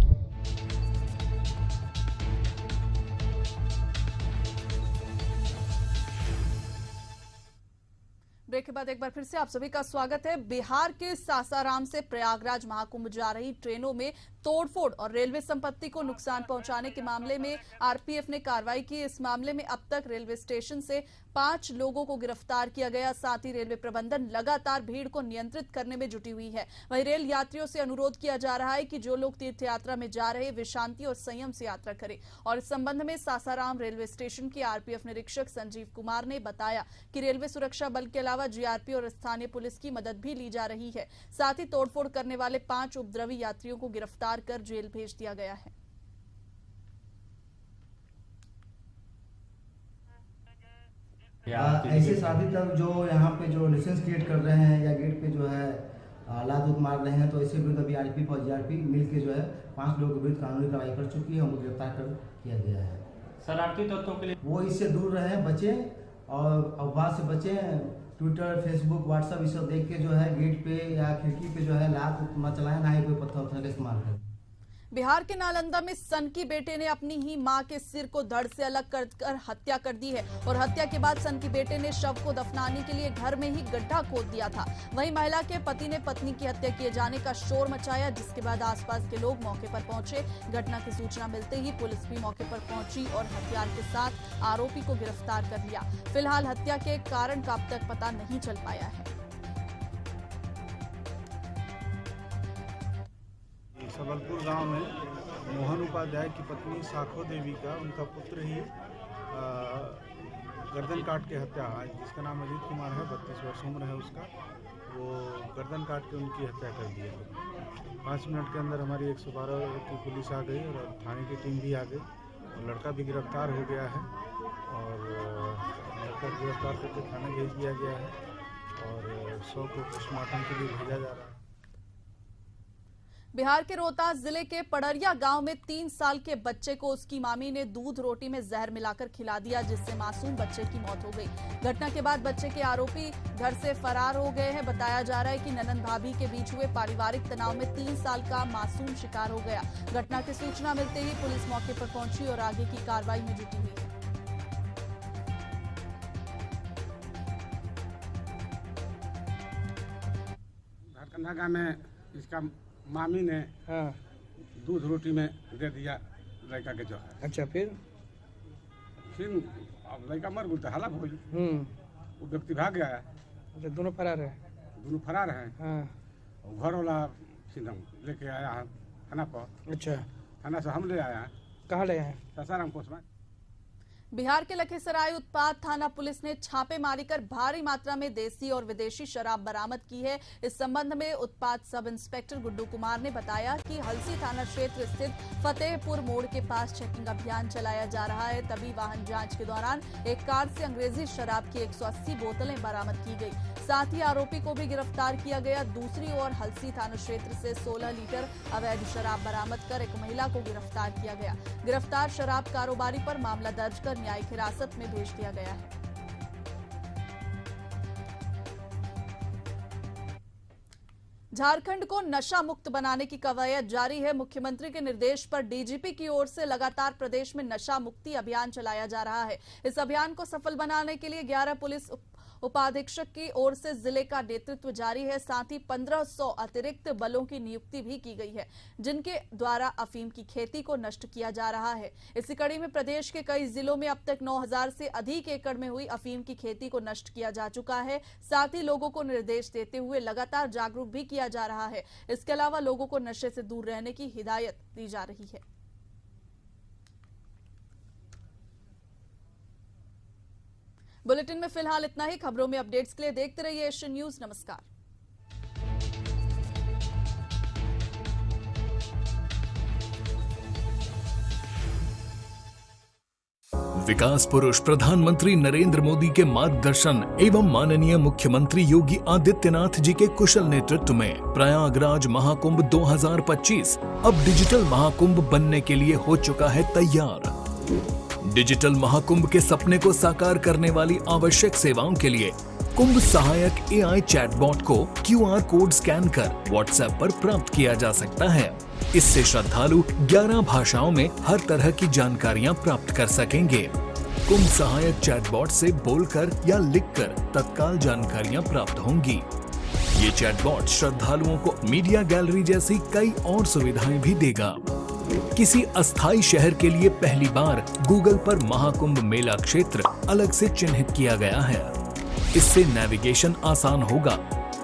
Speaker 8: ब्रेक के बाद एक बार फिर से आप सभी का स्वागत है। बिहार के सासाराम से प्रयागराज महाकुंभ जा रही ट्रेनों में तोड़फोड़ और रेलवे संपत्ति को नुकसान पहुंचाने के मामले में आरपीएफ ने कार्रवाई की। इस मामले में अब तक रेलवे स्टेशन से 5 लोगों को गिरफ्तार किया गया। साथ ही रेलवे प्रबंधन लगातार भीड़ को नियंत्रित करने में जुटी हुई है। वहीं रेल यात्रियों से अनुरोध किया जा रहा है कि जो लोग तीर्थ यात्रा में जा रहे वे शांति और संयम से यात्रा करें। और इस संबंध में सासाराम रेलवे स्टेशन के आरपीएफ निरीक्षक संजीव कुमार ने बताया कि रेलवे सुरक्षा बल के अलावा जीआरपी और स्थानीय पुलिस की मदद भी ली जा रही है। साथ ही तोड़फोड़ करने वाले 5 उपद्रवी यात्रियों को गिरफ्तार कर जेल भेज दिया गया है।
Speaker 19: ऐसे साथी तक जो यहाँ पे जो लाइसेंस क्रिएट कर रहे हैं या गेट पे जो है लात उत मार रहे हैं, तो ऐसे विरुद्ध अभी आरपी और जीआरपी मिलकर जो है 5 लोगों के विरुद्ध कानूनी कार्रवाई कर चुकी है। उनको गिरफ्तार कर किया गया है।
Speaker 20: शरारती तत्वों के लिए
Speaker 19: वो इससे दूर रहें, बचें और अफवाह से बचें। ट्विटर, फेसबुक, व्हाट्सएप ये सब देख के जो है गेट पे या खिड़की पे जो है लात मत चलाएं, ना ही कोई पत्थर का इस्तेमाल करें।
Speaker 8: बिहार के नालंदा में सन की बेटे ने अपनी ही मां के सिर को धड़ से अलग कर हत्या कर दी है और हत्या के बाद सन की बेटे ने शव को दफनाने के लिए घर में ही गड्ढा खोद दिया था। वहीं महिला के पति ने पत्नी की हत्या किए जाने का शोर मचाया, जिसके बाद आसपास के लोग मौके पर पहुंचे। घटना की सूचना मिलते ही पुलिस भी मौके पर पहुंची और हथियार के साथ आरोपी को गिरफ्तार कर लिया। फिलहाल हत्या के कारण का अब तक पता नहीं चल पाया है।
Speaker 20: सबलपुर गांव में मोहन उपाध्याय की पत्नी साखो देवी का उनका पुत्र ही गर्दन काट के हत्या, जिसका नाम अजीत कुमार है, 32 वर्ष उम्र है उसका, वो गर्दन काट के उनकी हत्या कर दी है। 5 मिनट के अंदर हमारी 112 की पुलिस आ गई और थाने की टीम भी आ गई और लड़का भी गिरफ्तार हो गया है और लड़का गिरफ्तार करके थाने भेज दिया गया है और शव को पोस्टमार्टम के लिए भेजा जा रहा है।
Speaker 8: बिहार के रोहतास जिले के पड़रिया गांव में 3 साल के बच्चे को उसकी मामी ने दूध रोटी में जहर मिलाकर खिला दिया, जिससे मासूम बच्चे की मौत हो गई। घटना के बाद बच्चे के आरोपी घर से फरार हो गए हैं। बताया जा रहा है कि ननंद भाभी के बीच हुए पारिवारिक तनाव में 3 साल का मासूम शिकार हो गया। घटना की सूचना मिलते ही पुलिस मौके पर पहुंची और आगे की कार्रवाई में जुटी हुई है।
Speaker 21: गांव में इसका मामी ने दूध रोटी में दे दिया लड़का के जो है।
Speaker 22: अच्छा, फिर
Speaker 21: अब लड़का मर गया, हलाक हो गई। वो व्यक्ति भाग गया है।
Speaker 22: अच्छा, दोनों फरार है? दोनों फरार हैं।
Speaker 21: घर वाला फिर हम लेके आया है थाना पर।
Speaker 22: अच्छा,
Speaker 21: थाना से हम ले आया है।
Speaker 22: कहाँ ले आए?
Speaker 21: सासाराम कोस में।
Speaker 8: बिहार के लखीसराय उत्पाद थाना पुलिस ने छापेमारी कर भारी मात्रा में देसी और विदेशी शराब बरामद की है। इस संबंध में उत्पाद सब इंस्पेक्टर गुड्डू कुमार ने बताया कि हलसी थाना क्षेत्र स्थित फतेहपुर मोड़ के पास चेकिंग अभियान चलाया जा रहा है। तभी वाहन जांच के दौरान एक कार से अंग्रेजी शराब की 180 बोतलें बरामद की गई। साथ ही आरोपी को भी गिरफ्तार किया गया। दूसरी ओर हलसी थाना क्षेत्र से 16 लीटर अवैध शराब बरामद कर एक महिला को गिरफ्तार किया गया। गिरफ्तार शराब कारोबारी पर मामला दर्ज कर न्यायिक हिरासत में भेज दिया गया है। झारखंड को नशा मुक्त बनाने की कवायद जारी है। मुख्यमंत्री के निर्देश पर डीजीपी की ओर से लगातार प्रदेश में नशा मुक्ति अभियान चलाया जा रहा है। इस अभियान को सफल बनाने के लिए 11 पुलिस उपाधीक्षक की ओर से जिले का नेतृत्व जारी है। साथ ही 1500 अतिरिक्त बलों की नियुक्ति भी की गई है, जिनके द्वारा अफीम की खेती को नष्ट किया जा रहा है। इसी कड़ी में प्रदेश के कई जिलों में अब तक 9000 से अधिक एकड़ में हुई अफीम की खेती को नष्ट किया जा चुका है। साथ ही लोगों को निर्देश देते हुए लगातार जागरूक भी किया जा रहा है। इसके अलावा लोगों को नशे से दूर रहने की हिदायत दी जा रही है। बुलेटिन में फिलहाल इतना ही। खबरों में अपडेट्स के लिए देखते रहिए एशियन न्यूज। नमस्कार।
Speaker 6: विकास पुरुष प्रधानमंत्री नरेंद्र मोदी के मार्गदर्शन एवं माननीय मुख्यमंत्री योगी आदित्यनाथ जी के कुशल नेतृत्व में प्रयागराज महाकुंभ 2025 अब डिजिटल महाकुंभ बनने के लिए हो चुका है तैयार। डिजिटल महाकुंभ के सपने को साकार करने वाली आवश्यक सेवाओं के लिए कुंभ सहायक AI चैटबॉट को QR कोड स्कैन कर WhatsApp पर प्राप्त किया जा सकता है। इससे श्रद्धालु 11 भाषाओं में हर तरह की जानकारियां प्राप्त कर सकेंगे। कुंभ सहायक चैटबॉट से बोलकर या लिखकर तत्काल जानकारियां प्राप्त होंगी। ये चैटबॉट श्रद्धालुओं को मीडिया गैलरी जैसी कई और सुविधाएं भी देगा। किसी अस्थायी शहर के लिए पहली बार गूगल पर महाकुंभ मेला क्षेत्र अलग से चिन्हित किया गया है। इससे नेविगेशन आसान होगा।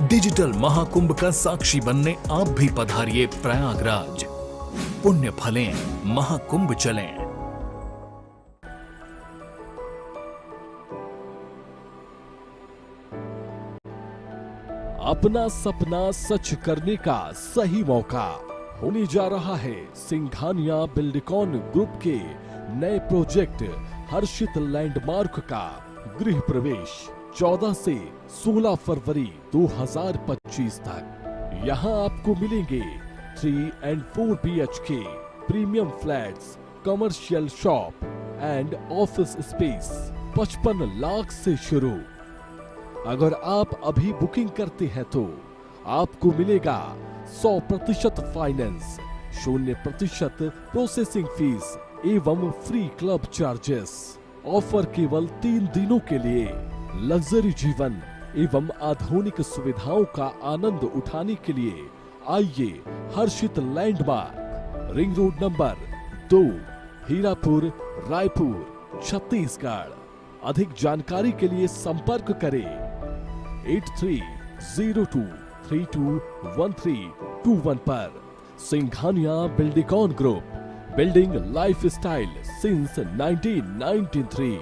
Speaker 6: डिजिटल महाकुंभ का साक्षी बनने आप भी पधारिए प्रयागराज। पुण्य फलें, महाकुंभ चलें।
Speaker 16: अपना सपना सच करने का सही मौका होने जा रहा है सिंघानिया बिल्डिकॉन ग्रुप के नए प्रोजेक्ट हर्षित लैंडमार्क का गृह प्रवेश 14 से 16 फरवरी 2025 तक। यहाँ आपको मिलेंगे 3 and 4 BHK premium flats, commercial shop and office space 55 lakh से शुरू। अगर आप अभी बुकिंग करते हैं तो आपको मिलेगा 100% फाइनेंस 0% प्रोसेसिंग फीस एवं फ्री क्लब चार्जेस। ऑफर केवल 3 दिनों के लिए। लग्जरी जीवन एवं आधुनिक सुविधाओं का आनंद उठाने के लिए आइए Harshit landmark, ring road number 2, Hirapur, Raipur, Chhattisgarh. अधिक जानकारी के लिए संपर्क करें 8302321321 पर। Singhania Buildcon group, building lifestyle since 1993।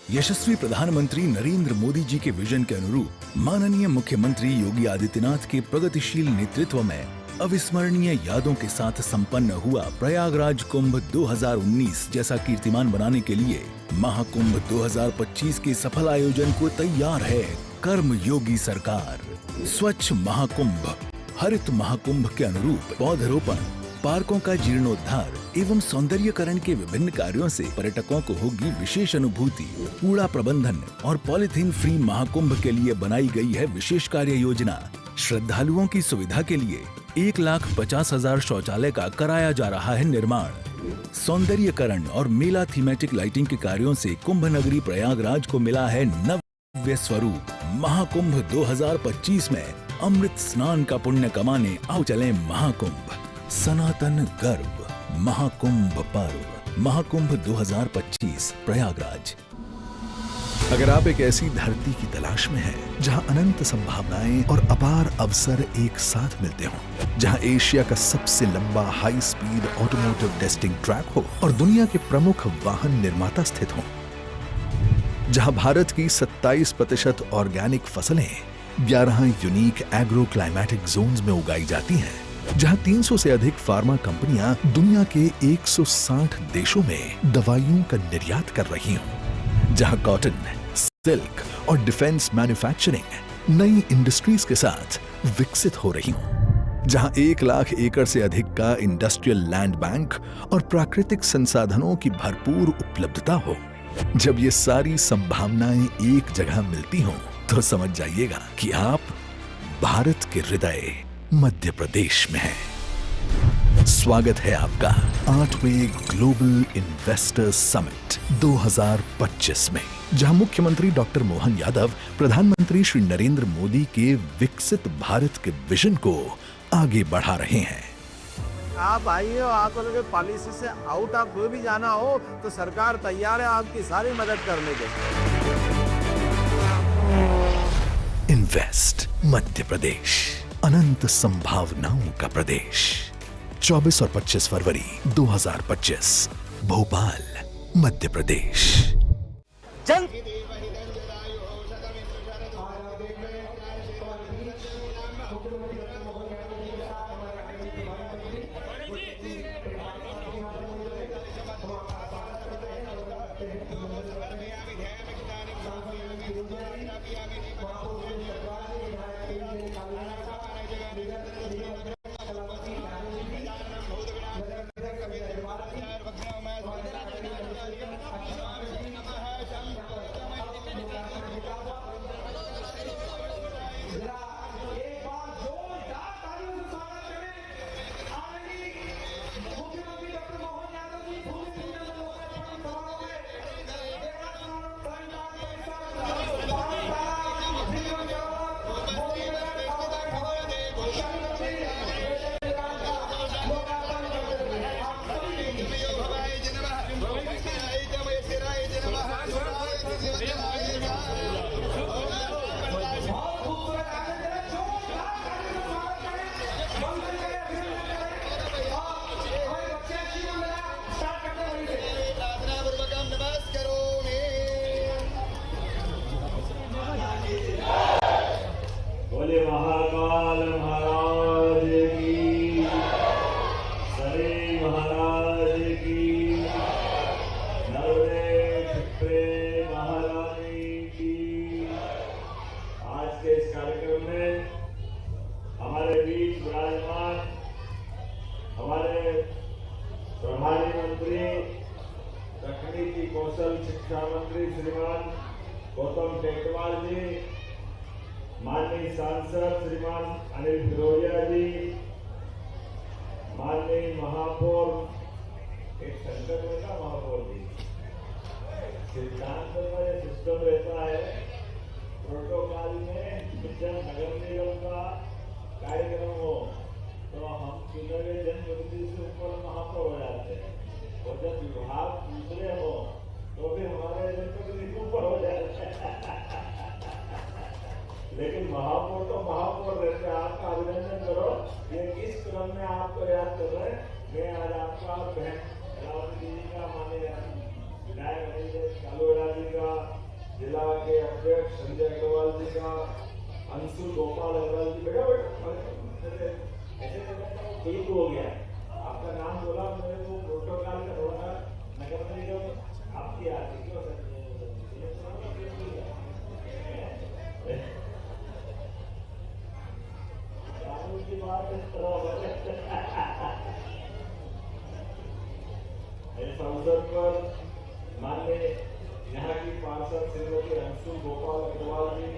Speaker 24: यशस्वी प्रधानमंत्री नरेंद्र मोदी जी के विजन के अनुरूप माननीय मुख्यमंत्री योगी आदित्यनाथ के प्रगतिशील नेतृत्व में अविस्मरणीय यादों के साथ संपन्न हुआ प्रयागराज कुंभ 2019 जैसा कीर्तिमान बनाने के लिए महाकुंभ 2025 के सफल आयोजन को तैयार है कर्म योगी सरकार। स्वच्छ महाकुंभ, हरित महाकुंभ के अनुरूप पौधरोपण, पार्कों का जीर्णोद्धार एवं सौंदर्यकरण के विभिन्न कार्यों से पर्यटकों को होगी विशेष अनुभूति। कूड़ा प्रबंधन और पॉलिथीन फ्री महाकुंभ के लिए बनाई गई है विशेष कार्य योजना। श्रद्धालुओं की सुविधा के लिए 1,50,000 शौचालय का कराया जा रहा है निर्माण। सौंदर्यकरण और मेला थीमेटिक लाइटिंग के कार्यों से कुंभ नगरी प्रयागराज को मिला है नव्य स्वरूप। महाकुंभ 2025 में अमृत स्नान का पुण्य कमाने आओ चले महाकुंभ। सनातन गर्व महाकुंभ पर्व, महाकुंभ 2025 प्रयागराज। अगर आप एक ऐसी धरती की तलाश में हैं जहां अनंत संभावनाएं और अपार अवसर एक साथ मिलते हों, जहां एशिया का सबसे लंबा high speed automotive testing track हो और दुनिया के प्रमुख वाहन निर्माता स्थित हों, जहां भारत की 27% ऑर्गेनिक फसलें 11 यूनिक एग्रो क्लाइमेटिक जोन्स में उगाई जाती हैं, जहां 300 से अधिक फार्मा कंपनियां दुनिया के 160 देशों में दवाइयों का निर्यात कर रही हों, जहां कॉटन, सिल्क और डिफेंस मैन्युफैक्चरिंग नई इंडस्ट्रीज के साथ विकसित हो रही हों, जहां 1 लाख एकड़ से अधिक का इंडस्ट्रियल लैंड बैंक और प्राकृतिक संसाधनों की भरपूर उपलब्धता हो। जब ये सारी संभावनाएं एक जगह मिलती हों, तो समझ जाइएगा कि आप भारत के हृदय मध्य प्रदेश में हैं। स्वागत है आपका 8वें ग्लोबल इन्वेस्टर्स समिट 2025 में, जहां मुख्यमंत्री डॉक्टर मोहन यादव प्रधानमंत्री श्री नरेंद्र मोदी के विकसित भारत के विजन को आगे बढ़ा रहे हैं।
Speaker 14: आप आइए और आप लोगों के पॉलिसी से आउट ऑफ कोई भी जाना हो तो सरकार तैयार है आपकी सारी मदद करने के लिए।
Speaker 24: इन्वेस्ट मध्य प्रदेश, अनंत संभावनाओं का प्रदेश। 24 और 25 फरवरी 2025, भोपाल, मध्य प्रदेश।
Speaker 2: कौशल शिक्षा मंत्री श्रीमान गौतम टेकवाल जी, माननीय सांसद श्रीमान अनिल फिरोजिया जी, माननीय महापौर, एक संकट होता महापौर जी, सिद्धांत का ये सिस्टम रहता है प्रोटोकॉल में, जब नगर निगम का कार्यक्रम हो तो हम चुने हुए जनप्रतिनिधि से ऊपर महापौर हो जाते हैं, और जब विभाग दूसरे हो तो भी हमारे जनप्रतिनिधि ऊपर हो जाते हैं। लेकिन महापौर तो महापौर रहते हैं। आपका अभिनंदन करो, ये किस क्रम में आपको याद कर रहे हैं। मैं आज आपका बहन रावती जी का, माननीय विधायक कालूड़ा जी का, जिला के अध्यक्ष संजय अग्रवाल जी का, अंशु गोपाल अग्रवाल जी, बेटा ऐसे ठीक हो गया। आपका नाम बोला मेरे को, प्रोटोकॉल का थोड़ा नगर निगम आपकी आती क्यों की बात इस अवसर पर माननीय यहाँ की पार्षद श्रीमती अंशु गोपाल अग्रवाल जी,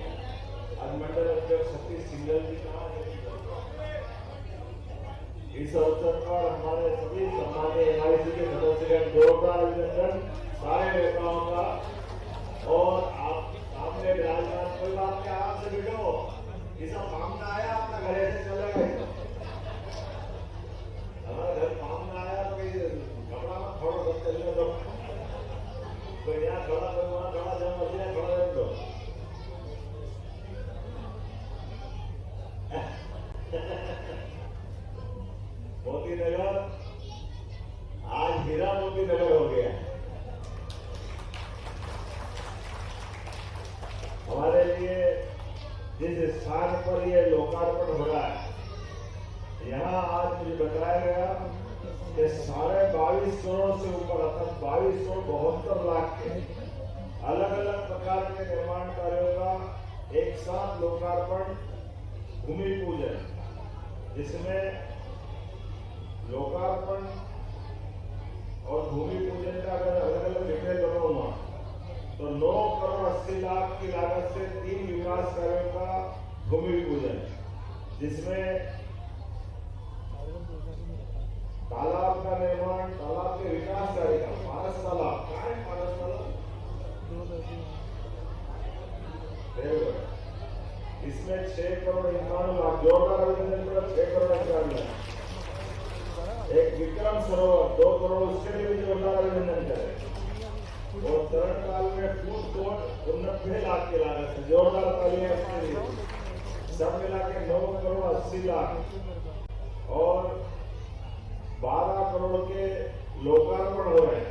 Speaker 2: अनुमंडल अध्यक्ष सतीश सिंगल जी कहाँ है। इस अवसर पर हमारे सभी सम्मानीय एमआईसी के सदस्यगण, जोरदार अभिनंदन सारे नेताओं का। और आप सामने विराजमान, कोई बात क्या आपसे बैठो, ये सब मामला आया आपका घर ऐसे चले गए, हमारा घर मामला आया तो कपड़ा में थोड़ा सब चलने दो, तो यहाँ थोड़ा थोड़ा जब मर्जी है थोड़ा रख दो। मोती नगर आज हीरा मोती नगर हो गया। हमारे लिए जिस स्थान पर ये लोकार्पण हो रहा है, यहाँ आज मुझे बताया गया कि 22.5 करोड़ से ऊपर, अर्थात 2272 लाख के अलग अलग प्रकार के निर्माण कार्यों का एक साथ लोकार्पण, भूमि पूजन, जिसमें लोकार्पण और भूमि पूजन का अगर अलग अलग डिटेल बनाऊंगा तो 9 करोड़ 80 लाख की लागत से 3 विकास कार्यों का भूमि पूजन, जिसमें तालाब का निर्माण, तालाब के विकास कार्य का, पारस तालाब, क्या है पारस तालाब, इसमें 6 करोड़ 51 लाख, जोरदार अभिनंदन करो, 6 करोड़ 51 लाख। एक विक्रम सरोवर 2 करोड़, उसके लिए भी जोरदार अभिनंदन करें। और तरण काल में फूड कोर्ट 89 लाख की लागत से, जोरदार तालियां इसके लिए। सब मिला के 9 करोड़ 80 लाख और 12 करोड़ के लोकार्पण हो रहे हैं।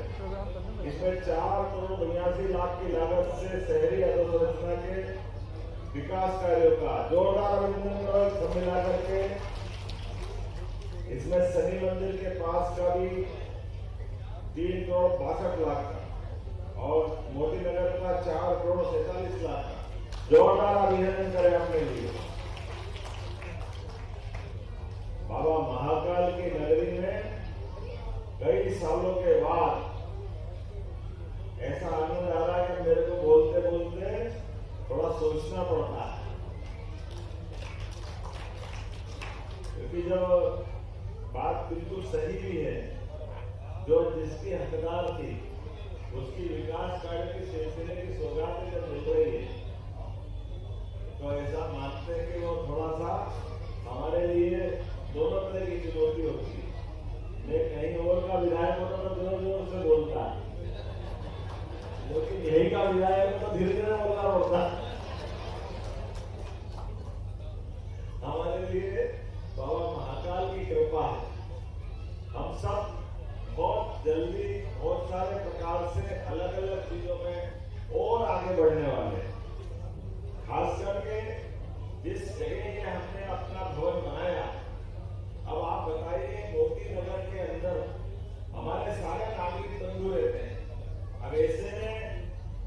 Speaker 2: इसमें 4 करोड़ 82 लाख की लागत से शहरी अधोसंरचना के विकास कार्यों का, जोरदार अभिनंदन करो। सब मिलाकर के इसमें शनि मंदिर के पास का भी 3 करोड़ 62 लाख का और मोती नगर का 4 करोड़ 47 लाख का, जोरदार अभिनंदन करें अपने लिए। बाबा महाकाल की नगरी में कई सालों के बाद ऐसा आनंद आ रहा है कि मेरे को बोलते बोलते थोड़ा सोचना पड़ता है, क्योंकि जब बात बिल्कुल सही भी है, जो जिसकी हकदार थी उसकी विकास कार्य के सिलसिले की सौगातें जब मिल रही है तो ऐसा मानते हैं कि वो थोड़ा सा हमारे लिए दोनों तरह की चुनौती होती है। मैं कहीं और का विधायक होता तो जोर जोर से बोलता है, लेकिन यही का विधायक तो धीरे धीरे बोलना पड़ता। हमारे लिए बाबा महाकाल की कृपा है, हम सब बहुत जल्दी बहुत सारे प्रकार से अलग अलग चीजों में और आगे बढ़ने वाले हैं। खास करके जिस जगह ये हमने अपना भवन बनाया, अब आप बताइए मोती नगर के अंदर हमारे सारे नागरिक बंधु रहते हैं। अब ऐसे में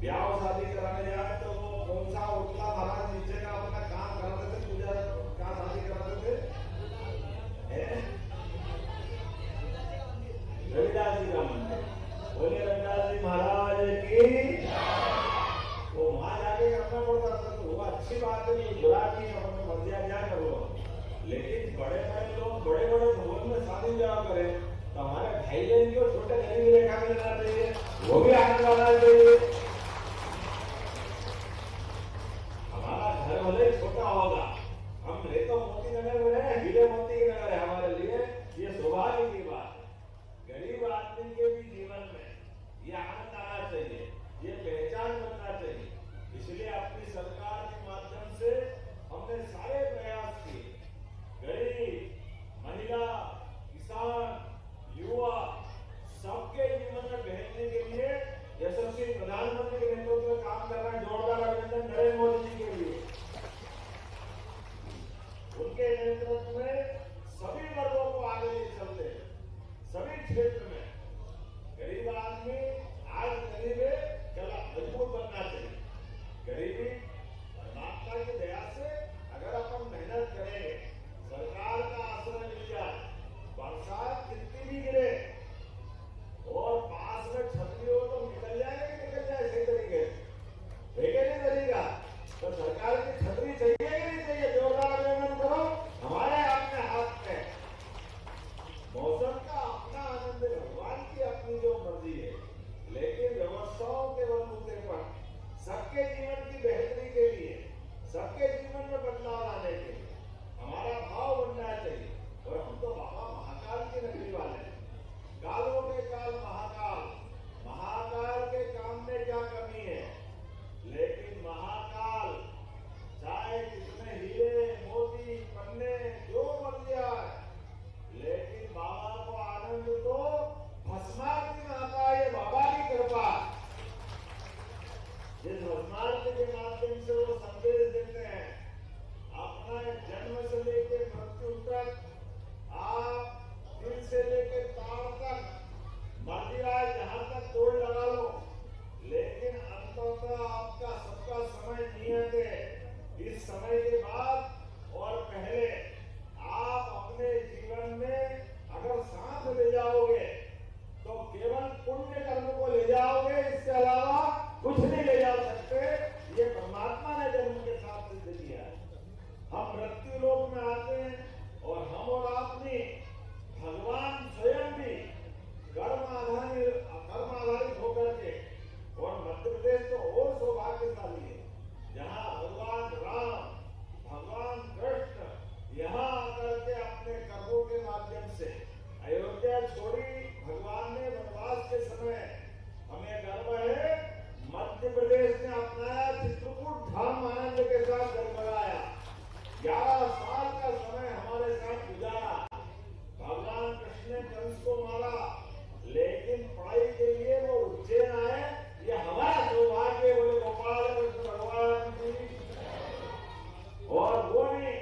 Speaker 2: ब्याह शादी कराने जाए तो वो कौन सा उतला महाराज नीचे का अपना काम कराते थे, पूजा का शादी कराते थे, रविदास जी का मंदिर, बोले रविदास जी महाराज की, वो वहां जाके करना पड़ता था। तो वो अच्छी बात है, बुरा लेकिन बड़े बड़े लोग बड़े बड़े भवन में शादी ब्याह करें तो हमारे भाई बहन को छोटे गरीब रेखा में लेना चाहिए, वो भी आनंद आना चाहिए। हमारा घर भले छोटा होगा, हम नहीं तो मोती नगर में रहे, हीरे मोती के नगर है, हमारे लिए ये सौभाग्य की बात है। गरीब आदमी के भी जीवन में ये आनंद आना चाहिए, ये पहचान बनना चाहिए। इसलिए अपनी सरकार के माध्यम से हमने सारे प्रयास किए, गरीब, महिला, किसान, युवा सबके जीवन में बेहतरी के लिए यशस्वी प्रधानमंत्री के नेतृत्व में काम कर रहे हैं। जोरदार अभिनंदन नरेंद्र मोदी जी के लिए। उनके नेतृत्व में सभी वर्गों को आगे ले चलते हैं, सभी क्षेत्र में। गरीब आदमी आज गरीब है, कल मजबूत बनना चाहिए। गरीबी परमात्मा की दया से अगर अपन मेहनत करेंगे, सरकार का आश्रय मिल जाए, बरसात कितनी भी गिरे और पास में छतरी हो तो निकल जाएगा कि निकल जाए सही तरीके से, भेगे नहीं तरीका तो सरकार की छतरी चाहिए कि नहीं चाहिए? जोरदार अभिनंदन करो। हमारे अपने हाथ में मौसम का अपना आनंद, भगवान की अपनी जो मर्जी है, लेकिन व्यवस्थाओं के बलबूते पर सबके जीवन की बेहतरी के लिए, सबके जीवन में बदलाव लाने के लिए हमारा भाव बनना चाहिए। और हम तो बाबा महाकाल की नगरी वाले हैं, कालों के काल महाकाल, महाकाल के काम में क्या कमी है? लेकिन महाकाल चाहे कितने हीरे मोती पन्ने जो मर्जी आए, लेकिन बाबा को आनंद तो भस्मारती में आता है। ये बाबा की कृपा। जिस भस्मारती के माध्यम से वो संदेश देते हैं, अपना जन्म से लेकर मृत्यु तक, आप दिल से लेकर तार तक, मर्जी आए जहां तक तोड़ लगा लो, लेकिन अंततः आपका सबका समय नियत है। इस समय के बाद और पहले आप अपने जीवन में अगर साथ ले जाओगे तो केवल पुण्य कर्म को ले जाओगे, इसके अलावा कुछ नहीं ले जा सकते। ये परमात्मा ने जन्म के साथ सिद्ध किया है। हम मृत्यु लोक में आते हैं और हम और आप भी, भगवान स्वयं भी कर्म आधारित होकर के, और मध्य प्रदेश तो और सौभाग्यशाली है जहाँ भगवान राम, भगवान कृष्ण यहाँ आकर के अपने कर्मों के माध्यम से अयोध्या छोड़ी। भगवान ने वनवास के समय, हमें गर्व है, मध्य प्रदेश ने अपनाया, चित्रकूट धाम आनंद के साथ जगमगाया। 11 साल का समय हमारे साथ गुजारा। भगवान कृष्ण ने कंस को मारा, लेकिन पढ़ाई के लिए वो उज्जैन आए। ये हमारा सौभाग्य, बोले गोपाल कृष्ण भगवान की। और वो नहीं,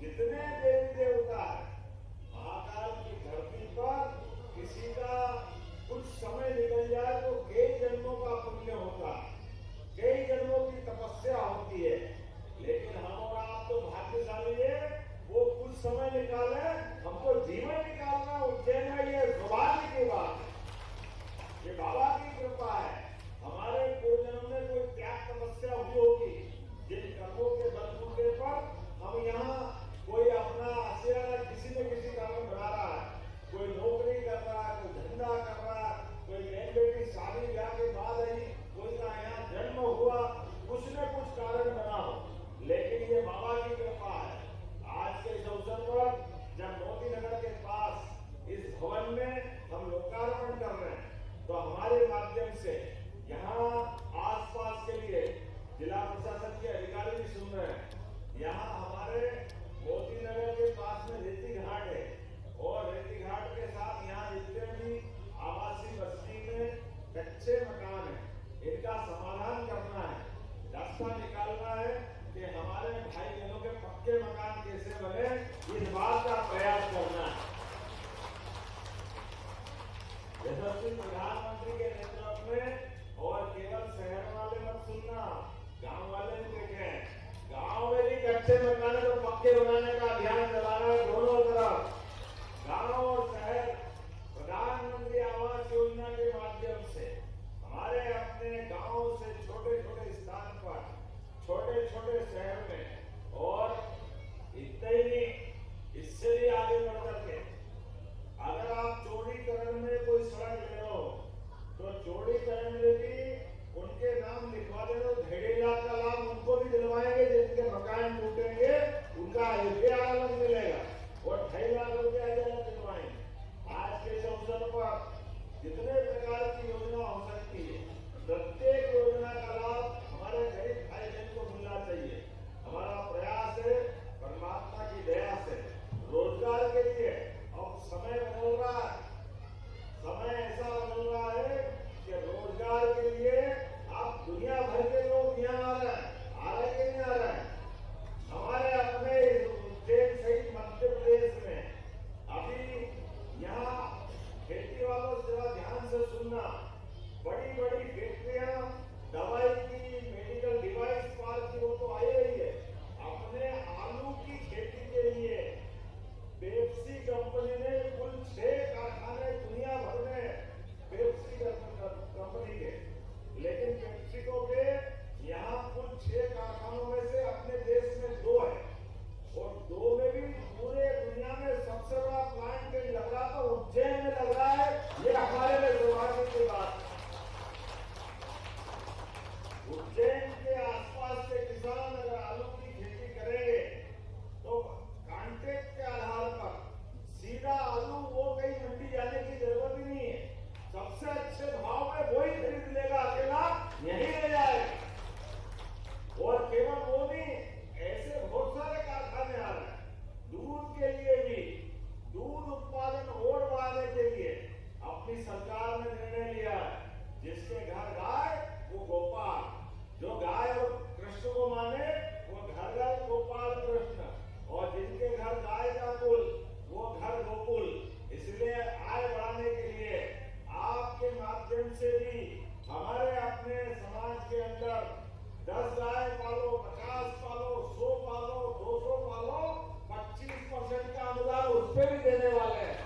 Speaker 2: जितने देवी देवता है महाकाल की धरती पर, किसी का कुछ समय निकल जाए तो कई जन्मों का पुण्य होता है, कई जन्मों की तपस्या होती है। लेकिन हम और आप तो भाग्यशाली है, वो कुछ समय निकाले, हमको जीवन निकालना उज्जैन में, ये सौभाग्य की बात है। ये बाबा की कृपा है। हमारे पूर्वजन्म में कोई त्याग तपस्या हुई होगी, जिन कर्मों के बलबूते पर हम यहाँ, कोई अपना आशीर्वाद किसी न किसी कारण बना रहा है, कोई नौकरी कर रहा है, कोई धंधा कर रहा है, कोई बहन बेटी शादी ब्याह के बाद आई, कोई का यहाँ जन्म हुआ, कुछ न कुछ कारण बना हो, लेकिन ये बाबा की कृपा है। आज के इस अवसर पर जब मोती नगर के पास इस भवन में हम लोकार्पण कर रहे हैं, तो हमारे माध्यम से यहाँ आसपास के लिए जिला प्रशासन के अधिकारी भी सुन रहे हैं। यहाँ हमारे मोती नगर के पास में रेती घाट है, और रेती घाट के साथ यहाँ जितने भी आवासीय बस्ती में कच्चे मकान है, इनका समाधान करना है, रास्ता निकालना है कि हमारे भाई बहनों के पक्के मकान कैसे बने, इस बात का प्रयास करना है। यशस्वी प्रधानमंत्री के नेतृत्व में, और केवल शहर वाले मत सुनना, गांव वाले भी देखें, गांव में भी कच्चे मकान को पक्के बनाने का अभियान चलाना है दोनों तरफ। गांव और शहर प्रधानमंत्री आवास योजना के माध्यम से हमारे अपने गांव से छोटे छोटे स्थान पर, छोटे छोटे शहर में, और इतने ही सुनना, बड़ी बड़ी फैक्ट्रियां दवाई की, मेडिकल डिवाइस पार्क की, वो तो आई रही है। अपने आलू की खेती के लिए पेप्सी कंपनी ने कुल 6 कारखाने दुनिया भर में पेप्सी कंपनी के, लेकिन पेप्सिको के यहाँ कुल 6 कारखानों में से अपने देश में 2 है, और 2 में भी पूरे दुनिया में सबसे बड़ा प्लांट लग रहा तो उज्जैन में लग रहा है। ये हमारे लिए सौभाग्य की बात है। उज्जैन के आसपास के किसान अगर आलू की खेती करेंगे तो कॉन्ट्रैक्ट के आधार पर सीधा आलू वो कहीं मंडी जाने की जरूरत ही नहीं है, सबसे अच्छे भाव में वही खरीद लेगा, अकेला यही ले जाएगा। और केवल वो नहीं, ऐसे बहुत सारे कारखाने आ रहे हैं दूध के लिए भी। दूध उत्पादन और बढ़ाने के लिए अपनी सरकार ने निर्णय लिया है, जिसके घर गाय वो गोपाल, जो गाय और कृष्ण को माने वो घर घर गोपाल कृष्ण, और जिनके घर गाय का कुल वो घर गोकुल। इसलिए आय बढ़ाने के लिए आपके माध्यम से भी हमारे अपने समाज के अंदर 10 गाय पालो, 50 पालो, 100 पालो, 200 पालो, 25% का अनुदान उस पर भी देने वाले हैं।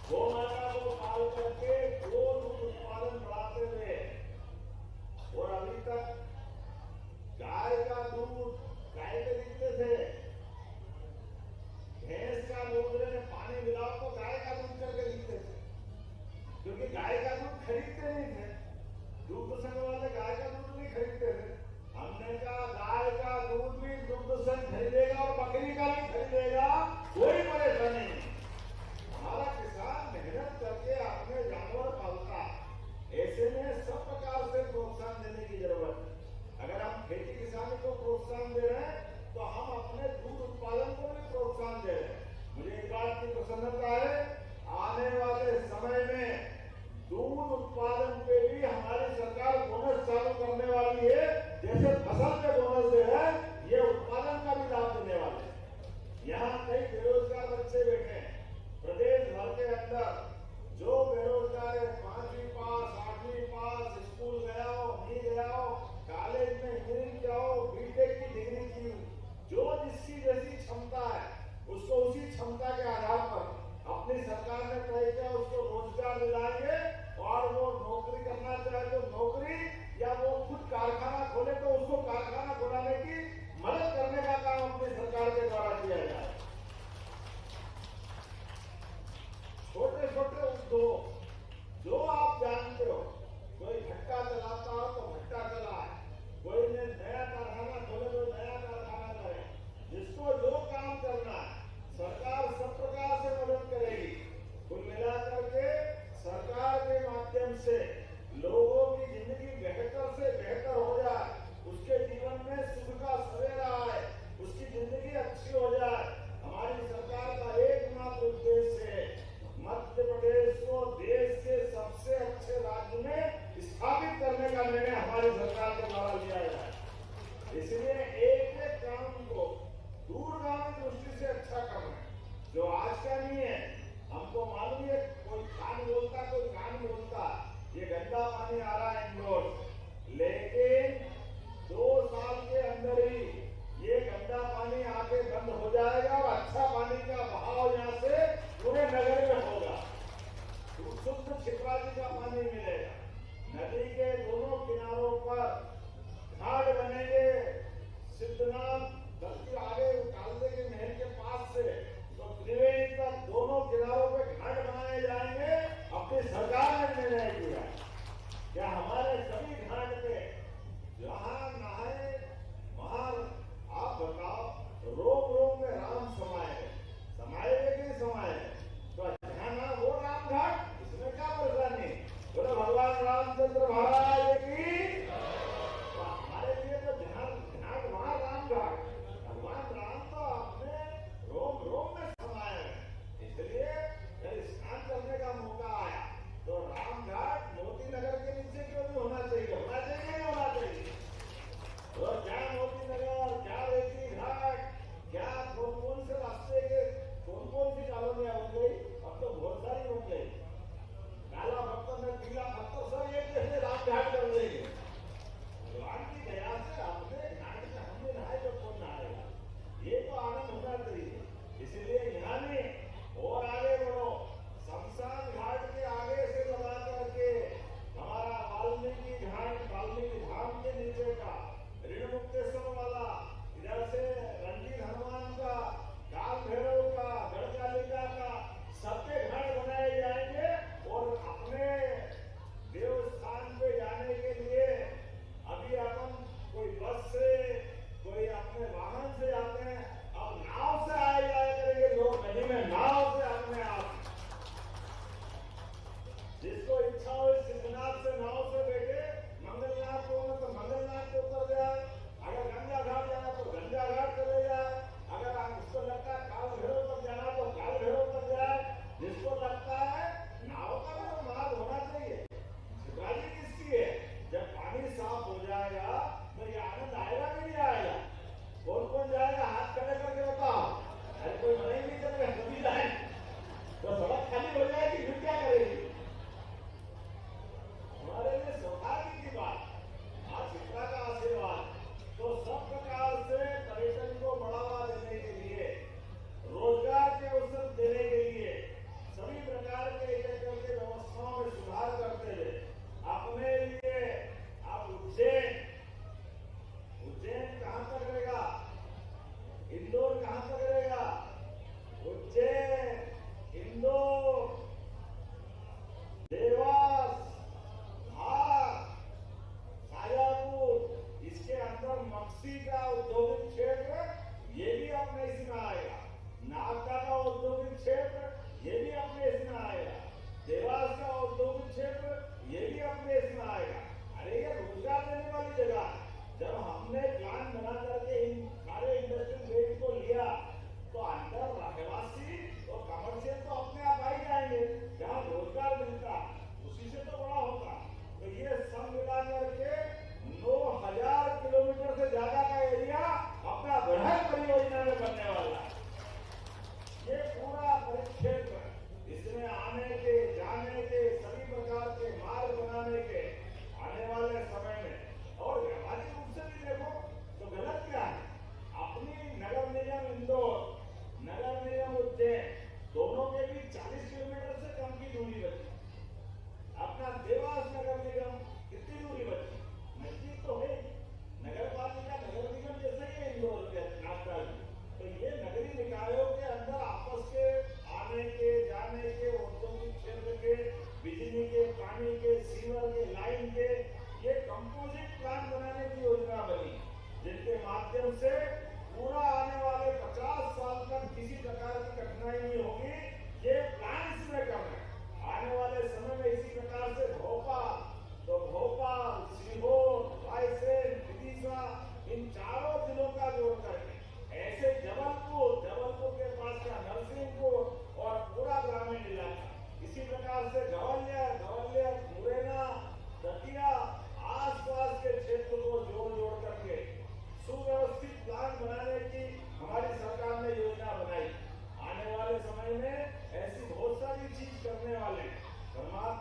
Speaker 2: गौ माता को पाल करके दूध उत्पादन बढ़ाते हुए, और अभी तक गाय का दूध गाय के लिखते थे, भैंस का दूध में पानी मिलाओ तो गाय का दूध करके लिखते थे, क्योंकि गाय का दूध खरीदते नहीं थे, दुग्ध संघ वाले गाय का दूध नहीं खरीदते थे। हमने कहा गाय का दूध भी दुग्ध संघ खरीदेगा और बकरी का भी खरीदेगा, कोई परेशानी नहीं। हमारा किसान मेहनत करके अपने जानवर पालता, ऐसे में सब प्रकार से प्रोत्साहन देने की जरूरत है। अगर हम खेती किसानी को प्रोत्साहन दे रहे हैं तो हम अपने दूध उत्पादन को भी प्रोत्साहन दे रहे हैं। मुझे इस बात की प्रसन्नता है, आने वाले समय में दूध उत्पादन पे भी हमारी सरकार बोनस चालू करने वाली है। जैसे फसल पे बोनस दे है, ये उत्पादन का भी लाभ देने वाले हैं। यहाँ कई बेरोजगार बच्चे बैठे हैं प्रदेश भर के अंदर, जो बेरोजगार है, 5वीं पास, 8वीं पास, स्कूल गया हो, नहीं गया हो, कॉलेज में इंजीनियरिंग किया हो, बीटेक की डिग्री की, जो जिसकी जैसी क्षमता है उसको उसी क्षमता के आधार पर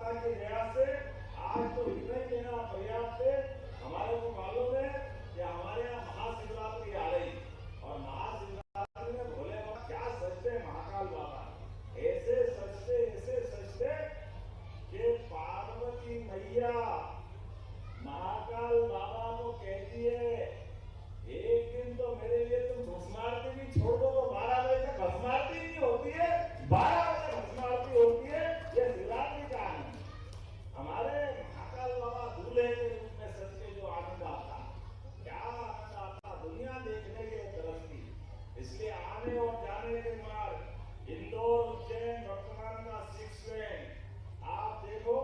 Speaker 2: माता की दया से आज तो इतना ही कहना पर्याप्त है। हमारे को मालूम है कि हमारे यहाँ महाशिवरात्रि आ रही और महाशिवरात्रि में भोले बाबा क्या सजते हैं, महाकाल बाबा ऐसे सजते कि पार्वती मैया महाकाल बाबा को कहती है एक दिन तो मेरे लिए तुम भस्मारती भी छोड़ दो तो 12 बजे तक भस्मारती नहीं होती है, 12 बजे भस्मारती होती है। ये शिवरात्रि का आनंद हमारे महाकाल बाबा दूल्हे के रूप में सच के जो आनंद आता, क्या आनंद आता, दुनिया देखने के तरफती। इसलिए आने और जाने के मार्ग इंदौर उज्जैन वर्तमान का 6 लेन आप देखो,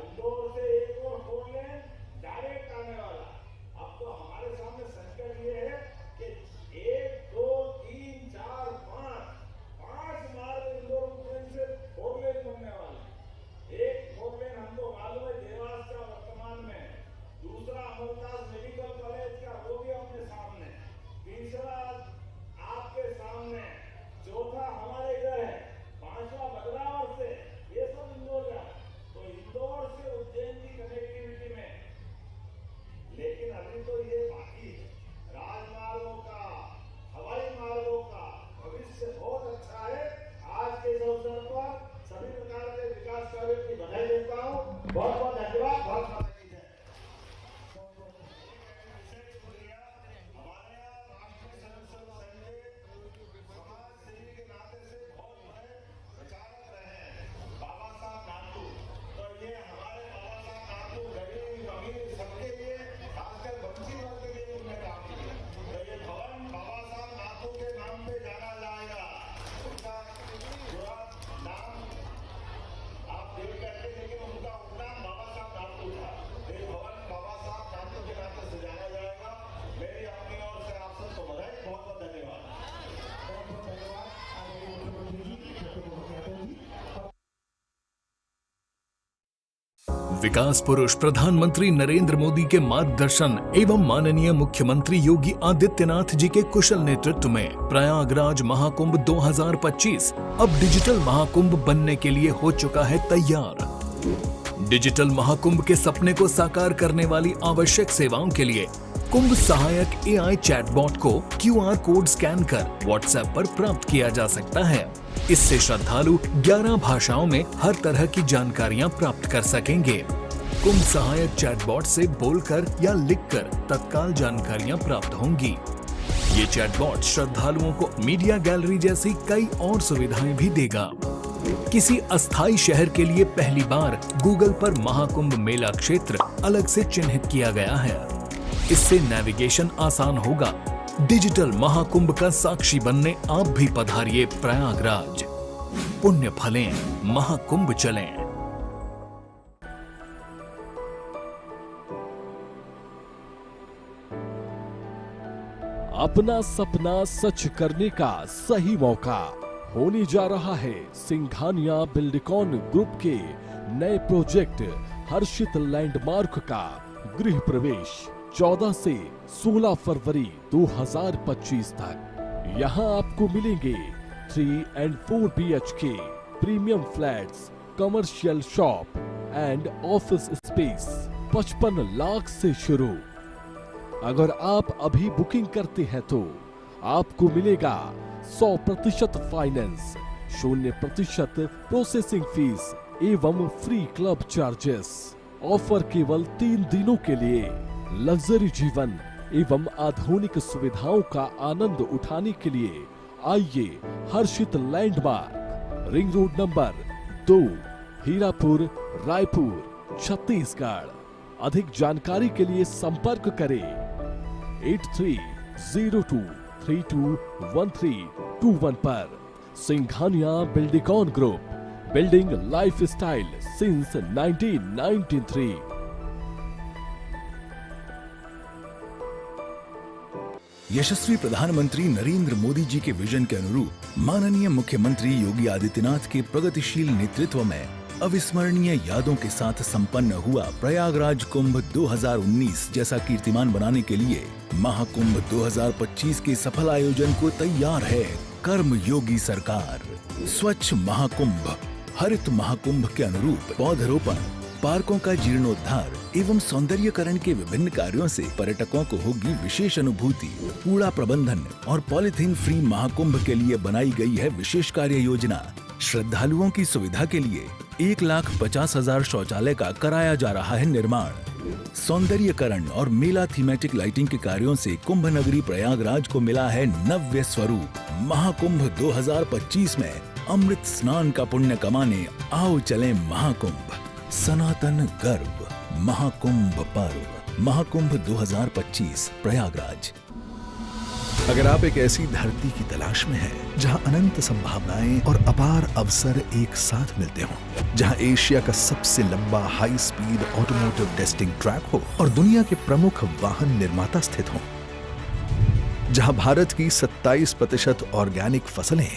Speaker 2: इंदौर से एक और 4 लेन डायरेक्ट आने वाला। अब तो हमारे सामने संकट ये है कि 1 2 3 4 5 मार्ग इंदौर उज्जैन से 4 लेन बनने वाले। एक 4 लेन हमको मालूम है देवास का वर्तमान में, दूसरा अमरदास मेडिकल कॉलेज का वो भी अपने सामने, तीसरा आपके सामने, चौथा हमारे इधर है, 5वां बदलावर से, ये सब इंदौर का। तो इंदौर से उज्जैन की कनेक्टिविटी में, लेकिन अभी तो ये बाकी है। राजमार्गों का, हवाई मार्गों का भविष्य बहुत अच्छा है। आज के इस अवसर पर सभी प्रकार के विकास कार्यों की बधाई देता हूँ। बहुत बहुत धन्यवाद। बहुत बहुत
Speaker 6: विकास पुरुष प्रधानमंत्री नरेंद्र मोदी के मार्गदर्शन एवं माननीय मुख्यमंत्री योगी आदित्यनाथ जी के कुशल नेतृत्व में प्रयागराज महाकुंभ 2025 अब डिजिटल महाकुंभ बनने के लिए हो चुका है तैयार। डिजिटल महाकुंभ के सपने को साकार करने वाली आवश्यक सेवाओं के लिए कुंभ सहायक AI चैटबॉट को QR कोड स्कैन कर WhatsApp पर प्राप्त किया जा सकता है। इससे श्रद्धालु 11 भाषाओं में हर तरह की जानकारियां प्राप्त कर सकेंगे। कुंभ सहायक चैटबॉट से बोलकर या लिखकर तत्काल जानकारियां प्राप्त होंगी। ये चैटबॉट श्रद्धालुओं को मीडिया गैलरी जैसी कई और सुविधाएं भी देगा। किसी अस्थायी शहर के लिए पहली बार गूगल पर महाकुंभ मेला क्षेत्र अलग से चिन्हित किया गया है। इससे नेविगेशन आसान होगा। डिजिटल महाकुंभ का साक्षी बनने आप भी पधारिए प्रयागराज। पुण्य फलें, महाकुंभ चलें।
Speaker 16: अपना सपना सच करने का सही मौका होने जा रहा है सिंघानिया बिल्डिकॉन ग्रुप के नए प्रोजेक्ट हर्षित लैंडमार्क का गृह प्रवेश 14 से 16 फरवरी 2025 तक। यहाँ आपको मिलेंगे 3 and 4 BHK premium flats, commercial shop and office space 55 lakh से शुरू। अगर आप अभी बुकिंग करते हैं तो आपको मिलेगा 100% फाइनेंस, 0% प्रोसेसिंग फीस एवं फ्री क्लब चार्जेस। ऑफर केवल 3 दिनों के लिए। लग्जरी जीवन एवं आधुनिक सुविधाओं का आनंद उठाने के लिए आइए Harshit landmark, ring road number 2, Hirapur, Raipur, Chhattisgarh. अधिक जानकारी के लिए संपर्क करें 8302321321 पर। Singhania Buildcon group, building lifestyle since 1993।
Speaker 24: यशस्वी प्रधानमंत्री नरेंद्र मोदी जी के विजन के अनुरूप माननीय मुख्यमंत्री योगी आदित्यनाथ के प्रगतिशील नेतृत्व में अविस्मरणीय यादों के साथ संपन्न हुआ प्रयागराज कुंभ 2019 जैसा कीर्तिमान बनाने के लिए महाकुंभ 2025 के सफल आयोजन को तैयार है कर्म योगी सरकार। स्वच्छ महाकुंभ, हरित महाकुंभ के अनुरूप पौधरोपण, पार्कों का जीर्णोद्धार एवं सौंदर्यकरण के विभिन्न कार्यों से पर्यटकों को होगी विशेष अनुभूति। कूड़ा प्रबंधन और पॉलीथीन फ्री महाकुंभ के लिए बनाई गई है विशेष कार्य योजना। श्रद्धालुओं की सुविधा के लिए 1,50,000 शौचालय का कराया जा रहा है निर्माण। सौंदर्यकरण और मेला थीमेटिक लाइटिंग के कार्यों से कुंभ नगरी प्रयागराज को मिला है नव्य स्वरूप। महाकुंभ 2025 में अमृत स्नान का पुण्य कमाने आओ चलें महाकुंभ। सनातन गर्व महाकुंभ पर्व। महाकुंभ 2025 प्रयागराज। अगर आप एक ऐसी धरती की तलाश में हैं जहां अनंत संभावनाएं और अपार अवसर एक साथ मिलते हों, जहां एशिया का सबसे लंबा high speed automotive testing track हो और दुनिया के प्रमुख वाहन निर्माता स्थित हों, जहां भारत की 27% ऑर्गेनिक फसलें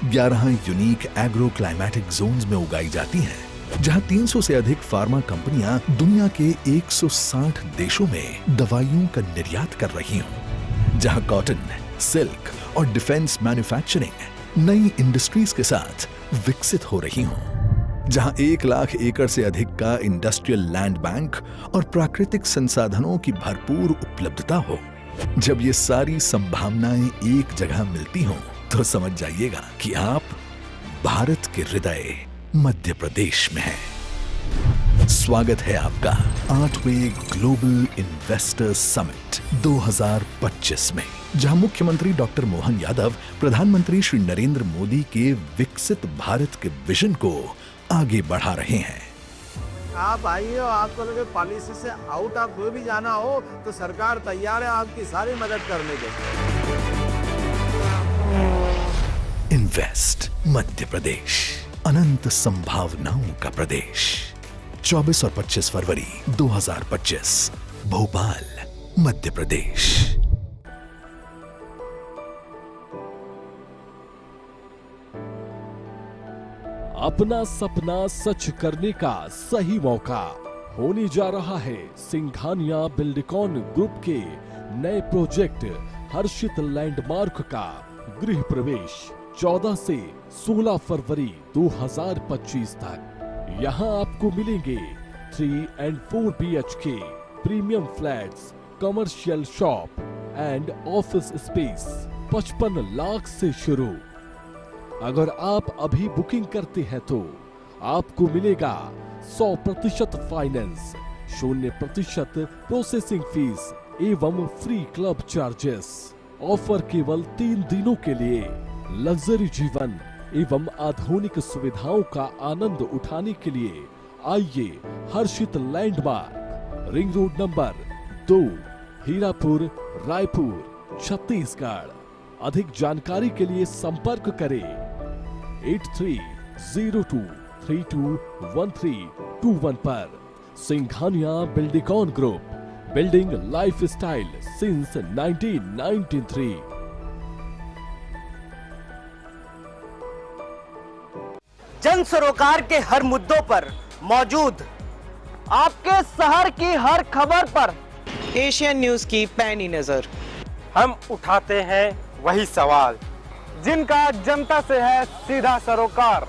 Speaker 24: 11 यूनिक एग्रो क्लाइमेटिक जोन्स में उगाई जाती हैं, जहां 300 से अधिक फार्मा कंपनियां दुनिया के 160 देशों में दवाइयों का निर्यात कर रही हों, जहां कॉटन, सिल्क और डिफेंस मैन्युफैक्चरिंग नई इंडस्ट्रीज के साथ विकसित हो रही हों, जहां 1 लाख एकड़ से अधिक का इंडस्ट्रियल लैंड बैंक और प्राकृतिक संसाधनों की भरपूर उपलब्धता हो। जब ये सारी संभावनाएं एक जगह मिलती हों, तो समझ जाइएगा कि आप भारत के हृदय मध्य प्रदेश में हैं। स्वागत है आपका 8वें ग्लोबल इन्वेस्टर्स समिट 2025 में, जहां मुख्यमंत्री डॉक्टर मोहन यादव प्रधानमंत्री श्री नरेंद्र मोदी के विकसित भारत के विजन को आगे बढ़ा रहे हैं।
Speaker 14: आप आइए और आपको लगे पॉलिसी से आउट ऑफ कोई भी जाना हो तो सरकार तैयार है आपकी सारी मदद करने के लिए।
Speaker 24: इन्वेस्ट मध्य प्रदेश, अनंत संभावनाओं का प्रदेश। 24 और 25 फरवरी 2025 भोपाल, मध्य प्रदेश।
Speaker 16: अपना सपना सच करने का सही मौका होने जा रहा है सिंघानिया बिल्डिकॉन ग्रुप के नए प्रोजेक्ट हर्षित लैंडमार्क का गृह प्रवेश 14 से 16 फरवरी 2025 तक। यहाँ आपको मिलेंगे 3 and 4 BHK premium flats, commercial shop and office space 55 lakh से शुरू। अगर आप अभी बुकिंग करते हैं तो आपको मिलेगा 100% फाइनेंस, 0% प्रोसेसिंग फीस एवं फ्री क्लब चार्जेस। ऑफर केवल 3 दिनों के लिए। लग्जरी जीवन एवं आधुनिक सुविधाओं का आनंद उठाने के लिए आइए Harshit landmark, ring road number 2, Hirapur, Raipur, Chhattisgarh. अधिक जानकारी के लिए संपर्क करें 8302321321 पर। Singhania Buildcon group, building lifestyle since 1993।
Speaker 1: जन सरोकार के हर मुद्दों पर मौजूद, आपके शहर की हर खबर पर एशियन न्यूज की पैनी नजर।
Speaker 22: हम उठाते हैं वही सवाल जिनका जनता से है सीधा सरोकार।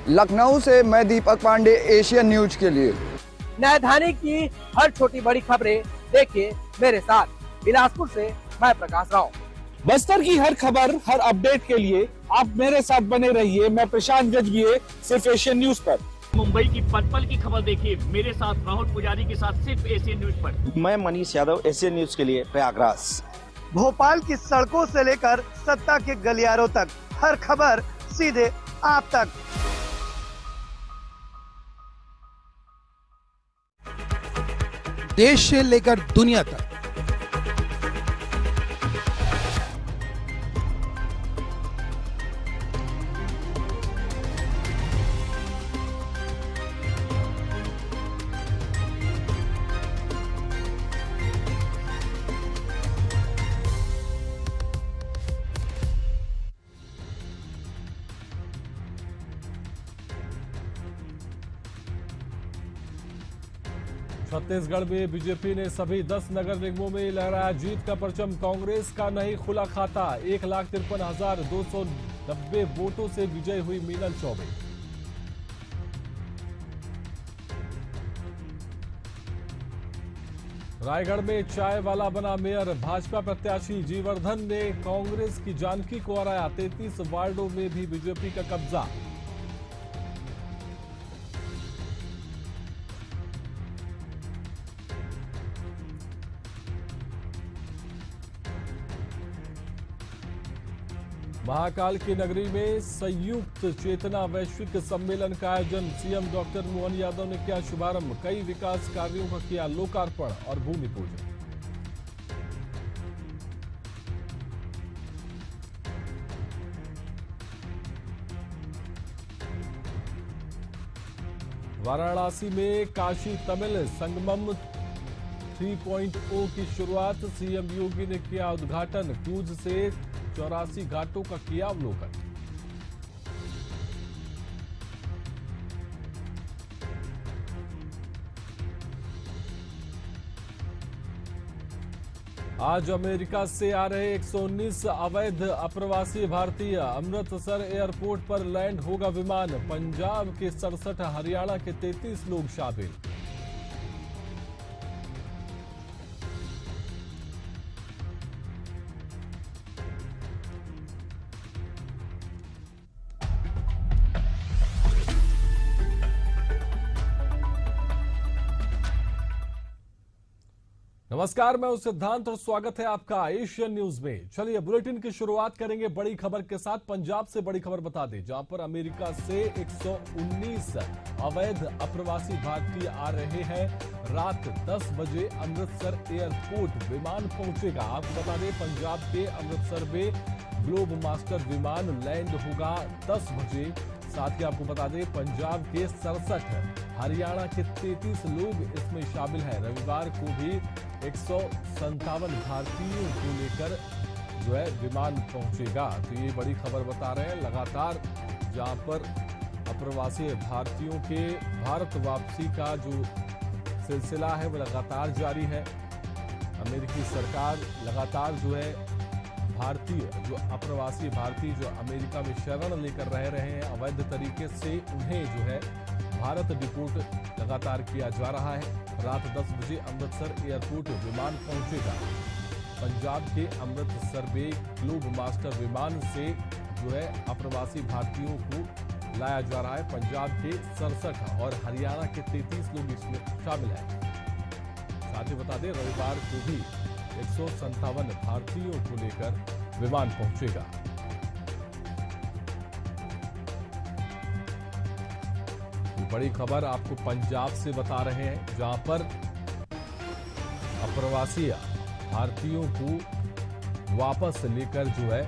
Speaker 4: लखनऊ से मैं दीपक पांडे, एशियन न्यूज के लिए।
Speaker 1: राजधानी की हर छोटी बड़ी खबरें देखिए मेरे साथ। बिलासपुर से मैं प्रकाश राव।
Speaker 17: बस्तर की हर खबर, हर अपडेट के लिए आप मेरे साथ बने रहिए। मैं प्रशांत गजभिये, सिर्फ एशियन न्यूज पर।
Speaker 23: मुंबई की पल-पल की खबर देखिए मेरे साथ राहुल पुजारी के साथ, सिर्फ एशियन न्यूज पर।
Speaker 25: मैं मनीष यादव, एशियन न्यूज के लिए प्रयागराज।
Speaker 1: भोपाल की सड़कों से लेकर सत्ता के गलियारों तक हर खबर सीधे आप तक।
Speaker 26: देश से लेकर दुनिया तक
Speaker 16: छत्तीसगढ़ में बीजेपी ने सभी 10 नगर निगमों में लहराया जीत का परचम। कांग्रेस का नहीं खुला खाता। 1,53,290 वोटों से विजय हुई मीनल चौबे। रायगढ़ में चाय वाला बना मेयर। भाजपा प्रत्याशी जीवर्धन ने कांग्रेस की जानकी को हराया। 33 वार्डों में भी बीजेपी का कब्जा। महाकाल की नगरी में संयुक्त चेतना वैश्विक सम्मेलन का आयोजन। सीएम डॉक्टर मोहन यादव ने किया शुभारंभ। कई विकास कार्यों का किया लोकार्पण और भूमि पूजन। वाराणसी में काशी तमिल संगमम 3.0 की शुरुआत। सीएम योगी ने किया उद्घाटन। क्रूज से 84 घाटों का किया अवलोकन। आज अमेरिका से आ रहे 119 अवैध अप्रवासी भारतीय। अमृतसर एयरपोर्ट पर लैंड होगा विमान। पंजाब के 67, हरियाणा के 33 लोग शामिल। नमस्कार, मैं हूं सिद्धांत और स्वागत है आपका एशियन न्यूज में। चलिए बुलेटिन की शुरुआत करेंगे बड़ी खबर के साथ। पंजाब से बड़ी खबर बता दें, जहां पर अमेरिका से 119 अवैध अप्रवासी भारतीय आ रहे हैं। रात 10 बजे अमृतसर एयरपोर्ट विमान पहुंचेगा। आपको बता दें, पंजाब के अमृतसर में ग्लोब मास्टर विमान लैंड होगा 10 बजे। साथ ही आपको बता दें, पंजाब के 67, हरियाणा के 33 लोग इसमें शामिल हैं। रविवार को भी 157 भारतीयों को लेकर जो है विमान पहुंचेगा। तो ये बड़ी खबर बता रहे हैं। लगातार जहां पर अप्रवासी भारतीयों के भारत वापसी का जो सिलसिला है वो लगातार जारी है। अमेरिकी सरकार लगातार जो है भारतीय जो अप्रवासी भारतीय जो अमेरिका में शरण लेकर रह रहे हैं अवैध तरीके से, उन्हें जो है भारत डिपोर्ट लगातार किया जा रहा है। रात 10 बजे अमृतसर एयरपोर्ट विमान पहुंचेगा। पंजाब के अमृतसर में ग्लोब मास्टर विमान से जो है अप्रवासी भारतीयों को लाया जा रहा है। पंजाब के 67 और हरियाणा के 33 लोग इसमें शामिल हैं। साथ ही बता दें, रविवार को भी 157 भारतीयों को लेकर विमान पहुंचेगा। बड़ी खबर आपको पंजाब से बता रहे हैं, जहां पर अप्रवासी भारतीयों को वापस लेकर जो है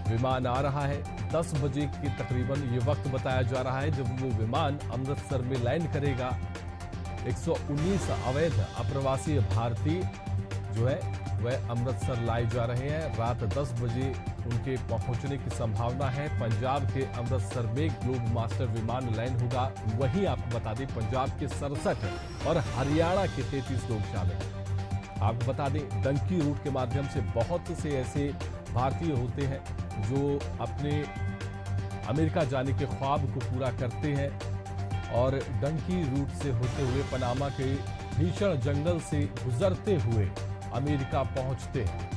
Speaker 16: विमान आ रहा है। 10 बजे के तकरीबन ये वक्त बताया जा रहा है जब वो विमान अमृतसर में लैंड करेगा। 119 अवैध अप्रवासी भारतीय जो है वह अमृतसर लाए जा रहे हैं। रात 10 बजे उनके पहुंचने की संभावना है। पंजाब के अमृतसर में ग्लोब मास्टर विमान लैंड होगा। वहीं आपको बता दें, पंजाब के 67 और हरियाणा के 33 लोग शामिल हैं। आपको बता दें, डंकी रूट के माध्यम से बहुत से ऐसे भारतीय होते हैं जो अपने अमेरिका जाने के ख्वाब को पूरा करते हैं और डंकी रूट से होते हुए पनामा के भीषण जंगल से गुजरते हुए अमेरिका पहुंचते हैं।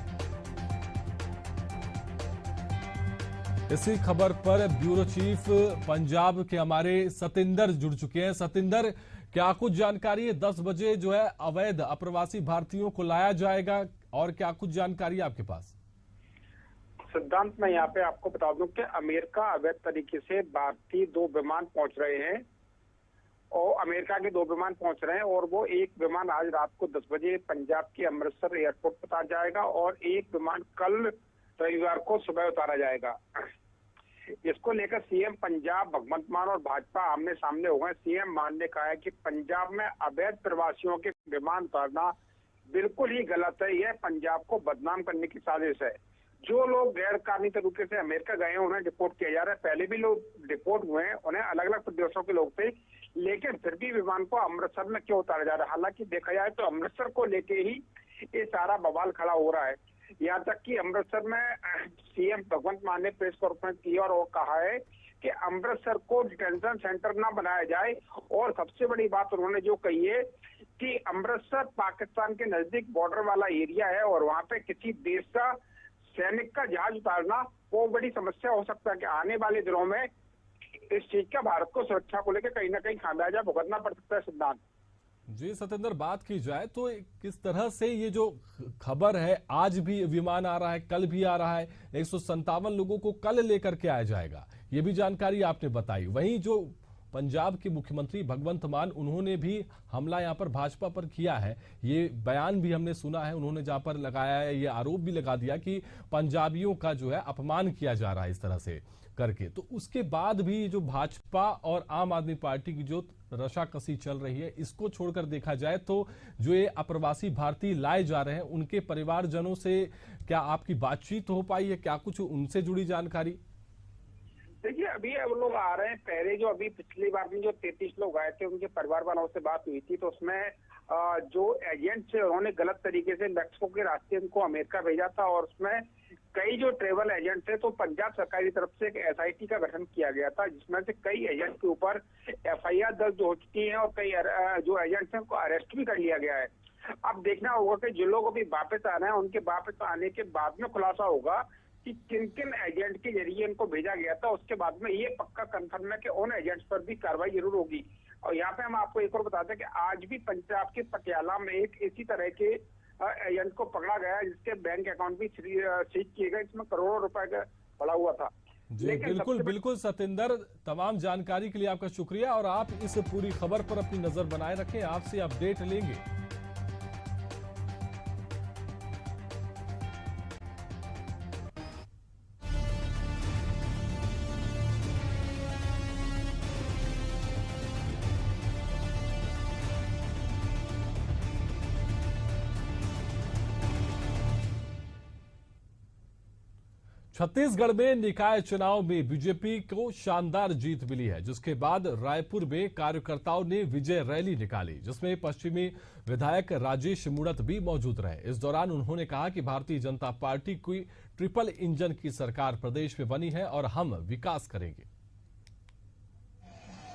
Speaker 16: इसी खबर पर ब्यूरो चीफ पंजाब के हमारे सतिंदर जुड़ चुके हैं। सतिंदर, क्या कुछ जानकारी है? 10 बजे जो है अवैध अप्रवासी भारतीयों को लाया जाएगा और क्या कुछ जानकारी है आपके पास?
Speaker 21: सिद्धांत, मैं यहाँ पे आपको बता दूं कि अमेरिका अवैध तरीके से भारतीय 2 विमान पहुंच रहे हैं और अमेरिका के 2 विमान पहुंच रहे हैं और वो एक विमान आज रात को 10 बजे पंजाब के अमृतसर एयरपोर्ट पर उतारा जाएगा और एक विमान कल रविवार को सुबह उतारा जाएगा। इसको लेकर सीएम पंजाब भगवंत मान और भाजपा आमने सामने हो गए। सीएम मान ने कहा है कि पंजाब में अवैध प्रवासियों के विमान उतारना बिल्कुल ही गलत है। यह पंजाब को बदनाम करने की साजिश है। जो लोग गैर कानूनी तरीके से अमेरिका गए हैं उन्हें डिपोर्ट किया जा रहा है। पहले भी लोग डिपोर्ट हुए हैं, उन्हें अलग अलग प्रदेशों के लोग थे, लेकिन फिर भी विमान को अमृतसर में क्यों उतारा जा रहा है? हालांकि देखा जाए तो अमृतसर को लेके ही ये सारा बवाल खड़ा हो रहा है। यहाँ तक कि अमृतसर में सीएम भगवंत मान ने प्रेस कॉन्फ्रेंस की और वो कहा है कि अमृतसर को डिटेंशन सेंटर ना बनाया जाए। और सबसे बड़ी बात उन्होंने जो कही है कि अमृतसर पाकिस्तान के नजदीक बॉर्डर वाला एरिया है और वहां पे किसी देश का सैनिक का जहाज उतारना वो बड़ी समस्या हो सकता है कि आने वाले दिनों में इस चीज का भारत को सुरक्षा को लेकर कहीं ना कहीं खामियाजा भुगतना पड़ सकता है। सिद्धांत
Speaker 16: जी सत्येंद्र, बात की जाए तो किस तरह से ये जो खबर है, आज भी विमान आ रहा है, कल भी आ रहा है, 157 लोगों को कल लेकर के आया जाएगा, ये भी जानकारी आपने बताई। वहीं जो पंजाब के मुख्यमंत्री भगवंत मान, उन्होंने भी हमला यहां पर भाजपा पर किया है, ये बयान भी हमने सुना है, उन्होंने जहां पर लगाया है, ये आरोप भी लगा दिया कि पंजाबियों का जो है अपमान किया जा रहा है इस तरह से करके। तो उसके बाद भी जो भाजपा और आम आदमी पार्टी की जो रशाकसी चल रही है, इसको छोड़कर देखा जाए तो जो ये अप्रवासी भारतीय लाए जा रहे हैं, उनके परिवारजनों से क्या आपकी बातचीत हो पाई है? क्या कुछ उनसे जुड़ी जानकारी?
Speaker 21: देखिए, अभी अब लोग आ रहे हैं। पहले जो अभी पिछली बार में जो 33 लोग आए थे, उनके परिवार वालों से बात हुई थी, तो उसमें जो एजेंट थे उन्होंने गलत तरीके से मैक्सिको के रास्ते उनको अमेरिका भेजा था। और उसमें कई जो ट्रेवल एजेंट थे, तो पंजाब सरकार की तरफ से एक SIT का गठन किया गया था, जिसमें से कई एजेंट के ऊपर FIR दर्ज हो चुकी है और कई जो एजेंट हैं उनको अरेस्ट भी कर लिया गया है। अब देखना होगा कि जो लोग अभी वापस आ रहे हैं, उनके वापस आने के बाद में खुलासा होगा कि किन किन एजेंट के जरिए इनको भेजा गया था। उसके बाद में ये पक्का कंफर्म है कि उन एजेंट्स पर भी कार्रवाई जरूर होगी। और यहाँ पे हम आपको एक और बताते हैं कि आज भी पंजाब के पटियाला में एक इसी तरह के एजेंट को पकड़ा गया, जिसके बैंक अकाउंट भी सीज किए गए, इसमें करोड़ों रुपए का पड़ा हुआ था।
Speaker 16: जी बिल्कुल बिल्कुल सत्येंद्र, तमाम जानकारी के लिए आपका शुक्रिया और आप इस पूरी खबर पर अपनी नजर बनाए रखें, आपसे अपडेट लेंगे। छत्तीसगढ़ में निकाय चुनाव में बीजेपी को शानदार जीत मिली है, जिसके बाद रायपुर में कार्यकर्ताओं ने विजय रैली निकाली, जिसमें पश्चिमी विधायक राजेश मूणत भी मौजूद रहे। इस दौरान उन्होंने कहा कि भारतीय जनता पार्टी की ट्रिपल इंजन की सरकार प्रदेश में बनी है और हम विकास करेंगे।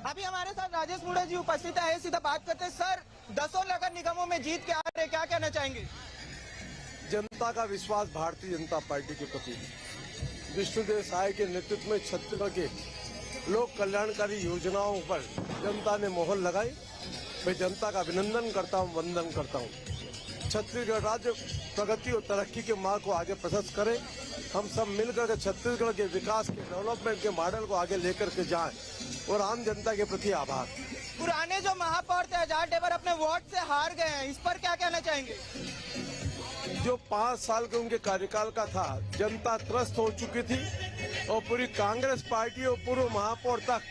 Speaker 1: अभी हमारे साथ राजेश मूणत जी उपस्थित है, सीधा बात करते हैं। सर, 10 नगर निगमों में जीत के आ रहे, क्या कहना चाहेंगे?
Speaker 5: जनता का विश्वास भारतीय जनता पार्टी के प्रति, विष्णुदेव साय के नेतृत्व में छत्तीसगढ़ के लोक कल्याणकारी योजनाओं पर जनता ने मोहर लगाई। मैं जनता का अभिनंदन करता हूं, वंदन करता हूं। छत्तीसगढ़ राज्य प्रगति और तरक्की के मार्ग को आगे प्रशस्त करे। हम सब मिलकर के छत्तीसगढ़ के विकास के डेवलपमेंट के मॉडल को आगे लेकर के जाएं और आम जनता के प्रति आभार।
Speaker 1: पुराने जो महापौर थे आजाद डेवर अपने वोट से हार गए हैं, इस पर क्या कहना चाहेंगे?
Speaker 5: जो 5 साल के उनके कार्यकाल का था, जनता त्रस्त हो चुकी थी और पूरी कांग्रेस पार्टी और पूर्व महापौर तक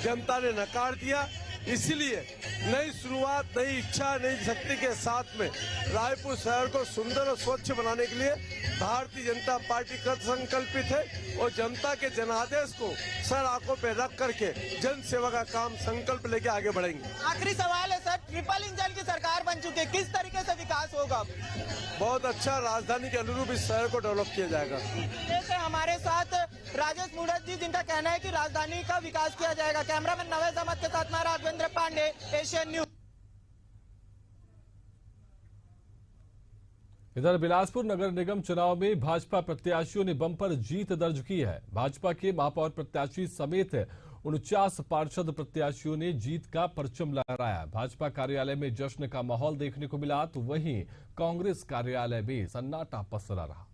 Speaker 5: जनता ने नकार दिया। इसीलिए नई शुरुआत, नई इच्छा, नई शक्ति के साथ में रायपुर शहर को सुंदर और स्वच्छ बनाने के लिए भारतीय जनता पार्टी कृत संकल्पित है और जनता के जनादेश को सर आंखों पे रख करके जन सेवा का काम संकल्प लेके आगे बढ़ेंगे।
Speaker 1: आखिरी सवाल है सर, ट्रिपल इंजन की सरकार बन चुकी है, किस तरीके से विकास होगा?
Speaker 5: बहुत अच्छा, राजधानी के अनुरूप इस शहर को डेवलप किया जाएगा।
Speaker 1: जैसे हमारे साथ राजेश मूणत जी, जिनका कहना है कि राजधानी का विकास किया जाएगा। कैमरामैन नवेद अहमद के साथ मैं राघवेंद्र पांडे, एशियन न्यूज।
Speaker 16: इधर बिलासपुर नगर निगम चुनाव में भाजपा प्रत्याशियों ने बम्पर जीत दर्ज की है। भाजपा के महापौर प्रत्याशी समेत 49 पार्षद प्रत्याशियों ने जीत का परचम लहराया। भाजपा कार्यालय में जश्न का माहौल देखने को मिला, तो वहीं कांग्रेस कार्यालय में सन्नाटा पसरा रहा।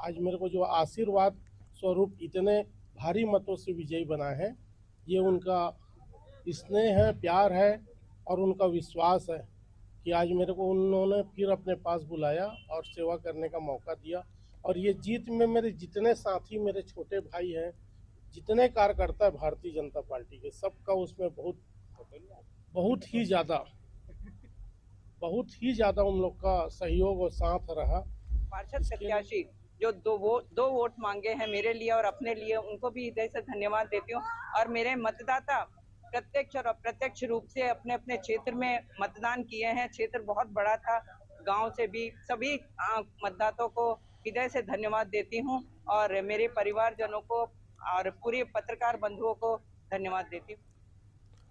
Speaker 9: आज मेरे को जो आशीर्वाद स्वरूप इतने भारी मतों से विजयी बना है, ये उनका स्नेह है, प्यार है और उनका विश्वास है कि आज मेरे को उन्होंने फिर अपने पास बुलाया और सेवा करने का मौका दिया। और ये जीत में मेरे जितने साथी, मेरे छोटे भाई हैं, जितने कार्यकर्ता है भारतीय जनता पार्टी के, सबका उसमें बहुत ही ज़्यादा उन लोग का सहयोग और साथ रहा।
Speaker 10: पार्षद प्रत्याशी जो दो वोट मांगे हैं मेरे लिए और अपने लिए, उनको भी हृदय से धन्यवाद देती हूँ। और मेरे मतदाता प्रत्यक्ष और अप्रत्यक्ष रूप से अपने अपने क्षेत्र में मतदान किए हैं। क्षेत्र बहुत बड़ा था, गांव से भी सभी मतदाताओं को हृदय से धन्यवाद देती हूं और मेरे परिवारजनों को और पूरे पत्रकार बंधुओं को धन्यवाद देती हूं।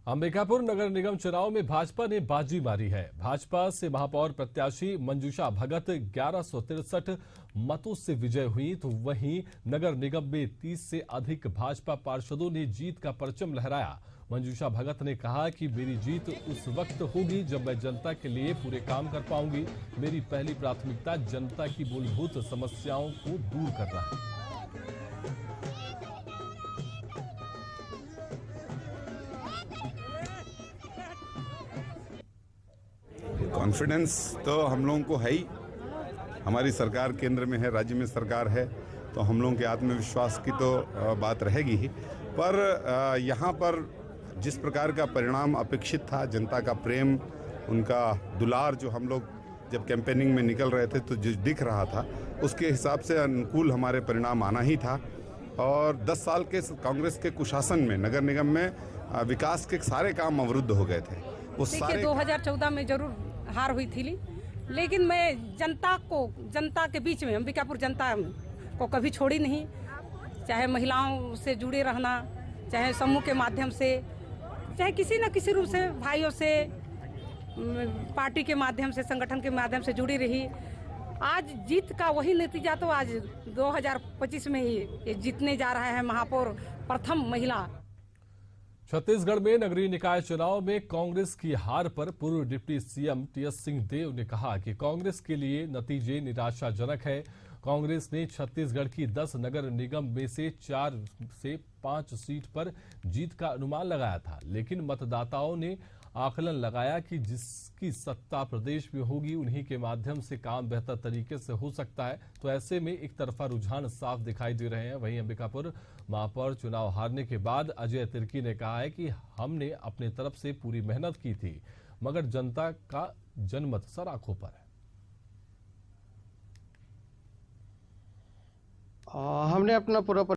Speaker 16: अंबिकापुर नगर निगम चुनाव में भाजपा ने बाजी मारी है। भाजपा से महापौर प्रत्याशी मंजूषा भगत 1163 मतों से विजय हुई, तो वहीं नगर निगम में 30 से अधिक भाजपा पार्षदों ने जीत का परचम लहराया। मंजूषा भगत ने कहा कि मेरी जीत उस वक्त होगी जब मैं जनता के लिए पूरे काम कर पाऊंगी। मेरी पहली प्राथमिकता जनता की मूलभूत समस्याओं को दूर करना है।
Speaker 3: कॉन्फिडेंस तो हम लोगों को है ही। हमारी सरकार केंद्र में है, राज्य में सरकार है, तो हम लोगों के आत्मविश्वास की तो बात रहेगी ही। पर यहाँ पर जिस प्रकार का परिणाम अपेक्षित था, जनता का प्रेम, उनका दुलार जो हम लोग जब कैंपेनिंग में निकल रहे थे तो जो दिख रहा था, उसके हिसाब से अनुकूल हमारे परिणाम आना ही था। और 10 साल के कांग्रेस के कुशासन में नगर निगम में विकास के सारे काम अवरुद्ध हो गए थे। वो सारे
Speaker 7: 2014 में जरूर हार हुई थी, लेकिन मैं जनता के बीच में, अंबिकापुर जनता को कभी छोड़ी नहीं। चाहे महिलाओं से जुड़े रहना, चाहे समूह के माध्यम से, चाहे किसी न किसी रूप से भाइयों से, पार्टी के माध्यम से, संगठन के माध्यम से जुड़ी रही। आज जीत का वही नतीजा तो आज 2025 में ही ये जीतने जा रहा है महापौर प्रथम महिला।
Speaker 16: छत्तीसगढ़ में नगरीय निकाय चुनाव में कांग्रेस की हार पर पूर्व डिप्टी सीएम टीएस सिंहदेव ने कहा कि कांग्रेस के लिए नतीजे निराशाजनक है। कांग्रेस ने छत्तीसगढ़ की 10 नगर निगम में से 4 से 5 सीट पर जीत का अनुमान लगाया था, लेकिन मतदाताओं ने आकलन लगाया कि जिसकी सत्ता प्रदेश में होगी उन्हीं के माध्यम से काम बेहतर तरीके से हो सकता है। तो ऐसे में एक तरफा रुझान साफ दिखाई दे रहे हैं। वहीं अंबिकापुर महापौर चुनाव हारने के बाद अजय तिर्की ने कहा है कि हमने अपने तरफ से पूरी मेहनत की थी, मगर जनता का जनमत सराखों पर है।
Speaker 11: हमने अपना पूरा